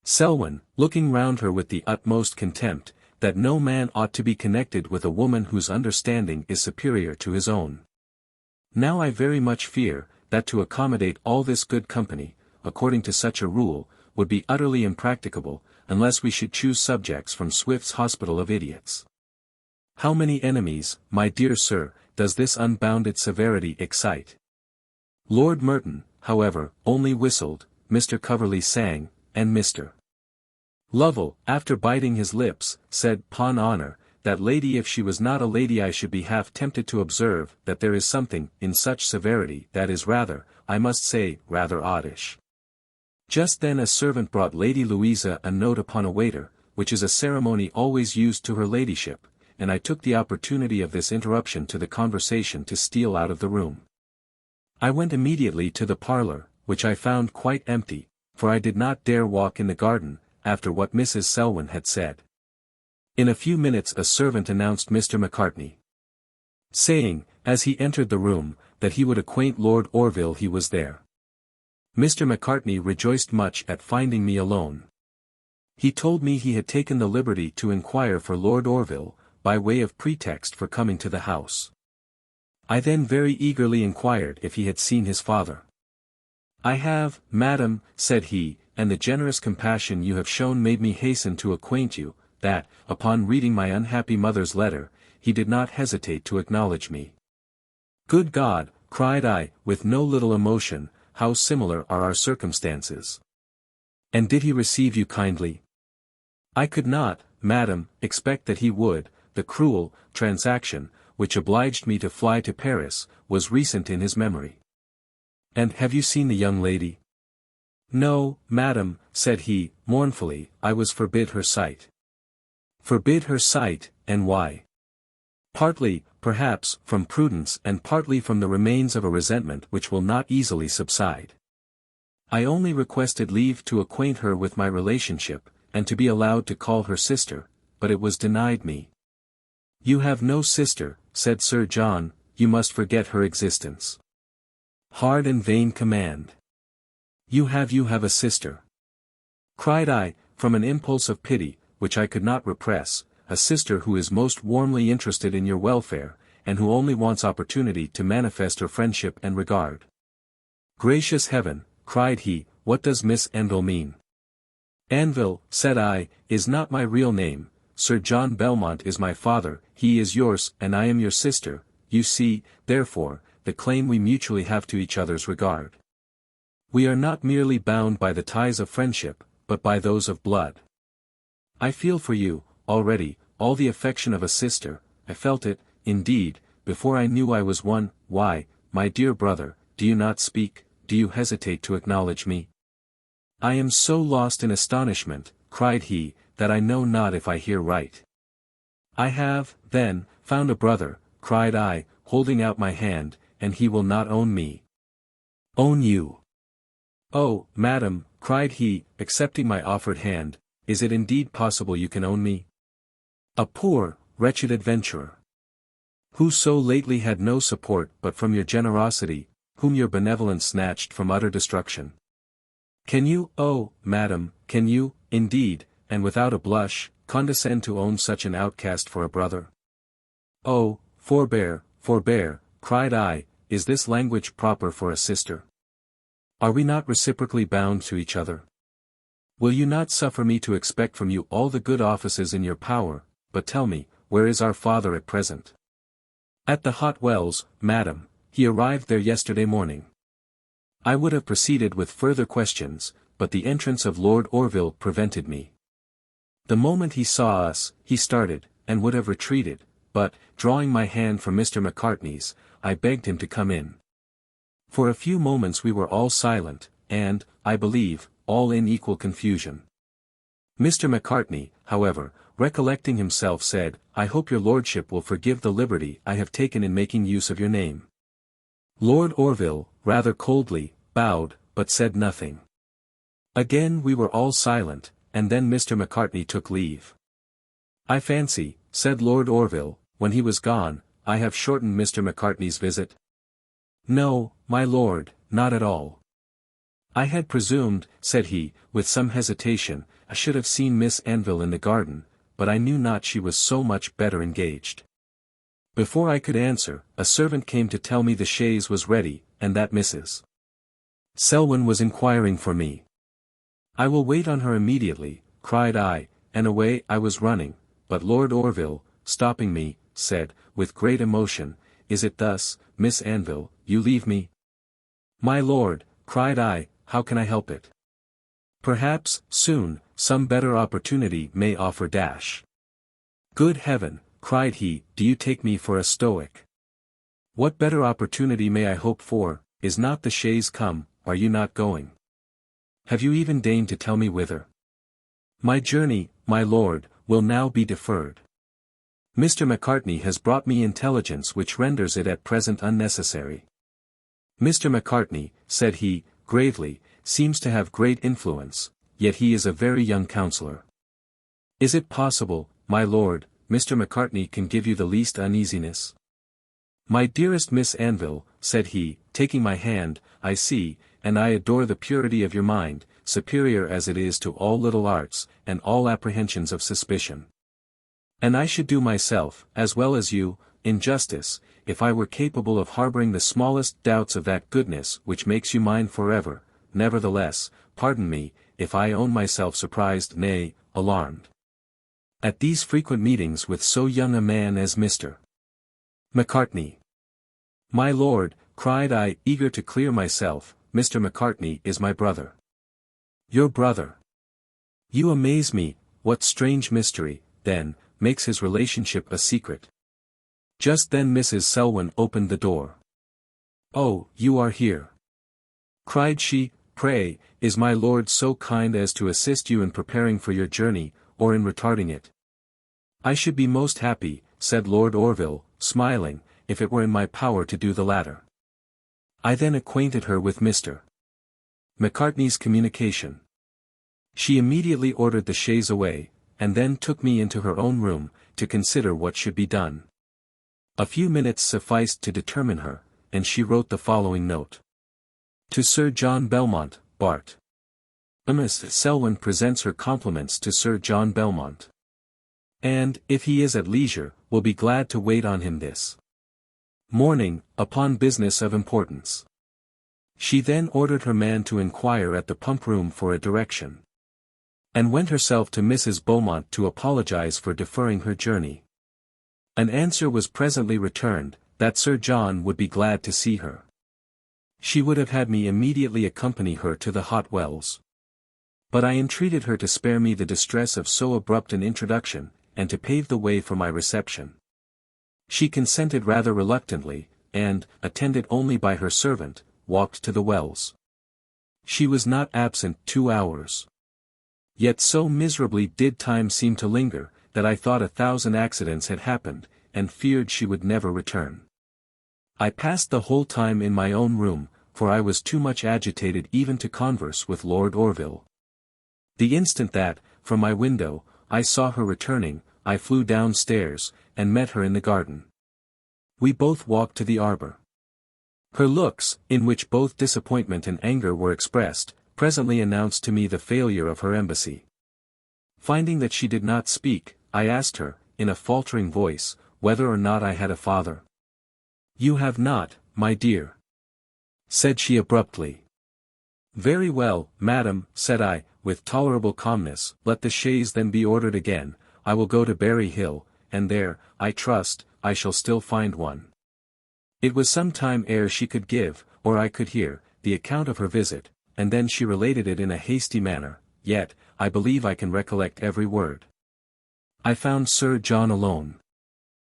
Selwyn, looking round her with the utmost contempt, that no man ought to be connected with a woman whose understanding is superior to his own. Now I very much fear, that to accommodate all this good company, according to such a rule, would be utterly impracticable, unless we should choose subjects from Swift's Hospital of Idiots. How many enemies, my dear sir, does this unbounded severity excite? Lord Merton, however, only whistled, Mr. Coverley sang, and Mr. Lovell, after biting his lips, said, "'Pon honour, that lady if she was not a lady I should be half tempted to observe that there is something in such severity that is rather, I must say, rather oddish." Just then a servant brought Lady Louisa a note upon a waiter, which is a ceremony always used to her ladyship, and I took the opportunity of this interruption to the conversation to steal out of the room. I went immediately to the parlour, which I found quite empty, for I did not dare walk in the garden, after what Mrs. Selwyn had said. In a few minutes a servant announced Mr. Macartney, saying, as he entered the room, that he would acquaint Lord Orville he was there. Mr. Macartney rejoiced much at finding me alone. He told me he had taken the liberty to inquire for Lord Orville, by way of pretext for coming to the house. I then very eagerly inquired if he had seen his father. "I have, madam," said he, "and the generous compassion you have shown made me hasten to acquaint you, that, upon reading my unhappy mother's letter, he did not hesitate to acknowledge me." "Good God!" cried I, with no little emotion, "how similar are our circumstances! And did he receive you kindly?" "I could not, madam, expect that he would. The cruel transaction, which obliged me to fly to Paris, was recent in his memory." "And have you seen the young lady?" "No, madam," said he, mournfully, "I was forbid her sight." "Forbid her sight, and why?" "Partly, perhaps, from prudence and partly from the remains of a resentment which will not easily subside. I only requested leave to acquaint her with my relationship, and to be allowed to call her sister, but it was denied me." "You have no sister," said Sir John, "you must forget her existence." "Hard and vain command." You have a sister," cried I, from an impulse of pity, which I could not repress, "a sister who is most warmly interested in your welfare, and who only wants opportunity to manifest her friendship and regard." "Gracious heaven," cried he, "what does Miss Anville mean?" "Anville," said I, "is not my real name. Sir John Belmont is my father, he is yours, and I am your sister. You see, therefore, the claim we mutually have to each other's regard. We are not merely bound by the ties of friendship, but by those of blood. I feel for you, already, all the affection of a sister. I felt it, indeed, before I knew I was one. Why, my dear brother, do you not speak, do you hesitate to acknowledge me?" "I am so lost in astonishment," cried he, "that I know not if I hear right." "I have, then, found a brother," cried I, holding out my hand, "and he will not own me." "Own you?" "Oh, madam," cried he, accepting my offered hand, "is it indeed possible you can own me? A poor, wretched adventurer, who so lately had no support but from your generosity, whom your benevolence snatched from utter destruction. Can you, oh, madam, can you, indeed, and without a blush, condescend to own such an outcast for a brother? Oh, forbear, forbear, cried I, is this language proper for a sister? Are we not reciprocally bound to each other? Will you not suffer me to expect from you all the good offices in your power, but tell me, where is our father at present? At the Hot Wells, madam, he arrived there yesterday morning. I would have proceeded with further questions, but the entrance of Lord Orville prevented me. The moment he saw us, he started, and would have retreated, but, drawing my hand from Mr. Macartney's, I begged him to come in. For a few moments we were all silent, and, I believe, all in equal confusion. Mr. Macartney, however, recollecting himself said, I hope your lordship will forgive the liberty I have taken in making use of your name. Lord Orville, rather coldly, bowed, but said nothing. Again we were all silent, and then Mr. Macartney took leave. I fancy, said Lord Orville, when he was gone, I have shortened Mr. Macartney's visit. No, my lord, not at all. I had presumed, said he, with some hesitation, I should have seen Miss Anville in the garden, but I knew not she was so much better engaged. Before I could answer, a servant came to tell me the chaise was ready, and that Mrs. Selwyn was inquiring for me. I will wait on her immediately, cried I, and away I was running, but Lord Orville, stopping me, said, with great emotion, Is it thus, Miss Anville, you leave me? My lord, cried I, how can I help it? Perhaps, soon, some better opportunity may offer dash. Good heaven, cried he, do you take me for a stoic? What better opportunity may I hope for? Is not the chaise come, are you not going? Have you even deigned to tell me whither? My journey, my lord, will now be deferred. Mr. Macartney has brought me intelligence which renders it at present unnecessary. Mr. Macartney, said he, gravely, seems to have great influence, yet he is a very young counsellor. Is it possible, my lord, Mr. Macartney can give you the least uneasiness? My dearest Miss Anville, said he, taking my hand, I see, and I adore the purity of your mind, superior as it is to all little arts, and all apprehensions of suspicion. And I should do myself, as well as you, injustice, if I were capable of harboring the smallest doubts of that goodness which makes you mine forever. Nevertheless, pardon me, if I own myself surprised, nay, alarmed, at these frequent meetings with so young a man as Mr. Macartney. My lord, cried I, eager to clear myself, Mr. Macartney is my brother. Your brother? You amaze me. What strange mystery, then, makes his relationship a secret? Just then Mrs. Selwyn opened the door. Oh, you are here, cried she. Pray, is my lord so kind as to assist you in preparing for your journey, or in retarding it? I should be most happy, said Lord Orville, smiling, if it were in my power to do the latter. I then acquainted her with Mr. Macartney's communication. She immediately ordered the chaise away, and then took me into her own room, to consider what should be done. A few minutes sufficed to determine her, and she wrote the following note. To Sir John Belmont, Bart. Miss Selwyn presents her compliments to Sir John Belmont. And, if he is at leisure, will be glad to wait on him this morning, upon business of importance. She then ordered her man to inquire at the pump room for a direction, and went herself to Mrs. Beaumont to apologize for deferring her journey. An answer was presently returned, that Sir John would be glad to see her. She would have had me immediately accompany her to the Hot Wells. But I entreated her to spare me the distress of so abrupt an introduction, and to pave the way for my reception. She consented rather reluctantly, and, attended only by her servant, walked to the Wells. She was not absent 2 hours. Yet so miserably did time seem to linger, that I thought 1,000 accidents had happened, and feared she would never return. I passed the whole time in my own room, for I was too much agitated even to converse with Lord Orville. The instant that, from my window, I saw her returning, I flew downstairs, and met her in the garden. We both walked to the arbor. Her looks, in which both disappointment and anger were expressed, presently announced to me the failure of her embassy. Finding that she did not speak, I asked her, in a faltering voice, whether or not I had a father. "You have not, my dear," said she abruptly. "Very well, madam," said I, with tolerable calmness, "let the chaise then be ordered again, I will go to Berry Hill, and there, I trust, I shall still find one." It was some time ere she could give, or I could hear, the account of her visit, and then she related it in a hasty manner, yet, I believe I can recollect every word. I found Sir John alone.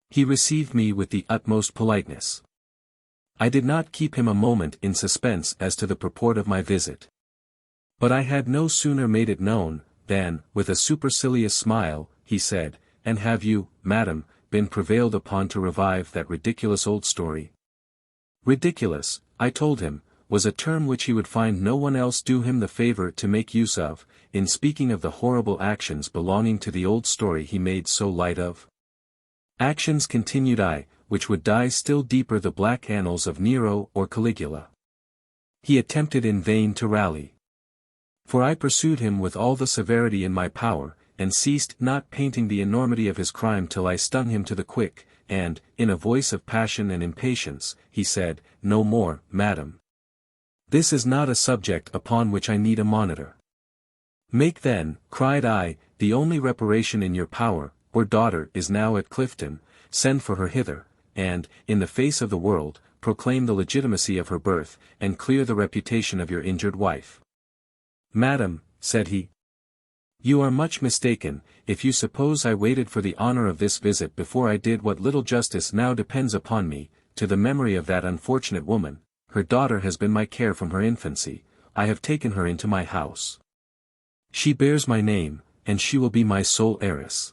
He received me with the utmost politeness. I did not keep him a moment in suspense as to the purport of my visit. But I had no sooner made it known, than, with a supercilious smile, he said, "And have you, madam, been prevailed upon to revive that ridiculous old story?" Ridiculous, I told him, was a term which he would find no one else do him the favor to make use of, in speaking of the horrible actions belonging to the old story he made so light of. Actions, continued I, which would dye still deeper the black annals of Nero or Caligula. He attempted in vain to rally. For I pursued him with all the severity in my power, and ceased not painting the enormity of his crime till I stung him to the quick, and, in a voice of passion and impatience, he said, "No more, madam. This is not a subject upon which I need a monitor." "Make then," cried I, "the only reparation in your power, your daughter is now at Clifton, send for her hither, and, in the face of the world, proclaim the legitimacy of her birth, and clear the reputation of your injured wife." "Madam," said he, "you are much mistaken, if you suppose I waited for the honor of this visit before I did what little justice now depends upon me, to the memory of that unfortunate woman. Her daughter has been my care from her infancy, I have taken her into my house. She bears my name, and she will be my sole heiress."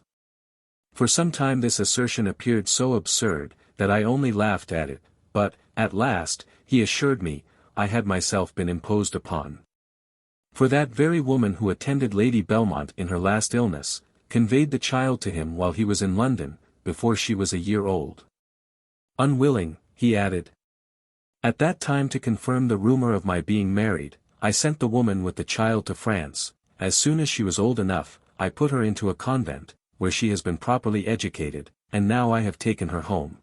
For some time this assertion appeared so absurd, that I only laughed at it, but, at last, he assured me, I had myself been imposed upon. For that very woman who attended Lady Belmont in her last illness, conveyed the child to him while he was in London, before she was a year old. Unwilling, he added, at that time to confirm the rumor of my being married, I sent the woman with the child to France. As soon as she was old enough, I put her into a convent, where she has been properly educated, and now I have taken her home.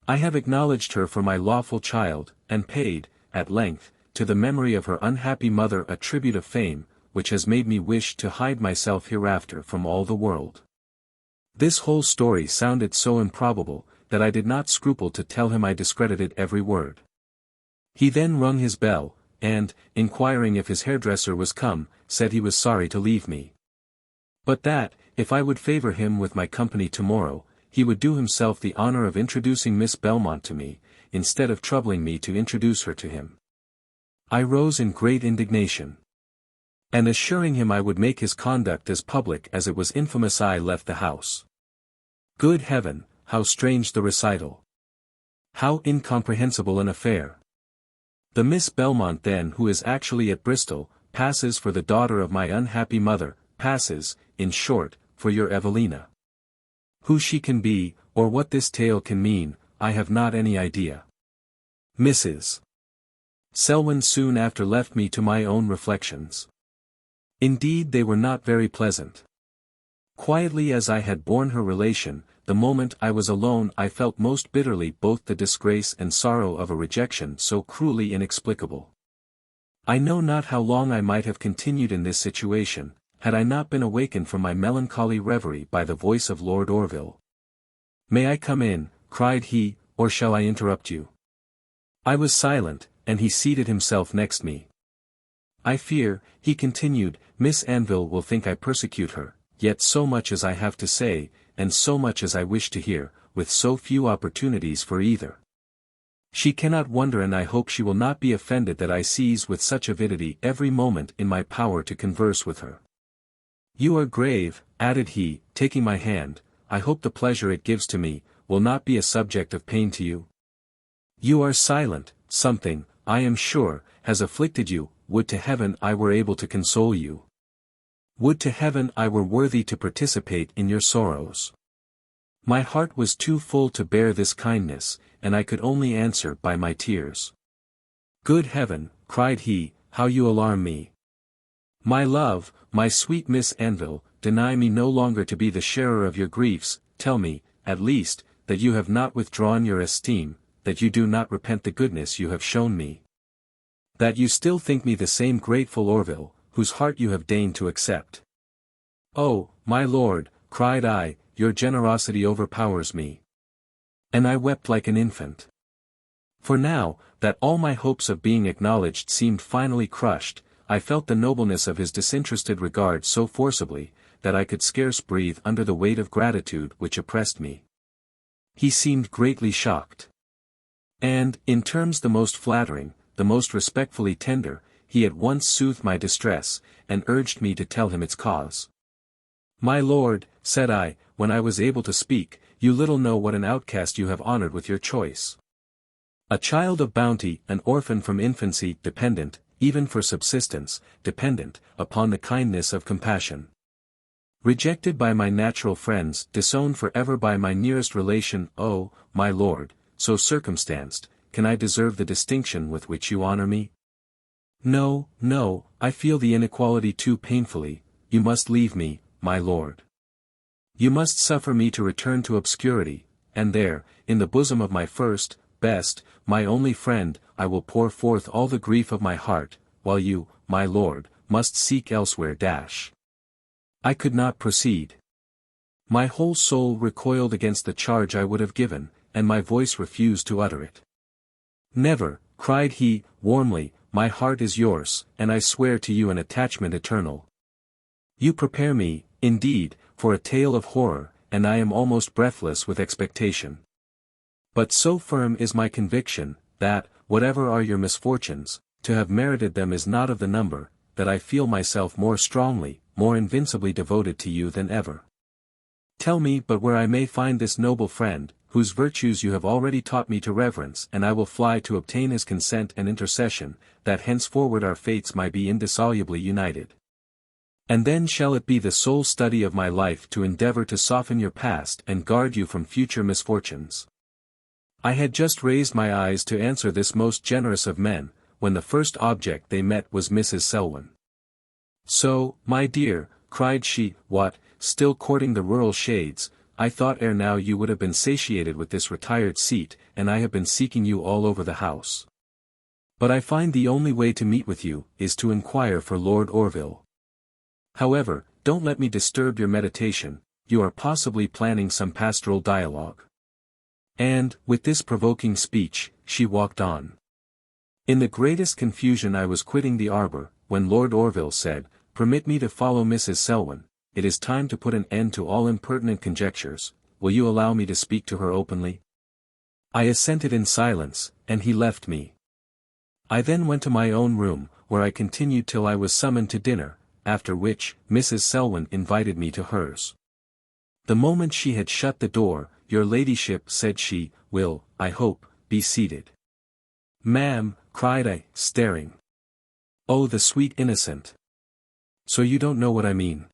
I have acknowledged her for my lawful child, and paid, at length, to the memory of her unhappy mother a tribute of fame, which has made me wish to hide myself hereafter from all the world. This whole story sounded so improbable, that I did not scruple to tell him I discredited every word. He then rung his bell, and, inquiring if his hairdresser was come, said he was sorry to leave me. But that, if I would favor him with my company tomorrow, he would do himself the honor of introducing Miss Belmont to me, instead of troubling me to introduce her to him. I rose in great indignation. And assuring him I would make his conduct as public as it was infamous, I left the house. Good heaven, how strange the recital! How incomprehensible an affair! The Miss Belmont then who is actually at Bristol, passes for the daughter of my unhappy mother, passes, in short, for your Evelina. Who she can be, or what this tale can mean, I have not any idea. Mrs. Selwyn soon after left me to my own reflections. Indeed they were not very pleasant. Quietly as I had borne her relation, the moment I was alone I felt most bitterly both the disgrace and sorrow of a rejection so cruelly inexplicable. I know not how long I might have continued in this situation, had I not been awakened from my melancholy reverie by the voice of Lord Orville. "May I come in?" cried he, "or shall I interrupt you?" I was silent, and he seated himself next me. "I fear," he continued, "Miss Anville will think I persecute her, yet so much as I have to say, and so much as I wish to hear, with so few opportunities for either. She cannot wonder, and I hope she will not be offended that I seize with such avidity every moment in my power to converse with her. You are grave," added he, taking my hand, "I hope the pleasure it gives to me, will not be a subject of pain to you. You are silent, something, I am sure, has afflicted you. Would to heaven I were able to console you. Would to heaven I were worthy to participate in your sorrows. My heart was too full to bear this kindness, and I could only answer by my tears. "Good heaven," cried he, "how you alarm me! My love, my sweet Miss Anville, deny me no longer to be the sharer of your griefs, tell me, at least, that you have not withdrawn your esteem, that you do not repent the goodness you have shown me. That you still think me the same grateful Orville, whose heart you have deigned to accept." "Oh, my lord," cried I, "your generosity overpowers me." And I wept like an infant. For now, that all my hopes of being acknowledged seemed finally crushed, I felt the nobleness of his disinterested regard so forcibly, that I could scarce breathe under the weight of gratitude which oppressed me. He seemed greatly shocked. And, in terms the most flattering, the most respectfully tender, he at once soothed my distress, and urged me to tell him its cause. "My lord," said I, when I was able to speak, "you little know what an outcast you have honored with your choice. A child of bounty, an orphan from infancy, dependent, even for subsistence, dependent, upon the kindness of compassion. Rejected by my natural friends, disowned for ever by my nearest relation, oh, my lord, so circumstanced, can I deserve the distinction with which you honor me? No, no, I feel the inequality too painfully, you must leave me, my lord. You must suffer me to return to obscurity, and there, in the bosom of my first, best, my only friend, I will pour forth all the grief of my heart, while you, my lord, must seek elsewhere. I could not proceed. My whole soul recoiled against the charge I would have given, and my voice refused to utter it. "Never," cried he, warmly, "my heart is yours, and I swear to you an attachment eternal. You prepare me, indeed, for a tale of horror, and I am almost breathless with expectation. But so firm is my conviction, that, whatever are your misfortunes, to have merited them is not of the number, that I feel myself more strongly, more invincibly devoted to you than ever. Tell me but where I may find this noble friend, whose virtues you have already taught me to reverence, and I will fly to obtain his consent and intercession, that henceforward our fates might be indissolubly united. And then shall it be the sole study of my life to endeavor to soften your past and guard you from future misfortunes." I had just raised my eyes to answer this most generous of men, when the first object they met was Mrs. Selwyn. "So, my dear," cried she, "what, still courting the rural shades, I thought ere now you would have been satiated with this retired seat, and I have been seeking you all over the house. But I find the only way to meet with you, is to inquire for Lord Orville. However, don't let me disturb your meditation, you are possibly planning some pastoral dialogue." And, with this provoking speech, she walked on. In the greatest confusion I was quitting the arbor, when Lord Orville said, "Permit me to follow Mrs. Selwyn, it is time to put an end to all impertinent conjectures, will you allow me to speak to her openly?" I assented in silence, and he left me. I then went to my own room, where I continued till I was summoned to dinner, after which, Mrs. Selwyn invited me to hers. The moment she had shut the door, "Your ladyship," said she, "will, I hope, be seated." "Ma'am," cried I, staring. Oh, the sweet innocent! So you don't know what I mean.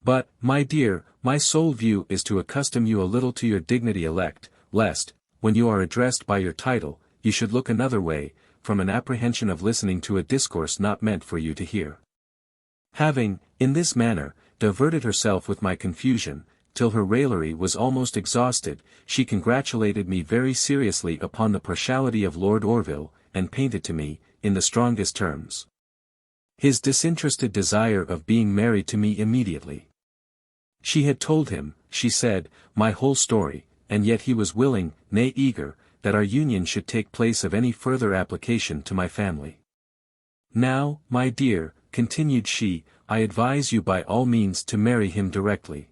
But, my dear, my sole view is to accustom you a little to your dignity elect, lest, when you are addressed by your title, you should look another way, from an apprehension of listening to a discourse not meant for you to hear. Having, in this manner, diverted herself with my confusion, till her raillery was almost exhausted, she congratulated me very seriously upon the partiality of Lord Orville, and painted to me, in the strongest terms, his disinterested desire of being married to me immediately. She had told him, she said, my whole story, and yet he was willing, nay eager, that our union should take place of any further application to my family. "Now, my dear," continued she, "I advise you by all means to marry him directly.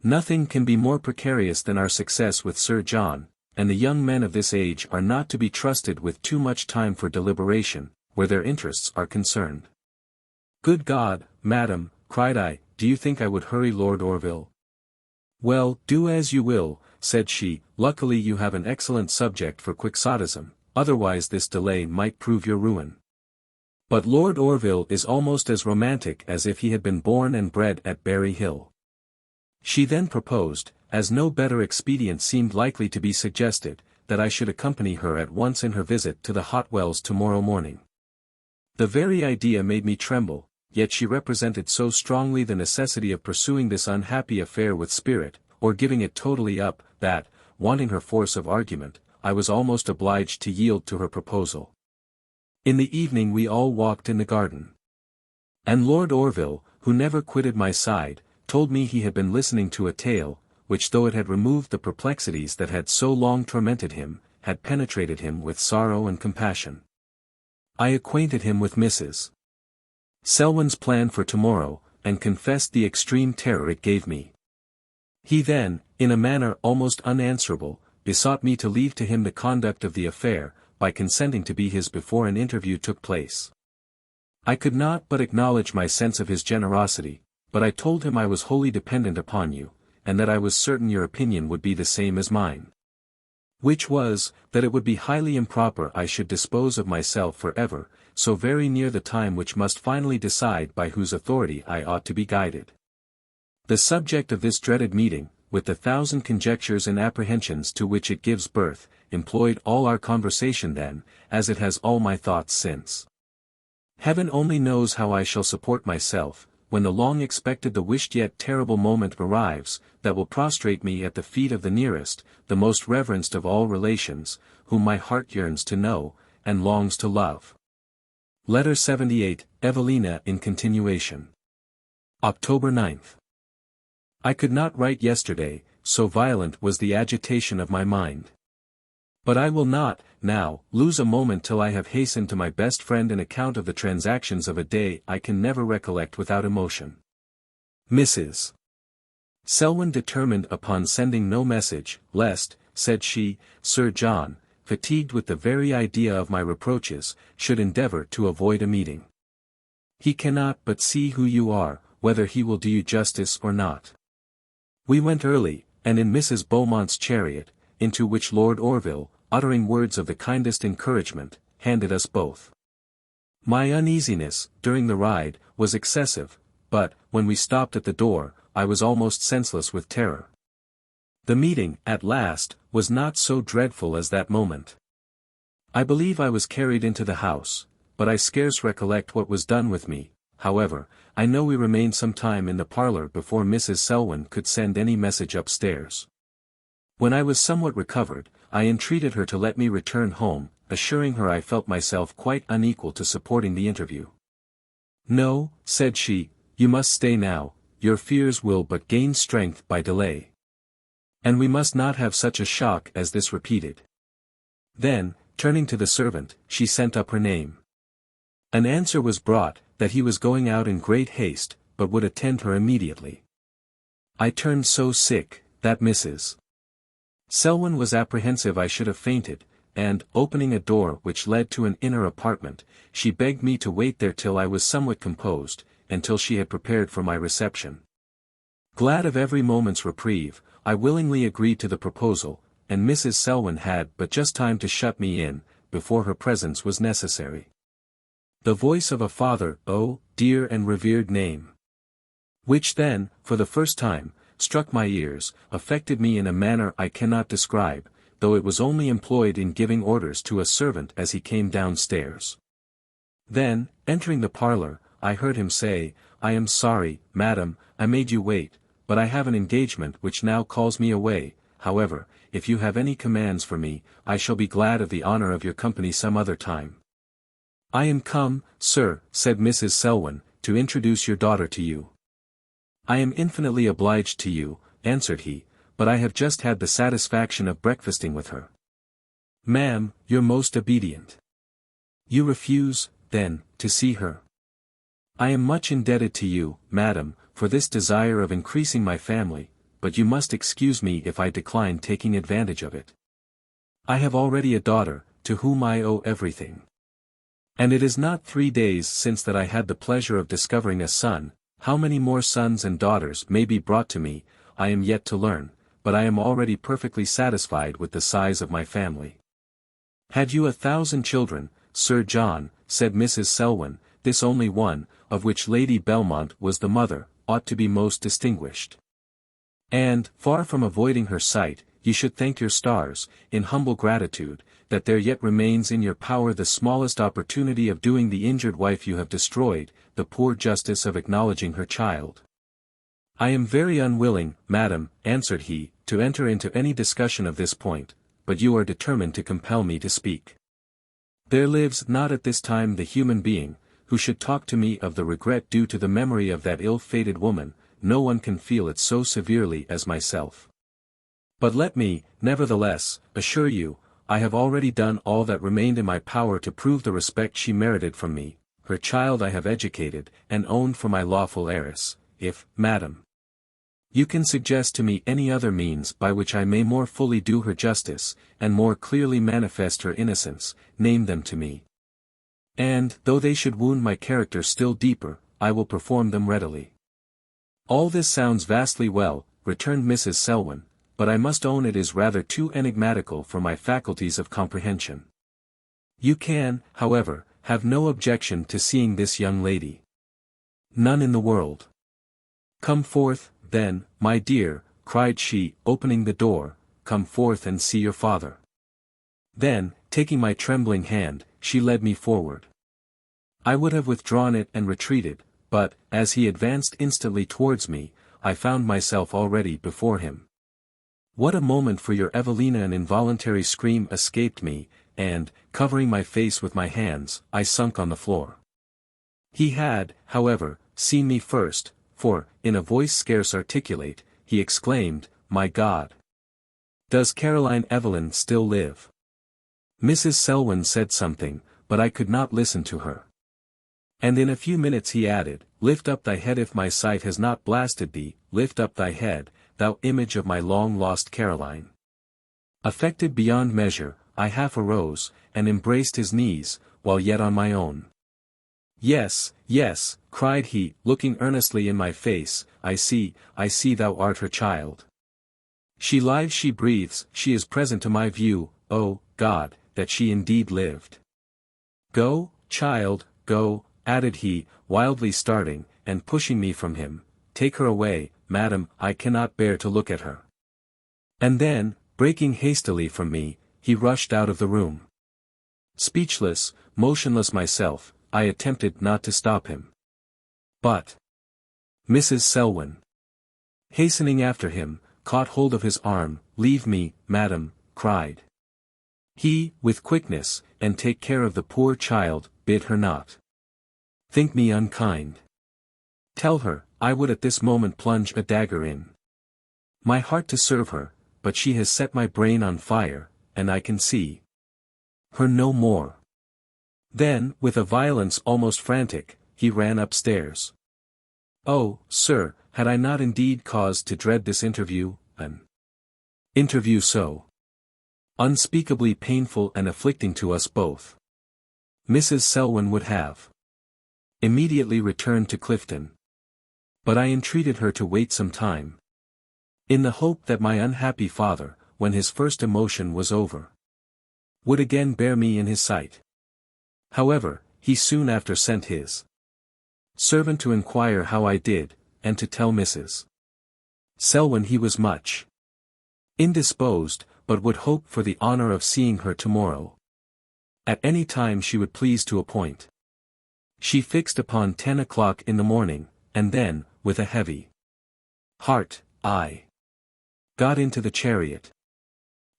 Nothing can be more precarious than our success with Sir John, and the young men of this age are not to be trusted with too much time for deliberation, where their interests are concerned." "Good God, madam," cried I, "do you think I would hurry Lord Orville?" "Well, do as you will," said she, "luckily you have an excellent subject for quixotism, otherwise this delay might prove your ruin. But Lord Orville is almost as romantic as if he had been born and bred at Berry Hill." She then proposed, as no better expedient seemed likely to be suggested, that I should accompany her at once in her visit to the Hotwells tomorrow morning. The very idea made me tremble, yet she represented so strongly the necessity of pursuing this unhappy affair with spirit, or giving it totally up, that, wanting her force of argument, I was almost obliged to yield to her proposal. In the evening we all walked in the garden. And Lord Orville, who never quitted my side, told me he had been listening to a tale, which though it had removed the perplexities that had so long tormented him, had penetrated him with sorrow and compassion. I acquainted him with Mrs. Selwyn's plan for tomorrow, and confessed the extreme terror it gave me. He then, in a manner almost unanswerable, besought me to leave to him the conduct of the affair, by consenting to be his before an interview took place. I could not but acknowledge my sense of his generosity, but I told him I was wholly dependent upon you, and that I was certain your opinion would be the same as mine. Which was, that it would be highly improper I should dispose of myself for ever, so very near the time which must finally decide by whose authority I ought to be guided. The subject of this dreaded meeting, with the thousand conjectures and apprehensions to which it gives birth, employed all our conversation then, as it has all my thoughts since. Heaven only knows how I shall support myself, when the long-expected the wished yet terrible moment arrives, that will prostrate me at the feet of the nearest, the most reverenced of all relations, whom my heart yearns to know, and longs to love. Letter 78, Evelina in continuation. October 9th. I could not write yesterday, so violent was the agitation of my mind. But I will not, now, lose a moment till I have hastened to my best friend an account of the transactions of a day I can never recollect without emotion. Mrs. Selwyn determined upon sending no message, lest, said she, Sir John, fatigued with the very idea of my reproaches, should endeavour to avoid a meeting. He cannot but see who you are, whether he will do you justice or not. We went early, and in Mrs. Beaumont's chariot, into which Lord Orville, uttering words of the kindest encouragement, handed us both. My uneasiness, during the ride, was excessive, but, when we stopped at the door, I was almost senseless with terror. The meeting, at last, was not so dreadful as that moment. I believe I was carried into the house, but I scarce recollect what was done with me. However, I know we remained some time in the parlour before Mrs. Selwyn could send any message upstairs. When I was somewhat recovered, I entreated her to let me return home, assuring her I felt myself quite unequal to supporting the interview. No, said she, you must stay now, your fears will but gain strength by delay. And we must not have such a shock as this repeated. Then, turning to the servant, she sent up her name. An answer was brought, that he was going out in great haste, but would attend her immediately. I turned so sick, that Mrs. Selwyn was apprehensive I should have fainted, and, opening a door which led to an inner apartment, she begged me to wait there till I was somewhat composed, and till she had prepared for my reception. Glad of every moment's reprieve, I willingly agreed to the proposal, and Mrs. Selwyn had but just time to shut me in, before her presence was necessary. The voice of a father, oh, dear and revered name! Which then, for the first time, struck my ears, affected me in a manner I cannot describe, though it was only employed in giving orders to a servant as he came downstairs. Then, entering the parlour, I heard him say, I am sorry, madam, I made you wait, but I have an engagement which now calls me away. However, if you have any commands for me, I shall be glad of the honour of your company some other time. I am come, sir, said Mrs. Selwyn, to introduce your daughter to you. I am infinitely obliged to you, answered he, but I have just had the satisfaction of breakfasting with her. Ma'am, your most obedient. You refuse, then, to see her. I am much indebted to you, madam, for this desire of increasing my family, but you must excuse me if I decline taking advantage of it. I have already a daughter, to whom I owe everything. And it is not 3 days since that I had the pleasure of discovering a son. How many more sons and daughters may be brought to me, I am yet to learn, but I am already perfectly satisfied with the size of my family. Had you 1,000 children, Sir John, said Mrs. Selwyn, this only one, of which Lady Belmont was the mother, ought to be most distinguished. And, far from avoiding her sight, you should thank your stars, in humble gratitude, that there yet remains in your power the smallest opportunity of doing the injured wife you have destroyed, the poor justice of acknowledging her child. I am very unwilling, madam, answered he, to enter into any discussion of this point, but you are determined to compel me to speak. There lives not at this time the human being, who should talk to me of the regret due to the memory of that ill-fated woman. No one can feel it so severely as myself. But let me, nevertheless, assure you, I have already done all that remained in my power to prove the respect she merited from me. Her child I have educated, and owned for my lawful heiress. If, madam, you can suggest to me any other means by which I may more fully do her justice, and more clearly manifest her innocence, name them to me. And, though they should wound my character still deeper, I will perform them readily. All this sounds vastly well, returned Mrs. Selwyn, but I must own it is rather too enigmatical for my faculties of comprehension. You can, however, have no objection to seeing this young lady. None in the world. Come forth, then, my dear, cried she, opening the door, come forth and see your father. Then, taking my trembling hand, she led me forward. I would have withdrawn it and retreated, but, as he advanced instantly towards me, I found myself already before him. What a moment for your Evelina! An involuntary scream escaped me, and, covering my face with my hands, I sunk on the floor. He had, however, seen me first, for, in a voice scarce articulate, he exclaimed, "My God! Does Caroline Evelyn still live?" Mrs. Selwyn said something, but I could not listen to her. And in a few minutes he added, "Lift up thy head if my sight has not blasted thee, lift up thy head, thou image of my long-lost Caroline." Affected beyond measure, I half arose, and embraced his knees, while yet on my own. "Yes, yes," cried he, looking earnestly in my face, I see thou art her child. She lives, she breathes, she is present to my view, oh, God, that she indeed lived. Go, child, go, added he, wildly starting, and pushing me from him, take her away, madam, I cannot bear to look at her. And then, breaking hastily from me, he rushed out of the room. Speechless, motionless myself, I attempted not to stop him. But Mrs. Selwyn, hastening after him, caught hold of his arm. "Leave me, madam," cried he, with quickness, "and take care of the poor child, bid her not think me unkind. Tell her, I would at this moment plunge a dagger in my heart to serve her, but she has set my brain on fire, and I can see her no more." Then, with a violence almost frantic, he ran upstairs. Oh, sir, had I not indeed cause to dread this interview, an interview so unspeakably painful and afflicting to us both. Mrs. Selwyn would have immediately returned to Clifton. But I entreated her to wait some time, in the hope that my unhappy father, when his first emotion was over, would again bear me in his sight. However, he soon after sent his servant to inquire how I did, and to tell Mrs. Selwyn he was much indisposed, but would hope for the honor of seeing her tomorrow, at any time she would please to appoint. She fixed upon 10 o'clock in the morning, and then, with a heavy heart, I got into the chariot.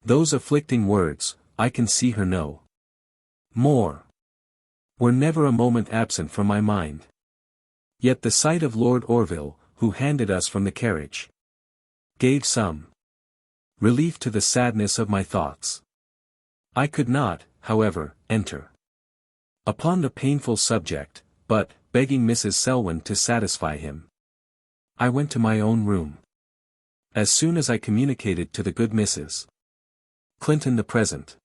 Those afflicting words, "I can see her no more," were never a moment absent from my mind. Yet the sight of Lord Orville, who handed us from the carriage, gave some relief to the sadness of my thoughts. I could not, however, enter upon the painful subject, but, begging Mrs. Selwyn to satisfy him, I went to my own room. As soon as I communicated to the good Mrs. Clinton the present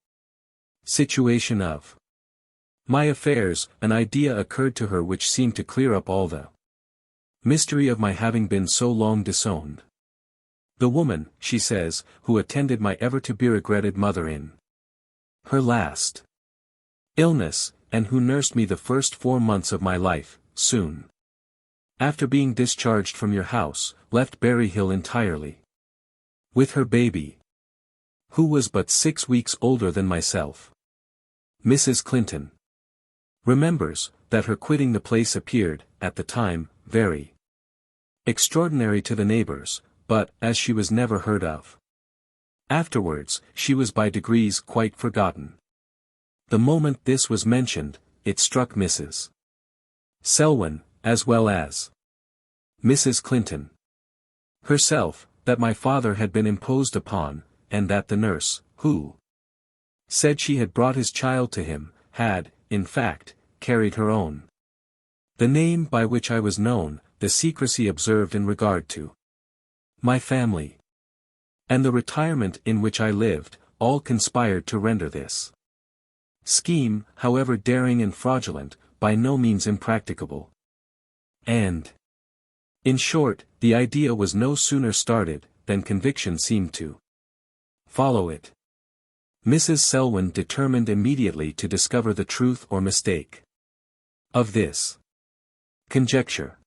situation of my affairs, an idea occurred to her which seemed to clear up all the mystery of my having been so long disowned. The woman, she says, who attended my ever-to-be-regretted mother in her last illness, and who nursed me the first 4 months of my life, soon after being discharged from your house, left Berry Hill entirely, with her baby. who was but 6 weeks older than myself. Mrs. Clinton remembers that her quitting the place appeared, at the time, very extraordinary to the neighbors, but, as she was never heard of afterwards, she was by degrees quite forgotten. The moment this was mentioned, it struck Mrs. Selwyn, as well as Mrs. Clinton herself, that my father had been imposed upon, and that the nurse, who said she had brought his child to him, had, in fact, carried her own. The name by which I was known, the secrecy observed in regard to my family, and the retirement in which I lived, all conspired to render this scheme, however daring and fraudulent, by no means impracticable. And, in short, the idea was no sooner started, than conviction seemed to follow it. Mrs. Selwyn determined immediately to discover the truth or mistake of this conjecture.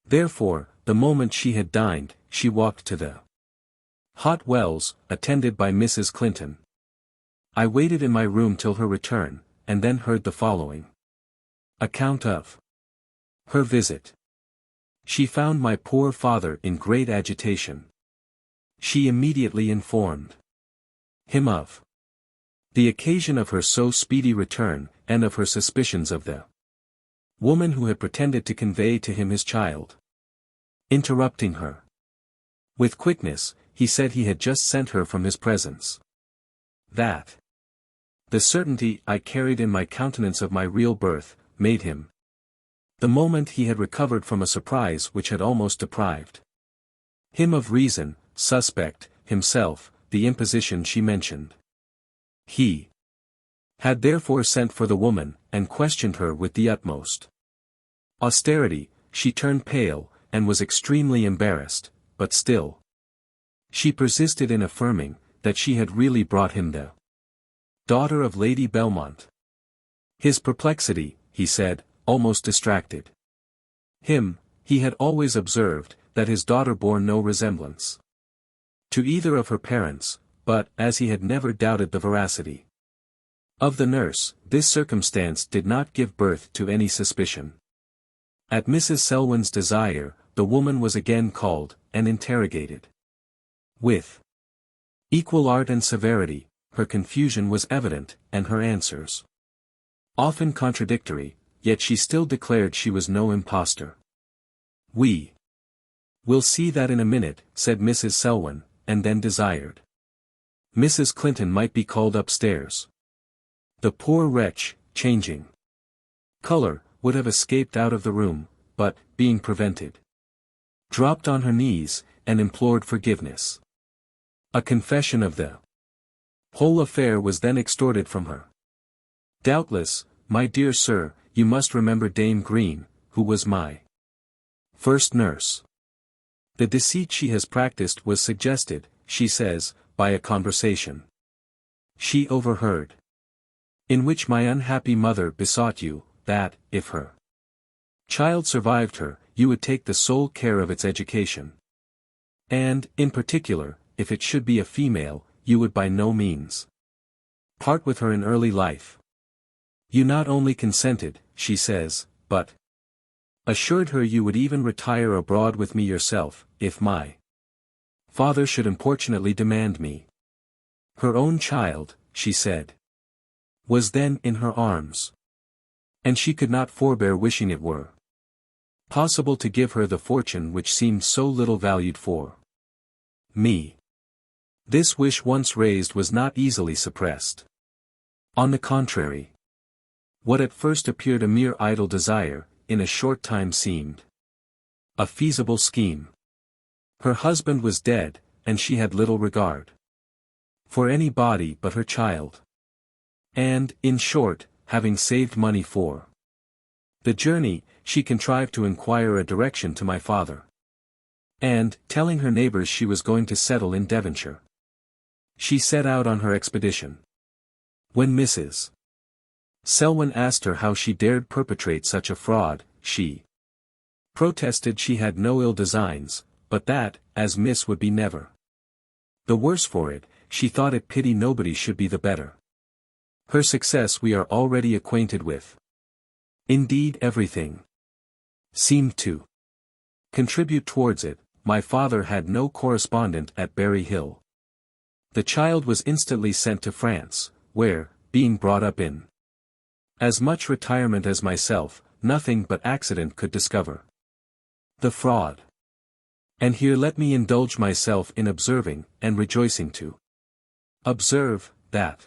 Therefore, the moment she had dined, she walked to the hot wells, attended by Mrs. Clinton. I waited in my room till her return, and then heard the following account of her visit. She found my poor father in great agitation. She immediately informed him of the occasion of her so speedy return, and of her suspicions of the woman who had pretended to convey to him his child. Interrupting her with quickness, he said he had just sent her from his presence. That the certainty I carried in my countenance of my real birth, made him, the moment he had recovered from a surprise which had almost deprived him of reason, suspect, himself, the imposition she mentioned. He had therefore sent for the woman, and questioned her with the utmost austerity. She turned pale, and was extremely embarrassed, but still she persisted in affirming, that she had really brought him the daughter of Lady Belmont. His perplexity, he said, almost distracted him. He had always observed, that his daughter bore no resemblance to either of her parents, but, as he had never doubted the veracity of the nurse, this circumstance did not give birth to any suspicion. At Mrs. Selwyn's desire, the woman was again called, and interrogated. With equal art and severity, her confusion was evident, and her answers often contradictory, yet she still declared she was no impostor. "We will see that in a minute," said Mrs. Selwyn, and then desired Mrs. Clinton might be called upstairs. The poor wretch, changing color, would have escaped out of the room, but, being prevented, dropped on her knees, and implored forgiveness. A confession of the whole affair was then extorted from her. "Doubtless, my dear sir, you must remember Dame Green, who was my first nurse. The deceit she has practiced was suggested, she says, by a conversation she overheard, in which my unhappy mother besought you, that, if her child survived her, you would take the sole care of its education. And, in particular, if it should be a female, you would by no means part with her in early life. You not only consented, she says, but assured her you would even retire abroad with me yourself, if my father should importunately demand me. Her own child, she said, was then in her arms, and she could not forbear wishing it were possible to give her the fortune which seemed so little valued for me. This wish once raised was not easily suppressed. On the contrary, what at first appeared a mere idle desire, in a short time seemed a feasible scheme. Her husband was dead, and she had little regard for any body but her child. And, in short, having saved money for the journey, she contrived to inquire a direction to my father. And, telling her neighbors she was going to settle in Devonshire, she set out on her expedition. When Mrs. Selwyn asked her how she dared perpetrate such a fraud, she protested she had no ill designs, but that, as Miss would be never the worse for it, she thought it pity nobody should be the better. Her success we are already acquainted with. Indeed everything seemed to contribute towards it. My father had no correspondent at Berry Hill. The child was instantly sent to France, where, being brought up in as much retirement as myself, nothing but accident could discover the fraud. And here let me indulge myself in observing, and rejoicing to observe, that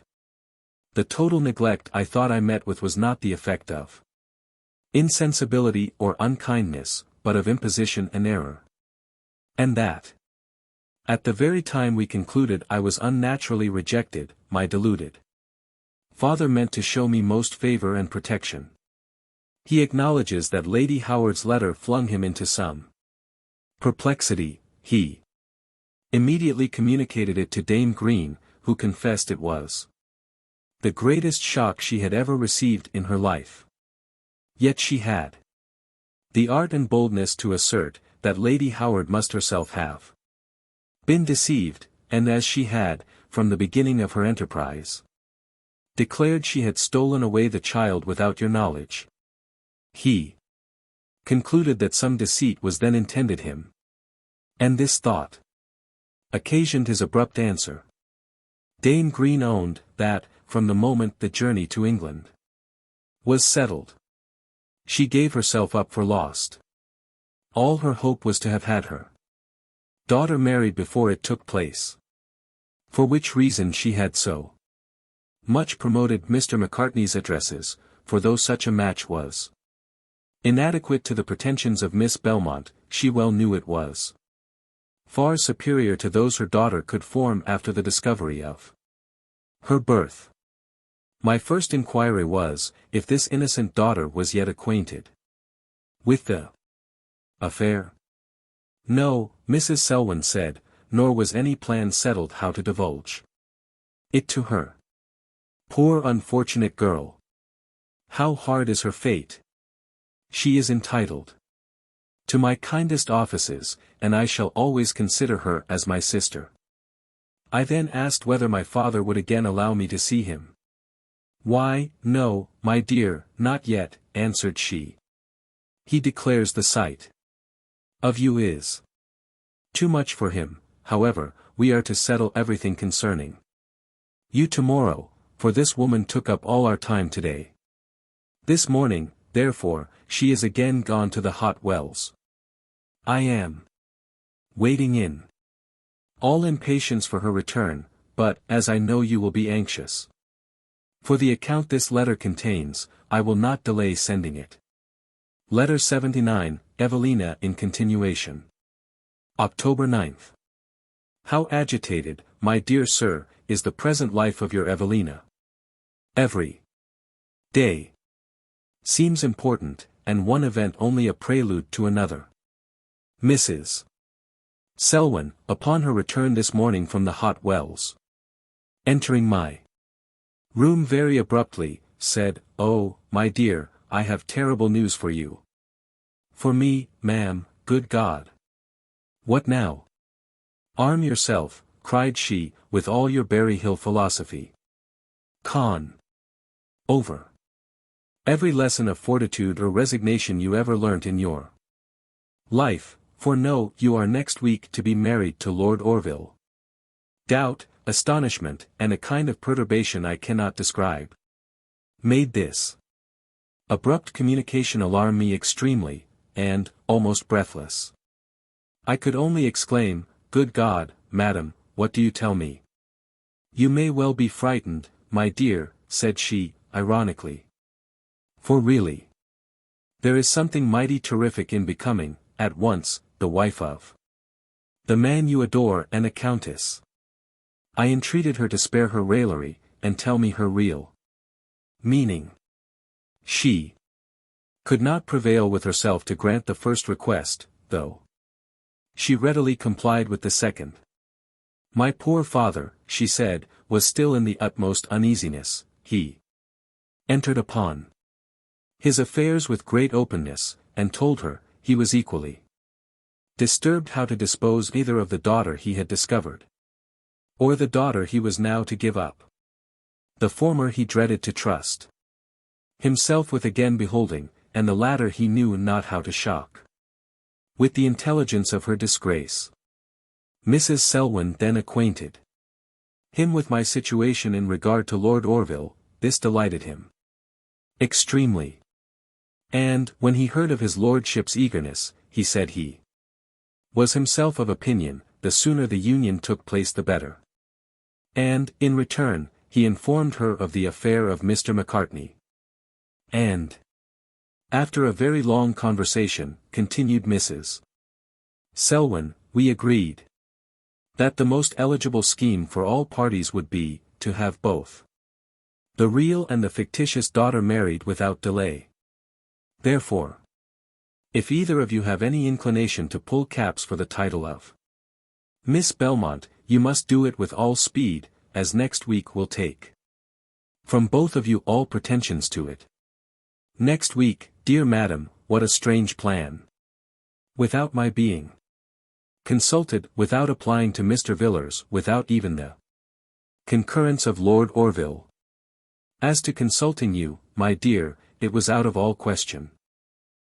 the total neglect I thought I met with was not the effect of insensibility or unkindness, but of imposition and error. And that, at the very time we concluded I was unnaturally rejected, my deluded father meant to show me most favor and protection. He acknowledges that Lady Howard's letter flung him into some perplexity. He immediately communicated it to Dame Green, who confessed it was the greatest shock she had ever received in her life. Yet she had the art and boldness to assert, that Lady Howard must herself have been deceived, and as she had, from the beginning of her enterprise, declared she had stolen away the child without your knowledge. He concluded that some deceit was then intended him. And this thought occasioned his abrupt answer. Dame Green owned, that, from the moment the journey to England was settled, she gave herself up for lost. All her hope was to have had her daughter married before it took place. For which reason she had so much promoted Mr. Macartney's addresses, for though such a match was inadequate to the pretensions of Miss Belmont, she well knew it was far superior to those her daughter could form after the discovery of her birth. My first inquiry was, if this innocent daughter was yet acquainted with the affair. No, Mrs. Selwyn said, nor was any plan settled how to divulge it to her. Poor unfortunate girl! How hard is her fate! She is entitled to my kindest offices, and I shall always consider her as my sister. I then asked whether my father would again allow me to see him. Why, no, my dear, not yet, answered she. He declares the sight of you is too much for him. However, we are to settle everything concerning you tomorrow, for this woman took up all our time today. This morning, therefore, she is again gone to the hot wells. I am waiting in all impatience for her return, but, as I know you will be anxious for the account this letter contains, I will not delay sending it. Letter 79, Evelina in continuation. October 9th. How agitated, my dear sir, is the present life of your Evelina. Every day seems important, and one event only a prelude to another. Mrs. Selwyn, upon her return this morning from the hot wells, entering my room very abruptly, said, "Oh, my dear, I have terrible news for you." "For me, ma'am, good God! What now?" "Arm yourself," cried she, "with all your Berry Hill philosophy. Con. Over. Every lesson of fortitude or resignation you ever learnt in your life, for know, you are next week to be married to Lord Orville." Doubt, astonishment, and a kind of perturbation I cannot describe, made this abrupt communication alarm me extremely, and, almost breathless, I could only exclaim, "Good God, madam, what do you tell me?" "You may well be frightened, my dear," said she, ironically. "For really, there is something mighty terrific in becoming, at once, the wife of the man you adore and a countess." I entreated her to spare her raillery, and tell me her real meaning. She could not prevail with herself to grant the first request, though she readily complied with the second. My poor father, she said, was still in the utmost uneasiness. He entered upon his affairs with great openness, and told her, he was equally disturbed how to dispose either of the daughter he had discovered. Or the daughter he was now to give up. The former he dreaded to trust himself with again beholding, and the latter he knew not how to shock with the intelligence of her disgrace. Mrs. Selwyn then acquainted him with my situation in regard to Lord Orville. This delighted him extremely. And, when he heard of his lordship's eagerness, he said he was himself of opinion, the sooner the union took place the better. And, in return, he informed her of the affair of Mr. Macartney. And, after a very long conversation, continued Mrs. Selwyn, we agreed that the most eligible scheme for all parties would be, to have both the real and the fictitious daughter married without delay. Therefore, if either of you have any inclination to pull caps for the title of Miss Belmont, you must do it with all speed, as next week will take from both of you all pretensions to it. Next week, dear madam, what a strange plan! Without my being consulted, without applying to Mr. Villars, without even the concurrence of Lord Orville. As to consulting you, my dear, it was out of all question.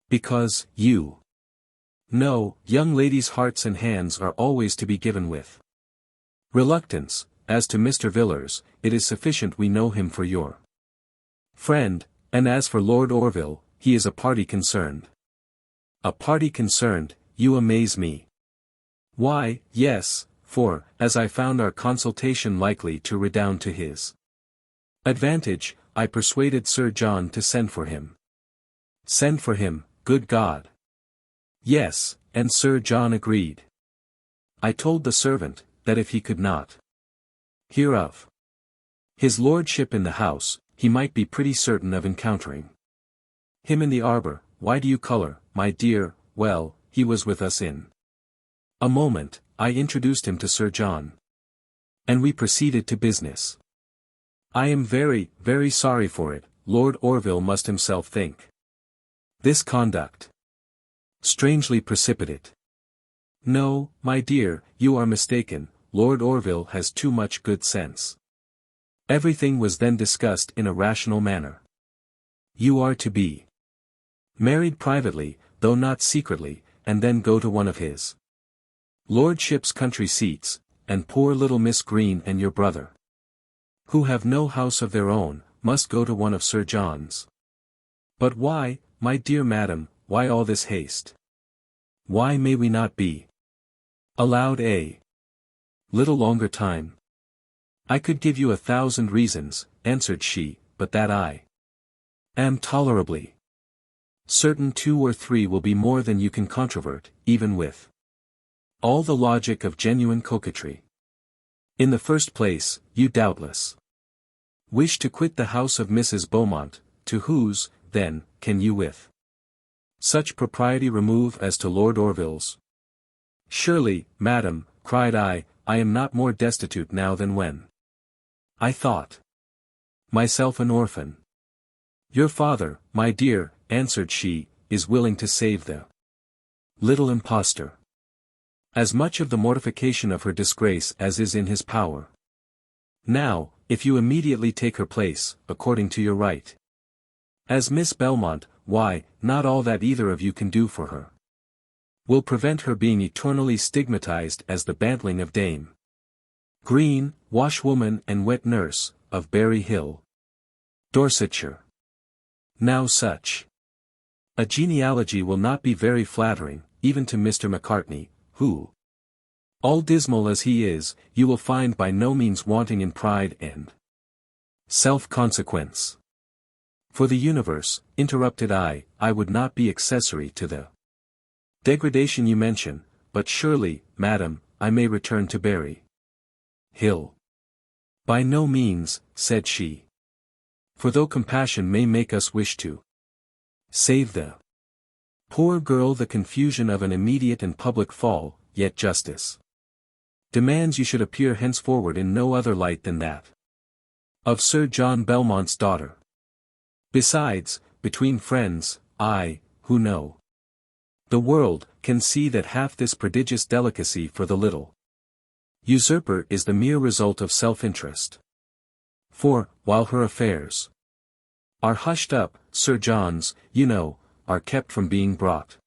Because, you know, young ladies' hearts and hands are always to be given with reluctance. As to Mr. Villars, it is sufficient we know him for your friend, and as for Lord Orville, he is a party concerned. A party concerned, you amaze me. Why, yes, for, as I found our consultation likely to redound to his advantage, I persuaded Sir John to send for him. Send for him, good God! Yes, and Sir John agreed. I told the servant, that if he could not hear of his lordship in the house, he might be pretty certain of encountering him in the arbor. Why do you color, my dear? Well, he was with us in a moment. I introduced him to Sir John, and we proceeded to business. I am very, very sorry for it. Lord Orville must himself think this conduct strangely precipitate. No, my dear, you are mistaken. Lord Orville has too much good sense. Everything was then discussed in a rational manner. You are to be married privately, though not secretly, and then go to one of his lordship's country seats, and poor little Miss Green and your brother, who have no house of their own, must go to one of Sir John's. But why, my dear madam, why all this haste? Why may we not be allowed a little longer time? I could give you 1,000 reasons, answered she, but that I am tolerably certain 2 or 3 will be more than you can controvert, even with all the logic of genuine coquetry. In the first place, you doubtless wish to quit the house of Mrs. Beaumont, to whose, then, can you with such propriety remove as to Lord Orville's? Surely, madam, cried I am not more destitute now than when I thought myself an orphan. Your father, my dear, answered she, is willing to save the little impostor as much of the mortification of her disgrace as is in his power. Now, if you immediately take her place, according to your right as Miss Belmont, why, not all that either of you can do for her will prevent her being eternally stigmatized as the bantling of Dame Green, washwoman and wet nurse, of Berry Hill, Dorsetshire. Now such a genealogy will not be very flattering, even to Mr. Macartney, who, all dismal as he is, you will find by no means wanting in pride and self-consequence. For the universe, interrupted I would not be accessory to the degradation you mention, but surely, madam, I may return to Berry Hill. By no means, said she. For though compassion may make us wish to save the poor girl the confusion of an immediate and public fall, yet justice demands you should appear henceforward in no other light than that of Sir John Belmont's daughter. Besides, between friends, I, who know the world, can see that half this prodigious delicacy for the little Usurper is the mere result of self-interest. For, while her affairs are hushed up, Sir John's, you know, are kept from being brought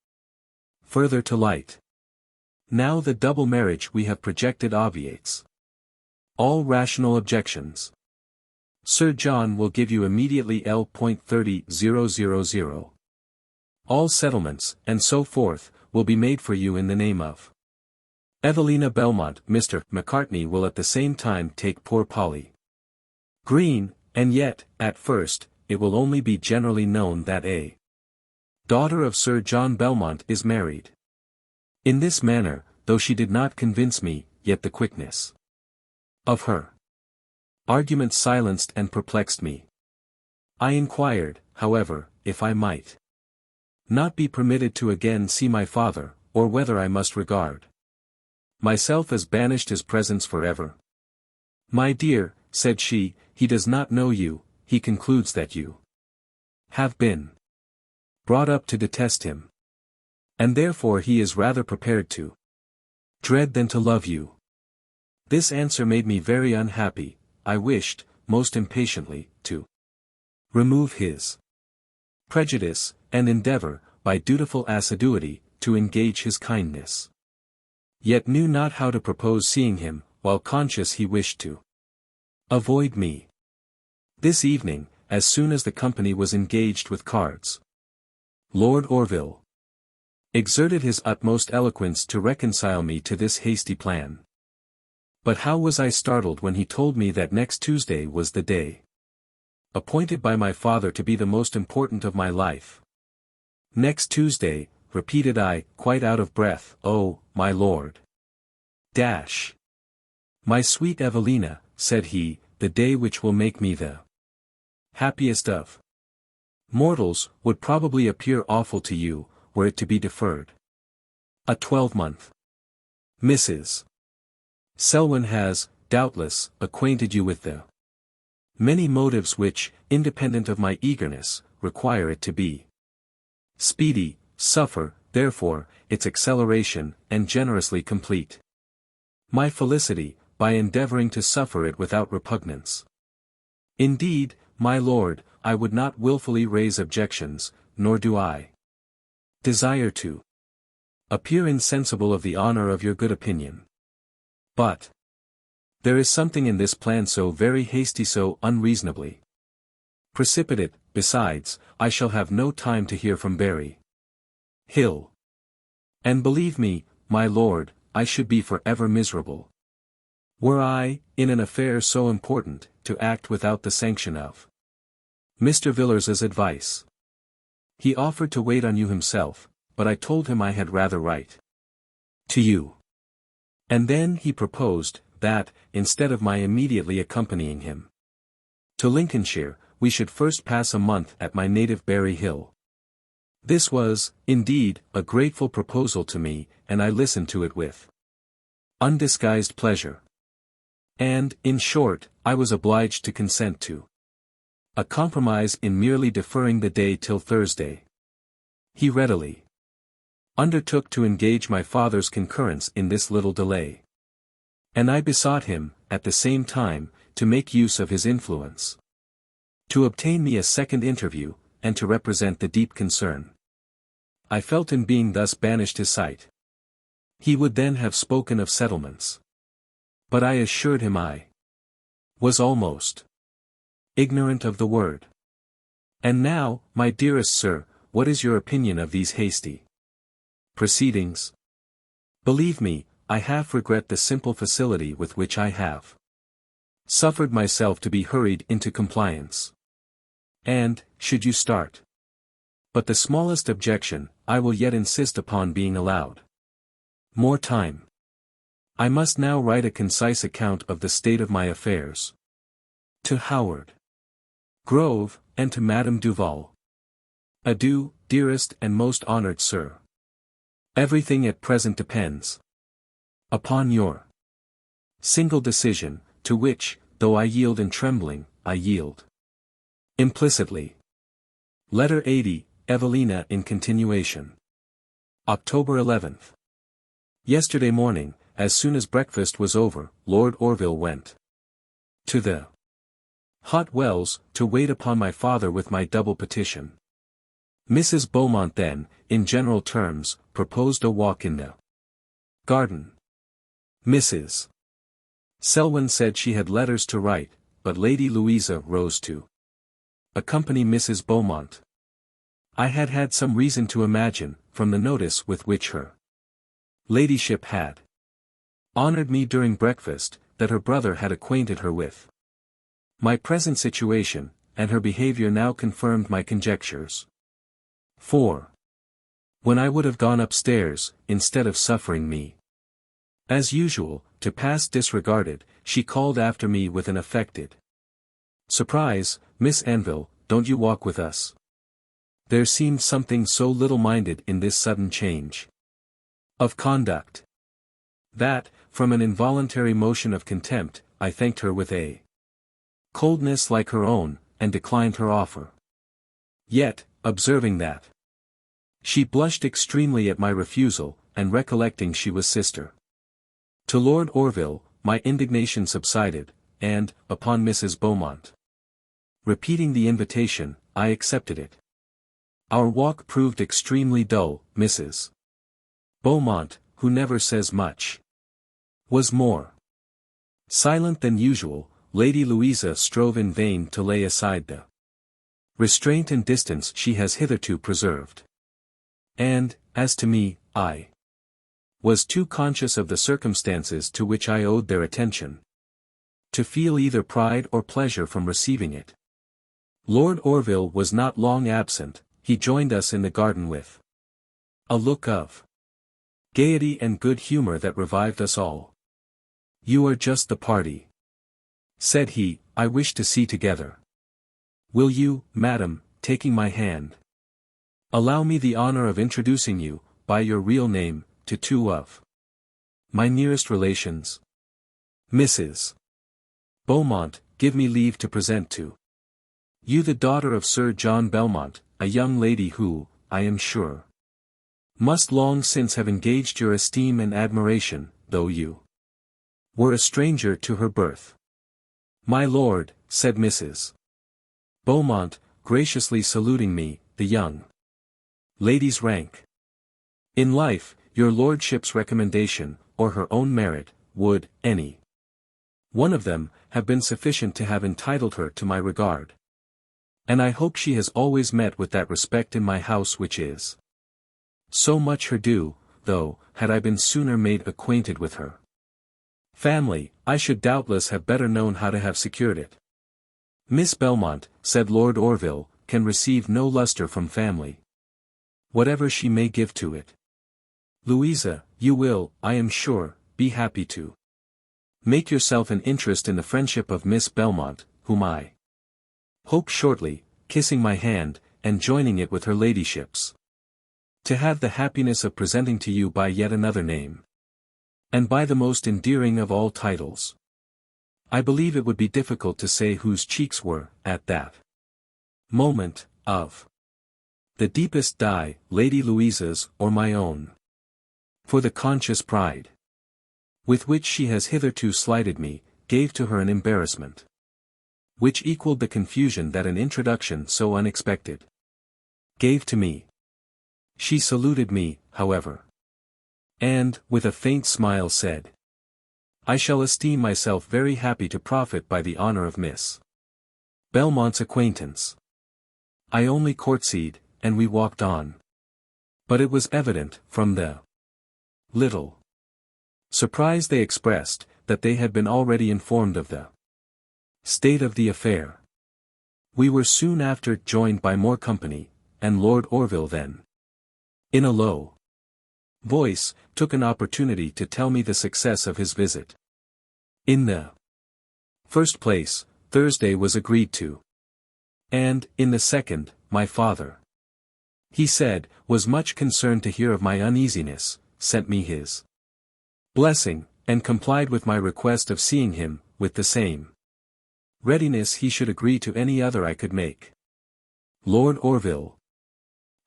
further to light. Now the double marriage we have projected obviates all rational objections. Sir John will give you immediately L.30,000. All settlements, and so forth, will be made for you in the name of Evelina Belmont. Mr. Macartney will at the same time take poor Polly Green, and yet, at first, it will only be generally known that a daughter of Sir John Belmont is married. In this manner, though she did not convince me, yet the quickness of her argument silenced and perplexed me. I inquired, however, if I might not be permitted to again see my father, or whether I must regard myself as banished his presence forever. My dear, said she, he does not know you, he concludes that you have been brought up to detest him. And therefore he is rather prepared to dread than to love you. This answer made me very unhappy. I wished, most impatiently, to remove his prejudice, and endeavor, by dutiful assiduity, to engage his kindness. Yet knew not how to propose seeing him, while conscious he wished to avoid me. This evening, as soon as the company was engaged with cards, Lord Orville exerted his utmost eloquence to reconcile me to this hasty plan. But how was I startled when he told me that next Tuesday was the day appointed by my father to be the most important of my life. Next Tuesday, repeated I, quite out of breath. Oh, my lord. Dash. My sweet Evelina, said he, the day which will make me the happiest of mortals, would probably appear awful to you, were it to be deferred a 12-month. Mrs. Selwyn has, doubtless, acquainted you with the many motives which, independent of my eagerness, require it to be speedy. Suffer, therefore, its acceleration, and generously complete my felicity, by endeavoring to suffer it without repugnance. Indeed, my lord, I would not wilfully raise objections, nor do I desire to appear insensible of the honor of your good opinion. But there is something in this plan so very hasty, so unreasonably precipitate. Besides, I shall have no time to hear from Berry Hill. And believe me, my lord, I should be forever miserable were I, in an affair so important, to act without the sanction of Mr. Villars's advice. He offered to wait on you himself, but I told him I had rather write to you. And then he proposed, that, instead of my immediately accompanying him to Lincolnshire, we should first pass a month at my native Berry Hill. This was, indeed, a grateful proposal to me, and I listened to it with undisguised pleasure. And, in short, I was obliged to consent to a compromise in merely deferring the day till Thursday. He readily undertook to engage my father's concurrence in this little delay. And I besought him, at the same time, to make use of his influence to obtain me a second interview, and to represent the deep concern I felt in being thus banished his sight. He would then have spoken of settlements. But I assured him I was almost ignorant of the word. And now, my dearest sir, what is your opinion of these hasty proceedings? Believe me, I half regret the simple facility with which I have suffered myself to be hurried into compliance. And, should you start but the smallest objection, I will yet insist upon being allowed more time. I must now write a concise account of the state of my affairs to Howard Grove, and to Madame Duval. Adieu, dearest and most honored sir. Everything at present depends upon your single decision, to which, though I yield in trembling, I yield implicitly. Letter 80, Evelina in continuation. October 11th. Yesterday morning, as soon as breakfast was over, Lord Orville went to the hot wells, to wait upon my father with my double petition. Mrs. Beaumont then, in general terms, proposed a walk in the garden. Mrs. Selwyn said she had letters to write, but Lady Louisa rose to accompany Mrs. Beaumont. I had had some reason to imagine, from the notice with which her ladyship had honoured me during breakfast, that her brother had acquainted her with my present situation, and her behaviour now confirmed my conjectures. For when I would have gone upstairs, instead of suffering me, as usual, to pass disregarded, she called after me with an affected surprise, "Miss Anville, don't you walk with us?" There seemed something so little-minded in this sudden change of conduct, that, from an involuntary motion of contempt, I thanked her with a coldness like her own, and declined her offer. Yet, observing that she blushed extremely at my refusal, and recollecting she was sister to Lord Orville, my indignation subsided, and, upon Mrs. Beaumont repeating the invitation, I accepted it. Our walk proved extremely dull. Mrs. Beaumont, who never says much, was more silent than usual. Lady Louisa strove in vain to lay aside the restraint and distance she has hitherto preserved. And, as to me, I was too conscious of the circumstances to which I owed their attention to feel either pride or pleasure from receiving it. Lord Orville was not long absent. He joined us in the garden with a look of gaiety and good humour that revived us all. "You are just the party," said he, "I wish to see together. Will you, madam, taking my hand, allow me the honour of introducing you, by your real name, to two of my nearest relations? Mrs. Beaumont, give me leave to present to you the daughter of Sir John Belmont, a young lady who, I am sure, must long since have engaged your esteem and admiration, though you were a stranger to her birth." "My lord," said Mrs. Beaumont, graciously saluting me, "the young lady's rank in life, your lordship's recommendation, or her own merit, would, any one of them, have been sufficient to have entitled her to my regard. And I hope she has always met with that respect in my house which is so much her due, though, had I been sooner made acquainted with her family, I should doubtless have better known how to have secured it." "Miss Belmont," said Lord Orville, "can receive no lustre from family, whatever she may give to it. Louisa, you will, I am sure, be happy to make yourself an interest in the friendship of Miss Belmont, whom I hope shortly, kissing my hand, and joining it with her ladyship's, to have the happiness of presenting to you by yet another name, and by the most endearing of all titles." I believe it would be difficult to say whose cheeks were, at that moment, of the deepest dye, Lady Louisa's or my own. For the conscious pride with which she has hitherto slighted me, gave to her an embarrassment which equalled the confusion that an introduction so unexpected gave to me. She saluted me, however, and, with a faint smile said, "I shall esteem myself very happy to profit by the honour of Miss Belmont's acquaintance." I only courtesied, and we walked on. But it was evident, from the little surprise they expressed, that they had been already informed of the state of the affair. We were soon after joined by more company, and Lord Orville then, in a low voice, took an opportunity to tell me the success of his visit. In the first place, Thursday was agreed to. And, in the second, my father, he said, was much concerned to hear of my uneasiness, sent me his blessing, and complied with my request of seeing him, with the same readiness he should agree to any other I could make. Lord Orville,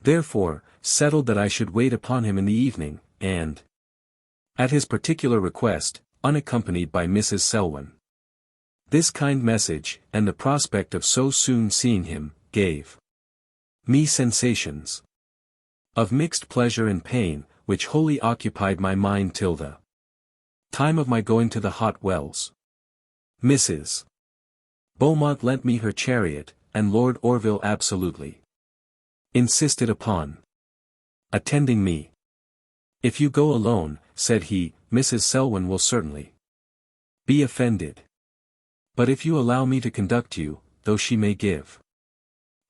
therefore, settled that I should wait upon him in the evening, and At his particular request, unaccompanied by Mrs. Selwyn. This kind message, and the prospect of so soon seeing him, gave me sensations of mixed pleasure and pain, which wholly occupied my mind till the time of my going to the hot wells. Mrs. Beaumont lent me her chariot, and Lord Orville absolutely insisted upon attending me. "If you go alone," said he, "Mrs. Selwyn will certainly be offended. But if you allow me to conduct you, though she may give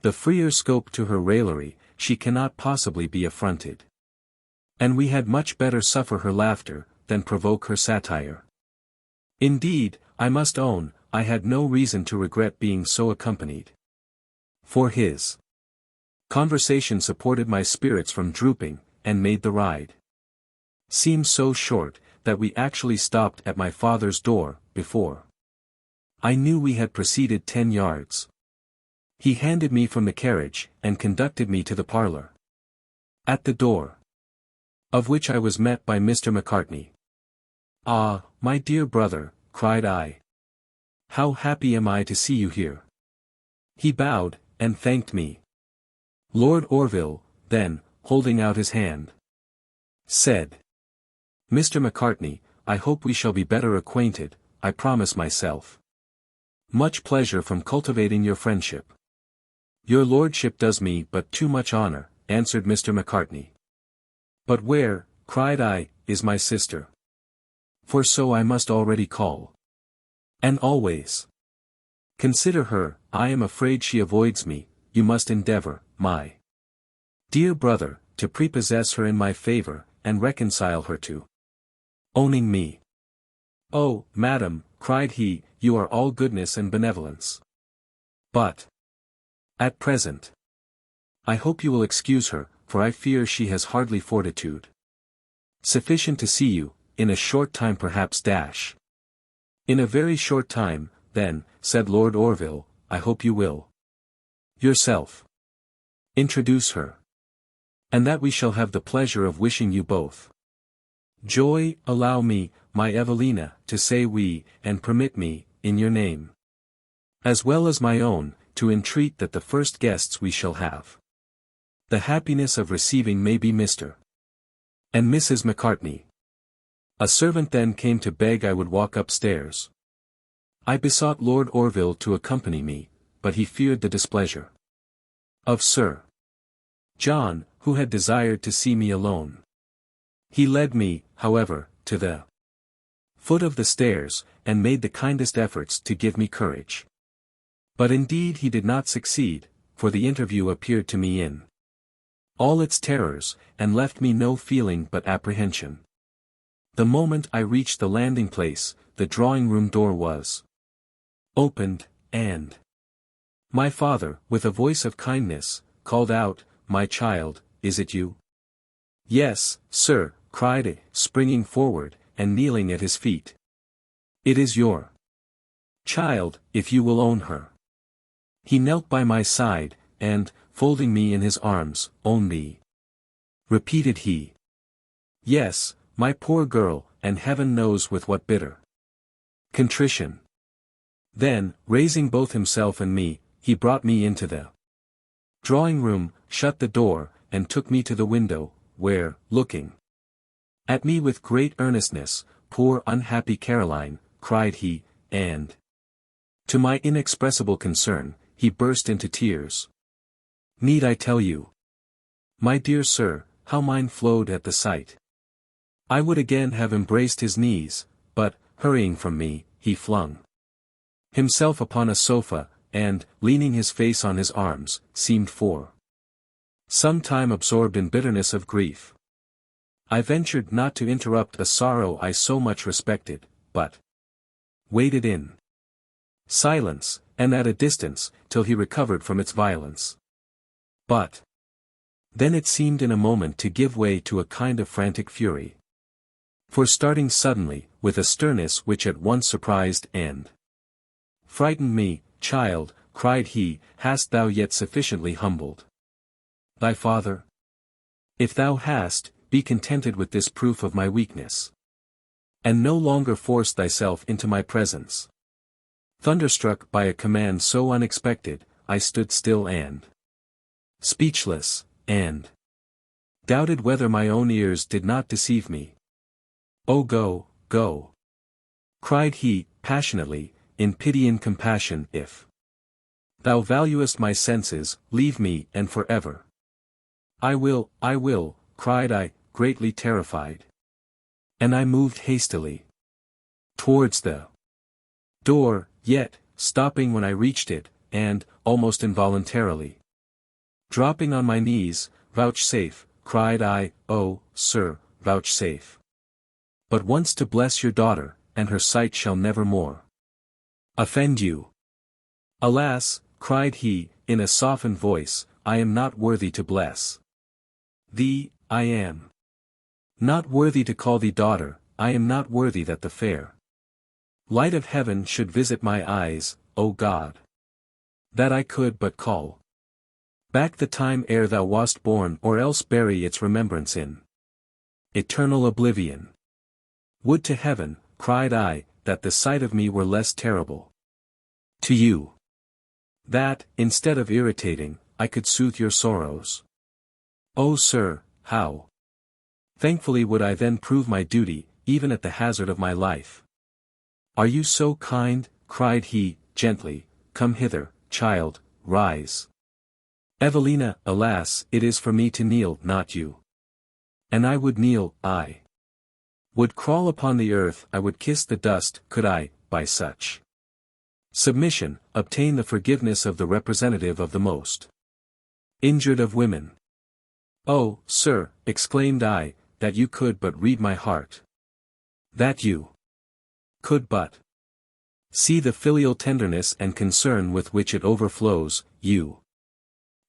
the freer scope to her raillery, she cannot possibly be affronted. And we had much better suffer her laughter, than provoke her satire." Indeed, I must own, I had no reason to regret being so accompanied. For his conversation supported my spirits from drooping, and made the ride seem so short, that we actually stopped at my father's door, before I knew we had proceeded 10 yards. He handed me from the carriage, and conducted me to the parlour, at the door of which I was met by Mr. Macartney. "Ah, my dear brother," cried I. "How happy am I to see you here." He bowed, and thanked me. Lord Orville, then, holding out his hand, said, "Mr. Macartney, I hope we shall be better acquainted, I promise myself much pleasure from cultivating your friendship." "Your lordship does me but too much honour," answered Mr. Macartney. "But where," cried I, "is my sister? For so I must already call. And always consider her. I am afraid she avoids me. You must endeavour, my dear brother, to prepossess her in my favour, and reconcile her to owning me." "Oh, madam," cried he, "you are all goodness and benevolence. But at present I hope you will excuse her, for I fear she has hardly fortitude sufficient to see you, in a short time perhaps. "In a very short time, then," said Lord Orville, "I hope you will yourself introduce her. And that we shall have the pleasure of wishing you both joy. Allow me, my Evelina, to say we, and permit me, in your name, as well as my own, to entreat that the first guests we shall have the happiness of receiving may be Mr. and Mrs. Macartney." A servant then came to beg I would walk upstairs. I besought Lord Orville to accompany me, but he feared the displeasure of Sir John, who had desired to see me alone. He led me, however, to the foot of the stairs, and made the kindest efforts to give me courage. But indeed he did not succeed, for the interview appeared to me in all its terrors, and left me no feeling but apprehension. The moment I reached the landing place, the drawing-room door was opened, and my father, with a voice of kindness, called out, "My child, is it you?" "Yes, sir," cried I, springing forward, and kneeling at his feet. "It is your child, if you will own her." He knelt by my side, and, folding me in his arms, "Own me," repeated he. "Yes, my poor girl, and heaven knows with what bitter contrition." Then, raising both himself and me, he brought me into the drawing-room, shut the door, and took me to the window, where, looking at me with great earnestness, "Poor unhappy Caroline," cried he, and, to my inexpressible concern, he burst into tears. Need I tell you, my dear sir, how mine flowed at the sight? I would again have embraced his knees, but, hurrying from me, he flung himself upon a sofa, and, leaning his face on his arms, seemed for some time absorbed in bitterness of grief. I ventured not to interrupt a sorrow I so much respected, but waited in silence, and at a distance, till he recovered from its violence. But then it seemed in a moment to give way to a kind of frantic fury. For starting suddenly, with a sternness which at once surprised and frightened me, "Child," cried he, "hast thou yet sufficiently humbled thy father? If thou hast, be contented with this proof of my weakness. And no longer force thyself into my presence. Thunderstruck by a command so unexpected, I stood still and speechless, and doubted whether my own ears did not deceive me. "Oh go, go!" cried he, passionately, in pity and compassion. "If thou valuest my senses, leave me, and forever." I will, cried I, greatly terrified. And I moved hastily towards the door, yet, stopping when I reached it, and, almost involuntarily, dropping on my knees, "Vouchsafe," cried I, "oh, sir, vouchsafe but once to bless your daughter, and her sight shall never more offend you." "Alas," cried he, in a softened voice, "I am not worthy to bless thee, I am not worthy to call thee daughter, I am not worthy that the fair light of heaven should visit my eyes, O God, that I could but call back the time ere thou wast born, or else bury its remembrance in eternal oblivion. Would to heaven," cried I, "that the sight of me were less terrible to you, that, instead of irritating, I could soothe your sorrows. Oh sir, how thankfully would I then prove my duty, even at the hazard of my life." "Are you so kind?" cried he, gently. "Come hither, child, rise." "Evelina, alas, it is for me to kneel, not you." "And I would kneel, I would crawl upon the earth, I would kiss the dust, could I, by such submission, obtain the forgiveness of the representative of the most injured of women." "Oh, sir," exclaimed I, "that you could but read my heart. That you could but see the filial tenderness and concern with which it overflows, you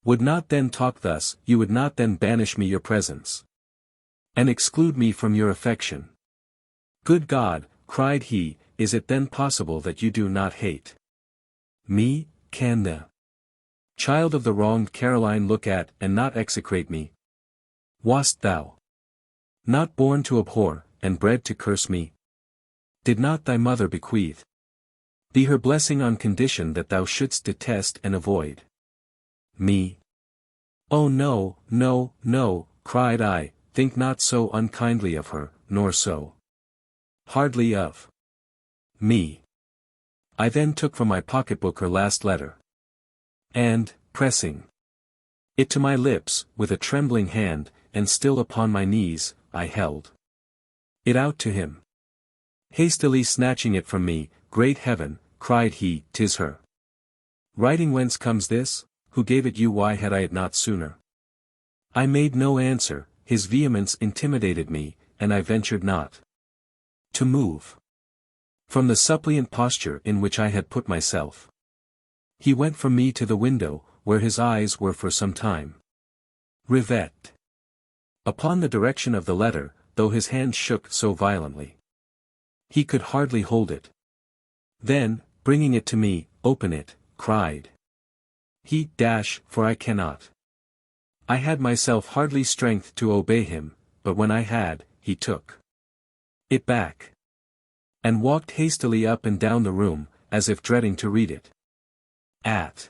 would not then talk thus, you would not then banish me your presence, and exclude me from your affection." "Good God," cried he, "is it then possible that you do not hate me? Can the child of the wronged Caroline look at and not execrate me? Wast thou not born to abhor, and bred to curse me? Did not thy mother bequeath thee her blessing on condition that thou shouldst detest and avoid me?" "Oh no, no, no," cried I, "think not so unkindly of her, nor so hardly of me." I then took from my pocketbook her last letter, and, pressing it to my lips, with a trembling hand, and still upon my knees, I held it out to him. Hastily snatching it from me, "Great heaven," cried he, "'tis her writing. Whence comes this? Who gave it you? Why had I it not sooner?" I made no answer, his vehemence intimidated me, and I ventured not to move from the suppliant posture in which I had put myself. He went from me to the window, where his eyes were for some time rivet upon the direction of the letter, though his hand shook so violently he could hardly hold it. Then, bringing it to me, "Open it," cried he, "for I cannot." I had myself hardly strength to obey him, but when I had, he took it back and walked hastily up and down the room, as if dreading to read it. At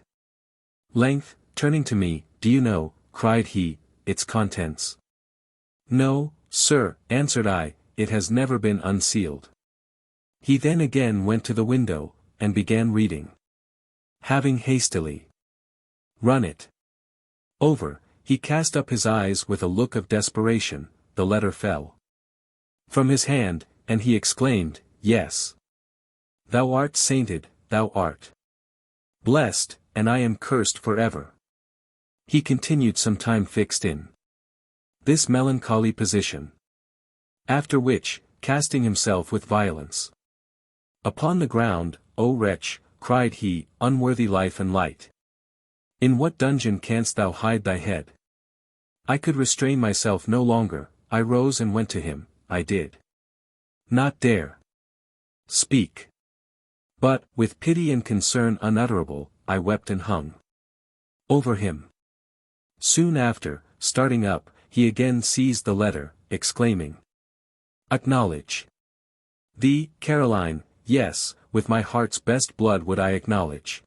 length, turning to me, "Do you know," cried he, "its contents?" "No, sir," answered I, "it has never been unsealed." He then again went to the window, and began reading. Having hastily run it over, he cast up his eyes with a look of desperation. The letter fell from his hand, and he exclaimed, "Yes. Thou art sainted, thou art blessed, and I am cursed forever." He continued some time fixed in this melancholy position. After which, casting himself with violence upon the ground, "O wretch," cried he, "unworthy life and light! In what dungeon canst thou hide thy head?" I could restrain myself no longer, I rose and went to him. I did not dare speak, but, with pity and concern unutterable, I wept and hung over him. Soon after, starting up, he again seized the letter, exclaiming, "Acknowledge Thee, Caroline, yes, with my heart's best blood would I acknowledge.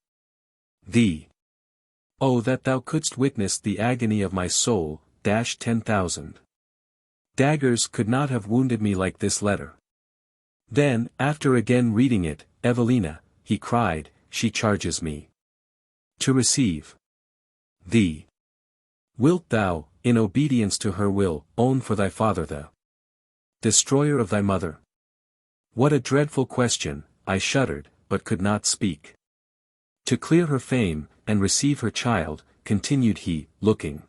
Thee. Oh, that thou couldst witness the agony of my soul, 10,000 daggers could not have wounded me like this letter. Then, after again reading it, Evelina, he cried, she charges me to receive thee. Wilt thou, in obedience to her will, own for thy father the destroyer of thy mother? What a dreadful question, I shuddered, but could not speak. To clear her fame, and receive her child, continued he, looking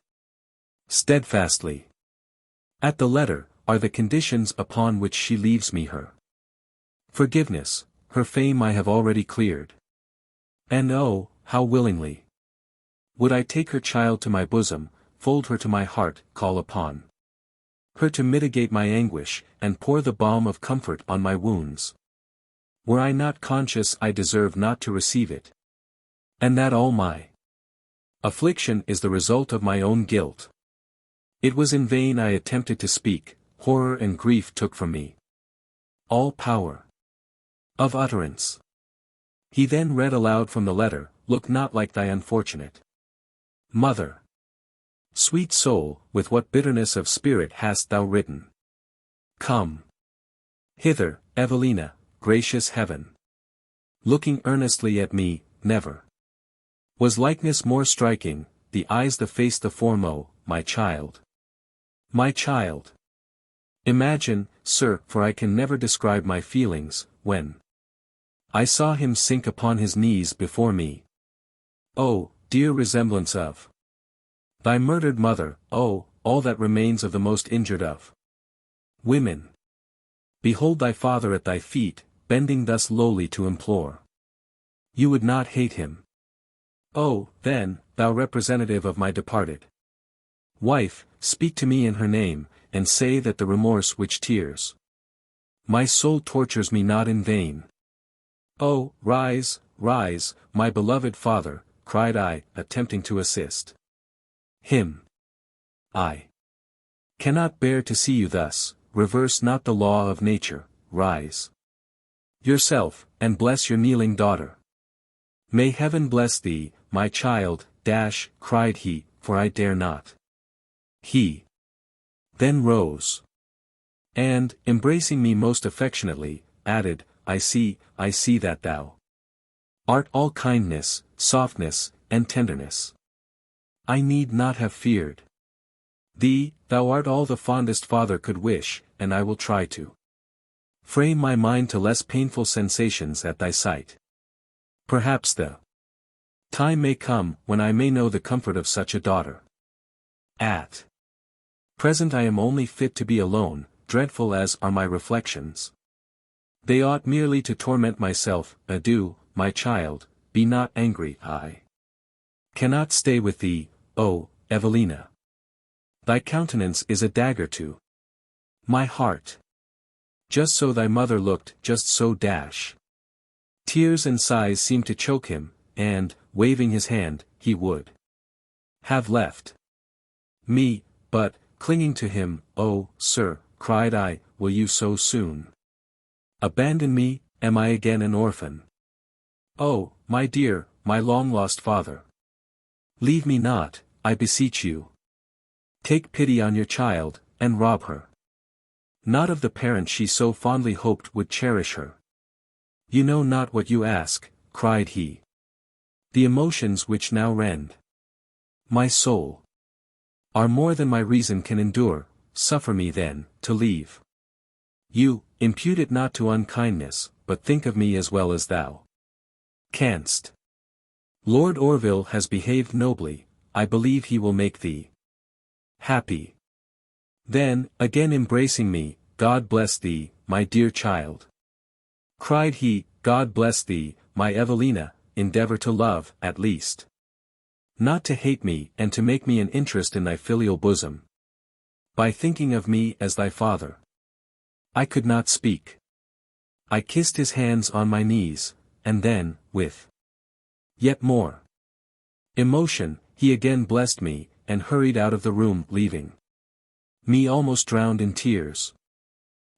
steadfastly at the letter, are the conditions upon which she leaves me her forgiveness. Her fame I have already cleared. And oh, how willingly would I take her child to my bosom, fold her to my heart, call upon her to mitigate my anguish, and pour the balm of comfort on my wounds. Were I not conscious I deserve not to receive it, and that all my affliction is the result of my own guilt. It was in vain I attempted to speak, horror and grief took from me all power of utterance. He then read aloud from the letter, look not like thy unfortunate mother. Sweet soul, with what bitterness of spirit hast thou written? Come hither, Evelina, gracious heaven. Looking earnestly at me, never was likeness more striking, the eyes the face the form, oh, my child. My child. Imagine, sir, for I can never describe my feelings, when I saw him sink upon his knees before me. Oh, dear resemblance of thy murdered mother, oh, all that remains of the most injured of women. Behold thy father at thy feet, bending thus lowly to implore. You would not hate him. Oh, then, thou representative of my departed wife, speak to me in her name, and say that the remorse which tears my soul tortures me not in vain. Oh, rise, rise, my beloved father, cried I, attempting to assist him. I cannot bear to see you thus, reverse not the law of nature, rise yourself, and bless your kneeling daughter. May heaven bless thee, my child, cried he, for I dare not. He then rose, and, embracing me most affectionately, added, I see that thou art all kindness, softness, and tenderness. I need not have feared thee, thou art all the fondest father could wish, and I will try to frame my mind to less painful sensations at thy sight. Perhaps the time may come when I may know the comfort of such a daughter. At present I am only fit to be alone, dreadful as are my reflections. They ought merely to torment myself. Adieu, my child, be not angry, I cannot stay with thee, oh, Evelina. Thy countenance is a dagger to my heart. Just so thy mother looked, just so. Tears and sighs seemed to choke him, and, waving his hand, he would have left me, but, clinging to him, oh, sir, cried I, will you so soon abandon me? Am I again an orphan? Oh, my dear, my long-lost father. Leave me not, I beseech you. Take pity on your child, and rob her not of the parent she so fondly hoped would cherish her. You know not what you ask, cried he. The emotions which now rend my soul are more than my reason can endure. Suffer me then, to leave you, impute it not to unkindness, but think of me as well as thou canst. Lord Orville has behaved nobly, I believe he will make thee happy. Then, again embracing me, God bless thee, my dear child. Cried he, God bless thee, my Evelina, endeavor to love, at least. Not to hate me, and to make me an interest in thy filial bosom. By thinking of me as thy father. I could not speak. I kissed his hands on my knees, and then, with yet more emotion, he again blessed me, and hurried out of the room, leaving me almost drowned in tears.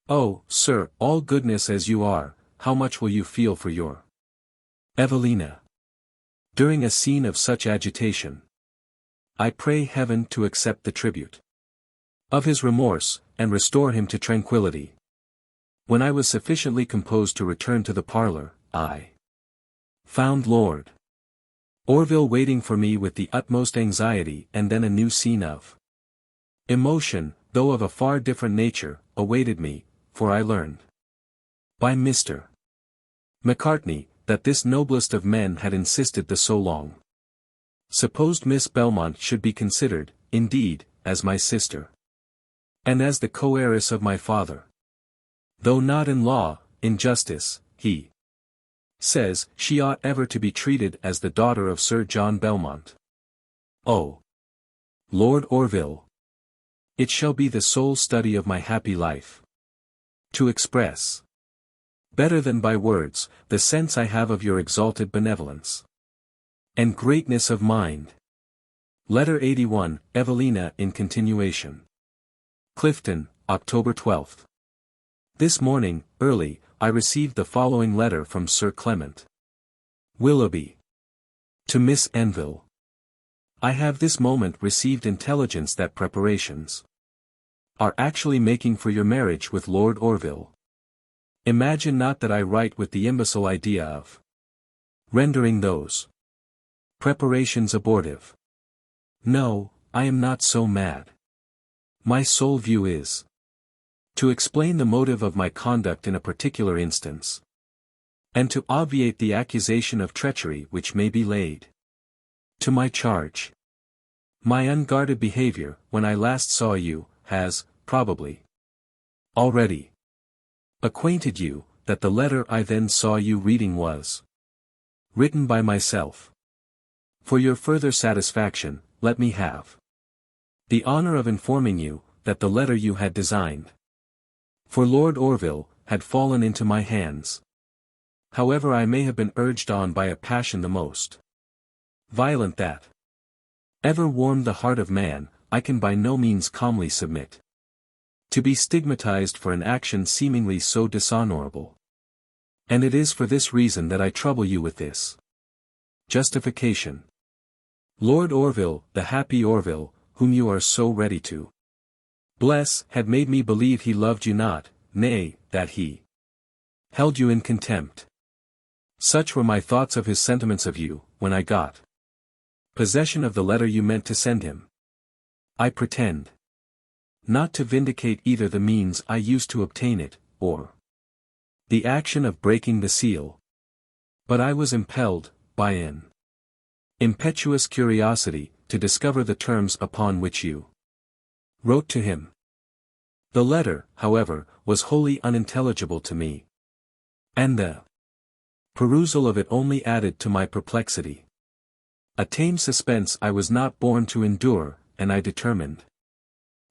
Oh, sir, all goodness as you are, how much will you feel for your Evelina? During a scene of such agitation. I pray heaven to accept the tribute of his remorse, and restore him to tranquility. When I was sufficiently composed to return to the parlor, I found Lord Orville waiting for me with the utmost anxiety, and then a new scene of emotion, though of a far different nature, awaited me, for I learned by Mr. Macartney, that this noblest of men had insisted the so long supposed Miss Belmont should be considered, indeed, as my sister, and as the co-heiress of my father. Though not in law, in justice, he says, she ought ever to be treated as the daughter of Sir John Belmont. Oh, Lord Orville! It shall be the sole study of my happy life to express, better than by words, the sense I have of your exalted benevolence and greatness of mind. Letter 81, Evelina in continuation. Clifton, October 12. This morning, early, I received the following letter from Sir Clement Willoughby. To Miss Anville. I have this moment received intelligence that preparations are actually making for your marriage with Lord Orville. Imagine not that I write with the imbecile idea of rendering those preparations abortive. No, I am not so mad. My sole view is to explain the motive of my conduct in a particular instance, and to obviate the accusation of treachery which may be laid to my charge. My unguarded behavior, when I last saw you, has, probably, already acquainted you, that the letter I then saw you reading was written by myself. For your further satisfaction, let me have the honor of informing you, that the letter you had designed for Lord Orville, had fallen into my hands. However I may have been urged on by a passion the most violent that ever warmed the heart of man, I can by no means calmly submit to be stigmatized for an action seemingly so dishonorable. And it is for this reason that I trouble you with this justification. Lord Orville, the happy Orville, whom you are so ready to bless, had made me believe he loved you not, nay, that he held you in contempt. Such were my thoughts of his sentiments of you, when I got possession of the letter you meant to send him. I pretend not to vindicate either the means I used to obtain it, or the action of breaking the seal. But I was impelled, by an impetuous curiosity, to discover the terms upon which you wrote to him. The letter, however, was wholly unintelligible to me, and the perusal of it only added to my perplexity. A tame suspense I was not born to endure, and I determined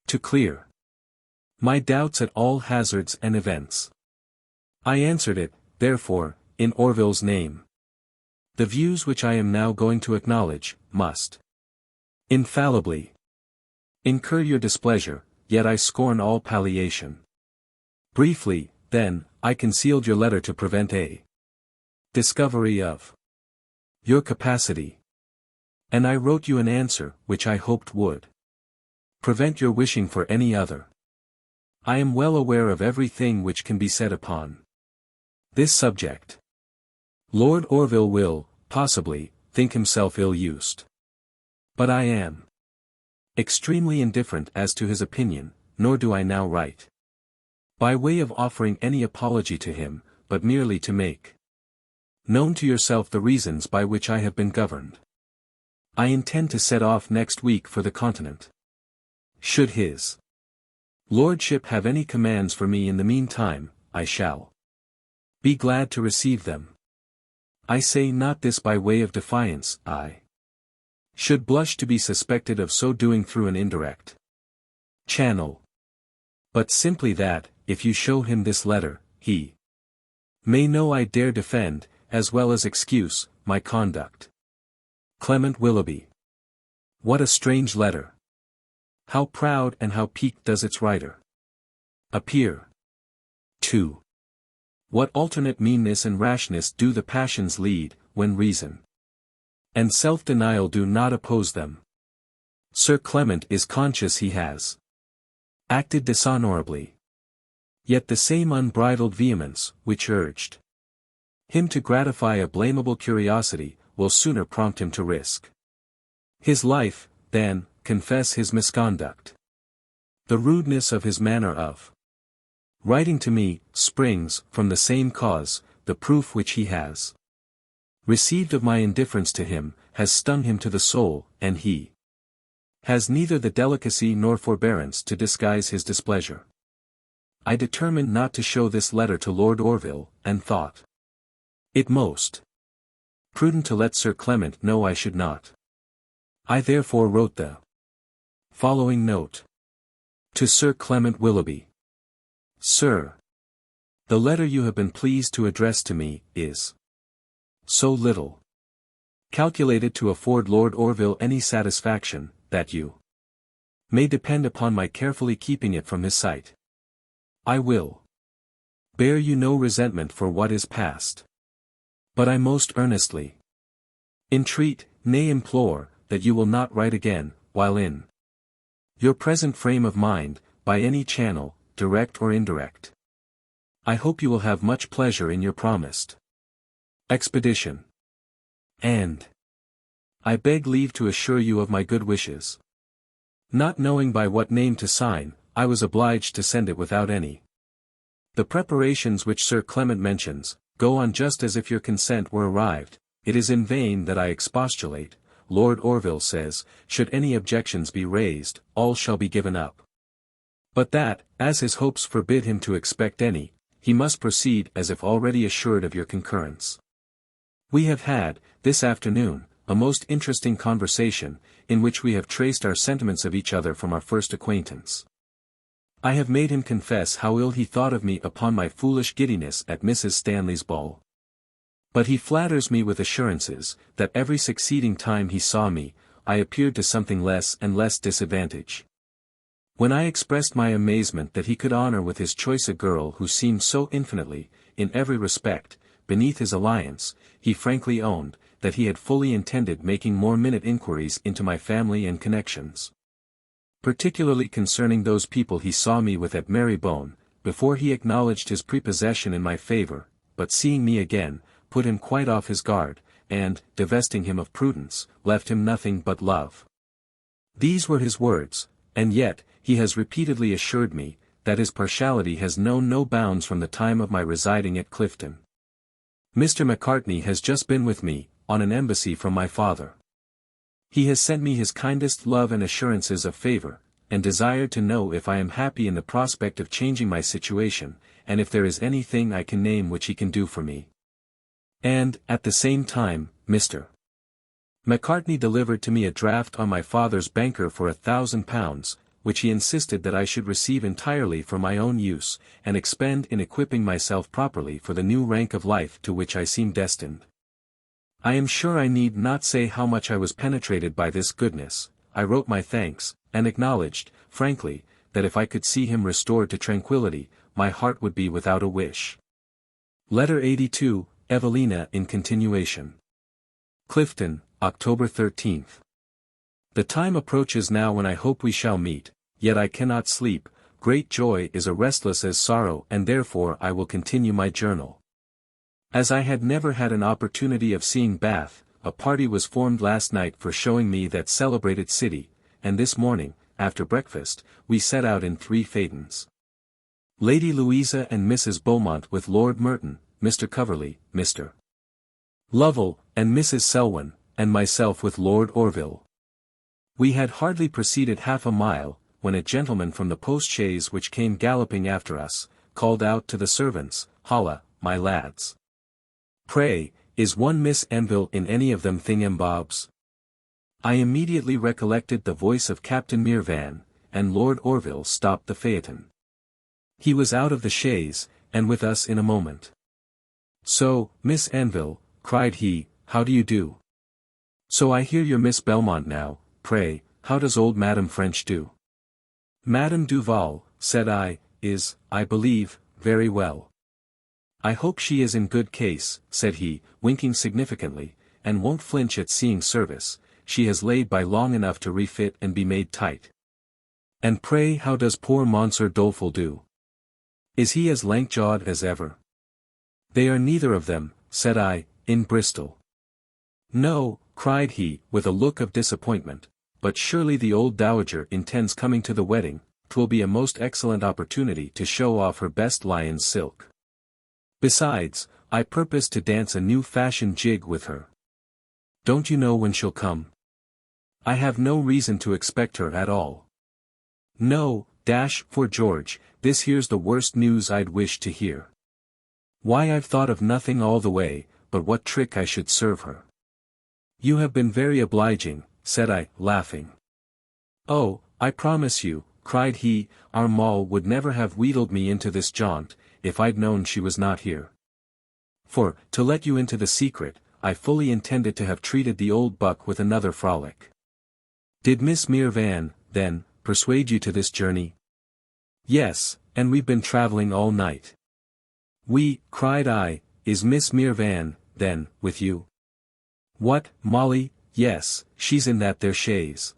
to clear my doubts at all hazards and events. I answered it, therefore, in Orville's name. The views which I am now going to acknowledge, must infallibly incur your displeasure, yet I scorn all palliation. Briefly, then, I concealed your letter to prevent a discovery of your capacity. And I wrote you an answer, which I hoped would prevent your wishing for any other. I am well aware of everything which can be said upon this subject. Lord Orville will, possibly, think himself ill-used. But I am extremely indifferent as to his opinion, nor do I now write by way of offering any apology to him, but merely to make known to yourself the reasons by which I have been governed. I intend to set off next week for the Continent. Should his lordship have any commands for me in the meantime, I shall be glad to receive them. I say not this by way of defiance. I should blush to be suspected of so doing through an indirect channel, but simply that, if you show him this letter, he may know I dare defend, as well as excuse, my conduct. Clement Willoughby. What a strange letter! How proud and how piqued does its writer appear! 2. What alternate meanness and rashness do the passions lead, when reason and self-denial do not oppose them? Sir Clement is conscious he has acted dishonorably. Yet the same unbridled vehemence, which urged him to gratify a blamable curiosity, will sooner prompt him to risk his life, than confess his misconduct. The rudeness of his manner of writing to me, springs from the same cause. The proof which he has received of my indifference to him, has stung him to the soul, and he has neither the delicacy nor forbearance to disguise his displeasure. I determined not to show this letter to Lord Orville, and thought it most prudent to let Sir Clement know I should not. I therefore wrote the following note. To Sir Clement Willoughby. Sir, the letter you have been pleased to address to me, is so little calculated to afford Lord Orville any satisfaction, that you may depend upon my carefully keeping it from his sight. I will bear you no resentment for what is past. But I most earnestly entreat, nay implore, that you will not write again, while in your present frame of mind, by any channel, direct or indirect. I hope you will have much pleasure in your promised expedition. And I beg leave to assure you of my good wishes. Not knowing by what name to sign, I was obliged to send it without any. The preparations which Sir Clement mentions, go on just as if your consent were arrived. It is in vain that I expostulate. Lord Orville says, should any objections be raised, all shall be given up. But that, as his hopes forbid him to expect any, he must proceed as if already assured of your concurrence. We have had, this afternoon, a most interesting conversation, in which we have traced our sentiments of each other from our first acquaintance. I have made him confess how ill he thought of me upon my foolish giddiness at Mrs. Stanley's ball. But he flatters me with assurances, that every succeeding time he saw me, I appeared to something less and less disadvantage. When I expressed my amazement that he could honor with his choice a girl who seemed so infinitely, in every respect, beneath his alliance, he frankly owned, that he had fully intended making more minute inquiries into my family and connections, particularly concerning those people he saw me with at Marybone, before he acknowledged his prepossession in my favor, but seeing me again, put him quite off his guard, and, divesting him of prudence, left him nothing but love. These were his words, and yet, he has repeatedly assured me, that his partiality has known no bounds from the time of my residing at Clifton. Mr. Macartney has just been with me, on an embassy from my father. He has sent me his kindest love and assurances of favor, and desired to know if I am happy in the prospect of changing my situation, and if there is anything I can name which he can do for me. And, at the same time, Mr. Macartney delivered to me a draft on my father's banker for £1,000, which he insisted that I should receive entirely for my own use, and expend in equipping myself properly for the new rank of life to which I seem destined. I am sure I need not say how much I was penetrated by this goodness. I wrote my thanks, and acknowledged, frankly, that if I could see him restored to tranquillity, my heart would be without a wish. Letter 82, Evelina in continuation. Clifton, October 13th. The time approaches now when I hope we shall meet, yet I cannot sleep. Great joy is as restless as sorrow, and therefore I will continue my journal. As I had never had an opportunity of seeing Bath, a party was formed last night for showing me that celebrated city, and this morning, after breakfast, we set out in 3 phaetons. Lady Louisa and Mrs. Beaumont with Lord Merton, Mr. Coverley, Mr. Lovell, and Mrs. Selwyn, and myself with Lord Orville. We had hardly proceeded half a mile, when a gentleman from the post-chaise which came galloping after us, called out to the servants, "Holla, my lads! Pray, is one Miss Anville in any of them thingamabobs?" I immediately recollected the voice of Captain Mirvan, and Lord Orville stopped the phaeton. He was out of the chaise, and with us in a moment. "So, Miss Anville," cried he, "how do you do? So I hear you're Miss Belmont now. Pray, how does old Madame French do?" "Madame Duval," said I, "is, I believe, very well. I hope she is in good case, said he, winking significantly, and won't flinch at seeing service. She has laid by long enough to refit and be made tight. And pray how does poor Monsieur Doleful do? Is he as lank-jawed as ever? They are neither of them, said I, in Bristol. No, cried he, with a look of disappointment, but surely the old dowager intends coming to the wedding. 'Twill be a most excellent opportunity to show off her best lion's silk. Besides, I purpose to dance a new-fashioned jig with her. Don't you know when she'll come? I have no reason to expect her at all. No, for George, this here's the worst news I'd wish to hear. Why I've thought of nothing all the way, but what trick I should serve her. You have been very obliging, said I, laughing. Oh, I promise you, cried he, our Moll would never have wheedled me into this jaunt, if I'd known she was not here. For, to let you into the secret, I fully intended to have treated the old buck with another frolic. Did Miss Mirvan, then, persuade you to this journey? Yes, and we've been travelling all night. Cried I, is Miss Mirvan, then, with you? What, Molly? Yes, she's in that there chaise.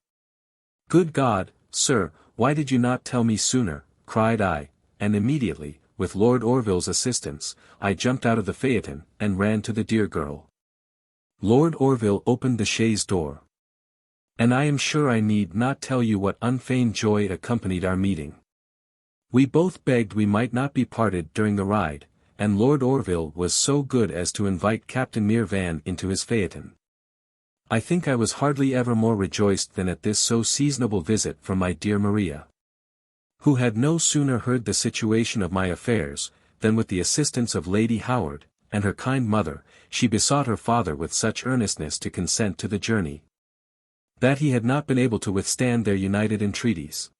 Good God, sir, why did you not tell me sooner, cried I, and immediately, with Lord Orville's assistance, I jumped out of the phaeton, and ran to the dear girl. Lord Orville opened the chaise door. And I am sure I need not tell you what unfeigned joy accompanied our meeting. We both begged we might not be parted during the ride, and Lord Orville was so good as to invite Captain Mirvan into his phaeton. I think I was hardly ever more rejoiced than at this so seasonable visit from my dear Maria, who had no sooner heard the situation of my affairs, than with the assistance of Lady Howard, and her kind mother, she besought her father with such earnestness to consent to the journey, that he had not been able to withstand their united entreaties.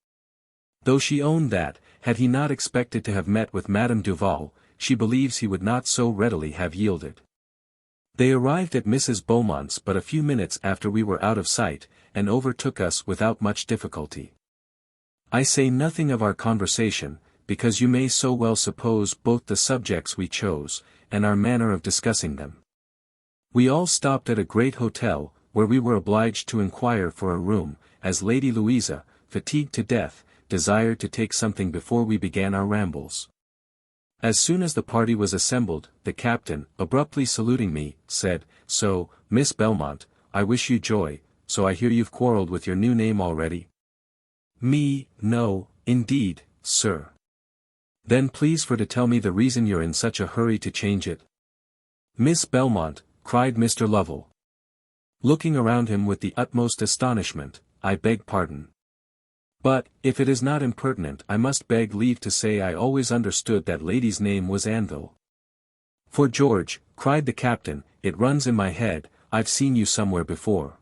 Though she owned that, had he not expected to have met with Madame Duval, she believes he would not so readily have yielded. They arrived at Mrs. Beaumont's but a few minutes after we were out of sight, and overtook us without much difficulty. I say nothing of our conversation, because you may so well suppose both the subjects we chose, and our manner of discussing them. We all stopped at a great hotel, where we were obliged to inquire for a room, as Lady Louisa, fatigued to death, desired to take something before we began our rambles. As soon as the party was assembled, the captain, abruptly saluting me, said, So, Miss Belmont, I wish you joy, so I hear you've quarrelled with your new name already? Me, no, indeed, sir. Then please for to tell me the reason you're in such a hurry to change it. Miss Belmont, cried Mr. Lovell, looking around him with the utmost astonishment, I beg pardon. But, if it is not impertinent, I must beg leave to say I always understood that lady's name was Anville. For George, cried the captain, it runs in my head, I've seen you somewhere before.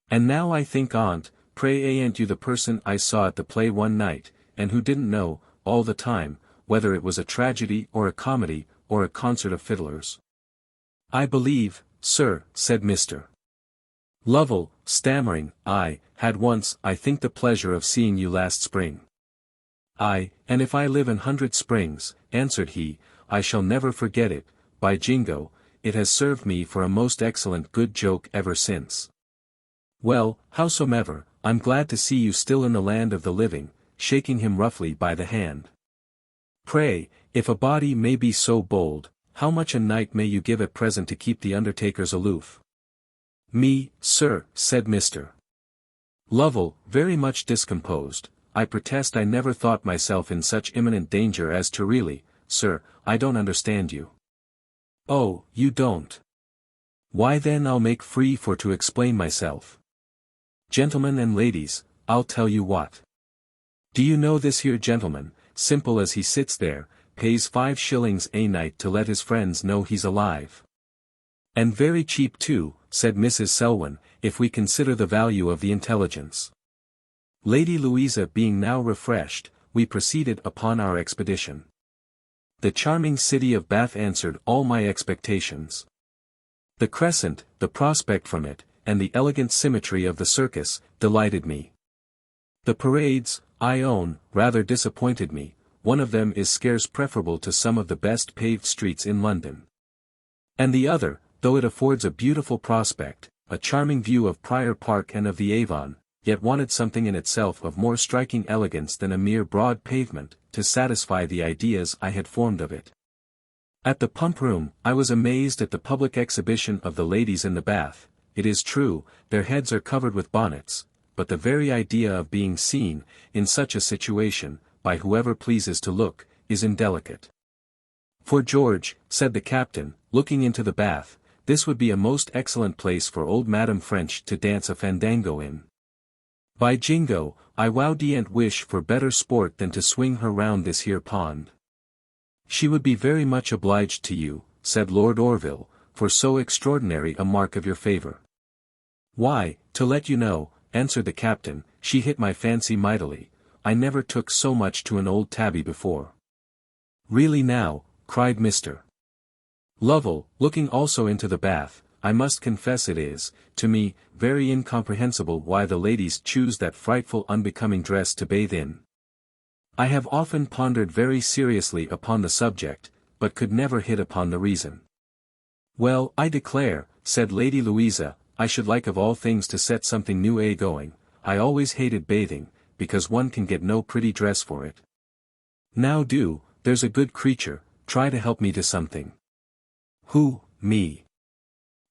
And now I think on't, pray ain't you the person I saw at the play one night, and who didn't know, all the time, whether it was a tragedy or a comedy, or a concert of fiddlers? I believe, sir, said Mr. Lovell, stammering, I had once, I think, the pleasure of seeing you last spring. Aye, and if I live 100 springs, answered he, I shall never forget it, by jingo, it has served me for a most excellent good joke ever since. Well, howsomever, I'm glad to see you still in the land of the living, shaking him roughly by the hand. Pray, if a body may be so bold, how much a night may you give at present to keep the undertakers aloof? Me, sir, said Mr. Lovell, very much discomposed, I protest I never thought myself in such imminent danger as to really, sir, I don't understand you. Oh, you don't? Why then I'll make free for to explain myself. Gentlemen and ladies, I'll tell you what. Do you know this here gentleman, simple as he sits there, pays 5 shillings a night to let his friends know he's alive? And very cheap too, said Mrs. Selwyn, if we consider the value of the intelligence. Lady Louisa being now refreshed, we proceeded upon our expedition. The charming city of Bath answered all my expectations. The crescent, the prospect from it, and the elegant symmetry of the circus, delighted me. The parades, I own, rather disappointed me, one of them is scarce preferable to some of the best paved streets in London. And the other, though it affords a beautiful prospect, a charming view of Prior Park and of the Avon, yet wanted something in itself of more striking elegance than a mere broad pavement, to satisfy the ideas I had formed of it. At the Pump Room, I was amazed at the public exhibition of the ladies in the bath. It is true, their heads are covered with bonnets, but the very idea of being seen, in such a situation, by whoever pleases to look, is indelicate. For George, said the captain, looking into the bath, this would be a most excellent place for old Madame French to dance a fandango in. By jingo, I wow d'ent wish for better sport than to swing her round this here pond. She would be very much obliged to you, said Lord Orville, for so extraordinary a mark of your favour. Why, to let you know, answered the captain, she hit my fancy mightily. I never took so much to an old tabby before. Really now, cried Mr. Lovell, looking also into the bath, I must confess it is, to me, very incomprehensible why the ladies choose that frightful unbecoming dress to bathe in. I have often pondered very seriously upon the subject, but could never hit upon the reason. Well, I declare, said Lady Louisa, I should like of all things to set something new a-going. I always hated bathing, because one can get no pretty dress for it. Now do, there's a good creature, try to help me to something. Who, me?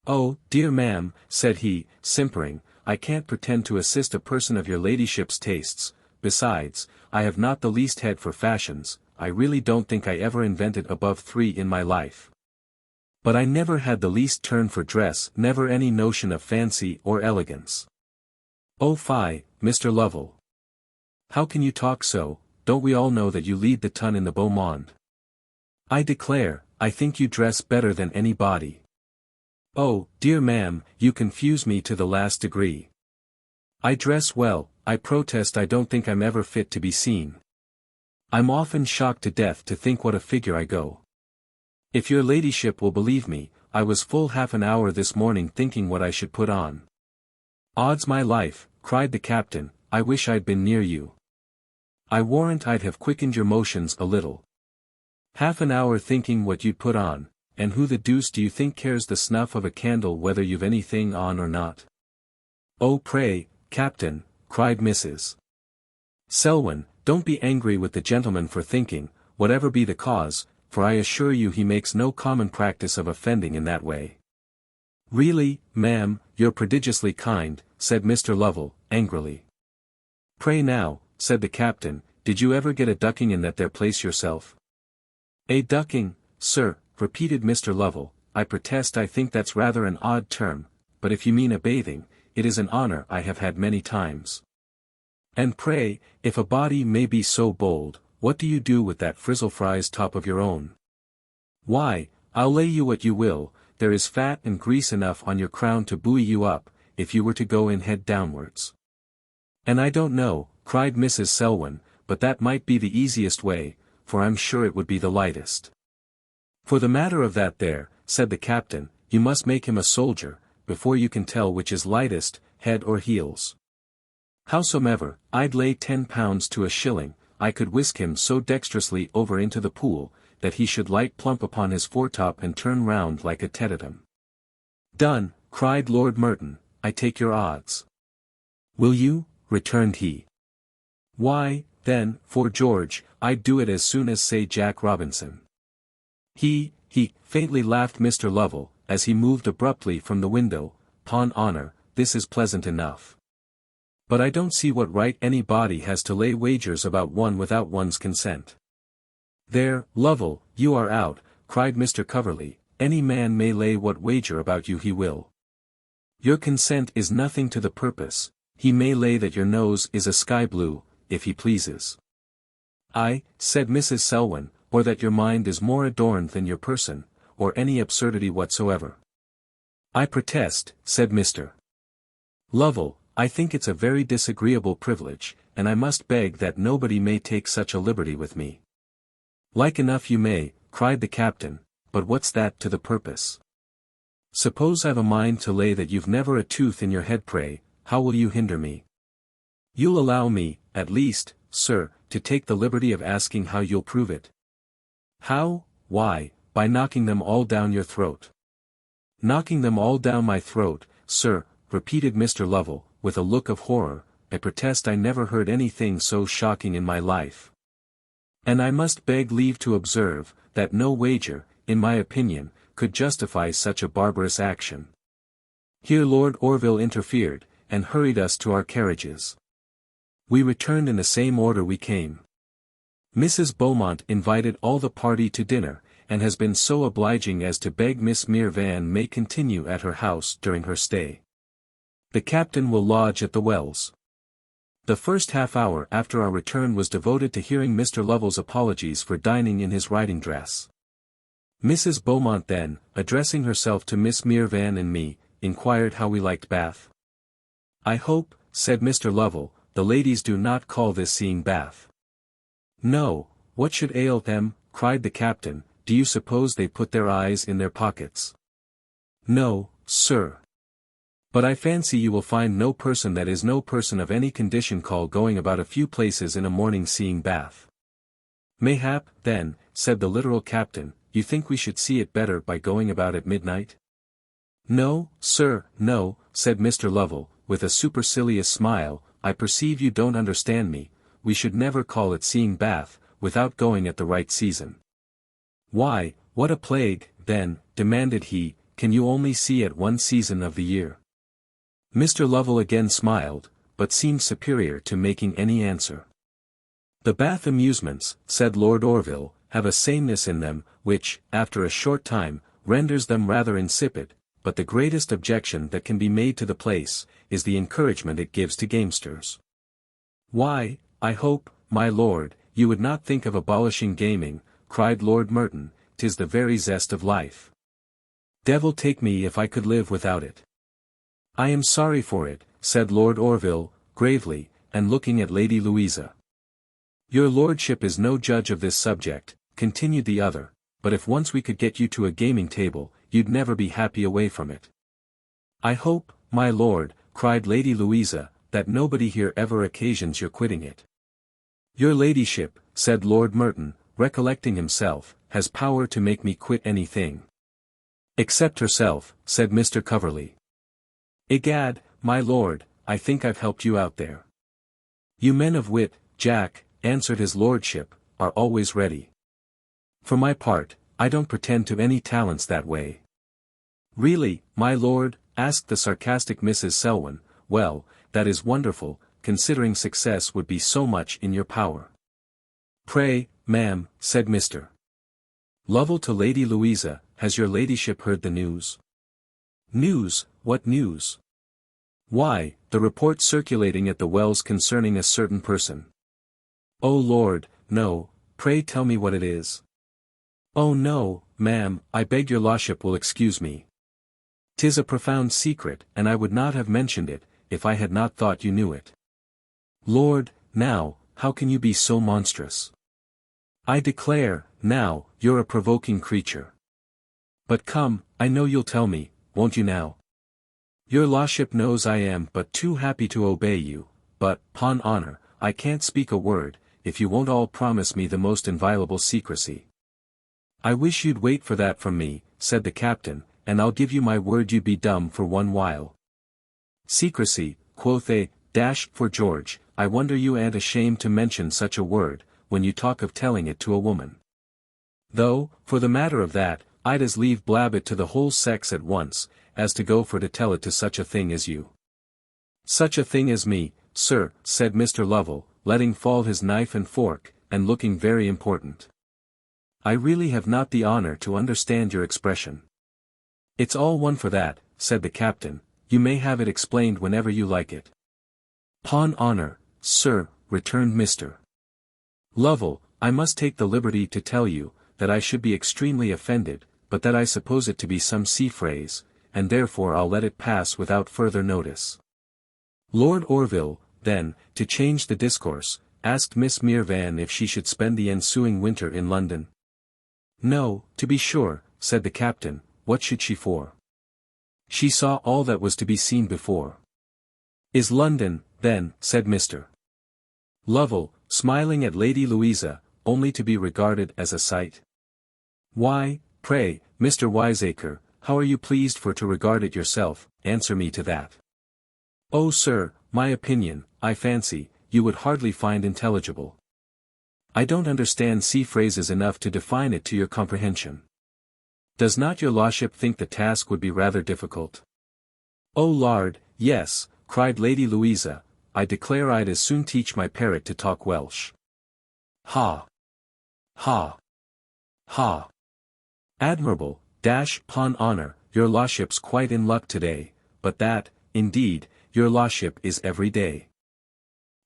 Oh, dear ma'am, said he, simpering, I can't pretend to assist a person of your ladyship's tastes. Besides, I have not the least head for fashions. I really don't think I ever invented above 3 in my life. But I never had the least turn for dress, never any notion of fancy or elegance. Oh fie, Mr. Lovell. How can you talk so? Don't we all know that you lead the ton in the beau monde? I declare, I think you dress better than anybody. Oh, dear ma'am, you confuse me to the last degree. I dress well, I protest I don't think I'm ever fit to be seen. I'm often shocked to death to think what a figure I go. If your ladyship will believe me, I was full half an hour this morning thinking what I should put on. Odds my life, cried the captain, I wish I'd been near you. I warrant I'd have quickened your motions a little. Half an hour thinking what you'd put on, and who the deuce do you think cares the snuff of a candle whether you've anything on or not? Oh pray, captain, cried Mrs. Selwyn, don't be angry with the gentleman for thinking, whatever be the cause, for I assure you he makes no common practice of offending in that way. Really, ma'am, you're prodigiously kind, said Mr. Lovell, angrily. Pray now, said the captain, did you ever get a ducking in that there place yourself? A ducking, sir, repeated Mr. Lovell, I protest I think that's rather an odd term, but if you mean a bathing, it is an honour I have had many times. And pray, if a body may be so bold, what do you do with that frizzle-fries top of your own? Why, I'll lay you what you will, there is fat and grease enough on your crown to buoy you up, if you were to go in head downwards. And I don't know, cried Mrs. Selwyn, but that might be the easiest way, for I'm sure it would be the lightest. For the matter of that there, said the captain, you must make him a soldier, before you can tell which is lightest, head or heels. Howsomever, I'd lay 10 pounds to a shilling, I could whisk him so dexterously over into the pool, that he should light plump upon his foretop and turn round like a tedetum. Done, cried Lord Merton, I take your odds. Will you? Returned he. Why, then, for George, I'd do it as soon as say Jack Robinson. He, faintly laughed Mr. Lovell, as he moved abruptly from the window, 'pon honour, this is pleasant enough. But I don't see what right anybody has to lay wagers about one without one's consent. There, Lovell, you are out, cried Mr. Coverley, any man may lay what wager about you he will. Your consent is nothing to the purpose, he may lay that your nose is a sky blue, if he pleases. Ay, said Mrs. Selwyn, or that your mind is more adorned than your person, or any absurdity whatsoever. I protest, said Mr. Lovell, I think it's a very disagreeable privilege, and I must beg that nobody may take such a liberty with me. Like enough you may, cried the captain, but what's that to the purpose? Suppose I've a mind to lay that you've never a tooth in your head, pray, how will you hinder me? You'll allow me, at least, sir, to take the liberty of asking how you'll prove it. How? Why, by knocking them all down your throat. Knocking them all down my throat, sir, repeated Mr. Lovell, with a look of horror. I protest I never heard anything so shocking in my life. And I must beg leave to observe, that no wager, in my opinion, could justify such a barbarous action. Here Lord Orville interfered, and hurried us to our carriages. We returned in the same order we came. Mrs. Beaumont invited all the party to dinner, and has been so obliging as to beg Miss Van may continue at her house during her stay. The captain will lodge at the Wells. The first half hour after our return was devoted to hearing Mr. Lovell's apologies for dining in his riding dress. Mrs. Beaumont then, addressing herself to Miss Van and me, inquired how we liked Bath. I hope, said Mr. Lovell, the ladies do not call this seeing Bath. No, what should ail them, cried the captain, do you suppose they put their eyes in their pockets? No, sir. But I fancy you will find no person that is no person of any condition call going about a few places in a morning seeing Bath. Mayhap, then, said the literal captain, you think we should see it better by going about at midnight? No, sir, no, said Mr. Lovell, with a supercilious smile, I perceive you don't understand me, we should never call it seeing Bath, without going at the right season. Why, what a plague, then, demanded he, can you only see at one season of the year? Mr. Lovell again smiled, but seemed superior to making any answer. The Bath amusements, said Lord Orville, have a sameness in them, which, after a short time, renders them rather insipid, but the greatest objection that can be made to the place, is the encouragement it gives to gamesters. Why, I hope, my lord, you would not think of abolishing gaming, cried Lord Merton, 'tis the very zest of life. Devil take me if I could live without it. I am sorry for it, said Lord Orville, gravely, and looking at Lady Louisa. Your lordship is no judge of this subject, continued the other, but if once we could get you to a gaming table, you'd never be happy away from it. I hope, my lord, cried Lady Louisa, that nobody here ever occasions your quitting it. Your ladyship, said Lord Merton, recollecting himself, has power to make me quit anything. Except herself, said Mr. Coverley. Egad, my lord, I think I've helped you out there. You men of wit, Jack, answered his lordship, are always ready. For my part, I don't pretend to any talents that way. Really, my lord, asked the sarcastic Mrs. Selwyn, well, that is wonderful, considering success would be so much in your power. Pray, ma'am, said Mr. Lovell to Lady Louisa, has your ladyship heard the news? News, what news? Why, the report circulating at the Wells concerning a certain person. Oh Lord, no, pray tell me what it is. Oh no, ma'am, I beg your lordship will excuse me. 'Tis a profound secret, and I would not have mentioned it, if I had not thought you knew it. Lord, now, how can you be so monstrous? I declare, now, you're a provoking creature. But come, I know you'll tell me, won't you now? Your lordship knows I am but too happy to obey you, but, 'pon honor, I can't speak a word, if you won't all promise me the most inviolable secrecy. I wish you'd wait for that from me, said the captain, and I'll give you my word you'd be dumb for one while. Secrecy, quoth they, for George, I wonder you ain't ashamed to mention such a word, when you talk of telling it to a woman. Though, for the matter of that, I'd as leave blab it to the whole sex at once, as to go for to tell it to such a thing as you. Such a thing as me, sir, said Mr. Lovell, letting fall his knife and fork, and looking very important. I really have not the honor to understand your expression. It's all one for that, said the captain, you may have it explained whenever you like it. 'Pon honor, sir, returned Mr. Lovell, I must take the liberty to tell you, that I should be extremely offended, but that I suppose it to be some sea phrase, and therefore I'll let it pass without further notice. Lord Orville, then, to change the discourse, asked Miss Van if she should spend the ensuing winter in London. No, to be sure, said the captain, what should she for? She saw all that was to be seen before. Is London, then, said Mr. Lovell, smiling at Lady Louisa, only to be regarded as a sight. Why, pray, Mr. Wiseacre, how are you pleased for to regard it yourself? Answer me to that. Oh sir, my opinion, I fancy, you would hardly find intelligible. I don't understand sea phrases enough to define it to your comprehension. Does not your lordship think the task would be rather difficult? Oh Lord, yes, cried Lady Louisa, I declare I'd as soon teach my parrot to talk Welsh. Ha! Ha! Ha! Admirable, pon honour, your lordship's quite in luck today, but that, indeed, your lordship is every day.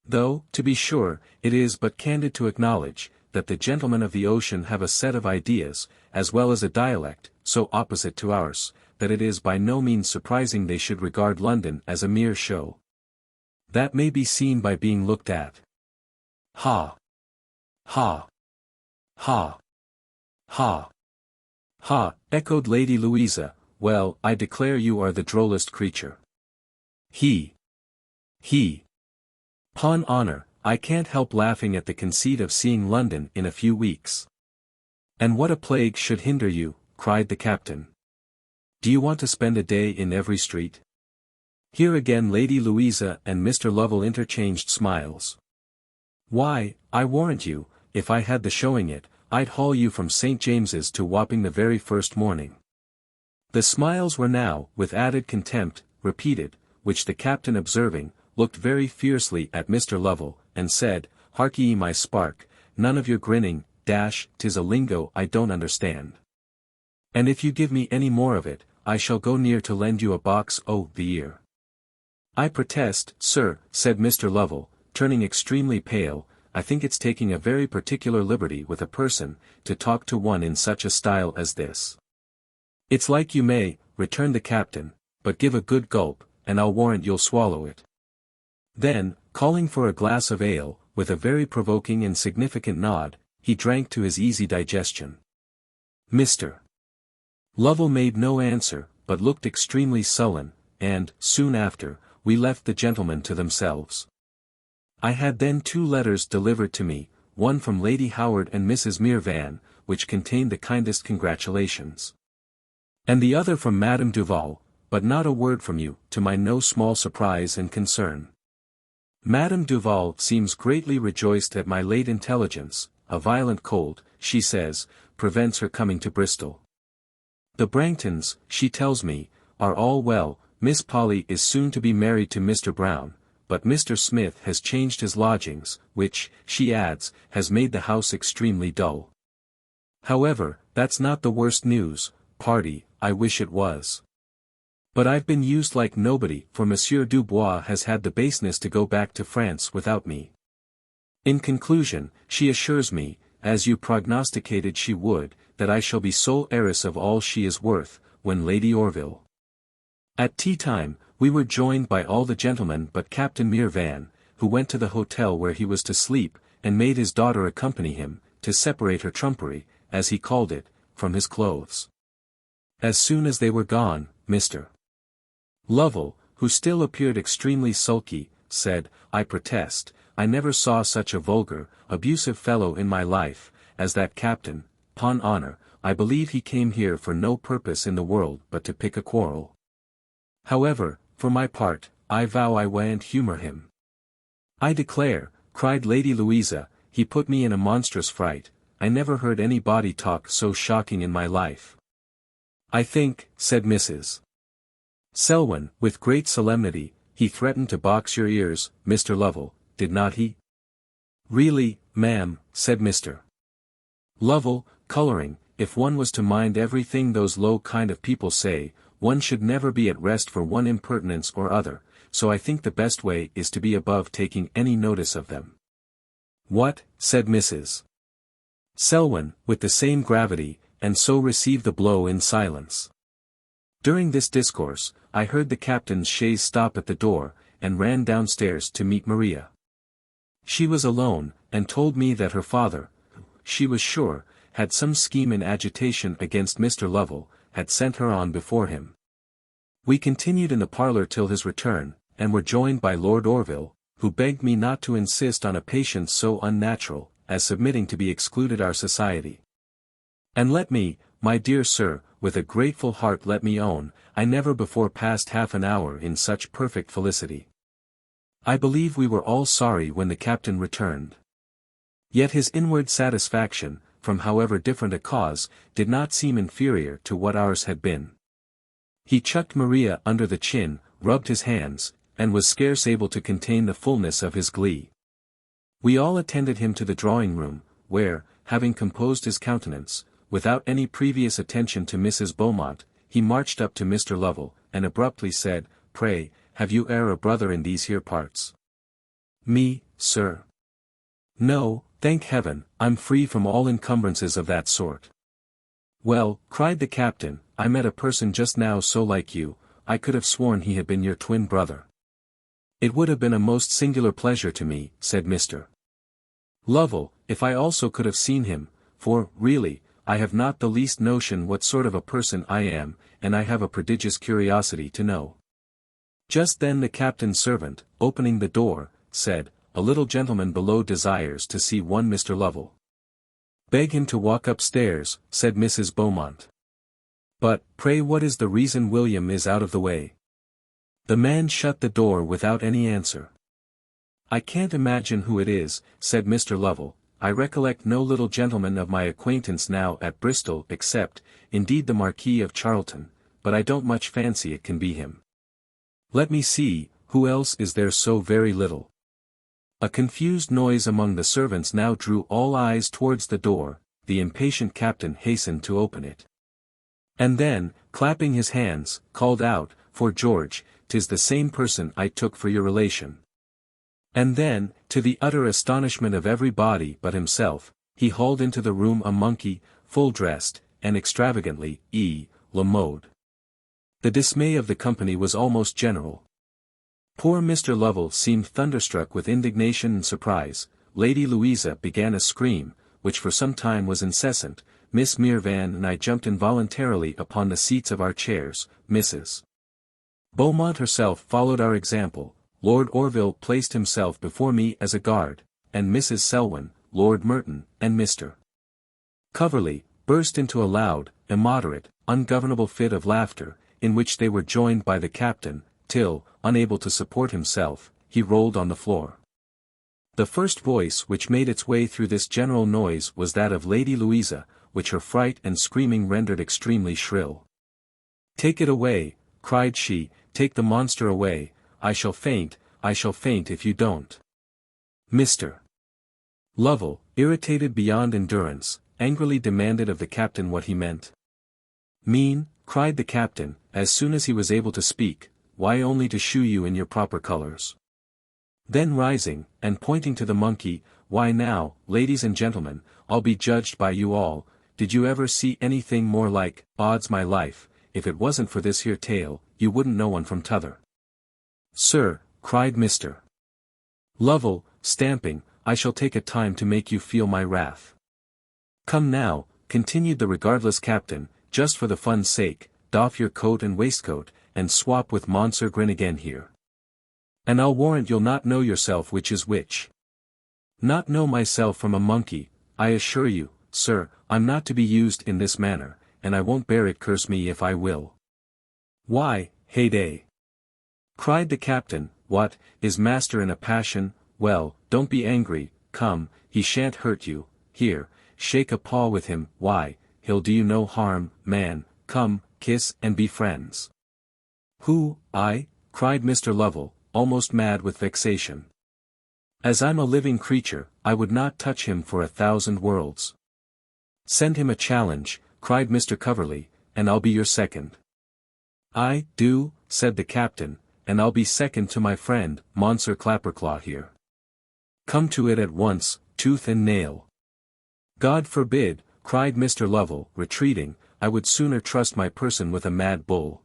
Though, to be sure, it is but candid to acknowledge, that the gentlemen of the ocean have a set of ideas, as well as a dialect, so opposite to ours, that it is by no means surprising they should regard London as a mere show. That may be seen by being looked at. Ha! Ha! Ha! Ha! Ha! Echoed Lady Louisa, well, I declare you are the drollest creature. He! Pon honour, I can't help laughing at the conceit of seeing London in a few weeks. And what a plague should hinder you, cried the captain. Do you want to spend a day in every street? Here again Lady Louisa and Mr. Lovell interchanged smiles. Why, I warrant you, if I had the showing it, I'd haul you from St. James's to Wapping the very first morning. The smiles were now, with added contempt, repeated, which the captain observing, looked very fiercely at Mr. Lovell, and said, Hark ye my spark, none of your grinning, 'tis a lingo I don't understand. And if you give me any more of it, I shall go near to lend you a box o' the ear. I protest, sir, said Mr. Lovell, turning extremely pale, I think it's taking a very particular liberty with a person, to talk to one in such a style as this. It's like you may, returned the captain, but give a good gulp, and I'll warrant you'll swallow it. Then, calling for a glass of ale, with a very provoking and significant nod, he drank to his easy digestion. Mr. Lovell made no answer, but looked extremely sullen, and, soon after, we left the gentlemen to themselves. I had then 2 letters delivered to me, one from Lady Howard and Mrs. Mirvan, which contained the kindest congratulations. And the other from Madame Duval, but not a word from you, to my no small surprise and concern. Madame Duval seems greatly rejoiced at my late intelligence, a violent cold, she says, prevents her coming to Bristol. The Branghtons, she tells me, are all well, Miss Polly is soon to be married to Mr. Brown, but Mr. Smith has changed his lodgings, which, she adds, has made the house extremely dull. However, that's not the worst news, pardy, I wish it was. But I've been used like nobody, for Monsieur Dubois has had the baseness to go back to France without me. In conclusion, she assures me, as you prognosticated she would, that I shall be sole heiress of all she is worth, when Lady Orville. At tea time, we were joined by all the gentlemen but Captain Mirvan, who went to the hotel where he was to sleep, and made his daughter accompany him, to separate her trumpery, as he called it, from his clothes. As soon as they were gone, Mr. Lovell, who still appeared extremely sulky, said, I protest, I never saw such a vulgar, abusive fellow in my life, as that captain, 'pon honour, I believe he came here for no purpose in the world but to pick a quarrel. However, for my part, I vow I wa'n't humour him. I declare, cried Lady Louisa, he put me in a monstrous fright, I never heard any body talk so shocking in my life. I think, said Mrs. Selwyn, with great solemnity, he threatened to box your ears, Mr. Lovell, did not he? Really, ma'am, said Mr. Lovell, colouring, if one was to mind everything those low kind of people say, one should never be at rest for one impertinence or other, so I think the best way is to be above taking any notice of them. What, said Mrs. Selwyn, with the same gravity, and so received the blow in silence. During this discourse, I heard the captain's chaise stop at the door, and ran downstairs to meet Maria. She was alone, and told me that her father, who, she was sure, had some scheme in agitation against Mr. Lovell, had sent her on before him. We continued in the parlour till his return, and were joined by Lord Orville, who begged me not to insist on a patience so unnatural, as submitting to be excluded our society. And let me, my dear sir, with a grateful heart let me own, I never before passed half an hour in such perfect felicity. I believe we were all sorry when the captain returned. Yet his inward satisfaction, from however different a cause, did not seem inferior to what ours had been. He chucked Maria under the chin, rubbed his hands, and was scarce able to contain the fullness of his glee. We all attended him to the drawing-room, where, having composed his countenance, without any previous attention to Mrs. Beaumont, he marched up to Mr. Lovell, and abruptly said, "Pray, have you e'er a brother in these here parts?" "Me, sir? No, thank heaven, I'm free from all encumbrances of that sort." "Well," cried the captain, "I met a person just now so like you, I could have sworn he had been your twin brother." "It would have been a most singular pleasure to me," said Mr. Lovell, "if I also could have seen him, for, really, I have not the least notion what sort of a person I am, and I have a prodigious curiosity to know." Just then the captain's servant, opening the door, said, "A little gentleman below desires to see one Mr. Lovell." "Beg him to walk upstairs," said Mrs. Beaumont. "But, pray what is the reason William is out of the way?" The man shut the door without any answer. "I can't imagine who it is," said Mr. Lovell. "I recollect no little gentleman of my acquaintance now at Bristol except, indeed the Marquis of Charlton, but I don't much fancy it can be him. Let me see, who else is there so very little?" A confused noise among the servants now drew all eyes towards the door, the impatient captain hastened to open it. And then, clapping his hands, called out, "For George, 'tis the same person I took for your relation." And then, to the utter astonishment of everybody but himself, he hauled into the room a monkey, full dressed, and extravagantly, la mode. The dismay of the company was almost general. Poor Mr. Lovell seemed thunderstruck with indignation and surprise. Lady Louisa began a scream, which for some time was incessant. Miss Mirvan and I jumped involuntarily upon the seats of our chairs. Mrs. Beaumont herself followed our example. Lord Orville placed himself before me as a guard, and Mrs. Selwyn, Lord Merton, and Mr. Coverley, burst into a loud, immoderate, ungovernable fit of laughter, in which they were joined by the captain, till, unable to support himself, he rolled on the floor. The first voice which made its way through this general noise was that of Lady Louisa, which her fright and screaming rendered extremely shrill. "Take it away," cried she, "take the monster away, I shall faint if you don't." Mr. Lovell, irritated beyond endurance, angrily demanded of the captain what he meant. "Mean," cried the captain, as soon as he was able to speak, "why only to shew you in your proper colors." Then rising, and pointing to the monkey, "Why now, ladies and gentlemen, I'll be judged by you all, did you ever see anything more like, odds my life, if it wasn't for this here tail, you wouldn't know one from t'other." "Sir," cried Mr. Lovell, stamping, "I shall take a time to make you feel my wrath." "Come now," continued the regardless captain, "just for the fun's sake, doff your coat and waistcoat, and swap with Monsieur Grin again here. And I'll warrant you'll not know yourself which is which." "Not know myself from a monkey, I assure you, sir, I'm not to be used in this manner, and I won't bear it, curse me if I will." "Why, heyday!" cried the captain, "what, is master in a passion? Well, don't be angry, come, he shan't hurt you, here, shake a paw with him, why, he'll do you no harm, man, come, kiss and be friends." "Who, I?" cried Mr. Lovell, almost mad with vexation. "As I'm a living creature, I would not touch him for 1,000 worlds." "Send him a challenge," cried Mr. Coverley, "and I'll be your second." "I do," said the captain, "and I'll be second to my friend, Monsieur Clapperclaw here. Come to it at once, tooth and nail." "God forbid," cried Mr. Lovell, retreating, "I would sooner trust my person with a mad bull."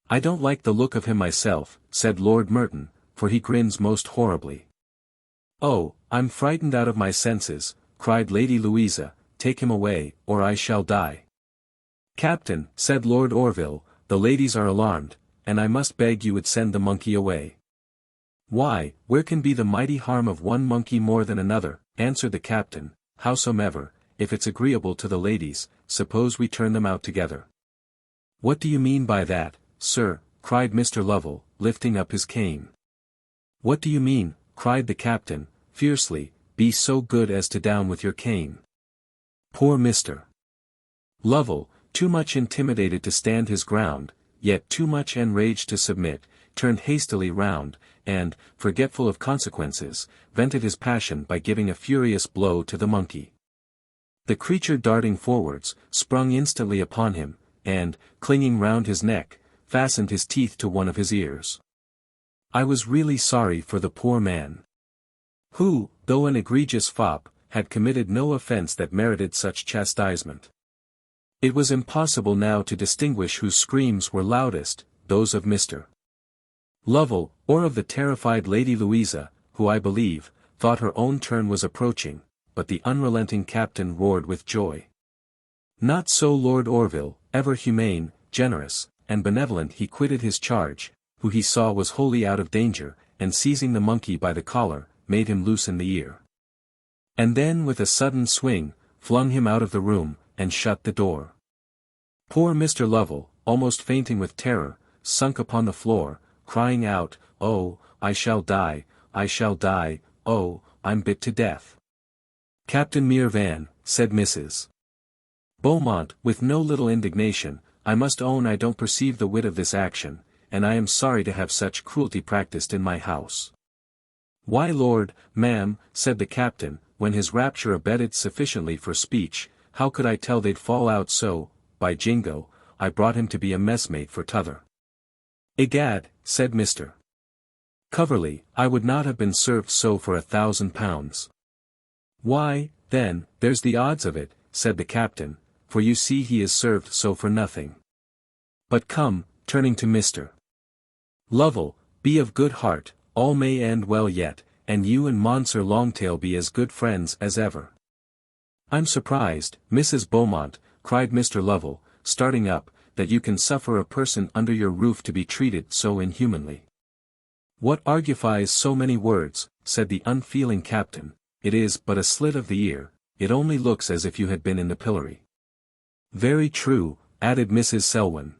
"I don't like the look of him myself," said Lord Merton, "for he grins most horribly." "Oh, I'm frightened out of my senses," cried Lady Louisa, "take him away, or I shall die." "Captain," said Lord Orville, "the ladies are alarmed, and I must beg you would send the monkey away." Why, where can be the mighty harm of one monkey more than another, answered the captain, howsomever, if it's agreeable to the ladies, suppose we turn them out together. What do you mean by that, sir? Cried Mr. Lovell, lifting up his cane. What do you mean? Cried the captain, fiercely, be so good as to down with your cane. Poor Mr. Lovell, too much intimidated to stand his ground, yet too much enraged to submit, turned hastily round, and, forgetful of consequences, vented his passion by giving a furious blow to the monkey. The creature darting forwards, sprung instantly upon him, and, clinging round his neck, fastened his teeth to one of his ears. I was really sorry for the poor man, who, though an egregious fop, had committed no offence that merited such chastisement. It was impossible now to distinguish whose screams were loudest, those of Mr. Lovell, or of the terrified Lady Louisa, who I believe, thought her own turn was approaching, but the unrelenting captain roared with joy. Not so Lord Orville, ever humane, generous, and benevolent. He quitted his charge, who he saw was wholly out of danger, and seizing the monkey by the collar, made him loosen the ear. And then with a sudden swing, flung him out of the room, and shut the door. Poor Mr. Lovell, almost fainting with terror, sunk upon the floor, crying out, "Oh, I shall die, I shall die, oh, I'm bit to death." Captain Mirvan, said Mrs. Beaumont, with no little indignation, I must own I don't perceive the wit of this action, and I am sorry to have such cruelty practised in my house. Why Lord, ma'am, said the captain, when his rapture abated sufficiently for speech, how could I tell they'd fall out so? By jingo, I brought him to be a messmate for t'other. Egad, said Mr. Coverley, I would not have been served so for £1,000. Why, then, there's the odds of it, said the captain, for you see he is served so for nothing. But come, turning to Mr. Lovell, be of good heart, all may end well yet, and you and Monsieur Longtail be as good friends as ever. I'm surprised, Mrs. Beaumont, cried Mr. Lovell, starting up, that you can suffer a person under your roof to be treated so inhumanly. What argufies so many words, said the unfeeling captain, it is but a slit of the ear, it only looks as if you had been in the pillory. Very true, added Mrs. Selwyn.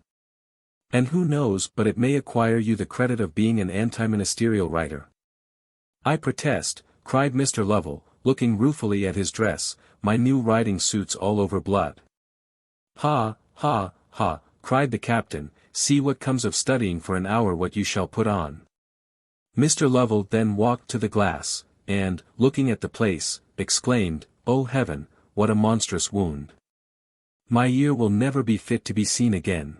And who knows but it may acquire you the credit of being an anti-ministerial writer. I protest, cried Mr. Lovell, looking ruefully at his dress, my new riding suit's all over blood. Ha, ha, ha, cried the captain, see what comes of studying for an hour what you shall put on. Mr. Lovell then walked to the glass, and, looking at the place, exclaimed, O heaven, what a monstrous wound! My ear will never be fit to be seen again.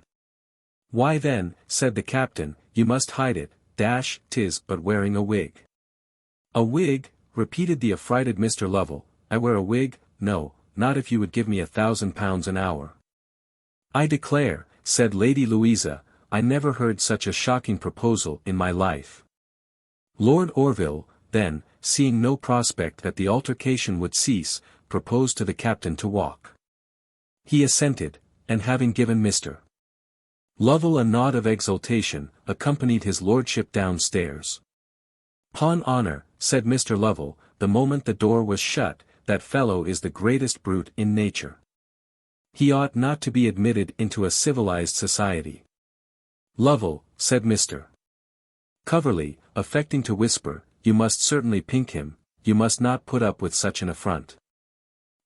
Why then, said the captain, you must hide it, 'tis but wearing a wig. A wig, repeated the affrighted Mr. Lovell, I wear a wig, no, not if you would give me £1,000 an hour. I declare, said Lady Louisa, I never heard such a shocking proposal in my life. Lord Orville, then, seeing no prospect that the altercation would cease, proposed to the captain to walk. He assented, and having given Mr. Lovell a nod of exultation, accompanied his lordship downstairs. "'Pon honour," said Mr. Lovell, the moment the door was shut, "that fellow is the greatest brute in nature. He ought not to be admitted into a civilized society." "Lovell," said Mr. Coverley, affecting to whisper, "you must certainly pink him, you must not put up with such an affront."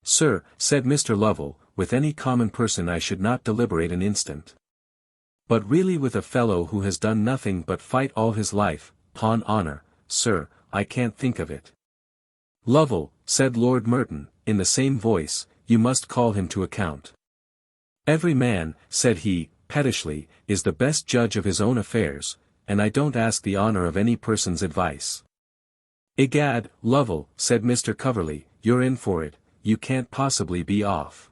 "Sir," said Mr. Lovell, "with any common person I should not deliberate an instant. But really with a fellow who has done nothing but fight all his life, 'pon honour, sir, I can't think of it." "Lovell," said Lord Merton, in the same voice, "you must call him to account. Every man," said he, pettishly, "is the best judge of his own affairs, and I don't ask the honour of any person's advice." "Egad, Lovell," said Mr. Coverley, "you're in for it, you can't possibly be off."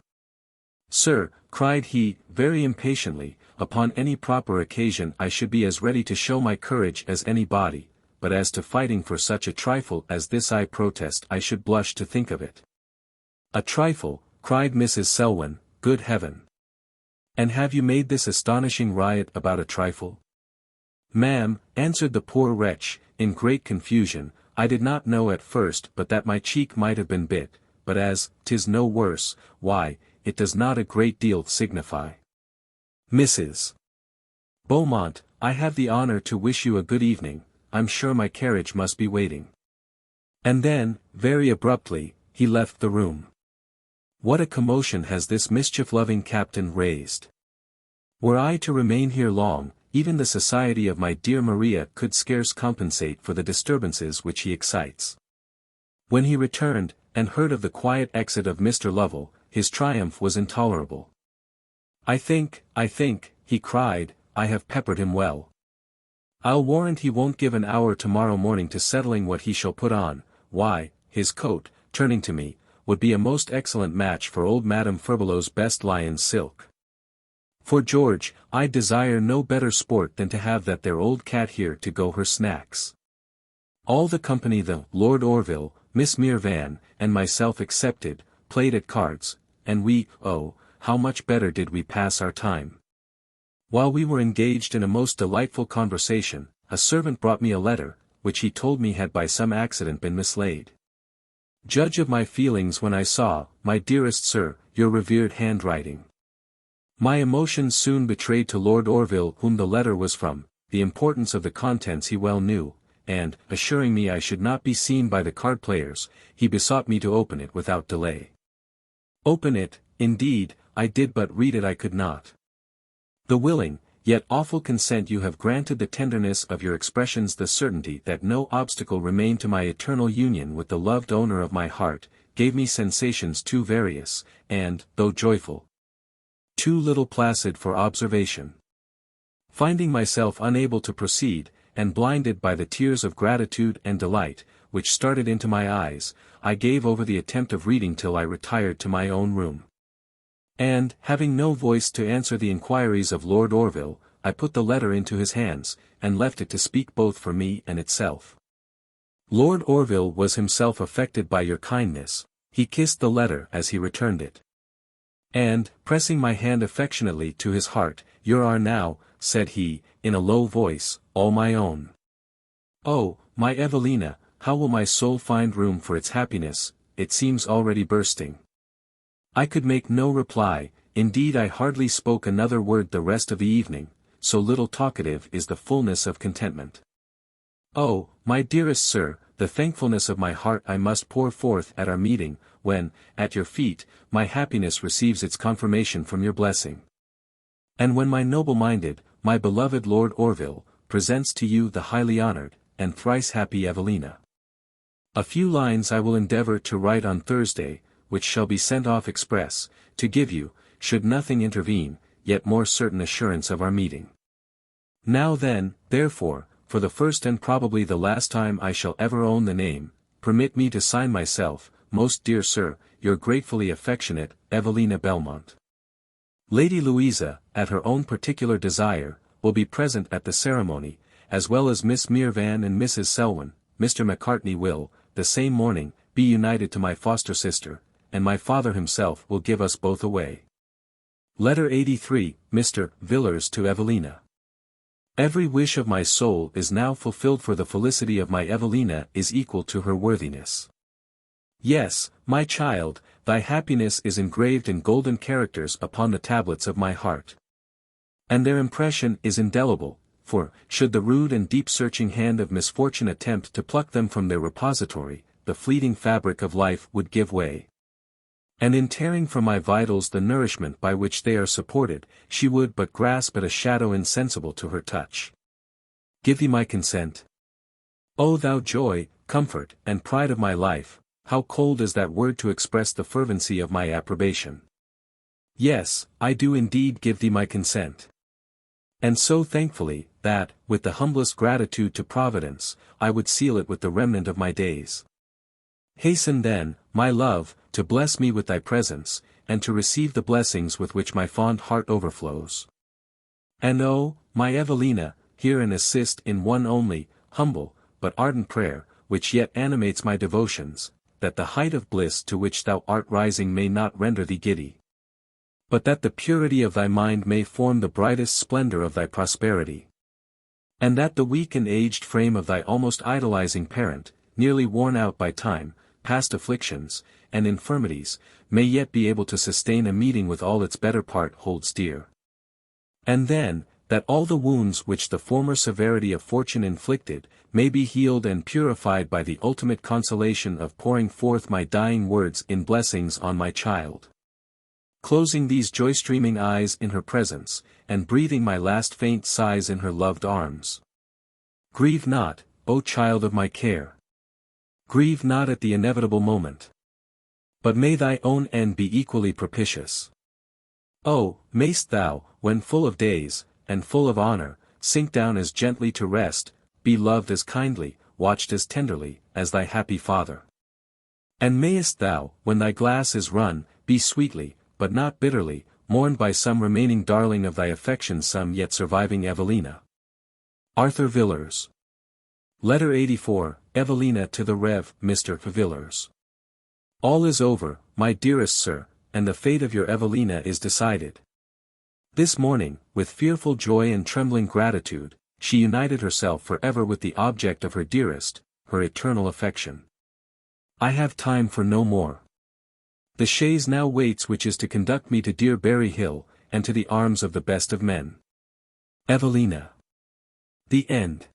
"Sir," cried he, very impatiently, "upon any proper occasion I should be as ready to show my courage as anybody, but as to fighting for such a trifle as this I protest I should blush to think of it." "A trifle," cried Mrs. Selwyn, "good heaven! And have you made this astonishing riot about a trifle?" Ma'am, answered the poor wretch, in great confusion, I did not know at first but that my cheek might have been bit, but as 'tis no worse, why, it does not a great deal signify. Mrs. Beaumont, I have the honor to wish you a good evening, I'm sure my carriage must be waiting. And then, very abruptly, he left the room. What a commotion has this mischief-loving captain raised! Were I to remain here long, even the society of my dear Maria could scarce compensate for the disturbances which he excites. When he returned, and heard of the quiet exit of Mr. Lovell, his triumph was intolerable. I think, he cried, I have peppered him well. I'll warrant he won't give an hour tomorrow morning to settling what he shall put on. Why, his coat, turning to me, would be a most excellent match for old Madame Furbelow's best lion's silk. For George, I desire no better sport than to have that there old cat here to go her snacks. All the company, the Lord Orville, Miss Mirvan, and myself excepted, played at cards, and we, oh, how much better did we pass our time. While we were engaged in a most delightful conversation, a servant brought me a letter, which he told me had by some accident been mislaid. Judge of my feelings when I saw, my dearest sir, your revered handwriting. My emotions soon betrayed to Lord Orville whom the letter was from, the importance of the contents he well knew, and, assuring me I should not be seen by the card-players, he besought me to open it without delay. Open it, indeed, I did but read it I could not. The willing, yet awful consent you have granted, the tenderness of your expressions, the certainty that no obstacle remained to my eternal union with the loved owner of my heart, gave me sensations too various, and, though joyful, too little placid for observation. Finding myself unable to proceed, and blinded by the tears of gratitude and delight, which started into my eyes, I gave over the attempt of reading till I retired to my own room. And, having no voice to answer the inquiries of Lord Orville, I put the letter into his hands, and left it to speak both for me and itself. Lord Orville was himself affected by your kindness, he kissed the letter as he returned it. And, pressing my hand affectionately to his heart, "You are now," said he, in a low voice, "all my own. Oh, my Evelina, how will my soul find room for its happiness, it seems already bursting." I could make no reply, indeed I hardly spoke another word the rest of the evening, so little talkative is the fullness of contentment. Oh, my dearest sir, the thankfulness of my heart I must pour forth at our meeting, when, at your feet, my happiness receives its confirmation from your blessing. And when my noble-minded, my beloved Lord Orville, presents to you the highly honored, and thrice happy Evelina. A few lines I will endeavor to write on Thursday, which shall be sent off express, to give you, should nothing intervene, yet more certain assurance of our meeting. Now then, therefore, for the first and probably the last time I shall ever own the name, permit me to sign myself, most dear sir, your gratefully affectionate, Evelina Belmont. Lady Louisa, at her own particular desire, will be present at the ceremony, as well as Miss Mirvan and Mrs. Selwyn. Mr. Macartney will, the same morning, be united to my foster sister, and my father himself will give us both away. Letter 83, Mr. Villars to Evelina. Every wish of my soul is now fulfilled, for the felicity of my Evelina is equal to her worthiness. Yes, my child, thy happiness is engraved in golden characters upon the tablets of my heart. And their impression is indelible, for, should the rude and deep-searching hand of misfortune attempt to pluck them from their repository, the fleeting fabric of life would give way. And in tearing from my vitals the nourishment by which they are supported, she would but grasp at a shadow insensible to her touch. Give thee my consent. O thou joy, comfort, and pride of my life, how cold is that word to express the fervency of my approbation. Yes, I do indeed give thee my consent. And so thankfully, that, with the humblest gratitude to Providence, I would seal it with the remnant of my days. Hasten then, my love, to bless me with thy presence, and to receive the blessings with which my fond heart overflows. And oh, my Evelina, hear and assist in one only, humble, but ardent prayer, which yet animates my devotions, that the height of bliss to which thou art rising may not render thee giddy, but that the purity of thy mind may form the brightest splendor of thy prosperity. And that the weak and aged frame of thy almost idolizing parent, nearly worn out by time, past afflictions, and infirmities, may yet be able to sustain a meeting with all its better part holds dear. And then, that all the wounds which the former severity of fortune inflicted, may be healed and purified by the ultimate consolation of pouring forth my dying words in blessings on my child. Closing these joy-streaming eyes in her presence, and breathing my last faint sighs in her loved arms. Grieve not, O child of my care. Grieve not at the inevitable moment. But may thy own end be equally propitious. Oh, mayst thou, when full of days, and full of honor, sink down as gently to rest, be loved as kindly, watched as tenderly, as thy happy father. And mayest thou, when thy glass is run, be sweetly, but not bitterly, mourned by some remaining darling of thy affection, some yet surviving Evelina. Arthur Villars. Letter 84, Evelina to the Rev. Mr. Villars. All is over, my dearest sir, and the fate of your Evelina is decided. This morning, with fearful joy and trembling gratitude, she united herself for ever with the object of her dearest, her eternal affection. I have time for no more. The chaise now waits which is to conduct me to dear Berry Hill, and to the arms of the best of men. Evelina. The End.